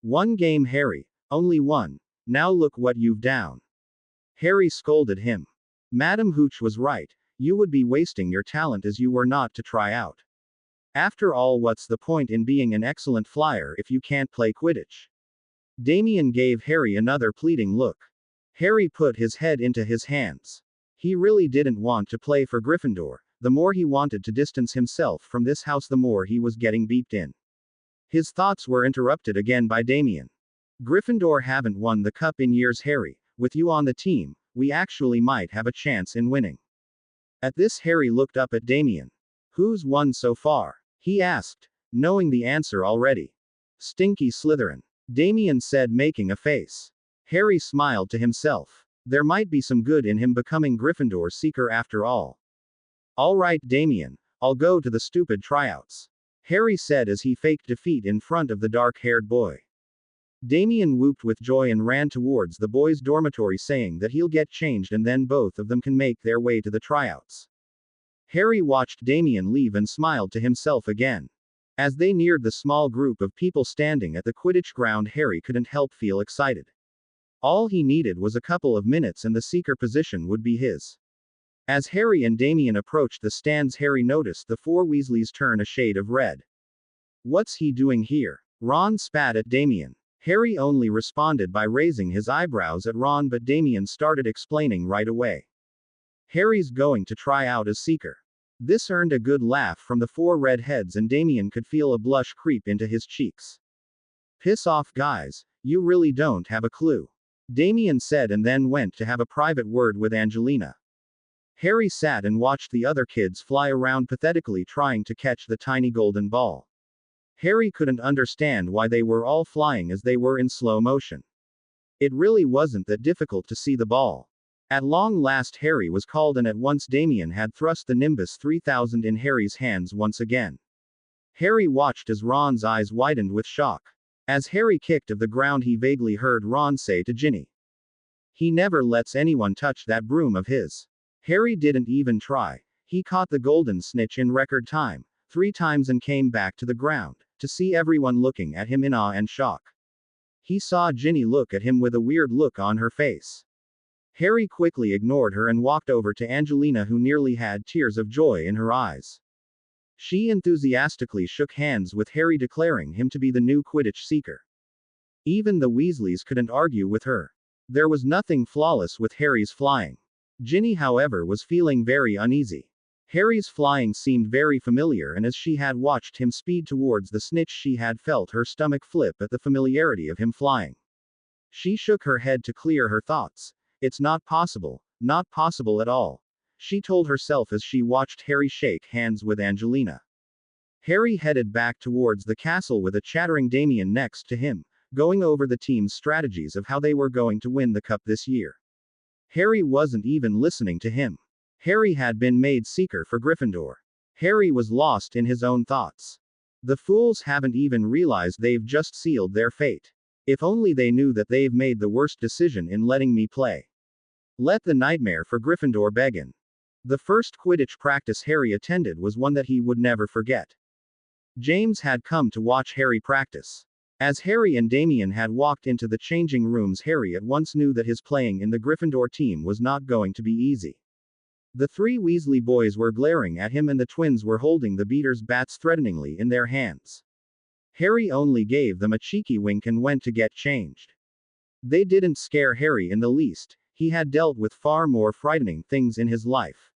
One game, Harry. Only one. Now look what you've done. Harry scolded him. Madam Hooch was right. You would be wasting your talent as you were not to try out. After all, what's the point in being an excellent flyer if you can't play Quidditch? Damien gave Harry another pleading look. Harry put his head into his hands. He really didn't want to play for Gryffindor. The more he wanted to distance himself from this house, the more he was getting beeped in. His thoughts were interrupted again by Damien. Gryffindor haven't won the cup in years, Harry. With you on the team, we actually might have a chance in winning. At this, Harry looked up at Damien. Who's won so far? He asked, knowing the answer already. Stinky Slytherin. Damien said, making a face. Harry smiled to himself. There might be some good in him becoming Gryffindor seeker after all. All right, Damien, I'll go to the stupid tryouts. Harry said as he faked defeat in front of the dark-haired boy. Damien whooped with joy and ran towards the boys' dormitory, saying that he'll get changed and then both of them can make their way to the tryouts. Harry watched Damien leave and smiled to himself again. As they neared the small group of people standing at the Quidditch ground, Harry couldn't help feel excited. All he needed was a couple of minutes and the seeker position would be his. As Harry and Damien approached the stands, Harry noticed the four Weasleys turn a shade of red. What's he doing here? Ron spat at Damien. Harry only responded by raising his eyebrows at Ron, but Damien started explaining right away. Harry's going to try out as seeker. This earned a good laugh from the four redheads, and Damien could feel a blush creep into his cheeks. "Piss off, guys, you really don't have a clue," Damien said, and then went to have a private word with Angelina. Harry sat and watched the other kids fly around pathetically trying to catch the tiny golden ball. Harry couldn't understand why they were all flying as they were in slow motion. It really wasn't that difficult to see the ball. At long last Harry was called, and at once Damien had thrust the Nimbus 3000 in Harry's hands once again. Harry watched as Ron's eyes widened with shock. As Harry kicked of the ground, he vaguely heard Ron say to Ginny, "He never lets anyone touch that broom of his." Harry didn't even try. He caught the golden snitch in record time, 3 times, and came back to the ground, to see everyone looking at him in awe and shock. He saw Ginny look at him with a weird look on her face. Harry quickly ignored her and walked over to Angelina, who nearly had tears of joy in her eyes. She enthusiastically shook hands with Harry, declaring him to be the new Quidditch seeker. Even the Weasleys couldn't argue with her. There was nothing flawless with Harry's flying. Ginny, however, was feeling very uneasy. Harry's flying seemed very familiar, and as she had watched him speed towards the snitch, she had felt her stomach flip at the familiarity of him flying. She shook her head to clear her thoughts. "It's not possible at all," she told herself as she watched Harry shake hands with Angelina. Harry headed back towards the castle with a chattering Damien next to him, going over the team's strategies of how they were going to win the cup this year. Harry wasn't even listening to him. Harry had been made seeker for Gryffindor. Harry was lost in his own thoughts. The fools haven't even realized they've just sealed their fate. If only they knew that they've made the worst decision in letting me play. Let the nightmare for Gryffindor begin. The first Quidditch practice Harry attended was one that he would never forget. James had come to watch Harry practice. As Harry and Damien had walked into the changing rooms, Harry at once knew that his playing in the Gryffindor team was not going to be easy. The 3 Weasley boys were glaring at him, and the twins were holding the beaters' bats threateningly in their hands. Harry only gave them a cheeky wink and went to get changed. They didn't scare Harry in the least. He had dealt with far more frightening things in his life.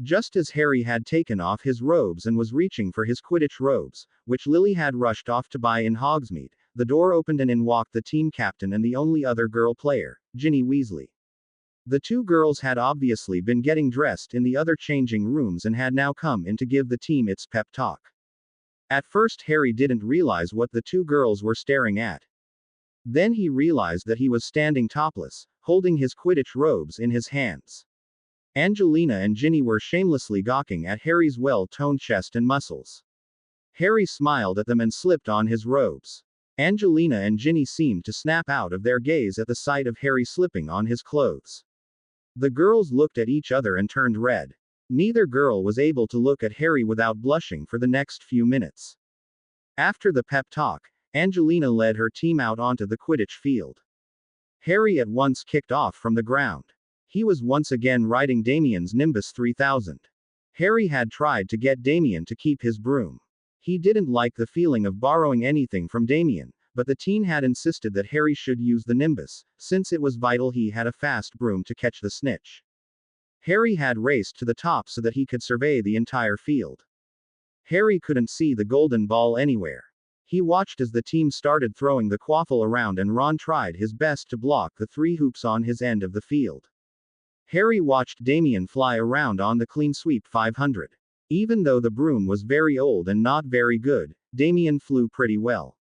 Just as Harry had taken off his robes and was reaching for his Quidditch robes, which Lily had rushed off to buy in Hogsmeade, the door opened and in walked the team captain and the only other girl player, Ginny Weasley. The 2 girls had obviously been getting dressed in the other changing rooms and had now come in to give the team its pep talk. At first Harry didn't realize what the 2 girls were staring at. Then he realized that he was standing topless, holding his Quidditch robes in his hands. Angelina and Ginny were shamelessly gawking at Harry's well-toned chest and muscles. Harry smiled at them and slipped on his robes. Angelina and Ginny seemed to snap out of their gaze at the sight of Harry slipping on his clothes. The girls looked at each other and turned red. Neither girl was able to look at Harry without blushing for the next few minutes. After the pep talk, Angelina led her team out onto the Quidditch field. Harry at once kicked off from the ground. He was once again riding Damien's Nimbus 3000. Harry had tried to get Damien to keep his broom. He didn't like the feeling of borrowing anything from Damien, but the teen had insisted that Harry should use the Nimbus, since it was vital he had a fast broom to catch the snitch. Harry had raced to the top so that he could survey the entire field. Harry couldn't see the golden ball anywhere. He watched as the team started throwing the quaffle around, and Ron tried his best to block the 3 hoops on his end of the field. Harry watched Damien fly around on the clean sweep 500. Even though the broom was very old and not very good, Damien flew pretty well.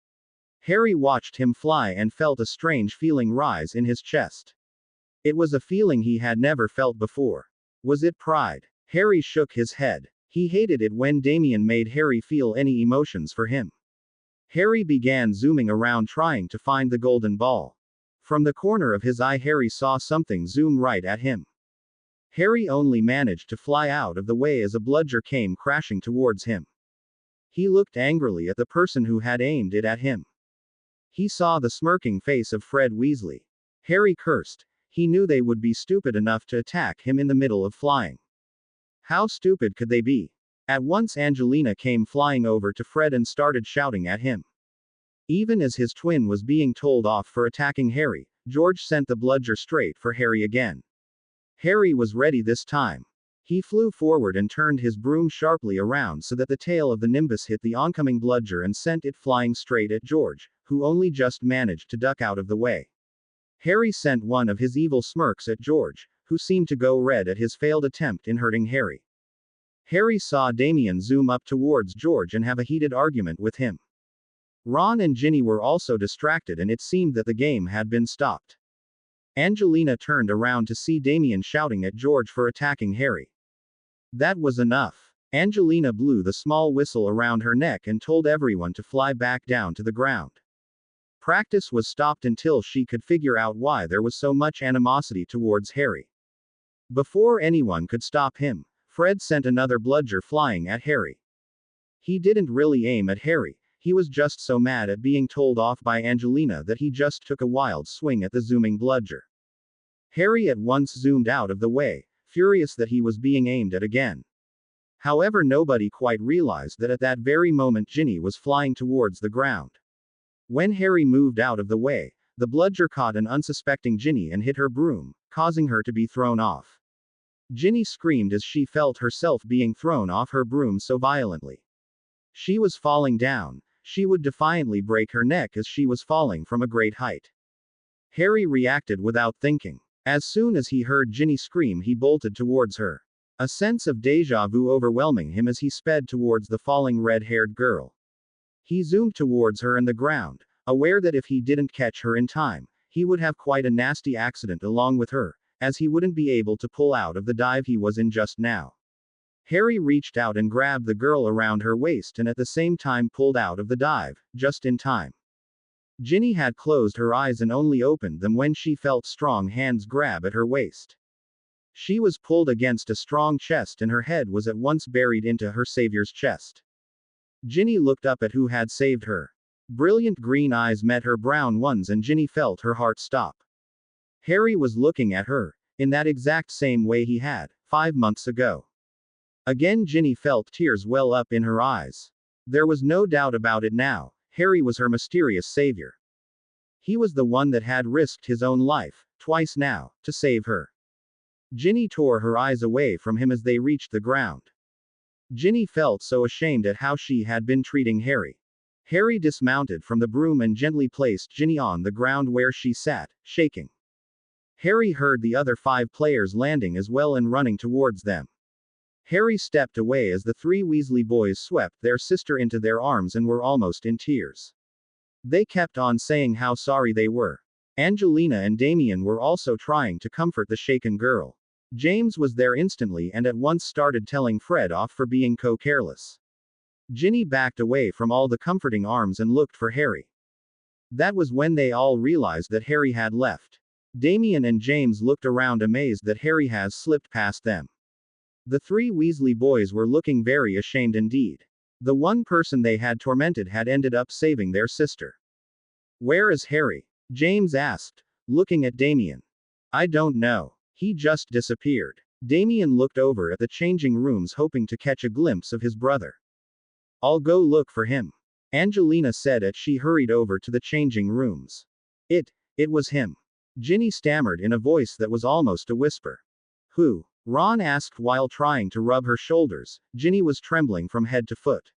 Harry watched him fly and felt a strange feeling rise in his chest. It was a feeling he had never felt before. Was it pride? Harry shook his head. He hated it when Damien made Harry feel any emotions for him. Harry began zooming around trying to find the golden ball. From the corner of his eye, Harry saw something zoom right at him. Harry only managed to fly out of the way as a bludger came crashing towards him. He looked angrily at the person who had aimed it at him. He saw the smirking face of Fred Weasley. Harry cursed. He knew they would be stupid enough to attack him in the middle of flying. How stupid could they be? At once Angelina came flying over to Fred and started shouting at him. Even as his twin was being told off for attacking Harry, George sent the bludger straight for Harry again. Harry was ready this time. He flew forward and turned his broom sharply around so that the tail of the nimbus hit the oncoming bludger and sent it flying straight at George, who only just managed to duck out of the way. Harry sent one of his evil smirks at George, who seemed to go red at his failed attempt in hurting Harry. Harry saw Damien zoom up towards George and have a heated argument with him. Ron and Ginny were also distracted and it seemed that the game had been stopped. Angelina turned around to see Damien shouting at George for attacking Harry. That was enough. Angelina blew the small whistle around her neck and told everyone to fly back down to the ground. Practice was stopped until she could figure out why there was so much animosity towards Harry. Before anyone could stop him, Fred sent another bludger flying at Harry. He didn't really aim at Harry, he was just so mad at being told off by Angelina that he just took a wild swing at the zooming bludger. Harry at once zoomed out of the way, furious that he was being aimed at again. However, nobody quite realized that at that very moment Ginny was flying towards the ground. When Harry moved out of the way, the bludger caught an unsuspecting Ginny and hit her broom, causing her to be thrown off. Ginny screamed as she felt herself being thrown off her broom so violently. She was falling down. She would defiantly break her neck as she was falling from a great height. Harry reacted without thinking. As soon as he heard Ginny scream, he bolted towards her. A sense of déjà vu overwhelming him as he sped towards the falling red-haired girl. He zoomed towards her and the ground, aware that if he didn't catch her in time, he would have quite a nasty accident along with her, as he wouldn't be able to pull out of the dive he was in just now. Harry reached out and grabbed the girl around her waist and at the same time pulled out of the dive, just in time. Ginny had closed her eyes and only opened them when she felt strong hands grab at her waist. She was pulled against a strong chest and her head was at once buried into her savior's chest. Ginny looked up at who had saved her. Brilliant green eyes met her brown ones and Ginny felt her heart stop. Harry was looking at her, in that exact same way he had, 5 months ago. Again Ginny felt tears well up in her eyes. There was no doubt about it now, Harry was her mysterious savior. He was the one that had risked his own life, twice now, to save her. Ginny tore her eyes away from him as they reached the ground. Ginny felt so ashamed at how she had been treating Harry. Harry dismounted from the broom and gently placed Ginny on the ground where she sat, shaking. Harry heard the other 5 players landing as well and running towards them. Harry stepped away as the 3 Weasley boys swept their sister into their arms and were almost in tears. They kept on saying how sorry they were. Angelina and Damien were also trying to comfort the shaken girl. James was there instantly and at once started telling Fred off for being careless. Ginny backed away from all the comforting arms and looked for Harry. That was when they all realized that Harry had left. Damien and James looked around amazed that Harry has slipped past them. The 3 Weasley boys were looking very ashamed indeed. The one person they had tormented had ended up saving their sister. "Where is Harry?" James asked, looking at Damien. "I don't know. He just disappeared." Damien looked over at the changing rooms hoping to catch a glimpse of his brother. "I'll go look for him," Angelina said as she hurried over to the changing rooms. It was him. Ginny stammered in a voice that was almost a whisper. "Who?" Ron asked while trying to rub her shoulders. Ginny was trembling from head to foot.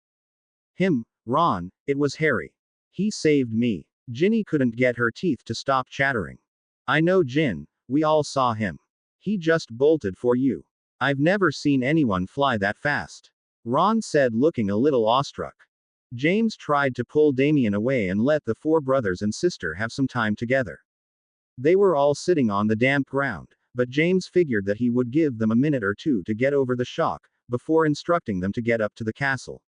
"Him, Ron, it was Harry. He saved me." Ginny couldn't get her teeth to stop chattering. "I know, Gin, we all saw him. He just bolted for you. I've never seen anyone fly that fast," Ron said, looking a little awestruck. James tried to pull Damien away and let the 4 brothers and sister have some time together. They were all sitting on the damp ground, but James figured that he would give them a minute or 2 to get over the shock, before instructing them to get up to the castle.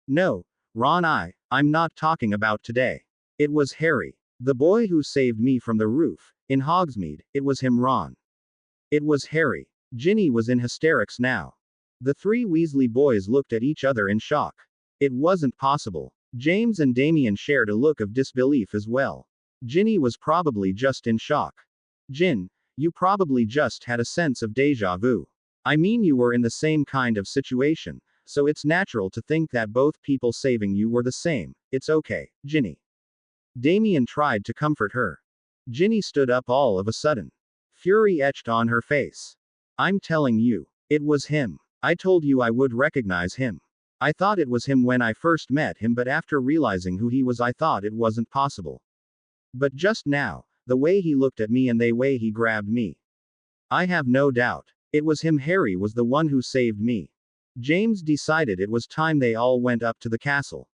"No, Ron, I'm not talking about today. It was Harry. The boy who saved me from the roof, in Hogsmeade, it was him, Ron. It was Harry." Ginny was in hysterics now. The 3 Weasley boys looked at each other in shock. It wasn't possible. James and Damien shared a look of disbelief as well. Ginny was probably just in shock. "Gin, you probably just had a sense of déjà vu. I mean, you were in the same kind of situation, so it's natural to think that both people saving you were the same. It's okay, Ginny." Damien tried to comfort her. Ginny stood up all of a sudden. Fury etched on her face. "I'm telling you, It was him. I told you I would recognize him. I thought it was him when I first met him, but after realizing who he was, I thought it wasn't possible. But just now, the way he looked at me and the way he grabbed me. I have no doubt. It was him. Harry was the one who saved me. James decided it was time they all went up to the castle.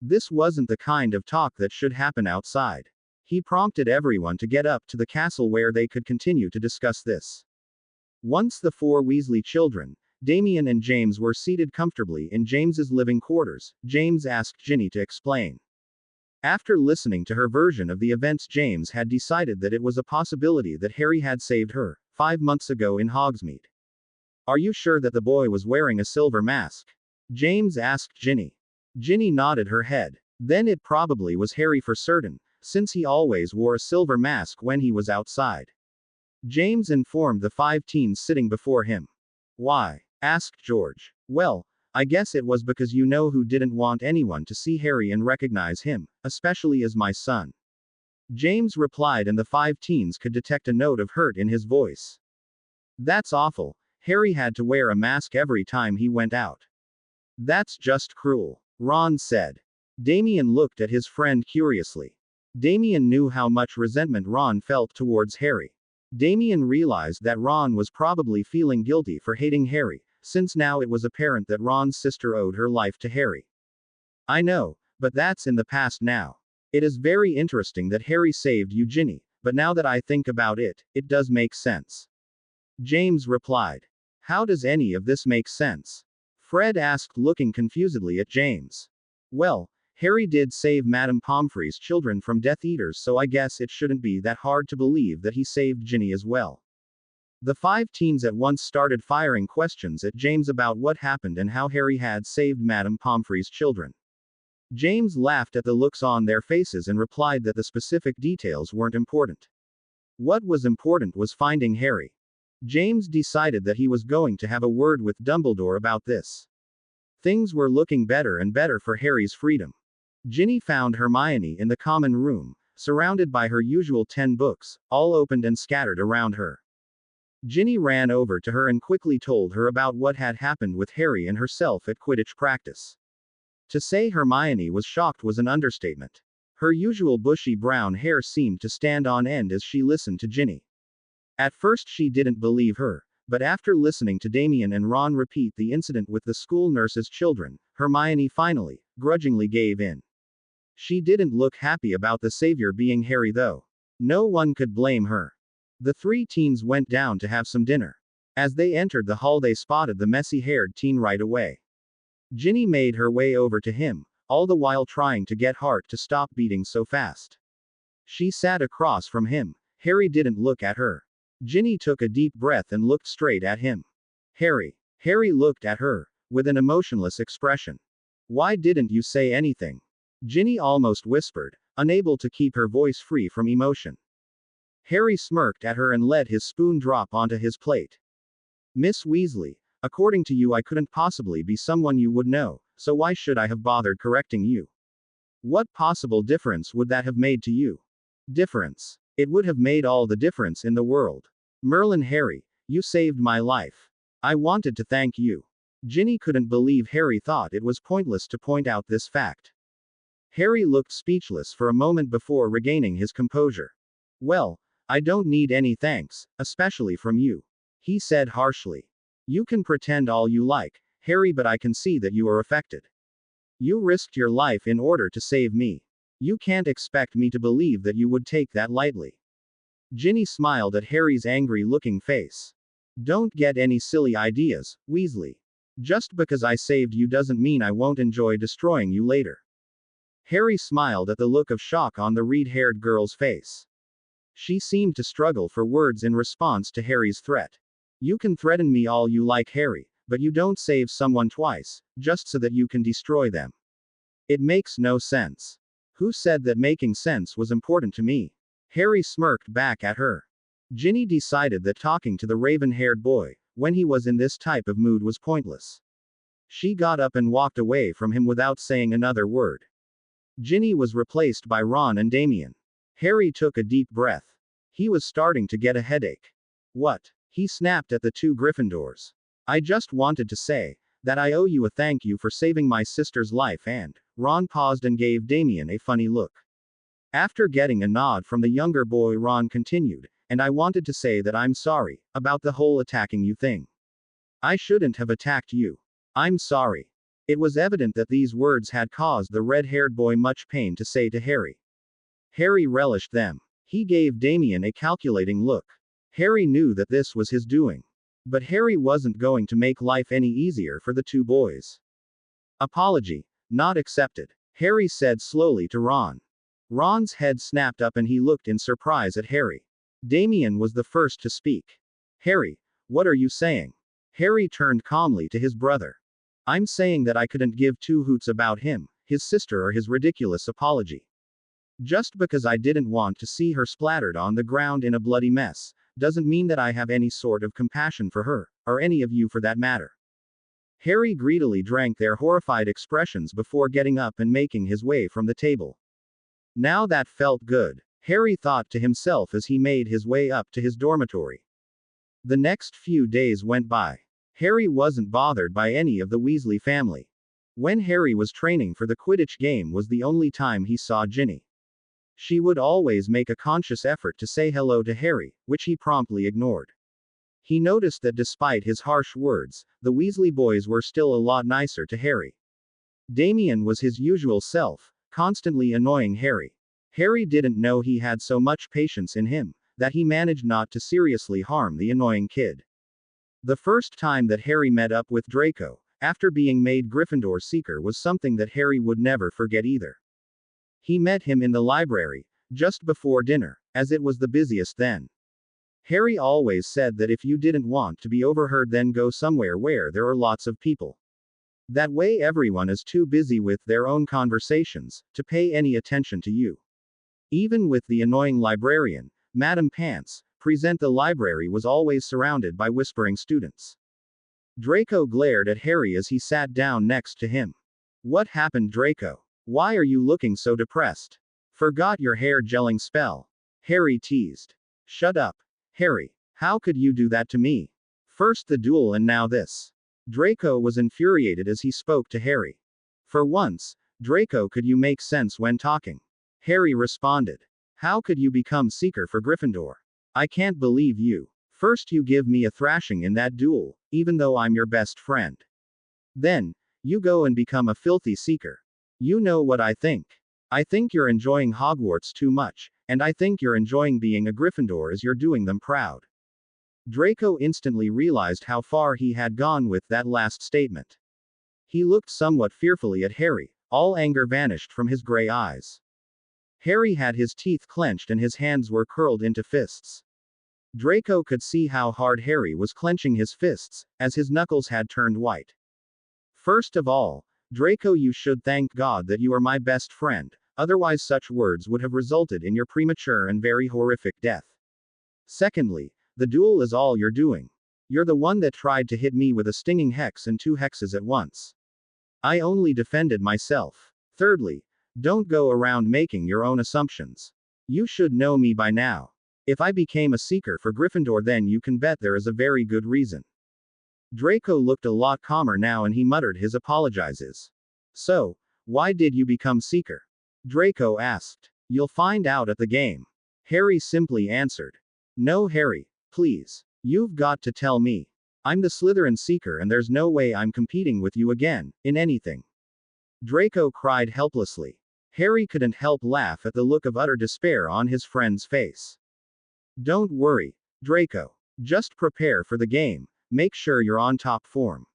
This wasn't the kind of talk that should happen outside. He prompted everyone to get up to the castle where they could continue to discuss this. Once the four Weasley children, Damien and James, were seated comfortably in James's living quarters, James asked Ginny to explain. After listening to her version of the events, James had decided that it was a possibility that Harry had saved her, 5 months ago in Hogsmeade. Are you sure that the boy was wearing a silver mask? James asked Ginny. Ginny nodded her head. Then it probably was Harry for certain, since he always wore a silver mask when he was outside. James informed the 5 teens sitting before him. Why? Asked George. Well, I guess it was because you know who didn't want anyone to see Harry and recognize him, especially as my son. James replied, and the 5 teens could detect a note of hurt in his voice. That's awful. Harry had to wear a mask every time he went out. That's just cruel, Ron said. Damien looked at his friend curiously. Damien knew how much resentment Ron felt towards Harry. Damien realized that Ron was probably feeling guilty for hating Harry, since now it was apparent that Ron's sister owed her life to Harry. I know, but that's in the past now. It is very interesting that Harry saved you, Ginny, but now that I think about it, it does make sense. James replied. How does any of this make sense? Fred asked, looking confusedly at James. Well, Harry did save Madame Pomfrey's children from Death Eaters, so I guess it shouldn't be that hard to believe that he saved Ginny as well. The 5 teens at once started firing questions at James about what happened and how Harry had saved Madame Pomfrey's children. James laughed at the looks on their faces and replied that the specific details weren't important. What was important was finding Harry. James decided that he was going to have a word with Dumbledore about this. Things were looking better and better for Harry's freedom. Ginny found Hermione in the common room, surrounded by her usual 10 books, all opened and scattered around her. Ginny ran over to her and quickly told her about what had happened with Harry and herself at Quidditch practice. To say Hermione was shocked was an understatement. Her usual bushy brown hair seemed to stand on end as she listened to Ginny. At first she didn't believe her, but after listening to Damien and Ron repeat the incident with the school nurse's children, Hermione finally, grudgingly gave in. She didn't look happy about the savior being Harry though. No one could blame her. The 3 teens went down to have some dinner. As they entered the hall, they spotted the messy-haired teen right away. Ginny made her way over to him, all the while trying to get heart to stop beating so fast. She sat across from him. Harry didn't look at her. Ginny took a deep breath and looked straight at him. Harry. Harry looked at her, with an emotionless expression. Why didn't you say anything? Ginny almost whispered, unable to keep her voice free from emotion. Harry smirked at her and let his spoon drop onto his plate. Miss Weasley, according to you I couldn't possibly be someone you would know, so why should I have bothered correcting you? What possible difference would that have made to you? Difference. It would have made all the difference in the world. Merlin, Harry, you saved my life. I wanted to thank you. Ginny couldn't believe Harry thought it was pointless to point out this fact. Harry looked speechless for a moment before regaining his composure. Well, I don't need any thanks, especially from you, he said harshly. You can pretend all you like, Harry, but I can see that you are affected. You risked your life in order to save me. You can't expect me to believe that you would take that lightly. Ginny smiled at Harry's angry-looking face. Don't get any silly ideas, Weasley. Just because I saved you doesn't mean I won't enjoy destroying you later. Harry smiled at the look of shock on the red-haired girl's face. She seemed to struggle for words in response to Harry's threat. You can threaten me all you like, Harry, but you don't save someone twice, just so that you can destroy them. It makes no sense. Who said that making sense was important to me? Harry smirked back at her. Ginny decided that talking to the raven-haired boy, when he was in this type of mood, was pointless. She got up and walked away from him without saying another word. Ginny was replaced by Ron and Damien. Harry took a deep breath. He was starting to get a headache. What? He snapped at the 2 Gryffindors. I just wanted to say that I owe you a thank you for saving my sister's life and. Ron paused and gave Damien a funny look. After getting a nod from the younger boy, Ron continued, and I wanted to say that I'm sorry about the whole attacking you thing. I shouldn't have attacked you. I'm sorry. It was evident that these words had caused the red-haired boy much pain to say to Harry. Harry relished them. He gave Damien a calculating look. Harry knew that this was his doing. But Harry wasn't going to make life any easier for the two boys. Apology. Not accepted. Harry said slowly to Ron. Ron's head snapped up and he looked in surprise at Harry. Damien was the first to speak. Harry, what are you saying? Harry turned calmly to his brother. I'm saying that I couldn't give two hoots about him, his sister, or his ridiculous apology. Just because I didn't want to see her splattered on the ground in a bloody mess, doesn't mean that I have any sort of compassion for her, or any of you for that matter. Harry greedily drank their horrified expressions before getting up and making his way from the table. Now that felt good, Harry thought to himself as he made his way up to his dormitory. The next few days went by. Harry wasn't bothered by any of the Weasley family. When Harry was training for the Quidditch game was the only time he saw Ginny. She would always make a conscious effort to say hello to Harry, which he promptly ignored. He noticed that despite his harsh words, the Weasley boys were still a lot nicer to Harry. Damien was his usual self, constantly annoying Harry. Harry didn't know he had so much patience in him, that he managed not to seriously harm the annoying kid. The first time that Harry met up with Draco, after being made Gryffindor Seeker, was something that Harry would never forget either. He met him in the library, just before dinner, as it was the busiest then. Harry always said that if you didn't want to be overheard, then go somewhere where there are lots of people. That way everyone is too busy with their own conversations to pay any attention to you. Even with the annoying librarian, Madame Pants, present the library was always surrounded by whispering students. Draco glared at Harry as he sat down next to him. What happened, Draco? Why are you looking so depressed? Forgot your hair gelling spell? Harry teased. Shut up. Harry, how could you do that to me? First the duel and now this. Draco was infuriated as he spoke to Harry. For once, Draco, could you make sense when talking? Harry responded. How could you become Seeker for Gryffindor? I can't believe you. First you give me a thrashing in that duel, even though I'm your best friend. Then, you go and become a filthy Seeker. You know what I think. I think you're enjoying Hogwarts too much, and I think you're enjoying being a Gryffindor as you're doing them proud. Draco instantly realized how far he had gone with that last statement. He looked somewhat fearfully at Harry, all anger vanished from his gray eyes. Harry had his teeth clenched and his hands were curled into fists. Draco could see how hard Harry was clenching his fists, as his knuckles had turned white. First of all, Draco, you should thank God that you are my best friend, otherwise such words would have resulted in your premature and very horrific death. Secondly, the duel is all you're doing. You're the one that tried to hit me with a stinging hex and 2 hexes at once. I only defended myself. Thirdly, don't go around making your own assumptions. You should know me by now. If I became a Seeker for Gryffindor, then you can bet there is a very good reason. Draco looked a lot calmer now and he muttered his apologizes. So, why did you become Seeker? Draco asked. You'll find out at the game. Harry simply answered. No, Harry, please. You've got to tell me. I'm the Slytherin Seeker and there's no way I'm competing with you again, in anything. Draco cried helplessly. Harry couldn't help laugh at the look of utter despair on his friend's face. Don't worry, Draco. Just prepare for the game. Make sure you're on top form.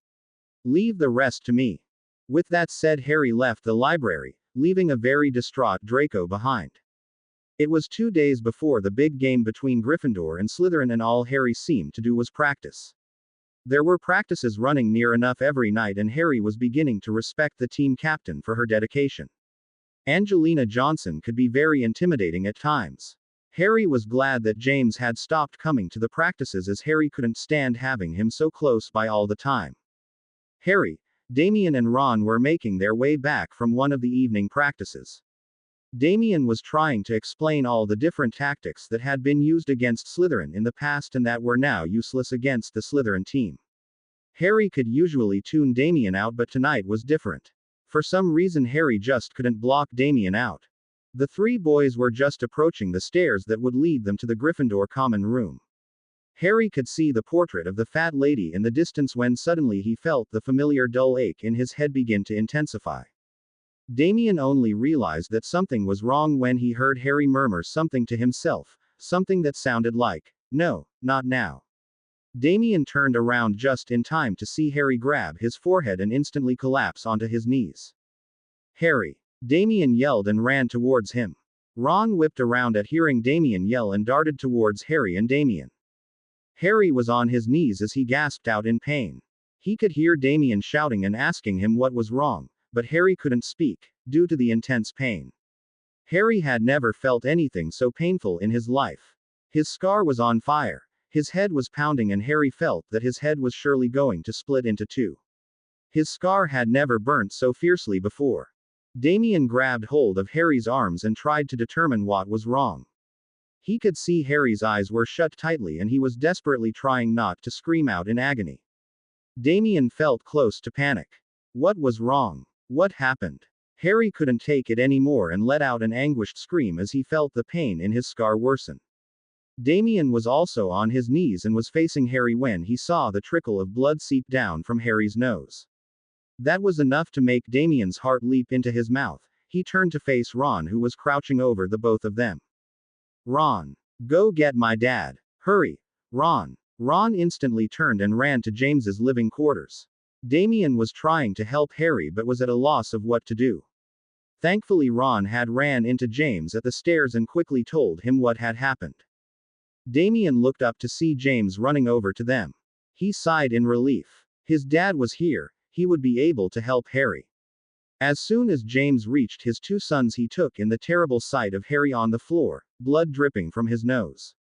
Leave the rest to me. With that said, Harry left the library, leaving a very distraught Draco behind. It was 2 days before the big game between Gryffindor and Slytherin, and all Harry seemed to do was practice. There were practices running near enough every night, and Harry was beginning to respect the team captain for her dedication. Angelina Johnson could be very intimidating at times. Harry was glad that James had stopped coming to the practices, as Harry couldn't stand having him so close by all the time. Harry, Damien and Ron were making their way back from one of the evening practices. Damien was trying to explain all the different tactics that had been used against Slytherin in the past and that were now useless against the Slytherin team. Harry could usually tune Damien out, but tonight was different. For some reason, Harry just couldn't block Damien out. The three boys were just approaching the stairs that would lead them to the Gryffindor common room. Harry could see the portrait of the fat lady in the distance when suddenly he felt the familiar dull ache in his head begin to intensify. Damien only realized that something was wrong when he heard Harry murmur something to himself, something that sounded like, "No, not now." Damien turned around just in time to see Harry grab his forehead and instantly collapse onto his knees. "Harry!" Damien yelled and ran towards him. Ron whipped around at hearing Damien yell and darted towards Harry and Damien. Harry was on his knees as he gasped out in pain. He could hear Damien shouting and asking him what was wrong, but Harry couldn't speak, due to the intense pain. Harry had never felt anything so painful in his life. His scar was on fire. His head was pounding and Harry felt that his head was surely going to split into two. His scar had never burnt so fiercely before. Damien grabbed hold of Harry's arms and tried to determine what was wrong. He could see Harry's eyes were shut tightly and he was desperately trying not to scream out in agony. Damien felt close to panic. What was wrong? What happened? Harry couldn't take it anymore and let out an anguished scream as he felt the pain in his scar worsen. Damien was also on his knees and was facing Harry when he saw the trickle of blood seep down from Harry's nose. That was enough to make Damien's heart leap into his mouth. He turned to face Ron, who was crouching over the both of them. "Ron! Go get my dad! Hurry! Ron!" Ron instantly turned and ran to James's living quarters. Damien was trying to help Harry but was at a loss of what to do. Thankfully, Ron had ran into James at the stairs and quickly told him what had happened. Damien looked up to see James running over to them. He sighed in relief. His dad was here, he would be able to help Harry. As soon as James reached his two sons, he took in the terrible sight of Harry on the floor, blood dripping from his nose.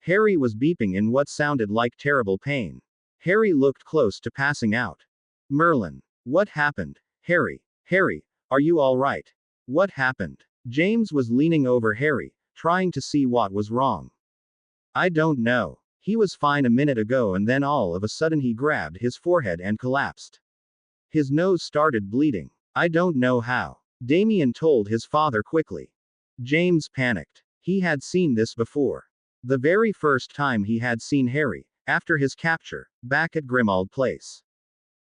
Harry was beeping in what sounded like terrible pain. Harry looked close to passing out. "Merlin, what happened? Harry, are you all right? What happened?" James was leaning over Harry, trying to see what was wrong. "I don't know. He was fine a minute ago and then all of a sudden he grabbed his forehead and collapsed. His nose started bleeding. I don't know how." Damien told his father quickly. James panicked. He had seen this before. The very first time he had seen Harry, after his capture, back at Grimmauld Place.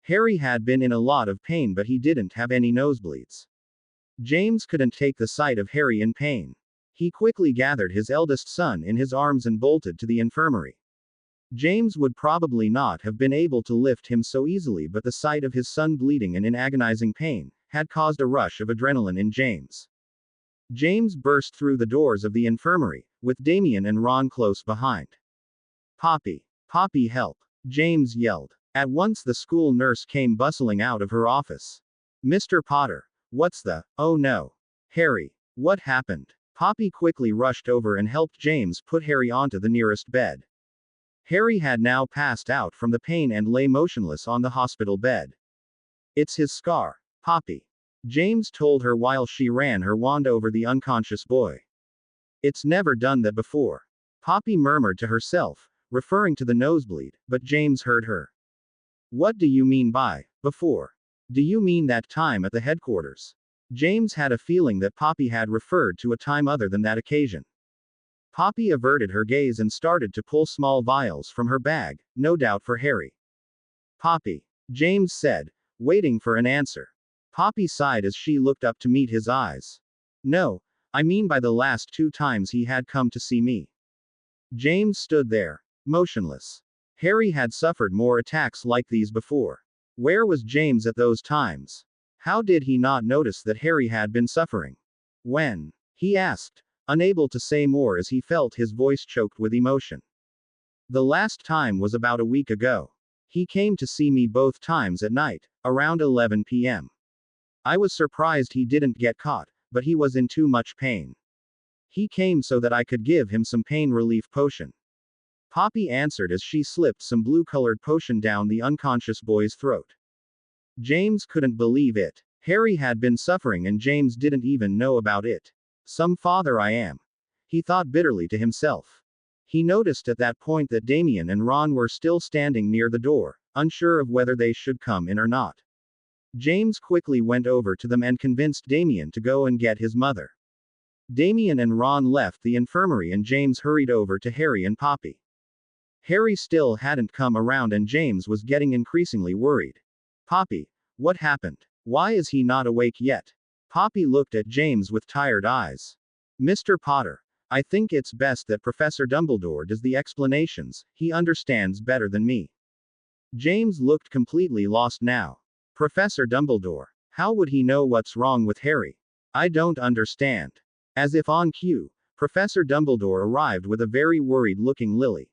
Harry had been in a lot of pain but he didn't have any nosebleeds. James couldn't take the sight of Harry in pain. He quickly gathered his eldest son in his arms and bolted to the infirmary. James would probably not have been able to lift him so easily, but the sight of his son bleeding and in agonizing pain had caused a rush of adrenaline in James. James burst through the doors of the infirmary, with Damien and Ron close behind. "Poppy! Poppy, help!" James yelled. At once the school nurse came bustling out of her office. "Mr. Potter, what's the— oh no. Harry, what happened?" Poppy quickly rushed over and helped James put Harry onto the nearest bed. Harry had now passed out from the pain and lay motionless on the hospital bed. "It's his scar, Poppy," James told her while she ran her wand over the unconscious boy. "It's never done that before," Poppy murmured to herself, referring to the nosebleed, but James heard her. "What do you mean by before? Do you mean that time at the headquarters?" James had a feeling that Poppy had referred to a time other than that occasion. Poppy averted her gaze and started to pull small vials from her bag, no doubt for Harry. "Poppy," James said, waiting for an answer. Poppy sighed as she looked up to meet his eyes. "No, I mean by the last 2 times he had come to see me." James stood there, motionless. Harry had suffered more attacks like these before. Where was James at those times? How did he not notice that Harry had been suffering? "When?" he asked, unable to say more as he felt his voice choked with emotion. "The last time was about a week ago. He came to see me both times at night, around 11 p.m. I was surprised he didn't get caught, but he was in too much pain. He came so that I could give him some pain relief potion." Poppy answered as she slipped some blue-colored potion down the unconscious boy's throat. James couldn't believe it. Harry had been suffering and James didn't even know about it. "Some father I am," he thought bitterly to himself. He noticed at that point that Damien and Ron were still standing near the door, unsure of whether they should come in or not. James quickly went over to them and convinced Damien to go and get his mother. Damien and Ron left the infirmary and James hurried over to Harry and Poppy. Harry still hadn't come around and James was getting increasingly worried. Poppy, what happened? Why is he not awake yet? Poppy looked at James with tired eyes. Mr. Potter, I think it's best that Professor Dumbledore does the explanations, he understands better than me. James looked completely lost now. Professor Dumbledore, how would he know what's wrong with Harry? I don't understand. As if on cue, Professor Dumbledore arrived with a very worried-looking Lily.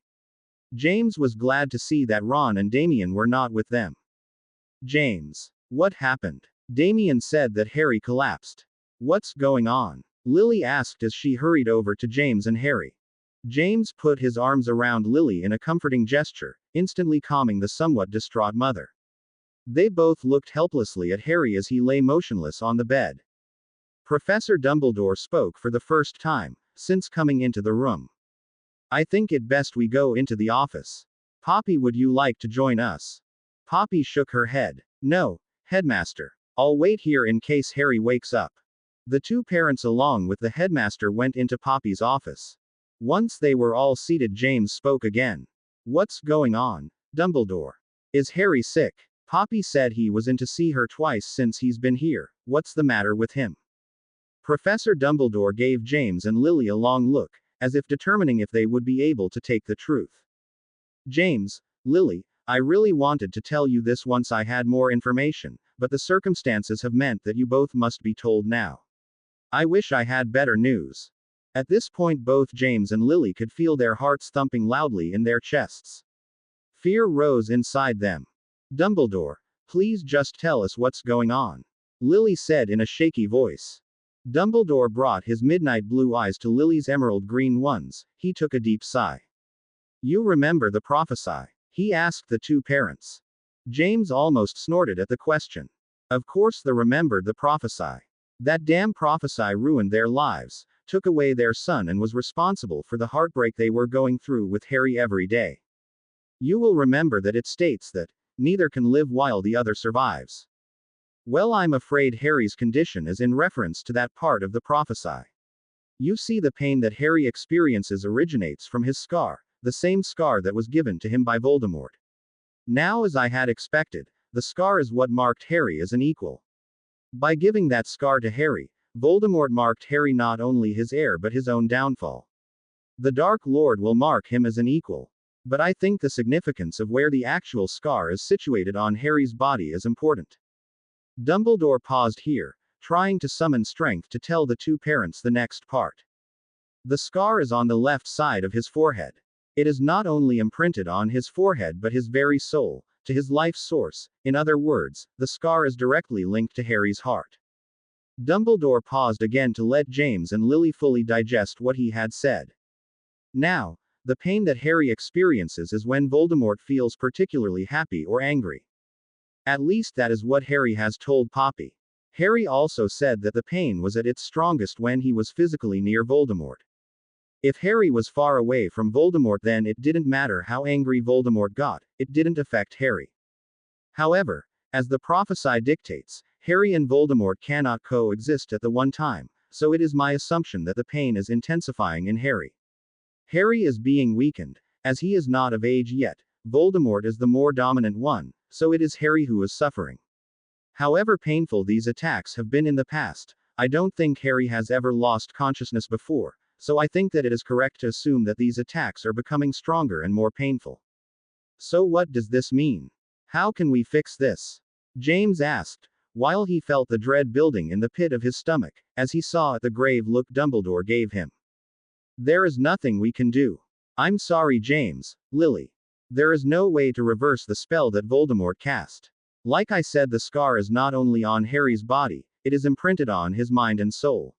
James was glad to see that Ron and Damien were not with them. James, what happened? Damien said that Harry collapsed. What's going on? Lily asked as she hurried over to James and Harry. James put his arms around Lily in a comforting gesture, instantly calming the somewhat distraught mother. They both looked helplessly at Harry as he lay motionless on the bed. Professor Dumbledore spoke for the first time since coming into the room. I think it best we go into the office. Poppy, would you like to join us? Poppy shook her head. No, headmaster. I'll wait here in case Harry wakes up. The two parents along with the headmaster went into Poppy's office. Once they were all seated, James spoke again. What's going on, Dumbledore? Is Harry sick? Poppy said he was in to see her twice since he's been here. What's the matter with him? Professor Dumbledore gave James and Lily a long look, as if determining if they would be able to take the truth. James, Lily, I really wanted to tell you this once I had more information, but the circumstances have meant that you both must be told now. I wish I had better news. At this point, both James and Lily could feel their hearts thumping loudly in their chests. Fear rose inside them. Dumbledore, please just tell us what's going on, Lily said in a shaky voice. Dumbledore brought his midnight blue eyes to Lily's emerald green ones. He took a deep sigh. You remember the prophecy? He asked the two parents. James almost snorted at the question. Of course they remembered the prophecy. That damn prophecy ruined their lives, took away their son, and was responsible for the heartbreak they were going through with Harry every day. You will remember that it states that neither can live while the other survives. Well, I'm afraid Harry's condition is in reference to that part of the prophecy. You see, the pain that Harry experiences originates from his scar, the same scar that was given to him by Voldemort. Now, as I had expected, the scar is what marked Harry as an equal. By giving that scar to Harry, Voldemort marked Harry not only his heir but his own downfall. The Dark Lord will mark him as an equal. But I think the significance of where the actual scar is situated on Harry's body is important. Dumbledore paused here, trying to summon strength to tell the two parents the next part. The scar is on the left side of his forehead. It is not only imprinted on his forehead but his very soul, to his life source. In other words, the scar is directly linked to Harry's heart. Dumbledore paused again to let James and Lily fully digest what he had said. Now, the pain that Harry experiences is when Voldemort feels particularly happy or angry. At least that is what Harry has told Poppy. Harry also said that the pain was at its strongest when he was physically near Voldemort. If Harry was far away from Voldemort, then it didn't matter how angry Voldemort got, it didn't affect Harry. However, as the prophecy dictates, Harry and Voldemort cannot coexist at the one time, so it is my assumption that the pain is intensifying in Harry. Harry is being weakened, as he is not of age yet. Voldemort is the more dominant one, so it is Harry who is suffering. However painful these attacks have been in the past, I don't think Harry has ever lost consciousness before, so I think that it is correct to assume that these attacks are becoming stronger and more painful. So what does this mean? How can we fix this? James asked, while he felt the dread building in the pit of his stomach, as he saw at the grave look Dumbledore gave him. There is nothing we can do. I'm sorry, James, Lily. There is no way to reverse the spell that Voldemort cast. Like I said, the scar is not only on Harry's body, it is imprinted on his mind and soul.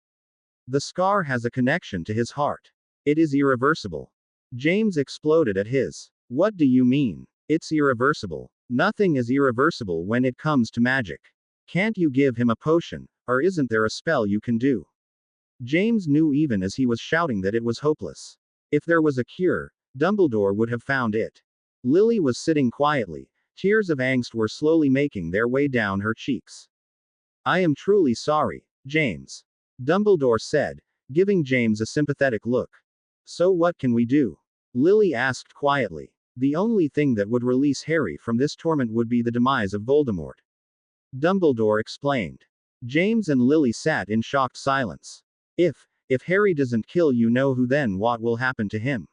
The scar has a connection to his heart. It is irreversible. James exploded at his. What do you mean? It's irreversible. Nothing is irreversible when it comes to magic. Can't you give him a potion, or isn't there a spell you can do? James knew even as he was shouting that it was hopeless. If there was a cure, Dumbledore would have found it. Lily was sitting quietly, Tears of angst were slowly making their way down her cheeks. I am truly sorry, James. Dumbledore said, giving James a sympathetic look. So what can we do? Lily asked quietly. The only thing that would release Harry from this torment would be the demise of Voldemort. Dumbledore explained. James and Lily sat in shocked silence. If Harry doesn't kill you know who then what will happen to him?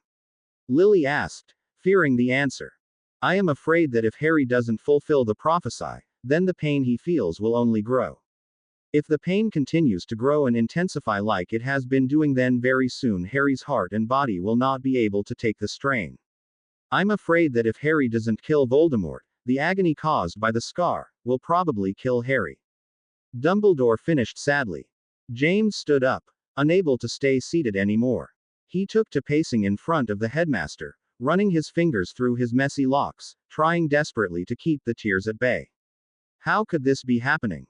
Lily asked, fearing the answer. I am afraid that if Harry doesn't fulfill the prophecy, then the pain he feels will only grow. If the pain continues to grow and intensify like it has been doing, then very soon Harry's heart and body will not be able to take the strain. I'm afraid that if Harry doesn't kill Voldemort, the agony caused by the scar will probably kill Harry. Dumbledore finished sadly. James stood up, unable to stay seated anymore. He took to pacing in front of the headmaster, running his fingers through his messy locks, trying desperately to keep the tears at bay. How could this be happening?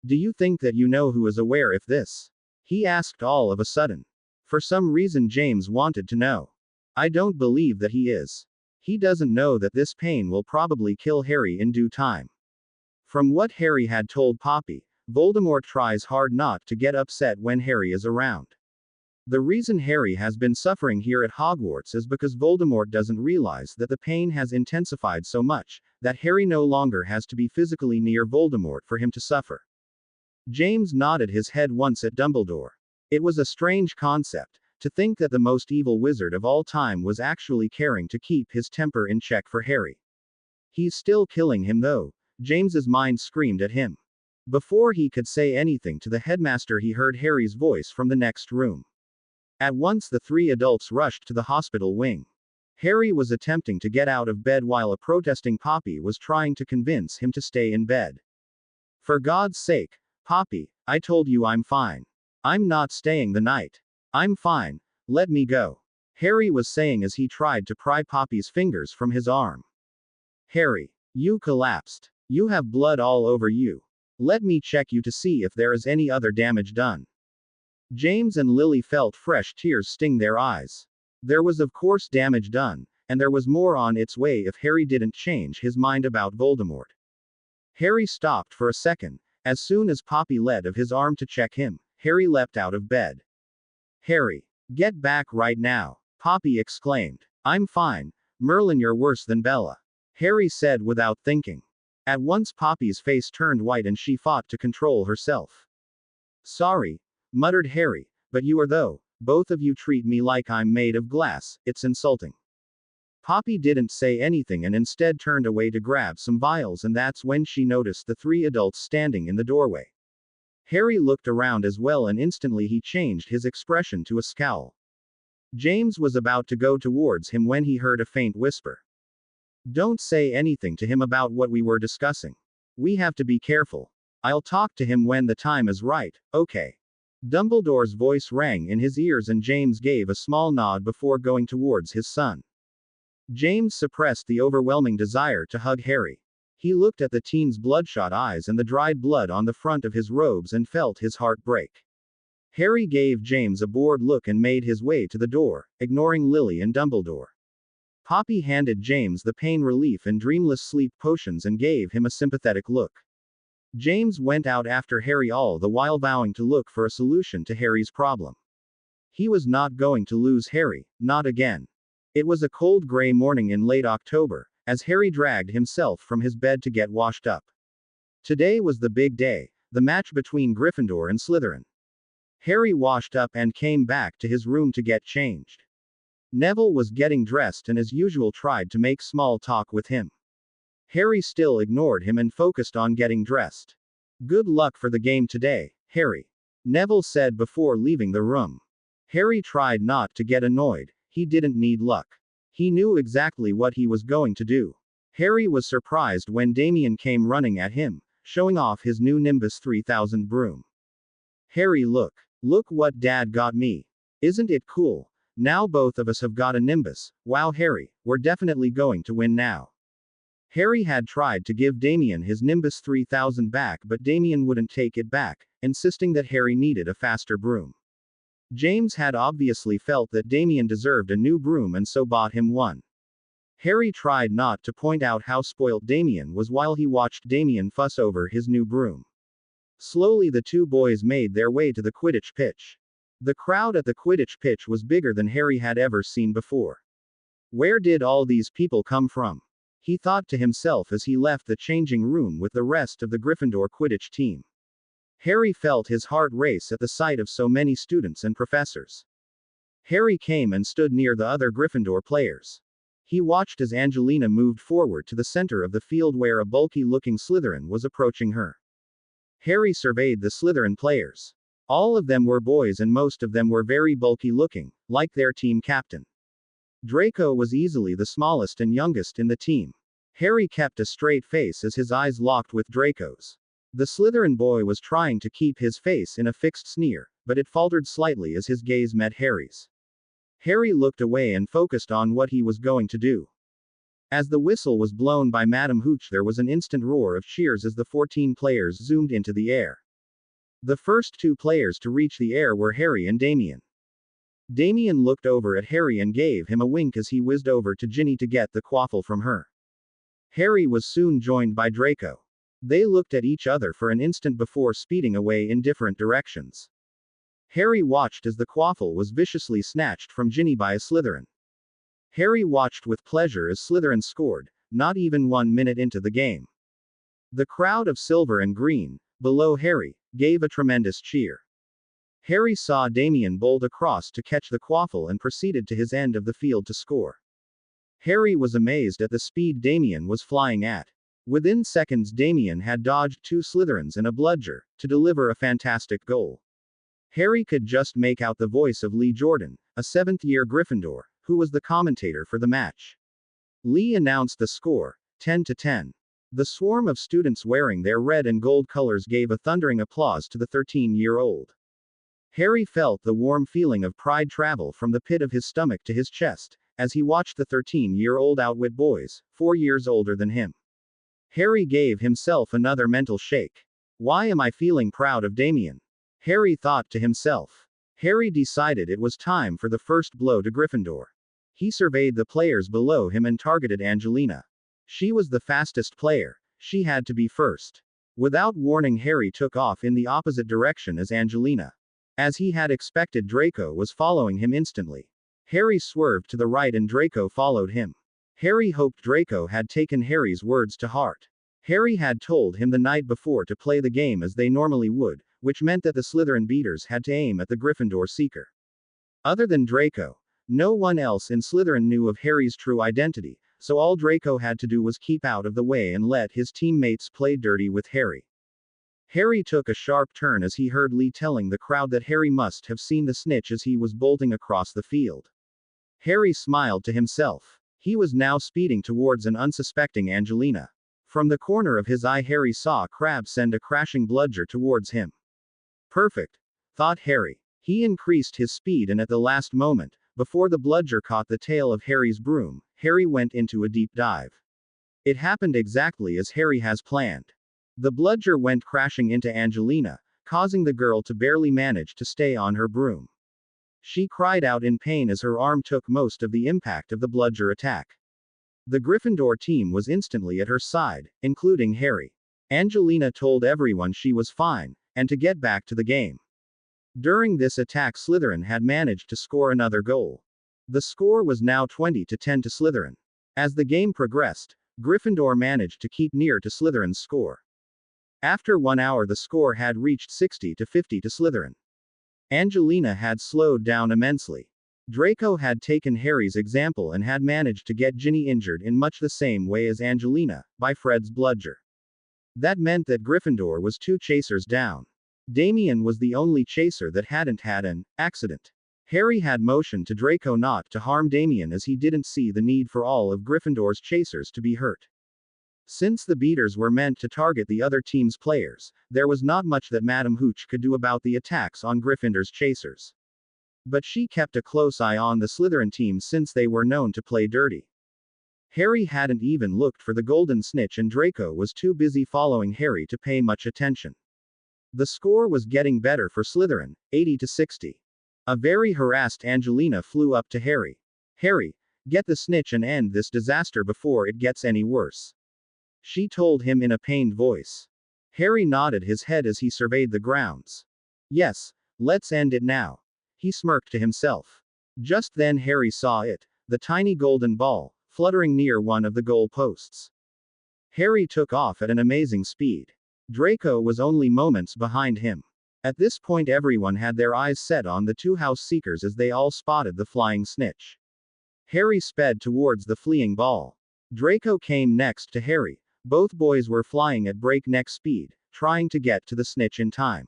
Do you think that you know who is aware of this? He asked all of a sudden. For some reason James wanted to know. I don't believe that he is. He doesn't know that this pain will probably kill Harry in due time. From what Harry had told Poppy, Voldemort tries hard not to get upset when Harry is around. The reason Harry has been suffering here at Hogwarts is because Voldemort doesn't realize that the pain has intensified so much, that Harry no longer has to be physically near Voldemort for him to suffer. James nodded his head once at Dumbledore. It was a strange concept, to think that the most evil wizard of all time was actually caring to keep his temper in check for Harry. He's still killing him though, James's mind screamed at him. Before he could say anything to the headmaster he heard Harry's voice from the next room. At once the three adults rushed to the hospital wing. Harry was attempting to get out of bed while a protesting Poppy was trying to convince him to stay in bed. For God's sake, Poppy, I told you I'm fine. I'm not staying the night. I'm fine, let me go. Harry was saying as he tried to pry Poppy's fingers from his arm. Harry, you collapsed. You have blood all over you. Let me check you to see if there is any other damage done. James and Lily felt fresh tears sting their eyes. There was of course damage done, and there was more on its way if Harry didn't change his mind about Voldemort. Harry stopped for a second. As soon as Poppy let of his arm to check him, Harry leapt out of bed. Harry, get back right now, Poppy exclaimed. I'm fine, Merlin, you're worse than Bella. Harry said without thinking. At once Poppy's face turned white and she fought to control herself. Sorry, muttered Harry, but you are though, both of you treat me like I'm made of glass, it's insulting. Poppy didn't say anything and instead turned away to grab some vials, and that's when she noticed the three adults standing in the doorway. Harry looked around as well and instantly he changed his expression to a scowl. James was about to go towards him when he heard a faint whisper. Don't say anything to him about what we were discussing. We have to be careful. I'll talk to him when the time is right, okay? Dumbledore's voice rang in his ears and James gave a small nod before going towards his son. James suppressed the overwhelming desire to hug Harry. He looked at the teen's bloodshot eyes and the dried blood on the front of his robes and felt his heart break. Harry gave James a bored look and made his way to the door, ignoring Lily and Dumbledore. Poppy handed James the pain relief and dreamless sleep potions and gave him a sympathetic look. James went out after Harry, all the while vowing to look for a solution to Harry's problem. He was not going to lose Harry, not again. It was a cold gray morning in late October, as Harry dragged himself from his bed to get washed up. Today was the big day, the match between Gryffindor and Slytherin. Harry washed up and came back to his room to get changed. Neville was getting dressed and as usual tried to make small talk with him. Harry still ignored him and focused on getting dressed. Good luck for the game today, Harry. Neville said before leaving the room. Harry tried not to get annoyed. He didn't need luck. He knew exactly what he was going to do. Harry was surprised when Damien came running at him, showing off his new Nimbus 3000 broom. Harry, look what Dad got me. Isn't it cool? Now both of us have got a Nimbus. Wow Harry, we're definitely going to win now. Harry had tried to give Damien his Nimbus 3000 back, but Damien wouldn't take it back, insisting that Harry needed a faster broom. James had obviously felt that Damien deserved a new broom and so bought him one. Harry tried not to point out how spoilt Damien was while he watched Damien fuss over his new broom. Slowly the two boys made their way to the Quidditch pitch. The crowd at the Quidditch pitch was bigger than Harry had ever seen before. Where did all these people come from? He thought to himself as he left the changing room with the rest of the Gryffindor Quidditch team. Harry felt his heart race at the sight of so many students and professors. Harry came and stood near the other Gryffindor players. He watched as Angelina moved forward to the center of the field where a bulky-looking Slytherin was approaching her. Harry surveyed the Slytherin players. All of them were boys and most of them were very bulky-looking, like their team captain. Draco was easily the smallest and youngest in the team. Harry kept a straight face as his eyes locked with Draco's. The Slytherin boy was trying to keep his face in a fixed sneer, but it faltered slightly as his gaze met Harry's. Harry looked away and focused on what he was going to do. As the whistle was blown by Madame Hooch, there was an instant roar of cheers as the 14 players zoomed into the air. The first two players to reach the air were Harry and Damien. Damien looked over at Harry and gave him a wink as he whizzed over to Ginny to get the quaffle from her. Harry was soon joined by Draco. They looked at each other for an instant before speeding away in different directions. Harry watched as the quaffle was viciously snatched from Ginny by a Slytherin. Harry watched with pleasure as Slytherin scored, not even 1 minute into the game. The crowd of silver and green, below Harry, gave a tremendous cheer. Harry saw Damien bolt across to catch the quaffle and proceeded to his end of the field to score. Harry was amazed at the speed Damien was flying at. Within seconds Damien had dodged 2 Slytherins and a bludger, to deliver a fantastic goal. Harry could just make out the voice of Lee Jordan, a 7th-year Gryffindor, who was the commentator for the match. Lee announced the score, 10-10. The swarm of students wearing their red and gold colors gave a thundering applause to the 13-year-old. Harry felt the warm feeling of pride travel from the pit of his stomach to his chest, as he watched the 13-year-old outwit boys, 4 years older than him. Harry gave himself another mental shake. Why am I feeling proud of Damien? Harry thought to himself. Harry decided it was time for the first blow to Gryffindor. He surveyed the players below him and targeted Angelina. She was the fastest player. She had to be first. Without warning, Harry took off in the opposite direction as Angelina. As he had expected, Draco was following him instantly. Harry swerved to the right and Draco followed him. Harry hoped Draco had taken Harry's words to heart. Harry had told him the night before to play the game as they normally would, which meant that the Slytherin beaters had to aim at the Gryffindor seeker. Other than Draco, no one else in Slytherin knew of Harry's true identity, so all Draco had to do was keep out of the way and let his teammates play dirty with Harry. Harry took a sharp turn as he heard Lee telling the crowd that Harry must have seen the snitch as he was bolting across the field. Harry smiled to himself. He was now speeding towards an unsuspecting Angelina. From the corner of his eye, Harry saw Crabbe send a crashing bludger towards him. Perfect, thought Harry. He increased his speed and at the last moment, before the bludger caught the tail of Harry's broom, Harry went into a deep dive. It happened exactly as Harry has planned. The bludger went crashing into Angelina, causing the girl to barely manage to stay on her broom. She cried out in pain as her arm took most of the impact of the bludger attack. The Gryffindor team was instantly at her side, including Harry. Angelina told everyone she was fine, and to get back to the game. During this attack, Slytherin had managed to score another goal. The score was now 20-10 to Slytherin. As the game progressed, Gryffindor managed to keep near to Slytherin's score. After 1 hour, the score had reached 60-50 to Slytherin. Angelina had slowed down immensely. Draco had taken Harry's example and had managed to get Ginny injured in much the same way as Angelina, by Fred's bludger. That meant that Gryffindor was 2 chasers down. Damien was the only chaser that hadn't had an accident. Harry had motioned to Draco not to harm Damien as he didn't see the need for all of Gryffindor's chasers to be hurt. Since the beaters were meant to target the other team's players, there was not much that Madame Hooch could do about the attacks on Gryffindor's chasers. But she kept a close eye on the Slytherin team since they were known to play dirty. Harry hadn't even looked for the golden snitch and Draco was too busy following Harry to pay much attention. The score was getting better for Slytherin, 80-60. A very harassed Angelina flew up to Harry. Harry, Get the snitch and end this disaster before it gets any worse. She told him in a pained voice. Harry nodded his head as he surveyed the grounds. Yes, let's end it now. He smirked to himself. Just then Harry saw it, the tiny golden ball, fluttering near one of the goal posts. Harry took off at an amazing speed. Draco was only moments behind him. At this point everyone had their eyes set on the two house seekers as they all spotted the flying snitch. Harry sped towards the fleeing ball. Draco came next to Harry. Both boys were flying at breakneck speed, trying to get to the snitch in time.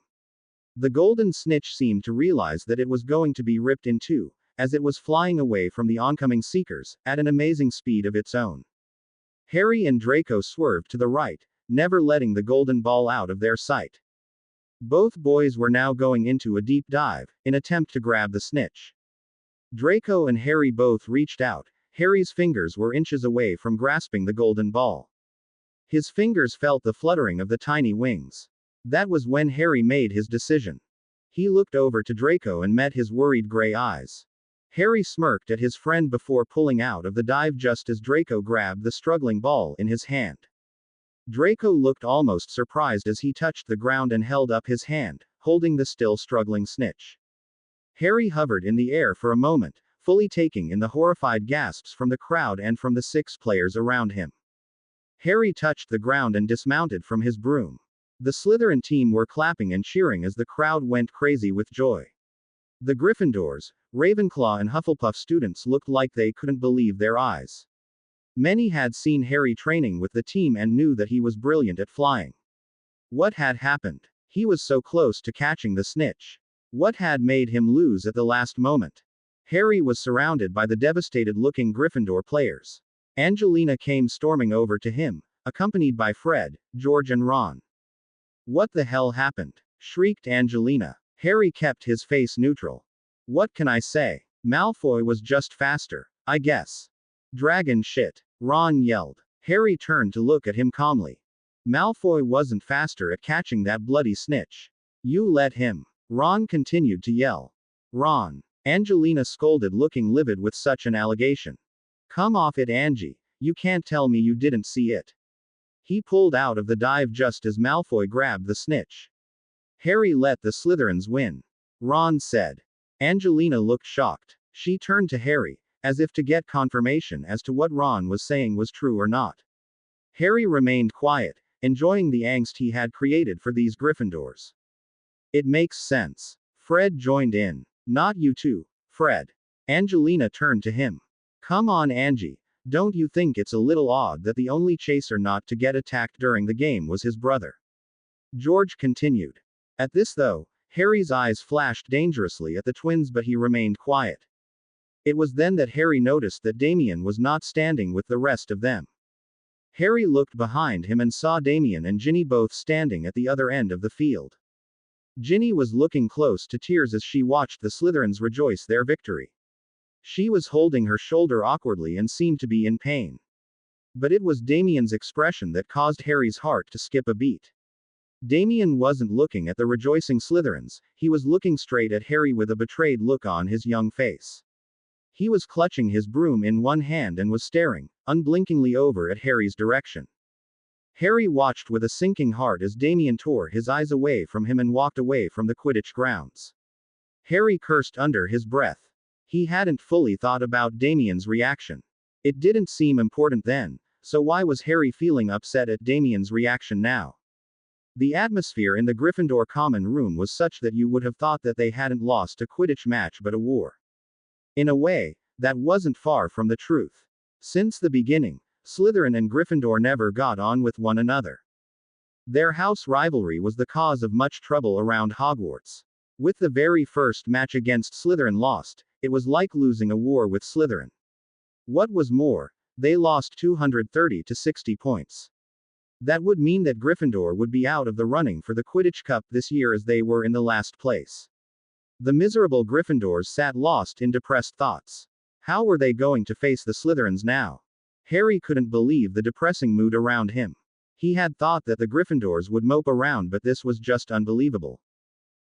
The golden snitch seemed to realize that it was going to be ripped in two, as it was flying away from the oncoming seekers, at an amazing speed of its own. Harry and Draco swerved to the right, never letting the golden ball out of their sight. Both boys were now going into a deep dive, in attempt to grab the snitch. Draco and Harry both reached out. Harry's fingers were inches away from grasping the golden ball. His fingers felt the fluttering of the tiny wings. That was when Harry made his decision. He looked over to Draco and met his worried gray eyes. Harry smirked at his friend before pulling out of the dive just as Draco grabbed the struggling ball in his hand. Draco looked almost surprised as he touched the ground and held up his hand, holding the still struggling snitch. Harry hovered in the air for a moment, fully taking in the horrified gasps from the crowd and from the 6 players around him. Harry touched the ground and dismounted from his broom. The Slytherin team were clapping and cheering as the crowd went crazy with joy. The Gryffindors, Ravenclaw and Hufflepuff students looked like they couldn't believe their eyes. Many had seen Harry training with the team and knew that he was brilliant at flying. What had happened? He was so close to catching the snitch. What had made him lose at the last moment? Harry was surrounded by the devastated-looking Gryffindor players. Angelina came storming over to him, accompanied by Fred, George and Ron. What the hell happened? Shrieked Angelina. Harry kept his face neutral. What can I say? Malfoy was just faster, I guess. Dragon shit. Ron yelled. Harry turned to look at him calmly. Malfoy wasn't faster at catching that bloody snitch. You let him. Ron continued to yell. Ron. Angelina scolded, looking livid with such an allegation. Come off it, Angie. You can't tell me you didn't see it. He pulled out of the dive just as Malfoy grabbed the snitch. Harry let the Slytherins win. Ron said. Angelina looked shocked. She turned to Harry, as if to get confirmation as to what Ron was saying was true or not. Harry remained quiet, enjoying the angst he had created for these Gryffindors. It makes sense. Fred joined in. Not you too, Fred. Angelina turned to him. Come on, Angie. Don't you think it's a little odd that the only chaser not to get attacked during the game was his brother? George continued. At this though, Harry's eyes flashed dangerously at the twins, but he remained quiet. It was then that Harry noticed that Damien was not standing with the rest of them. Harry looked behind him and saw Damien and Ginny both standing at the other end of the field. Ginny was looking close to tears as she watched the Slytherins rejoice their victory. She was holding her shoulder awkwardly and seemed to be in pain. But it was Damien's expression that caused Harry's heart to skip a beat. Damien wasn't looking at the rejoicing Slytherins, he was looking straight at Harry with a betrayed look on his young face. He was clutching his broom in one hand and was staring, unblinkingly, over at Harry's direction. Harry watched with a sinking heart as Damien tore his eyes away from him and walked away from the Quidditch grounds. Harry cursed under his breath. He hadn't fully thought about Damien's reaction. It didn't seem important then, so why was Harry feeling upset at Damien's reaction now? The atmosphere in the Gryffindor common room was such that you would have thought that they hadn't lost a Quidditch match but a war. In a way, that wasn't far from the truth. Since the beginning, Slytherin and Gryffindor never got on with one another. Their house rivalry was the cause of much trouble around Hogwarts. With the very first match against Slytherin lost, it was like losing a war with Slytherin. What was more, they lost 230 to 60 points. That would mean that Gryffindor would be out of the running for the Quidditch Cup this year as they were in the last place. The miserable Gryffindors sat lost in depressed thoughts. How were they going to face the Slytherins now? Harry couldn't believe the depressing mood around him. He had thought that the Gryffindors would mope around, but this was just unbelievable.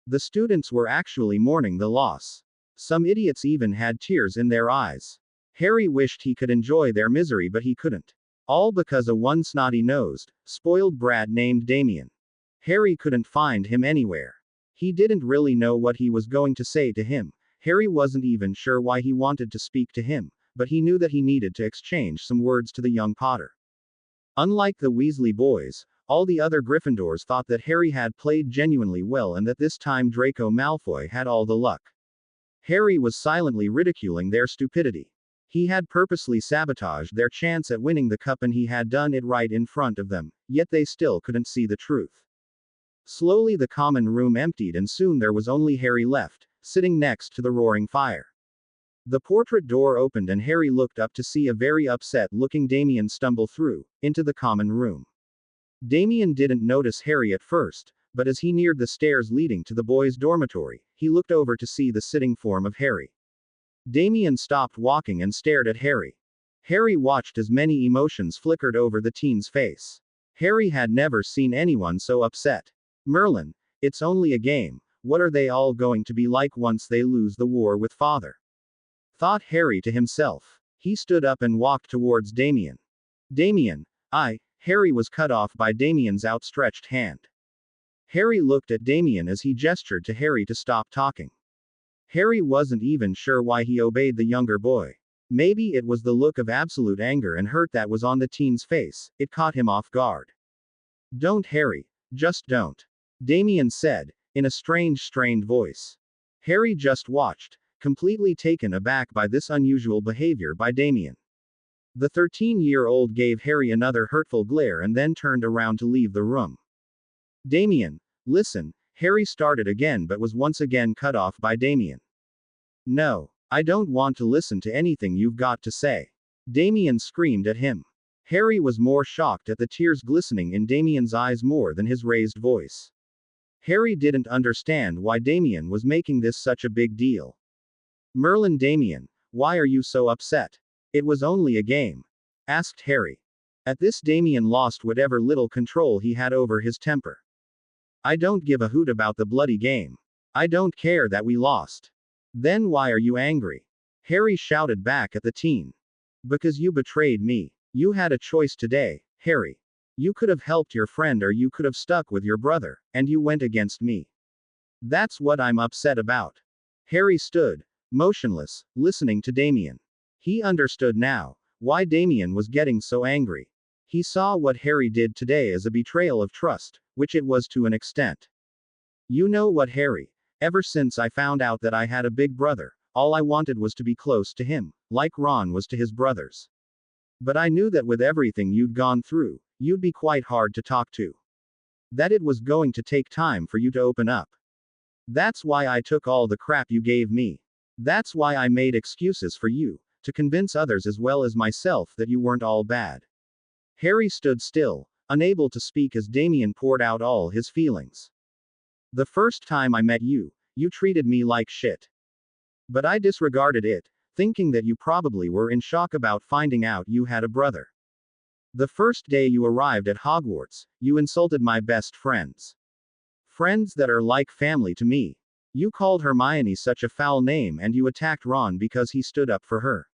The students were actually mourning the loss. Some idiots even had tears in their eyes. Harry wished he could enjoy their misery, but he couldn't. All because of one snotty-nosed, spoiled brat named Damien. Harry couldn't find him anywhere. He didn't really know what he was going to say to him. Harry wasn't even sure why he wanted to speak to him, but he knew that he needed to exchange some words to the young Potter. Unlike the Weasley boys, all the other Gryffindors thought that Harry had played genuinely well and that this time Draco Malfoy had all the luck. Harry was silently ridiculing their stupidity. He had purposely sabotaged their chance at winning the cup and he had done it right in front of them, yet they still couldn't see the truth. Slowly the common room emptied and soon there was only Harry left, sitting next to the roaring fire. The portrait door opened and Harry looked up to see a very upset-looking Damien stumble through, into the common room. Damien didn't notice Harry at first, but as he neared the stairs leading to the boys' dormitory, he looked over to see the sitting form of Harry. Damien stopped walking and stared at Harry. Harry watched as many emotions flickered over the teen's face. Harry had never seen anyone so upset. Merlin, it's only a game, what are they all going to be like once they lose the war with father? Thought Harry to himself. He stood up and walked towards Damien. Damien, Harry was cut off by Damien's outstretched hand. Harry looked at Damien as he gestured to Harry to stop talking. Harry wasn't even sure why he obeyed the younger boy. Maybe it was the look of absolute anger and hurt that was on the teen's face, it caught him off guard. Don't, Harry, just don't. Damien said, in a strange, strained voice. Harry just watched, completely taken aback by this unusual behavior by Damien. The 13-year-old gave Harry another hurtful glare and then turned around to leave the room. Damien, listen, Harry started again but was once again cut off by Damien. No, I don't want to listen to anything you've got to say. Damien screamed at him. Harry was more shocked at the tears glistening in Damien's eyes more than his raised voice. Harry didn't understand why Damien was making this such a big deal. Merlin, Damien, why are you so upset? It was only a game, asked Harry. At this Damien lost whatever little control he had over his temper. I don't give a hoot about the bloody game. I don't care that we lost. Then why are you angry? Harry shouted back at the teen. Because you betrayed me. You had a choice today, Harry. You could have helped your friend or you could have stuck with your brother, and you went against me. That's what I'm upset about. Harry stood, motionless, listening to Damien. He understood now why Damien was getting so angry. He saw what Harry did today as a betrayal of trust, which it was to an extent. You know what, Harry? Ever since I found out that I had a big brother, all I wanted was to be close to him, like Ron was to his brothers. But I knew that with everything you'd gone through, you'd be quite hard to talk to. That it was going to take time for you to open up. That's why I took all the crap you gave me. That's why I made excuses for you, to convince others as well as myself that you weren't all bad. Harry stood still, unable to speak as Damien poured out all his feelings. The first time I met you, you treated me like shit. But I disregarded it, thinking that you probably were in shock about finding out you had a brother. The first day you arrived at Hogwarts, you insulted my best friends. Friends that are like family to me. You called Hermione such a foul name and you attacked Ron because he stood up for her.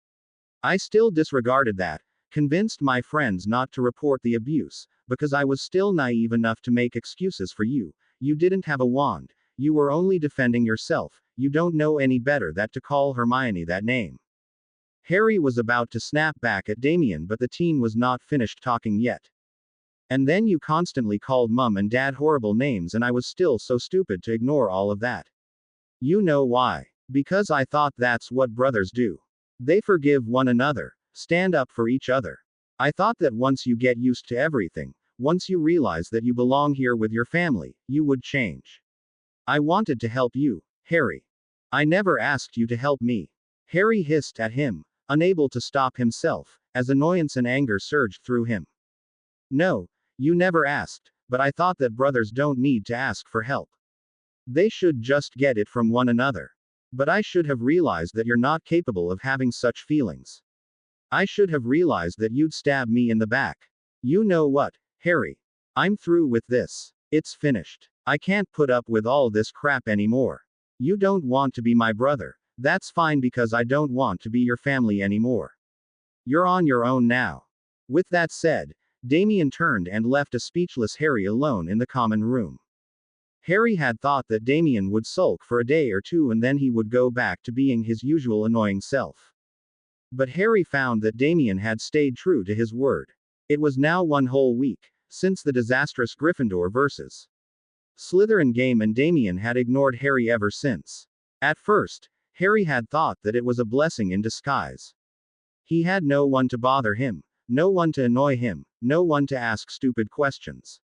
I still disregarded that, convinced my friends not to report the abuse, because I was still naive enough to make excuses for you. You didn't have a wand, you were only defending yourself, you don't know any better than to call Hermione that name. Harry was about to snap back at Damien but the teen was not finished talking yet. And then you constantly called Mum and Dad horrible names and I was still so stupid to ignore all of that. You know why? Because I thought that's what brothers do. They forgive one another, stand up for each other. I thought that once you get used to everything, once you realize that you belong here with your family, you would change. I wanted to help you, Harry. I never asked you to help me. Harry hissed at him, unable to stop himself, as annoyance and anger surged through him. No, you never asked, but I thought that brothers don't need to ask for help. They should just get it from one another. But I should have realized that you're not capable of having such feelings. I should have realized that you'd stab me in the back. You know what, Harry? I'm through with this. It's finished. I can't put up with all this crap anymore. You don't want to be my brother. That's fine because I don't want to be your family anymore. You're on your own now. With that said, Damien turned and left a speechless Harry alone in the common room. Harry had thought that Damien would sulk for a day or two and then he would go back to being his usual annoying self. But Harry found that Damien had stayed true to his word. It was now one whole week since the disastrous Gryffindor versus Slytherin game and Damien had ignored Harry ever since. At first, Harry had thought that it was a blessing in disguise. He had no one to bother him, no one to annoy him, no one to ask stupid questions.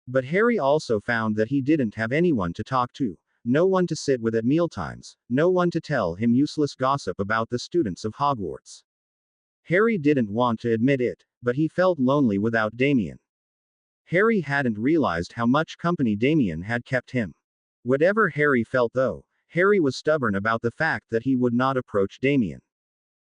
But Harry also found that he didn't have anyone to talk to, no one to sit with at mealtimes, no one to tell him useless gossip about the students of Hogwarts. Harry didn't want to admit it, but he felt lonely without Damien. Harry hadn't realized how much company Damien had kept him. Whatever Harry felt though, Harry was stubborn about the fact that he would not approach Damien.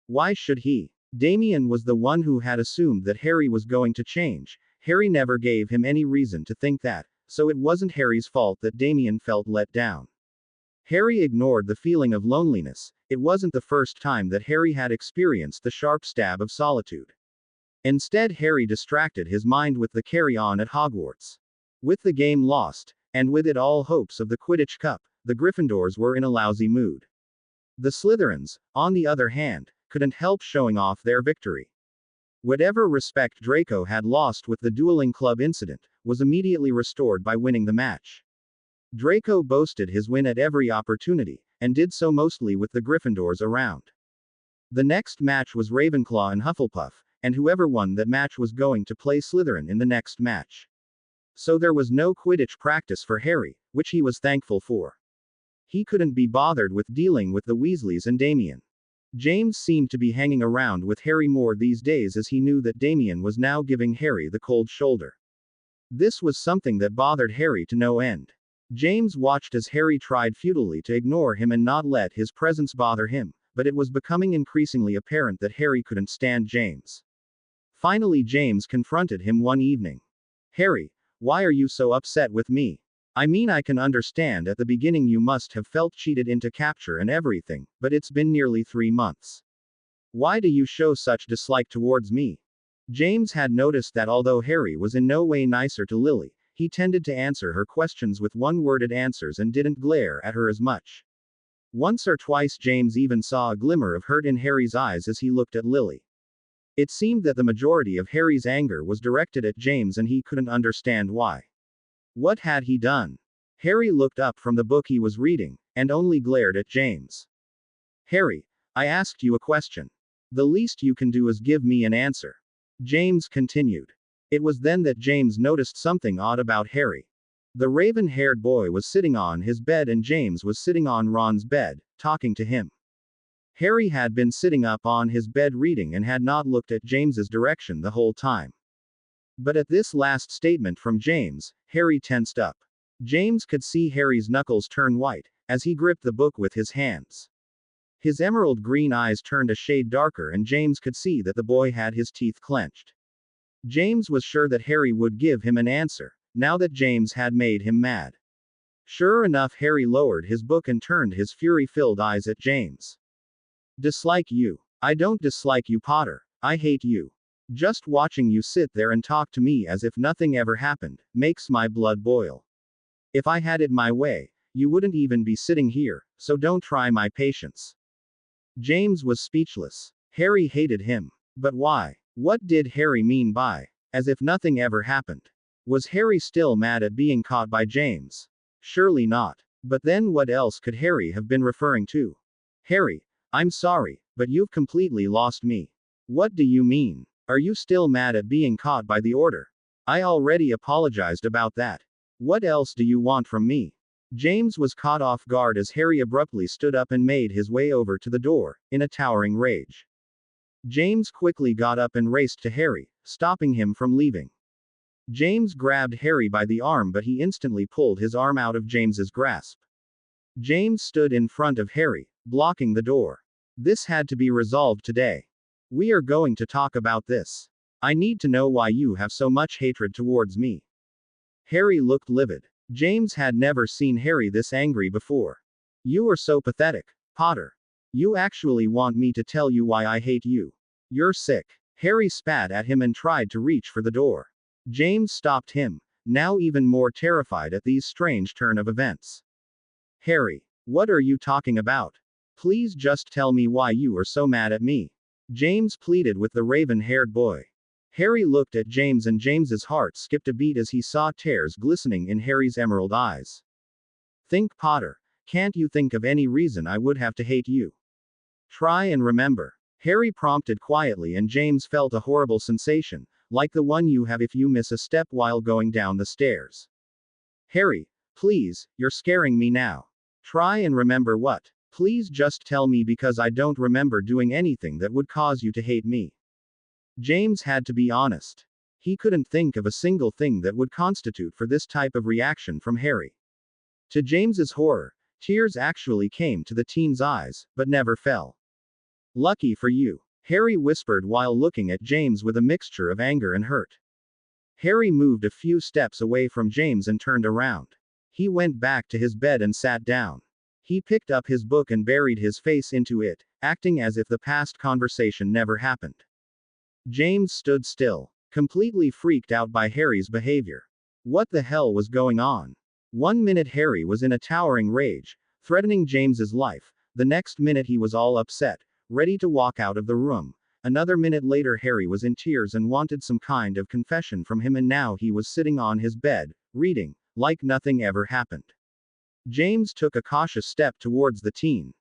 Why should he? Damien was the one who had assumed that Harry was going to change. Harry never gave him any reason to think that, so it wasn't Harry's fault that Damien felt let down. Harry ignored the feeling of loneliness. It wasn't the first time that Harry had experienced the sharp stab of solitude. Instead, Harry distracted his mind with the carry-on at Hogwarts. With the game lost, and with it all hopes of the Quidditch Cup, the Gryffindors were in a lousy mood. The Slytherins, on the other hand, couldn't help showing off their victory. Whatever respect Draco had lost with the dueling club incident, was immediately restored by winning the match. Draco boasted his win at every opportunity, and did so mostly with the Gryffindors around. The next match was Ravenclaw and Hufflepuff, and whoever won that match was going to play Slytherin in the next match. So there was no Quidditch practice for Harry, which he was thankful for. He couldn't be bothered with dealing with the Weasleys and Damien. James seemed to be hanging around with Harry more these days as he knew that Damien was now giving Harry the cold shoulder. This was something that bothered Harry to no end. James watched as Harry tried futilely to ignore him and not let his presence bother him, but it was becoming increasingly apparent that Harry couldn't stand James. Finally, James confronted him one evening. "Harry, why are you so upset with me? I mean, I can understand at the beginning you must have felt cheated into capture and everything, but it's been nearly 3 months. Why do you show such dislike towards me?" James had noticed that although Harry was in no way nicer to Lily, he tended to answer her questions with one-worded answers and didn't glare at her as much. Once or twice James even saw a glimmer of hurt in Harry's eyes as he looked at Lily. It seemed that the majority of Harry's anger was directed at James and he couldn't understand why. What had he done? Harry looked up from the book he was reading, and only glared at James. "Harry, I asked you a question. The least you can do is give me an answer," James continued. It was then that James noticed something odd about Harry. The raven-haired boy was sitting on his bed and James was sitting on Ron's bed, talking to him. Harry had been sitting up on his bed reading and had not looked at James's direction the whole time. But at this last statement from James, Harry tensed up. James could see Harry's knuckles turn white, as he gripped the book with his hands. His emerald green eyes turned a shade darker and James could see that the boy had his teeth clenched. James was sure that Harry would give him an answer, now that James had made him mad. Sure enough, Harry lowered his book and turned his fury-filled eyes at James. "Dislike you? I don't dislike you, Potter. I hate you. Just watching you sit there and talk to me as if nothing ever happened, makes my blood boil. If I had it my way, you wouldn't even be sitting here, so don't try my patience." James was speechless. Harry hated him. But why? What did Harry mean by, as if nothing ever happened? Was Harry still mad at being caught by James? Surely not. But then what else could Harry have been referring to? "Harry, I'm sorry, but you've completely lost me." "What do you mean? Are you still mad at being caught by the Order?" "I already apologized about that. What else do you want from me?" James was caught off guard as Harry abruptly stood up and made his way over to the door, in a towering rage. James quickly got up and raced to Harry, stopping him from leaving. James grabbed Harry by the arm, but he instantly pulled his arm out of James's grasp. James stood in front of Harry, blocking the door. "This had to be resolved today. We are going to talk about this. I need to know why you have so much hatred towards me." Harry looked livid. James had never seen Harry this angry before. "You are so pathetic, Potter. You actually want me to tell you why I hate you? You're sick. Harry spat at him and tried to reach for the door. James stopped him, now even more terrified at these strange turn of events. Harry, what are you talking about? Please just tell me why you are so mad at me. James pleaded with the raven-haired boy. Harry looked at James and James's heart skipped a beat as he saw tears glistening in Harry's emerald eyes. Think, Potter. Can't you think of any reason I would have to hate you? Try and remember. Harry prompted quietly and James felt a horrible sensation, like the one you have if you miss a step while going down the stairs. Harry, please, you're scaring me now. Try and remember what? Please just tell me because I don't remember doing anything that would cause you to hate me. James had to be honest. He couldn't think of a single thing that would constitute for this type of reaction from Harry. To James's horror, tears actually came to the teen's eyes, but never fell. Lucky for you, Harry whispered while looking at James with a mixture of anger and hurt. Harry moved a few steps away from James and turned around. He went back to his bed and sat down. He picked up his book and buried his face into it, acting as if the past conversation never happened. James stood still, completely freaked out by Harry's behavior. What the hell was going on? 1 minute Harry was in a towering rage, threatening James's life. The next minute he was all upset, ready to walk out of the room. Another minute later Harry was in tears and wanted some kind of confession from him, and now he was sitting on his bed, reading, like nothing ever happened. James took a cautious step towards the teen.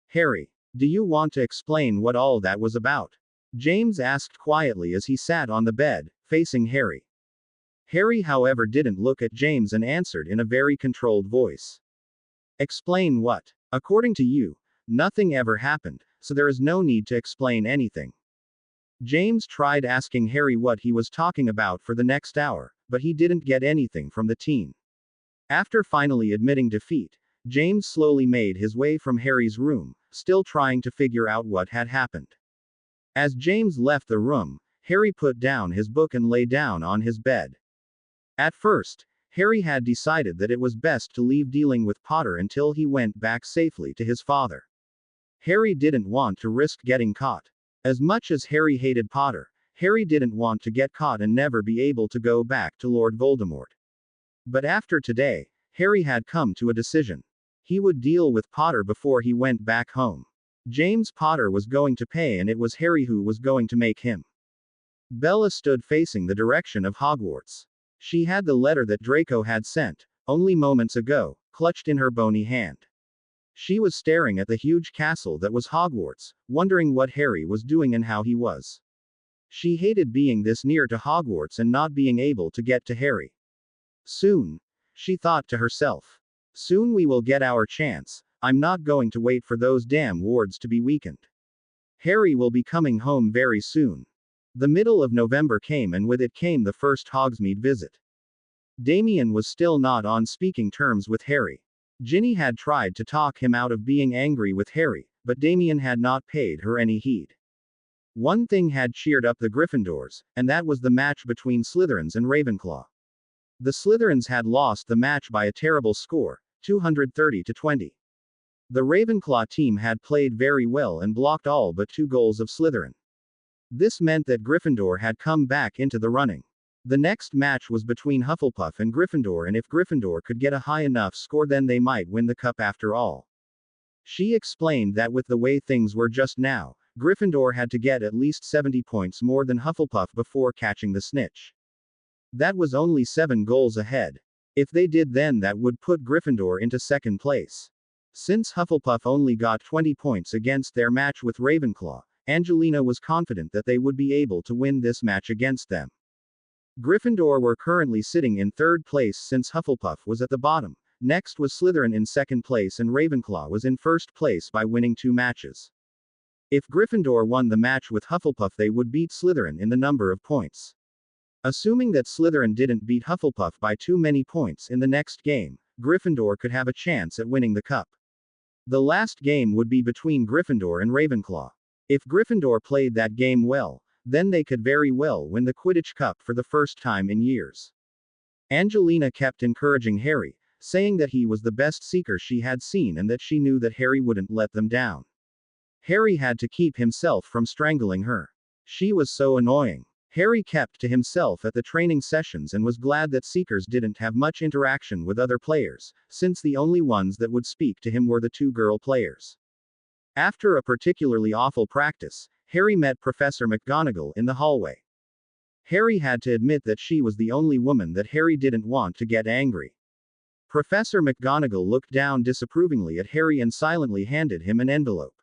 Harry, do you want to explain what all that was about? James asked quietly as he sat on the bed, facing Harry. Harry, however, didn't look at James and answered in a very controlled voice. Explain what? According to you, nothing ever happened, so there is no need to explain anything. James tried asking Harry what he was talking about for the next hour, but he didn't get anything from the teen. After finally admitting defeat, James slowly made his way from Harry's room, still trying to figure out what had happened. As James left the room, Harry put down his book and lay down on his bed. At first, Harry had decided that it was best to leave dealing with Potter until he went back safely to his father. Harry didn't want to risk getting caught. As much as Harry hated Potter, Harry didn't want to get caught and never be able to go back to Lord Voldemort. But after today, Harry had come to a decision. He would deal with Potter before he went back home. James Potter was going to pay, and it was Harry who was going to make him. Bella stood facing the direction of Hogwarts. She had the letter that Draco had sent, only moments ago, clutched in her bony hand. She was staring at the huge castle that was Hogwarts, wondering what Harry was doing and how he was. She hated being this near to Hogwarts and not being able to get to Harry. Soon, she thought to herself. Soon we will get our chance. I'm not going to wait for those damn wards to be weakened. Harry will be coming home very soon. The middle of November came, and with it came the first Hogsmeade visit. Damien was still not on speaking terms with Harry. Ginny had tried to talk him out of being angry with Harry, but Damien had not paid her any heed. One thing had cheered up the Gryffindors, and that was the match between Slytherins and Ravenclaw. The Slytherins had lost the match by a terrible score, 230-20. The Ravenclaw team had played very well and blocked all but 2 goals of Slytherin. This meant that Gryffindor had come back into the running. The next match was between Hufflepuff and Gryffindor, and if Gryffindor could get a high enough score, then they might win the cup after all. She explained that with the way things were just now, Gryffindor had to get at least 70 points more than Hufflepuff before catching the snitch. That was only 7 goals ahead. If they did, then that would put Gryffindor into second place. Since Hufflepuff only got 20 points against their match with Ravenclaw, Angelina was confident that they would be able to win this match against them. Gryffindor were currently sitting in third place since Hufflepuff was at the bottom. Next was Slytherin in second place, and Ravenclaw was in first place by winning 2 matches. If Gryffindor won the match with Hufflepuff, they would beat Slytherin in the number of points. Assuming that Slytherin didn't beat Hufflepuff by too many points in the next game, Gryffindor could have a chance at winning the cup. The last game would be between Gryffindor and Ravenclaw. If Gryffindor played that game well, then they could very well win the Quidditch Cup for the first time in years. Angelina kept encouraging Harry, saying that he was the best seeker she had seen and that she knew that Harry wouldn't let them down. Harry had to keep himself from strangling her. She was so annoying. Harry kept to himself at the training sessions and was glad that Seekers didn't have much interaction with other players, since the only ones that would speak to him were the two girl players. After a particularly awful practice, Harry met Professor McGonagall in the hallway. Harry had to admit that she was the only woman that Harry didn't want to get angry. Professor McGonagall looked down disapprovingly at Harry and silently handed him an envelope.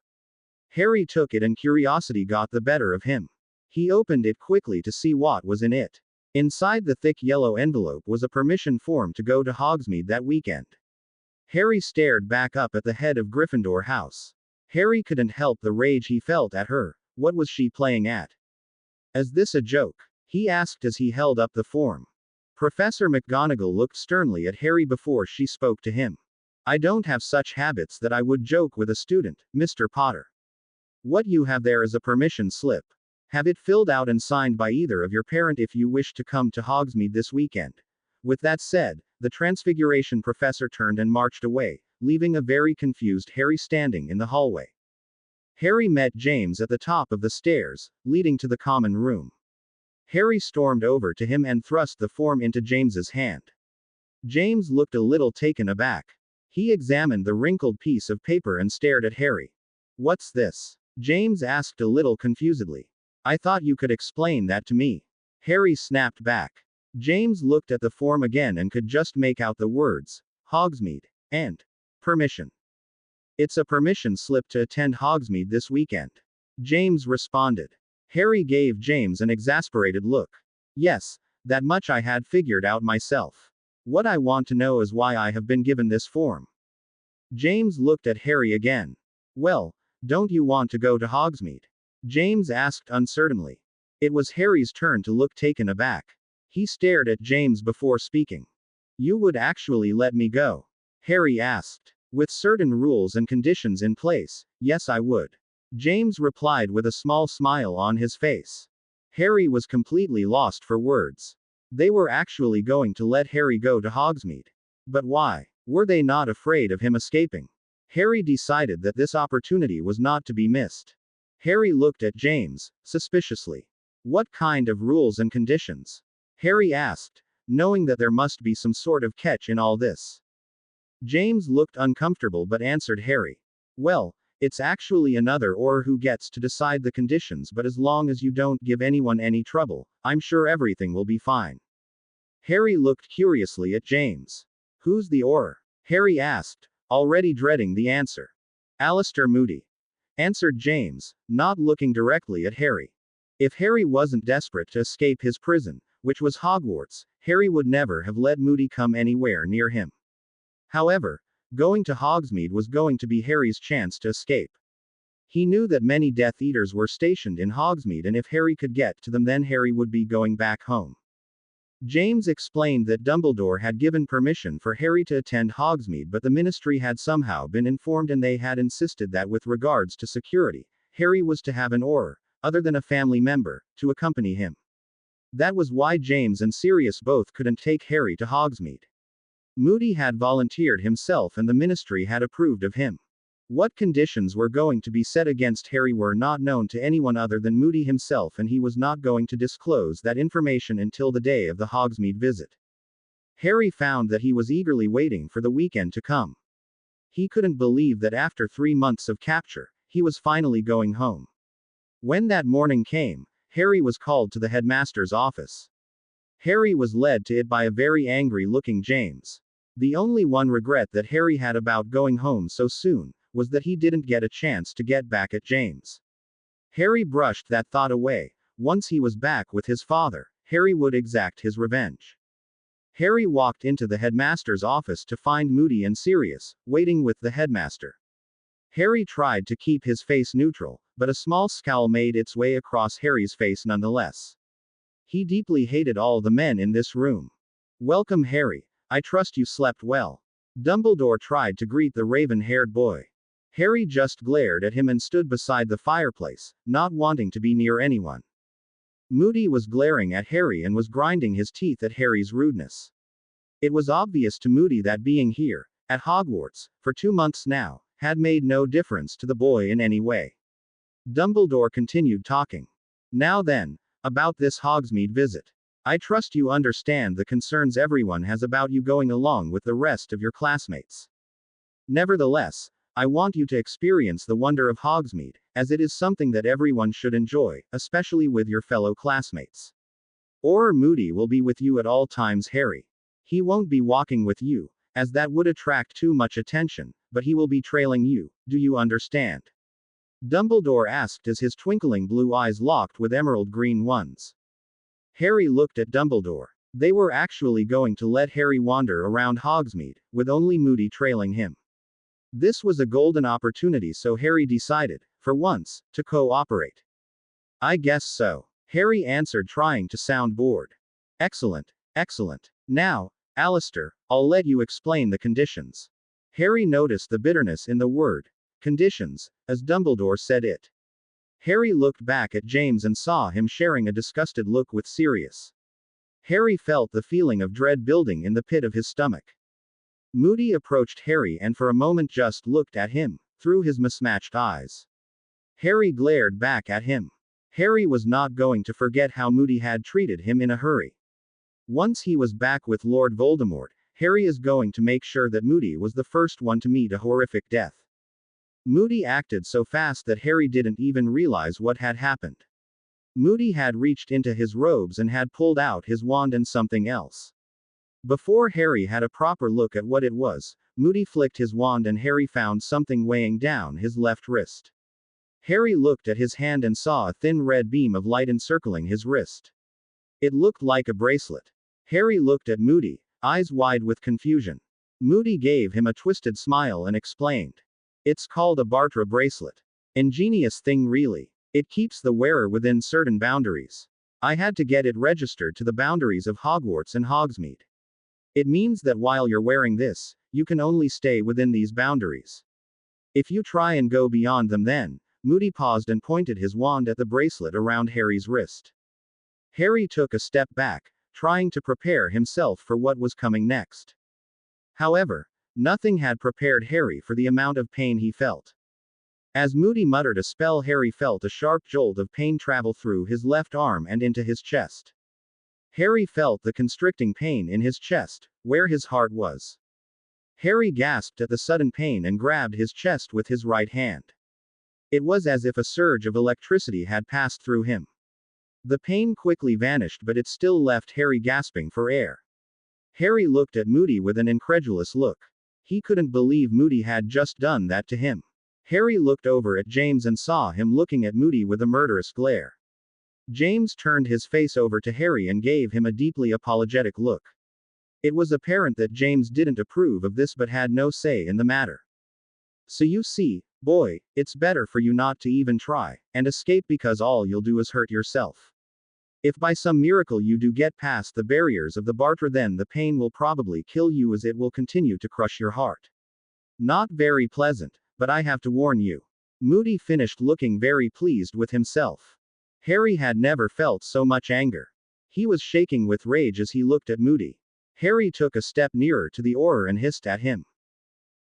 Harry took it and curiosity got the better of him. He opened it quickly to see what was in it. Inside the thick yellow envelope was a permission form to go to Hogsmeade that weekend. Harry stared back up at the head of Gryffindor House. Harry couldn't help the rage he felt at her. What was she playing at? Is this a joke? He asked as he held up the form. Professor McGonagall looked sternly at Harry before she spoke to him. I don't have such habits that I would joke with a student, Mr. Potter. What you have there is a permission slip. Have it filled out and signed by either of your parent if you wish to come to Hogsmeade this weekend. With that said, the Transfiguration professor turned and marched away, leaving a very confused Harry standing in the hallway. Harry met James at the top of the stairs, leading to the common room. Harry stormed over to him and thrust the form into James's hand. James looked a little taken aback. He examined the wrinkled piece of paper and stared at Harry. What's this? James asked a little confusedly. I thought you could explain that to me. Harry snapped back. James looked at the form again and could just make out the words, Hogsmeade, and permission. It's a permission slip to attend Hogsmeade this weekend. James responded. Harry gave James an exasperated look. Yes, that much I had figured out myself. What I want to know is why I have been given this form. James looked at Harry again. Well, don't you want to go to Hogsmeade? James asked uncertainly. It was Harry's turn to look taken aback. He stared at James before speaking. You would actually let me go? Harry asked. With certain rules and conditions in place, yes I would. James replied with a small smile on his face. Harry was completely lost for words. They were actually going to let Harry go to Hogsmeade. But why? Were they not afraid of him escaping? Harry decided that this opportunity was not to be missed. Harry looked at James, suspiciously. What kind of rules and conditions? Harry asked, knowing that there must be some sort of catch in all this. James looked uncomfortable but answered Harry. Well, it's actually another or who gets to decide the conditions, but as long as you don't give anyone any trouble, I'm sure everything will be fine. Harry looked curiously at James. Who's the or? Harry asked, already dreading the answer. Alistair Moody, answered James, not looking directly at Harry. If Harry wasn't desperate to escape his prison, which was Hogwarts, Harry would never have let Moody come anywhere near him. However, going to Hogsmeade was going to be Harry's chance to escape. He knew that many Death Eaters were stationed in Hogsmeade, and if Harry could get to them, then Harry would be going back home. James explained that Dumbledore had given permission for Harry to attend Hogsmeade, but the Ministry had somehow been informed and they had insisted that with regards to security, Harry was to have an Auror, other than a family member, to accompany him. That was why James and Sirius both couldn't take Harry to Hogsmeade. Moody had volunteered himself and the Ministry had approved of him. What conditions were going to be set against Harry were not known to anyone other than Moody himself, and he was not going to disclose that information until the day of the Hogsmeade visit. Harry found that he was eagerly waiting for the weekend to come. He couldn't believe that after 3 months of capture, he was finally going home. When that morning came, Harry was called to the headmaster's office. Harry was led to it by a very angry-looking James. The only one regret that Harry had about going home so soon was that he didn't get a chance to get back at James. Harry brushed that thought away. Once he was back with his father, Harry would exact his revenge. Harry walked into the headmaster's office to find Moody and Sirius waiting with the headmaster. Harry tried to keep his face neutral, but a small scowl made its way across Harry's face nonetheless. He deeply hated all the men in this room. Welcome, Harry. I trust you slept well. Dumbledore tried to greet the raven-haired boy. Harry just glared at him and stood beside the fireplace, not wanting to be near anyone. Moody was glaring at Harry and was grinding his teeth at Harry's rudeness. It was obvious to Moody that being here, at Hogwarts, for 2 months now, had made no difference to the boy in any way. Dumbledore continued talking. Now then, about this Hogsmeade visit. I trust you understand the concerns everyone has about you going along with the rest of your classmates. Nevertheless, I want you to experience the wonder of Hogsmeade, as it is something that everyone should enjoy, especially with your fellow classmates. Or Moody will be with you at all times, Harry. He won't be walking with you, as that would attract too much attention, but he will be trailing you, do you understand? Dumbledore asked as his twinkling blue eyes locked with emerald green ones. Harry looked at Dumbledore. They were actually going to let Harry wander around Hogsmeade, with only Moody trailing him. This was a golden opportunity, so Harry decided, for once, to cooperate. I guess so, Harry answered, trying to sound bored. Excellent, excellent. Now, Alistair, I'll let you explain the conditions. Harry noticed the bitterness in the word conditions, as Dumbledore said it. Harry looked back at James and saw him sharing a disgusted look with Sirius. Harry felt the feeling of dread building in the pit of his stomach. Moody approached Harry and for a moment just looked at him, through his mismatched eyes. Harry glared back at him. Harry was not going to forget how Moody had treated him in a hurry. Once he was back with Lord Voldemort, Harry is going to make sure that Moody was the first one to meet a horrific death. Moody acted so fast that Harry didn't even realize what had happened. Moody had reached into his robes and had pulled out his wand and something else. Before Harry had a proper look at what it was, Moody flicked his wand and Harry found something weighing down his left wrist. Harry looked at his hand and saw a thin red beam of light encircling his wrist. It looked like a bracelet. Harry looked at Moody, eyes wide with confusion. Moody gave him a twisted smile and explained. It's called a Bartra bracelet. Ingenious thing really. It keeps the wearer within certain boundaries. I had to get it registered to the boundaries of Hogwarts and Hogsmeade. It means that while you're wearing this, you can only stay within these boundaries. If you try and go beyond them, then, Moody paused and pointed his wand at the bracelet around Harry's wrist. Harry took a step back, trying to prepare himself for what was coming next. However, nothing had prepared Harry for the amount of pain he felt. As Moody muttered a spell, Harry felt a sharp jolt of pain travel through his left arm and into his chest. Harry felt the constricting pain in his chest, where his heart was. Harry gasped at the sudden pain and grabbed his chest with his right hand. It was as if a surge of electricity had passed through him. The pain quickly vanished, but it still left Harry gasping for air. Harry looked at Moody with an incredulous look. He couldn't believe Moody had just done that to him. Harry looked over at James and saw him looking at Moody with a murderous glare. James turned his face over to Harry and gave him a deeply apologetic look. It was apparent that James didn't approve of this but had no say in the matter. So you see, boy, it's better for you not to even try and escape, because all you'll do is hurt yourself. If by some miracle you do get past the barriers of the Bartra, then the pain will probably kill you, as it will continue to crush your heart. Not very pleasant, but I have to warn you. Moody finished, looking very pleased with himself. Harry had never felt so much anger. He was shaking with rage as he looked at Moody. Harry took a step nearer to the Auror and hissed at him.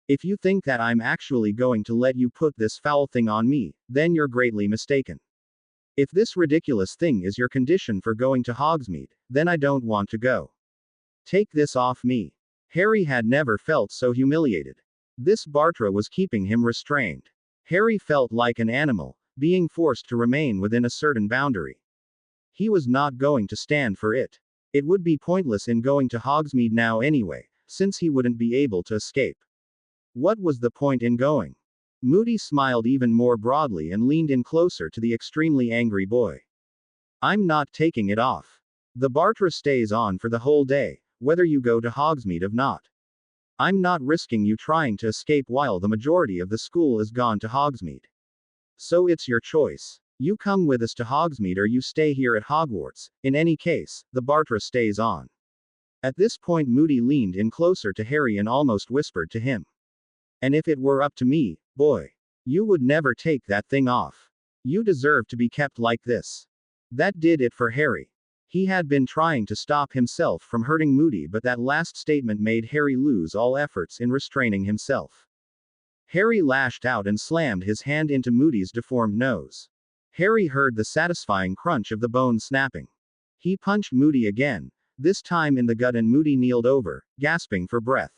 If you think that I'm actually going to let you put this foul thing on me, then you're greatly mistaken. If this ridiculous thing is your condition for going to Hogsmeade, then I don't want to go. Take this off me. Harry had never felt so humiliated. This Bartra was keeping him restrained. Harry felt like an animal, being forced to remain within a certain boundary. He was not going to stand for it. It would be pointless in going to Hogsmeade now anyway, since he wouldn't be able to escape. What was the point in going? Moody smiled even more broadly and leaned in closer to the extremely angry boy. I'm not taking it off. The Bartra stays on for the whole day, whether you go to Hogsmeade or not. I'm not risking you trying to escape while the majority of the school is gone to Hogsmeade. So it's your choice. You come with us to Hogsmeade or you stay here at Hogwarts. In any case, the Bartra stays on. At this point, Moody leaned in closer to Harry and almost whispered to him. And if it were up to me, boy, you would never take that thing off. You deserve to be kept like this. That did it for Harry. He had been trying to stop himself from hurting Moody, but that last statement made Harry lose all efforts in restraining himself. Harry lashed out and slammed his hand into Moody's deformed nose. Harry heard the satisfying crunch of the bones snapping. He punched Moody again, this time in the gut, and Moody kneeled over, gasping for breath.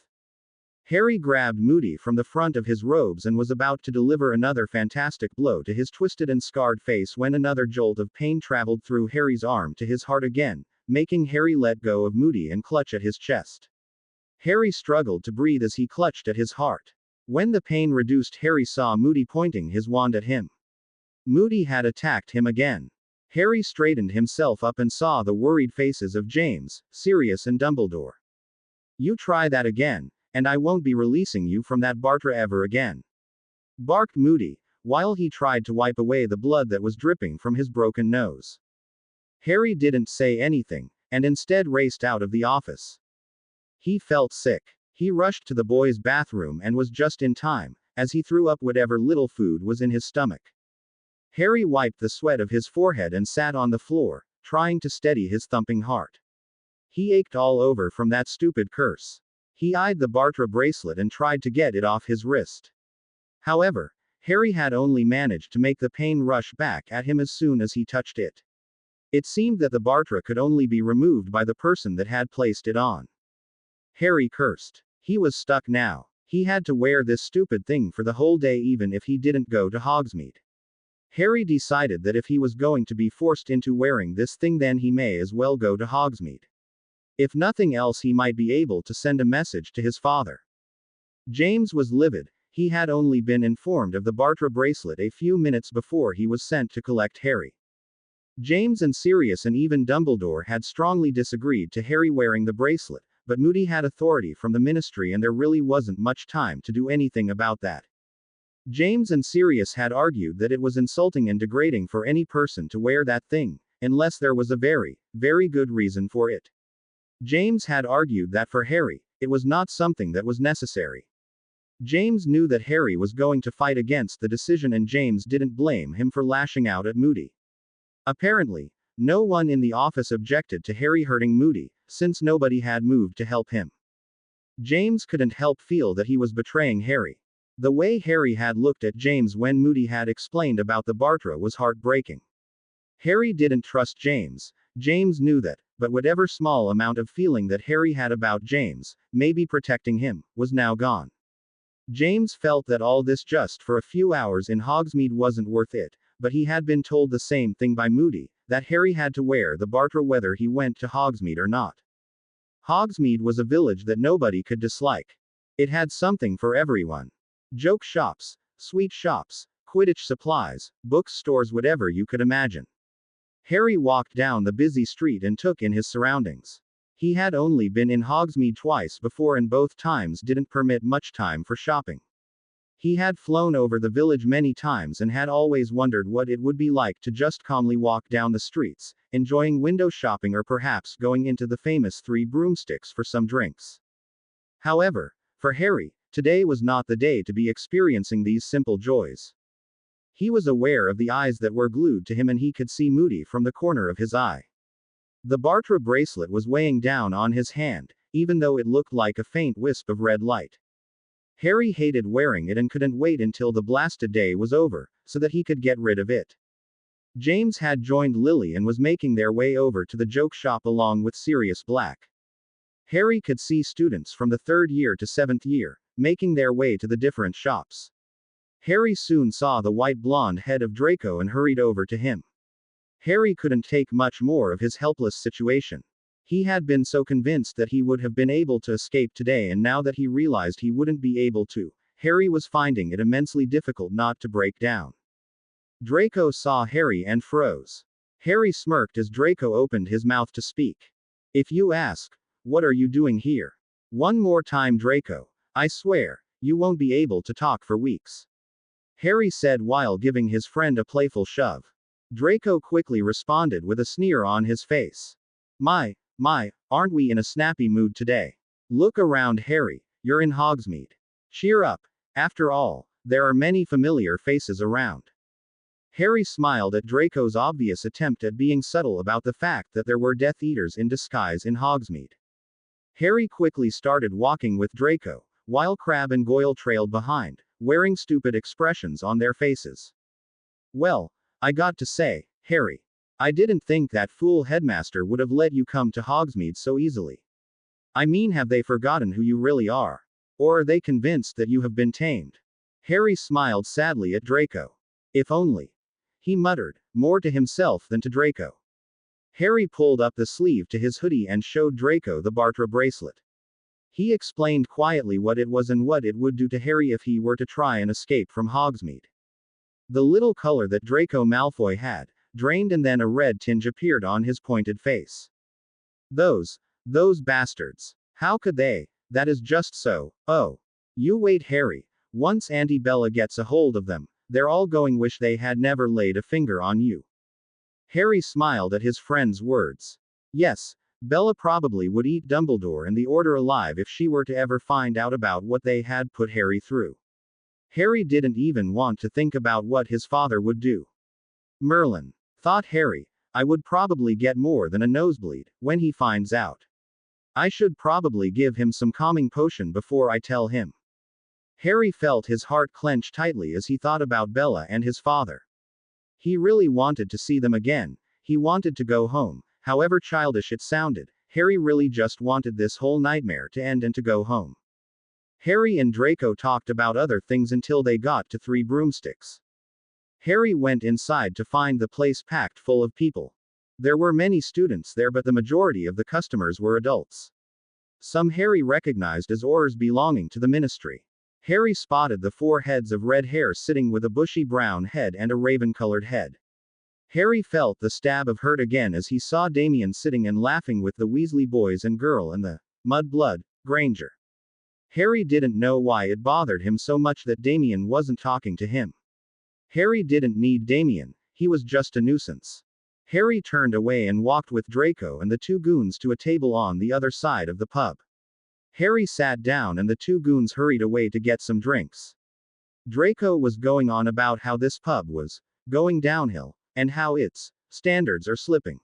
Harry grabbed Moody from the front of his robes and was about to deliver another fantastic blow to his twisted and scarred face when another jolt of pain traveled through Harry's arm to his heart again, making Harry let go of Moody and clutch at his chest. Harry struggled to breathe as he clutched at his heart. When the pain reduced, Harry saw Moody pointing his wand at him. Moody had attacked him again. Harry straightened himself up and saw the worried faces of James, Sirius, and Dumbledore. "You try that again, and I won't be releasing you from that Bartra ever again," barked Moody, while he tried to wipe away the blood that was dripping from his broken nose. Harry didn't say anything, and instead raced out of the office. He felt sick. He rushed to the boys' bathroom and was just in time, as he threw up whatever little food was in his stomach. Harry wiped the sweat of his forehead and sat on the floor, trying to steady his thumping heart. He ached all over from that stupid curse. He eyed the Bartra bracelet and tried to get it off his wrist. However, Harry had only managed to make the pain rush back at him as soon as he touched it. It seemed that the Bartra could only be removed by the person that had placed it on. Harry cursed. He was stuck now. He had to wear this stupid thing for the whole day even if he didn't go to Hogsmeade. Harry decided that if he was going to be forced into wearing this thing, then he may as well go to Hogsmeade. If nothing else, he might be able to send a message to his father. James was livid. He had only been informed of the Bartra bracelet a few minutes before he was sent to collect Harry. James and Sirius and even Dumbledore had strongly disagreed to Harry wearing the bracelet, but Moody had authority from the Ministry and there really wasn't much time to do anything about that. James and Sirius had argued that it was insulting and degrading for any person to wear that thing, unless there was a very, very good reason for it. James had argued that for Harry, it was not something that was necessary. James knew that Harry was going to fight against the decision, and James didn't blame him for lashing out at Moody. Apparently, no one in the office objected to Harry hurting Moody, since nobody had moved to help him. James couldn't help feel that he was betraying Harry. The way Harry had looked at James when Moody had explained about the Bartra was heartbreaking. Harry didn't trust James. James knew that, but whatever small amount of feeling that Harry had about James, maybe protecting him, was now gone. James felt that all this just for a few hours in Hogsmeade wasn't worth it, but he had been told the same thing by Moody, that Harry had to wear the Bartra whether he went to Hogsmeade or not. Hogsmeade was a village that nobody could dislike. It had something for everyone. Joke shops, sweet shops, Quidditch supplies, bookstores, whatever you could imagine. Harry walked down the busy street and took in his surroundings. He had only been in Hogsmeade twice before, and both times didn't permit much time for shopping. He had flown over the village many times and had always wondered what it would be like to just calmly walk down the streets, enjoying window shopping or perhaps going into the famous Three Broomsticks for some drinks. However, for Harry, today was not the day to be experiencing these simple joys. He was aware of the eyes that were glued to him, and he could see Moody from the corner of his eye. The Bartra bracelet was weighing down on his hand, even though it looked like a faint wisp of red light. Harry hated wearing it and couldn't wait until the blasted day was over, so that he could get rid of it. James had joined Lily and was making their way over to the joke shop along with Sirius Black. Harry could see students from the 3rd year to 7th year, making their way to the different shops. Harry soon saw the white blonde head of Draco and hurried over to him. Harry couldn't take much more of his helpless situation. He had been so convinced that he would have been able to escape today, and now that he realized he wouldn't be able to, Harry was finding it immensely difficult not to break down. Draco saw Harry and froze. Harry smirked as Draco opened his mouth to speak. "If you ask, what are you doing here? One more time, Draco. I swear, you won't be able to talk for weeks," Harry said while giving his friend a playful shove. Draco quickly responded with a sneer on his face. My, aren't we in a snappy mood today? Look around, Harry, you're in Hogsmeade. Cheer up. After all, there are many familiar faces around. Harry smiled at Draco's obvious attempt at being subtle about the fact that there were Death Eaters in disguise in Hogsmeade. Harry quickly started walking with Draco, while Crabbe and Goyle trailed behind, wearing stupid expressions on their faces. "Well, I got to say, Harry, I didn't think that fool headmaster would have let you come to Hogsmeade so easily. I mean, have they forgotten who you really are? Or are they convinced that you have been tamed? Harry smiled sadly at Draco. If only. He muttered, more to himself than to Draco. Harry pulled up the sleeve to his hoodie and showed Draco the Bartra bracelet. He explained quietly what it was and what it would do to Harry if he were to try and escape from Hogsmeade. The little color that Draco Malfoy had drained, and then a red tinge appeared on his pointed face. Those bastards. How could they? That is just so. Oh. You wait, Harry. Once Auntie Bella gets a hold of them, they're all going wish they had never laid a finger on you. Harry smiled at his friend's words. Yes, Bella probably would eat Dumbledore and the Order alive if she were to ever find out about what they had put Harry through. Harry didn't even want to think about what his father would do. Merlin, thought Harry, I would probably get more than a nosebleed when he finds out. I should probably give him some calming potion before I tell him. Harry felt his heart clench tightly as he thought about Bella and his father. He really wanted to see them again. He wanted to go home. However childish it sounded, Harry really just wanted this whole nightmare to end and to go home. Harry and Draco talked about other things until they got to Three Broomsticks. Harry went inside to find the place packed full of people. There were many students there, but the majority of the customers were adults. Some Harry recognized as Aurors belonging to the ministry. Harry spotted the 4 heads of red hair sitting with a bushy brown head and a raven-colored head. Harry felt the stab of hurt again as he saw Damien sitting and laughing with the Weasley boys and girl and the mudblood Granger. Harry didn't know why it bothered him so much that Damien wasn't talking to him. Harry didn't need Damien, he was just a nuisance. Harry turned away and walked with Draco and the 2 goons to a table on the other side of the pub. Harry sat down and the 2 goons hurried away to get some drinks. Draco was going on about how this pub was going downhill, and how its standards are slipping.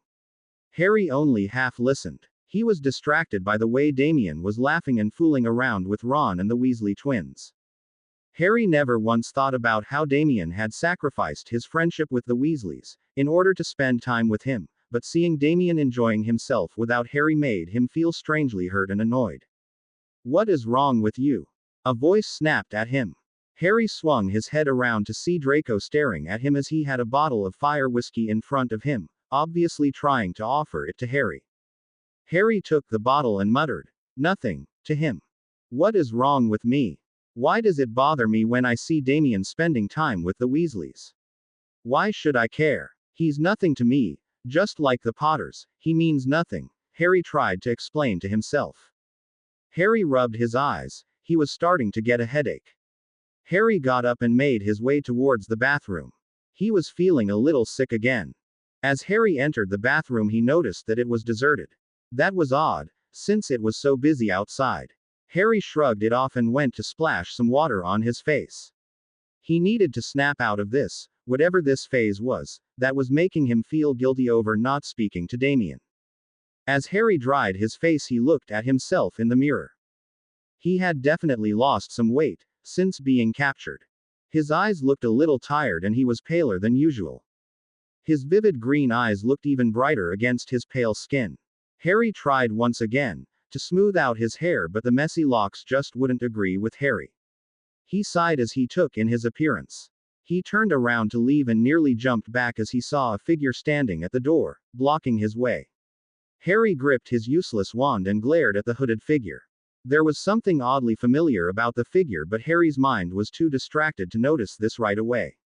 Harry only half listened. He was distracted by the way Damien was laughing and fooling around with Ron and the Weasley twins. Harry never once thought about how Damien had sacrificed his friendship with the Weasleys in order to spend time with him, but seeing Damien enjoying himself without Harry made him feel strangely hurt and annoyed. What is wrong with you? A voice snapped at him. Harry swung his head around to see Draco staring at him as he had a bottle of fire whiskey in front of him, obviously trying to offer it to Harry. Harry took the bottle and muttered, "Nothing," to him. What is wrong with me? Why does it bother me when I see Damien spending time with the Weasleys? Why should I care? He's nothing to me, just like the Potters, he means nothing, Harry tried to explain to himself. Harry rubbed his eyes, he was starting to get a headache. Harry got up and made his way towards the bathroom. He was feeling a little sick again. As Harry entered the bathroom, he noticed that it was deserted. That was odd, since it was so busy outside. Harry shrugged it off and went to splash some water on his face. He needed to snap out of this, whatever this phase was, that was making him feel guilty over not speaking to Damien. As Harry dried his face, he looked at himself in the mirror. He had definitely lost some weight since being captured. His eyes looked a little tired and he was paler than usual. His vivid green eyes looked even brighter against his pale skin. Harry tried once again to smooth out his hair, but the messy locks just wouldn't agree with Harry. He sighed as he took in his appearance. He turned around to leave and nearly jumped back as he saw a figure standing at the door, blocking his way. Harry gripped his useless wand and glared at the hooded figure. There was something oddly familiar about the figure, but Harry's mind was too distracted to notice this right away.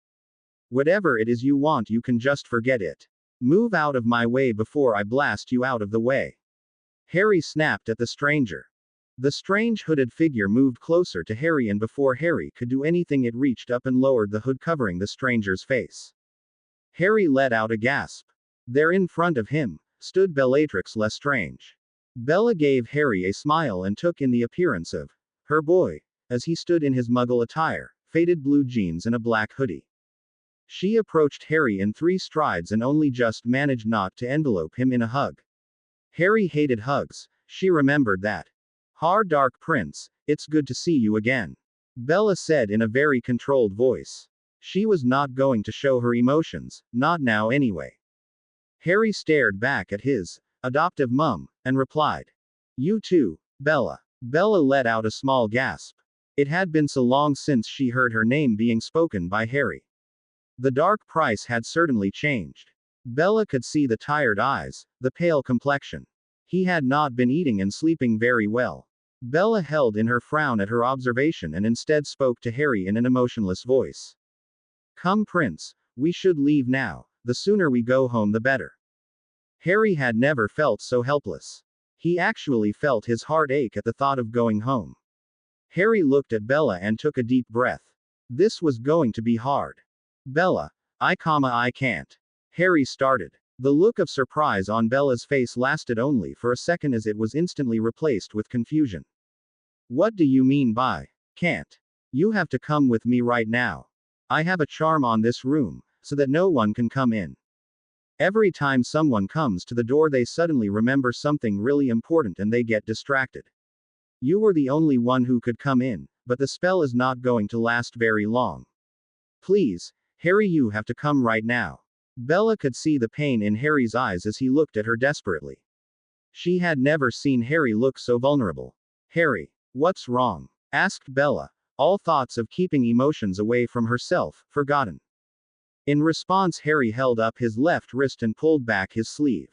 Whatever it is you want, you can just forget it. Move out of my way before I blast you out of the way. Harry snapped at the stranger. The strange hooded figure moved closer to Harry, and before Harry could do anything, it reached up and lowered the hood covering the stranger's face. Harry let out a gasp. There in front of him stood Bellatrix Lestrange. Bella gave Harry a smile and took in the appearance of her boy, as he stood in his muggle attire, faded blue jeans and a black hoodie. She approached Harry in 3 strides and only just managed not to envelope him in a hug. Harry hated hugs, she remembered that. "Har Dark Prince, it's good to see you again," Bella said in a very controlled voice. She was not going to show her emotions, not now anyway. Harry stared back at his adoptive mum, and replied, "You too, Bella." Bella let out a small gasp. It had been so long since she heard her name being spoken by Harry. The dark price had certainly changed. Bella could see the tired eyes, the pale complexion. He had not been eating and sleeping very well. Bella held in her frown at her observation and instead spoke to Harry in an emotionless voice. "Come, Prince, we should leave now. The sooner we go home the better." Harry had never felt so helpless. He actually felt his heart ache at the thought of going home. Harry looked at Bella and took a deep breath. This was going to be hard. "Bella, I can't." Harry started. The look of surprise on Bella's face lasted only for a second as it was instantly replaced with confusion. "What do you mean by can't? You have to come with me right now. I have a charm on this room, so that no one can come in. Every time someone comes to the door, they suddenly remember something really important and they get distracted. You were the only one who could come in, but the spell is not going to last very long. Please, Harry, you have to come right now." Bella could see the pain in Harry's eyes as he looked at her desperately. She had never seen Harry look so vulnerable. "Harry, what's wrong?" asked Bella, all thoughts of keeping emotions away from herself forgotten. In response, Harry held up his left wrist and pulled back his sleeve.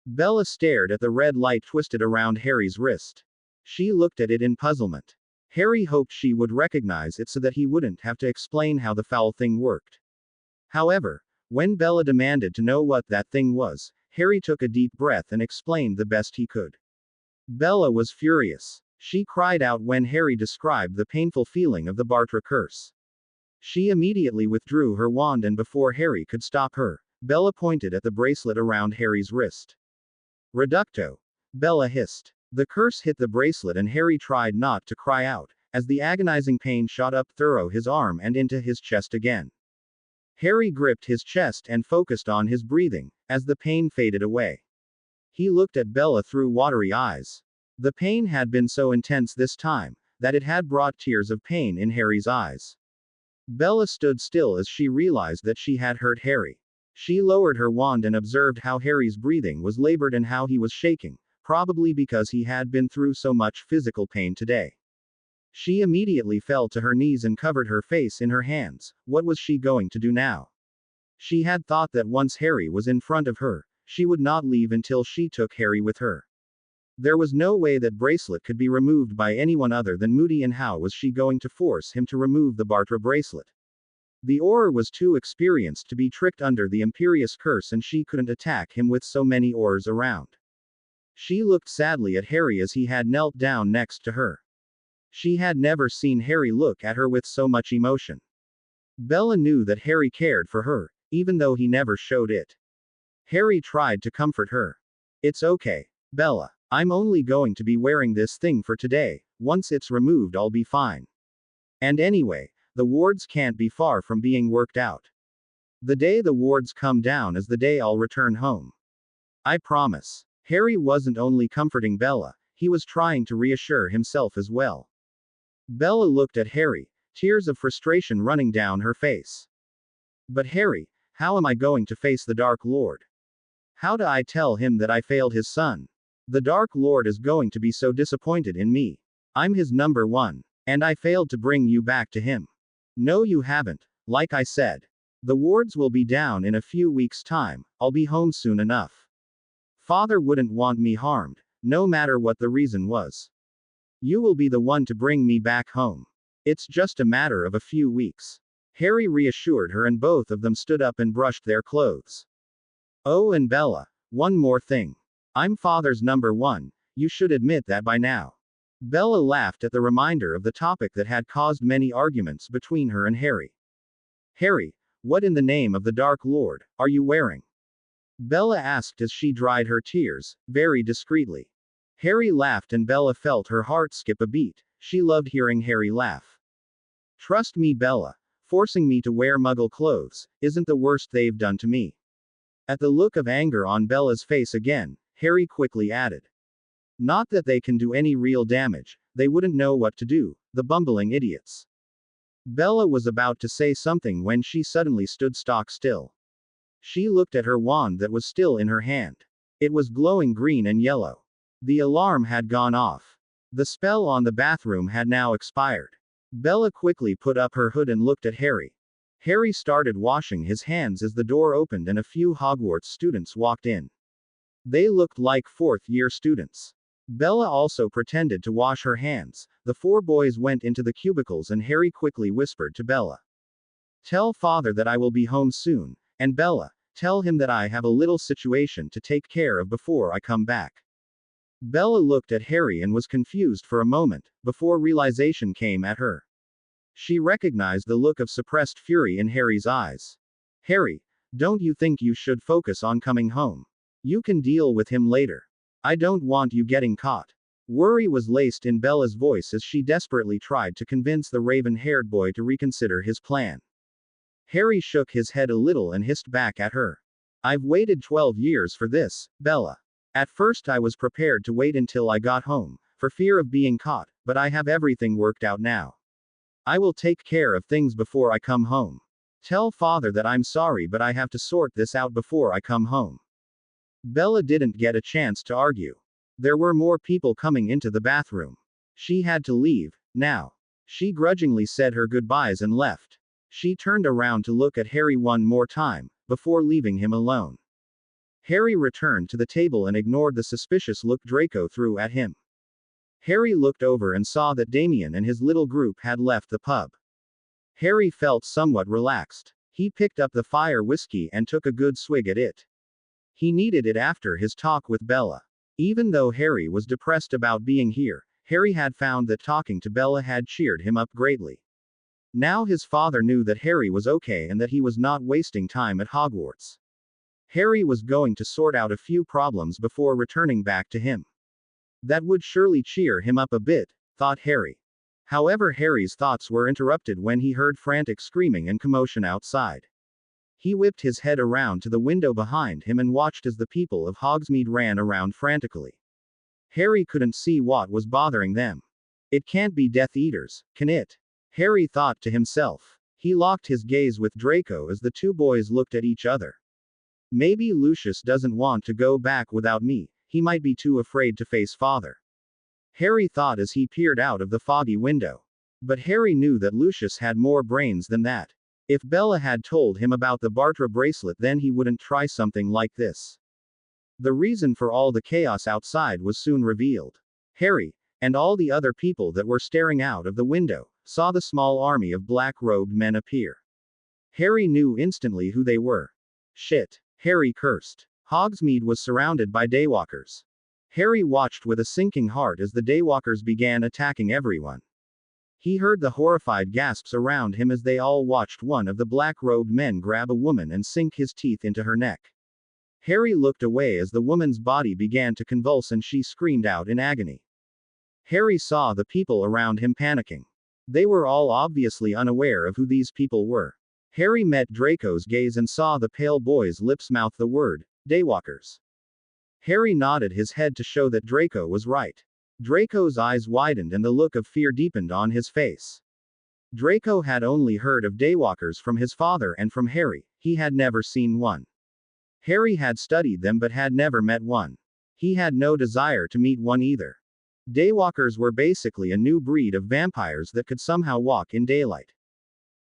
Bella stared at the red light twisted around Harry's wrist. She looked at it in puzzlement. Harry hoped she would recognize it so that he wouldn't have to explain how the foul thing worked. However, when Bella demanded to know what that thing was, Harry took a deep breath and explained the best he could. Bella was furious. She cried out when Harry described the painful feeling of the Bartra curse. She immediately withdrew her wand, and before Harry could stop her, Bella pointed at the bracelet around Harry's wrist. "Reducto!" Bella hissed. The curse hit the bracelet and Harry tried not to cry out, as the agonizing pain shot up through his arm and into his chest again. Harry gripped his chest and focused on his breathing, as the pain faded away. He looked at Bella through watery eyes. The pain had been so intense this time, that it had brought tears of pain in Harry's eyes. Bella stood still as she realized that she had hurt Harry. She lowered her wand and observed how Harry's breathing was labored and how he was shaking, probably because he had been through so much physical pain today. She immediately fell to her knees and covered her face in her hands. What was she going to do now? She had thought that once Harry was in front of her, she would not leave until she took Harry with her. There was no way that bracelet could be removed by anyone other than Moody, and how was she going to force him to remove the Bartra bracelet? The Auror was too experienced to be tricked under the Imperious curse, and she couldn't attack him with so many Aurors around. She looked sadly at Harry as he had knelt down next to her. She had never seen Harry look at her with so much emotion. Bella knew that Harry cared for her, even though he never showed it. Harry tried to comfort her. "It's okay, Bella. I'm only going to be wearing this thing for today. Once it's removed, I'll be fine. And anyway, the wards can't be far from being worked out. The day the wards come down is the day I'll return home. I promise." Harry wasn't only comforting Bella, he was trying to reassure himself as well. Bella looked at Harry, tears of frustration running down her face. "But Harry, how am I going to face the Dark Lord? How do I tell him that I failed his son? The Dark Lord is going to be so disappointed in me. I'm his number one. And I failed to bring you back to him." "No, you haven't. Like I said. The wards will be down in a few weeks' time. I'll be home soon enough. Father wouldn't want me harmed, no matter what the reason was. You will be the one to bring me back home. It's just a matter of a few weeks." Harry reassured her, and both of them stood up and brushed their clothes. "Oh, and Bella, one more thing. I'm Father's number one, you should admit that by now." Bella laughed at the reminder of the topic that had caused many arguments between her and Harry. "Harry, what in the name of the Dark Lord are you wearing?" Bella asked as she dried her tears, very discreetly. Harry laughed and Bella felt her heart skip a beat. She loved hearing Harry laugh. "Trust me, Bella, forcing me to wear Muggle clothes isn't the worst they've done to me." At the look of anger on Bella's face again, Harry quickly added, "Not that they can do any real damage, they wouldn't know what to do, the bumbling idiots." Bella was about to say something when she suddenly stood stock still. She looked at her wand that was still in her hand. It was glowing green and yellow. The alarm had gone off. The spell on the bathroom had now expired. Bella quickly put up her hood and looked at Harry. Harry started washing his hands as the door opened and a few Hogwarts students walked in. They looked like fourth-year students. Bella also pretended to wash her hands. The four boys went into the cubicles and Harry quickly whispered to Bella. "Tell father that I will be home soon, and Bella, tell him that I have a little situation to take care of before I come back." Bella looked at Harry and was confused for a moment, before realization came at her. She recognized the look of suppressed fury in Harry's eyes. "Harry, don't you think you should focus on coming home? You can deal with him later. I don't want you getting caught." Worry was laced in Bella's voice as she desperately tried to convince the raven-haired boy to reconsider his plan. Harry shook his head a little and hissed back at her. "I've waited 12 years for this, Bella. At first I was prepared to wait until I got home, for fear of being caught, but I have everything worked out now. I will take care of things before I come home. Tell father that I'm sorry, but I have to sort this out before I come home." Bella didn't get a chance to argue. There were more people coming into the bathroom. She had to leave, now. She grudgingly said her goodbyes and left. She turned around to look at Harry one more time, before leaving him alone. Harry returned to the table and ignored the suspicious look Draco threw at him. Harry looked over and saw that Damien and his little group had left the pub. Harry felt somewhat relaxed. He picked up the fire whiskey and took a good swig at it. He needed it after his talk with Bella. Even though Harry was depressed about being here, Harry had found that talking to Bella had cheered him up greatly. Now his father knew that Harry was okay and that he was not wasting time at Hogwarts. Harry was going to sort out a few problems before returning back to him. That would surely cheer him up a bit, thought Harry. However, Harry's thoughts were interrupted when he heard frantic screaming and commotion outside. He whipped his head around to the window behind him and watched as the people of Hogsmeade ran around frantically. Harry couldn't see what was bothering them. It can't be Death Eaters, can it? Harry thought to himself. He locked his gaze with Draco as the two boys looked at each other. Maybe Lucius doesn't want to go back without me, he might be too afraid to face father. Harry thought as he peered out of the foggy window. But Harry knew that Lucius had more brains than that. If Bella had told him about the Bartra bracelet, then he wouldn't try something like this. The reason for all the chaos outside was soon revealed. Harry, and all the other people that were staring out of the window, saw the small army of black-robed men appear. Harry knew instantly who they were. Shit, Harry cursed. Hogsmeade was surrounded by daywalkers. Harry watched with a sinking heart as the daywalkers began attacking everyone. He heard the horrified gasps around him as they all watched one of the black-robed men grab a woman and sink his teeth into her neck. Harry looked away as the woman's body began to convulse and she screamed out in agony. Harry saw the people around him panicking. They were all obviously unaware of who these people were. Harry met Draco's gaze and saw the pale boy's lips mouth the word, daywalkers. Harry nodded his head to show that Draco was right. Draco's eyes widened and the look of fear deepened on his face. Draco had only heard of daywalkers from his father and from Harry, he had never seen one. Harry had studied them but had never met one. He had no desire to meet one either. Daywalkers were basically a new breed of vampires that could somehow walk in daylight.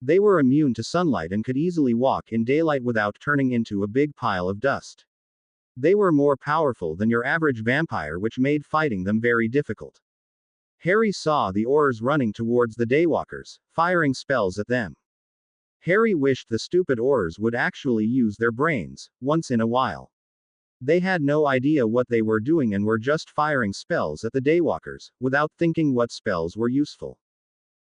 They were immune to sunlight and could easily walk in daylight without turning into a big pile of dust. They were more powerful than your average vampire, which made fighting them very difficult. Harry saw the Aurors running towards the daywalkers, firing spells at them. Harry wished the stupid Aurors would actually use their brains, once in a while. They had no idea what they were doing and were just firing spells at the daywalkers, without thinking what spells were useful.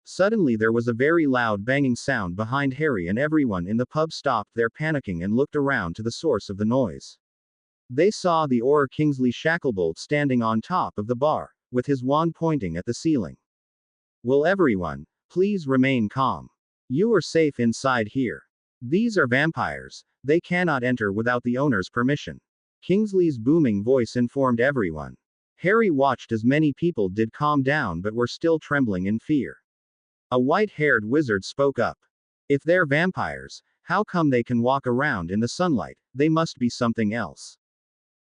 Suddenly there was a very loud banging sound behind Harry and everyone in the pub stopped their panicking and looked around to the source of the noise. They saw the Auror Kingsley Shacklebolt standing on top of the bar, with his wand pointing at the ceiling. "Will everyone, please remain calm. You are safe inside here. These are vampires, they cannot enter without the owner's permission." Kingsley's booming voice informed everyone. Harry watched as many people did calm down but were still trembling in fear. A white-haired wizard spoke up. If they're vampires, how come they can walk around in the sunlight? They must be something else.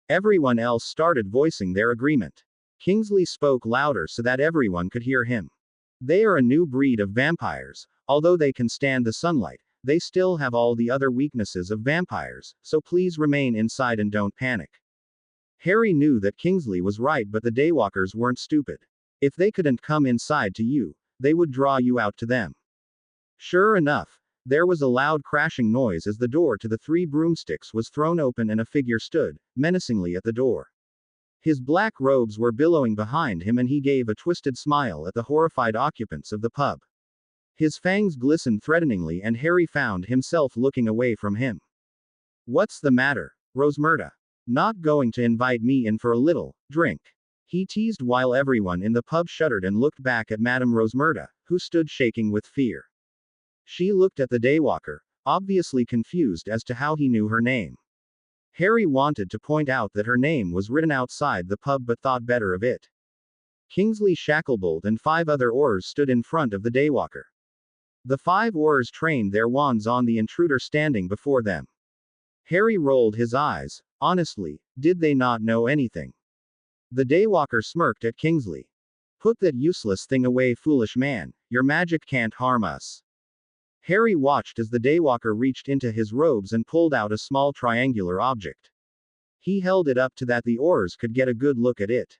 Everyone else started voicing their agreement. Kingsley spoke louder so that everyone could hear him. They are a new breed of vampires. Although they can stand the sunlight, they still have all the other weaknesses of vampires, so please remain inside and don't panic. Harry knew that Kingsley was right, but the Daywalkers weren't stupid. If they couldn't come inside to you, they would draw you out to them. Sure enough, there was a loud crashing noise as the door to the three broomsticks was thrown open and a figure stood, menacingly at the door. His black robes were billowing behind him and he gave a twisted smile at the horrified occupants of the pub. His fangs glistened threateningly and Harry found himself looking away from him. What's the matter, Rosmerta? Not going to invite me in for a little drink? He teased while everyone in the pub shuddered and looked back at Madame Rosmerta, who stood shaking with fear. She looked at the Daywalker, obviously confused as to how he knew her name. Harry wanted to point out that her name was written outside the pub but thought better of it. Kingsley Shacklebolt and 5 other Aurors stood in front of the Daywalker. The 5 Aurors trained their wands on the intruder standing before them. Harry rolled his eyes. Honestly, did they not know anything? The Daywalker smirked at Kingsley. Put that useless thing away, foolish man. Your magic can't harm us. Harry watched as the Daywalker reached into his robes and pulled out a small triangular object. He held it up so that the Aurors could get a good look at it.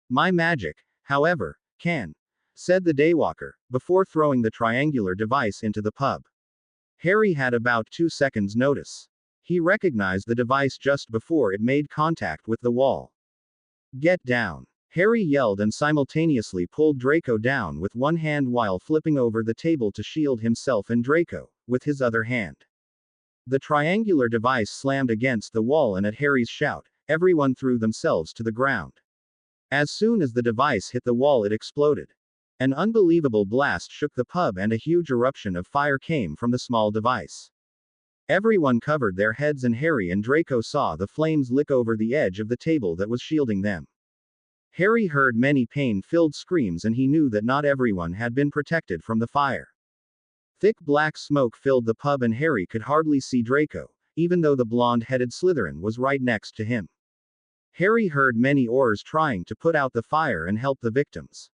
My magic, however, can, said the Daywalker, before throwing the triangular device into the pub. Harry had about 2 seconds notice. He recognized the device just before it made contact with the wall. Get down! Harry yelled and simultaneously pulled Draco down with one hand while flipping over the table to shield himself and Draco, with his other hand. The triangular device slammed against the wall and at Harry's shout, everyone threw themselves to the ground. As soon as the device hit the wall it exploded. An unbelievable blast shook the pub and a huge eruption of fire came from the small device. Everyone covered their heads and Harry and Draco saw the flames lick over the edge of the table that was shielding them. Harry heard many pain-filled screams and he knew that not everyone had been protected from the fire. Thick black smoke filled the pub and Harry could hardly see Draco, even though the blonde-headed Slytherin was right next to him. Harry heard many Aurors trying to put out the fire and help the victims.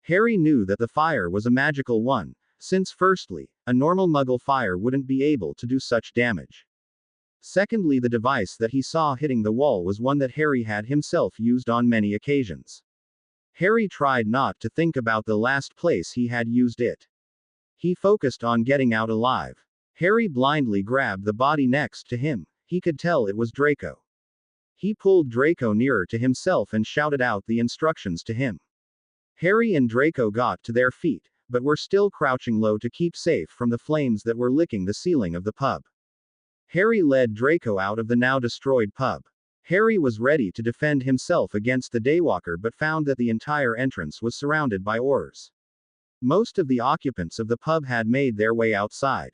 Harry knew that the fire was a magical one, since firstly, a normal Muggle fire wouldn't be able to do such damage. Secondly, the device that he saw hitting the wall was one that Harry had himself used on many occasions. Harry tried not to think about the last place he had used it. He focused on getting out alive. Harry blindly grabbed the body next to him. He could tell it was Draco. He pulled Draco nearer to himself and shouted out the instructions to him. Harry and Draco got to their feet, but were still crouching low to keep safe from the flames that were licking the ceiling of the pub. Harry led Draco out of the now destroyed pub. Harry was ready to defend himself against the Daywalker but found that the entire entrance was surrounded by Aurors. Most of the occupants of the pub had made their way outside.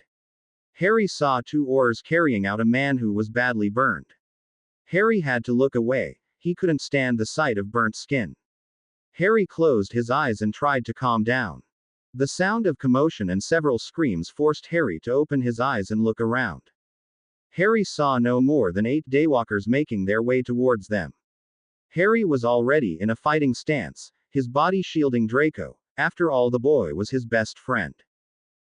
Harry saw 2 Aurors carrying out a man who was badly burned. Harry had to look away. He couldn't stand the sight of burnt skin. Harry closed his eyes and tried to calm down. The sound of commotion and several screams forced Harry to open his eyes and look around. Harry saw no more than 8 Daywalkers making their way towards them. Harry was already in a fighting stance, his body shielding Draco. After all, the boy was his best friend.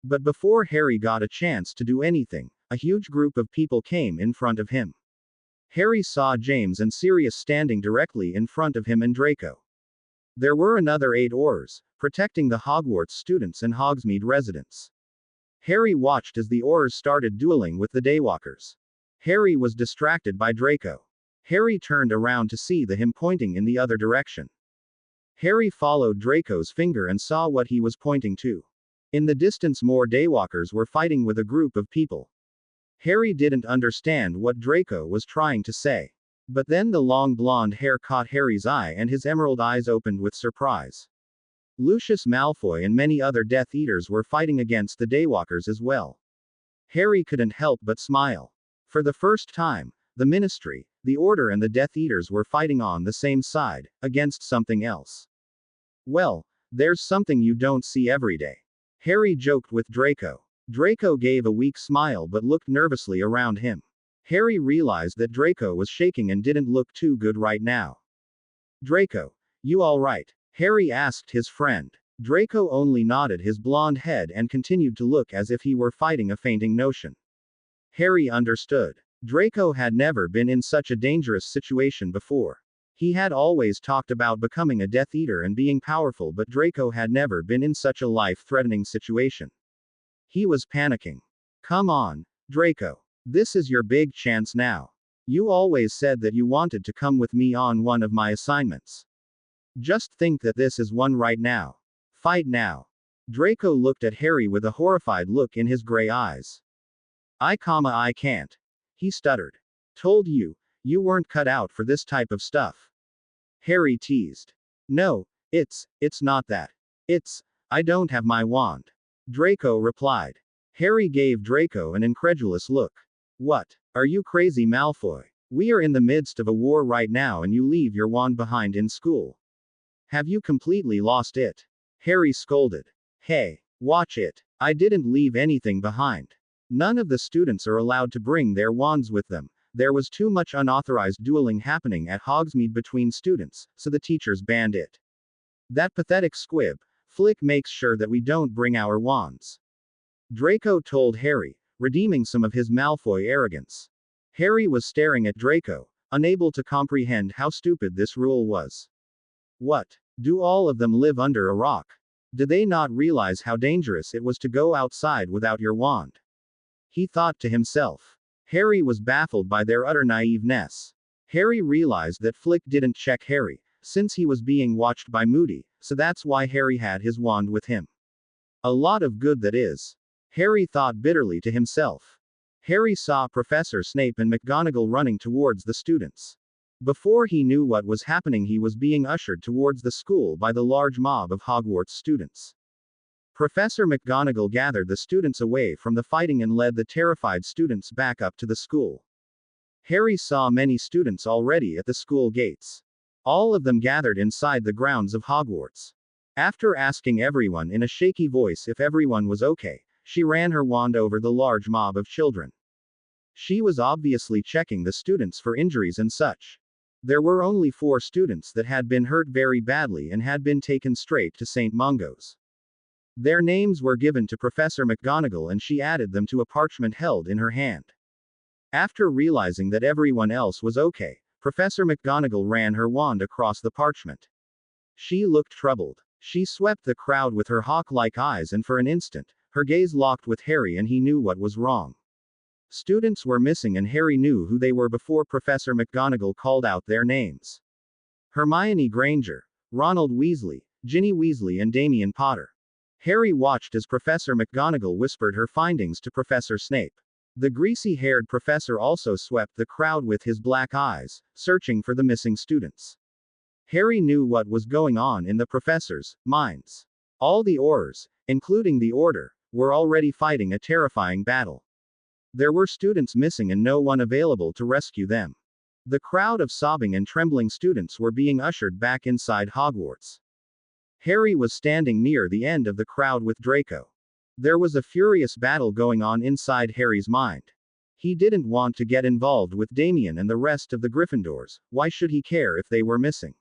But before Harry got a chance to do anything, a huge group of people came in front of him. Harry saw James and Sirius standing directly in front of him and Draco. There were another 8 Aurors, protecting the Hogwarts students and Hogsmeade residents. Harry watched as the Aurors started dueling with the Daywalkers. Harry was distracted by Draco. Harry turned around to see him pointing in the other direction. Harry followed Draco's finger and saw what he was pointing to. In the distance more Daywalkers were fighting with a group of people. Harry didn't understand what Draco was trying to say. But then the long blonde hair caught Harry's eye and his emerald eyes opened with surprise. Lucius Malfoy and many other Death Eaters were fighting against the Daywalkers as well. Harry couldn't help but smile. For the first time, the Ministry, the Order and the Death Eaters were fighting on the same side, against something else. Well, there's something you don't see every day. Harry joked with Draco. Draco gave a weak smile but looked nervously around him. Harry realized that Draco was shaking and didn't look too good right now. Draco, you alright? Harry asked his friend. Draco only nodded his blonde head and continued to look as if he were fighting a fainting notion. Harry understood. Draco had never been in such a dangerous situation before. He had always talked about becoming a Death Eater and being powerful, but Draco had never been in such a life-threatening situation. He was panicking. Come on, Draco. This is your big chance now. You always said that you wanted to come with me on one of my assignments. Just think that this is one right now. Fight now. Draco looked at Harry with a horrified look in his gray eyes. I can't. He stuttered. Told you, you weren't cut out for this type of stuff. Harry teased. No, it's not that. I don't have my wand. Draco replied. Harry gave Draco an incredulous look. What? Are you crazy, Malfoy? We are in the midst of a war right now and you leave your wand behind in school. Have you completely lost it? Harry scolded. Hey, watch it. I didn't leave anything behind. None of the students are allowed to bring their wands with them. There was too much unauthorized dueling happening at Hogsmeade between students, so the teachers banned it. That pathetic squib, Flick, makes sure that we don't bring our wands. Draco told Harry, redeeming some of his Malfoy arrogance. Harry was staring at Draco, unable to comprehend how stupid this rule was. What? Do all of them live under a rock? Did they not realize how dangerous it was to go outside without your wand? He thought to himself. Harry was baffled by their utter naiveness. Harry realized that Flick didn't check Harry, since he was being watched by Moody, so that's why Harry had his wand with him. A lot of good that is. Harry thought bitterly to himself. Harry saw Professor Snape and McGonagall running towards the students. Before he knew what was happening, he was being ushered towards the school by the large mob of Hogwarts students. Professor McGonagall gathered the students away from the fighting and led the terrified students back up to the school. Harry saw many students already at the school gates. All of them gathered inside the grounds of Hogwarts. After asking everyone in a shaky voice if everyone was okay, she ran her wand over the large mob of children. She was obviously checking the students for injuries and such. There were only 4 students that had been hurt very badly and had been taken straight to St. Mungo's. Their names were given to Professor McGonagall and she added them to a parchment held in her hand. After realizing that everyone else was okay, Professor McGonagall ran her wand across the parchment. She looked troubled. She swept the crowd with her hawk-like eyes and for an instant, her gaze locked with Harry and he knew what was wrong. Students were missing and Harry knew who they were before Professor McGonagall called out their names. Hermione Granger, Ronald Weasley, Ginny Weasley and Damian Potter. Harry watched as Professor McGonagall whispered her findings to Professor Snape. The greasy-haired professor also swept the crowd with his black eyes, searching for the missing students. Harry knew what was going on in the professors' minds. All the Aurors, including the Order, were already fighting a terrifying battle. There were students missing and no one available to rescue them. The crowd of sobbing and trembling students were being ushered back inside Hogwarts. Harry was standing near the end of the crowd with Draco. There was a furious battle going on inside Harry's mind. He didn't want to get involved with Damian and the rest of the Gryffindors. Why should he care if they were missing?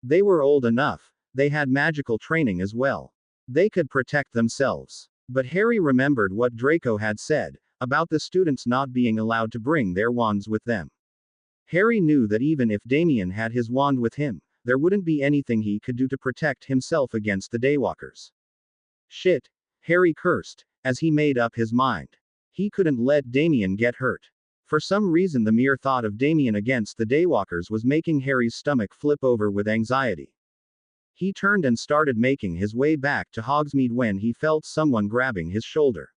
They were old enough. They had magical training as well. They could protect themselves. But Harry remembered what Draco had said, about the students not being allowed to bring their wands with them. Harry knew that even if Damian had his wand with him, there wouldn't be anything he could do to protect himself against the Daywalkers. Shit, Harry cursed, as he made up his mind. He couldn't let Damian get hurt. For some reason the mere thought of Damian against the Daywalkers was making Harry's stomach flip over with anxiety. He turned and started making his way back to Hogsmeade when he felt someone grabbing his shoulder.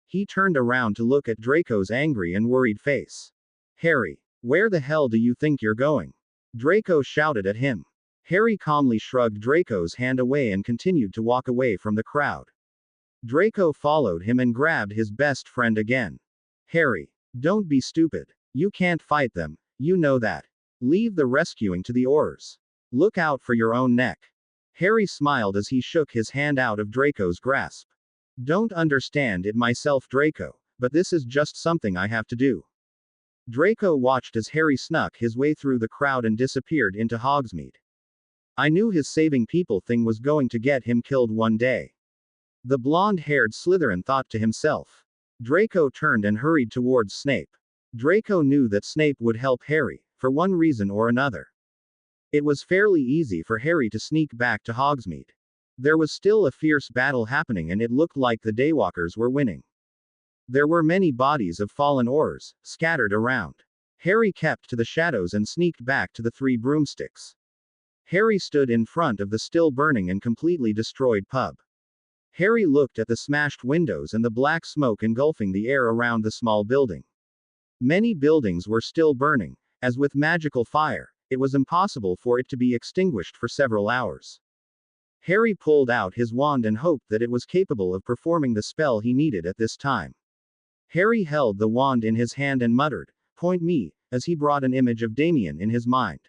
He turned around to look at Draco's angry and worried face. Harry, where the hell do you think you're going? Draco shouted at him. Harry calmly shrugged Draco's hand away and continued to walk away from the crowd. Draco followed him and grabbed his best friend again. Harry, don't be stupid. You can't fight them, you know that. Leave the rescuing to the Aurors. Look out for your own neck. Harry smiled as he shook his hand out of Draco's grasp. Don't understand it myself, Draco, but this is just something I have to do. Draco watched as Harry snuck his way through the crowd and disappeared into Hogsmeade. I knew his saving people thing was going to get him killed one day. The blonde-haired Slytherin thought to himself. Draco turned and hurried towards Snape. Draco knew that Snape would help Harry, for one reason or another. It was fairly easy for Harry to sneak back to Hogsmeade. There was still a fierce battle happening and it looked like the Daywalkers were winning. There were many bodies of fallen Aurors, scattered around. Harry kept to the shadows and sneaked back to the three broomsticks. Harry stood in front of the still burning and completely destroyed pub. Harry looked at the smashed windows and the black smoke engulfing the air around the small building. Many buildings were still burning, as with magical fire, it was impossible for it to be extinguished for several hours. Harry pulled out his wand and hoped that it was capable of performing the spell he needed at this time. Harry held the wand in his hand and muttered, "Point me," as he brought an image of Damien in his mind.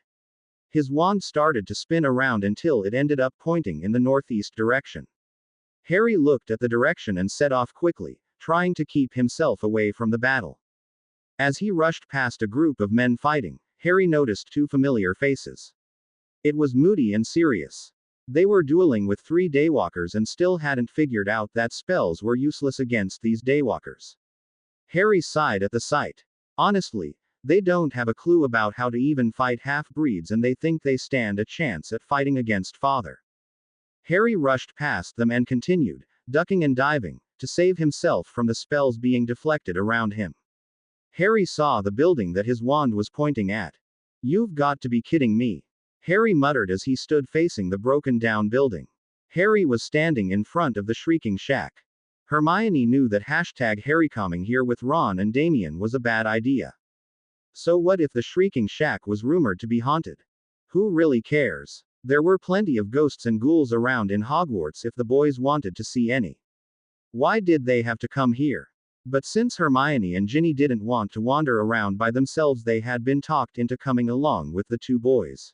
His wand started to spin around until it ended up pointing in the northeast direction. Harry looked at the direction and set off quickly, trying to keep himself away from the battle. As he rushed past a group of men fighting, Harry noticed two familiar faces. It was Moody and Sirius. They were dueling with three Daywalkers and still hadn't figured out that spells were useless against these Daywalkers. Harry sighed at the sight. Honestly, they don't have a clue about how to even fight half-breeds and they think they stand a chance at fighting against Father. Harry rushed past them and continued, ducking and diving, to save himself from the spells being deflected around him. Harry saw the building that his wand was pointing at. "You've got to be kidding me," Harry muttered as he stood facing the broken-down building. Harry was standing in front of the Shrieking Shack. Hermione knew that #Harry coming here with Ron and Damien was a bad idea. So what if the Shrieking Shack was rumored to be haunted? Who really cares? There were plenty of ghosts and ghouls around in Hogwarts if the boys wanted to see any. Why did they have to come here? But since Hermione and Ginny didn't want to wander around by themselves, they had been talked into coming along with the two boys.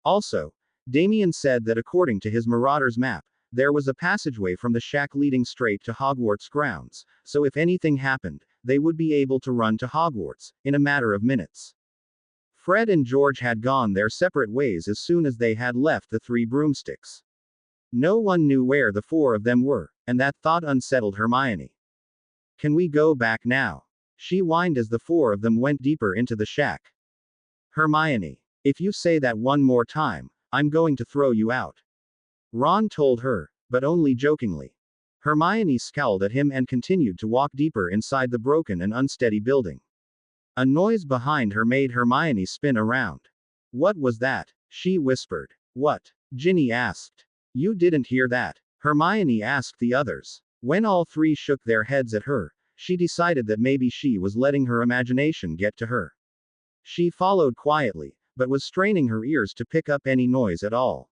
Also, Damien said that according to his Marauder's map, there was a passageway from the shack leading straight to Hogwarts grounds, so if anything happened, they would be able to run to Hogwarts, in a matter of minutes. Fred and George had gone their separate ways as soon as they had left the three broomsticks. No one knew where the four of them were, and that thought unsettled Hermione. "Can we go back now?" she whined as the four of them went deeper into the shack. "Hermione, if you say that one more time, I'm going to throw you out," Ron told her, but only jokingly. Hermione scowled at him and continued to walk deeper inside the broken and unsteady building. A noise behind her made Hermione spin around. "What was that?" she whispered. "What?" Ginny asked. "You didn't hear that?" Hermione asked the others. When all three shook their heads at her, she decided that maybe she was letting her imagination get to her. She followed quietly, but was straining her ears to pick up any noise at all.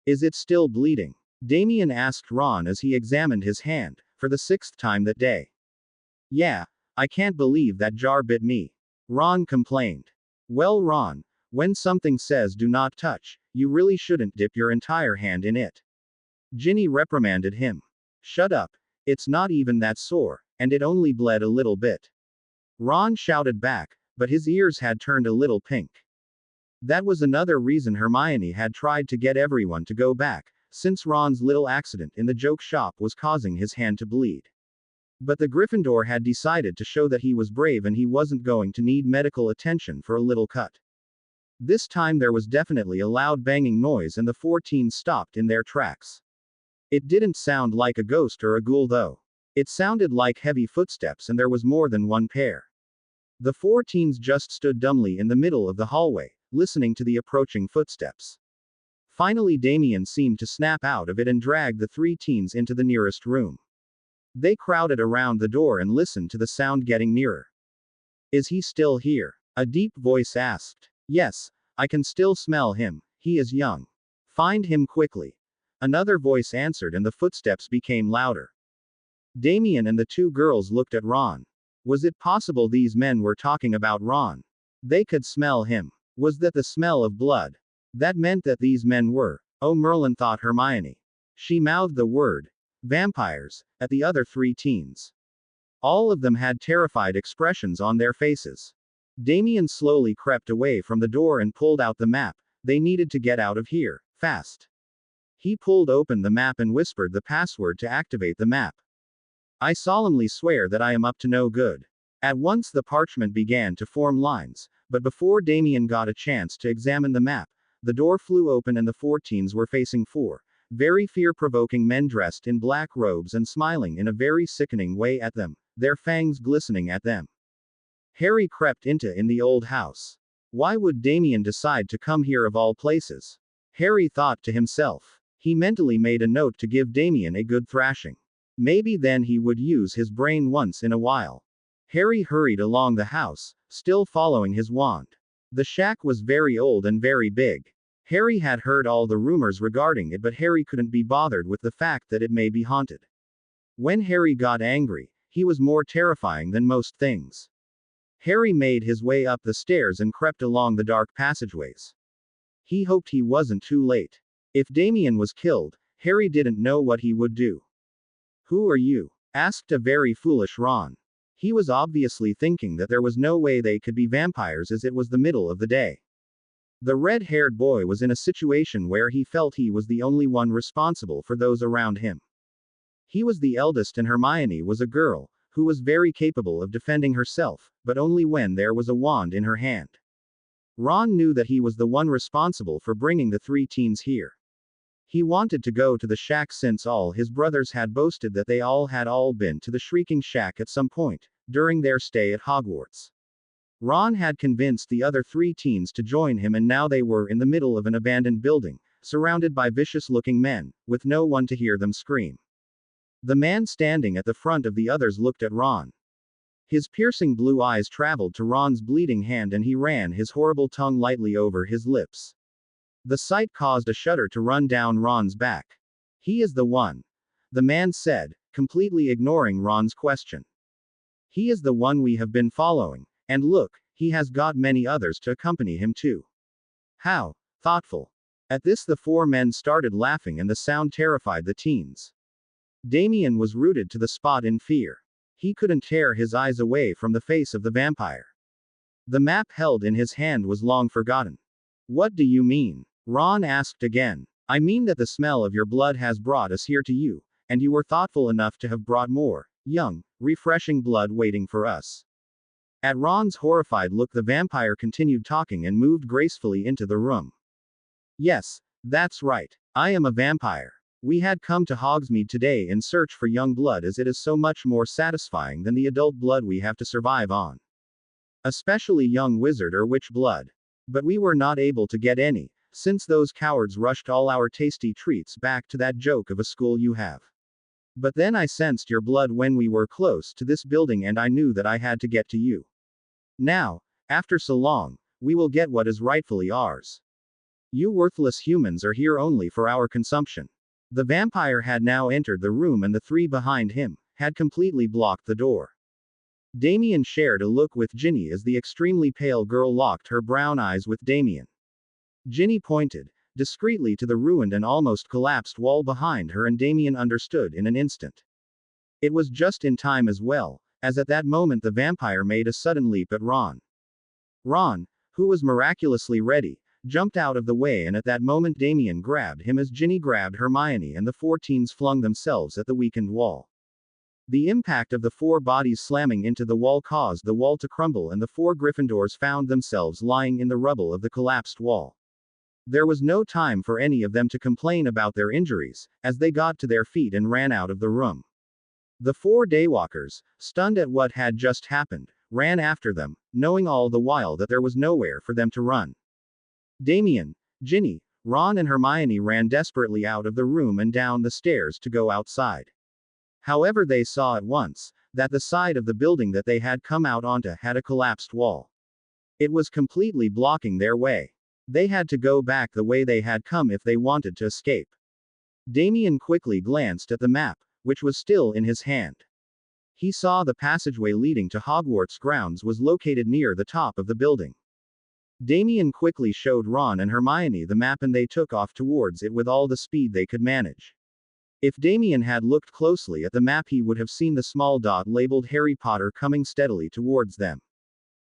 "Is it still bleeding?" Damien asked Ron as he examined his hand, for the 6th time that day. "Yeah, I can't believe that jar bit me," Ron complained. "Well, Ron, when something says do not touch, you really shouldn't dip your entire hand in it," Ginny reprimanded him. "Shut up, it's not even that sore, and it only bled a little bit," Ron shouted back, but his ears had turned a little pink. That was another reason Hermione had tried to get everyone to go back, since Ron's little accident in the joke shop was causing his hand to bleed. But the Gryffindor had decided to show that he was brave and he wasn't going to need medical attention for a little cut. This time there was definitely a loud banging noise and the 4 teens stopped in their tracks. It didn't sound like a ghost or a ghoul though. It sounded like heavy footsteps and there was more than one pair. The 4 teens just stood dumbly in the middle of the hallway, listening to the approaching footsteps. Finally Damien seemed to snap out of it and dragged the 3 teens into the nearest room. They crowded around the door and listened to the sound getting nearer. "Is he still here?" a deep voice asked. "Yes, I can still smell him, he is young. Find him quickly," another voice answered and the footsteps became louder. Damien and the 2 girls looked at Ron. Was it possible these men were talking about Ron? They could smell him. Was that the smell of blood? That meant that these men were. Oh, Merlin, thought Hermione. She mouthed the word. vampires, at the other three teens. All of them had terrified expressions on their faces. Damien slowly crept away from the door and pulled out the map. They needed to get out of here, fast. He pulled open the map and whispered the password to activate the map. I solemnly swear that I am up to no good. At once the parchment began to form lines, but before Damien got a chance to examine the map, the door flew open and the four teens were facing four very fear-provoking men dressed in black robes and smiling in a very sickening way at them, their fangs glistening at them. Harry crept into in the old house. Why would Damien decide to come here of all places? Harry thought to himself. He mentally made a note to give Damien a good thrashing. Maybe then he would use his brain once in a while. Harry hurried along the house, still following his wand. The shack was very old and very big. Harry had heard all the rumors regarding it, but Harry couldn't be bothered with the fact that it may be haunted. When Harry got angry, he was more terrifying than most things. Harry made his way up the stairs and crept along the dark passageways. He hoped he wasn't too late. If Damien was killed, Harry didn't know what he would do. Who are you? Asked a very foolish Ron. He was obviously thinking that there was no way they could be vampires as it was the middle of the day. The red-haired boy was in a situation where he felt he was the only one responsible for those around him. He was the eldest and Hermione was a girl, who was very capable of defending herself, but only when there was a wand in her hand. Ron knew that he was the one responsible for bringing the three teens here. He wanted to go to the shack since all his brothers had boasted that they had all been to the Shrieking Shack at some point, during their stay at Hogwarts. Ron had convinced the other three teens to join him and now they were in the middle of an abandoned building, surrounded by vicious-looking men, with no one to hear them scream. The man standing at the front of the others looked at Ron. His piercing blue eyes traveled to Ron's bleeding hand and he ran his horrible tongue lightly over his lips. The sight caused a shudder to run down Ron's back. He is the one. The man said, completely ignoring Ron's question. He is the one we have been following, and look, he has got many others to accompany him too. How thoughtful. At this the four men started laughing and the sound terrified the teens. Damien was rooted to the spot in fear. He couldn't tear his eyes away from the face of the vampire. The map held in his hand was long forgotten. What do you mean? Ron asked again. I mean that the smell of your blood has brought us here to you, and you were thoughtful enough to have brought more, young, refreshing blood waiting for us. At Ron's horrified look the vampire continued talking and moved gracefully into the room. Yes, that's right. I am a vampire. We had come to Hogsmeade today in search for young blood as it is so much more satisfying than the adult blood we have to survive on. Especially young wizard or witch blood. But we were not able to get any, since those cowards rushed all our tasty treats back to that joke of a school you have. But then I sensed your blood when we were close to this building and I knew that I had to get to you. Now, after so long, we will get what is rightfully ours. You worthless humans are here only for our consumption. The vampire had now entered the room and the three behind him had completely blocked the door. Damien shared a look with Ginny as the extremely pale girl locked her brown eyes with Damien. Ginny pointed discreetly to the ruined and almost collapsed wall behind her and Damien understood in an instant. It was just in time as well, as at that moment the vampire made a sudden leap at Ron. Ron, who was miraculously ready, jumped out of the way and at that moment Damien grabbed him as Ginny grabbed Hermione and the four teens flung themselves at the weakened wall. The impact of the four bodies slamming into the wall caused the wall to crumble and the four Gryffindors found themselves lying in the rubble of the collapsed wall. There was no time for any of them to complain about their injuries, as they got to their feet and ran out of the room. The four daywalkers, stunned at what had just happened, ran after them, knowing all the while that there was nowhere for them to run. Damien, Ginny, Ron and Hermione ran desperately out of the room and down the stairs to go outside. However, they saw at once that the side of the building that they had come out onto had a collapsed wall. It was completely blocking their way. They had to go back the way they had come if they wanted to escape. Damien quickly glanced at the map, which was still in his hand. He saw the passageway leading to Hogwarts grounds was located near the top of the building. Damien quickly showed Ron and Hermione the map and they took off towards it with all the speed they could manage. If Damien had looked closely at the map, he would have seen the small dot labeled Harry Potter coming steadily towards them.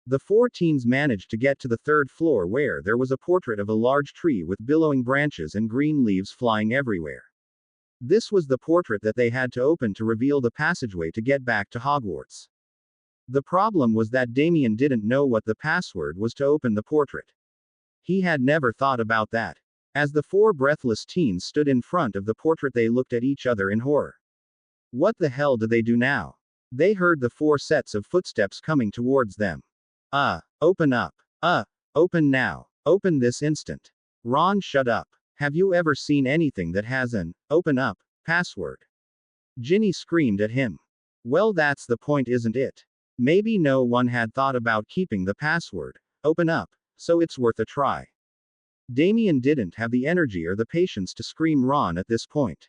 The four teens managed to get to the third floor where there was a portrait of a large tree with billowing branches and green leaves flying everywhere. This was the portrait that they had to open to reveal the passageway to get back to Hogwarts. The problem was that Damien didn't know what the password was to open the portrait. He had never thought about that. As the four breathless teens stood in front of the portrait, they looked at each other in horror. What the hell do they do now? They heard the four sets of footsteps coming towards them. Open up. Open now. Open this instant. Ron, shut up. Have you ever seen anything that has an open up password? Ginny screamed at him. Well, that's the point, isn't it? Maybe no one had thought about keeping the password open up, so it's worth a try. Damien didn't have the energy or the patience to scream Ron at this point.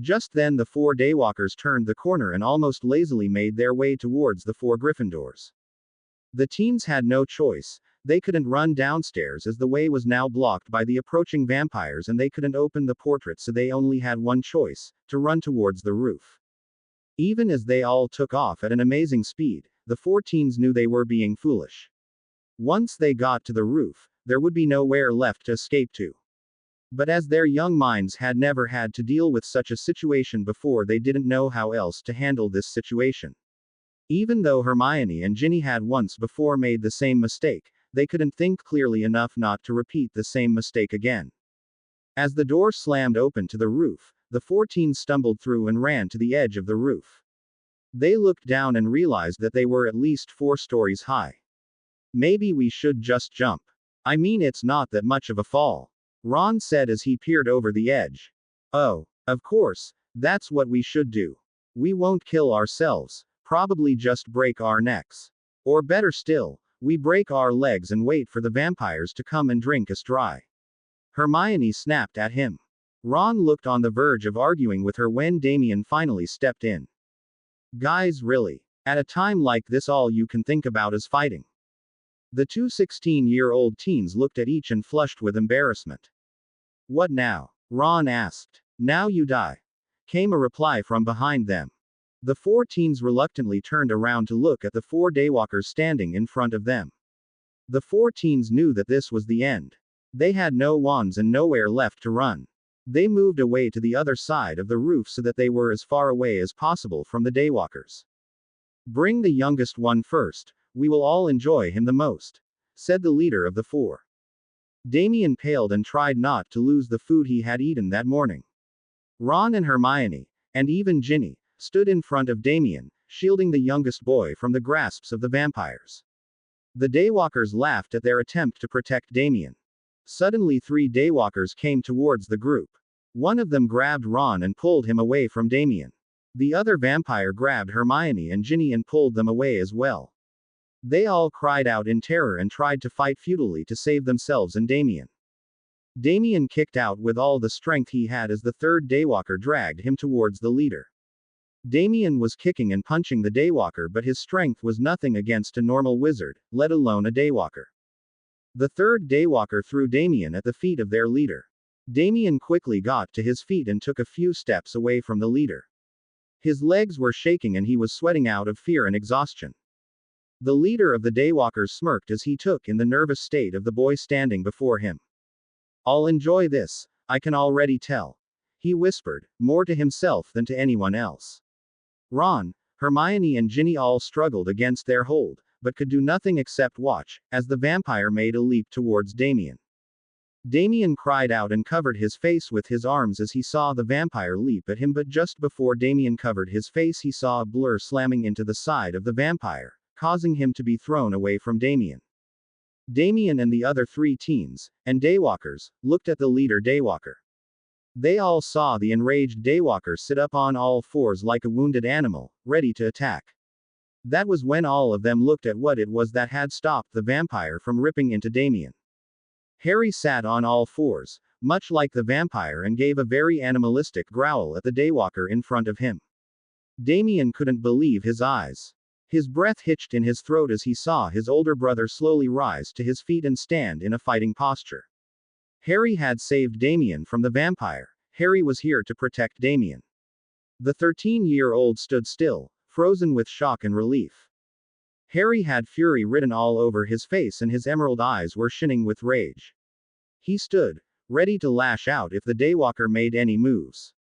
Just then the four Daywalkers turned the corner and almost lazily made their way towards the four Gryffindors. The teens had no choice. They couldn't run downstairs as the way was now blocked by the approaching vampires, and they couldn't open the portrait, so they only had one choice: to run towards the roof. Even as they all took off at an amazing speed, the four teens knew they were being foolish. Once they got to the roof, there would be nowhere left to escape to. But as their young minds had never had to deal with such a situation before, they didn't know how else to handle this situation. Even though Hermione and Ginny had once before made the same mistake, they couldn't think clearly enough not to repeat the same mistake again. As the door slammed open to the roof, the four teens stumbled through and ran to the edge of the roof. They looked down and realized that they were at least 4 stories high. Maybe we should just jump. I mean, it's not that much of a fall, Ron said as he peered over the edge. Oh, of course, that's what we should do. We won't kill ourselves, probably just break our necks. Or better still, we break our legs and wait for the vampires to come and drink us dry. Hermione snapped at him. Ron looked on the verge of arguing with her when Damien finally stepped in. Guys, really? At a time like this, all you can think about is fighting. The two 16-year-old teens looked at each and flushed with embarrassment. What now? Ron asked. Now you die, came a reply from behind them. The four teens reluctantly turned around to look at the four Daywalkers standing in front of them. The four teens knew that this was the end. They had no wands and nowhere left to run. They moved away to the other side of the roof so that they were as far away as possible from the Daywalkers. Bring the youngest one first, we will all enjoy him the most, said the leader of the four. Damien paled and tried not to lose the food he had eaten that morning. Ron and Hermione, and even Ginny, stood in front of Damien, shielding the youngest boy from the grasps of the vampires. The Daywalkers laughed at their attempt to protect Damien. Suddenly 3 Daywalkers came towards the group. One of them grabbed Ron and pulled him away from Damien. The other vampire grabbed Hermione and Ginny and pulled them away as well. They all cried out in terror and tried to fight futilely to save themselves and Damien. Damien kicked out with all the strength he had as the third Daywalker dragged him towards the leader. Damien was kicking and punching the Daywalker, but his strength was nothing against a normal wizard, let alone a Daywalker. The third Daywalker threw Damien at the feet of their leader. Damien quickly got to his feet and took a few steps away from the leader. His legs were shaking and he was sweating out of fear and exhaustion. The leader of the Daywalkers smirked as he took in the nervous state of the boy standing before him. I'll enjoy this, I can already tell, he whispered, more to himself than to anyone else. Ron, Hermione and Ginny all struggled against their hold, but could do nothing except watch, as the vampire made a leap towards Damien. Damien cried out and covered his face with his arms as he saw the vampire leap at him, but just before Damien covered his face he saw a blur slamming into the side of the vampire, causing him to be thrown away from Damien. Damien and the other 3 teens, and Daywalkers, looked at the leader Daywalker. They all saw the enraged Daywalker sit up on all fours like a wounded animal, ready to attack. That was when all of them looked at what it was that had stopped the vampire from ripping into Damien. Harry sat on all fours, much like the vampire, and gave a very animalistic growl at the Daywalker in front of him. Damien couldn't believe his eyes. His breath hitched in his throat as he saw his older brother slowly rise to his feet and stand in a fighting posture. Harry had saved Damien from the vampire. Harry was here to protect Damien. The 13-year-old stood still, frozen with shock and relief. Harry had fury written all over his face and his emerald eyes were shining with rage. He stood, ready to lash out if the Daywalker made any moves.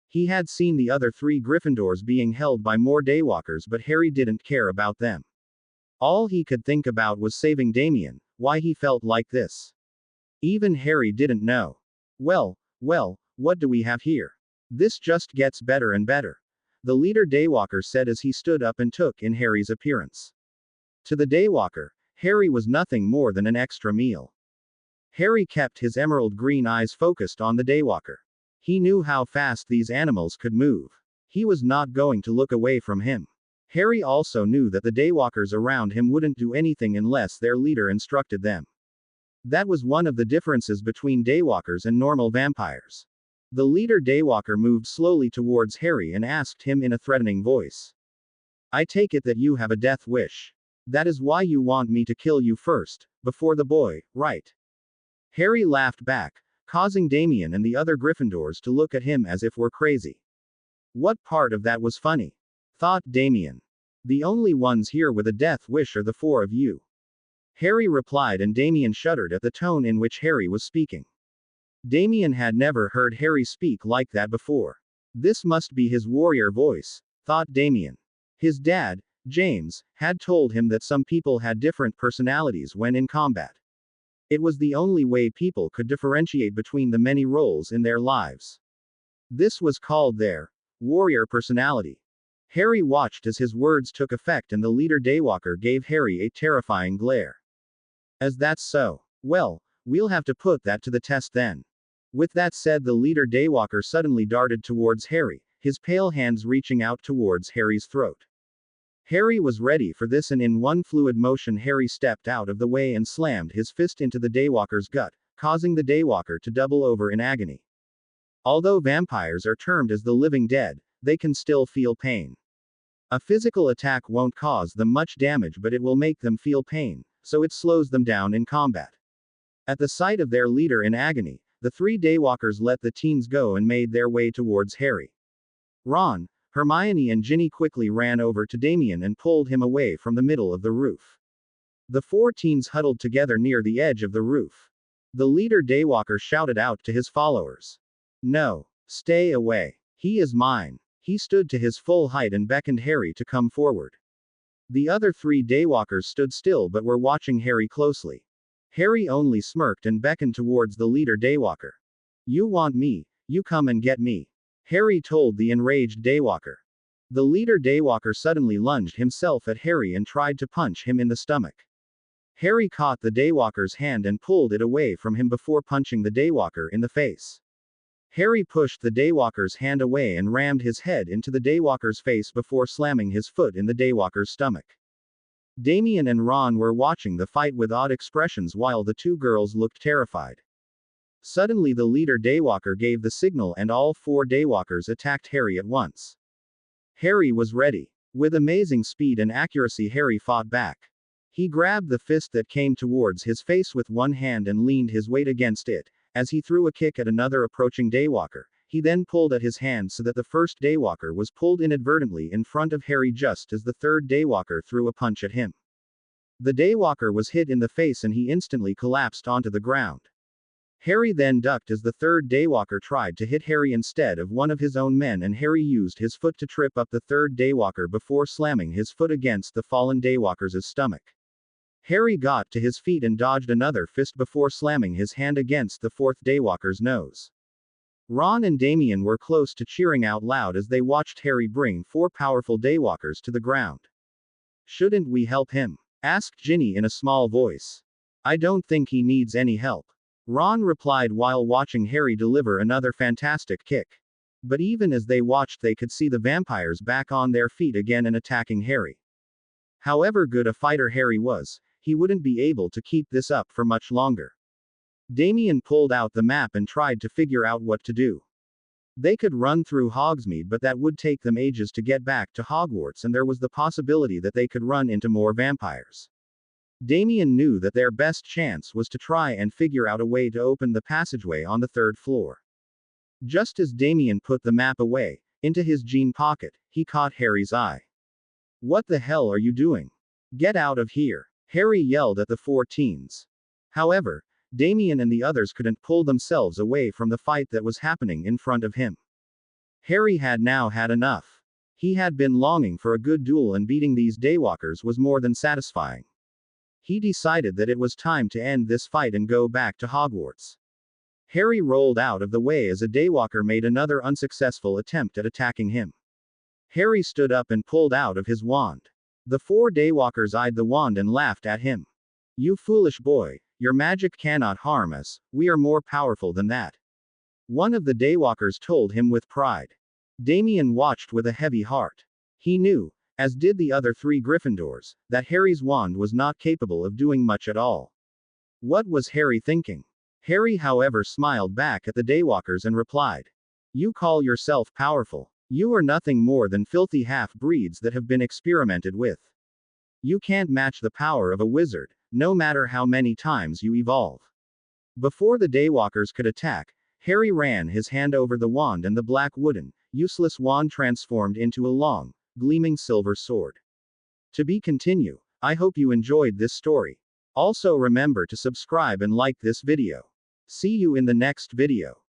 He had seen the other 3 Gryffindors being held by more Daywalkers, but Harry didn't care about them. All he could think about was saving Damien. Why he felt like this, even Harry didn't know. Well, what do we have here? This just gets better and better, the leader Daywalker said as he stood up and took in Harry's appearance. To the Daywalker, Harry was nothing more than an extra meal. Harry kept his emerald green eyes focused on the Daywalker. He knew how fast these animals could move. He was not going to look away from him. Harry also knew that the Daywalkers around him wouldn't do anything unless their leader instructed them. That was one of the differences between Daywalkers and normal vampires. The leader Daywalker moved slowly towards Harry and asked him in a threatening voice. I take it that you have a death wish. That is why you want me to kill you first, before the boy, right? Harry laughed back, causing Damien and the other Gryffindors to look at him as if we're crazy. What part of that was funny? Thought Damien. The only ones here with a death wish are the 4 of you. Harry replied, and Damien shuddered at the tone in which Harry was speaking. Damien had never heard Harry speak like that before. This must be his warrior voice, thought Damien. His dad, James, had told him that some people had different personalities when in combat. It was the only way people could differentiate between the many roles in their lives. This was called their warrior personality. Harry watched as his words took effect, and the leader Daywalker gave Harry a terrifying glare. As that's so. Well, we'll have to put that to the test then. With that said, the leader Daywalker suddenly darted towards Harry, his pale hands reaching out towards Harry's throat. Harry was ready for this, and in one fluid motion Harry stepped out of the way and slammed his fist into the Daywalker's gut, causing the Daywalker to double over in agony. Although vampires are termed as the living dead, they can still feel pain. A physical attack won't cause them much damage, but it will make them feel pain, so it slows them down in combat. At the sight of their leader in agony, the 3 Daywalkers let the teens go and made their way towards Harry. Ron, Hermione and Ginny quickly ran over to Damien and pulled him away from the middle of the roof. The 4 teens huddled together near the edge of the roof. The leader Daywalker shouted out to his followers. No, stay away. He is mine. He stood to his full height and beckoned Harry to come forward. The other 3 Daywalkers stood still but were watching Harry closely. Harry only smirked and beckoned towards the leader Daywalker. You want me, you come and get me, Harry told the enraged Daywalker. The leader Daywalker suddenly lunged himself at Harry and tried to punch him in the stomach. Harry caught the Daywalker's hand and pulled it away from him before punching the Daywalker in the face. Harry pushed the Daywalker's hand away and rammed his head into the Daywalker's face before slamming his foot in the Daywalker's stomach. Damien and Ron were watching the fight with odd expressions while the 2 girls looked terrified. Suddenly the leader Daywalker gave the signal and all 4 Daywalkers attacked Harry at once. Harry was ready. With amazing speed and accuracy Harry fought back. He grabbed the fist that came towards his face with one hand and leaned his weight against it. As he threw a kick at another approaching Daywalker, he then pulled at his hand so that the first Daywalker was pulled inadvertently in front of Harry just as the third Daywalker threw a punch at him. The Daywalker was hit in the face and he instantly collapsed onto the ground. Harry then ducked as the third Daywalker tried to hit Harry instead of one of his own men, and Harry used his foot to trip up the third Daywalker before slamming his foot against the fallen Daywalker's stomach. Harry got to his feet and dodged another fist before slamming his hand against the fourth Daywalker's nose. Ron and Damien were close to cheering out loud as they watched Harry bring 4 powerful Daywalkers to the ground. Shouldn't we help him? Asked Ginny in a small voice. I don't think he needs any help, Ron replied while watching Harry deliver another fantastic kick. But even as they watched, they could see the vampires back on their feet again and attacking Harry. However good a fighter Harry was, he wouldn't be able to keep this up for much longer. Damien pulled out the map and tried to figure out what to do. They could run through Hogsmeade, but that would take them ages to get back to Hogwarts, and there was the possibility that they could run into more vampires. Damien knew that their best chance was to try and figure out a way to open the passageway on the 3rd floor. Just as Damien put the map away, into his jean pocket, he caught Harry's eye. What the hell are you doing? Get out of here, Harry yelled at the four teens. However, Damien and the others couldn't pull themselves away from the fight that was happening in front of him. Harry had now had enough. He had been longing for a good duel, and beating these daywalkers was more than satisfying. He decided that it was time to end this fight and go back to Hogwarts. Harry rolled out of the way as a daywalker made another unsuccessful attempt at attacking him. Harry stood up and pulled out of his wand. The four daywalkers eyed the wand and laughed at him. You foolish boy, your magic cannot harm us, we are more powerful than that. One of the daywalkers told him with pride. Damien watched with a heavy heart. He knew, as did the other three Gryffindors, that Harry's wand was not capable of doing much at all. What was Harry thinking? Harry, however, smiled back at the daywalkers and replied. You call yourself powerful. You are nothing more than filthy half-breeds that have been experimented with. You can't match the power of a wizard, no matter how many times you evolve. Before the daywalkers could attack, Harry ran his hand over the wand, and the black wooden, useless wand transformed into a long, gleaming silver sword. To be continued. I hope you enjoyed this story. Also remember to subscribe and like this video. See you in the next video.